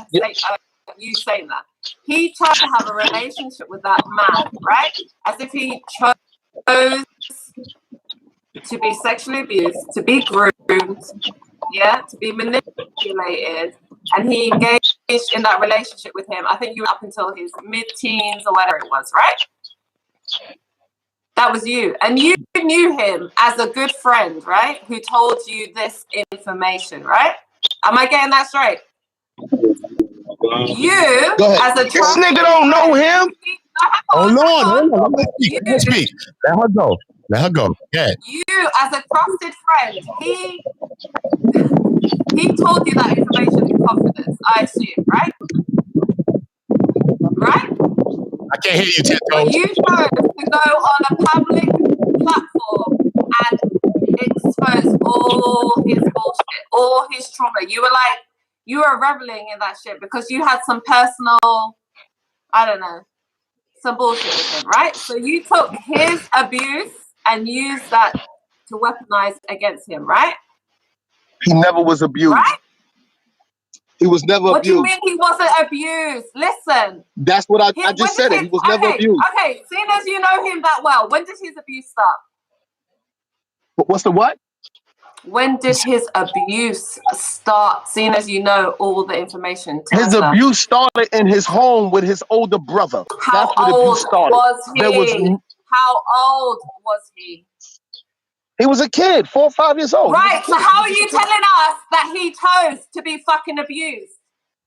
S10: you saying that. He tried to have a relationship with that man, right? As if he chose to be sexually abused, to be groomed, yeah, to be manipulated, and he engaged in that relationship with him. I think you were up until his mid-teens or whatever it was, right? That was you. And you knew him as a good friend, right? Who told you this information, right? Am I getting that straight? You, as a
S11: this nigga don't know him.
S3: Hold on. Let her speak. Let her go. Yeah.
S10: You, as a trusted friend, he told you that information in confidence, I assume, right? Right?
S3: I can't hear you, 10
S10: But
S3: toes.
S10: you chose to go on a public platform and expose all his bullshit, all his trauma. You were reveling in that shit because you had some personal, I don't know, some bullshit with him, right? So you took his abuse and used that to weaponize against him, right?
S13: He never was abused.
S10: Right?
S13: He was never
S10: What
S13: abused.
S10: do you mean he wasn't abused? Listen.
S13: That's what I just said. He was never abused.
S10: Okay, seeing as you know him that well, when did his abuse start?
S13: What's the what?
S10: When did his abuse start, seeing as you know all the information?
S13: His abuse started in his home with his older brother.
S10: How old was he? How old was he?
S13: He was a kid, 4 or 5 years old.
S10: Right, so how are you telling us that he chose to be fucking abused?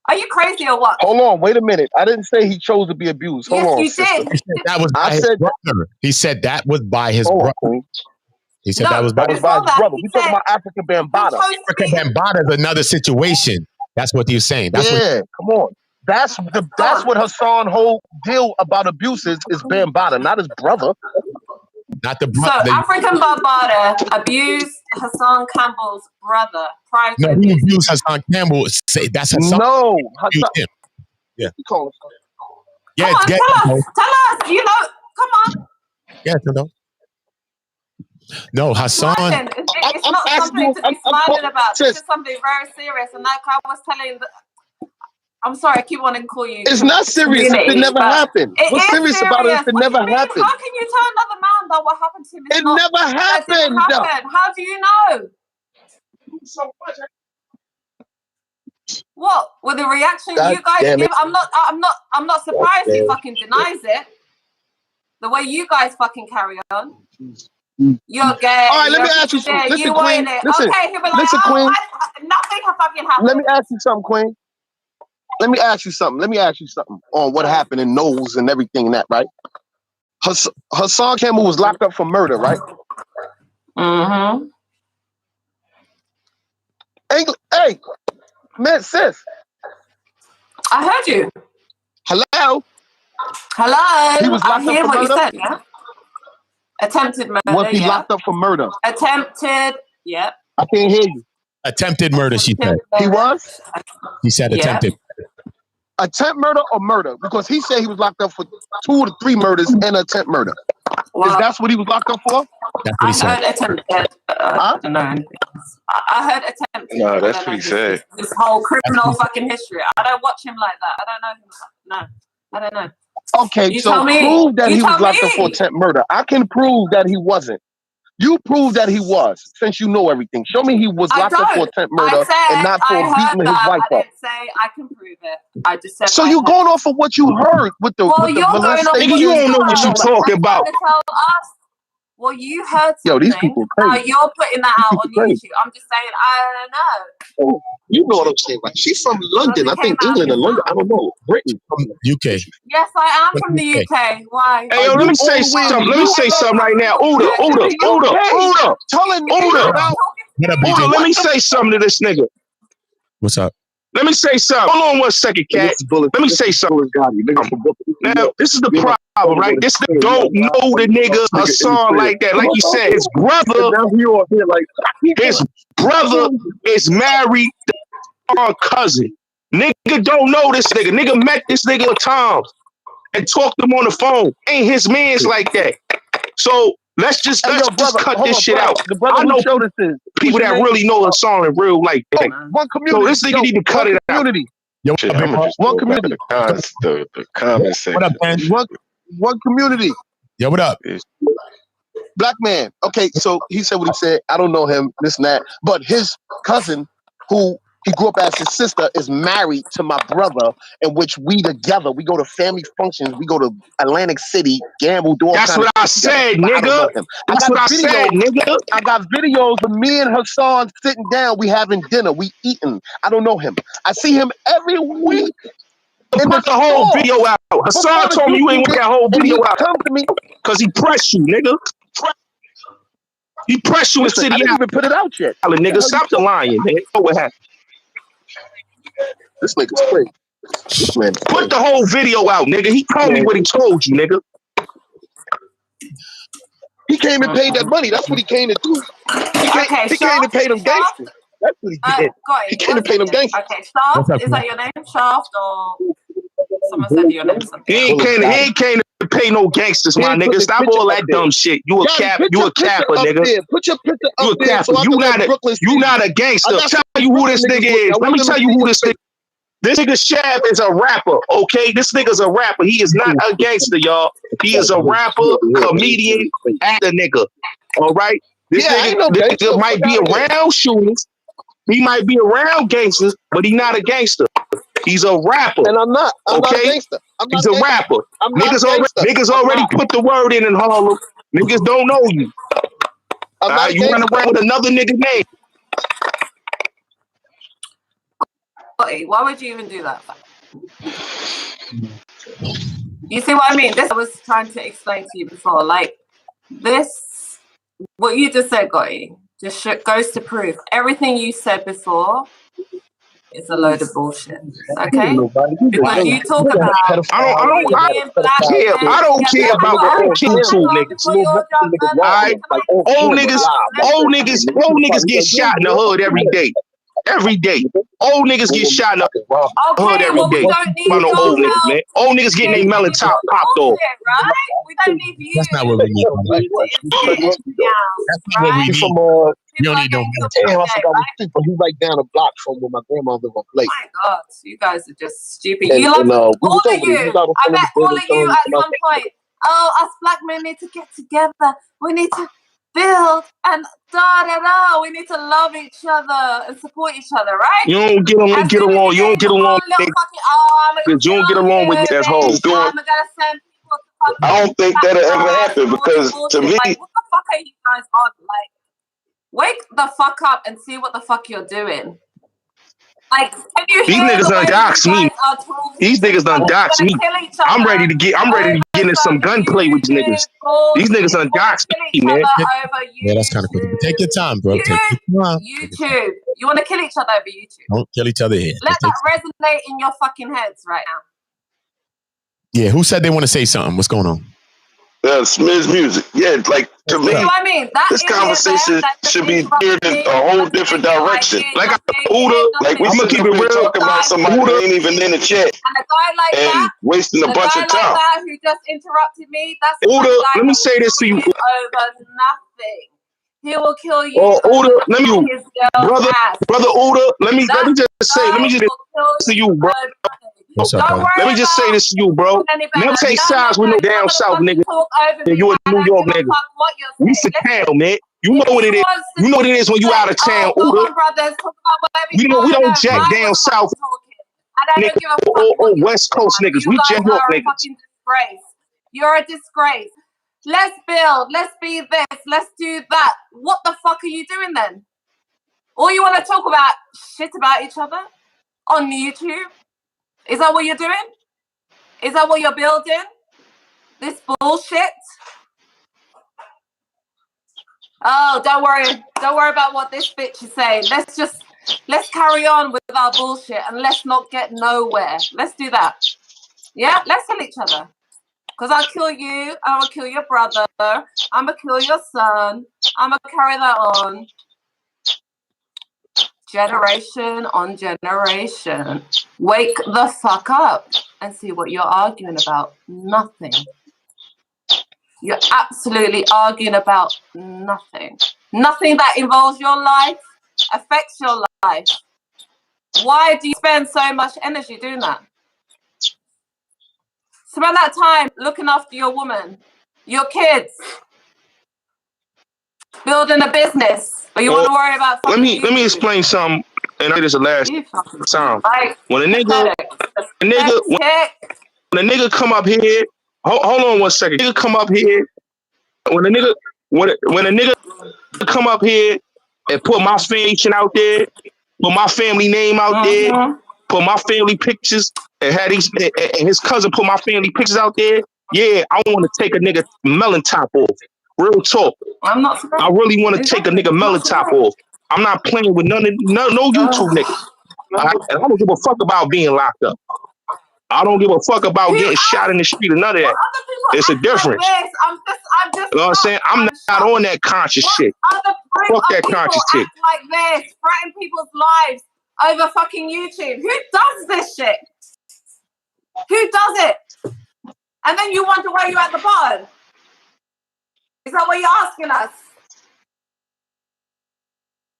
S10: Are you crazy or what?
S13: Hold on, wait a minute. I didn't say he chose to be abused. Hold on,
S10: you
S13: sister.
S10: did.
S3: That was by his brother. He said that was by his brother. He said that was by his
S13: brother. We talking about Africa Bambaataa.
S3: Africa Bambaataa is another situation. That's what he was saying. That's
S13: come on. That's what Hassan whole deal about abuse is Bambaataa, not his brother.
S3: Not the
S10: So
S3: brother.
S10: African Bambaataa abused Hassan Campbell's brother prior to
S3: he abused Hassan Campbell. Say that's Hassan.
S13: No,
S3: Hassan. Yeah.
S10: Come on, tell us. You know, come on.
S3: Yeah, no. No, Hassan.
S10: It's not something to be smiling about. This is something very serious. And like I was telling I'm sorry, I keep wanting to call you.
S13: It's not serious if it never happened. What's serious about it if it never happened?
S10: How can you tell another man that what happened to him is
S13: never happened.
S10: How do you know? What? With the reaction you guys give, I'm not surprised he fucking denies it. The way you guys fucking carry on. You're gay.
S13: All right, let me ask you something. Listen, Queen. Listen,
S10: okay, he'll be like,
S13: listen, Queen.
S10: Nothing fucking happened.
S13: Let me ask you something, Queen. Let me ask you something on what happened in Knowles and everything and that, right? Hassan Campbell was locked up for murder, right?
S10: Mm-hmm.
S13: Hey, man, sis.
S10: I heard you.
S13: Hello?
S10: Hello?
S13: He was locked up for
S10: what
S13: murder?
S10: You said, yeah? Attempted murder,
S13: Was he locked up for murder?
S10: Attempted, yep.
S13: I can't hear you.
S3: Attempted murder, she said.
S13: He was?
S3: He said attempted.
S13: Attempt murder or murder? Because he said he was locked up for 2 to 3 murders and attempt murder. Is that what he was locked up for?
S3: That's what he said.
S10: I heard attempted. I don't know. I heard attempted.
S17: No, that's what he said.
S10: This whole criminal fucking history. I don't watch him like that. I don't know him. No, I don't know.
S13: Okay, so prove that he was locked up for attempt murder. I can prove that he wasn't. You prove that he was, since you know everything. Show me he was locked up for attempt murder and not for beating his wife up.
S10: I didn't say I can prove it. I just said.
S13: So you're going off of what you heard with the molestation.
S11: You don't know what you're talking about.
S10: Well, you heard something.
S13: Yo, these people crazy.
S10: You're putting that out on YouTube. I'm just saying, I don't know.
S18: Oh, you know what I'm saying, right? She's from London. I think England or London. I don't know. Britain.
S3: From UK.
S10: Yes, I am from the UK. Why?
S11: Hey, yo, let me say something. Let me say something right now. OOTA.
S13: Telling me about
S11: Hold on, let me say something to this nigga.
S3: What's up?
S11: Let me say something. Hold on 1 second, cat. Let me say something. Now, this is the problem, right? This nigga don't know the nigga Hassan like that. Like you said, his brother is married to our cousin. Nigga don't know this nigga. Nigga met this nigga at times and talked to him on the phone. Ain't his man's like that. So let's just cut this shit out.
S13: The brother
S11: I know
S13: who showed us this.
S11: people that really know Hassan in real life.
S13: One community.
S11: So this nigga need to cut it out.
S3: Yo,
S17: Shit, I'm gonna just
S13: One
S17: go back to
S13: community.
S17: the comment section.
S3: What up, man?
S13: One community.
S3: Yo, what up?
S13: Black man. Okay, so he said what he said. I don't know him, this and that. But his cousin, who he grew up as his sister, is married to my brother, in which we together, we go to family functions, we go to Atlantic City, gamble, do all
S11: That's
S13: kinds
S11: what
S13: of
S11: I
S13: shit together.
S11: said,
S13: But I don't know
S11: nigga.
S13: him.
S11: That's what I said, nigga.
S13: I got videos of me and Hassan sitting down, we having dinner, we eating. I don't know him. I see him every week.
S11: Put the whole video out. Hassan told me you ain't want that whole video out.
S13: Come to me.
S11: Cause he pressed you, nigga. He pressed you in
S13: Listen,
S11: City
S13: I didn't even put it out yet.
S11: Nigga, stop the lying, man. Know what happened.
S13: This nigga's crazy. This man.
S11: Put the whole video out, nigga. He told me what he told you, nigga.
S13: He came and paid that money. That's what he came to do. He came to pay them gangsters. That's what he did. He came to pay them gangsters.
S10: Okay, Shaft, is that your name? Shaft or someone said your name?
S11: He ain't came to pay no gangsters, my nigga. Stop all that dumb shit. You a capper, nigga.
S13: Put your picture up
S11: You a
S13: there.
S11: capper. You not a gangster. Tell you who this nigga is. Let me tell you who this nigga. This nigga Shab is a rapper, okay? This nigga's a rapper. He is not a gangster, y'all. He is a rapper, comedian, actor nigga. All right? This nigga might be around shooters. He might be around gangsters, but he not a gangster. He's a rapper.
S13: And I'm not. I'm not a
S11: okay?
S13: gangster.
S11: He's a rapper. Niggas already put the word in Harlem. Niggas don't know you. You run around with another nigga name.
S10: Why would you even do that? You see what I mean? This I was trying to explain to you before. Like this, what you just said, Gotti, just goes to prove everything you said before is a load of bullshit. Okay? Because you talk about
S11: I don't care about the YouTube niggas. Alright? Old niggas get shot in the hood every day. Every day. Old niggas get shot in the hood every day. About no old niggas, man. Old niggas getting their melon top popped off.
S10: Right? We don't need you.
S3: That's not what we need. That's not what we need. You don't need no
S13: Damn, I forgot what people. He right down the block from where my grandma lived on Blake.
S10: My God, you guys are just stupid. You love all of you. I met all of you at some point. Oh, us black men need to get together. We need to build and da. We need to love each other and support each other, right?
S11: You don't get along. You don't get along. You don't get along with that whole.
S9: I don't think that'll ever happen because to me,
S10: like, what the fuck are you guys on? Like, wake the fuck up and see what the fuck you're doing. Like, can you
S11: These niggas done dox me. These niggas done dox me. I'm ready to get into some gunplay with these niggas. These niggas done dox me, man.
S3: Yeah, that's kind of crazy. Take your time, bro. Take your time.
S10: YouTube. You want to kill each other over YouTube?
S3: Don't kill each other here.
S10: Let that resonate in your fucking heads right now.
S3: Yeah, who said they want to say something? What's going on?
S9: Smith's music. Yeah, like to me,
S10: I mean,
S9: this conversation should be geared in a whole different direction.
S11: Like OOTA,
S9: like we keep it real, talking about somebody who ain't even in the chat
S10: and a guy like that,
S9: wasting a bunch of time.
S10: Like that who just interrupted me. That's
S11: OOTA. Let me say this to you.
S10: Over nothing. He will kill you.
S11: OOTA, let me, brother OOTA. Let me just say to you, bro.
S3: What's up, bro?
S11: Let me just say this to you, bro. Never take sides with no down south nigga. You a New York nigga. We from town, man. You know what it is. You know what it is when you out of town, OOTA. We don't jack down south. Nigga, or West Coast niggas. We jack York niggas.
S10: You're a disgrace. Let's build. Let's be this. Let's do that. What the fuck are you doing then? All you want to talk about shit about each other on YouTube? Is that what you're doing? Is that what you're building? This bullshit? Oh, don't worry about what this bitch is saying. Let's carry on with our bullshit and let's not get nowhere. Let's do that. Yeah, let's kill each other. Because I'll kill you, I'm gonna kill your brother, I'm gonna kill your son, I'm gonna carry that on. Generation on generation. Wake the fuck up and see what you're arguing about. Nothing. You're absolutely arguing about nothing. Nothing that involves your life, affects your life. Why do you spend so much energy doing that? Spend that time looking after your woman, your kids, building a business, but you want to worry about
S11: let
S10: fucking
S11: me explain something, and I think this is the last time.
S10: like,
S11: When a nigga come up here, hold on 1 second. Nigga come up here. When a nigga come up here and put my foundation out there, put my family name out there, put my family pictures, and and his cousin put my family pictures out there. Yeah, I want to take a nigga melon top off. Real talk.
S10: I'm not surprised.
S11: I really want to take a nigga melon top off. I'm not playing with no YouTube niggas. And I don't give a fuck about being locked up. I don't give a fuck about getting shot in the street or none of that. It's a difference.
S10: Like I'm just
S11: you know what I'm saying? I'm not on that conscious shit. Fuck that conscious shit.
S10: Act like this, threaten people's lives over fucking YouTube. Who does this shit? Who does it? And then you wonder why you're at the bottom. Is that what you're asking us?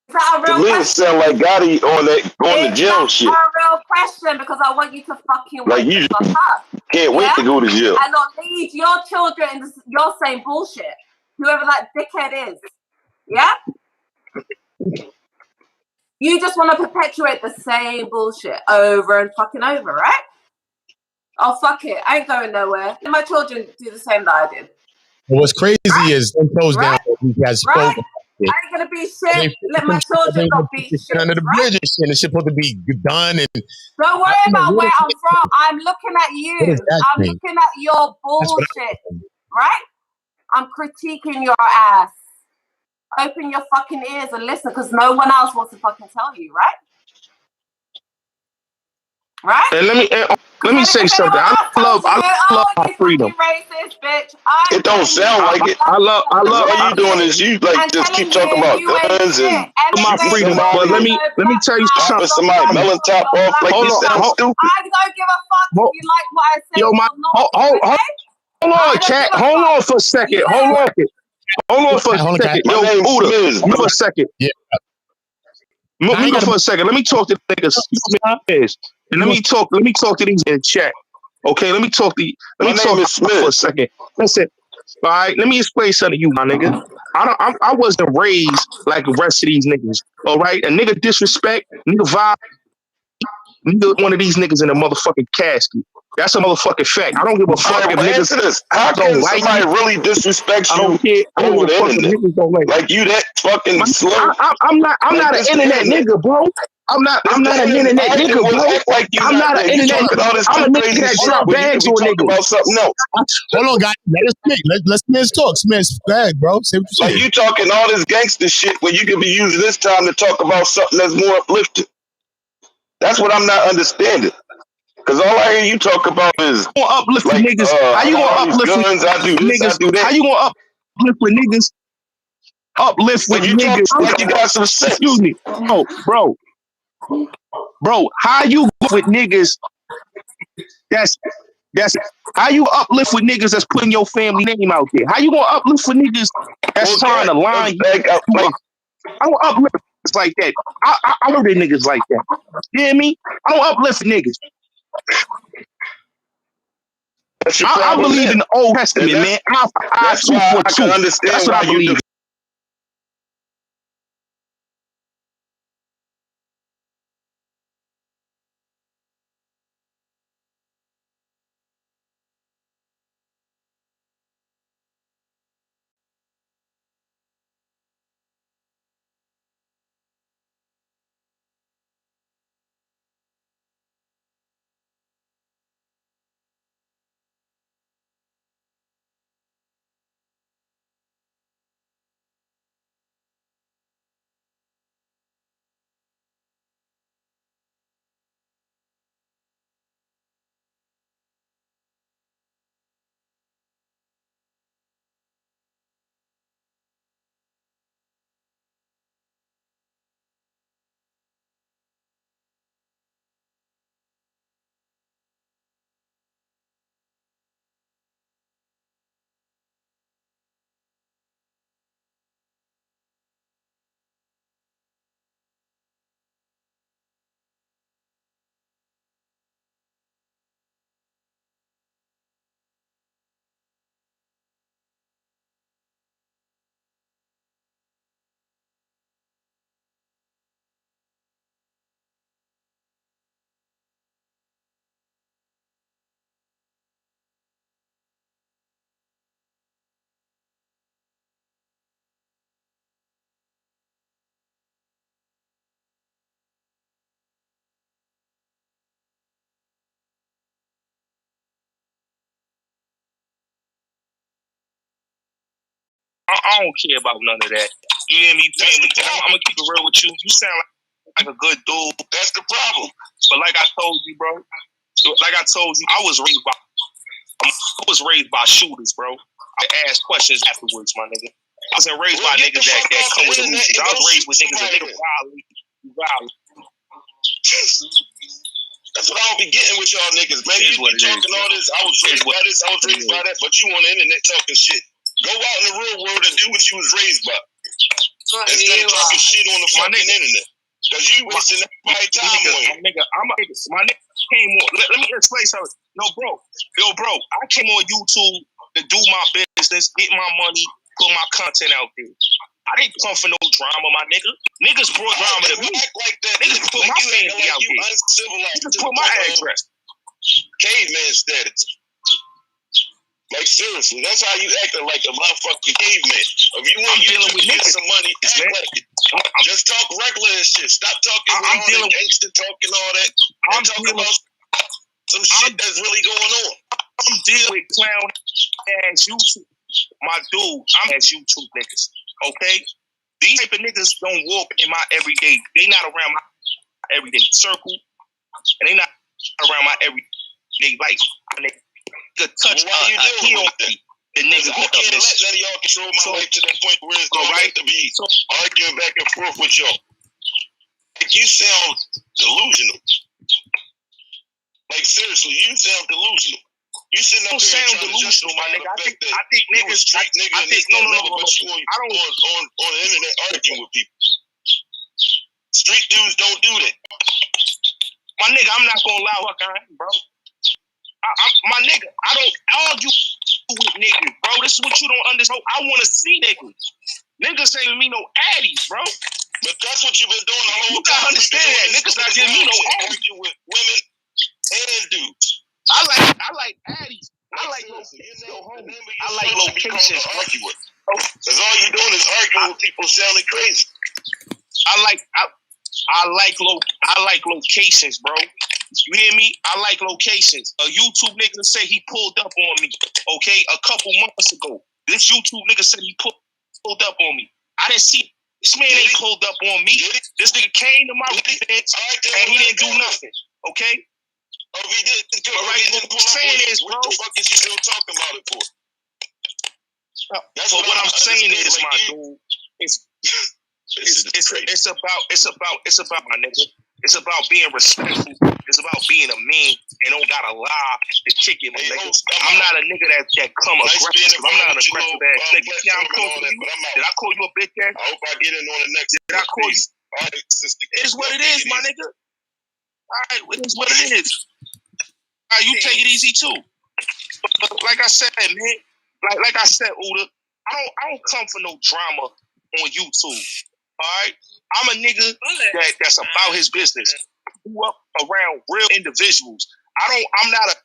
S10: Is that a real
S9: The
S10: question?
S9: sound like Gotti on the jail shit.
S10: It's a real question because I want you to fucking
S9: Like
S10: wake
S9: you
S10: the fuck up.
S9: can't wait to go to jail.
S10: And not lead your children into your same bullshit. Whoever that dickhead is. Yeah? You just want to perpetuate the same bullshit over and fucking over, right? Oh, fuck it. I ain't going nowhere. Let my children do the same that I did.
S3: What's crazy is 10 toes down. You guys spoke.
S10: I ain't gonna be shit. Let my children not be shit.
S3: Under the bridge and shit. It's supposed to be done. And
S10: don't worry about where I'm from. I'm looking at you. I'm looking at your bullshit. Right? I'm critiquing your ass. Open your fucking ears and listen, because no one else wants to fucking tell you, right? Right?
S11: And let me say something. I love my freedom.
S10: Racist, bitch.
S9: It don't sound like it.
S11: I love.
S9: All you doing is you like just keep talking about guns and
S11: my freedom. But let me tell you something.
S9: Somebody melon top off like you sound stupid.
S10: I don't give a fuck if you like what I say.
S11: Yo, hold on, cat. Hold on for a second. Hold on for a second. Yo, OOTA, for a second. Yeah. Mute for a second. Let me talk to the niggas. And let me talk to these in chat. Okay, let me talk for a second. Listen, all right, let me explain something to you, my nigga. I wasn't raised like the rest of these niggas. All right, a nigga disrespect, nigga vibe, nigga one of these niggas in a motherfucking casket. That's a motherfucking fact. I don't give a fuck if niggas
S9: How can somebody really disrespect you over the internet? Like you that fucking slow?
S11: I'm not an internet nigga, bro. I'm not an internet nigga, bro. I'm not an internet nigga. I'm a nigga that drop bags on niggas.
S9: About something else.
S3: Hold on, guys. Let us speak. Let's Smith talk. Smith, go ahead, bro. Say what you
S9: like you talking all this gangster shit when you could be using this time to talk about something that's more uplifting. That's what I'm not understanding. Because all I hear you talk about is
S11: uplift like, niggas. How you gonna uplift
S9: guns? I do this,
S11: niggas.
S9: I do that.
S11: How you gonna uplift with niggas? Uplift with niggas.
S9: Like you got some sense.
S11: Excuse me, bro. How you with niggas? That's how you uplift with niggas that's putting your family name out there. How you gonna uplift with niggas that's trying to line you up? I don't uplift like that. I know they niggas like that. You hear me? I don't uplift niggas. I believe in the Old Testament, man.
S9: That's why I can understand.
S11: That's what I believe. I don't care about none of that. You hear me? I'm gonna keep it real with you. You sound like a good dude.
S9: That's the problem.
S11: But like I told you, bro. I was raised by shooters, bro. I ask questions afterwards, my nigga. I wasn't raised by niggas that come with illusions. I was raised with niggas that nigga violate.
S9: That's what I don't be getting with y'all niggas, man. You be talking all this. I was raised by this. I was raised by that. But you on the internet talking shit. Go out in the real world and do what you was raised by. Instead of talking shit on the fucking internet. Because you wasting everybody's time on it.
S11: My nigga came on. Let me explain something. Yo, bro. I came on YouTube to do my business, get my money, put my content out there. I didn't come for no drama, my nigga. Niggas brought drama to me. Niggas put my family out there. Niggas put my address.
S9: Caveman status. Like seriously, that's how you acting like a motherfucking caveman. If you want to get some money, act like it. Just talk regular and shit. Stop talking all that gangster talking, all that. I'm talking about some shit that's really going on.
S11: I'm dealing with clown ass YouTube. My dude, I'm ass YouTube niggas. Okay? These type of niggas don't walk in my everyday. They not around my everyday circle. And they not around my everyday life. Could touch
S9: why you dealing with that?
S11: The nigga
S9: I can't let none of y'all control my life to the point where it's gonna have to be arguing back and forth with y'all. Like you sound delusional. Like seriously, you sound delusional. You sitting up here trying to justify my nigga. I think niggas street nigga and this that nigga, but you on the internet arguing with people. Street dudes don't do that.
S11: My nigga, I'm not gonna lie, what I am, bro. My nigga, I don't argue with niggas, bro. This is what you don't understand. I want to see niggas. Niggas ain't me no addies, bro.
S9: But that's what you've been doing the whole time.
S11: You gotta understand that. Niggas not giving me no addies.
S9: Argue with women and dudes.
S11: I like addies. I like locations.
S9: Because all you doing is arguing with people sounding crazy.
S11: I like locations, bro. You hear me? I like locations. A YouTube nigga say he pulled up on me, okay, a couple months ago. This YouTube nigga said he pulled up on me. I didn't see this man ain't pulled up on me. This nigga came to my residence and he didn't do nothing, okay?
S9: Oh, he didn't. All right, what I'm saying is, bro, what the fuck is he still talking about it for?
S11: That's what I'm saying is, my dude. It's about my nigga. It's about being respectful. It's about being a man and don't gotta lie to kick it, my nigga. I'm not a nigga that come aggressive. I'm not an aggressive ass nigga. See how I'm calling you? Did I call you a bitch ass?
S9: I hope I get in on the next.
S11: Did I call you? It is what it is, my nigga. All right, it is what it is. All right, you take it easy too. But like I said, man, like I said, OOTA, I don't come for no drama on YouTube. All right, I'm a nigga that's about his business. I grew up around real individuals. I'm not an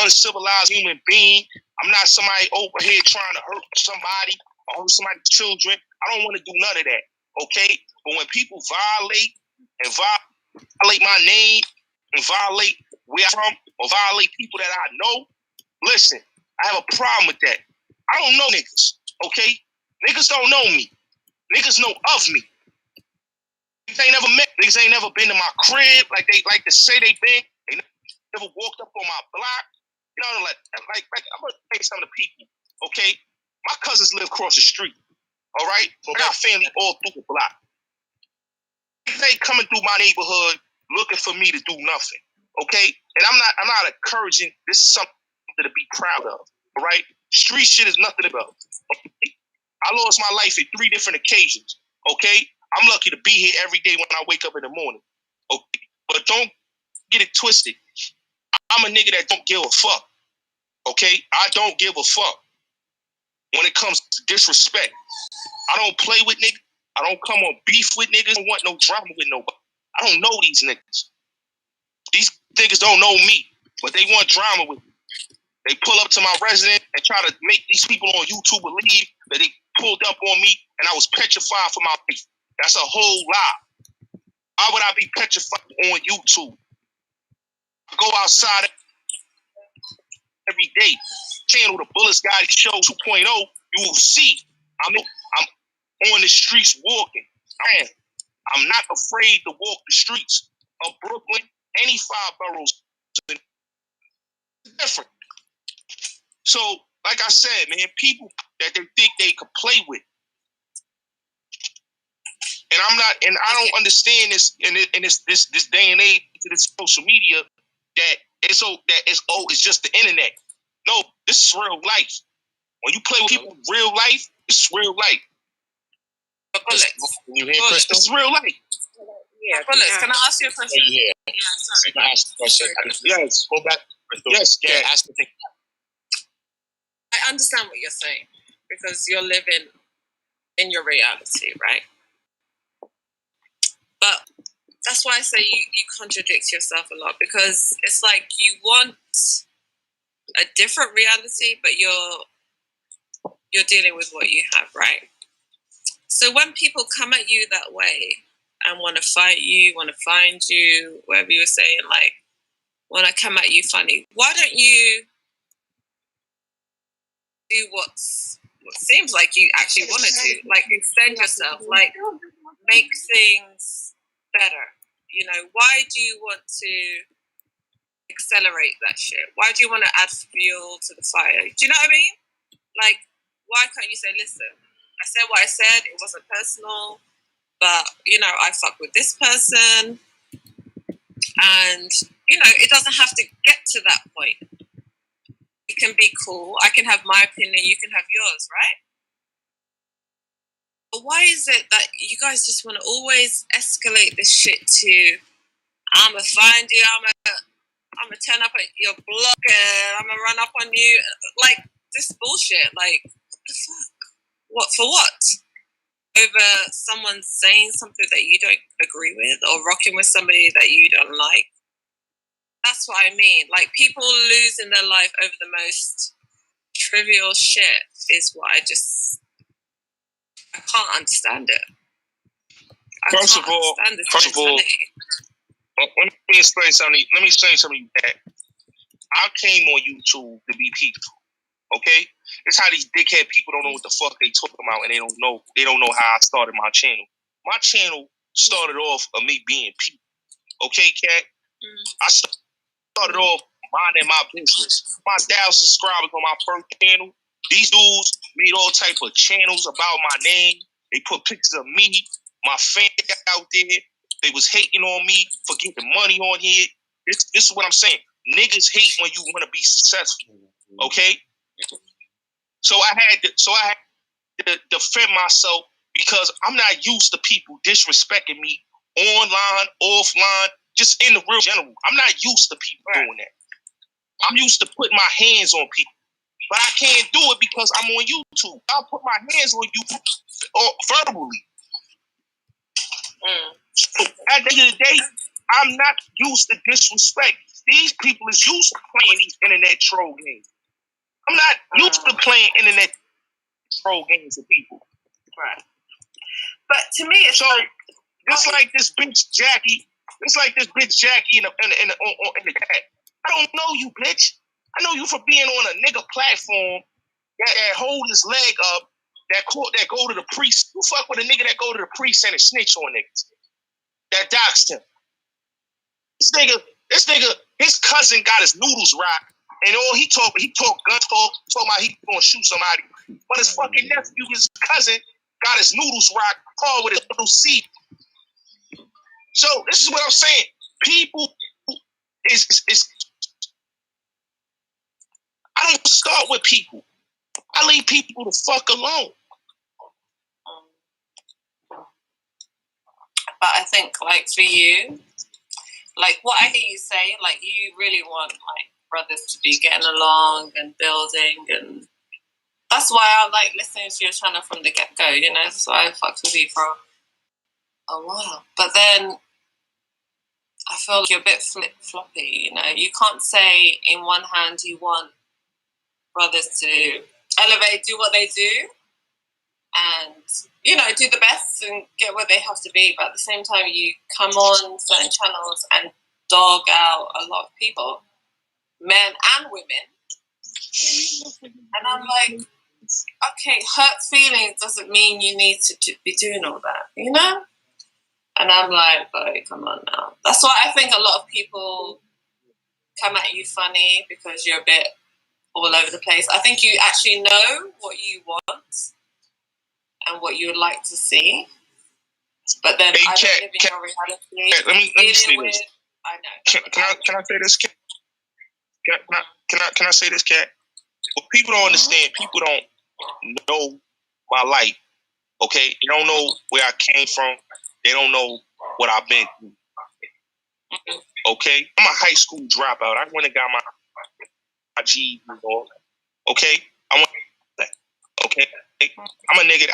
S11: uncivilized human being. I'm not somebody over here trying to hurt somebody or hurt somebody's children. I don't want to do none of that. Okay, but when people violate my name and violate where I'm from or violate people that I know, listen, I have a problem with that. I don't know niggas. Okay, niggas don't know me. Niggas know of me. Niggas ain't never met. Niggas ain't never been to my crib like they like to say they been. They never walked up on my block. You know, like I'm gonna tell you some of the people. Okay, my cousins live across the street. All right, I got family all through the block. They coming through my neighborhood looking for me to do nothing. Okay, and I'm not encouraging. This is something to be proud of. All right, street shit is nothing about. Okay? I lost my life at 3 different occasions. Okay, I'm lucky to be here every day when I wake up in the morning. Okay, but don't get it twisted. I'm a nigga that don't give a fuck. Okay, I don't give a fuck when it comes to disrespect. I don't play with niggas. I don't come on beef with niggas. I don't want no drama with nobody. I don't know these niggas. These niggas don't know me, but they want drama with me. They pull up to my residence and try to make these people on YouTube believe that they pulled up on me and I was petrified for my life. That's a whole lie. Why would I be petrified on YouTube? I go outside every day. Channel the Bullets Guy Show 2.0, you will see I'm on the streets walking. I'm not afraid to walk the streets of Brooklyn, any 5 boroughs. It's different. So, like I said, man, people that they think they could play with. And I don't understand this in this day and age, this social media, that it's just the internet. No, this is real life. When you play with people in real life, this is real life. You hear Crystal? This is real life.
S10: Yeah, can I ask you a question?
S11: Yeah. Can I ask a question? Yes, go back. Yes, yeah, ask the thing.
S10: I understand what you're saying because you're living in your reality, right? But that's why I say you contradict yourself a lot, because it's like you want a different reality, but you're dealing with what you have, right? So when people come at you that way and want to fight you, want to find you, whatever you were saying, like, want to come at you funny, why don't you do what seems like you actually want to do? Like, extend yourself, like, make things better. You know, why do you want to accelerate that shit? Why do you want to add fuel to the fire? Do you know what I mean? Like, why can't you say, listen, I said what I said, it wasn't personal, but, you know, I fuck with this person, and, you know, it doesn't have to get to that point. It can be cool. I can have my opinion, you can have yours, right? But why is it that you guys just want to always escalate this shit to, I'ma find you, I'ma turn up at your block, I'ma run up on you, like, this bullshit, like, what the fuck? What, for what? Over someone saying something that you don't agree with, or rocking with somebody that you don't like. That's what I mean. Like, people losing their life over the most trivial shit is what I can't understand it.
S11: First of all, let me explain something. Let me say something that I came on YouTube to be peaceful. Okay? It's how these dickhead people don't know what the fuck they talking about, and they don't know how I started my channel. My channel started off of me being peaceful. Okay, Kat? I started off minding my business. My 1,000 subscribers on my first channel. These dudes made all type of channels about my name. They put pictures of me, my fans out there. They was hating on me for getting money on here. This is what I'm saying. Niggas hate when you want to be successful. Okay? So I had to defend myself, because I'm not used to people disrespecting me online, offline, just in the real general. I'm not used to people doing that. I'm used to putting my hands on people. But I can't do it because I'm on YouTube. I'll put my hands on you verbally. At the end of the day, I'm not used to disrespect. These people is used to playing these internet troll games. I'm not used to playing internet troll games with people.
S10: Right. But to me, it's
S11: like this bitch Jackie. It's like this bitch Jackie in the chat. I don't know you, bitch. I know you for being on a nigga platform that hold his leg up, that go to the priest. You fuck with a nigga that go to the priest and snitch on niggas. That doxed him. This nigga, his cousin got his noodles rocked, and all he talk gun talk, talking about he gonna shoot somebody. But his fucking nephew, his cousin, got his noodles rocked, called with his little seed. So this is what I'm saying. People is I don't start with people. I leave people the fuck alone.
S10: But I think, like, for you, like, what I hear you say, like, you really want, like, brothers to be getting along and building, and that's why I like listening to your channel from the get-go, you know? That's why I fucked with you for a while. But then I feel like you're a bit flip-floppy, you know? You can't say in one hand you want brothers to elevate, do what they do, and, you know, do the best and get where they have to be. But at the same time, you come on certain channels and dog out a lot of people, men and women. And I'm like, Okay, hurt feelings doesn't mean you need to be doing all that, you know? And I'm like, boy, come on now. That's why I think a lot of people come at you funny because you're a bit all over the place. I think you actually know what you want and what you would like to see. But then I don't live in your reality.
S11: Let me say
S10: with,
S11: this.
S10: I know.
S11: Can I say this, Kat? Can I say this, Kat? What people don't understand, people don't know my life. Okay, they don't know where I came from. They don't know what I've been through. Okay, I'm a high school dropout. I went and got my GED and all that. Okay, I went that. Okay, I'm a nigga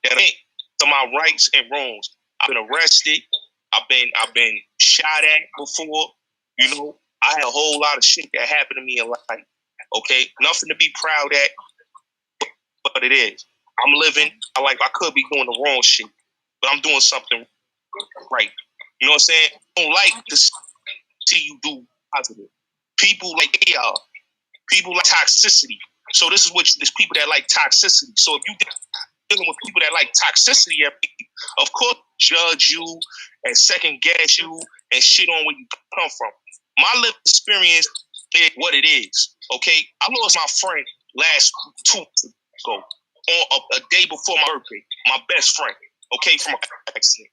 S11: that ain't to my rights and wrongs. I've been arrested. I've been shot at before. You know, I had a whole lot of shit that happened to me in life. Okay, nothing to be proud at, but it is. I'm living. I could be doing the wrong shit, but I'm doing something right. You know what I'm saying? I don't like to see you do positive. People like people like toxicity. So this is what there's people that like toxicity. So if you dealing with people that like toxicity, of course, judge you and second guess you and shit on where you come from. My lived experience is what it is. Okay, I lost my friend last 2 weeks ago on a day before my birthday. My best friend. Okay, from an accident.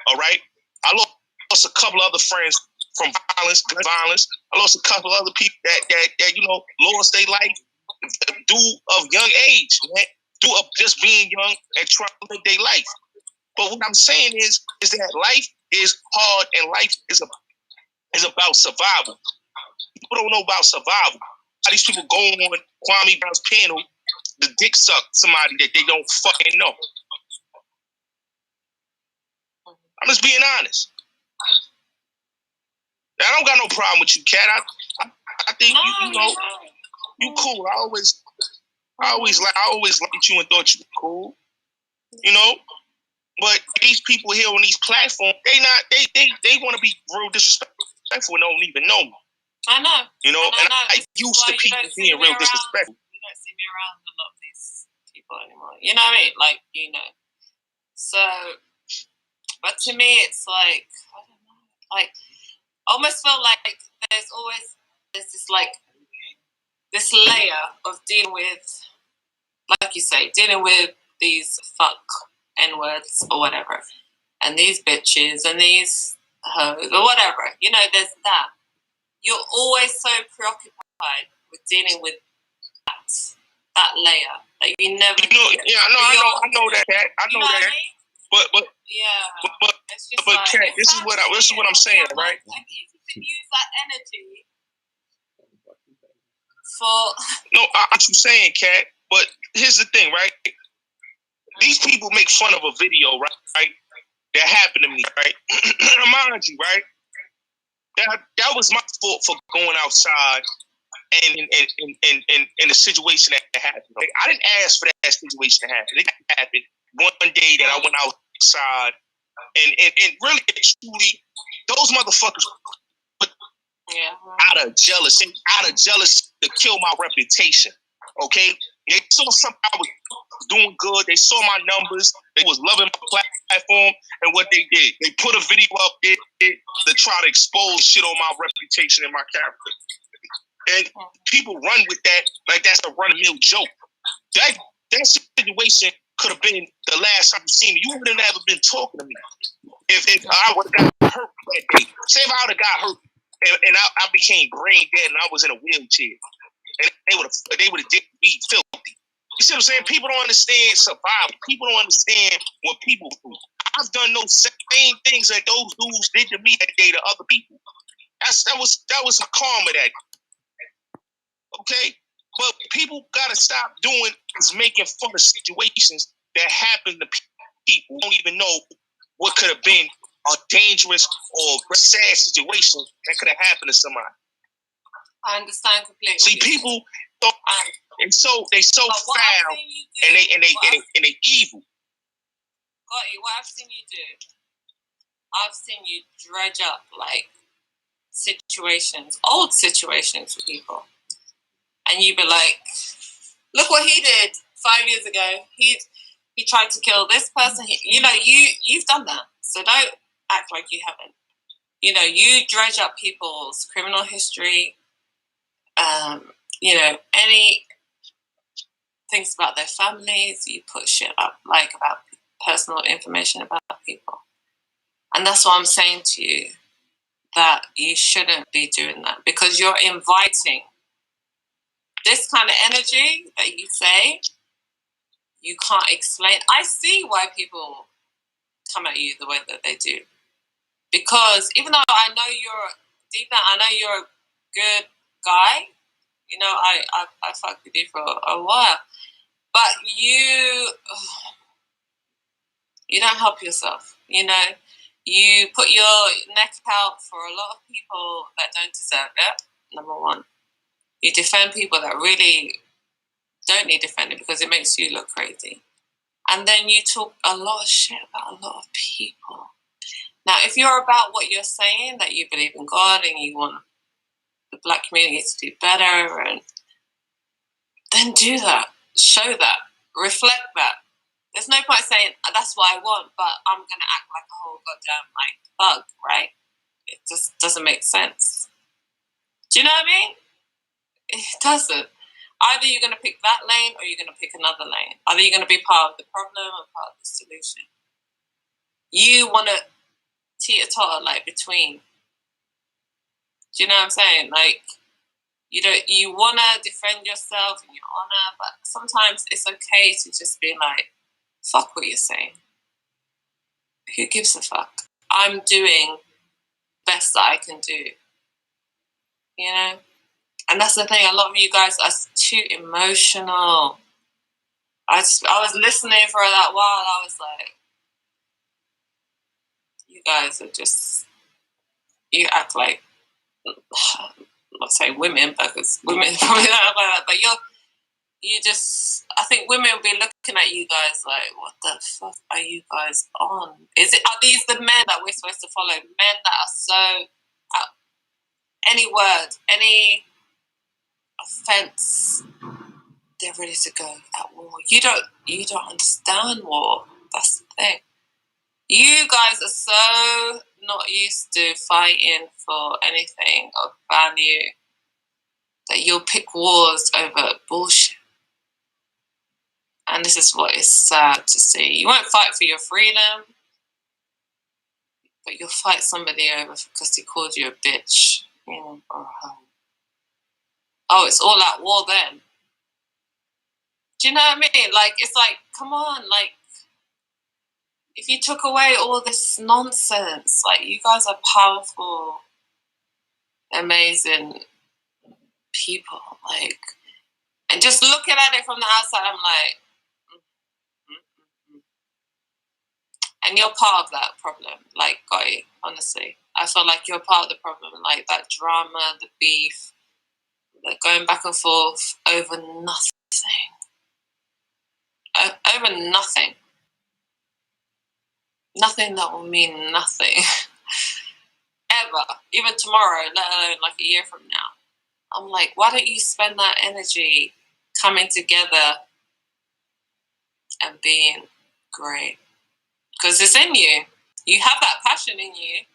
S11: All right, I lost a couple other friends from violence. I lost a couple other people that you know lost their life due of young age, man. Due of just being young and trying to live their life. But what I'm saying is that life is hard and life is about survival. People don't know about survival. How these people go on Kwame Brown's panel to dick suck somebody that they don't fucking know. I'm just being honest. Now, I don't got no problem with you, Kat. I think you know you cool. I always liked you and thought you were cool. You know, but these people here on these platforms, they want to be real disrespectful and don't even know me.
S10: I know.
S11: You know, and I used to people being real disrespectful.
S10: You don't see me around a lot of these people anymore. You know what I mean? Like, you know. So, but to me, it's like, I don't know. Like, I almost feel like there's this layer of dealing with, like you say, dealing with these fuck N-words or whatever, and these bitches and these hoes or whatever. You know, there's that. You're always so preoccupied with dealing with that layer that you never.
S11: You know, yeah, I know that. I know that. I mean? But
S10: yeah,
S11: but Kat, this is what I'm saying, right?
S10: Like, if you could use that energy for.
S11: No, I'm saying, Kat. But here's the thing, right? These people make fun of a video, right? That happened to me, right? Mind you, right? That was my fault for going outside and in the situation that happened. Like, I didn't ask for that situation to happen. It happened one day that I went outside and really truly those motherfuckers out of jealousy to kill my reputation. Okay? They saw something I was doing good. They saw my numbers. They was loving my platform. And what they did, they put a video up there to try to expose shit on my reputation and my character. And people run with that like that's a run-of-the-mill joke. That situation could have been the last time you seen me. You would have never been talking to me. If I would have got hurt that day. Say if I would have got hurt and I became brain dead and I was in a wheelchair. And they would have did me filthy. You see what I'm saying? People don't understand survival. People don't understand what people do. I've done those same things that those dudes did to me that day to other people. That was the karma that. Okay, but people gotta stop doing is making fun of situations that happen to people who don't even know what could have been a dangerous or sad situation that could have happened to somebody.
S10: I understand completely.
S11: See, people they so foul and they evil.
S10: Got you. What I've seen you do, I've seen you dredge up like situations, old situations with people, and you be like, Look what he did 5 years ago. He tried to kill this person. You've done that. So don't act like you haven't. You dredge up people's criminal history. Any things about their families. You put shit up about personal information about people. And that's what I'm saying to you, that you shouldn't be doing that, because you're inviting this kind of energy that you say you can't explain. I see why people come at you the way that they do. Because even though I know you're deep down, I know you're a good guy. I fucked with you for a while. But you don't help yourself, You put your neck out for a lot of people that don't deserve it, number one. You defend people that really don't need defending because it makes you look crazy. And then you talk a lot of shit about a lot of people. Now, if you're about what you're saying, that you believe in God and you want the Black community to do better, and then do that. Show that. Reflect that. There's no point saying, that's what I want, but I'm going to act like a whole goddamn, thug, right? It just doesn't make sense. Do you know what I mean? It doesn't. Either you're going to pick that lane or you're going to pick another lane. Either you're going to be part of the problem or part of the solution. You want to teeter-totter, between. Do you know what I'm saying? You want to defend yourself and your honor, but sometimes it's okay to just be fuck what you're saying. Who gives a fuck? I'm doing best that I can do. And that's the thing. A lot of you guys are too emotional. I was listening for that while. I was like, you guys are just, you act like, I'm not saying women, because women probably don't act like that, but I think women will be looking at you guys like, what the fuck are you guys on? Are these the men that we're supposed to follow? Men that are so, any word, any offense, they're ready to go at war. You don't understand war. That's the thing. You guys are so not used to fighting for anything of value that you'll pick wars over bullshit. And this is what is sad to see. You won't fight for your freedom, but you'll fight somebody over because he called you a bitch. Oh, it's all at war then. Do you know what I mean? It's come on, if you took away all this nonsense, you guys are powerful, amazing people, and just looking at it from the outside, I'm like, and you're part of that problem, guy, honestly. I feel like you're part of the problem, that drama, the beef, the going back and forth over nothing. Over nothing. Nothing that will mean nothing. Ever. Even tomorrow, let alone a year from now. I'm like, why don't you spend that energy coming together and being great? Because it's in you. You have that passion in you.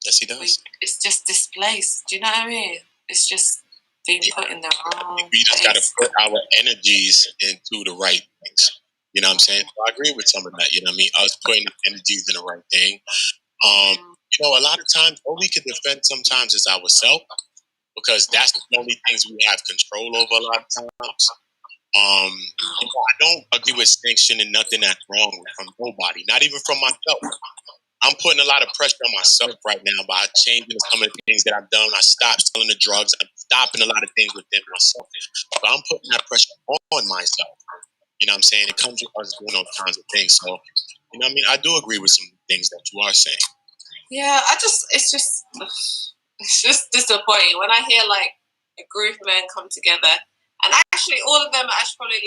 S3: Yes, he does.
S10: It's just displaced. Do you know what I mean? It's just being put in the wrong
S3: We just got to put our energies into the right things. You know what I'm saying? So I agree with some of that. You know what I mean? Us putting energies in the right thing. A lot of times, all we can defend sometimes is ourselves, because that's the only things we have control over a lot of times. I don't agree with sanctioning nothing that's wrong from nobody, not even from myself. I'm putting a lot of pressure on myself right now by changing some of the things that I've done. I stopped selling the drugs. I'm stopping a lot of things within myself. But I'm putting that pressure on myself. You know what I'm saying? It comes with us doing those kinds of things. So, you know what I mean? I do agree with some things that you are saying.
S10: Yeah, it's just disappointing when I hear a group of men come together, and actually all of them are actually probably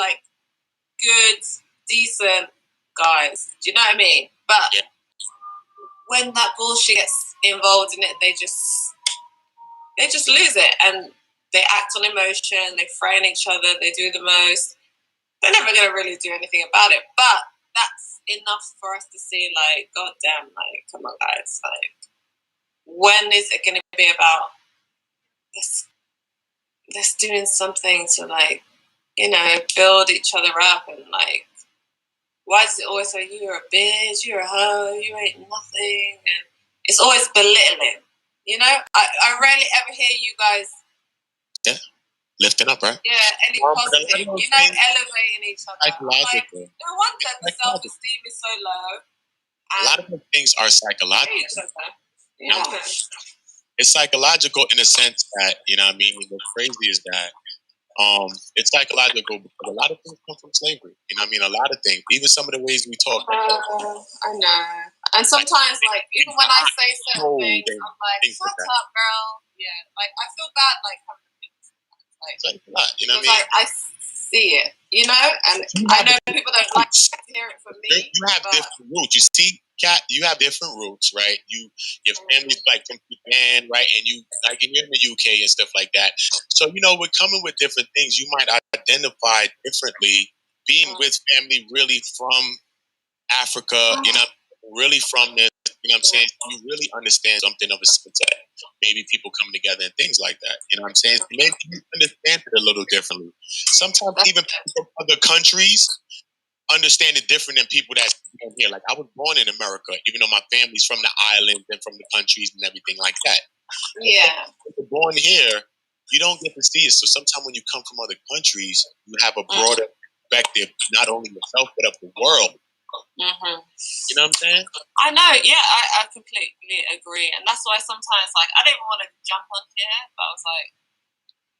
S10: good, decent guys. Do you know what I mean? But when that bullshit gets involved in it, they just lose it, and they act on emotion, they frighten each other, they do the most. They're never going to really do anything about it. But that's enough for us to see, like, goddamn, like, come on, guys. Like, when is it going to be about this doing something to, like, you know, build each other up? And, like, why does it always say, you're a bitch, you're a hoe, you ain't nothing? And it's always belittling. You know? I rarely ever hear you guys...
S3: Yeah. Lifting up, right?
S10: Yeah, any positive, you know, elevating each other.
S3: Psychological.
S10: Like, no wonder the self-esteem is so low.
S3: A lot of things are psychological.
S10: Yeah.
S3: It's psychological in the sense that, you know what I mean? What's crazy is that it's psychological because a lot of things come from slavery. You know what I mean? A lot of things. Even some of the ways we talk.
S10: I know. And sometimes, like, even when I say certain things, I'm like, shut up, girl. Yeah, like, I feel bad, like, having
S3: like a lot, you know what I mean?
S10: Like, I see it, you know, and I know people don't like to hear it from me.
S3: You have different roots. You see, Kat, you have different roots, right? Your family's like from Japan, right? And you like you're in the UK and stuff like that. So, you know, we're coming with different things. You might identify differently being with family really from Africa, you know, really from this, you know what I'm saying? You really understand something of a sense of maybe people come together and things like that. You know what I'm saying? Maybe you understand it a little differently. Sometimes even people from other countries understand it different than people that's here. Like, I was born in America, even though my family's from the islands and from the countries and everything like that.
S10: Yeah.
S3: If you're born here, you don't get to see it. So sometimes when you come from other countries, you have a broader perspective, not only yourself, but of the world.
S10: Mm-hmm.
S3: You know what I'm saying?
S10: I know, yeah, I completely agree. And that's why sometimes, like, I didn't want to jump on here, but I was like,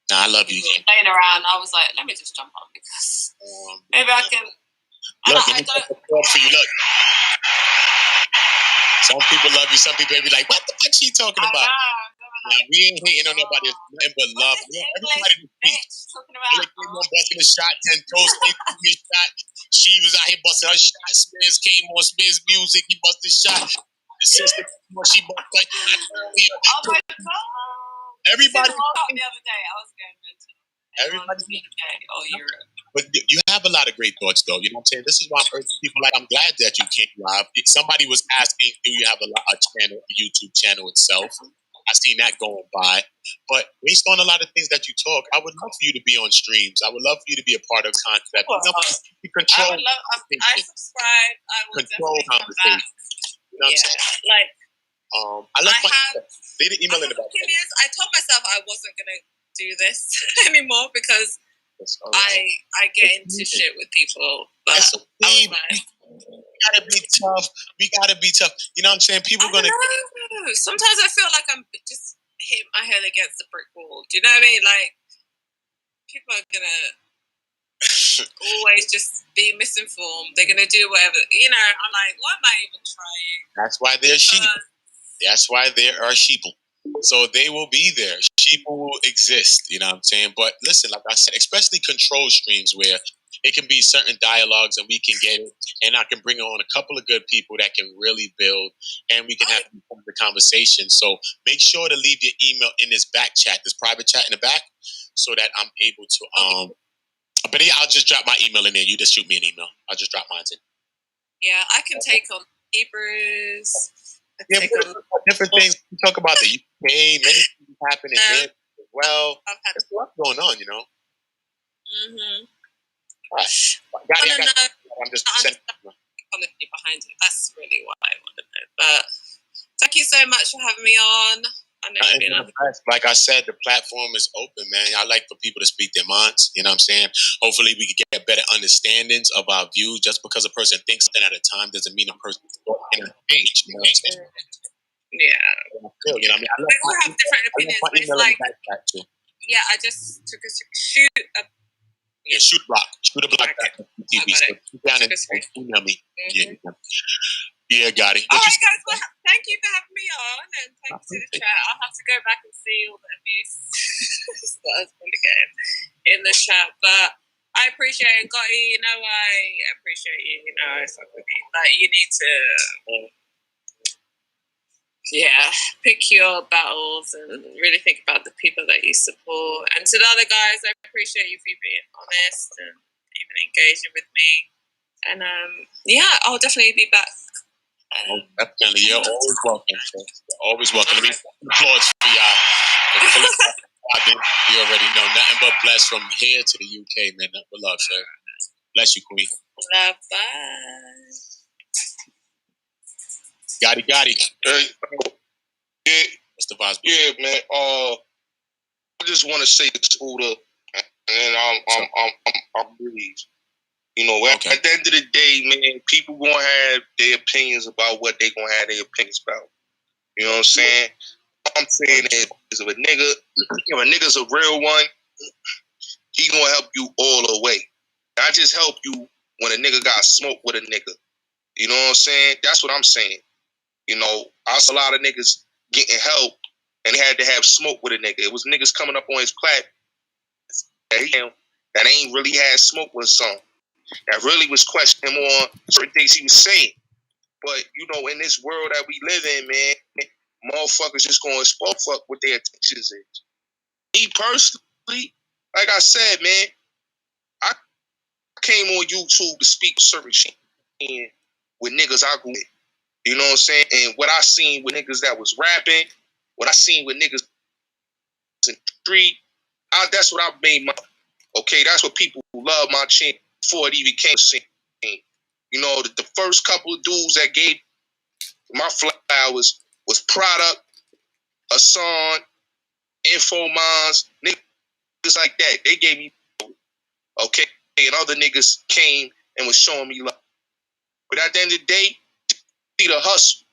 S3: nah, I love you.
S10: Playing around, I was like, let me just jump on because maybe I can.
S3: Look, I don't. For you, look. Some people love you, some people be like, what the fuck she talking about? Nah, we ain't hating on nobody. It's nothing but love. Everybody to speak. Like, came on busting a shot, 10 toes, shot. She was out here busting her shot. Spears came on, Spears music, he busted a shot. The sister, she busted her shot earlier.
S10: Oh my God.
S3: Everybody.
S10: The other day, I was going to
S3: everybody.
S10: Oh, Europe.
S3: But you have a lot of great thoughts, though. You know what I'm saying? This is why I'm urging people. Like, I'm glad that you came live. Somebody was asking, do you have a channel, a YouTube channel itself? I seen that going by. But based on a lot of things that you talk, I would love for you to be on streams. I would love for you to be a part of concept.
S10: Well,
S3: you control.
S10: I subscribe. I will
S3: control
S10: conversation.
S3: You know what I'm saying?
S10: Like,
S3: they didn't email in about that.
S10: I told myself I wasn't going to do this anymore because I get into shit with people. But
S3: we gotta be tough. We gotta be tough. You know what I'm saying? People are gonna.
S10: Sometimes I feel like I'm just hitting my head against the brick wall. Do you know what I mean? Like, people are gonna always just be misinformed. They're gonna do whatever. You know, I'm like, why am I even trying?
S3: That's why they're sheep. That's why there are sheeple. So they will be there. Sheeple will exist. You know what I'm saying? But listen, like I said, especially control streams where it can be certain dialogues and we can get it, and I can bring on a couple of good people that can really build, and we can have the conversation. So make sure to leave your email in this back chat, this private chat in the back, so that I'm able to. But yeah, I'll just drop my email in there. You just shoot me an email. I'll just drop mine in.
S10: Yeah, I can take on Hebrews.
S3: Yeah, different things. We talk about the UK. Many things happen in there as well. There's a lot going on, you know.
S10: Mm-hmm.
S3: I'm just sending
S10: psychology behind it. That's really what I want to know. But thank you so much for having me on. I know you've been on.
S3: Like I said, the platform is open, man. I like for people to speak their minds. You know what I'm saying? Hopefully, we can get better understandings of our views. Just because a person thinks something at a time doesn't mean a person in a page. You know what I'm saying?
S10: Yeah.
S3: You know what I mean?
S10: We all have different opinions, but it's like, yeah, I just took a shoot a
S3: block. Shoot a block. TV. So sit down and email me. Yeah, got it.
S10: All right, guys. Well, thank you for having me on, and thanks to the chat. I'll have to go back and see all the abuse that I was going to get in the chat, but I appreciate it, Gotti. You know, I appreciate you. You know, it's like you need to, pick your battles and really think about the people that you support. support. And to the other guys, I appreciate you for being honest and even engaging with me. And yeah, I'll definitely be back.
S3: Definitely, you're always welcome. You're always welcome. Let me applause for y'all. You already know. Nothing but blessed from here to the UK, man. Nothing but love, sir. Bless you, Queen.
S10: Love, bye.
S3: Gotti.
S11: Yeah.
S3: What's the vibes?
S11: Yeah, man. I just want to say this, OOTA, and I'm breathe. You know, at the end of the day, man, people gonna have their opinions about what they gonna have their opinions about. You know what I'm saying? What I'm saying is if a nigga's a real one, he gonna help you all the way. I just help you when a nigga got smoke with a nigga. You know what I'm saying? That's what I'm saying. You know, I saw a lot of niggas getting help and they had to have smoke with a nigga. It was niggas coming up on his platform that ain't really had smoke with some. That really was questioning him on certain things he was saying. But, you know, in this world that we live in, man, motherfuckers just going to spoke fuck what their intentions is. Me personally, like I said, man, I came on YouTube to speak certain shit with niggas I grew with. You know what I'm saying? And what I seen with niggas that was rapping, what I seen with niggas in the street, that's what I made my. Okay, that's what people love my channel before it even came to scene. You know, the first couple of dudes that gave my flowers was Product, Hassan, Infomons, niggas like that. They gave me, okay, and other niggas came and was showing me love. But at the end of the day, see the hustle.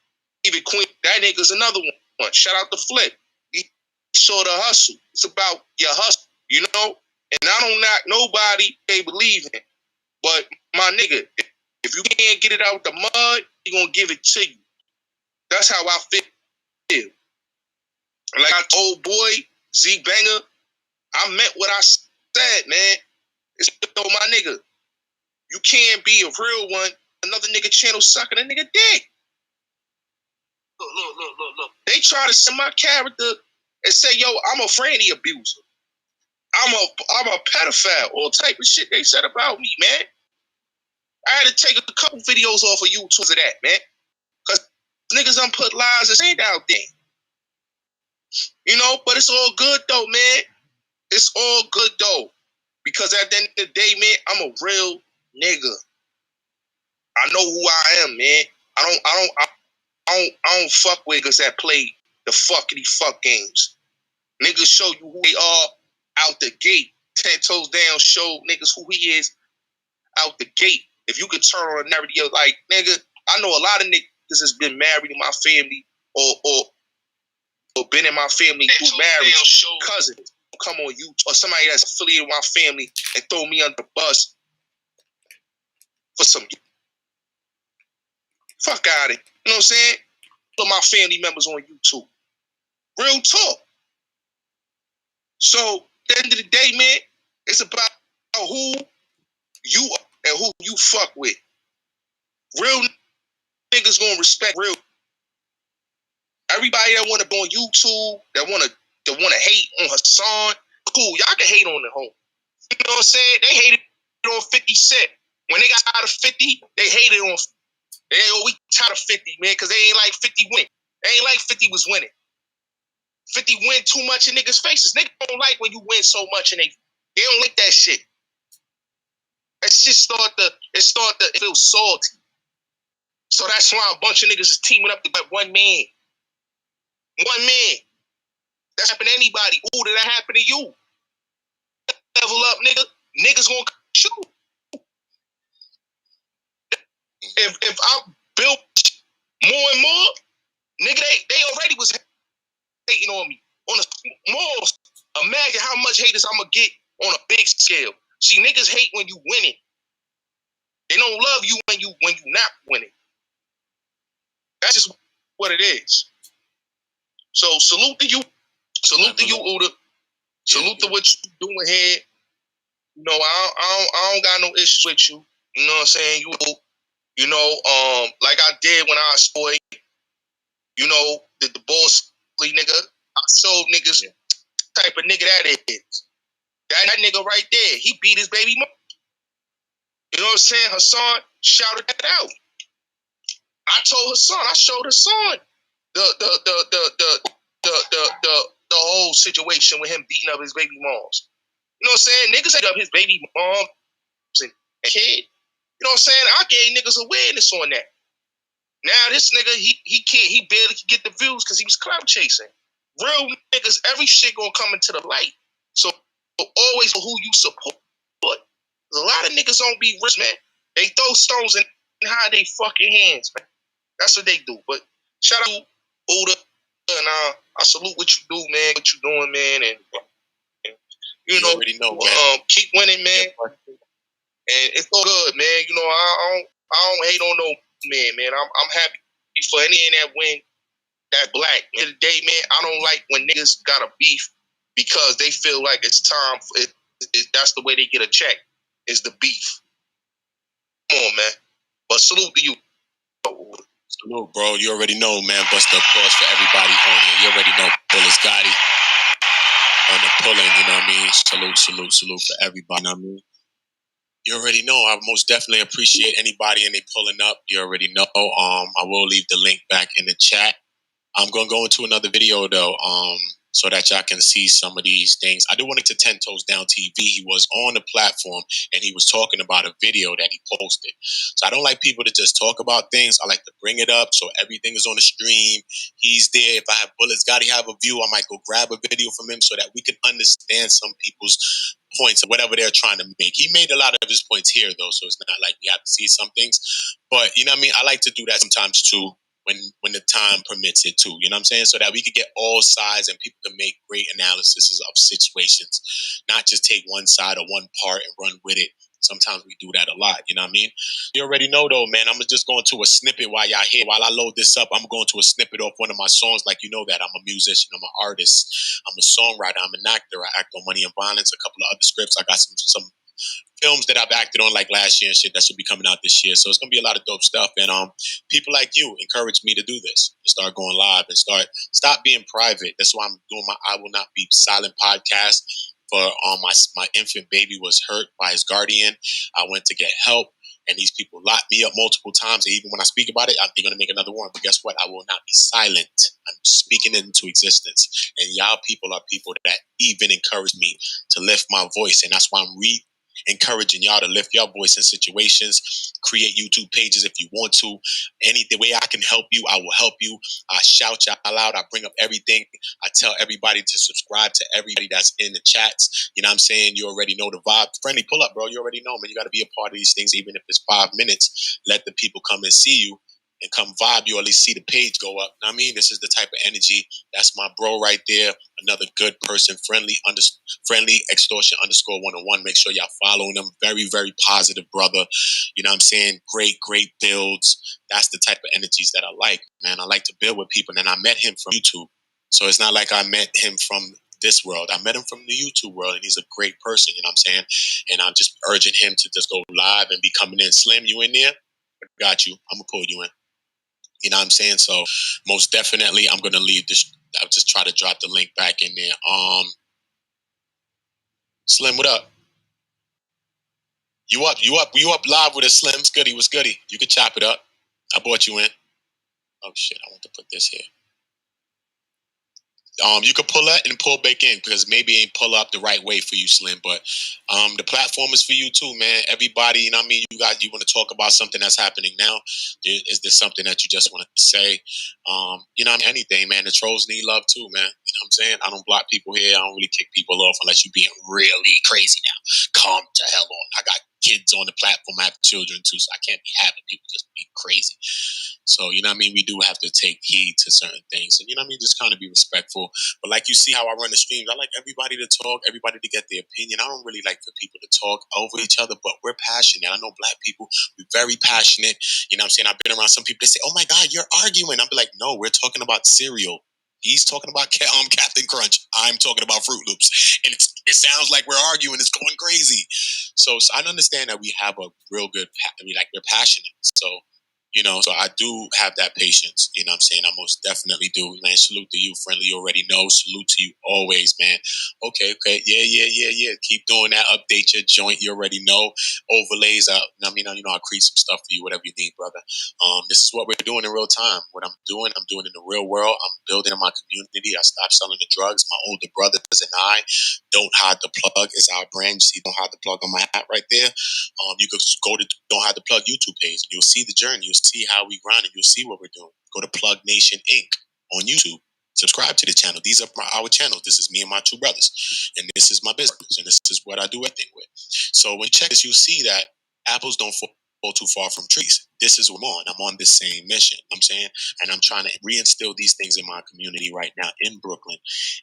S11: Even Queen, that nigga's another one. Shout out to Flip. He saw the hustle. It's about your hustle, you know? And I don't knock nobody they believe in. But my nigga, if you can't get it out the mud, he gonna give it to you. That's how I feel. Like I told boy, Zeke Banger, I meant what I said, man. It's my nigga. You can't be a real one, another nigga channel sucking a nigga dick. Look. They try to send my character and say, yo, I'm a franny abuser. I'm a pedophile. All type of shit they said about me, man. I had to take a couple videos off of YouTube of that, man. Because niggas done put lies and shit out there. You know, but it's all good though, man. It's all good though. Because at the end of the day, man, I'm a real nigga. I know who I am, man. I don't fuck with niggas that play the fuckity fuck games. Niggas show you who they are out the gate. 10 Toes Down show niggas who he is out the gate. If you could turn on a narrative like, nigga, I know a lot of niggas has been married in my family or been in my family through marriage. Cousins come on you or somebody that's affiliated with my family and throw me under the bus for some fuck out of it. You know what I'm saying? Put my family members on YouTube. Real talk. So at the end of the day, man, it's about who you are and who you fuck with. Real niggas gonna respect real. Everybody that wanna be on YouTube, that wanna hate on Hassan, cool. Y'all can hate on the home. You know what I'm saying? They hated on 50 Cent. When they got out of 50, they hated on. We tired of 50, man, because they ain't like 50 win. They ain't like 50 was winning. 50 win too much in niggas' faces. Niggas don't like when you win so much and they don't like that shit. That shit start to feel salty. So that's why a bunch of niggas is teaming up to get one man. One man. That's happened to anybody. Ooh, did that happen to you? Level up, nigga. Niggas gonna shoot. If I build more and more, nigga, they already was hating on me. On a more, imagine how much haters I'm gonna get on a big scale. See, niggas hate when you winning. They don't love you when you not winning. That's just what it is. So salute to you. Salute to you, OOTA. Salute to what you doing here. You know, I don't got no issues with you. You know what I'm saying? You know, like I did when I was boy, you know, the boss nigga. I showed niggas type of nigga that is. That nigga right there, he beat his baby mom. You know what I'm saying? Hassan shouted that out. I told Hassan, I showed Hassan the whole situation with him beating up his baby moms. You know what I'm saying? Niggas beat up his baby mom and kid. You know what I'm saying? I gave niggas awareness on that. Now this nigga, he barely could get the views because he was clout chasing. Real niggas, every shit gonna come into the light. So always who you support. A lot of niggas don't be rich, man. They throw stones and hide they fucking hands, man. That's what they do. But shout out to OOTA, and I salute what you do, man. What you doing, man, and you know, keep winning, man. And it's all good, man. You know, I don't hate on no man. I'm happy for any that win that black. At the end of the day, man, I don't like when niggas got a beef because they feel like it's time for it. That's the way they get a check. Is the beef. Come on, man. But salute to you.
S3: Salute, bro. You already know, man. Bust the applause for everybody on here. You already know Bullets Gotti on the pulling, you know what I mean? Salute for everybody, you know what I mean? You already know. I most definitely appreciate anybody and they pulling up. You already know. I will leave the link back in the chat. I'm gonna go into another video though, so that y'all can see some of these things. I do want it to 10 Toes Down TV. He was on the platform and he was talking about a video that he posted. So I don't like people to just talk about things. I like to bring it up so everything is on the stream. He's there. If I have Bullets Gotti have a view, I might go grab a video from him so that we can understand some people's points or whatever they're trying to make. He made a lot of his points here though, so it's not like we have to see some things. But you know what I mean? I like to do that sometimes too. When the time permits it too, you know what I'm saying? So that we could get all sides and people can make great analyses of situations, not just take one side or one part and run with it. Sometimes we do that a lot, you know what I mean? You already know though, man, I'm just going to a snippet while y'all here. While I load this up, I'm going to a snippet off one of my songs. Like, you know that I'm a musician, I'm an artist, I'm a songwriter, I'm an actor. I act on Money and Violence, a couple of other scripts. I got some films that I've acted on like last year and shit that should be coming out this year. So it's gonna be a lot of dope stuff. And people like you encouraged me to do this, to start going live and stop being private. That's why I'm doing my I Will Not Be Silent podcast. For my infant baby was hurt by his guardian. I went to get help. And these people locked me up multiple times. And even when I speak about it, they're going to make another one. But guess what? I will not be silent. I'm speaking it into existence. And y'all people are people that even encourage me to lift my voice. And that's why I'm encouraging y'all to lift your voice in situations. Create YouTube pages if you want to. Any the way I can help you, I will help you. I shout y'all out. I bring up everything. I tell everybody to subscribe to everybody that's in the chats. You know what I'm saying? You already know the vibe. Friendly pull up, bro. You already know, man. You got to be a part of these things, even if it's 5 minutes. Let the people come and see you and come vibe you, or at least see the page go up. I mean, this is the type of energy. That's my bro right there. Another good person, friendly extortion _ 101. Make sure y'all following him. Very, very positive brother. You know what I'm saying? Great builds. That's the type of energies that I like, man. I like to build with people. And I met him from YouTube. So it's not like I met him from this world. I met him from the YouTube world, and he's a great person, you know what I'm saying? And I'm just urging him to just go live and be coming in. Slim, you in there? Got you. I'm going to pull you in. You know what I'm saying? So most definitely I'm going to leave this. I'll just try to drop the link back in there. Slim, what up? You up live with us, Slim. What's goody? You can chop it up. I brought you in. Oh shit, I want to put this here. You can pull that and pull back in because maybe it ain't pull up the right way for you, Slim. But the platform is for you too, man. Everybody, you know what I mean? You want to talk about something that's happening now? Is there something that you just want to say? You know, anything, man. The trolls need love too, man. You know what I'm saying? I don't block people here. I don't really kick people off unless you're being really crazy now. Calm to hell on. I got kids on the platform. I have children too, so I can't be having people just be crazy. So, you know what I mean? We do have to take heed to certain things. And, you know what I mean? Just kind of be respectful. But like you see how I run the streams, I like everybody to talk, everybody to get their opinion. I don't really like for people to talk over each other, but we're passionate. I know black people, we're very passionate. You know what I'm saying? I've been around some people that say, oh my God, you're arguing. I'm like, no, we're talking about cereal. He's talking about Captain Crunch. I'm talking about Fruit Loops. And it sounds like we're arguing. It's going crazy. So I understand that we have a real good, we're passionate. So You know, so I do have that patience. You know what I'm saying? I most definitely do. Man, salute to you, friendly. You already know. Salute to you always, man. Okay. Yeah. Keep doing that. Update your joint. You already know. Overlays out. I mean, you know, I'll create some stuff for you, whatever you need, brother. This is what we're doing in real time. What I'm doing in the real world. I'm building in my community. I stopped selling the drugs. My older brothers and I, Don't Hide the Plug is our brand. You see Don't Hide the Plug on my hat right there. You could go to Don't Hide the Plug YouTube page. You'll see the journey. You'll see how we grind it. You'll see what we're doing. Go to Plug Nation Inc. on YouTube. Subscribe to the channel. These are our channels. This is me and my two brothers. And this is my business. And this is what I do everything with. So when you check this, you'll see that apples don't fall too far from trees. This is what I'm on. I'm on this same mission. You know what I'm saying? And I'm trying to reinstill these things in my community right now in Brooklyn.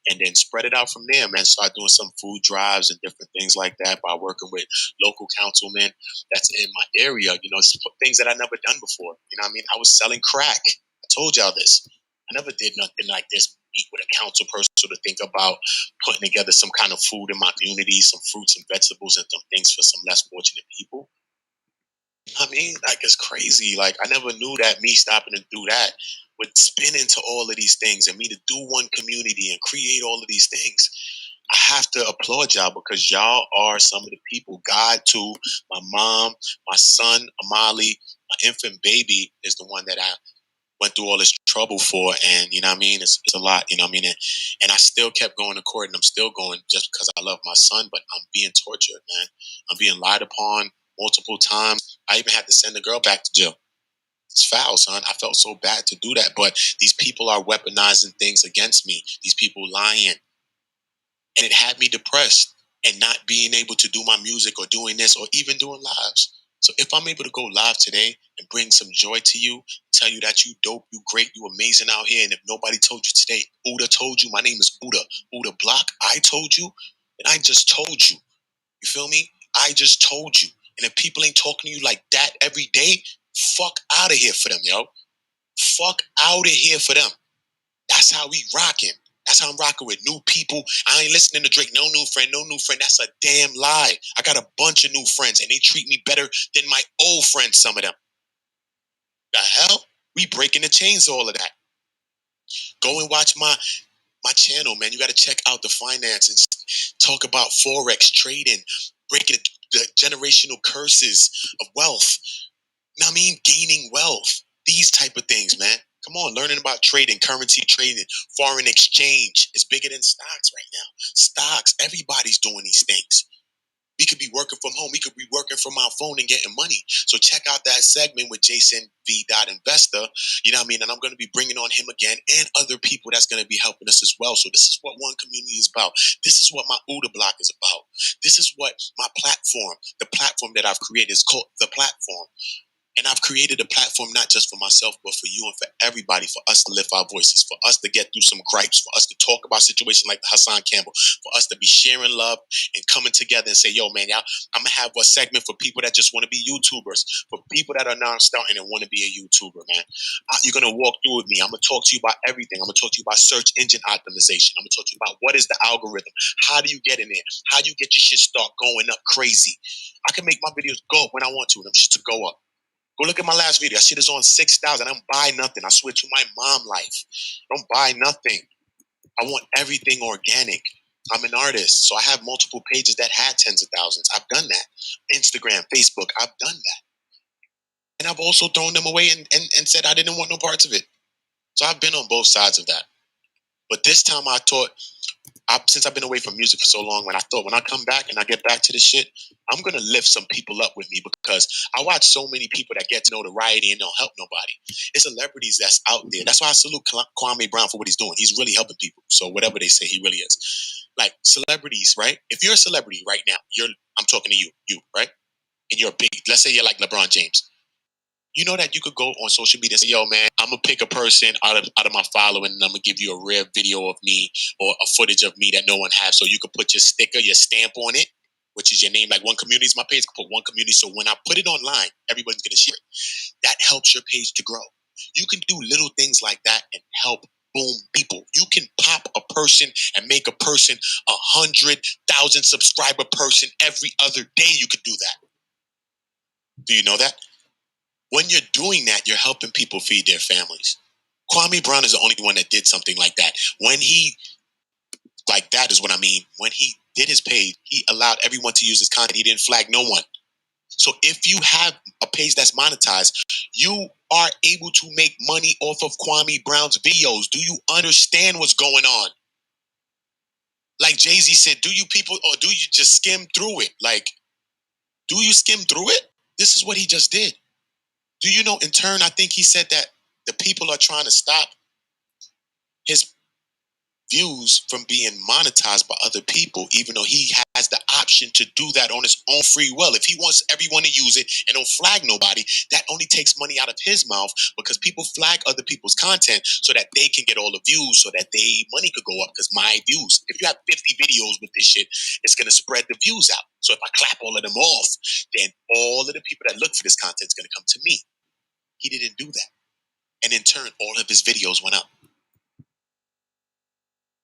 S3: And then spread it out from there, man. Start doing some food drives and different things like that by working with local councilmen that's in my area. You know, things that I never done before. You know what I mean? I was selling crack. I told y'all this. I never did nothing like this. Meet with a council person to think about putting together some kind of food in my community, some fruits and vegetables and some things for some less fortunate people. I mean, like, it's crazy. Like, I never knew that me stopping to do that would spin into all of these things, and me to do one community and create all of these things. I have to applaud y'all because y'all are some of the people. God, too, my mom, my son, Amali, my infant baby is the one that I went through all this trouble for. And, you know what I mean? It's a lot, you know what I mean? And I still kept going to court, and I'm still going just because I love my son, but I'm being tortured, man. I'm being lied upon multiple times. I even had to send the girl back to jail. It's foul, son. I felt so bad to do that, but these people are weaponizing things against me. These people lying. And it had me depressed and not being able to do my music or doing this or even doing lives. So if I'm able to go live today and bring some joy to you, tell you that you dope, you great, you amazing out here, and if nobody told you today, OOTA told you, my name is OOTA Blokk, I told you, and I just told you. You feel me? I just told you. And if people ain't talking to you like that every day, fuck out of here for them, yo. Fuck out of here for them. That's how we rocking. That's how I'm rocking with new people. I ain't listening to Drake. No new friend. That's a damn lie. I got a bunch of new friends, and they treat me better than my old friends, some of them. The hell? We breaking the chains, all of that. Go and watch my channel, man. You got to check out the finances. Talk about Forex, trading, breaking the generational curses of wealth. You know what I mean? Gaining wealth. These type of things, man. Come on, learning about trading, currency trading, foreign exchange. It's bigger than stocks right now. Stocks, everybody's doing these things. We could be working from home. We could be working from our phone and getting money. So check out that segment with Jason V. Investor. You know what I mean? And I'm going to be bringing on him again and other people that's going to be helping us as well. So this is what One Community is about. This is what my OOTA Blokk is about. This is what my platform, the platform that I've created is called The Platform. And I've created a platform not just for myself, but for you and for everybody, for us to lift our voices, for us to get through some gripes, for us to talk about situations like the HASSAN Campbell, for us to be sharing love and coming together and say, yo, man, y'all, I'm going to have a segment for people that just want to be YouTubers, for people that are now starting and want to be a YouTuber, man. You're going to walk through with me. I'm going to talk to you about everything. I'm going to talk to you about search engine optimization. I'm going to talk to you about what is the algorithm? How do you get in there? How do you get your shit start going up crazy? I can make my videos go up when I want to, them shit to go up. Go look at my last video. That shit is on 6,000. I don't buy nothing. I swear to my mom life. I don't buy nothing. I want everything organic. I'm an artist, so I have multiple pages that had tens of thousands. I've done that. Instagram, Facebook, I've done that. And I've also thrown them away and said I didn't want no parts of it. So I've been on both sides of that. But this time I thought, since I've been away from music for so long, when I come back and I get back to this shit, I'm going to lift some people up with me because I watch so many people that get to notoriety and don't help nobody. It's celebrities that's out there. That's why I salute Kwame Brown for what he's doing. He's really helping people. So whatever they say, he really is. Like celebrities, right? If you're a celebrity right now, I'm talking to you, right? And you're big. Let's say you're like LeBron James. You know that you could go on social media and say, yo, man, I'm going to pick a person out of my following and I'm going to give you a rare video of me or a footage of me that no one has. So you could put your sticker, your stamp on it, which is your name. Like One Community is my page. I put One Community. So when I put it online, everybody's going to share it. That helps your page to grow. You can do little things like that and help boom people. You can pop a person and make a person 100,000 subscriber person every other day. You could do that. Do you know that? When you're doing that, you're helping people feed their families. Kwame Brown is the only one that did something like that. When he, like that is what I mean. When he did his page, he allowed everyone to use his content. He didn't flag no one. So if you have a page that's monetized, you are able to make money off of Kwame Brown's videos. Do you understand what's going on? Like Jay-Z said, do you people, or do you just skim through it? Like, do you skim through it? This is what he just did. Do you know, in turn, I think he said that the people are trying to stop his views from being monetized by other people, even though he has the option to do that on his own free will. If he wants everyone to use it and don't flag nobody, that only takes money out of his mouth, because people flag other people's content so that they can get all the views, so that they money could go up. Because my views, if you have 50 videos with this shit, it's going to spread the views out. So if I clap all of them off, then all of the people that look for this content is going to come to me. He didn't do that. And in turn, all of his videos went up.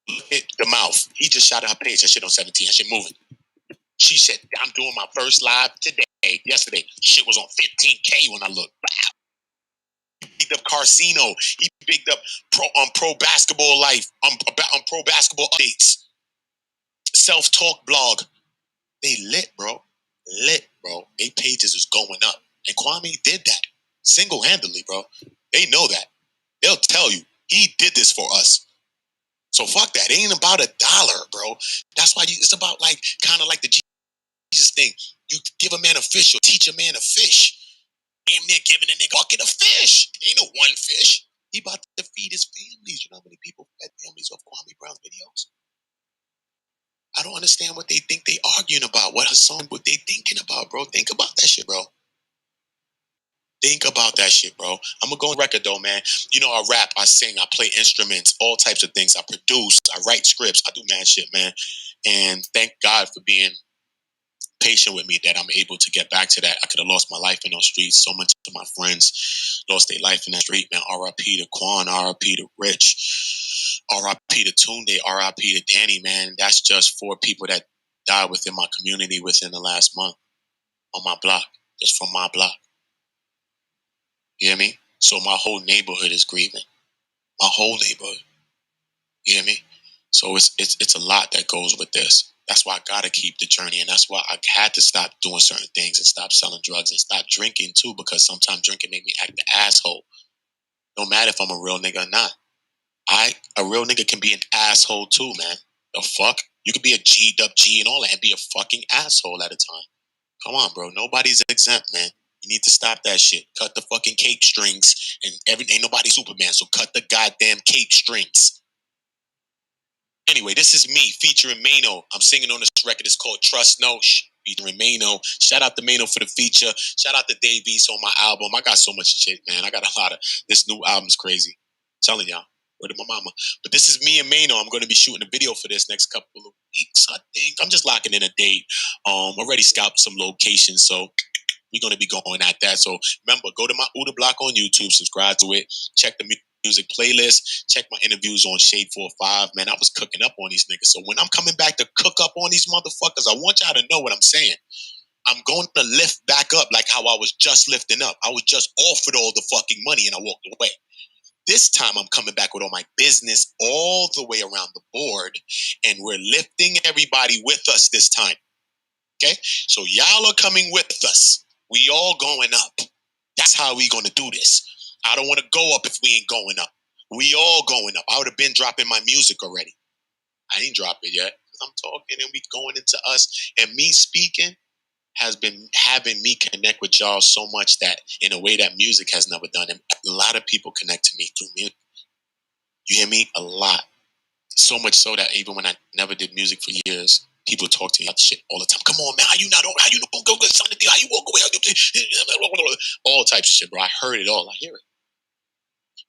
S3: Look at the mouth. He just shot her page. That shit on 17. That shit moving. She said, I'm doing my first live today. Yesterday. Shit was on 15K when I looked. He picked up Carsino. He picked up pro basketball life. Pro basketball updates. Self-talk blog. They lit, bro. Lit, bro. Their pages is going up. And Kwame did that. Single-handedly, bro. They know that. They'll tell you, he did this for us. So fuck that. It ain't about $1, bro. That's why it's about like kind of like the Jesus thing. You give a man a fish, or teach a man a fish. Damn near giving a nigga a bucket of fish. Ain't no one fish. He about to feed his families. You know how many people fed families off Kwame Brown's videos? I don't understand what they think they arguing about. What they thinking about, bro? Think about that shit, bro. Think about that shit, bro. I'm gonna go on record though, man. You know, I rap, I sing, I play instruments, all types of things. I produce, I write scripts, I do mad shit, man. And thank God for being patient with me that I'm able to get back to that. I could have lost my life in those streets. So much of my friends lost their life in that street, man. R.I.P. to Quan, R.I.P. to Rich, R.I.P. to Tunde, R.I.P. to Danny, man. That's just 4 people that died within my community within the last month on my block, just from my block. You hear me? So my whole neighborhood is grieving. My whole neighborhood. You hear me? So it's a lot that goes with this. That's why I gotta keep the journey, and that's why I had to stop doing certain things and stop selling drugs and stop drinking too, because sometimes drinking made me act the asshole. No matter if I'm a real nigga or not. A real nigga can be an asshole too, man. The fuck? You could be a G'd up G and all that and be a fucking asshole at a time. Come on, bro. Nobody's exempt, man. You need to stop that shit. Cut the fucking cape strings, and ain't nobody Superman, so cut the goddamn cape strings. Anyway, this is me featuring Mano. I'm singing on this record. It's called Trust No. Featuring Mano. Shout out to Mano for the feature. Shout out to Dave East on my album. I got so much shit, man. I got a lot of this new album's crazy. I'm telling y'all. Word to my mama. But this is me and Mano. I'm going to be shooting a video for this next couple of weeks, I think. I'm just locking in a date. Already scalped some locations, so we're going to be going at that. So remember, go to my OOTA Block on YouTube, subscribe to it, check the music playlist, check my interviews on Shade 45. Man, I was cooking up on these niggas. So when I'm coming back to cook up on these motherfuckers, I want y'all to know what I'm saying. I'm going to lift back up like how I was just lifting up. I was just offered all the fucking money and I walked away. This time I'm coming back with all my business all the way around the board, and we're lifting everybody with us this time. Okay? So y'all are coming with us. We all going up. That's how we gonna do this. I don't want to go up if we ain't going up. We all going up. I would have been dropping my music already. I ain't dropped it yet. I'm talking and we going into us. And me speaking has been having me connect with y'all so much that in a way that music has never done. And a lot of people connect to me through music. You hear me? A lot. So much so that even when I never did music for years, people talk to me about shit all the time. Come on, man. How you not go get something? How you walk away? All types of shit, bro. I heard it all. I hear it.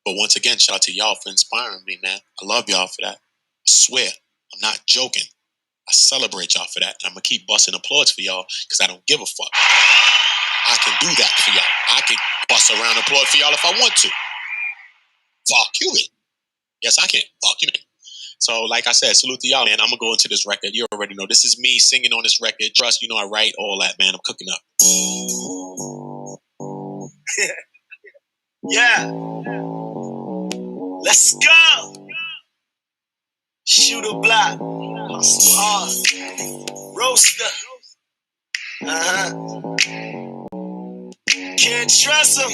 S3: But once again, shout out to y'all for inspiring me, man. I love y'all for that. I swear. I'm not joking. I celebrate y'all for that. And I'm going to keep busting applause for y'all because I don't give a fuck. I can do that for y'all. I can bust around applause for y'all if I want to. Fuck you, man. Yes, I can. Fuck you, man. So, like I said, salute to y'all, man. I'm going to go into this record. You already know. This is me singing on this record. Trust, you know I write all that, man. I'm cooking up.
S2: Yeah. Let's go. Shoot a block. Hustle hard. Roaster. Can't trust him.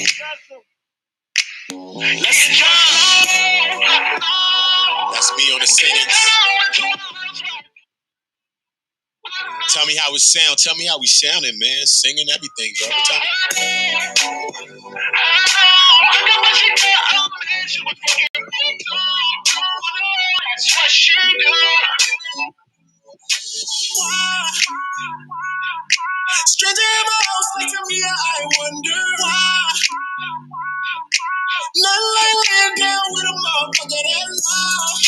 S2: Let's go.
S3: That's me on the singing. Tell me how it sound. Tell me how we sounding, man. Singing everything, bro. Tell me.
S2: Stranger in my house, like to me, I wonder why. Nothing like laying down with a motherfucker that long.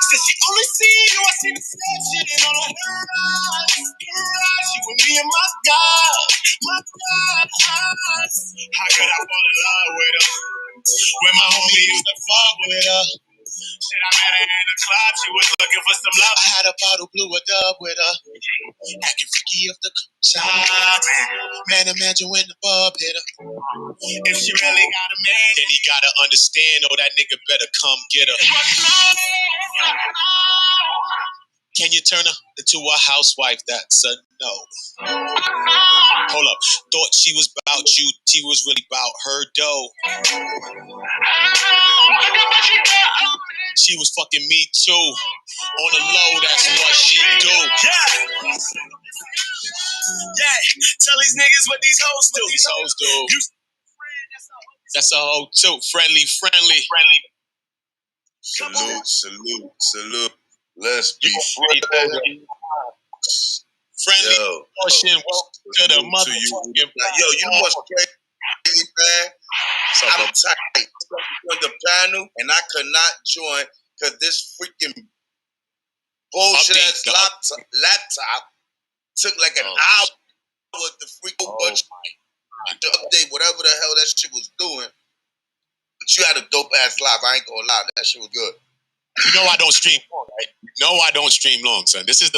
S2: Said she only see you, I see the sad shit on her eyes. She with me and my God, my God. How could I fall in love with her? When my homie used to fuck with her. Shit, I met her in the club, she was looking for some love. I had a bottle, blew a dub with her. Acting freaky off the side. Man, imagine when the bub hit her. If she really got a man, then he gotta understand, oh, that nigga better come get her. Can you turn her into a housewife? That's a no. Hold up. Thought she was about you, she was really about her dough. She was fucking me too. On the low, that's what she do. Yeah. Yeah. Tell these niggas what these hoes do. These hoes do. That's a hoe too. Friendly.
S12: Salute. Let's be
S3: friendly. Portion to the motherfucking.
S12: Yo, you know what's crazy, man? I'm tight on the panel, and I could not join because this freaking bullshit ass laptop took like an hour with the freaking bunch to update whatever the hell that shit was doing. But you had a dope ass live. I ain't gonna lie, that shit was good.
S3: You know I don't stream long, right? No, I don't stream long, son. This is the